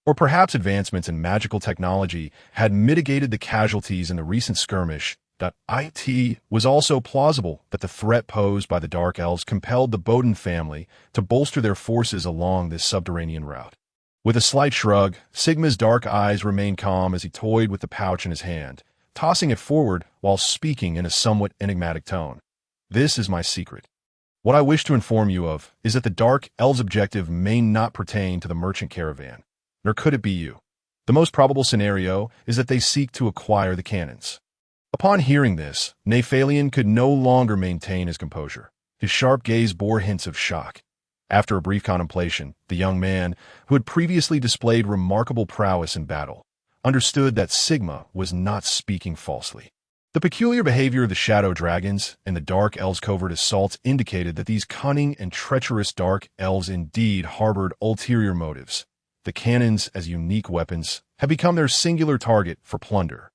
Or perhaps advancements in magical technology had mitigated the casualties in the recent skirmish. It was also plausible that the threat posed by the Dark Elves compelled the Bowden family to bolster their forces along this subterranean route. With a slight shrug, Sigma's dark eyes remained calm as he toyed with the pouch in his hand, tossing it forward while speaking in a somewhat enigmatic tone. This is my secret. What I wish to inform you of is that the Dark Elves' objective may not pertain to the merchant caravan, nor could it be you. The most probable scenario is that they seek to acquire the cannons. Upon hearing this, Nephalion could no longer maintain his composure. His sharp gaze bore hints of shock. After a brief contemplation, the young man, who had previously displayed remarkable prowess in battle, understood that Sigma was not speaking falsely. The peculiar behavior of the Shadow Dragons and the Dark Elves' covert assaults indicated that these cunning and treacherous Dark Elves indeed harbored ulterior motives. The cannons, as unique weapons, have become their singular target for plunder.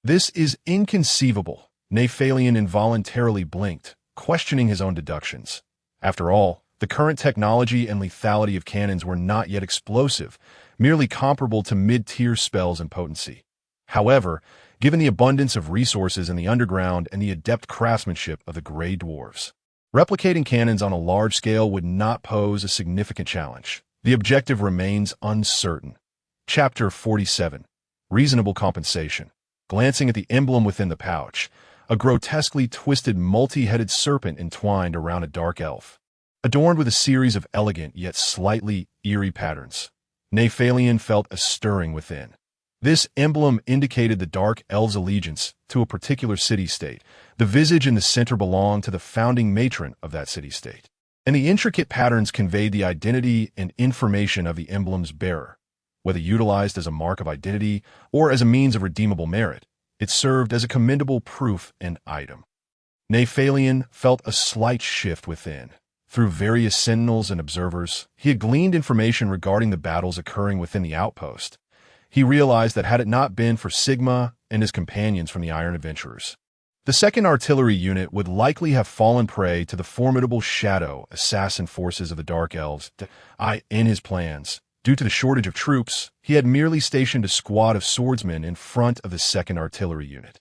This is inconceivable. Nephalion involuntarily blinked, questioning his own deductions. After all, the current technology and lethality of cannons were not yet explosive, merely comparable to mid-tier spells and potency. However, given the abundance of resources in the underground and the adept craftsmanship of the Grey Dwarves, replicating cannons on a large scale would not pose a significant challenge. The objective remains uncertain. Chapter 47. Reasonable Compensation. Glancing at the emblem within the pouch, a grotesquely twisted multi-headed serpent entwined around a dark elf, adorned with a series of elegant yet slightly eerie patterns. Nephalion felt a stirring within. This emblem indicated the Dark Elves' allegiance to a particular city-state. The visage in the center belonged to the founding matron of that city-state, and the intricate patterns conveyed the identity and information of the emblem's bearer. Whether utilized as a mark of identity or as a means of redeemable merit, it served as a commendable proof and item. Nephalion felt a slight shift within. Through various sentinels and observers, he had gleaned information regarding the battles occurring within the outpost. He realized that had it not been for Sigma and his companions from the Iron Adventurers, The 2nd Artillery Unit would likely have fallen prey to the formidable shadow assassin forces of the Dark Elves. In his plans, due to the shortage of troops, he had merely stationed a squad of swordsmen in front of the 2nd Artillery Unit.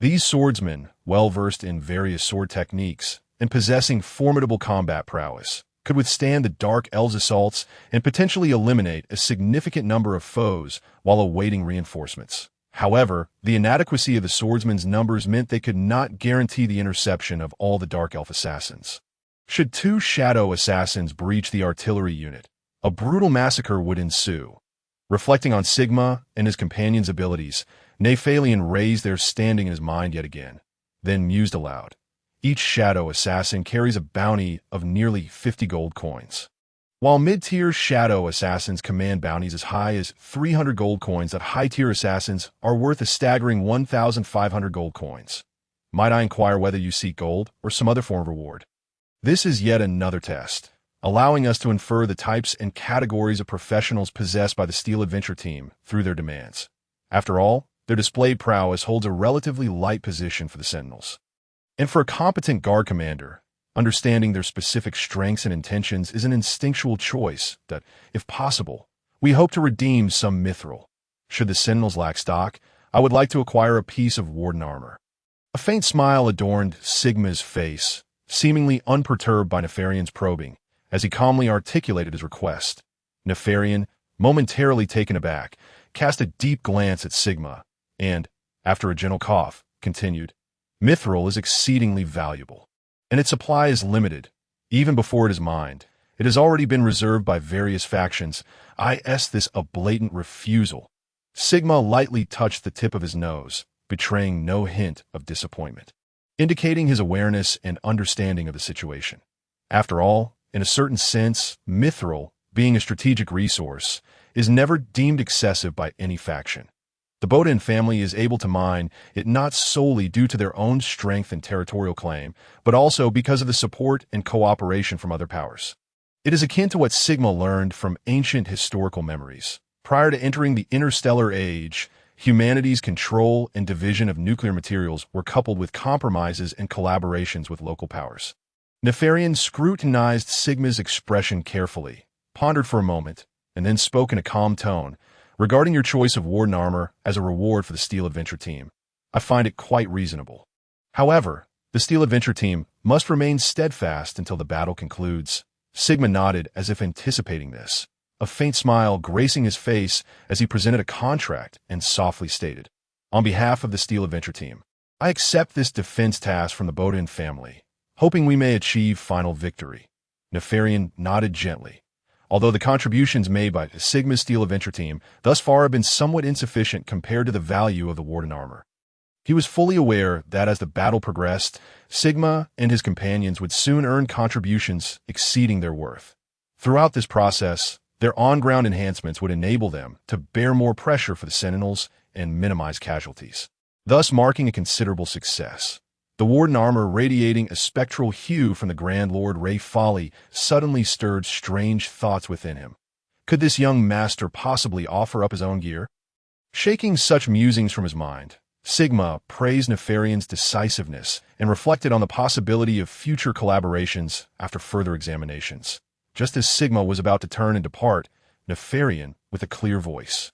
These swordsmen, well versed in various sword techniques and possessing formidable combat prowess, could withstand the Dark Elves' assaults and potentially eliminate a significant number of foes while awaiting reinforcements. However, the inadequacy of the swordsmen's numbers meant they could not guarantee the interception of all the Dark Elf assassins. Should 2 shadow assassins breach the artillery unit, a brutal massacre would ensue. Reflecting on Sigma and his companions' abilities, Nephalion raised their standing in his mind yet again, then mused aloud. Each shadow assassin carries a bounty of nearly 50 gold coins. While mid-tier shadow assassins command bounties as high as 300 gold coins, that high-tier assassins are worth a staggering 1,500 gold coins. Might I inquire whether you seek gold or some other form of reward? This is yet another test, allowing us to infer the types and categories of professionals possessed by the Steel Adventure team through their demands. After all, their displayed prowess holds a relatively light position for the Sentinels. And for a competent guard commander, understanding their specific strengths and intentions is an instinctual choice that, if possible, we hope to redeem some mithril. Should the Sentinels lack stock, I would like to acquire a piece of Warden armor. A faint smile adorned Sigma's face, seemingly unperturbed by Nefarion's probing, as he calmly articulated his request. Nefarion, momentarily taken aback, cast a deep glance at Sigma, and, after a gentle cough, continued, "Mithril is exceedingly valuable, and its supply is limited. Even before it is mined, it has already been reserved by various factions. This a blatant refusal." Sigma lightly touched the tip of his nose, betraying no hint of disappointment, indicating his awareness and understanding of the situation. After all, in a certain sense, mithril, being a strategic resource, is never deemed excessive by any faction. The Bodin family is able to mine it not solely due to their own strength and territorial claim, but also because of the support and cooperation from other powers. It is akin to what Sigma learned from ancient historical memories. Prior to entering the interstellar age, humanity's control and division of nuclear materials were coupled with compromises and collaborations with local powers. Nefarion scrutinized Sigma's expression carefully, pondered for a moment, and then spoke in a calm tone. "Regarding your choice of Warden armor as a reward for the Steel Adventure team, I find it quite reasonable. However, the Steel Adventure team must remain steadfast until the battle concludes." Sigma nodded as if anticipating this, a faint smile gracing his face as he presented a contract and softly stated, "On behalf of the Steel Adventure team, I accept this defense task from the Bodin family, hoping we may achieve final victory." Nefarion nodded gently. Although the contributions made by the Sigma Steel Adventure team thus far have been somewhat insufficient compared to the value of the Warden armor, he was fully aware that as the battle progressed, Sigma and his companions would soon earn contributions exceeding their worth. Throughout this process, their on-ground enhancements would enable them to bear more pressure for the Sentinels and minimize casualties, thus marking a considerable success. The Warden armor, radiating a spectral hue from the Grand Lord Ray Folly, suddenly stirred strange thoughts within him. Could this young master possibly offer up his own gear? Shaking such musings from his mind, Sigma praised Nefarion's decisiveness and reflected on the possibility of future collaborations after further examinations. Just as Sigma was about to turn and depart, Nefarion, with a clear voice,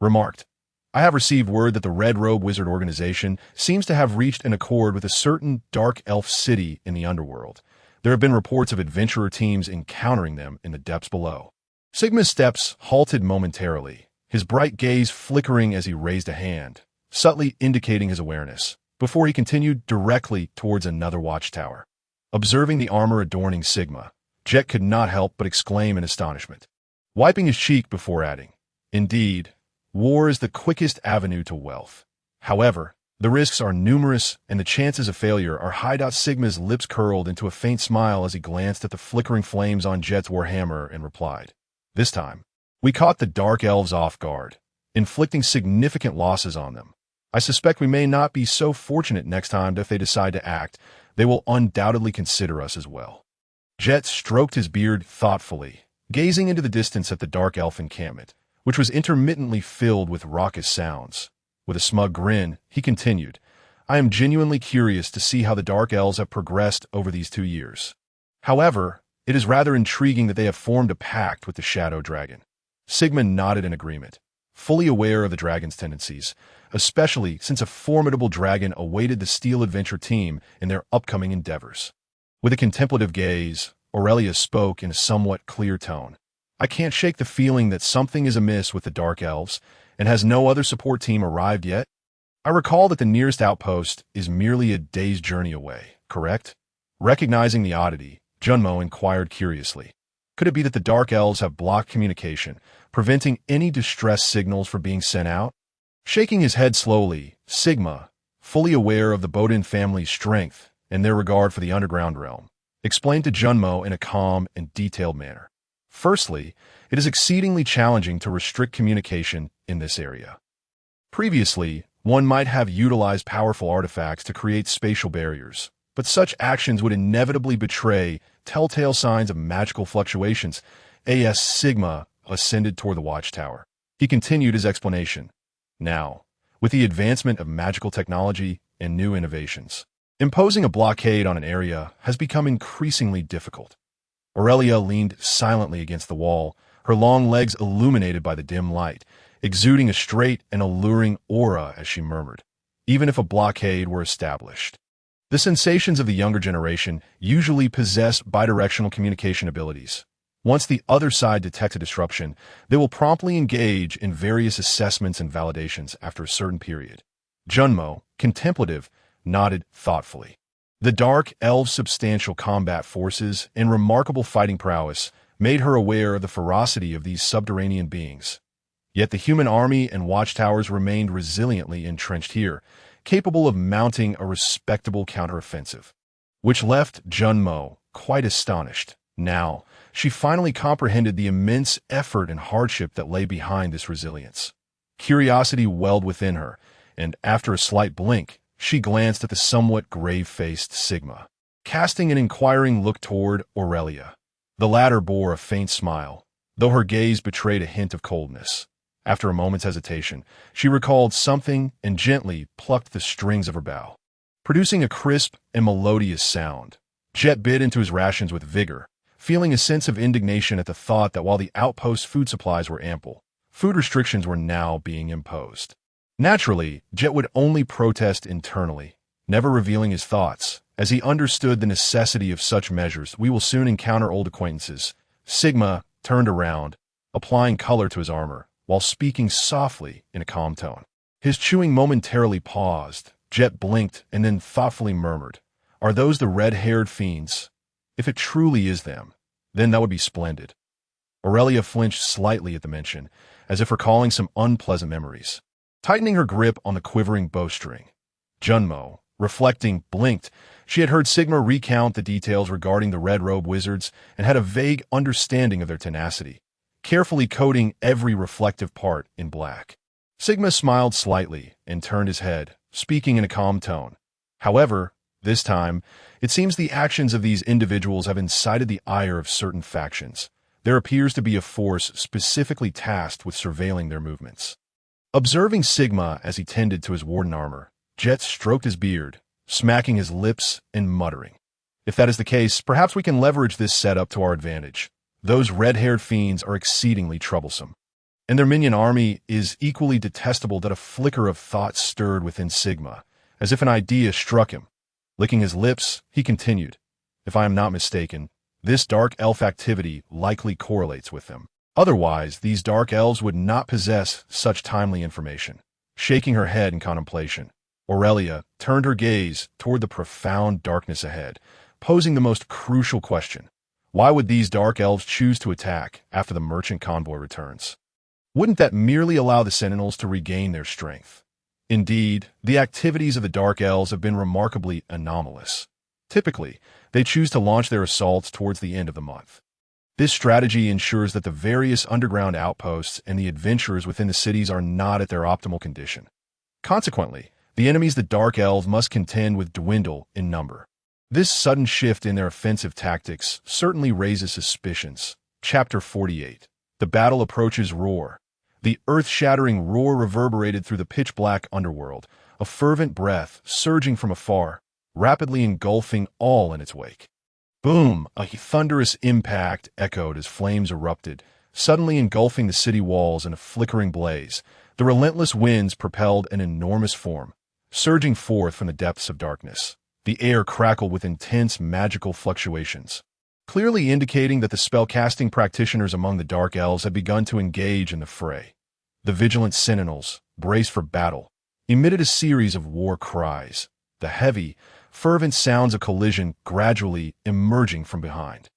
remarked, "I have received word that the Red Robe Wizard organization seems to have reached an accord with a certain dark elf city in the underworld. There have been reports of adventurer teams encountering them in the depths below." Sigma's steps halted momentarily, his bright gaze flickering as he raised a hand, subtly indicating his awareness, before he continued directly towards another watchtower. Observing the armor adorning Sigma, Jet could not help but exclaim in astonishment, wiping his cheek before adding, "Indeed, war is the quickest avenue to wealth. However, the risks are numerous and the chances of failure are high." Sigma's lips curled into a faint smile as he glanced at the flickering flames on Jet's warhammer and replied, "This time, we caught the Dark Elves off guard, inflicting significant losses on them. I suspect we may not be so fortunate next time that if they decide to act, they will undoubtedly consider us as well." Jet stroked his beard thoughtfully, gazing into the distance at the Dark Elf encampment, which was intermittently filled with raucous sounds. With a smug grin, he continued, I am genuinely curious to see how the Dark Elves have progressed over these 2 years. However, it is rather intriguing that they have formed a pact with the Shadow Dragon. Sigma nodded in agreement, fully aware of the dragon's tendencies, especially since a formidable dragon awaited the Steel Adventure team in their upcoming endeavors. With a contemplative gaze, Aurelia spoke in a somewhat clear tone. I can't shake the feeling that something is amiss with the Dark Elves, and has no other support team arrived yet? I recall that the nearest outpost is merely a day's journey away, correct? Recognizing the oddity, Junmo inquired curiously. Could it be that the Dark Elves have blocked communication, preventing any distress signals from being sent out? Shaking his head slowly, Sigma, fully aware of the Bodin family's strength and their regard for the underground realm, explained to Junmo in a calm and detailed manner. Firstly, it is exceedingly challenging to restrict communication in this area. Previously, one might have utilized powerful artifacts to create spatial barriers, but such actions would inevitably betray telltale signs of magical fluctuations. As Sigma ascended toward the watchtower, he continued his explanation. Now, with the advancement of magical technology and new innovations, imposing a blockade on an area has become increasingly difficult. Aurelia leaned silently against the wall, her long legs illuminated by the dim light, exuding a straight and alluring aura as she murmured, even if a blockade were established. The sensations of the younger generation usually possess bidirectional communication abilities. Once the other side detects a disruption, they will promptly engage in various assessments and validations after a certain period. Junmo, contemplative, nodded thoughtfully. The Dark Elves' substantial combat forces and remarkable fighting prowess made her aware of the ferocity of these subterranean beings. Yet the human army and watchtowers remained resiliently entrenched here, capable of mounting a respectable counteroffensive, which left Junmo quite astonished. Now, she finally comprehended the immense effort and hardship that lay behind this resilience. Curiosity welled within her, and after a slight blink, she glanced at the somewhat grave-faced Sigma, casting an inquiring look toward Aurelia. The latter bore a faint smile, though her gaze betrayed a hint of coldness. After a moment's hesitation, she recalled something and gently plucked the strings of her bow, producing a crisp and melodious sound. Jet bit into his rations with vigor, feeling a sense of indignation at the thought that while the outpost's food supplies were ample, food restrictions were now being imposed. Naturally, Jet would only protest internally, never revealing his thoughts, as he understood the necessity of such measures. We will soon encounter old acquaintances. Sigma turned around, applying color to his armor, while speaking softly in a calm tone. His chewing momentarily paused. Jet blinked and then thoughtfully murmured, "Are those the red-haired fiends? If it truly is them, then that would be splendid." Aurelia flinched slightly at the mention, as if recalling some unpleasant memories. Tightening her grip on the quivering bowstring, Junmo, reflecting, blinked. She had heard Sigma recount the details regarding the red-robe wizards and had a vague understanding of their tenacity, carefully coating every reflective part in black. Sigma smiled slightly and turned his head, speaking in a calm tone. However, this time, it seems the actions of these individuals have incited the ire of certain factions. There appears to be a force specifically tasked with surveilling their movements. Observing Sigma as he tended to his warden armor, Jet stroked his beard, smacking his lips and muttering, "If that is the case, perhaps we can leverage this setup to our advantage. Those red-haired fiends are exceedingly troublesome, and their minion army is equally detestable." That a flicker of thought stirred within Sigma, as if an idea struck him. Licking his lips, he continued, "If I am not mistaken, this dark elf activity likely correlates with them. Otherwise, these Dark Elves would not possess such timely information." Shaking her head in contemplation, Aurelia turned her gaze toward the profound darkness ahead, posing the most crucial question. Why would these Dark Elves choose to attack after the merchant convoy returns? Wouldn't that merely allow the Sentinels to regain their strength? Indeed, the activities of the Dark Elves have been remarkably anomalous. Typically, they choose to launch their assaults towards the end of the month. This strategy ensures that the various underground outposts and the adventurers within the cities are not at their optimal condition. Consequently, the enemies the Dark Elves must contend with dwindle in number. This sudden shift in their offensive tactics certainly raises suspicions. Chapter 48. The battle approaches. Roar. The earth-shattering roar reverberated through the pitch-black underworld, a fervent breath surging from afar, rapidly engulfing all in its wake. Boom! A thunderous impact echoed as flames erupted, suddenly engulfing the city walls in a flickering blaze. The relentless winds propelled an enormous form, surging forth from the depths of darkness. The air crackled with intense magical fluctuations, clearly indicating that the spellcasting practitioners among the Dark Elves had begun to engage in the fray. The vigilant sentinels, braced for battle, emitted a series of war cries, the heavy, fervent sounds of collision gradually emerging from behind.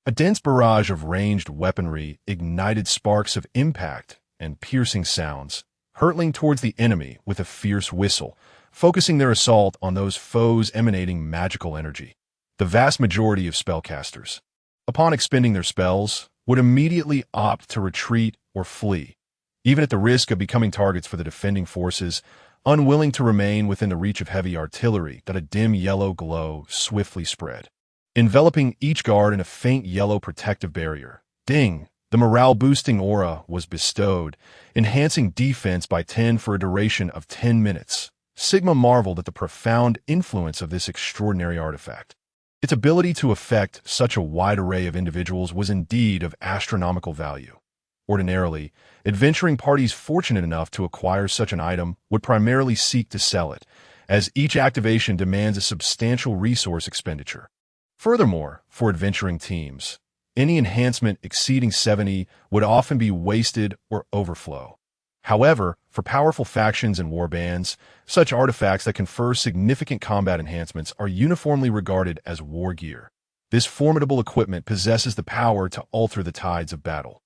A dense barrage of ranged weaponry ignited sparks of impact and piercing sounds, hurtling towards the enemy with a fierce whistle, focusing their assault on those foes emanating magical energy. The vast majority of spellcasters, upon expending their spells, would immediately opt to retreat or flee, even at the risk of becoming targets for the defending forces, unwilling to remain within the reach of heavy artillery that a dim yellow glow swiftly spread, enveloping each guard in a faint yellow protective barrier. Ding! The morale-boosting aura was bestowed, enhancing defense by 10 for a duration of 10 minutes. Sigma marveled at the profound influence of this extraordinary artifact. Its ability to affect such a wide array of individuals was indeed of astronomical value. Ordinarily, adventuring parties fortunate enough to acquire such an item would primarily seek to sell it, as each activation demands a substantial resource expenditure. Furthermore, for adventuring teams, any enhancement exceeding 70 would often be wasted or overflow. However, for powerful factions and warbands, such artifacts that confer significant combat enhancements are uniformly regarded as war gear. This formidable equipment possesses the power to alter the tides of battle,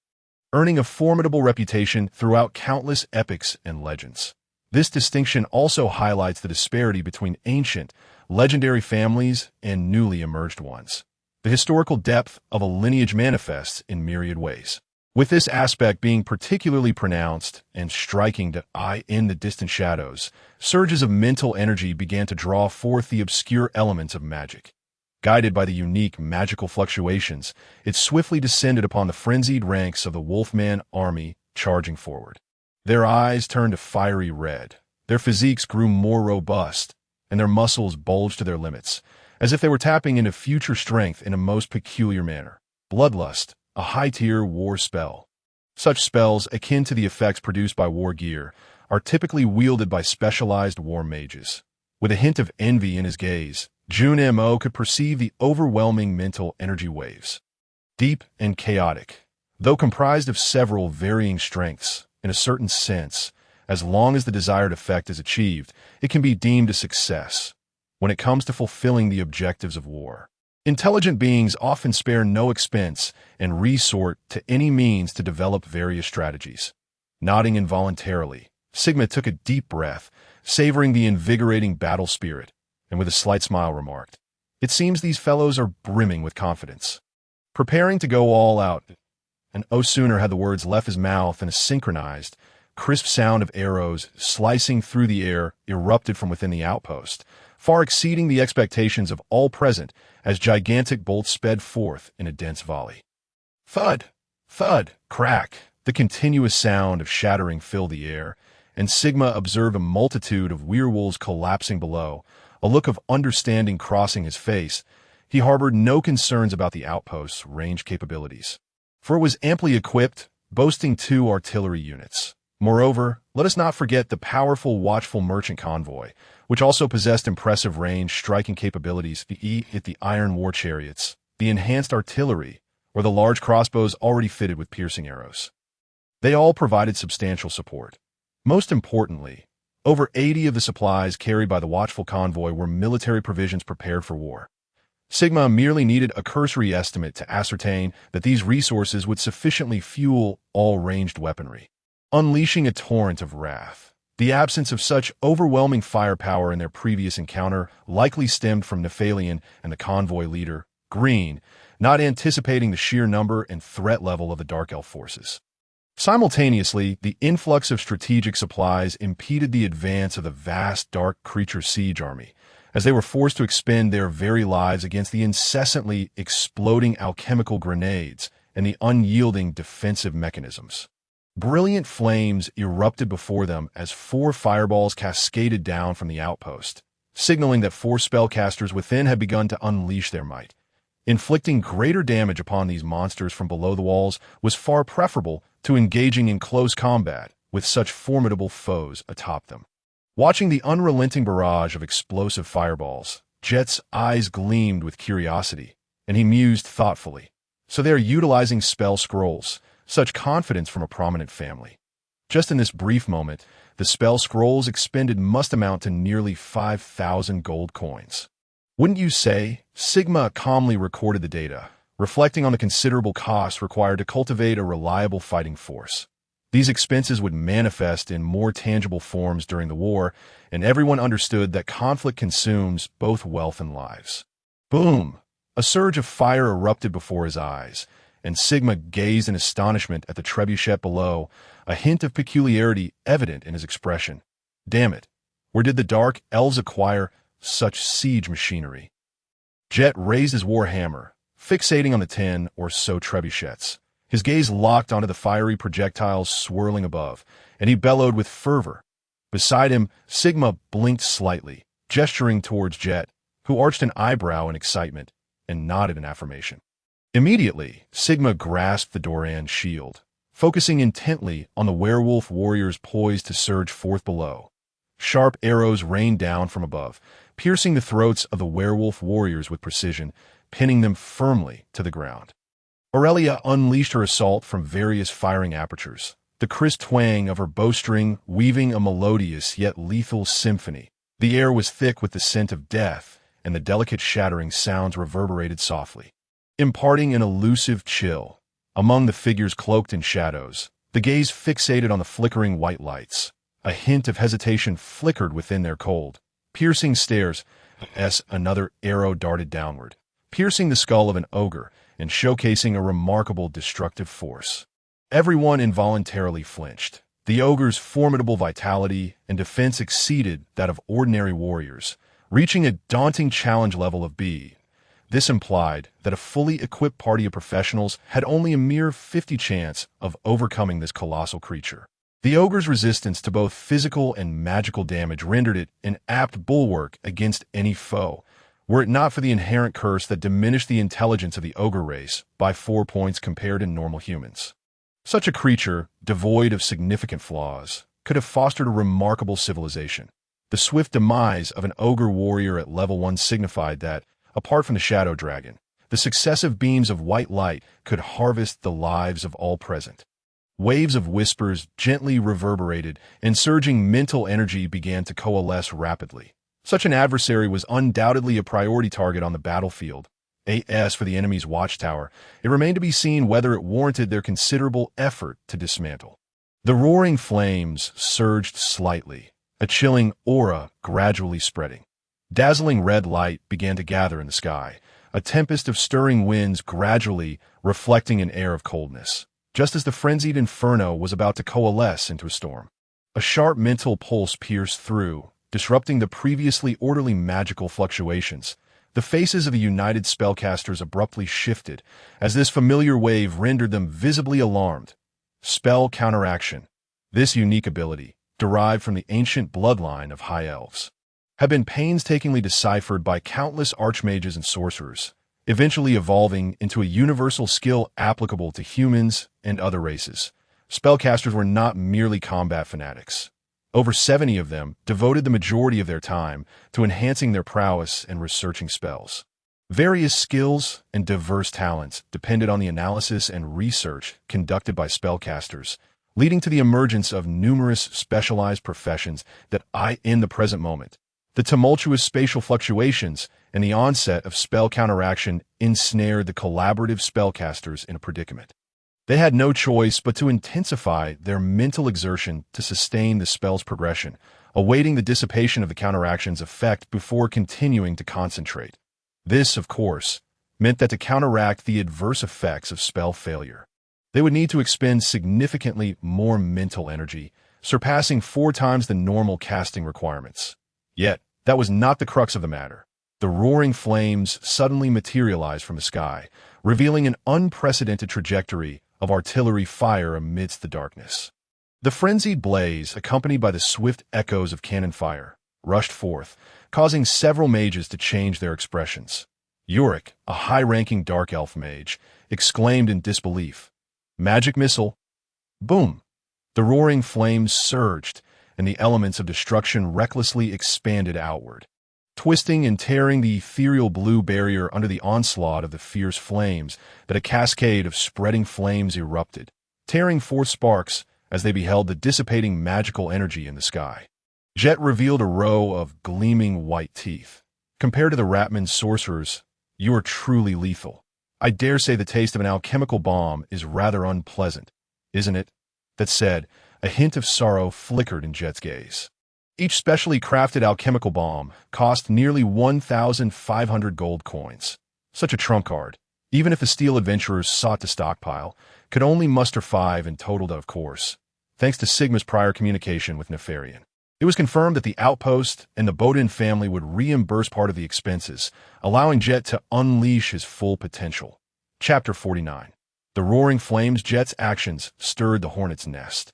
earning a formidable reputation throughout countless epics and legends. This distinction also highlights the disparity between ancient, legendary families and newly emerged ones. The historical depth of a lineage manifests in myriad ways, with this aspect being particularly pronounced and striking to eye in the distant shadows. Surges of mental energy began to draw forth the obscure elements of magic. Guided by the unique magical fluctuations, it swiftly descended upon the frenzied ranks of the Wolfman army charging forward. Their eyes turned a fiery red, their physiques grew more robust, and their muscles bulged to their limits, as if they were tapping into future strength in a most peculiar manner. Bloodlust, a high-tier war spell. Such spells, akin to the effects produced by war gear, are typically wielded by specialized war mages. With a hint of envy in his gaze, Jun Mo could perceive the overwhelming mental energy waves. Deep and chaotic, though comprised of several varying strengths, in a certain sense, as long as the desired effect is achieved, it can be deemed a success. When it comes to fulfilling the objectives of war, intelligent beings often spare no expense and resort to any means to develop various strategies. Nodding involuntarily, Sigma took a deep breath, savoring the invigorating battle spirit, and with a slight smile remarked, "It seems these fellows are brimming with confidence, preparing to go all out." And no sooner had the words left his mouth than a synchronized, crisp sound of arrows slicing through the air erupted from within the outpost, far exceeding the expectations of all present as gigantic bolts sped forth in a dense volley. Thud! Thud! Crack! The continuous sound of shattering filled the air, and Sigma observed a multitude of werewolves collapsing below, a look of understanding crossing his face. He harbored no concerns about the outpost's range capabilities, for it was amply equipped, boasting 2 artillery units. Moreover, let us not forget the powerful watchful merchant convoy, which also possessed impressive range striking capabilities, the iron war chariots, the enhanced artillery, or the large crossbows already fitted with piercing arrows. They all provided substantial support. Most importantly, over 80 of the supplies carried by the watchful convoy were military provisions prepared for war. Sigma merely needed a cursory estimate to ascertain that these resources would sufficiently fuel all ranged weaponry, unleashing a torrent of wrath. The absence of such overwhelming firepower in their previous encounter likely stemmed from Nephalion and the convoy leader, Green, not anticipating the sheer number and threat level of the Dark Elf forces. Simultaneously, the influx of strategic supplies impeded the advance of the vast dark creature siege army, as they were forced to expend their very lives against the incessantly exploding alchemical grenades and the unyielding defensive mechanisms. Brilliant flames erupted before them as 4 fireballs cascaded down from the outpost, signaling that 4 spellcasters within had begun to unleash their might. Inflicting greater damage upon these monsters from below the walls was far preferable to engaging in close combat with such formidable foes atop them. Watching the unrelenting barrage of explosive fireballs, Jet's eyes gleamed with curiosity, and he mused thoughtfully. So they are utilizing spell scrolls, such confidence from a prominent family. Just in this brief moment, the spell scrolls expended must amount to nearly 5,000 gold coins. Wouldn't you say? Sigma calmly recorded the data, reflecting on the considerable costs required to cultivate a reliable fighting force. These expenses would manifest in more tangible forms during the war, and everyone understood that conflict consumes both wealth and lives. Boom! A surge of fire erupted before his eyes, and Sigma gazed in astonishment at the trebuchet below, a hint of peculiarity evident in his expression. Damn it! Where did the Dark Elves acquire such siege machinery? Jet raised his war hammer, fixating on the 10 or so trebuchets. His gaze locked onto the fiery projectiles swirling above, and he bellowed with fervor. Beside him, Sigma blinked slightly, gesturing towards Jet, who arched an eyebrow in excitement and nodded in affirmation. Immediately, Sigma grasped the Doran shield, focusing intently on the werewolf warriors poised to surge forth below. Sharp arrows rained down from above, piercing the throats of the werewolf warriors with precision, pinning them firmly to the ground. Aurelia unleashed her assault from various firing apertures, the crisp twang of her bowstring weaving a melodious yet lethal symphony. The air was thick with the scent of death, and the delicate shattering sounds reverberated softly, imparting an elusive chill. Among the figures cloaked in shadows, the gaze fixated on the flickering white lights. A hint of hesitation flickered within their cold, piercing stares as another arrow darted downward, piercing the skull of an ogre and showcasing a remarkable destructive force. Everyone involuntarily flinched. The ogre's formidable vitality and defense exceeded that of ordinary warriors, reaching a daunting challenge level of B. This implied that a fully equipped party of professionals had only a mere 50 chance of overcoming this colossal creature. The ogre's resistance to both physical and magical damage rendered it an apt bulwark against any foe, were it not for the inherent curse that diminished the intelligence of the ogre race by 4 points compared to normal humans. Such a creature, devoid of significant flaws, could have fostered a remarkable civilization. The swift demise of an ogre warrior at level 1 signified that, apart from the shadow dragon, the successive beams of white light could harvest the lives of all present. Waves of whispers gently reverberated, and surging mental energy began to coalesce rapidly. Such an adversary was undoubtedly a priority target on the battlefield. As for the enemy's watchtower, it remained to be seen whether it warranted their considerable effort to dismantle. The roaring flames surged slightly, a chilling aura gradually spreading. Dazzling red light began to gather in the sky, a tempest of stirring winds gradually reflecting an air of coldness, just as the frenzied inferno was about to coalesce into a storm. A sharp mental pulse pierced through, disrupting the previously orderly magical fluctuations. The faces of the united spellcasters abruptly shifted, as this familiar wave rendered them visibly alarmed. Spell counteraction. This unique ability, derived from the ancient bloodline of high elves, had been painstakingly deciphered by countless archmages and sorcerers, eventually evolving into a universal skill applicable to humans and other races. Spellcasters were not merely combat fanatics. Over 70 of them devoted the majority of their time to enhancing their prowess and researching spells. Various skills and diverse talents depended on the analysis and research conducted by spellcasters, leading to the emergence of numerous specialized professions that in the present moment. The tumultuous spatial fluctuations and the onset of spell counteraction ensnared the collaborative spellcasters in a predicament. They had no choice but to intensify their mental exertion to sustain the spell's progression, awaiting the dissipation of the counteraction's effect before continuing to concentrate. This, of course, meant that to counteract the adverse effects of spell failure, they would need to expend significantly more mental energy, surpassing 4 times the normal casting requirements. Yet, that was not the crux of the matter. The roaring flames suddenly materialized from the sky, revealing an unprecedented trajectory of artillery fire amidst the darkness. The frenzied blaze, accompanied by the swift echoes of cannon fire, rushed forth, causing several mages to change their expressions. Yorick, a high-ranking dark elf mage, exclaimed in disbelief, "Magic missile!" Boom! The roaring flames surged, and the elements of destruction recklessly expanded outward, twisting and tearing the ethereal blue barrier under the onslaught of the fierce flames, that a cascade of spreading flames erupted, tearing forth sparks as they beheld the dissipating magical energy in the sky. Jet revealed a row of gleaming white teeth. Compared to the Ratman sorcerers, you are truly lethal. I dare say the taste of an alchemical bomb is rather unpleasant, isn't it? That said, a hint of sorrow flickered in Jet's gaze. Each specially crafted alchemical bomb cost nearly 1,500 gold coins. Such a trump card, even if the steel adventurers sought to stockpile, could only muster 5 in total, of course, thanks to Sigma's prior communication with Nefarian. It was confirmed that the outpost and the Bodin family would reimburse part of the expenses, allowing Jet to unleash his full potential. Chapter 49. The roaring flames. Jet's actions stirred the hornet's nest,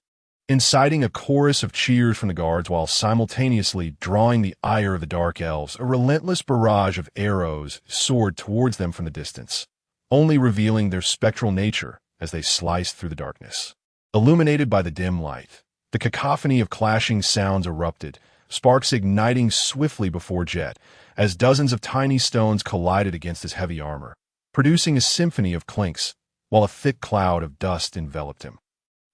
inciting a chorus of cheers from the guards while simultaneously drawing the ire of the Dark Elves. A relentless barrage of arrows soared towards them from the distance, only revealing their spectral nature as they sliced through the darkness. Illuminated by the dim light, the cacophony of clashing sounds erupted, sparks igniting swiftly before Jet as dozens of tiny stones collided against his heavy armor, producing a symphony of clinks, while a thick cloud of dust enveloped him.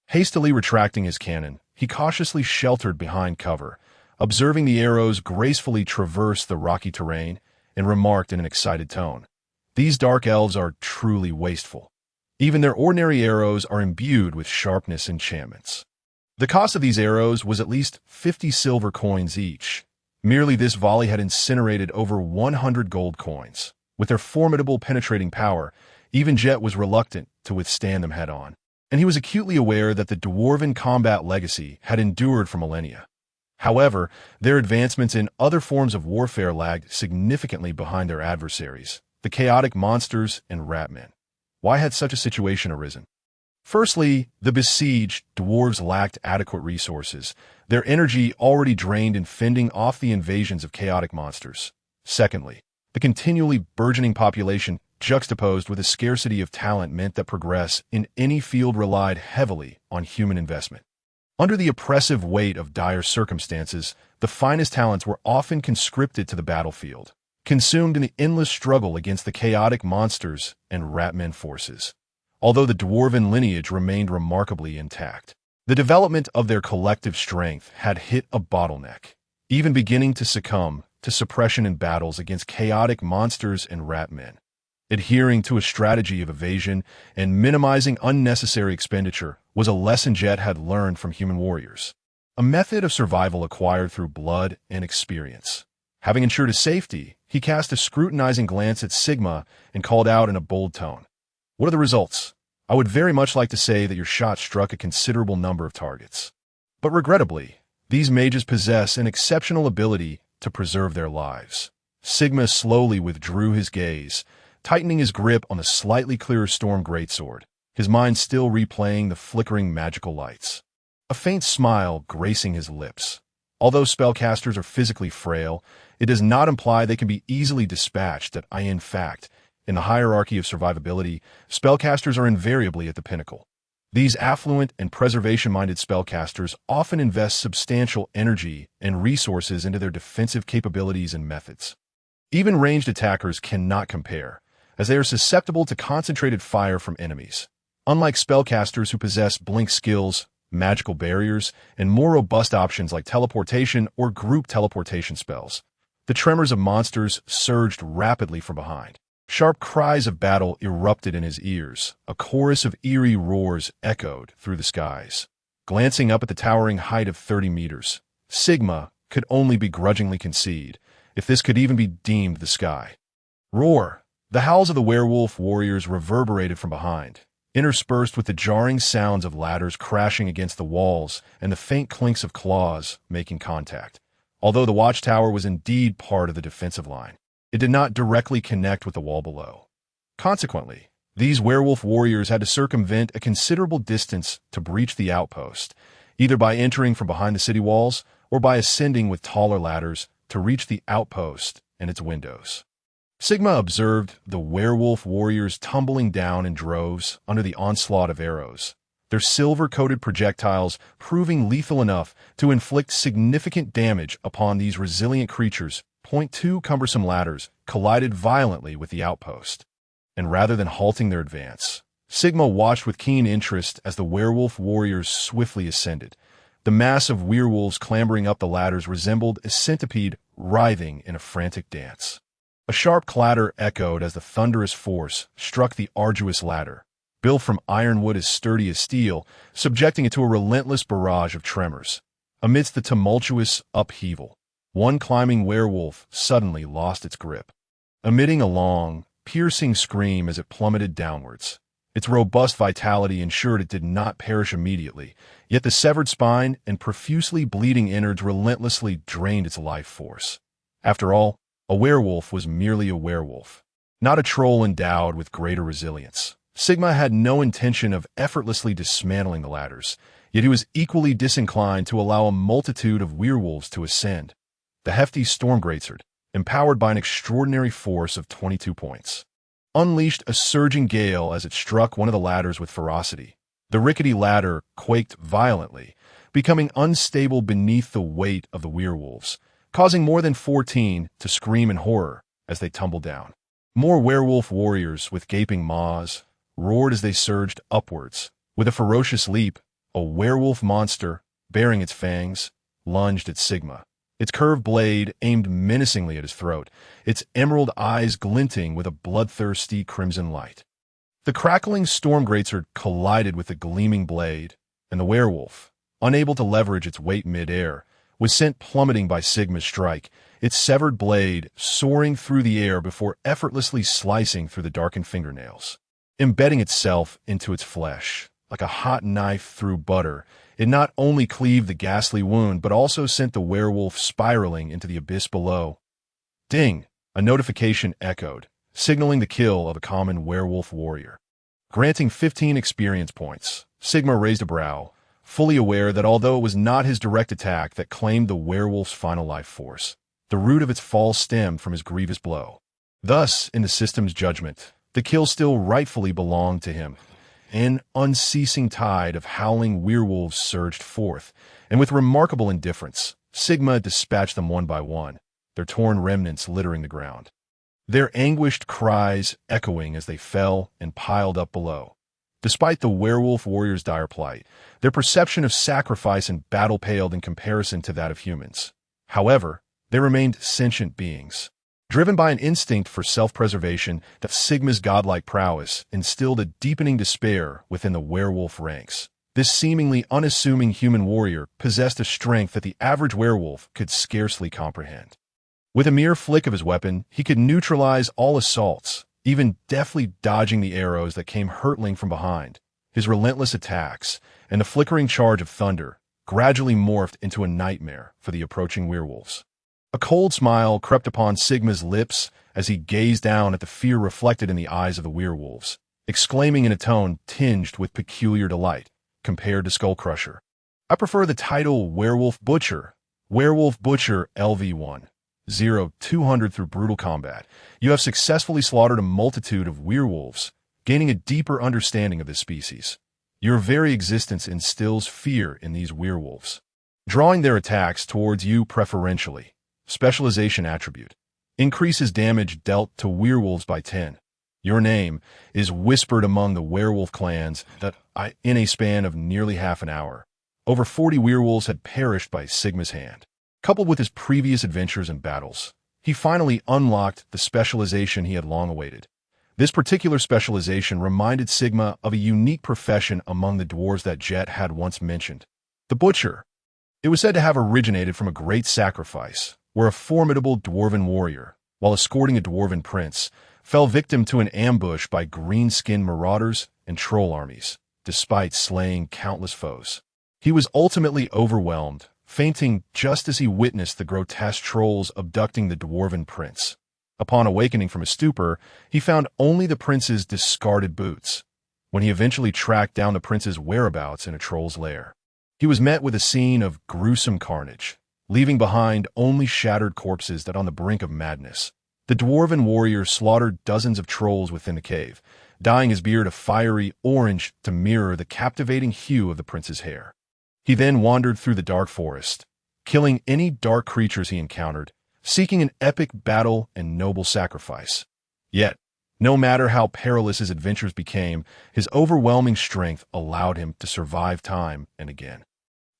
Hastily retracting his cannon, he cautiously sheltered behind cover, observing the arrows gracefully traverse the rocky terrain, and remarked in an excited tone, "These dark elves are truly wasteful. Even their ordinary arrows are imbued with sharpness enchantments." The cost of these arrows was at least 50 silver coins each. Merely this volley had incinerated over 100 gold coins. With their formidable penetrating power, even Jet was reluctant to withstand them head-on, and he was acutely aware that the dwarven combat legacy had endured for millennia. However, their advancements in other forms of warfare lagged significantly behind their adversaries, the chaotic monsters and ratmen. Why had such a situation arisen? Firstly, the besieged dwarves lacked adequate resources, their energy already drained in fending off the invasions of chaotic monsters. Secondly, the continually burgeoning population juxtaposed with a scarcity of talent meant that progress in any field relied heavily on human investment. Under the oppressive weight of dire circumstances, the finest talents were often conscripted to the battlefield, consumed in the endless struggle against the chaotic monsters and ratmen forces. Although the dwarven lineage remained remarkably intact, the development of their collective strength had hit a bottleneck, even beginning to succumb to suppression in battles against chaotic monsters and ratmen. Adhering to a strategy of evasion and minimizing unnecessary expenditure was a lesson Jet had learned from human warriors, a method of survival acquired through blood and experience. Having ensured his safety, he cast a scrutinizing glance at Sigma and called out in a bold tone, "What are the results? I would very much like to say that your shot struck a considerable number of targets. But regrettably, these mages possess an exceptional ability to preserve their lives." Sigma slowly withdrew his gaze, tightening his grip on the slightly clearer storm greatsword, his mind still replaying the flickering magical lights. A faint smile gracing his lips. Although spellcasters are physically frail, it does not imply they can be easily dispatched. In fact, in the hierarchy of survivability, spellcasters are invariably at the pinnacle. These affluent and preservation-minded spellcasters often invest substantial energy and resources into their defensive capabilities and methods. Even ranged attackers cannot compare, as they are susceptible to concentrated fire from enemies. Unlike spellcasters who possess blink skills, magical barriers, and more robust options like teleportation or group teleportation spells, the tremors of monsters surged rapidly from behind. Sharp cries of battle erupted in his ears. A chorus of eerie roars echoed through the skies. Glancing up at the towering height of 30 meters, Sigma could only begrudgingly concede, if this could even be deemed the sky. Roar! The howls of the werewolf warriors reverberated from behind, interspersed with the jarring sounds of ladders crashing against the walls and the faint clinks of claws making contact. Although the watchtower was indeed part of the defensive line, it did not directly connect with the wall below. Consequently, These werewolf warriors had to circumvent a considerable distance to breach the outpost, either by entering from behind the city walls or by ascending with taller ladders to reach the outpost and its windows. Sigma observed the werewolf warriors tumbling down in droves under the onslaught of arrows, their silver-coated projectiles proving lethal enough to inflict significant damage upon these resilient creatures. Two cumbersome ladders collided violently with the outpost, and rather than halting their advance, Sigma watched with keen interest as the werewolf warriors swiftly ascended. The mass of werewolves clambering up the ladders resembled a centipede writhing in a frantic dance. A sharp clatter echoed as the thunderous force struck the arduous ladder, built from ironwood as sturdy as steel, subjecting it to a relentless barrage of tremors. Amidst the tumultuous upheaval, one climbing werewolf suddenly lost its grip, emitting a long, piercing scream as it plummeted downwards. Its robust vitality ensured it did not perish immediately, yet the severed spine and profusely bleeding innards relentlessly drained its life force. After all, a werewolf was merely a werewolf, not a troll endowed with greater resilience. Sigma had no intention of effortlessly dismantling the ladders, yet he was equally disinclined to allow a multitude of werewolves to ascend. The hefty storm greatsword, empowered by an extraordinary force of 22 points, unleashed a surging gale as it struck one of the ladders with ferocity. The rickety ladder quaked violently, becoming unstable beneath the weight of the werewolves, causing more than 14 to scream in horror as they tumbled down. More werewolf warriors with gaping maws roared as they surged upwards. With a ferocious leap, a werewolf monster, baring its fangs, lunged at Sigma, its curved blade aimed menacingly at his throat, its emerald eyes glinting with a bloodthirsty crimson light. The crackling storm greatsword collided with the gleaming blade, and the werewolf, unable to leverage its weight mid-air, was sent plummeting by Sigma's strike, its severed blade soaring through the air before effortlessly slicing through the darkened fingernails. Embedding itself into its flesh, like a hot knife through butter, it not only cleaved the ghastly wound but also sent the werewolf spiraling into the abyss below. Ding! A notification echoed, signaling the kill of a common werewolf warrior. Granting 15 experience points, Sigma raised a brow, fully aware that although it was not his direct attack that claimed the werewolf's final life force, the root of its fall stemmed from his grievous blow. Thus, in the system's judgment, the kill still rightfully belonged to him. An unceasing tide of howling werewolves surged forth, and with remarkable indifference, Sigma dispatched them one by one, their torn remnants littering the ground, their anguished cries echoing as they fell and piled up below. Despite the werewolf warriors' dire plight, their perception of sacrifice and battle paled in comparison to that of humans. However, they remained sentient beings, driven by an instinct for self-preservation. That Sigma's godlike prowess instilled a deepening despair within the werewolf ranks. This seemingly unassuming human warrior possessed a strength that the average werewolf could scarcely comprehend. With a mere flick of his weapon, he could neutralize all assaults, even deftly dodging the arrows that came hurtling from behind. His relentless attacks and the flickering charge of thunder gradually morphed into a nightmare for the approaching werewolves. A cold smile crept upon Sigma's lips as he gazed down at the fear reflected in the eyes of the werewolves, exclaiming in a tone tinged with peculiar delight, compared to Skullcrusher. "I prefer the title Werewolf Butcher. Werewolf Butcher LV1. 0-200 through brutal combat. You have successfully slaughtered a multitude of werewolves, gaining a deeper understanding of this species. Your very existence instills fear in these werewolves, drawing their attacks towards you preferentially. Specialization attribute. Increases damage dealt to werewolves by 10. Your name is whispered among the werewolf clans in a span of nearly half an hour. Over 40 werewolves had perished by Sigma's hand. Coupled with his previous adventures and battles, he finally unlocked the specialization he had long awaited. This particular specialization reminded Sigma of a unique profession among the dwarves that Jet had once mentioned. The Butcher. It was said to have originated from a great sacrifice, where a formidable dwarven warrior, while escorting a dwarven prince, fell victim to an ambush by green-skinned marauders and troll armies, despite slaying countless foes. He was ultimately overwhelmed, fainting just as he witnessed the grotesque trolls abducting the dwarven prince. Upon awakening from his stupor, he found only the prince's discarded boots. When he eventually tracked down the prince's whereabouts in a troll's lair, he was met with a scene of gruesome carnage, leaving behind only shattered corpses that on the brink of madness. The dwarven warrior slaughtered dozens of trolls within the cave, dyeing his beard a fiery orange to mirror the captivating hue of the prince's hair. He then wandered through the dark forest, killing any dark creatures he encountered, seeking an epic battle and noble sacrifice. Yet, no matter how perilous his adventures became, his overwhelming strength allowed him to survive time and again.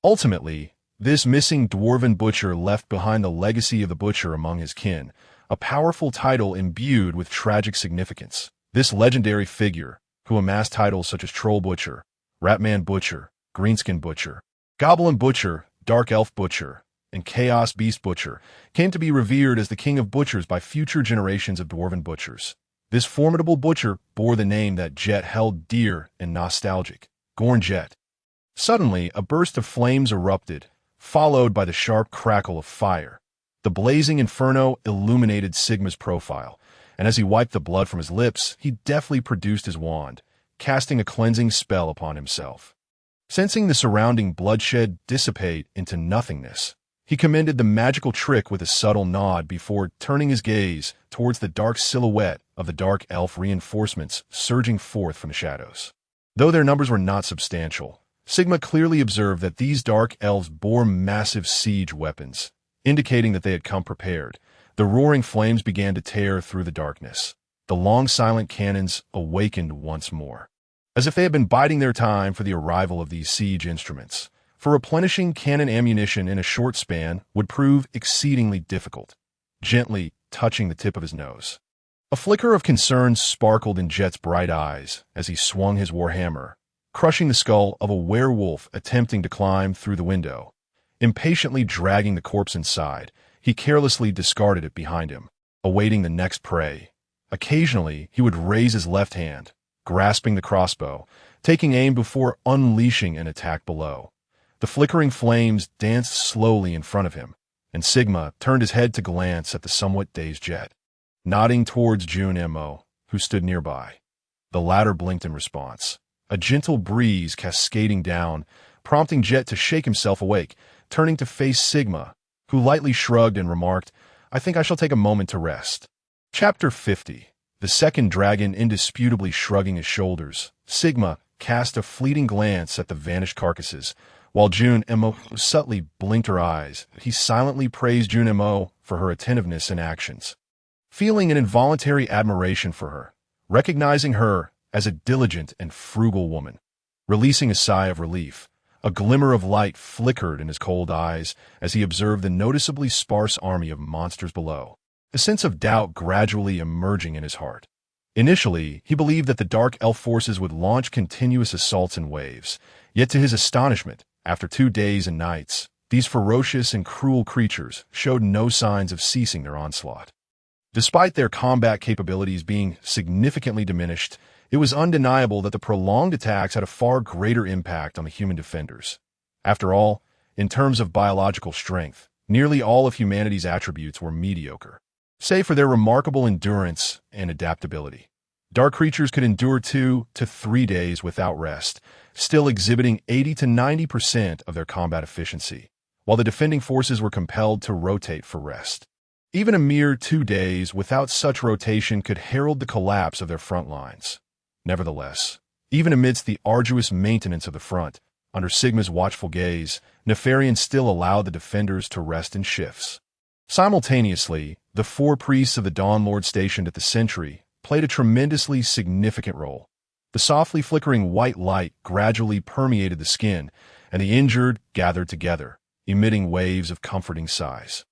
Ultimately, this missing dwarven butcher left behind the legacy of the butcher among his kin, a powerful title imbued with tragic significance. This legendary figure, who amassed titles such as Troll Butcher, Ratman Butcher, Greenskin Butcher, Goblin Butcher, Dark Elf Butcher, and Chaos Beast Butcher, came to be revered as the king of butchers by future generations of dwarven butchers. This formidable butcher bore the name that Jet held dear and nostalgic, Gorn Jet. Suddenly, a burst of flames erupted, followed by the sharp crackle of fire. The blazing inferno illuminated Sigma's profile, and as he wiped the blood from his lips, he deftly produced his wand, casting a cleansing spell upon himself. Sensing the surrounding bloodshed dissipate into nothingness, he commended the magical trick with a subtle nod before turning his gaze towards the dark silhouette of the dark elf reinforcements surging forth from the shadows. Though their numbers were not substantial, Sigma clearly observed that these dark elves bore massive siege weapons, indicating that they had come prepared. The roaring flames began to tear through the darkness. The long silent cannons awakened once more, as if they had been biding their time for the arrival of these siege instruments. For replenishing cannon ammunition in a short span would prove exceedingly difficult, gently touching the tip of his nose. A flicker of concern sparkled in Jet's bright eyes as he swung his warhammer, crushing the skull of a werewolf attempting to climb through the window. Impatiently dragging the corpse inside, he carelessly discarded it behind him, awaiting the next prey. Occasionally, he would raise his left hand, grasping the crossbow, taking aim before unleashing an attack below. The flickering flames danced slowly in front of him, and Sigma turned his head to glance at the somewhat dazed Jet, nodding towards June M.O., who stood nearby. The latter blinked in response, a gentle breeze cascading down, prompting Jet to shake himself awake, turning to face Sigma, who lightly shrugged and remarked, "I think I shall take a moment to rest." Chapter 50. The second dragon indisputably shrugging his shoulders, Sigma cast a fleeting glance at the vanished carcasses, while June M.O. subtly blinked her eyes. He silently praised June M.O. for her attentiveness and actions, feeling an involuntary admiration for her, recognizing her as a diligent and frugal woman. Releasing a sigh of relief, a glimmer of light flickered in his cold eyes as he observed the noticeably sparse army of monsters below, a sense of doubt gradually emerging in his heart. Initially, he believed that the dark elf forces would launch continuous assaults in waves, yet to his astonishment, after 2 days and nights, these ferocious and cruel creatures showed no signs of ceasing their onslaught. Despite their combat capabilities being significantly diminished, it was undeniable that the prolonged attacks had a far greater impact on the human defenders. After all, in terms of biological strength, nearly all of humanity's attributes were mediocre, save for their remarkable endurance and adaptability. Dark creatures could endure 2 to 3 days without rest, still exhibiting 80 to 90% of their combat efficiency, while the defending forces were compelled to rotate for rest. Even a mere 2 days without such rotation could herald the collapse of their front lines. Nevertheless, even amidst the arduous maintenance of the front, under Sigma's watchful gaze, Nefarian still allowed the defenders to rest in shifts. Simultaneously, the 4 priests of the Dawn Lord stationed at the Sentry played a tremendously significant role. The softly flickering white light gradually permeated the skin, and the injured gathered together, emitting waves of comforting sighs.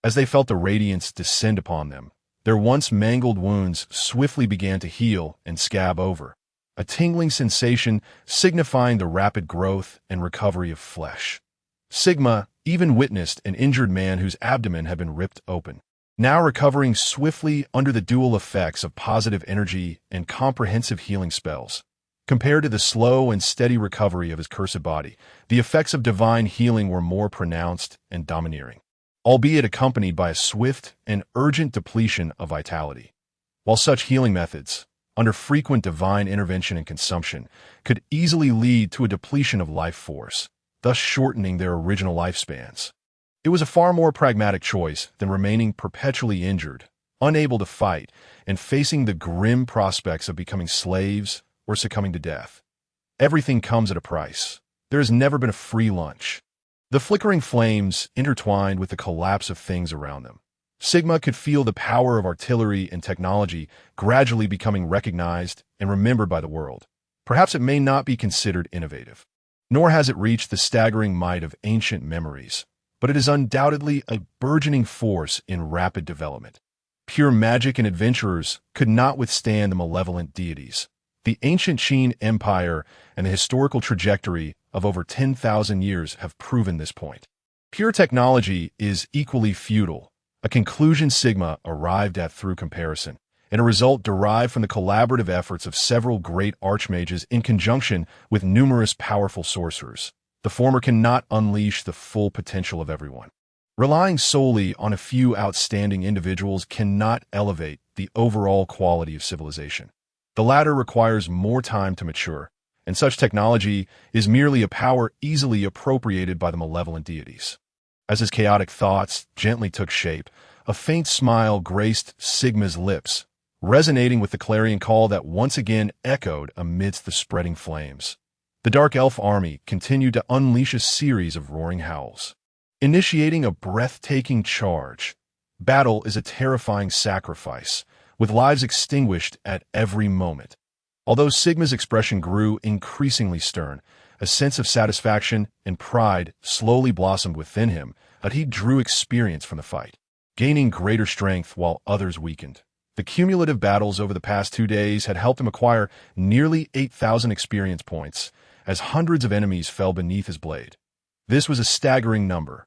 As they felt the radiance descend upon them, their once mangled wounds swiftly began to heal and scab over, a tingling sensation signifying the rapid growth and recovery of flesh. Sigma even witnessed an injured man whose abdomen had been ripped open, now recovering swiftly under the dual effects of positive energy and comprehensive healing spells. Compared to the slow and steady recovery of his cursed body, the effects of divine healing were more pronounced and domineering. albeit accompanied by a swift and urgent depletion of vitality. While such healing methods, under frequent divine intervention and consumption, could easily lead to a depletion of life force, thus shortening their original lifespans, it was a far more pragmatic choice than remaining perpetually injured, unable to fight, and facing the grim prospects of becoming slaves or succumbing to death. Everything comes at a price. There has never been a free lunch. The flickering flames intertwined with the collapse of things around them. Sigma could feel the power of artillery and technology gradually becoming recognized and remembered by the world. Perhaps it may not be considered innovative, nor has it reached the staggering might of ancient memories, but it is undoubtedly a burgeoning force in rapid development. Pure magic and adventurers could not withstand the malevolent deities. The ancient Qin Empire and the historical trajectory of over 10,000 years have proven this point. Pure technology is equally futile, a conclusion Sigma arrived at through comparison, and a result derived from the collaborative efforts of several great archmages in conjunction with numerous powerful sorcerers. The former cannot unleash the full potential of everyone. Relying solely on a few outstanding individuals cannot elevate the overall quality of civilization. The latter requires more time to mature, and such technology is merely a power easily appropriated by the malevolent deities. As his chaotic thoughts gently took shape, a faint smile graced Sigma's lips, resonating with the clarion call that once again echoed amidst the spreading flames. The Dark Elf army continued to unleash a series of roaring howls, initiating a breathtaking charge. Battle is a terrifying sacrifice, with lives extinguished at every moment. Although Sigma's expression grew increasingly stern, a sense of satisfaction and pride slowly blossomed within him, but he drew experience from the fight, gaining greater strength while others weakened. The cumulative battles over the past 2 days had helped him acquire nearly 8,000 experience points, as hundreds of enemies fell beneath his blade. This was a staggering number,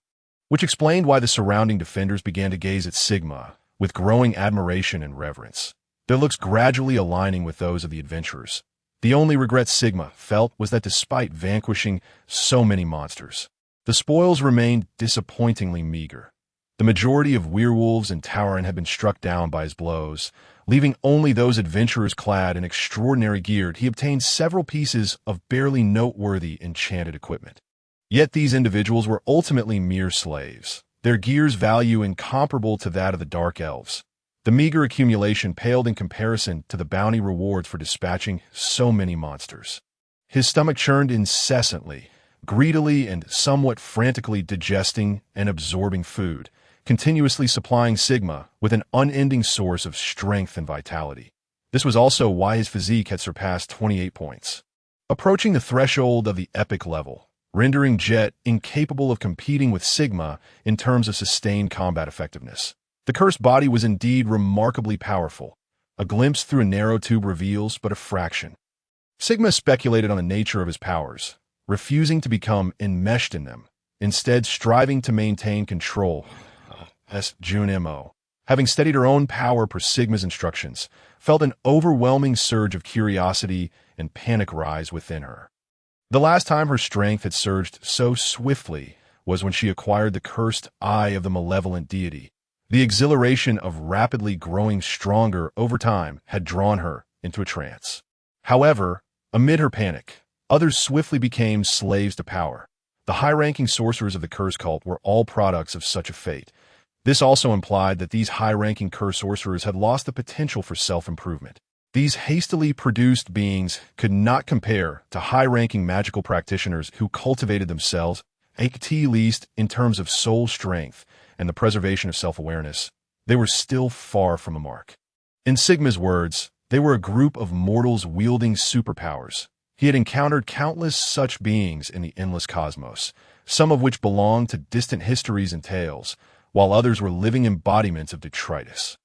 which explained why the surrounding defenders began to gaze at Sigma with growing admiration and reverence, their looks gradually aligning with those of the adventurers. The only regret Sigma felt was that despite vanquishing so many monsters, the spoils remained disappointingly meager. The majority of werewolves and Tauren had been struck down by his blows, leaving only those adventurers clad in extraordinary gear. He obtained several pieces of barely noteworthy enchanted equipment. Yet these individuals were ultimately mere slaves, their gear's value incomparable to that of the Dark Elves. The meager accumulation paled in comparison to the bounty rewards for dispatching so many monsters. His stomach churned incessantly, greedily and somewhat frantically digesting and absorbing food, continuously supplying Sigma with an unending source of strength and vitality. This was also why his physique had surpassed 28 points, approaching the threshold of the epic level, rendering Jet incapable of competing with Sigma in terms of sustained combat effectiveness. The cursed body was indeed remarkably powerful. A glimpse through a narrow tube reveals but a fraction. Sigma speculated on the nature of his powers, refusing to become enmeshed in them, instead striving to maintain control. As June Mo, having studied her own power per Sigma's instructions, felt an overwhelming surge of curiosity and panic rise within her. The last time her strength had surged so swiftly was when she acquired the cursed eye of the malevolent deity. The exhilaration of rapidly growing stronger over time had drawn her into a trance. However, amid her panic, others swiftly became slaves to power. The high-ranking sorcerers of the curse cult were all products of such a fate. This also implied that these high-ranking curse sorcerers had lost the potential for self-improvement. These hastily produced beings could not compare to high-ranking magical practitioners who cultivated themselves, at least in terms of soul strength and the preservation of self-awareness. They were still far from the mark. In Sigma's words, they were a group of mortals wielding superpowers. He had encountered countless such beings in the endless cosmos, some of which belonged to distant histories and tales, while others were living embodiments of detritus.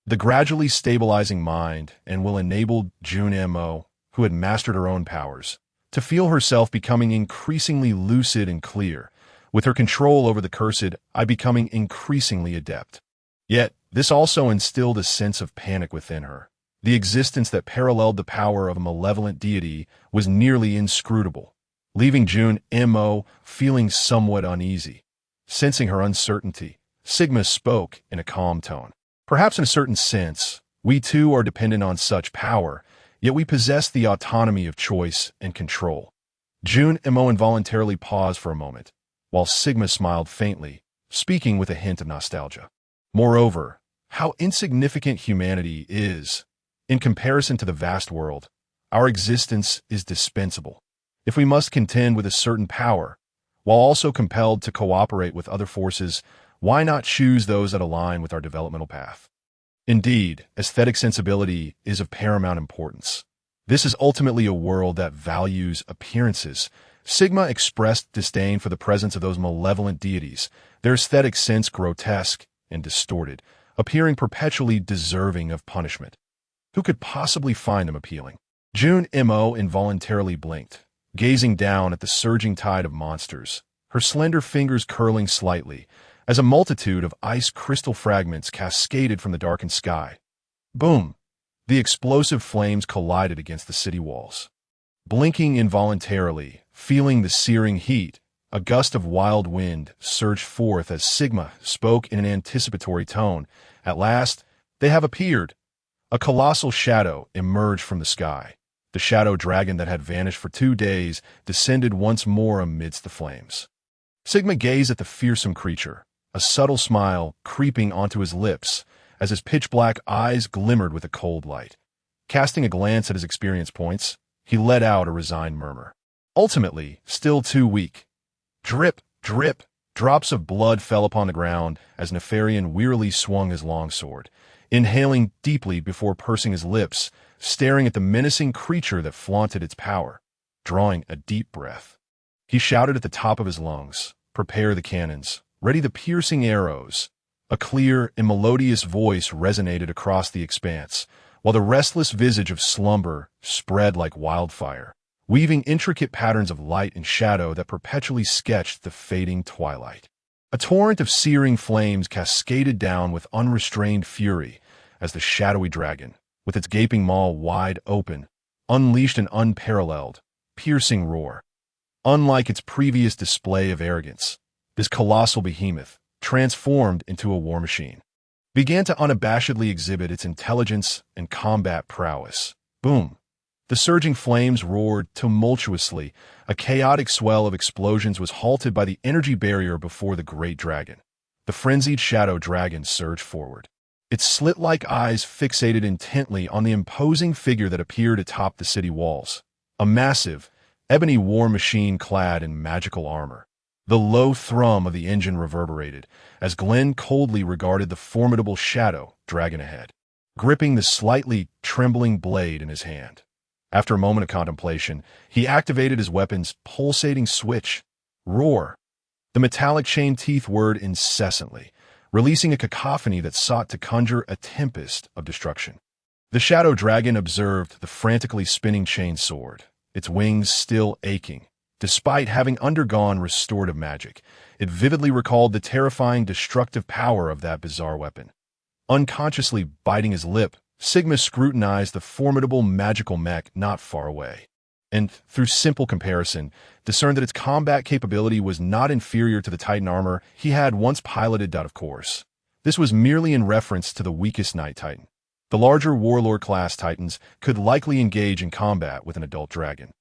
The gradually stabilizing mind and will enabled June Mo, who had mastered her own powers, to feel herself becoming increasingly lucid and clear, with her control over the cursed eye becoming increasingly adept. Yet, this also instilled a sense of panic within her. The existence that paralleled the power of a malevolent deity was nearly inscrutable, leaving June Mo feeling somewhat uneasy. Sensing her uncertainty, Sigma spoke in a calm tone. Perhaps in a certain sense, we too are dependent on such power, yet we possess the autonomy of choice and control. Junimo involuntarily paused for a moment, while Sigma smiled faintly, speaking with a hint of nostalgia. Moreover, how insignificant humanity is. In comparison to the vast world, our existence is dispensable. If we must contend with a certain power, while also compelled to cooperate with other forces, why not choose those that align with our developmental path? Indeed, aesthetic sensibility is of paramount importance. This is ultimately a world that values appearances. Sigma expressed disdain for the presence of those malevolent deities, their aesthetic sense grotesque and distorted, appearing perpetually deserving of punishment. Who could possibly find them appealing? Junimo involuntarily blinked, gazing down at the surging tide of monsters, her slender fingers curling slightly, as a multitude of ice crystal fragments cascaded from the darkened sky. Boom! The explosive flames collided against the city walls. Blinking involuntarily, feeling the searing heat, a gust of wild wind surged forth as Sigma spoke in an anticipatory tone. At last, they have appeared. A colossal shadow emerged from the sky. The shadow dragon that had vanished for 2 days descended once more amidst the flames. Sigma gazed at the fearsome creature, a subtle smile creeping onto his lips as his pitch-black eyes glimmered with a cold light. Casting a glance at his experience points, he let out a resigned murmur. Ultimately, still too weak. Drip, drip, drops of blood fell upon the ground as Nefarian wearily swung his longsword, inhaling deeply before pursing his lips, staring at the menacing creature that flaunted its power. Drawing a deep breath, he shouted at the top of his lungs, "Prepare the cannons. Ready the piercing arrows." A clear and melodious voice resonated across the expanse, while the restless visage of slumber spread like wildfire, weaving intricate patterns of light and shadow that perpetually sketched the fading twilight. A torrent of searing flames cascaded down with unrestrained fury as the shadowy dragon, with its gaping maw wide open, unleashed an unparalleled, piercing roar. Unlike its previous display of arrogance, this colossal behemoth, transformed into a war machine, began to unabashedly exhibit its intelligence and combat prowess. Boom! The surging flames roared tumultuously. A chaotic swell of explosions was halted by the energy barrier before the great dragon. The frenzied shadow dragon surged forward, its slit-like eyes fixated intently on the imposing figure that appeared atop the city walls. A massive, ebony war machine clad in magical armor. The low thrum of the engine reverberated as Glenn coldly regarded the formidable shadow dragon ahead, gripping the slightly trembling blade in his hand. After a moment of contemplation, he activated his weapon's pulsating switch. Roar! The metallic chain teeth whirred incessantly, releasing a cacophony that sought to conjure a tempest of destruction. The shadow dragon observed the frantically spinning chain sword, its wings still aching. Despite having undergone restorative magic, it vividly recalled the terrifying destructive power of that bizarre weapon. Unconsciously biting his lip, Sigma scrutinized the formidable magical mech not far away, and, through simple comparison, discerned that its combat capability was not inferior to the Titan armor he had once piloted. Of course, this was merely in reference to the weakest Night Titan. The larger Warlord-class Titans could likely engage in combat with an adult dragon,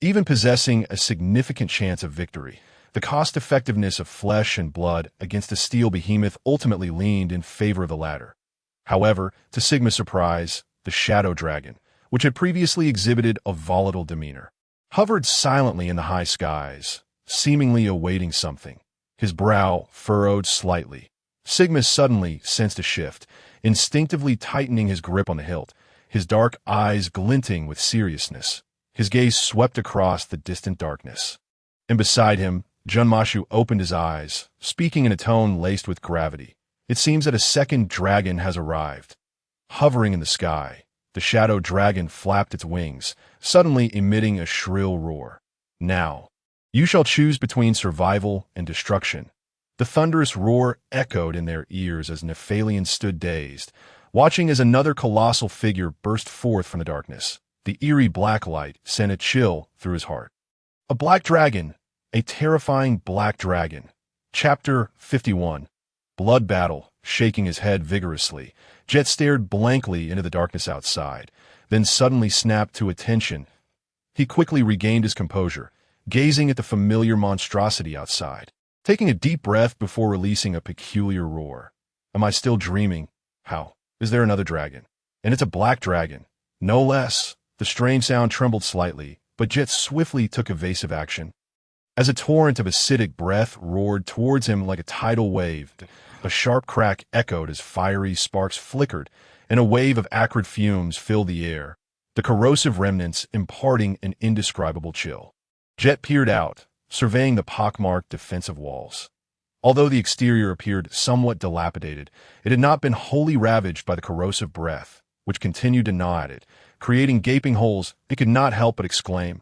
even possessing a significant chance of victory. The cost-effectiveness of flesh and blood against a steel behemoth ultimately leaned in favor of the latter. However, to Sigma's surprise, the shadow dragon, which had previously exhibited a volatile demeanor, hovered silently in the high skies, seemingly awaiting something. His brow furrowed slightly. Sigma suddenly sensed a shift, instinctively tightening his grip on the hilt, his dark eyes glinting with seriousness. His gaze swept across the distant darkness. And beside him, Junmashu opened his eyes, speaking in a tone laced with gravity. "It seems that a second dragon has arrived." Hovering in the sky, the shadow dragon flapped its wings, suddenly emitting a shrill roar. "Now, you shall choose between survival and destruction." The thunderous roar echoed in their ears as Nephalion stood dazed, watching as another colossal figure burst forth from the darkness. The eerie black light sent a chill through his heart. A black dragon, a terrifying black dragon. Chapter 51. Blood battle, shaking his head vigorously. Jet stared blankly into the darkness outside, then suddenly snapped to attention. He quickly regained his composure, gazing at the familiar monstrosity outside, taking a deep breath before releasing a peculiar roar. Am I still dreaming? How? Is there another dragon? And it's a black dragon. No less. The strange sound trembled slightly, but Jet swiftly took evasive action. As a torrent of acidic breath roared towards him like a tidal wave, a sharp crack echoed as fiery sparks flickered, and a wave of acrid fumes filled the air, the corrosive remnants imparting an indescribable chill. Jet peered out, surveying the pockmarked defensive walls. Although the exterior appeared somewhat dilapidated, it had not been wholly ravaged by the corrosive breath, which continued to gnaw at it, creating gaping holes. It could not help but exclaim,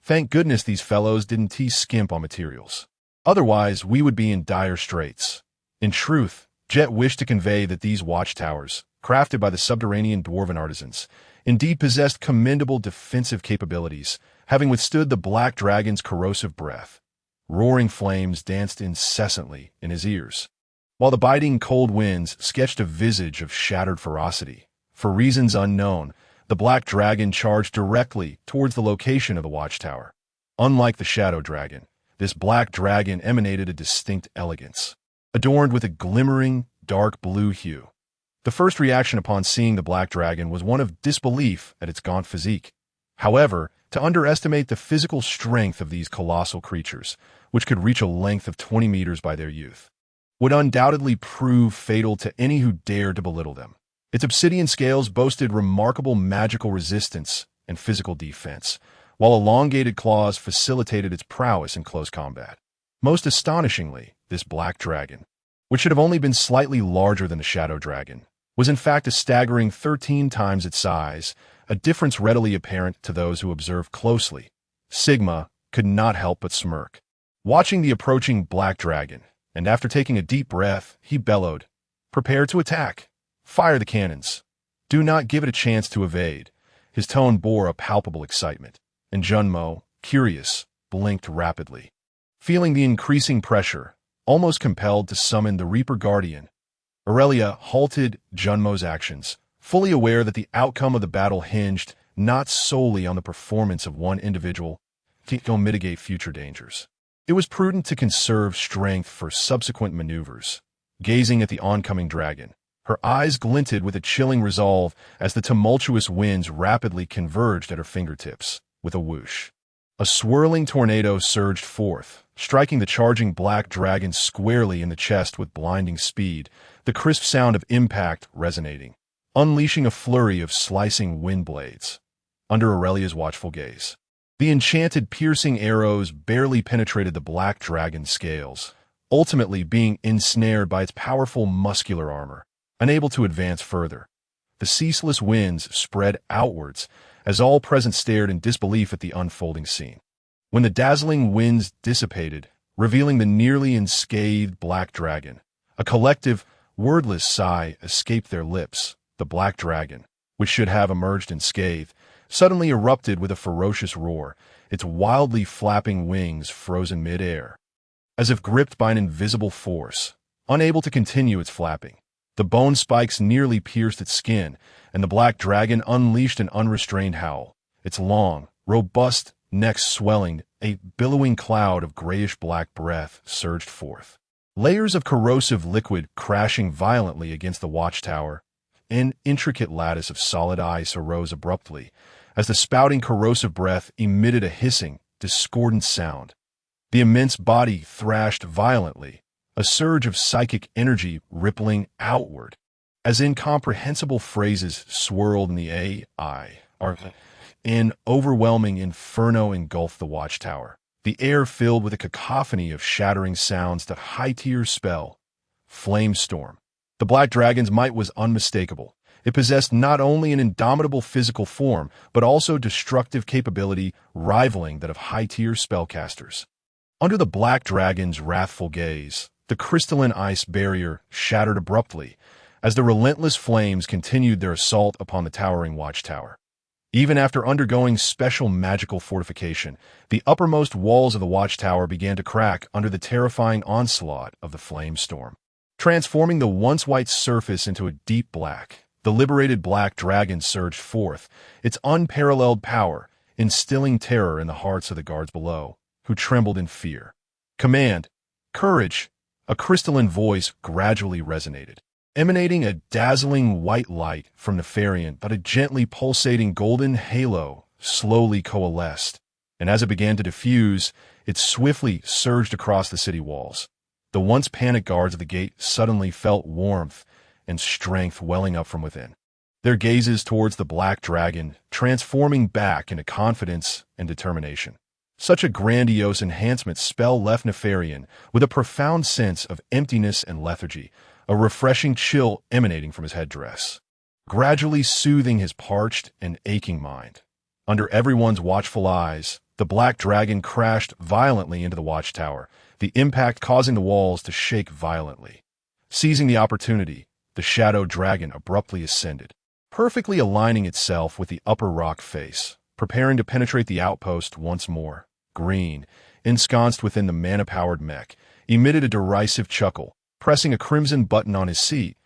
"Thank goodness these fellows didn't skimp on materials. Otherwise, we would be in dire straits." In truth, Jet wished to convey that these watchtowers, crafted by the subterranean dwarven artisans, indeed possessed commendable defensive capabilities, having withstood the black dragon's corrosive breath. Roaring flames danced incessantly in his ears, while the biting cold winds sketched a visage of shattered ferocity. For reasons unknown, the black dragon charged directly towards the location of the watchtower. Unlike the shadow dragon, this black dragon emanated a distinct elegance, adorned with a glimmering, dark blue hue. The first reaction upon seeing the black dragon was one of disbelief at its gaunt physique. However, to underestimate the physical strength of these colossal creatures, which could reach a length of 20 meters by their youth, would undoubtedly prove fatal to any who dared to belittle them. Its obsidian scales boasted remarkable magical resistance and physical defense, while elongated claws facilitated its prowess in close combat. Most astonishingly, this black dragon, which should have only been slightly larger than the shadow dragon, was in fact a staggering 13 times its size, a difference readily apparent to those who observed closely. Sigma could not help but smirk, watching the approaching black dragon, and after taking a deep breath, he bellowed, "Prepare to attack! Fire the cannons! Do not give it a chance to evade." His tone bore a palpable excitement, and Junmo, curious, blinked rapidly. Feeling the increasing pressure, almost compelled to summon the Reaper Guardian, Aurelia halted Junmo's actions, fully aware that the outcome of the battle hinged not solely on the performance of one individual to mitigate future dangers. It was prudent to conserve strength for subsequent maneuvers. Gazing at the oncoming dragon, her eyes glinted with a chilling resolve as the tumultuous winds rapidly converged at her fingertips. With a whoosh, a swirling tornado surged forth, striking the charging black dragon squarely in the chest with blinding speed, the crisp sound of impact resonating, unleashing a flurry of slicing wind blades. Under Aurelia's watchful gaze, the enchanted piercing arrows barely penetrated the black dragon's scales, ultimately being ensnared by its powerful muscular armor, unable to advance further. The ceaseless winds spread outwards as all present stared in disbelief at the unfolding scene. When the dazzling winds dissipated, revealing the nearly unscathed black dragon, a collective, wordless sigh escaped their lips. The black dragon, which should have emerged unscathed, suddenly erupted with a ferocious roar, its wildly flapping wings frozen mid-air. As if gripped by an invisible force, unable to continue its flapping, the bone spikes nearly pierced its skin, and the black dragon unleashed an unrestrained howl, its long, robust neck swelling. A billowing cloud of grayish-black breath surged forth, layers of corrosive liquid crashing violently against the watchtower. An intricate lattice of solid ice arose abruptly, as the spouting corrosive breath emitted a hissing, discordant sound. The immense body thrashed violently, a surge of psychic energy rippling outward, as incomprehensible phrases swirled in the AI. An overwhelming inferno engulfed the watchtower, the air filled with a cacophony of shattering sounds that high-tier spell. Flame storm. The black dragon's might was unmistakable. It possessed not only an indomitable physical form, but also destructive capability rivaling that of high-tier spellcasters. Under the black dragon's wrathful gaze, the crystalline ice barrier shattered abruptly as the relentless flames continued their assault upon the towering watchtower. Even after undergoing special magical fortification, the uppermost walls of the watchtower began to crack under the terrifying onslaught of the flame storm. Transforming the once white surface into a deep black, the liberated black dragon surged forth, its unparalleled power instilling terror in the hearts of the guards below, who trembled in fear. "Command! Courage!" A crystalline voice gradually resonated, emanating a dazzling white light from Nefarian, but a gently pulsating golden halo slowly coalesced, and as it began to diffuse, it swiftly surged across the city walls. The once panicked guards of the gate suddenly felt warmth and strength welling up from within, their gazes towards the black dragon transforming back into confidence and determination. Such a grandiose enhancement spell left Nefarian with a profound sense of emptiness and lethargy, a refreshing chill emanating from his headdress, gradually soothing his parched and aching mind. Under everyone's watchful eyes, the black dragon crashed violently into the watchtower, the impact causing the walls to shake violently. Seizing the opportunity, the shadow dragon abruptly ascended, perfectly aligning itself with the upper rock face, preparing to penetrate the outpost once more. Green, ensconced within the mana-powered mech, emitted a derisive chuckle, pressing a crimson button on his seat.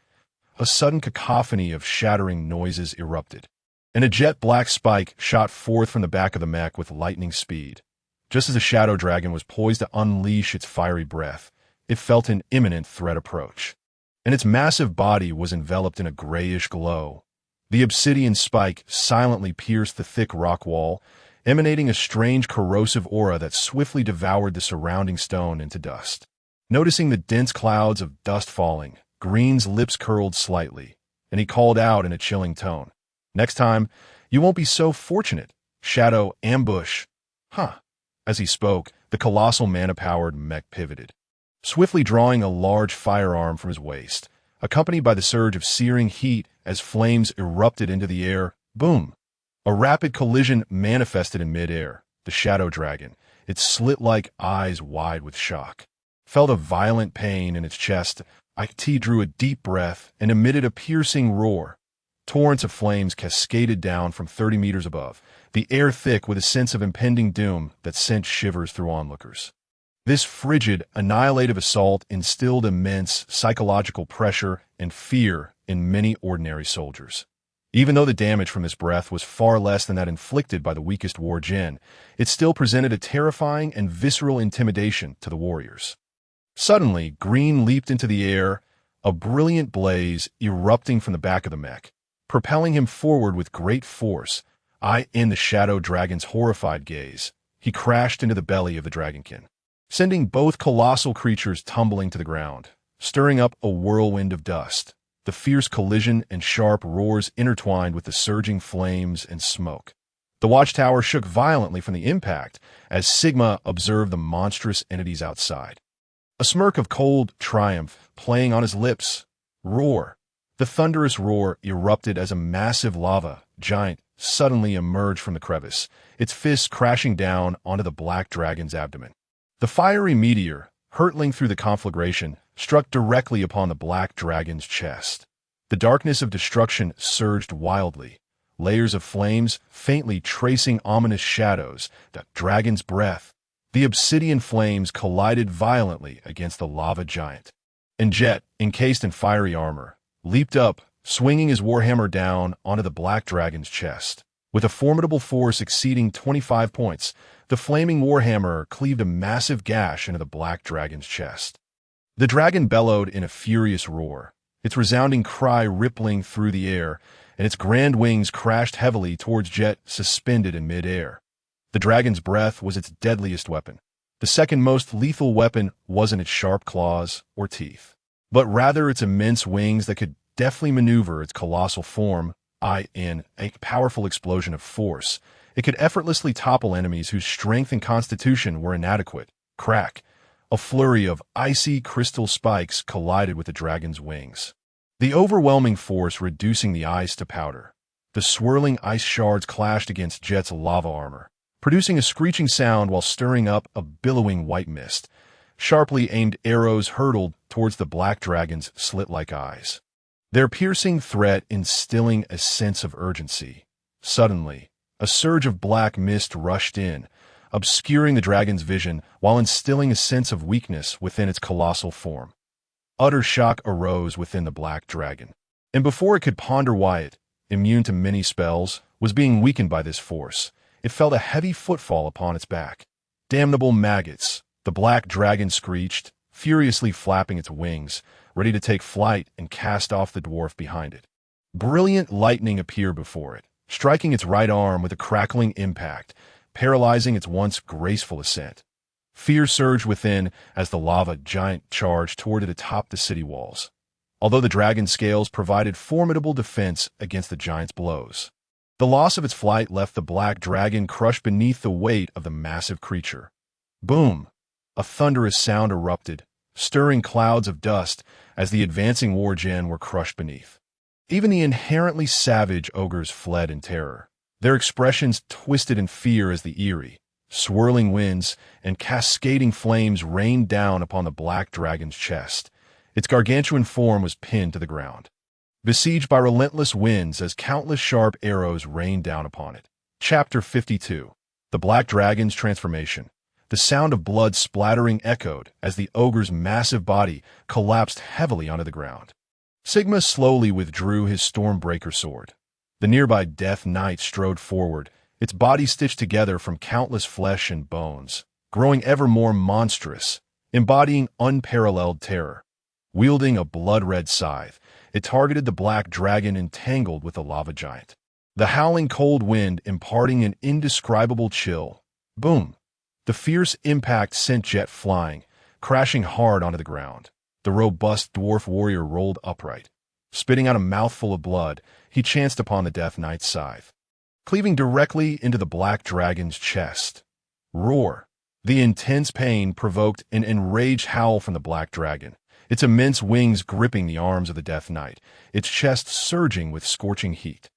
A sudden cacophony of shattering noises erupted, and a jet-black spike shot forth from the back of the mech with lightning speed. Just as the shadow dragon was poised to unleash its fiery breath, it felt an imminent threat approach, and its massive body was enveloped in a grayish glow. The obsidian spike silently pierced the thick rock wall, emanating a strange corrosive aura that swiftly devoured the surrounding stone into dust. Noticing the dense clouds of dust falling, Green's lips curled slightly, and he called out in a chilling tone, "Next time, you won't be so fortunate. Shadow ambush." Huh. As he spoke, the colossal mana-powered mech pivoted, swiftly drawing a large firearm from his waist, accompanied by the surge of searing heat as flames erupted into the air. Boom! A rapid collision manifested in midair. The shadow dragon, its slit-like eyes wide with shock, felt a violent pain in its chest. IT drew a deep breath and emitted a piercing roar. Torrents of flames cascaded down from 30 meters above, the air thick with a sense of impending doom that sent shivers through onlookers. This frigid, annihilative assault instilled immense psychological pressure and fear in many ordinary soldiers. Even though the damage from this breath was far less than that inflicted by the weakest war djinn, it still presented a terrifying and visceral intimidation to the warriors. Suddenly, Green leaped into the air, a brilliant blaze erupting from the back of the mech, propelling him forward with great force. In the shadow dragon's horrified gaze, he crashed into the belly of the dragonkin, sending both colossal creatures tumbling to the ground, stirring up a whirlwind of dust. The fierce collision and sharp roars intertwined with the surging flames and smoke. The watchtower shook violently from the impact as Sigma observed the monstrous entities outside, a smirk of cold triumph playing on his lips. Roar! The thunderous roar erupted as a massive lava giant suddenly emerged from the crevice, its fists crashing down onto the black dragon's abdomen. The fiery meteor, hurtling through the conflagration, struck directly upon the black dragon's chest. The darkness of destruction surged wildly, layers of flames faintly tracing ominous shadows. The dragon's breath. The obsidian flames collided violently against the lava giant, and Jet, encased in fiery armor, leaped up, swinging his warhammer down onto the black dragon's chest. With a formidable force exceeding 25 points, the flaming warhammer cleaved a massive gash into the black dragon's chest. The dragon bellowed in a furious roar, its resounding cry rippling through the air, and its grand wings crashed heavily towards Jet suspended in midair. The dragon's breath was its deadliest weapon. The second most lethal weapon wasn't its sharp claws or teeth, but rather its immense wings that could deftly maneuver its colossal form. In a powerful explosion of force, it could effortlessly topple enemies whose strength and constitution were inadequate. Crack! A flurry of icy crystal spikes collided with the dragon's wings, the overwhelming force reducing the ice to powder. The swirling ice shards clashed against Jet's lava armor, producing a screeching sound while stirring up a billowing white mist. Sharply aimed arrows hurtled towards the black dragon's slit-like eyes, their piercing threat instilling a sense of urgency. Suddenly, a surge of black mist rushed in, obscuring the dragon's vision while instilling a sense of weakness within its colossal form. utter shock arose within the black dragon. And before it could ponder why it, immune to many spells, was being weakened by this force, it felt a heavy footfall upon its back. "Damnable maggots!" the black dragon screeched, furiously flapping its wings, ready to take flight and cast off the dwarf behind it. Brilliant lightning appeared before it, striking its right arm with a crackling impact, paralyzing its once graceful ascent. Fear surged within as the lava giant charged toward it atop the city walls, although the dragon's scales provided formidable defense against the giant's blows. The loss of its flight left the black dragon crushed beneath the weight of the massive creature. Boom! A thunderous sound erupted, stirring clouds of dust as the advancing war-gen were crushed beneath. Even the inherently savage ogres fled in terror, their expressions twisted in fear as the eerie, swirling winds and cascading flames rained down upon the black dragon's chest. Its gargantuan form was pinned to the ground, besieged by relentless winds as countless sharp arrows rained down upon it. Chapter 52. The Black Dragon's Transformation. The sound of blood splattering echoed as the ogre's massive body collapsed heavily onto the ground. Sigma slowly withdrew his Stormbreaker sword. The nearby Death Knight strode forward, its body stitched together from countless flesh and bones, growing ever more monstrous, embodying unparalleled terror. Wielding a blood-red scythe, it targeted the black dragon entangled with the lava giant. The howling cold wind imparting an indescribable chill. Boom! The fierce impact sent Jet flying, crashing hard onto the ground. The robust dwarf warrior rolled upright. Spitting out a mouthful of blood, he chanced upon the Death Knight's scythe, cleaving directly into the black dragon's chest. Roar! The intense pain provoked an enraged howl from the black dragon, its immense wings gripping the arms of the Death Knight, its chest surging with scorching heat.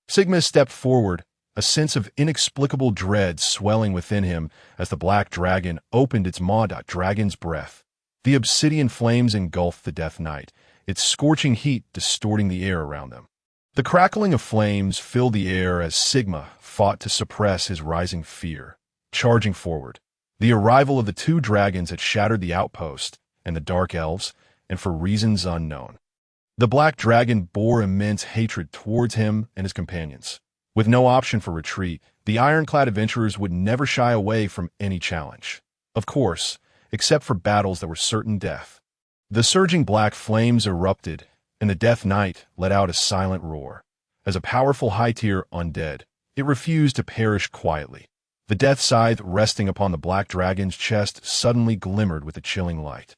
Sigma stepped forward, a sense of inexplicable dread swelling within him as the black dragon opened its maw. Dragon's breath. The obsidian flames engulfed the Death Knight, its scorching heat distorting the air around them. The crackling of flames filled the air as Sigma fought to suppress his rising fear. Charging forward, the arrival of the two dragons had shattered the outpost and the Dark Elves, and for reasons unknown. The black dragon bore immense hatred towards him and his companions. With no option for retreat, the ironclad adventurers would never shy away from any challenge. Of course, except for battles that were certain death. The surging black flames erupted, and the Death Knight let out a silent roar. As a powerful high-tier undead, it refused to perish quietly. The death scythe resting upon the black dragon's chest suddenly glimmered with a chilling light,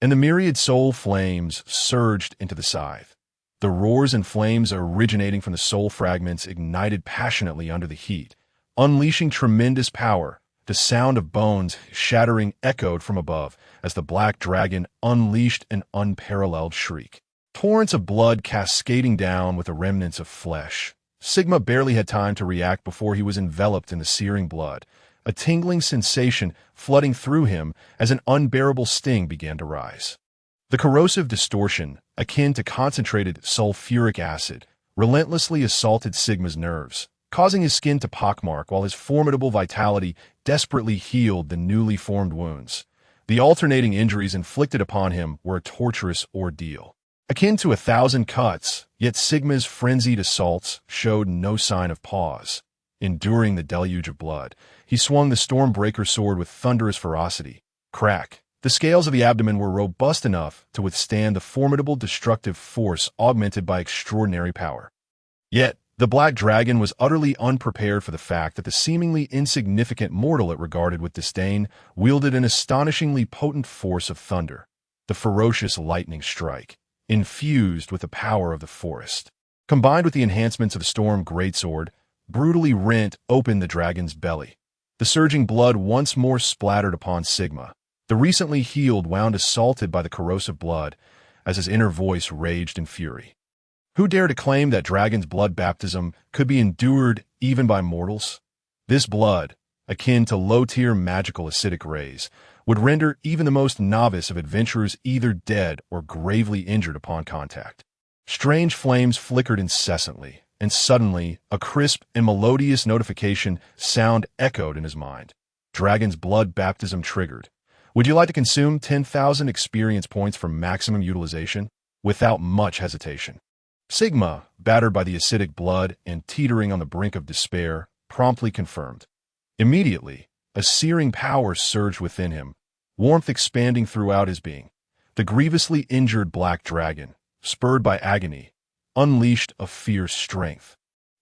and the myriad soul flames surged into the scythe. The roars and flames originating from the soul fragments ignited passionately under the heat, unleashing tremendous power. The sound of bones shattering echoed from above as the black dragon unleashed an unparalleled shriek. Torrents of blood cascading down with the remnants of flesh. Sigma barely had time to react before he was enveloped in the searing blood, a tingling sensation flooding through him as an unbearable sting began to rise. The corrosive distortion, akin to concentrated sulfuric acid, relentlessly assaulted Sigma's nerves, causing his skin to pockmark while his formidable vitality desperately healed the newly formed wounds. The alternating injuries inflicted upon him were a torturous ordeal, akin to 1,000 cuts, yet Sigma's frenzied assaults showed no sign of pause. Enduring the deluge of blood, he swung the Stormbreaker sword with thunderous ferocity. Crack! The scales of the abdomen were robust enough to withstand the formidable destructive force augmented by extraordinary power. Yet, the black dragon was utterly unprepared for the fact that the seemingly insignificant mortal it regarded with disdain wielded an astonishingly potent force of thunder, the ferocious lightning strike, infused with the power of the forest, combined with the enhancements of the Storm Greatsword, brutally rent open the dragon's belly. The surging blood once more splattered upon Sigma. The recently healed wound assaulted by the corrosive blood as his inner voice raged in fury. Who dared to claim that dragon's blood baptism could be endured even by mortals? This blood, akin to low-tier magical acidic rays, would render even the most novice of adventurers either dead or gravely injured upon contact. Strange flames flickered incessantly, and suddenly a crisp and melodious notification sound echoed in his mind. Dragon's blood baptism triggered. Would you like to consume 10,000 experience points for maximum utilization? Without much hesitation. Sigma, battered by the acidic blood and teetering on the brink of despair, promptly confirmed. Immediately, a searing power surged within him, warmth expanding throughout his being. The grievously injured black dragon, spurred by agony, unleashed a fierce strength,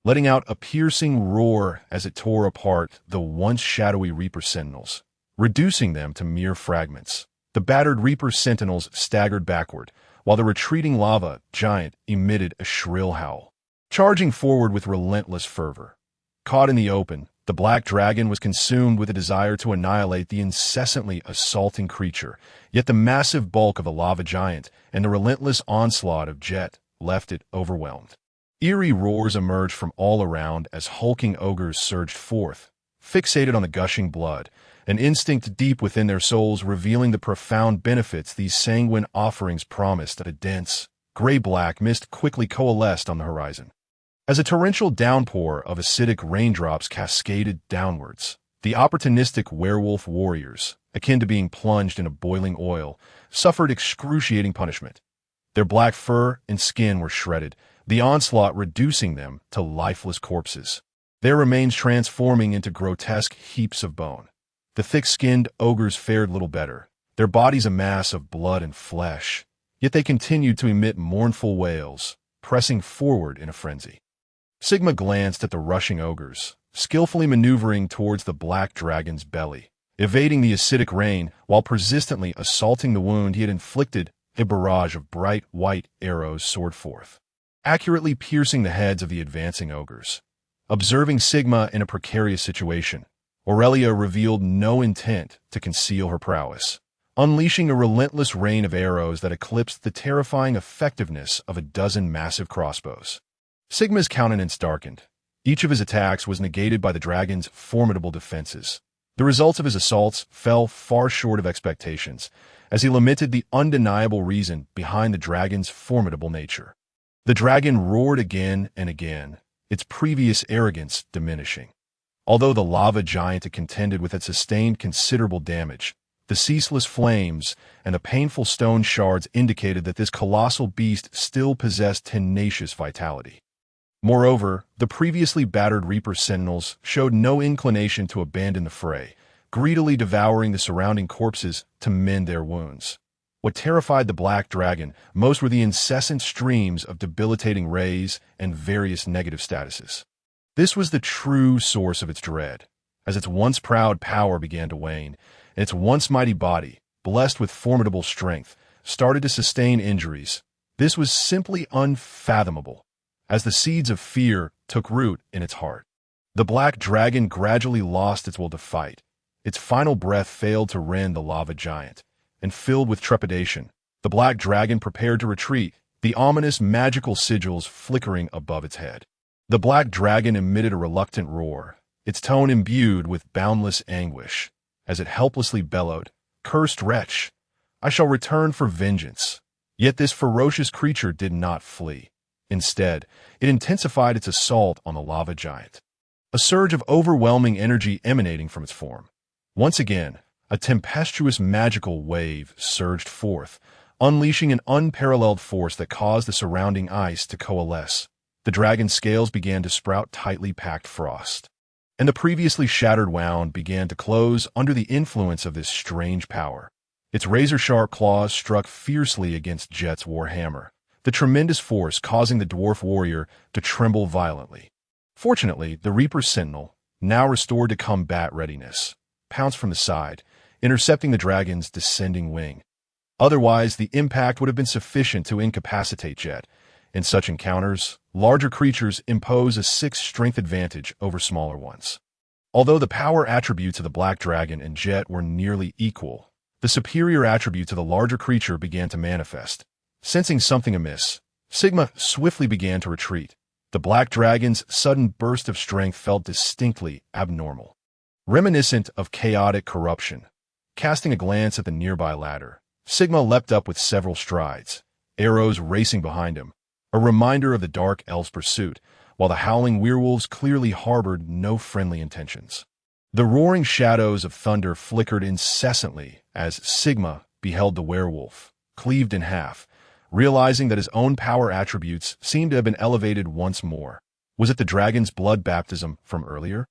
letting out a piercing roar as it tore apart the once shadowy Reaper sentinels, reducing them to mere fragments. The battered Reaper sentinels staggered backward, while the retreating lava giant emitted a shrill howl, charging forward with relentless fervor. Caught in the open, the black dragon was consumed with a desire to annihilate the incessantly assaulting creature, yet the massive bulk of the lava giant and the relentless onslaught of Jet left it overwhelmed. Eerie roars emerged from all around as hulking ogres surged forth, fixated on the gushing blood, an instinct deep within their souls revealing the profound benefits these sanguine offerings promised. A dense, gray-black mist quickly coalesced on the horizon. As a torrential downpour of acidic raindrops cascaded downwards, the opportunistic werewolf warriors, akin to being plunged in a boiling oil, suffered excruciating punishment. Their black fur and skin were shredded, the onslaught reducing them to lifeless corpses, their remains transforming into grotesque heaps of bone. The thick-skinned ogres fared little better, their bodies a mass of blood and flesh, yet they continued to emit mournful wails, pressing forward in a frenzy. Sigma glanced at the rushing ogres, skillfully maneuvering towards the black dragon's belly, evading the acidic rain while persistently assaulting the wound he had inflicted. A barrage of bright white arrows soared forth, accurately piercing the heads of the advancing ogres. Observing Sigma in a precarious situation, Aurelia revealed no intent to conceal her prowess, unleashing a relentless rain of arrows that eclipsed the terrifying effectiveness of a dozen massive crossbows. Sigma's countenance darkened. Each of his attacks was negated by the dragon's formidable defenses. The results of his assaults fell far short of expectations, as he lamented the undeniable reason behind the dragon's formidable nature. The dragon roared again and again, its previous arrogance diminishing. Although the lava giant had contended with had sustained considerable damage, the ceaseless flames and the painful stone shards indicated that this colossal beast still possessed tenacious vitality. Moreover, the previously battered Reaper sentinels showed no inclination to abandon the fray, greedily devouring the surrounding corpses to mend their wounds. What terrified the black dragon most were the incessant streams of debilitating rays and various negative statuses. This was the true source of its dread. As its once proud power began to wane, and its once mighty body, blessed with formidable strength, started to sustain injuries, this was simply unfathomable. As the seeds of fear took root in its heart, the black dragon gradually lost its will to fight. Its final breath failed to rend the lava giant, and filled with trepidation, the black dragon prepared to retreat, the ominous magical sigils flickering above its head. The black dragon emitted a reluctant roar, its tone imbued with boundless anguish, as it helplessly bellowed, "Cursed wretch! I shall return for vengeance." Yet this ferocious creature did not flee. Instead, it intensified its assault on the lava giant, a surge of overwhelming energy emanating from its form. Once again, a tempestuous magical wave surged forth, unleashing an unparalleled force that caused the surrounding ice to coalesce. The dragon's scales began to sprout tightly packed frost, and the previously shattered wound began to close under the influence of this strange power. Its razor-sharp claws struck fiercely against Jet's warhammer, the tremendous force causing the dwarf warrior to tremble violently. Fortunately, the Reaper sentinel, now restored to combat readiness, pounced from the side, intercepting the dragon's descending wing. Otherwise, the impact would have been sufficient to incapacitate Jet. In such encounters, larger creatures impose a 6 strength advantage over smaller ones. Although the power attributes of the black dragon and Jet were nearly equal, the superior attributes of the larger creature began to manifest. Sensing something amiss, Sigma swiftly began to retreat. The black dragon's sudden burst of strength felt distinctly abnormal, reminiscent of chaotic corruption. Casting a glance at the nearby ladder, Sigma leapt up with several strides, arrows racing behind him, a reminder of the dark elf's pursuit, while the howling werewolves clearly harbored no friendly intentions. The roaring shadows of thunder flickered incessantly as Sigma beheld the werewolf, cleaved in half, realizing that his own power attributes seemed to have been elevated once more. Was it the dragon's blood baptism from earlier?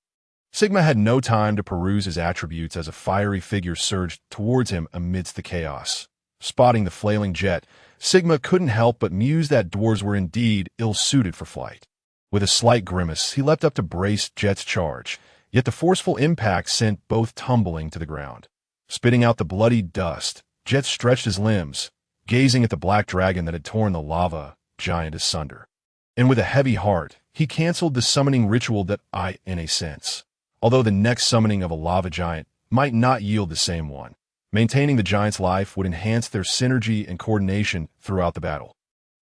Sigma had no time to peruse his attributes as a fiery figure surged towards him amidst the chaos. Spotting the flailing jet, Sigma couldn't help but muse that dwarves were indeed ill-suited for flight. With a slight grimace, he leapt up to brace Jet's charge, yet the forceful impact sent both tumbling to the ground. Spitting out the bloody dust, Jet stretched his limbs, gazing at the black dragon that had torn the lava giant asunder. And with a heavy heart, he canceled the summoning ritual in a sense, although the next summoning of a lava giant might not yield the same one. Maintaining the giant's life would enhance their synergy and coordination throughout the battle.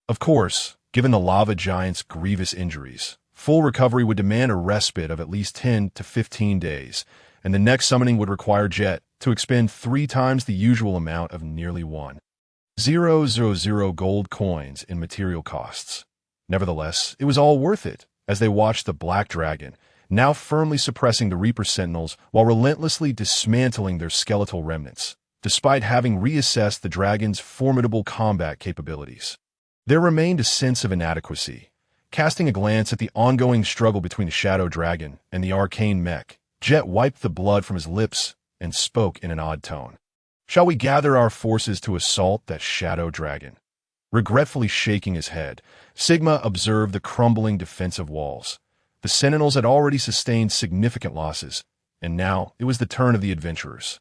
Of course, given the lava giant's grievous injuries, full recovery would demand a respite of at least 10 to 15 days, and the next summoning would require Jet to expend 3 times the usual amount of nearly 1,000 gold coins in material costs. Nevertheless, it was all worth it, as they watched the black dragon, now firmly suppressing the Reaper Sentinels while relentlessly dismantling their skeletal remnants, despite having reassessed the dragon's formidable combat capabilities. There remained a sense of inadequacy. Casting a glance at the ongoing struggle between the Shadow Dragon and the arcane mech, Jet wiped the blood from his lips and spoke in an odd tone. "Shall we gather our forces to assault that Shadow Dragon?" Regretfully shaking his head, Sigma observed the crumbling defensive walls. The Sentinels had already sustained significant losses, and now it was the turn of the adventurers,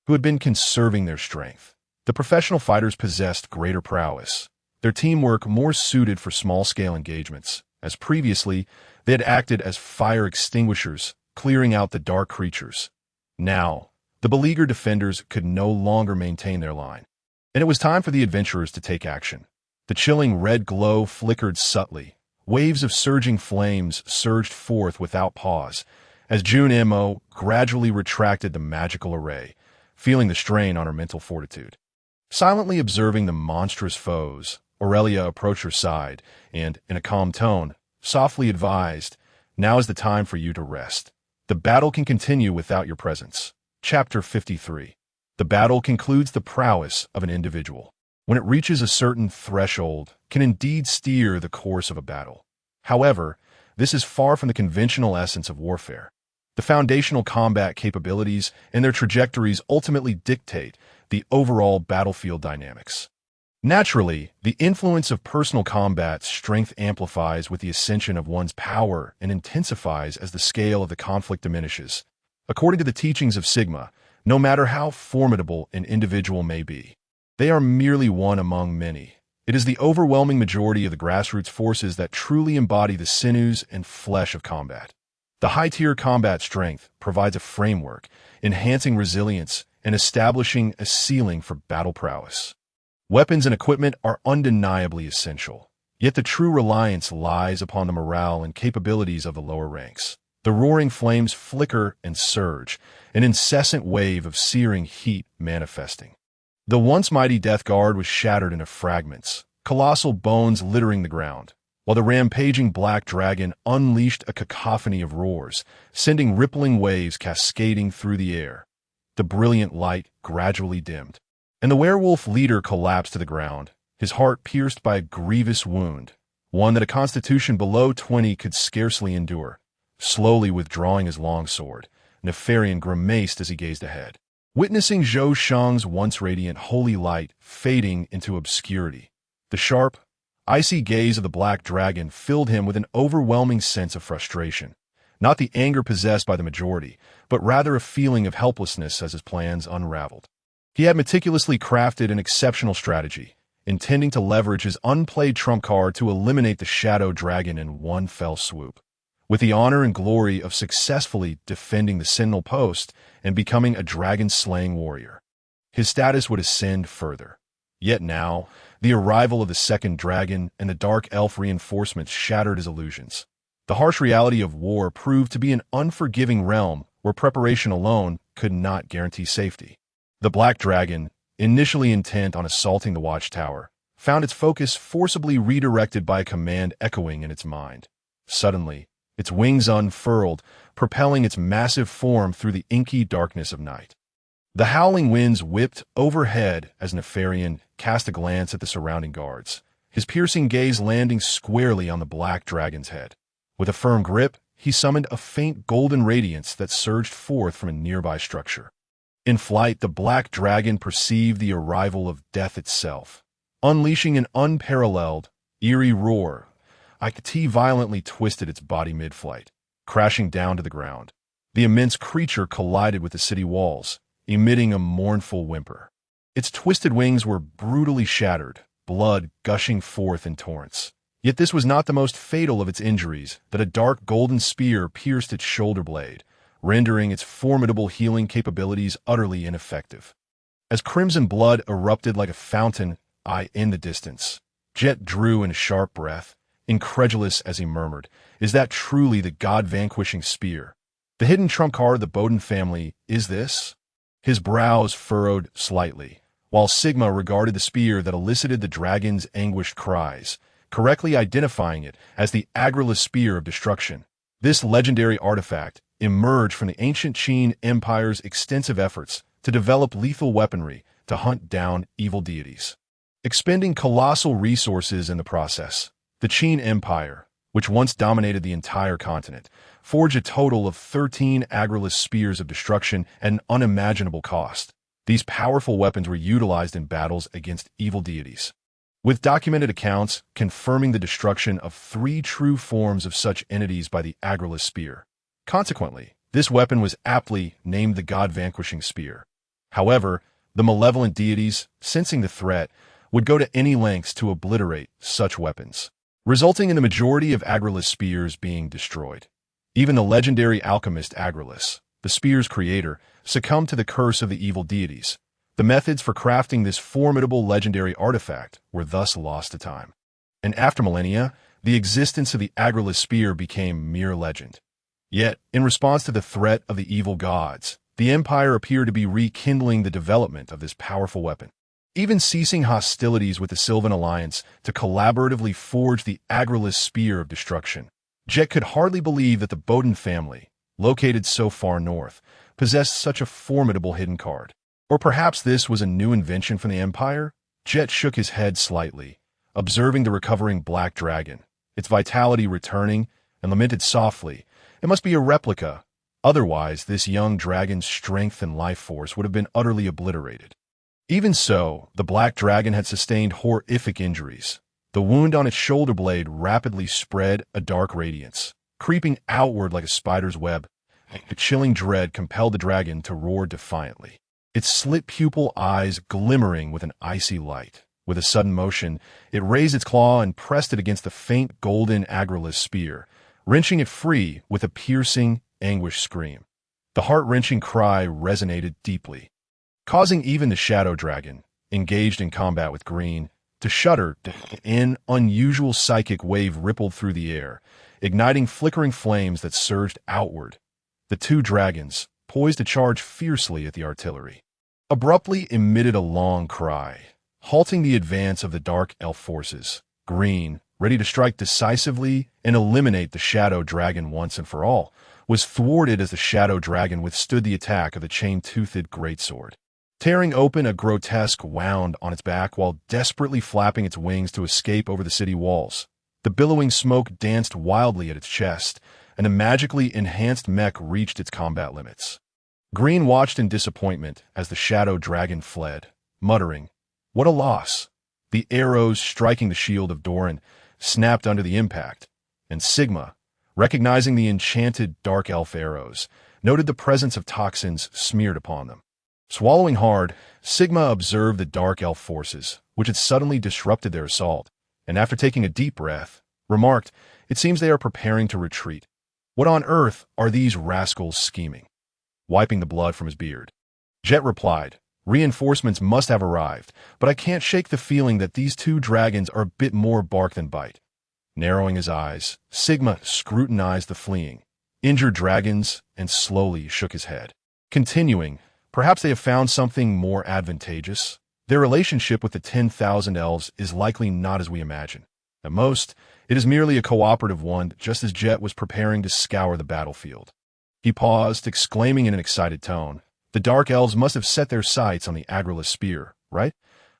who had been conserving their strength. The professional fighters possessed greater prowess, their teamwork more suited for small-scale engagements, as previously they had acted as fire extinguishers, clearing out the dark creatures. Now, the beleaguered defenders could no longer maintain their line, and it was time for the adventurers to take action. The chilling red glow flickered subtly. Waves of surging flames surged forth without pause, as Junimo gradually retracted the magical array, feeling the strain on her mental fortitude. Silently observing the monstrous foes, Aurelia approached her side and, in a calm tone, softly advised, "Now is the time for you to rest. The battle can continue without your presence." Chapter 53. The battle concludes the prowess of an individual. When it reaches a certain threshold, can indeed steer the course of a battle. However, this is far from the conventional essence of warfare. The foundational combat capabilities and their trajectories ultimately dictate the overall battlefield dynamics. Naturally, the influence of personal combat strength amplifies with the ascension of one's power and intensifies as the scale of the conflict diminishes. According to the teachings of Sigma, no matter how formidable an individual may be, they are merely one among many. It is the overwhelming majority of the grassroots forces that truly embody the sinews and flesh of combat. The high-tier combat strength provides a framework, enhancing resilience and establishing a ceiling for battle prowess. Weapons and equipment are undeniably essential, yet the true reliance lies upon the morale and capabilities of the lower ranks. The roaring flames flicker and surge, an incessant wave of searing heat manifesting. The once mighty Death Guard was shattered into fragments, colossal bones littering the ground, while the rampaging black dragon unleashed a cacophony of roars, sending rippling waves cascading through the air. The brilliant light gradually dimmed, and the werewolf leader collapsed to the ground, his heart pierced by a grievous wound, one that a constitution below 20 could scarcely endure. Slowly withdrawing his longsword, Nefarian grimaced as he gazed ahead, witnessing Zhou Shang's once radiant holy light fading into obscurity. The sharp, icy gaze of the black dragon filled him with an overwhelming sense of frustration, not the anger possessed by the majority, but rather a feeling of helplessness as his plans unraveled. He had meticulously crafted an exceptional strategy, intending to leverage his unplayed trump card to eliminate the Shadow Dragon in one fell swoop. With the honor and glory of successfully defending the Sentinel post and becoming a dragon-slaying warrior, his status would ascend further. Yet now, the arrival of the second dragon and the Dark Elf reinforcements shattered his illusions. The harsh reality of war proved to be an unforgiving realm where preparation alone could not guarantee safety. The Black Dragon, initially intent on assaulting the watchtower, found its focus forcibly redirected by a command echoing in its mind. Suddenly, its wings unfurled, propelling its massive form through the inky darkness of night. The howling winds whipped overhead as Nefarian cast a glance at the surrounding guards, his piercing gaze landing squarely on the black dragon's head. With a firm grip, he summoned a faint golden radiance that surged forth from a nearby structure. In flight, the black dragon perceived the arrival of death itself. Unleashing an unparalleled, eerie roar, Ikati violently twisted its body mid-flight, crashing down to the ground. The immense creature collided with the city walls, emitting a mournful whimper. Its twisted wings were brutally shattered, blood gushing forth in torrents. Yet this was not the most fatal of its injuries, that a dark golden spear pierced its shoulder blade, rendering its formidable healing capabilities utterly ineffective. As crimson blood erupted like a fountain in the distance, Jet drew in a sharp breath, incredulous as he murmured, "Is that truly the god-vanquishing spear? The hidden trump card of the Bowden family, is this?" His brows furrowed slightly, while Sigma regarded the spear that elicited the dragon's anguished cries, correctly identifying it as the Agreless Spear of Destruction. This legendary artifact emerged from the ancient Qin Empire's extensive efforts to develop lethal weaponry to hunt down evil deities. Expending colossal resources in the process, the Qin Empire, which once dominated the entire continent, forged a total of 13 Agreless Spears of Destruction at an unimaginable cost. These powerful weapons were utilized in battles against evil deities, with documented accounts confirming the destruction of 3 true forms of such entities by the Agreless Spear. Consequently, this weapon was aptly named the God-Vanquishing Spear. However, the malevolent deities, sensing the threat, would go to any lengths to obliterate such weapons, resulting in the majority of Agreless spears being destroyed. Even the legendary alchemist Agreless, the spear's creator, succumbed to the curse of the evil deities. The methods for crafting this formidable legendary artifact were thus lost to time. And after millennia, the existence of the Agreless spear became mere legend. Yet, in response to the threat of the evil gods, the Empire appeared to be rekindling the development of this powerful weapon, even ceasing hostilities with the Sylvan Alliance to collaboratively forge the Agreless Spear of Destruction. Jet could hardly believe that the Bowden family, located so far north, possessed such a formidable hidden card. Or perhaps this was a new invention from the Empire? Jet shook his head slightly, observing the recovering black dragon, its vitality returning, and lamented softly, "It must be a replica. Otherwise, this young dragon's strength and life force would have been utterly obliterated." Even so, the black dragon had sustained horrific injuries. The wound on its shoulder blade rapidly spread a dark radiance, creeping outward like a spider's web. A chilling dread compelled the dragon to roar defiantly, its slit pupil eyes glimmering with an icy light. With a sudden motion, it raised its claw and pressed it against the faint golden Agreless spear, wrenching it free with a piercing, anguished scream. The heart-wrenching cry resonated deeply, causing even the shadow dragon, engaged in combat with Green, to shudder. An unusual psychic wave rippled through the air, igniting flickering flames that surged outward. The 2 dragons, poised to charge fiercely at the artillery, abruptly emitted a long cry, halting the advance of the dark elf forces. Green, ready to strike decisively and eliminate the shadow dragon once and for all, was thwarted as the shadow dragon withstood the attack of the chain-toothed greatsword, tearing open a grotesque wound on its back while desperately flapping its wings to escape over the city walls. The billowing smoke danced wildly at its chest, and a magically enhanced mech reached its combat limits. Green watched in disappointment as the shadow dragon fled, muttering, "What a loss." The arrows striking the shield of Doran snapped under the impact, and Sigma, recognizing the enchanted dark elf arrows, noted the presence of toxins smeared upon them. Swallowing hard, Sigma observed the dark elf forces, which had suddenly disrupted their assault, and after taking a deep breath, remarked, "It seems they are preparing to retreat. What on earth are these rascals scheming?" Wiping the blood from his beard, Jet replied, "Reinforcements must have arrived, but I can't shake the feeling that these 2 dragons are a bit more bark than bite." Narrowing his eyes, Sigma scrutinized the fleeing, injured dragons and slowly shook his head, continuing, "Perhaps they have found something more advantageous. Their relationship with the 10,000 elves is likely not as we imagine." At most, it is merely a cooperative one, just as Jet was preparing to scour the battlefield. He paused, exclaiming in an excited tone, "The Dark Elves must have set their sights on the Agreless spear, right?"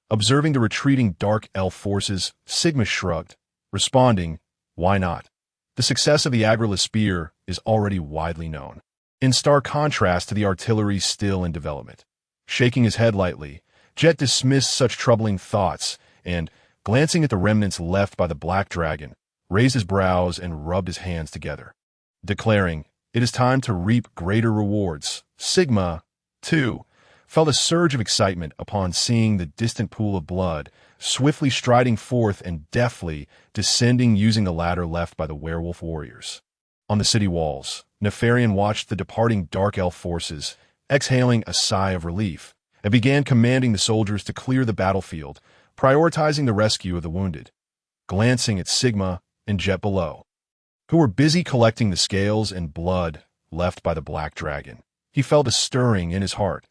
Observing the retreating Dark Elf forces, Sigma shrugged, responding, "Why not? The success of the Agreless spear is already widely known, in stark contrast to the artillery still in development." Shaking his head lightly, Jet dismissed such troubling thoughts and, glancing at the remnants left by the Black Dragon, raised his brows and rubbed his hands together, declaring, "It is time to reap greater rewards." Sigma, too, felt a surge of excitement upon seeing the distant pool of blood, swiftly striding forth and deftly descending using the ladder left by the werewolf warriors. On the city walls, Nefarian watched the departing Dark Elf forces, exhaling a sigh of relief, and began commanding the soldiers to clear the battlefield, prioritizing the rescue of the wounded. Glancing at Sigma and Jet below, who were busy collecting the scales and blood left by the Black Dragon, he felt a stirring in his heart.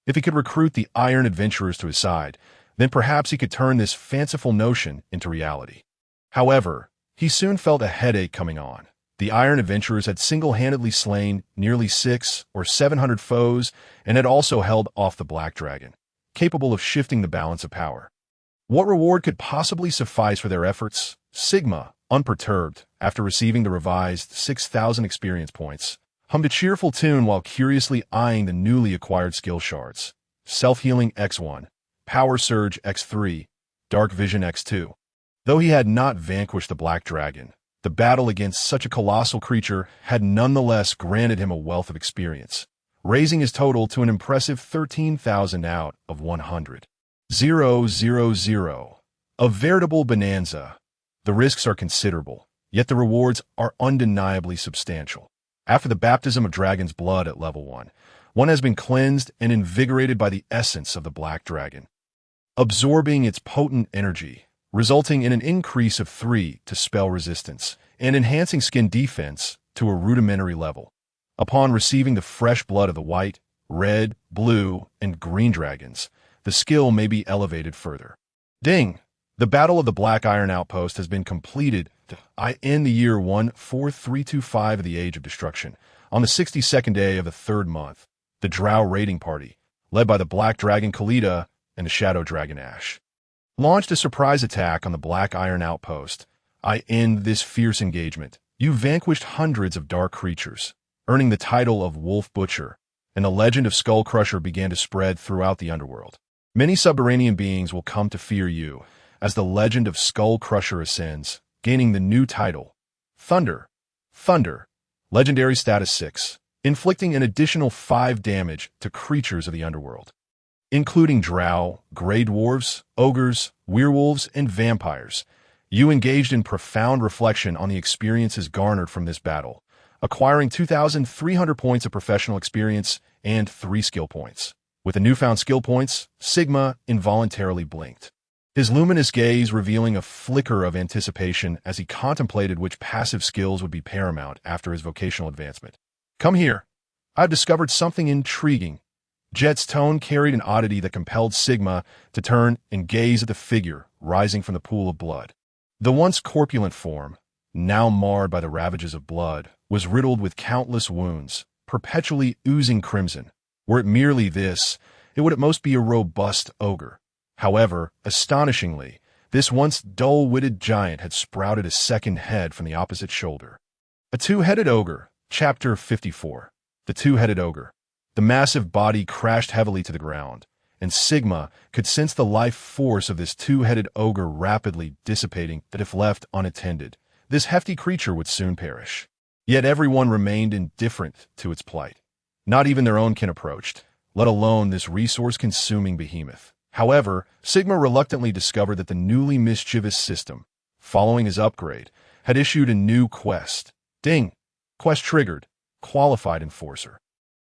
If he could recruit the Iron Adventurers to his side, then perhaps he could turn this fanciful notion into reality. However, he soon felt a headache coming on. The Iron Adventurers had single-handedly slain nearly 600 or 700 foes and had also held off the Black Dragon, capable of shifting the balance of power. What reward could possibly suffice for their efforts? Sigma, unperturbed after receiving the revised 6,000 experience points, hummed a cheerful tune while curiously eyeing the newly acquired skill shards: Self-Healing X1, Power Surge X3, Dark Vision X2. Though he had not vanquished the Black Dragon, the battle against such a colossal creature had nonetheless granted him a wealth of experience, raising his total to an impressive 13,000 out of 100. 000. A veritable bonanza. The risks are considerable, yet the rewards are undeniably substantial. After the baptism of dragon's blood at level 1, one has been cleansed and invigorated by the essence of the Black Dragon, absorbing its potent energy, resulting in an increase of 3 to spell resistance and enhancing skin defense to a rudimentary level. Upon receiving the fresh blood of the white, red, blue, and green dragons, the skill may be elevated further. Ding! The Battle of the Black Iron Outpost has been completed in the year 14325 of the Age of Destruction. On the 62nd day of the 3rd month, the Drow raiding party, led by the Black Dragon Khalida and the Shadow Dragon Ash, launched a surprise attack on the Black Iron Outpost. In this fierce engagement, you vanquished hundreds of dark creatures, earning the title of Wolf Butcher, and the legend of Skull Crusher began to spread throughout the underworld. Many subterranean beings will come to fear you as the legend of Skull Crusher ascends, gaining the new title, Thunder, Legendary Status 6, inflicting an additional 5 damage to creatures of the underworld, including drow, grey dwarves, ogres, werewolves, and vampires. You engaged in profound reflection on the experiences garnered from this battle, acquiring 2,300 points of professional experience and 3 skill points. With the newfound skill points, Sigma involuntarily blinked, his luminous gaze revealing a flicker of anticipation as he contemplated which passive skills would be paramount after his vocational advancement. "Come here. I've discovered something intriguing." Jet's tone carried an oddity that compelled Sigma to turn and gaze at the figure rising from the pool of blood. The once corpulent form, now marred by the ravages of blood, was riddled with countless wounds, perpetually oozing crimson. Were it merely this, it would at most be a robust ogre. However, astonishingly, this once dull-witted giant had sprouted a second head from the opposite shoulder. A two-headed ogre, Chapter 54. The Two-Headed Ogre. The massive body crashed heavily to the ground, and Sigma could sense the life force of this two-headed ogre rapidly dissipating that if left unattended, this hefty creature would soon perish. Yet everyone remained indifferent to its plight. Not even their own kin approached, let alone this resource-consuming behemoth. However, Sigma reluctantly discovered that the newly mischievous system, following his upgrade, had issued a new quest. Ding! Quest triggered. Qualified Enforcer.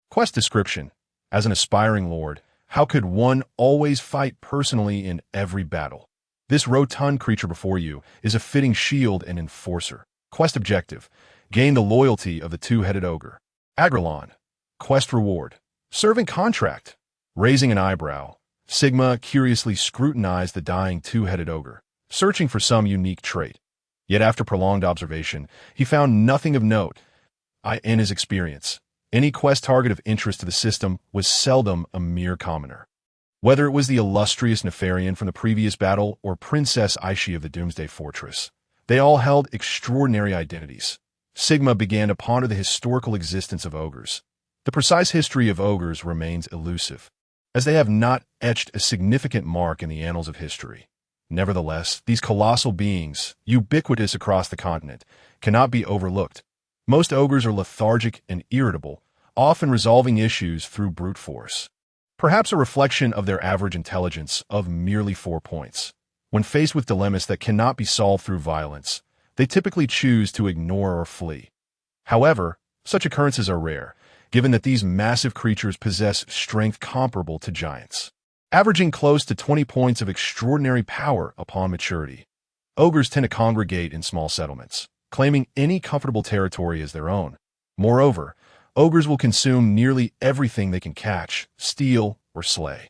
Quest description. As an aspiring lord, how could one always fight personally in every battle? This rotund creature before you is a fitting shield and enforcer. Quest objective. Gain the loyalty of the two-headed ogre. Agrelon. Quest reward. Servant contract. Raising an eyebrow, Sigma curiously scrutinized the dying two-headed ogre. searching for some unique trait. Yet after prolonged observation, he found nothing of note. In his experience, any quest target of interest to the system was seldom a mere commoner. Whether it was the illustrious Nefarian from the previous battle or Princess Aishi of the Doomsday Fortress, they all held extraordinary identities. Sigma began to ponder the historical existence of ogres. The precise history of ogres remains elusive, as they have not etched a significant mark in the annals of history. Nevertheless, these colossal beings, ubiquitous across the continent, cannot be overlooked. Most ogres are lethargic and irritable, often resolving issues through brute force. Perhaps a reflection of their average intelligence of merely 4 points. When faced with dilemmas that cannot be solved through violence, they typically choose to ignore or flee. However, such occurrences are rare, given that these massive creatures possess strength comparable to giants, averaging close to 20 points of extraordinary power upon maturity. Ogres tend to congregate in small settlements, claiming any comfortable territory as their own. Moreover, ogres will consume nearly everything they can catch, steal, or slay.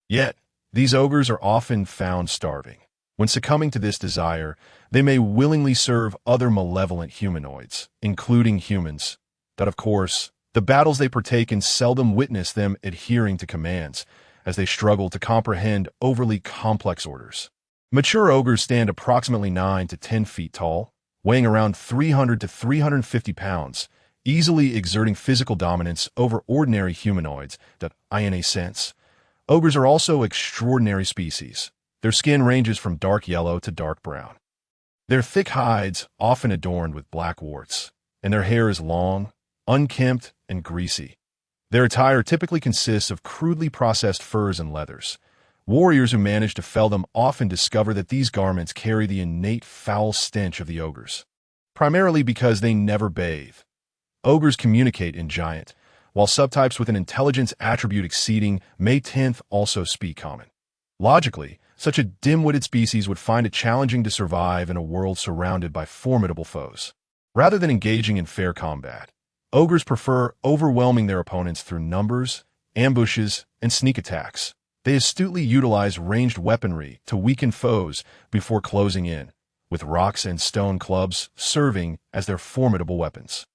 Yet, these ogres are often found starving. When succumbing to this desire, they may willingly serve other malevolent humanoids, including humans. That, of course, the battles they partake in seldom witness them adhering to commands, as they struggle to comprehend overly complex orders. Mature ogres stand approximately 9 to 10 feet tall, weighing around 300 to 350 pounds, easily exerting physical dominance over ordinary humanoids. In a sense, ogres are also extraordinary species. Their skin ranges from dark yellow to dark brown. Their thick hides, often adorned with black warts, and their hair is long, unkempt, and greasy. Their attire typically consists of crudely processed furs and leathers. Warriors who manage to fell them often discover that these garments carry the innate foul stench of the ogres, primarily because they never bathe. Ogres communicate in giant, while subtypes with an intelligence attribute exceeding May 10th also speak common. Logically, such a dim-witted species would find it challenging to survive in a world surrounded by formidable foes. Rather than engaging in fair combat, ogres prefer overwhelming their opponents through numbers, ambushes, and sneak attacks. They astutely utilize ranged weaponry to weaken foes before closing in, with rocks and stone clubs serving as their formidable weapons.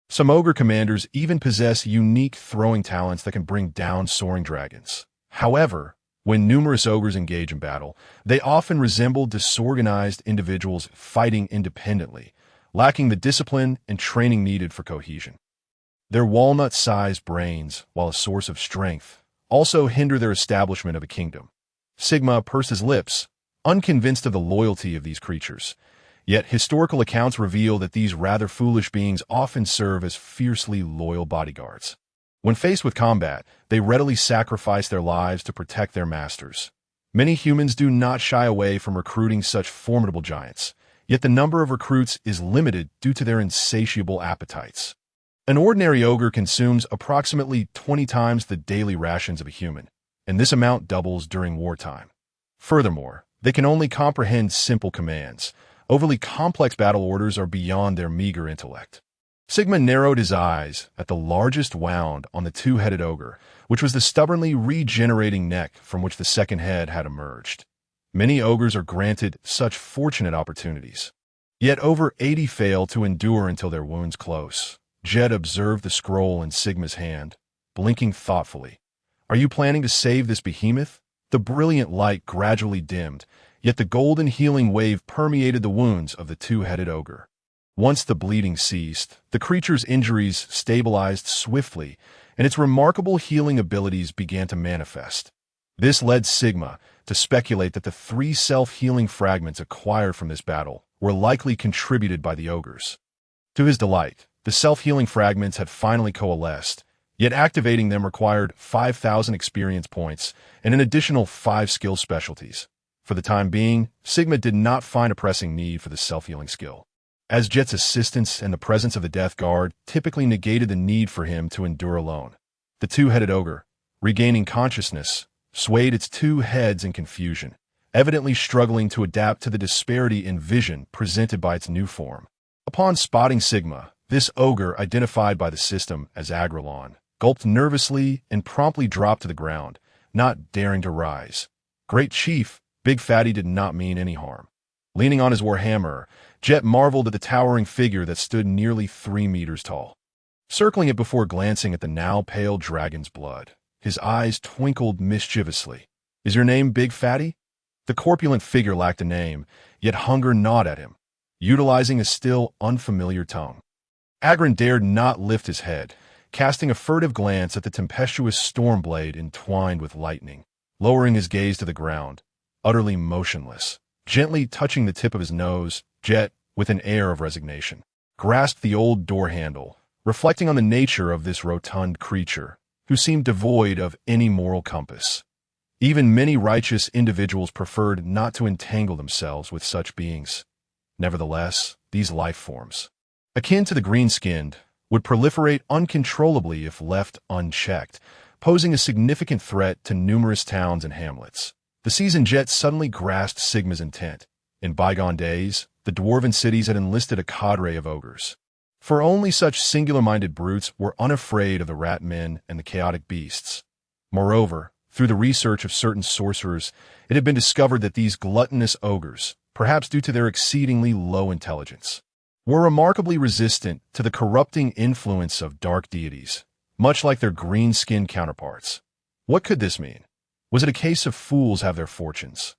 Some ogre commanders even possess unique throwing talents that can bring down soaring dragons. However, when numerous ogres engage in battle, they often resemble disorganized individuals fighting independently, lacking the discipline and training needed for cohesion. Their walnut-sized brains, while a source of strength, also hinder their establishment of a kingdom. Sigma pursed his lips, unconvinced of the loyalty of these creatures. Yet historical accounts reveal that these rather foolish beings often serve as fiercely loyal bodyguards. When faced with combat, they readily sacrifice their lives to protect their masters. Many humans do not shy away from recruiting such formidable giants, yet the number of recruits is limited due to their insatiable appetites. An ordinary ogre consumes approximately 20 times the daily rations of a human, and this amount doubles during wartime. Furthermore, they can only comprehend simple commands. Overly complex battle orders are beyond their meager intellect. Sigma narrowed his eyes at the largest wound on the two-headed ogre, which was the stubbornly regenerating neck from which the second head had emerged. Many ogres are granted such fortunate opportunities. Yet over 80 fail to endure until their wounds close. Jed observed the scroll in Sigma's hand, blinking thoughtfully. Are you planning to save this behemoth? The brilliant light gradually dimmed, yet the golden healing wave permeated the wounds of the two-headed ogre. Once the bleeding ceased, the creature's injuries stabilized swiftly, and its remarkable healing abilities began to manifest. This led Sigma to speculate that the 3 self-healing fragments acquired from this battle were likely contributed by the ogres. To his delight, the self-healing fragments had finally coalesced, yet activating them required 5,000 experience points and an additional 5 skill specialties. For the time being, Sigma did not find a pressing need for the self-healing skill, as Jet's assistance and the presence of the Death Guard typically negated the need for him to endure alone. The two-headed ogre, regaining consciousness, swayed its 2 heads in confusion, evidently struggling to adapt to the disparity in vision presented by its new form. Upon spotting Sigma, this ogre, identified by the system as Agrelon, gulped nervously and promptly dropped to the ground, not daring to rise. Great Chief, Big Fatty did not mean any harm. Leaning on his warhammer, Jet marveled at the towering figure that stood nearly 3 meters tall. Circling it before glancing at the now pale dragon's blood, his eyes twinkled mischievously. "Is your name Big Fatty?" The corpulent figure lacked a name, yet hunger gnawed at him, utilizing a still unfamiliar tongue. Agron dared not lift his head, casting a furtive glance at the tempestuous storm blade entwined with lightning. Lowering his gaze to the ground, utterly motionless, gently touching the tip of his nose, Jet, with an air of resignation, grasped the old door handle, reflecting on the nature of this rotund creature, who seemed devoid of any moral compass. Even many righteous individuals preferred not to entangle themselves with such beings. Nevertheless, these life forms, akin to the green-skinned, would proliferate uncontrollably if left unchecked, posing a significant threat to numerous towns and hamlets. The seasoned Jet suddenly grasped Sigma's intent. In bygone days, the dwarven cities had enlisted a cadre of ogres. For only such singular-minded brutes were unafraid of the rat men and the chaotic beasts. Moreover, through the research of certain sorcerers, it had been discovered that these gluttonous ogres, perhaps due to their exceedingly low intelligence, were remarkably resistant to the corrupting influence of dark deities, much like their green-skinned counterparts. What could this mean? Was it a case of fools have their fortunes?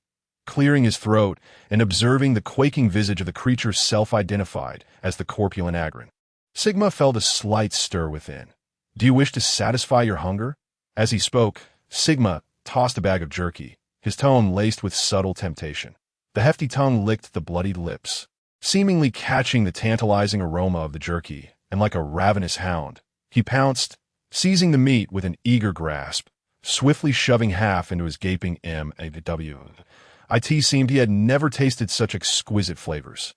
Clearing his throat and observing the quaking visage of the creature self-identified as the corpulent Agron, Sigma felt a slight stir within. "Do you wish to satisfy your hunger?" As he spoke, Sigma tossed a bag of jerky, his tone laced with subtle temptation. The hefty tongue licked the bloodied lips, seemingly catching the tantalizing aroma of the jerky, and like a ravenous hound, he pounced, seizing the meat with an eager grasp, swiftly shoving half into his gaping maw. It seemed he had never tasted such exquisite flavors.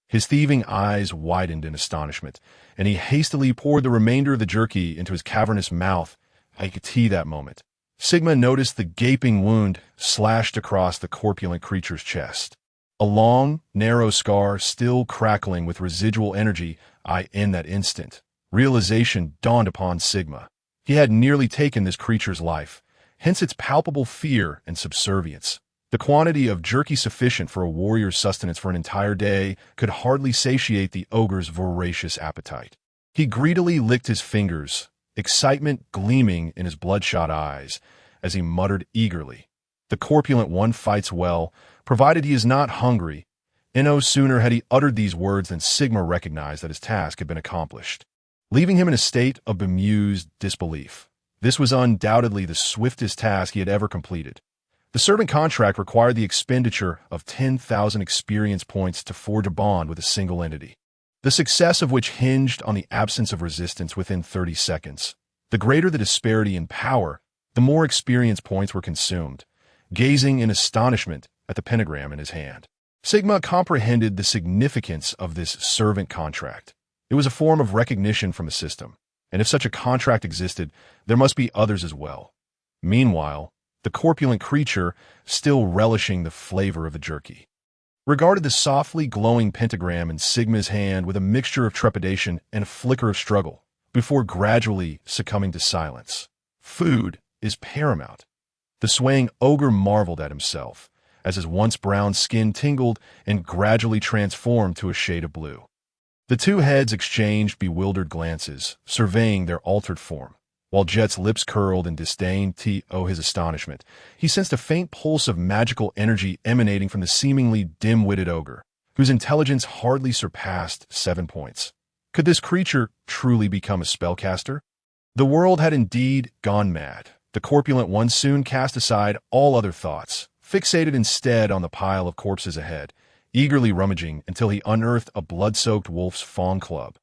His thieving eyes widened in astonishment, and he hastily poured the remainder of the jerky into his cavernous mouth. That moment, Sigma noticed the gaping wound slashed across the corpulent creature's chest. A long, narrow scar still crackling with residual energy. In that instant, realization dawned upon Sigma. He had nearly taken this creature's life, hence its palpable fear and subservience. The quantity of jerky sufficient for a warrior's sustenance for an entire day could hardly satiate the ogre's voracious appetite. He greedily licked his fingers, excitement gleaming in his bloodshot eyes, as he muttered eagerly, "The corpulent one fights well, provided he is not hungry." No sooner had he uttered these words than Sigma recognized that his task had been accomplished, leaving him in a state of bemused disbelief. This was undoubtedly the swiftest task he had ever completed. The servant contract required the expenditure of 10,000 experience points to forge a bond with a single entity, the success of which hinged on the absence of resistance within 30 seconds. The greater the disparity in power, the more experience points were consumed. Gazing in astonishment at the pentagram in his hand, Sigma comprehended the significance of this servant contract. It was a form of recognition from the system, and if such a contract existed, there must be others as well. Meanwhile, the corpulent creature, still relishing the flavor of the jerky, regarded the softly glowing pentagram in Sigma's hand with a mixture of trepidation and a flicker of struggle, before gradually succumbing to silence. Food is paramount. The swaying ogre marveled at himself, as his once brown skin tingled and gradually transformed to a shade of blue. The two heads exchanged bewildered glances, surveying their altered form. While Jet's lips curled in disdain to his astonishment, he sensed a faint pulse of magical energy emanating from the seemingly dim-witted ogre, whose intelligence hardly surpassed 7 points. Could this creature truly become a spellcaster? The world had indeed gone mad. The corpulent one soon cast aside all other thoughts, fixated instead on the pile of corpses ahead, eagerly rummaging until he unearthed a blood-soaked wolf's fawn club.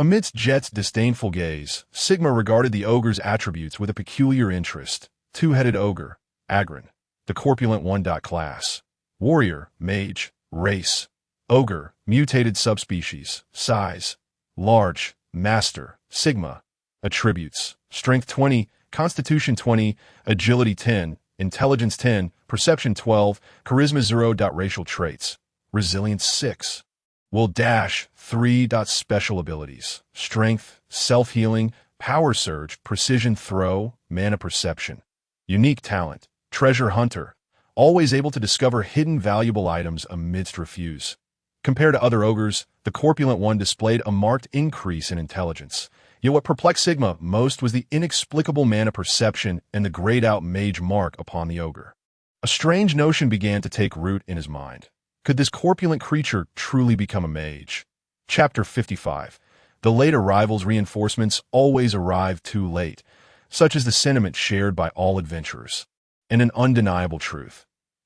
Amidst Jet's disdainful gaze, Sigma regarded the ogre's attributes with a peculiar interest. Two-headed ogre, Agron, the corpulent one. Class, warrior, mage, race, ogre, mutated subspecies, size, large, master, Sigma, attributes, strength 20, constitution 20, agility 10, intelligence 10, perception 12, charisma 0. Racial traits, resilience 6. Will 3. Special abilities, strength, self-healing, power surge, precision throw, mana perception. Unique talent, treasure hunter. always able to discover hidden valuable items amidst refuse. Compared to other ogres, the corpulent one displayed a marked increase in intelligence. Yet what perplexed Sigma most was the inexplicable mana perception and the grayed-out mage mark upon the ogre. A strange notion began to take root in his mind. Could this corpulent creature truly become a mage? Chapter 55. The late arrival's reinforcements always arrive too late, such is the sentiment shared by all adventurers. And an undeniable truth.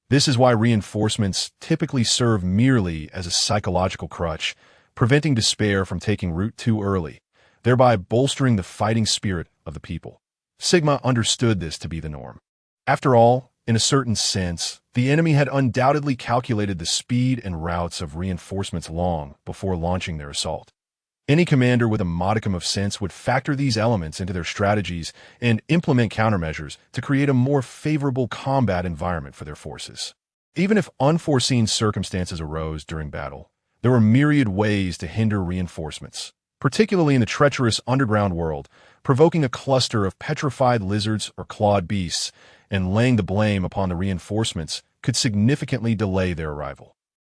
This is why reinforcements typically serve merely as a psychological crutch, preventing despair from taking root too early, thereby bolstering the fighting spirit of the people. Sigma understood this to be the norm. After all, in a certain sense, the enemy had undoubtedly calculated the speed and routes of reinforcements long before launching their assault. Any commander with a modicum of sense would factor these elements into their strategies and implement countermeasures to create a more favorable combat environment for their forces. Even if unforeseen circumstances arose during battle, there were myriad ways to hinder reinforcements, particularly in the treacherous underground world, provoking a cluster of petrified lizards or clawed beasts and laying the blame upon the reinforcements could significantly delay their arrival.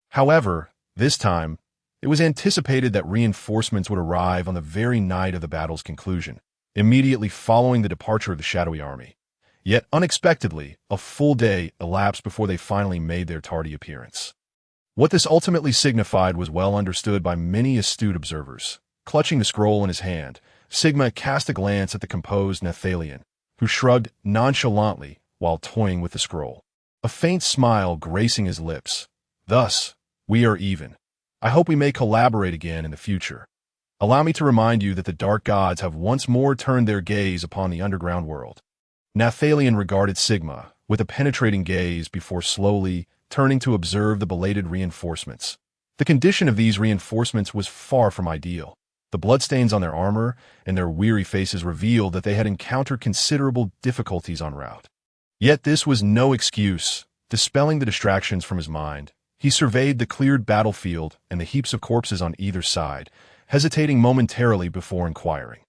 However, this time, it was anticipated that reinforcements would arrive on the very night of the battle's conclusion, immediately following the departure of the shadowy army. Yet, unexpectedly, a full day elapsed before they finally made their tardy appearance. What this ultimately signified was well understood by many astute observers. Clutching the scroll in his hand, Sigma cast a glance at the composed Nathalion, who shrugged nonchalantly while toying with the scroll, a faint smile gracing his lips. Thus, we are even. I hope we may collaborate again in the future. Allow me to remind you that the dark gods have once more turned their gaze upon the underground world. Nathalion regarded Sigma with a penetrating gaze before slowly turning to observe the belated reinforcements. The condition of these reinforcements was far from ideal. The bloodstains on their armor and their weary faces revealed that they had encountered considerable difficulties en route. Yet this was no excuse. Dispelling the distractions from his mind, he surveyed the cleared battlefield and the heaps of corpses on either side, hesitating momentarily before inquiring.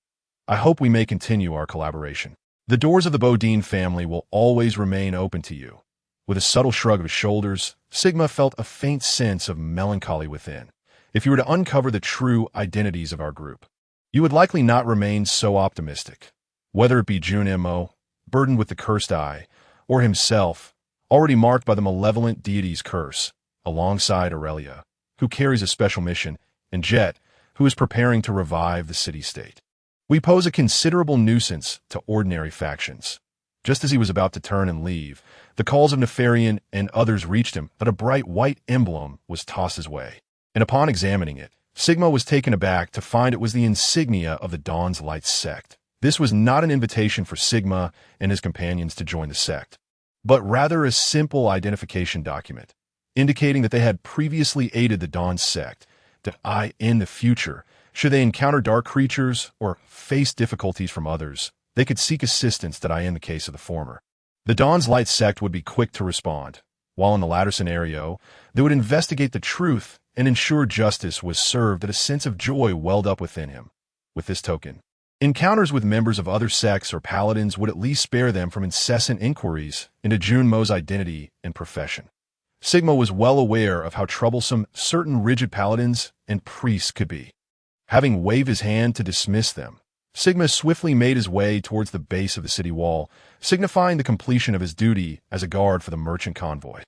I hope we may continue our collaboration. The doors of the Bodine family will always remain open to you. With a subtle shrug of his shoulders, Sigma felt a faint sense of melancholy within. If you were to uncover the true identities of our group, you would likely not remain so optimistic. Whether it be Jun Mo, burdened with the cursed eye, or himself, already marked by the malevolent deity's curse, alongside Aurelia, who carries a special mission, and Jet, who is preparing to revive the city-state. We pose a considerable nuisance to ordinary factions. Just as he was about to turn and leave, the calls of Nefarian and others reached him that a bright white emblem was tossed his way. And upon examining it, Sigma was taken aback to find it was the insignia of the Dawn's Light sect. This was not an invitation for Sigma and his companions to join the sect, but rather a simple identification document, indicating that they had previously aided the Dawn sect, that in the future, should they encounter dark creatures or face difficulties from others, they could seek assistance in the case of the former. The Dawn's Light sect would be quick to respond, while in the latter scenario, they would investigate the truth and ensure justice was served. That a sense of joy welled up within him. With this token, encounters with members of other sects or paladins would at least spare them from incessant inquiries into Jun Mo's identity and profession. Sigma was well aware of how troublesome certain rigid paladins and priests could be. Having waved his hand to dismiss them, Sigma swiftly made his way towards the base of the city wall, signifying the completion of his duty as a guard for the merchant convoy.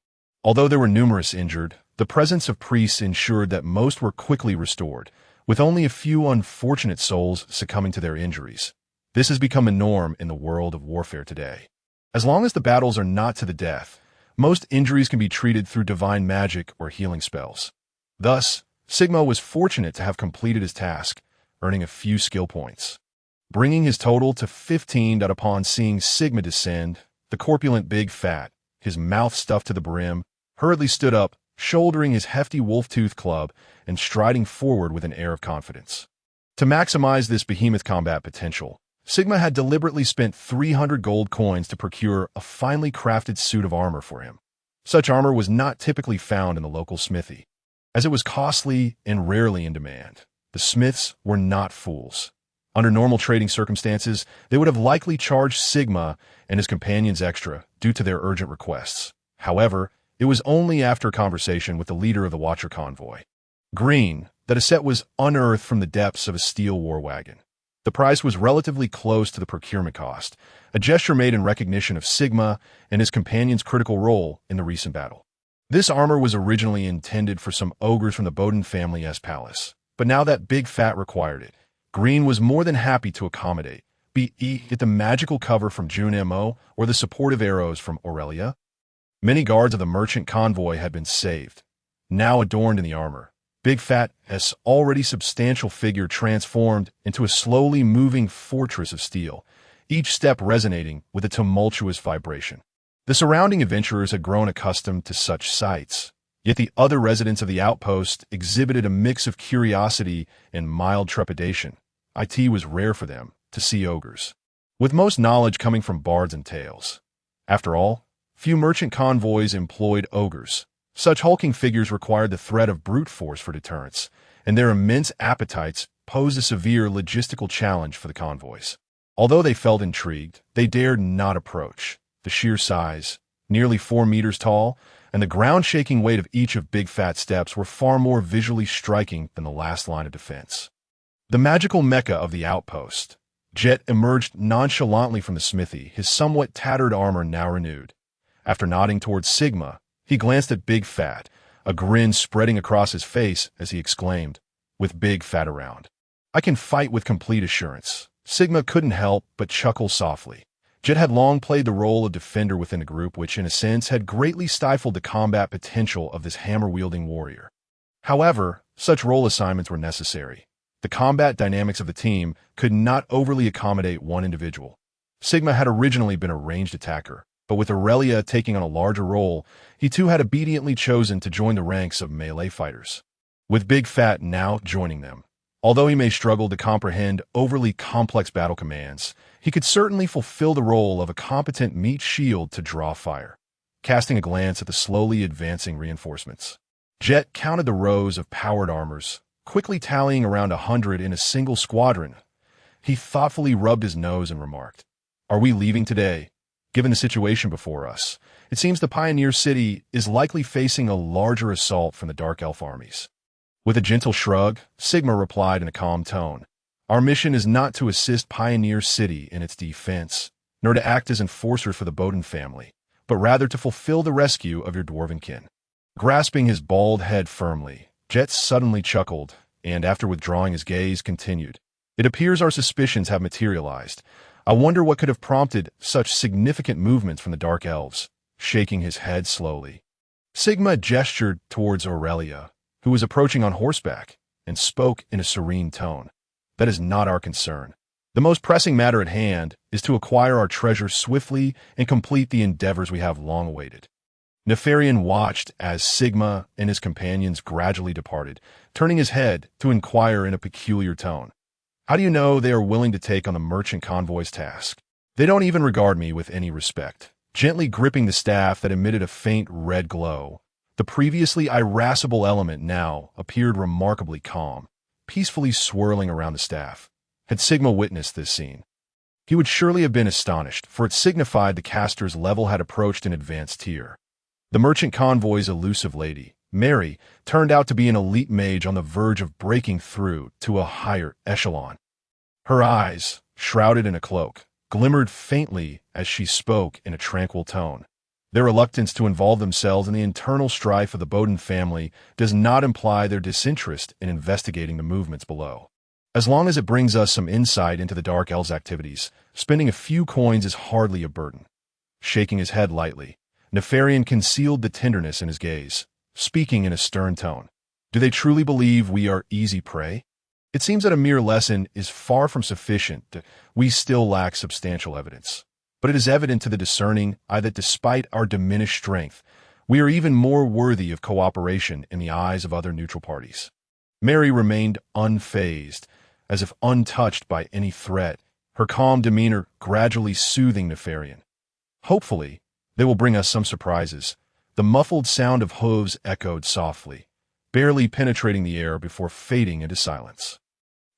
Although there were numerous injured, the presence of priests ensured that most were quickly restored, with only a few unfortunate souls succumbing to their injuries. This has become a norm in the world of warfare today. As long as the battles are not to the death, most injuries can be treated through divine magic or healing spells. Thus, Sigma was fortunate to have completed his task, earning a few skill points, bringing his total to 15. Upon seeing Sigma descend, the corpulent big fat, his mouth stuffed to the brim, hurriedly stood up, shouldering his hefty wolf-tooth club and striding forward with an air of confidence. To maximize this behemoth combat potential, Sigma had deliberately spent 300 gold coins to procure a finely crafted suit of armor for him. Such armor was not typically found in the local smithy, as it was costly and rarely in demand. The smiths were not fools. Under normal trading circumstances, they would have likely charged Sigma and his companions extra due to their urgent requests. However, it was only after a conversation with the leader of the Watcher convoy, Green, that a set was unearthed from the depths of a steel war wagon. The price was relatively close to the procurement cost, a gesture made in recognition of Sigma and his companion's critical role in the recent battle. This armor was originally intended for some ogres from the Bowden family's palace, but now that Big Fat required it, Green was more than happy to accommodate, be it the magical cover from June Mo or the supportive arrows from Aurelia. Many guards of the merchant convoy had been saved, now adorned in the armor. Big Fat's already substantial figure transformed into a slowly moving fortress of steel, each step resonating with a tumultuous vibration. The surrounding adventurers had grown accustomed to such sights, yet the other residents of the outpost exhibited a mix of curiosity and mild trepidation. It was rare for them to see ogres, with most knowledge coming from bards and tales. After all, few merchant convoys employed ogres. Such hulking figures required the threat of brute force for deterrence, and their immense appetites posed a severe logistical challenge for the convoys. Although they felt intrigued, they dared not approach. The sheer size, nearly 4 meters tall, and the ground-shaking weight of each of Big Fat's steps were far more visually striking than the last line of defense. The magical mecca of the outpost, Jet emerged nonchalantly from the smithy, his somewhat tattered armor now renewed. After nodding towards Sigma, he glanced at Big Fat, a grin spreading across his face as he exclaimed, with Big Fat around, "I can fight with complete assurance." Sigma couldn't help but chuckle softly. Jet had long played the role of defender within a group which, in a sense, had greatly stifled the combat potential of this hammer-wielding warrior. However, such role assignments were necessary. The combat dynamics of the team could not overly accommodate one individual. Sigma had originally been a ranged attacker, but with Aurelia taking on a larger role, he too had obediently chosen to join the ranks of melee fighters, with Big Fat now joining them. Although he may struggle to comprehend overly complex battle commands, he could certainly fulfill the role of a competent meat shield to draw fire. Casting a glance at the slowly advancing reinforcements, Jet counted the rows of powered armors, quickly tallying around 100 in a single squadron. He thoughtfully rubbed his nose and remarked, "Are we leaving today? Given the situation before us, it seems the Pioneer City is likely facing a larger assault from the Dark Elf armies." With a gentle shrug, Sigma replied in a calm tone, "Our mission is not to assist Pioneer City in its defense, nor to act as enforcers for the Bowden family, but rather to fulfill the rescue of your dwarven kin." Grasping his bald head firmly, Jet suddenly chuckled, and after withdrawing his gaze, continued, "It appears our suspicions have materialized. I wonder what could have prompted such significant movements from the Dark Elves." Shaking his head slowly, Sigma gestured towards Aurelia, who was approaching on horseback, and spoke in a serene tone. "That is not our concern. The most pressing matter at hand is to acquire our treasure swiftly and complete the endeavors we have long awaited." Nefarian watched as Sigma and his companions gradually departed, turning his head to inquire in a peculiar tone, "How do you know they are willing to take on the merchant convoy's task? They don't even regard me with any respect." Gently gripping the staff that emitted a faint red glow, the previously irascible element now appeared remarkably calm, peacefully swirling around the staff. Had Sigma witnessed this scene, he would surely have been astonished, for it signified the caster's level had approached an advanced tier. The merchant convoy's elusive lady, Mary, turned out to be an elite mage on the verge of breaking through to a higher echelon. Her eyes, shrouded in a cloak, glimmered faintly as she spoke in a tranquil tone. Their reluctance to involve themselves in the internal strife of the Bowden family does not imply their disinterest in investigating the movements below. As long as it brings us some insight into the Dark Elves' activities, spending a few coins is hardly a burden. Shaking his head lightly, Nefarian concealed the tenderness in his gaze, speaking in a stern tone. "Do they truly believe we are easy prey? It seems that a mere lesson is far from sufficient, that we still lack substantial evidence. But it is evident to the discerning eye that despite our diminished strength, we are even more worthy of cooperation in the eyes of other neutral parties." Mary remained unfazed, as if untouched by any threat, her calm demeanor gradually soothing Nefarian. "Hopefully, they will bring us some surprises." The muffled sound of hooves echoed softly, barely penetrating the air before fading into silence.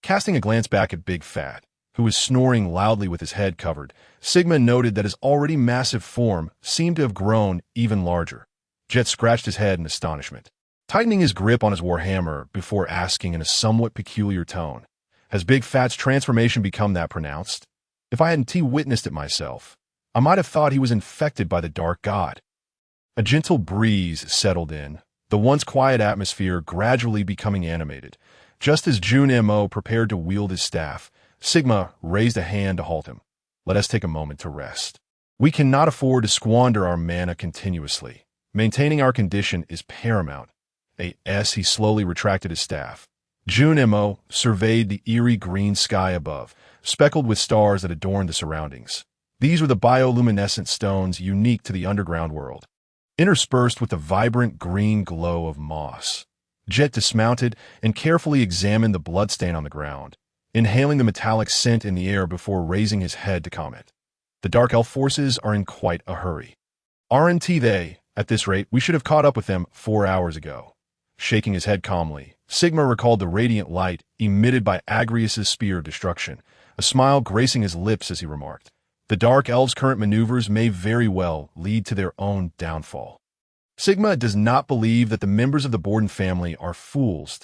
Casting a glance back at Big Fat, who was snoring loudly with his head covered, Sigma noted that his already massive form seemed to have grown even larger. Jet scratched his head in astonishment, tightening his grip on his warhammer before asking in a somewhat peculiar tone, "Has Big Fat's transformation become that pronounced? If I hadn't witnessed it myself, I might have thought he was infected by the dark god." A gentle breeze settled in, the once quiet atmosphere gradually becoming animated. Just as Jun Mo prepared to wield his staff, Sigma raised a hand to halt him. "Let us take a moment to rest. We cannot afford to squander our mana continuously. Maintaining our condition is paramount." As he slowly retracted his staff, Jun Mo surveyed the eerie green sky above, speckled with stars that adorned the surroundings. These were the bioluminescent stones unique to the underground world, interspersed with the vibrant green glow of moss. Jet dismounted and carefully examined the bloodstain on the ground, inhaling the metallic scent in the air before raising his head to comment. "The Dark Elf forces are in quite a hurry. Aren't they? At this rate, we should have caught up with them 4 hours ago." Shaking his head calmly, Sigma recalled the radiant light emitted by Agrius's spear of destruction, a smile gracing his lips as he remarked, "The Dark Elves' current maneuvers may very well lead to their own downfall." Sigma does not believe that the members of the Borden family are fools.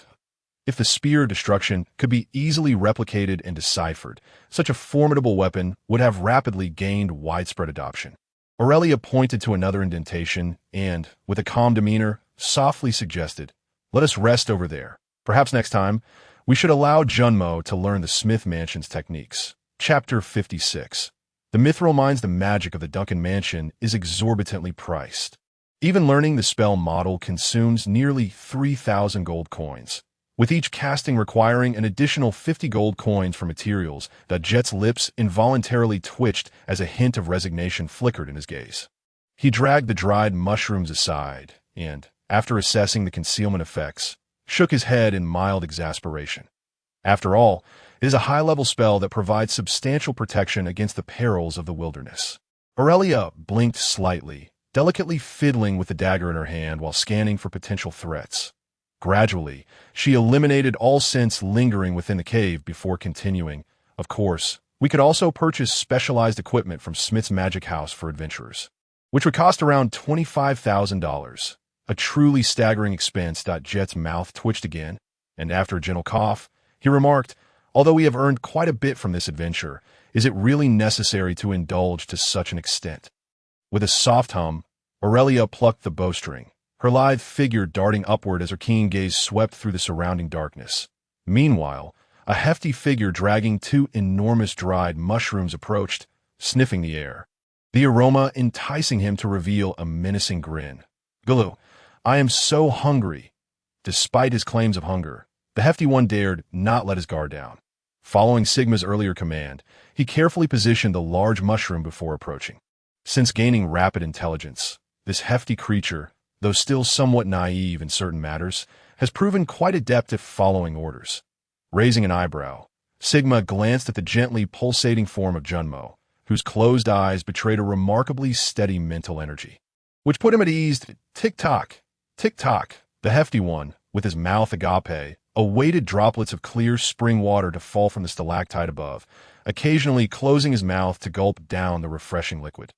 If the spear of destruction could be easily replicated and deciphered, such a formidable weapon would have rapidly gained widespread adoption. Aurelia pointed to another indentation and, with a calm demeanor, softly suggested, "Let us rest over there. Perhaps next time, we should allow Junmo to learn the Smith Mansion's techniques." Chapter 56. The Mithril Mines. The magic of the Duncan Mansion is exorbitantly priced. Even learning the spell model consumes nearly 3,000 gold coins, with each casting requiring an additional 50 gold coins for materials. That Jet's lips involuntarily twitched as a hint of resignation flickered in his gaze. He dragged the dried mushrooms aside and, after assessing the concealment effects, shook his head in mild exasperation. After all, it is a high-level spell that provides substantial protection against the perils of the wilderness. Aurelia blinked slightly, delicately fiddling with the dagger in her hand while scanning for potential threats. Gradually, she eliminated all sense lingering within the cave before continuing, "Of course, we could also purchase specialized equipment from Smith's Magic House for adventurers, which would cost around $25,000. A truly staggering expense." Jet's mouth twitched again, and after a gentle cough, he remarked, "Although we have earned quite a bit from this adventure, is it really necessary to indulge to such an extent?" With a soft hum, Aurelia plucked the bowstring, her lithe figure darting upward as her keen gaze swept through the surrounding darkness. Meanwhile, a hefty figure dragging 2 enormous dried mushrooms approached, sniffing the air, the aroma enticing him to reveal a menacing grin. "Gulu, I am so hungry." Despite his claims of hunger, the hefty one dared not let his guard down. Following Sigma's earlier command, he carefully positioned the large mushroom before approaching. Since gaining rapid intelligence, this hefty creature, though still somewhat naive in certain matters, has proven quite adept at following orders. Raising an eyebrow, Sigma glanced at the gently pulsating form of Junmo, whose closed eyes betrayed a remarkably steady mental energy, which put him at ease. Tick-tock, tick-tock. The hefty one, with his mouth agape, awaited droplets of clear spring water to fall from the stalactite above, occasionally closing his mouth to gulp down the refreshing liquid.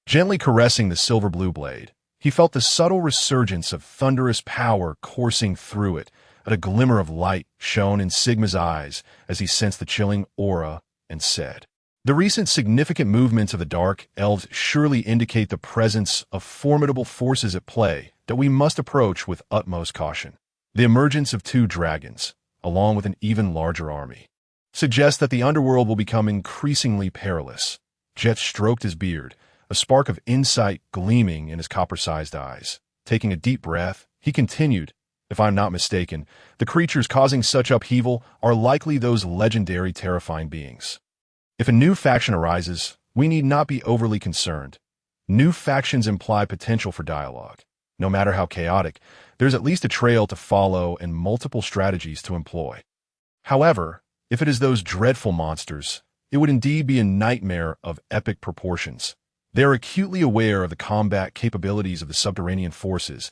Gently caressing the silver-blue blade, he felt the subtle resurgence of thunderous power coursing through it. A glimmer of light shone in Sigma's eyes as he sensed the chilling aura and said, "The recent significant movements of the Dark Elves surely indicate the presence of formidable forces at play that we must approach with utmost caution. The emergence of 2 dragons, along with an even larger army, suggests that the underworld will become increasingly perilous." Jet stroked his beard, a spark of insight gleaming in his copper-sized eyes. Taking a deep breath, he continued, "If I'm not mistaken, the creatures causing such upheaval are likely those legendary terrifying beings. If a new faction arises, we need not be overly concerned. New factions imply potential for dialogue. No matter how chaotic, there's at least a trail to follow and multiple strategies to employ. However, if it is those dreadful monsters, it would indeed be a nightmare of epic proportions. They are acutely aware of the combat capabilities of the subterranean forces,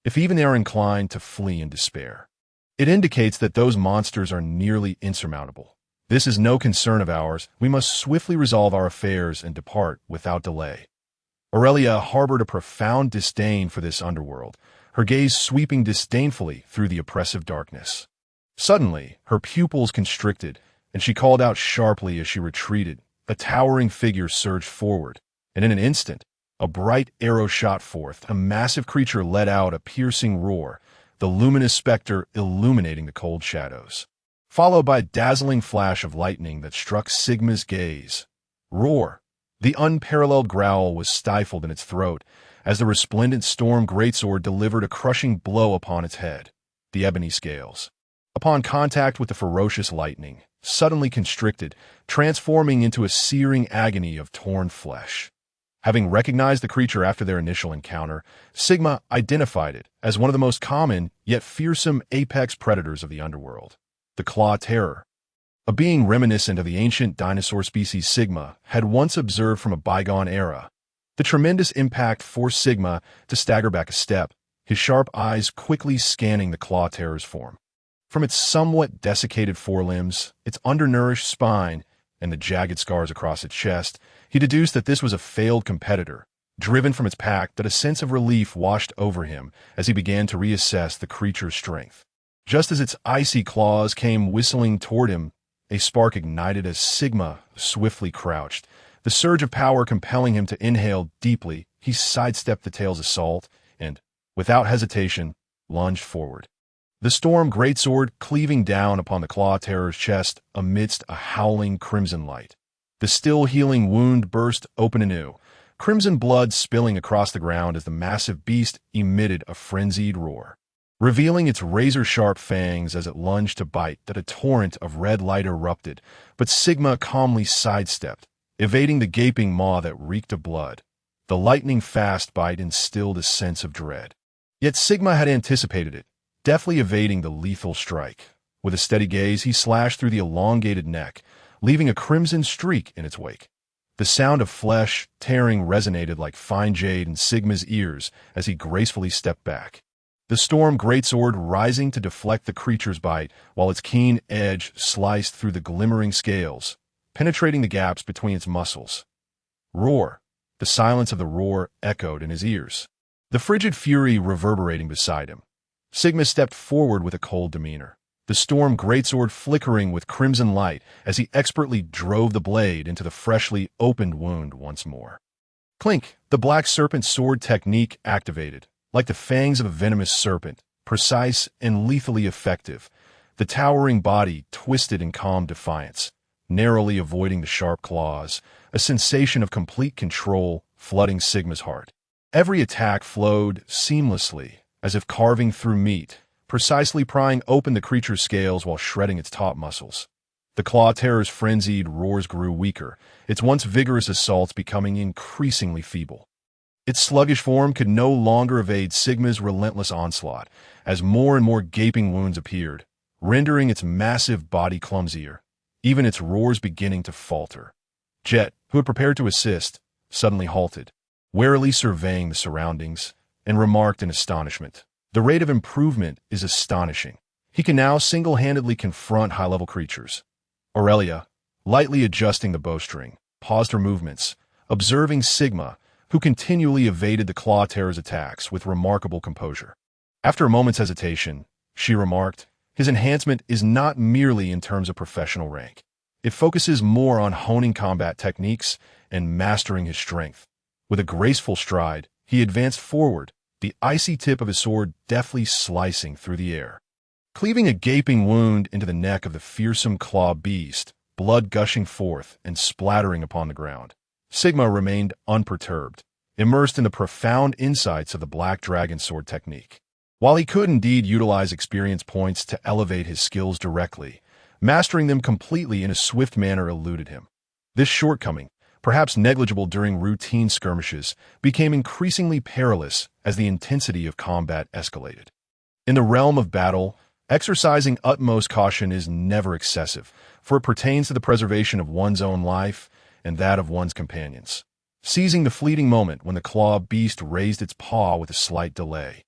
if even they are inclined to flee in despair. It indicates that those monsters are nearly insurmountable. This is no concern of ours. We must swiftly resolve our affairs and depart without delay." Aurelia harbored a profound disdain for this underworld, her gaze sweeping disdainfully through the oppressive darkness. Suddenly, her pupils constricted, and she called out sharply as she retreated. A towering figure surged forward, and in an instant, a bright arrow shot forth. A massive creature let out a piercing roar, the luminous specter illuminating the cold shadows, followed by a dazzling flash of lightning that struck Sigma's gaze. Roar! The unparalleled growl was stifled in its throat as the resplendent storm greatsword delivered a crushing blow upon its head. The ebony scales, upon contact with the ferocious lightning, suddenly constricted, transforming into a searing agony of torn flesh. Having recognized the creature after their initial encounter, Sigma identified it as one of the most common yet fearsome apex predators of the underworld, the Claw Terror. A being reminiscent of the ancient dinosaur species Sigma had once observed from a bygone era. The tremendous impact forced Sigma to stagger back a step, his sharp eyes quickly scanning the Claw Terror's form. From its somewhat desiccated forelimbs, its undernourished spine, and the jagged scars across its chest, he deduced that this was a failed competitor. Driven from its pack, but a sense of relief washed over him as he began to reassess the creature's strength. Just as its icy claws came whistling toward him, a spark ignited as Sigma swiftly crouched. The surge of power compelling him to inhale deeply, he sidestepped the tail's assault and, without hesitation, lunged forward. The storm greatsword cleaving down upon the Claw Terror's chest amidst a howling crimson light. The still healing wound burst open anew, crimson blood spilling across the ground as the massive beast emitted a frenzied roar. Revealing its razor-sharp fangs as it lunged to bite, that a torrent of red light erupted, but Sigma calmly sidestepped, evading the gaping maw that reeked of blood. The lightning-fast bite instilled a sense of dread. Yet Sigma had anticipated it, deftly evading the lethal strike. With a steady gaze, he slashed through the elongated neck, leaving a crimson streak in its wake. The sound of flesh tearing resonated like fine jade in Sigma's ears as he gracefully stepped back. The storm greatsword rising to deflect the creature's bite, while its keen edge sliced through the glimmering scales, penetrating the gaps between its muscles. Roar! The silence of the roar echoed in his ears, the frigid fury reverberating beside him. Sigma stepped forward with a cold demeanor, the storm greatsword flickering with crimson light as he expertly drove the blade into the freshly opened wound once more. Clink! The black serpent sword technique activated. Like the fangs of a venomous serpent, precise and lethally effective, the towering body twisted in calm defiance, narrowly avoiding the sharp claws, a sensation of complete control flooding Sigma's heart. Every attack flowed seamlessly, as if carving through meat, precisely prying open the creature's scales while shredding its taut muscles. The Claw Terror's frenzied roars grew weaker, its once vigorous assaults becoming increasingly feeble. Its sluggish form could no longer evade Sigma's relentless onslaught, as more and more gaping wounds appeared, rendering its massive body clumsier, even its roars beginning to falter. Jet, who had prepared to assist, suddenly halted, warily surveying the surroundings, and remarked in astonishment, "The rate of improvement is astonishing. He can now single-handedly confront high-level creatures." Aurelia, lightly adjusting the bowstring, paused her movements, observing Sigma, who continually evaded the Claw Terror's attacks with remarkable composure. After a moment's hesitation, she remarked, "His enhancement is not merely in terms of professional rank. It focuses more on honing combat techniques and mastering his strength." With a graceful stride, he advanced forward, the icy tip of his sword deftly slicing through the air, cleaving a gaping wound into the neck of the fearsome claw beast, blood gushing forth and splattering upon the ground. Sigma remained unperturbed, immersed in the profound insights of the Black Dragon sword technique. While he could indeed utilize experience points to elevate his skills directly, mastering them completely in a swift manner eluded him. This shortcoming, perhaps negligible during routine skirmishes, became increasingly perilous as the intensity of combat escalated. In the realm of battle, exercising utmost caution is never excessive, for it pertains to the preservation of one's own life and that of one's companions. Seizing the fleeting moment when the claw beast raised its paw with a slight delay,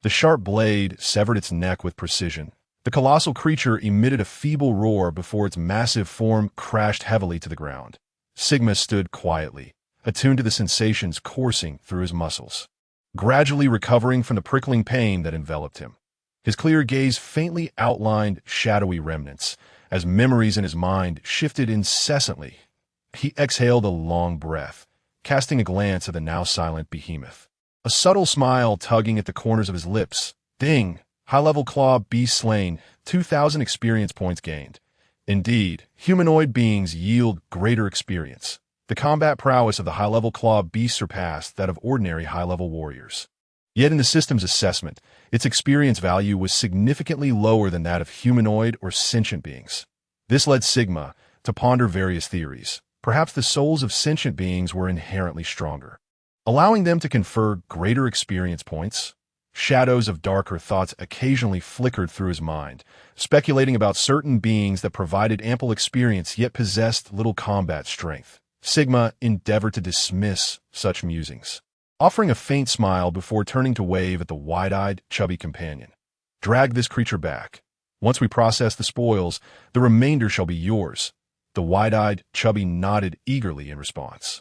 the sharp blade severed its neck with precision. The colossal creature emitted a feeble roar before its massive form crashed heavily to the ground. Sigma stood quietly, attuned to the sensations coursing through his muscles, gradually recovering from the prickling pain that enveloped him. His clear gaze faintly outlined shadowy remnants, as memories in his mind shifted incessantly. He exhaled a long breath, casting a glance at the now silent behemoth. A subtle smile tugging at the corners of his lips. Ding! High-level claw beast slain, 2,000 experience points gained. Indeed, humanoid beings yield greater experience. The combat prowess of the high-level claw beast surpassed that of ordinary high-level warriors. Yet in the system's assessment, its experience value was significantly lower than that of humanoid or sentient beings. This led Sigma to ponder various theories. Perhaps the souls of sentient beings were inherently stronger, allowing them to confer greater experience points. Shadows of darker thoughts occasionally flickered through his mind, speculating about certain beings that provided ample experience yet possessed little combat strength. Sigma endeavored to dismiss such musings, offering a faint smile before turning to wave at the wide-eyed, chubby companion. Drag this creature back. Once we process the spoils, the remainder shall be yours. The wide-eyed, chubby nodded eagerly in response.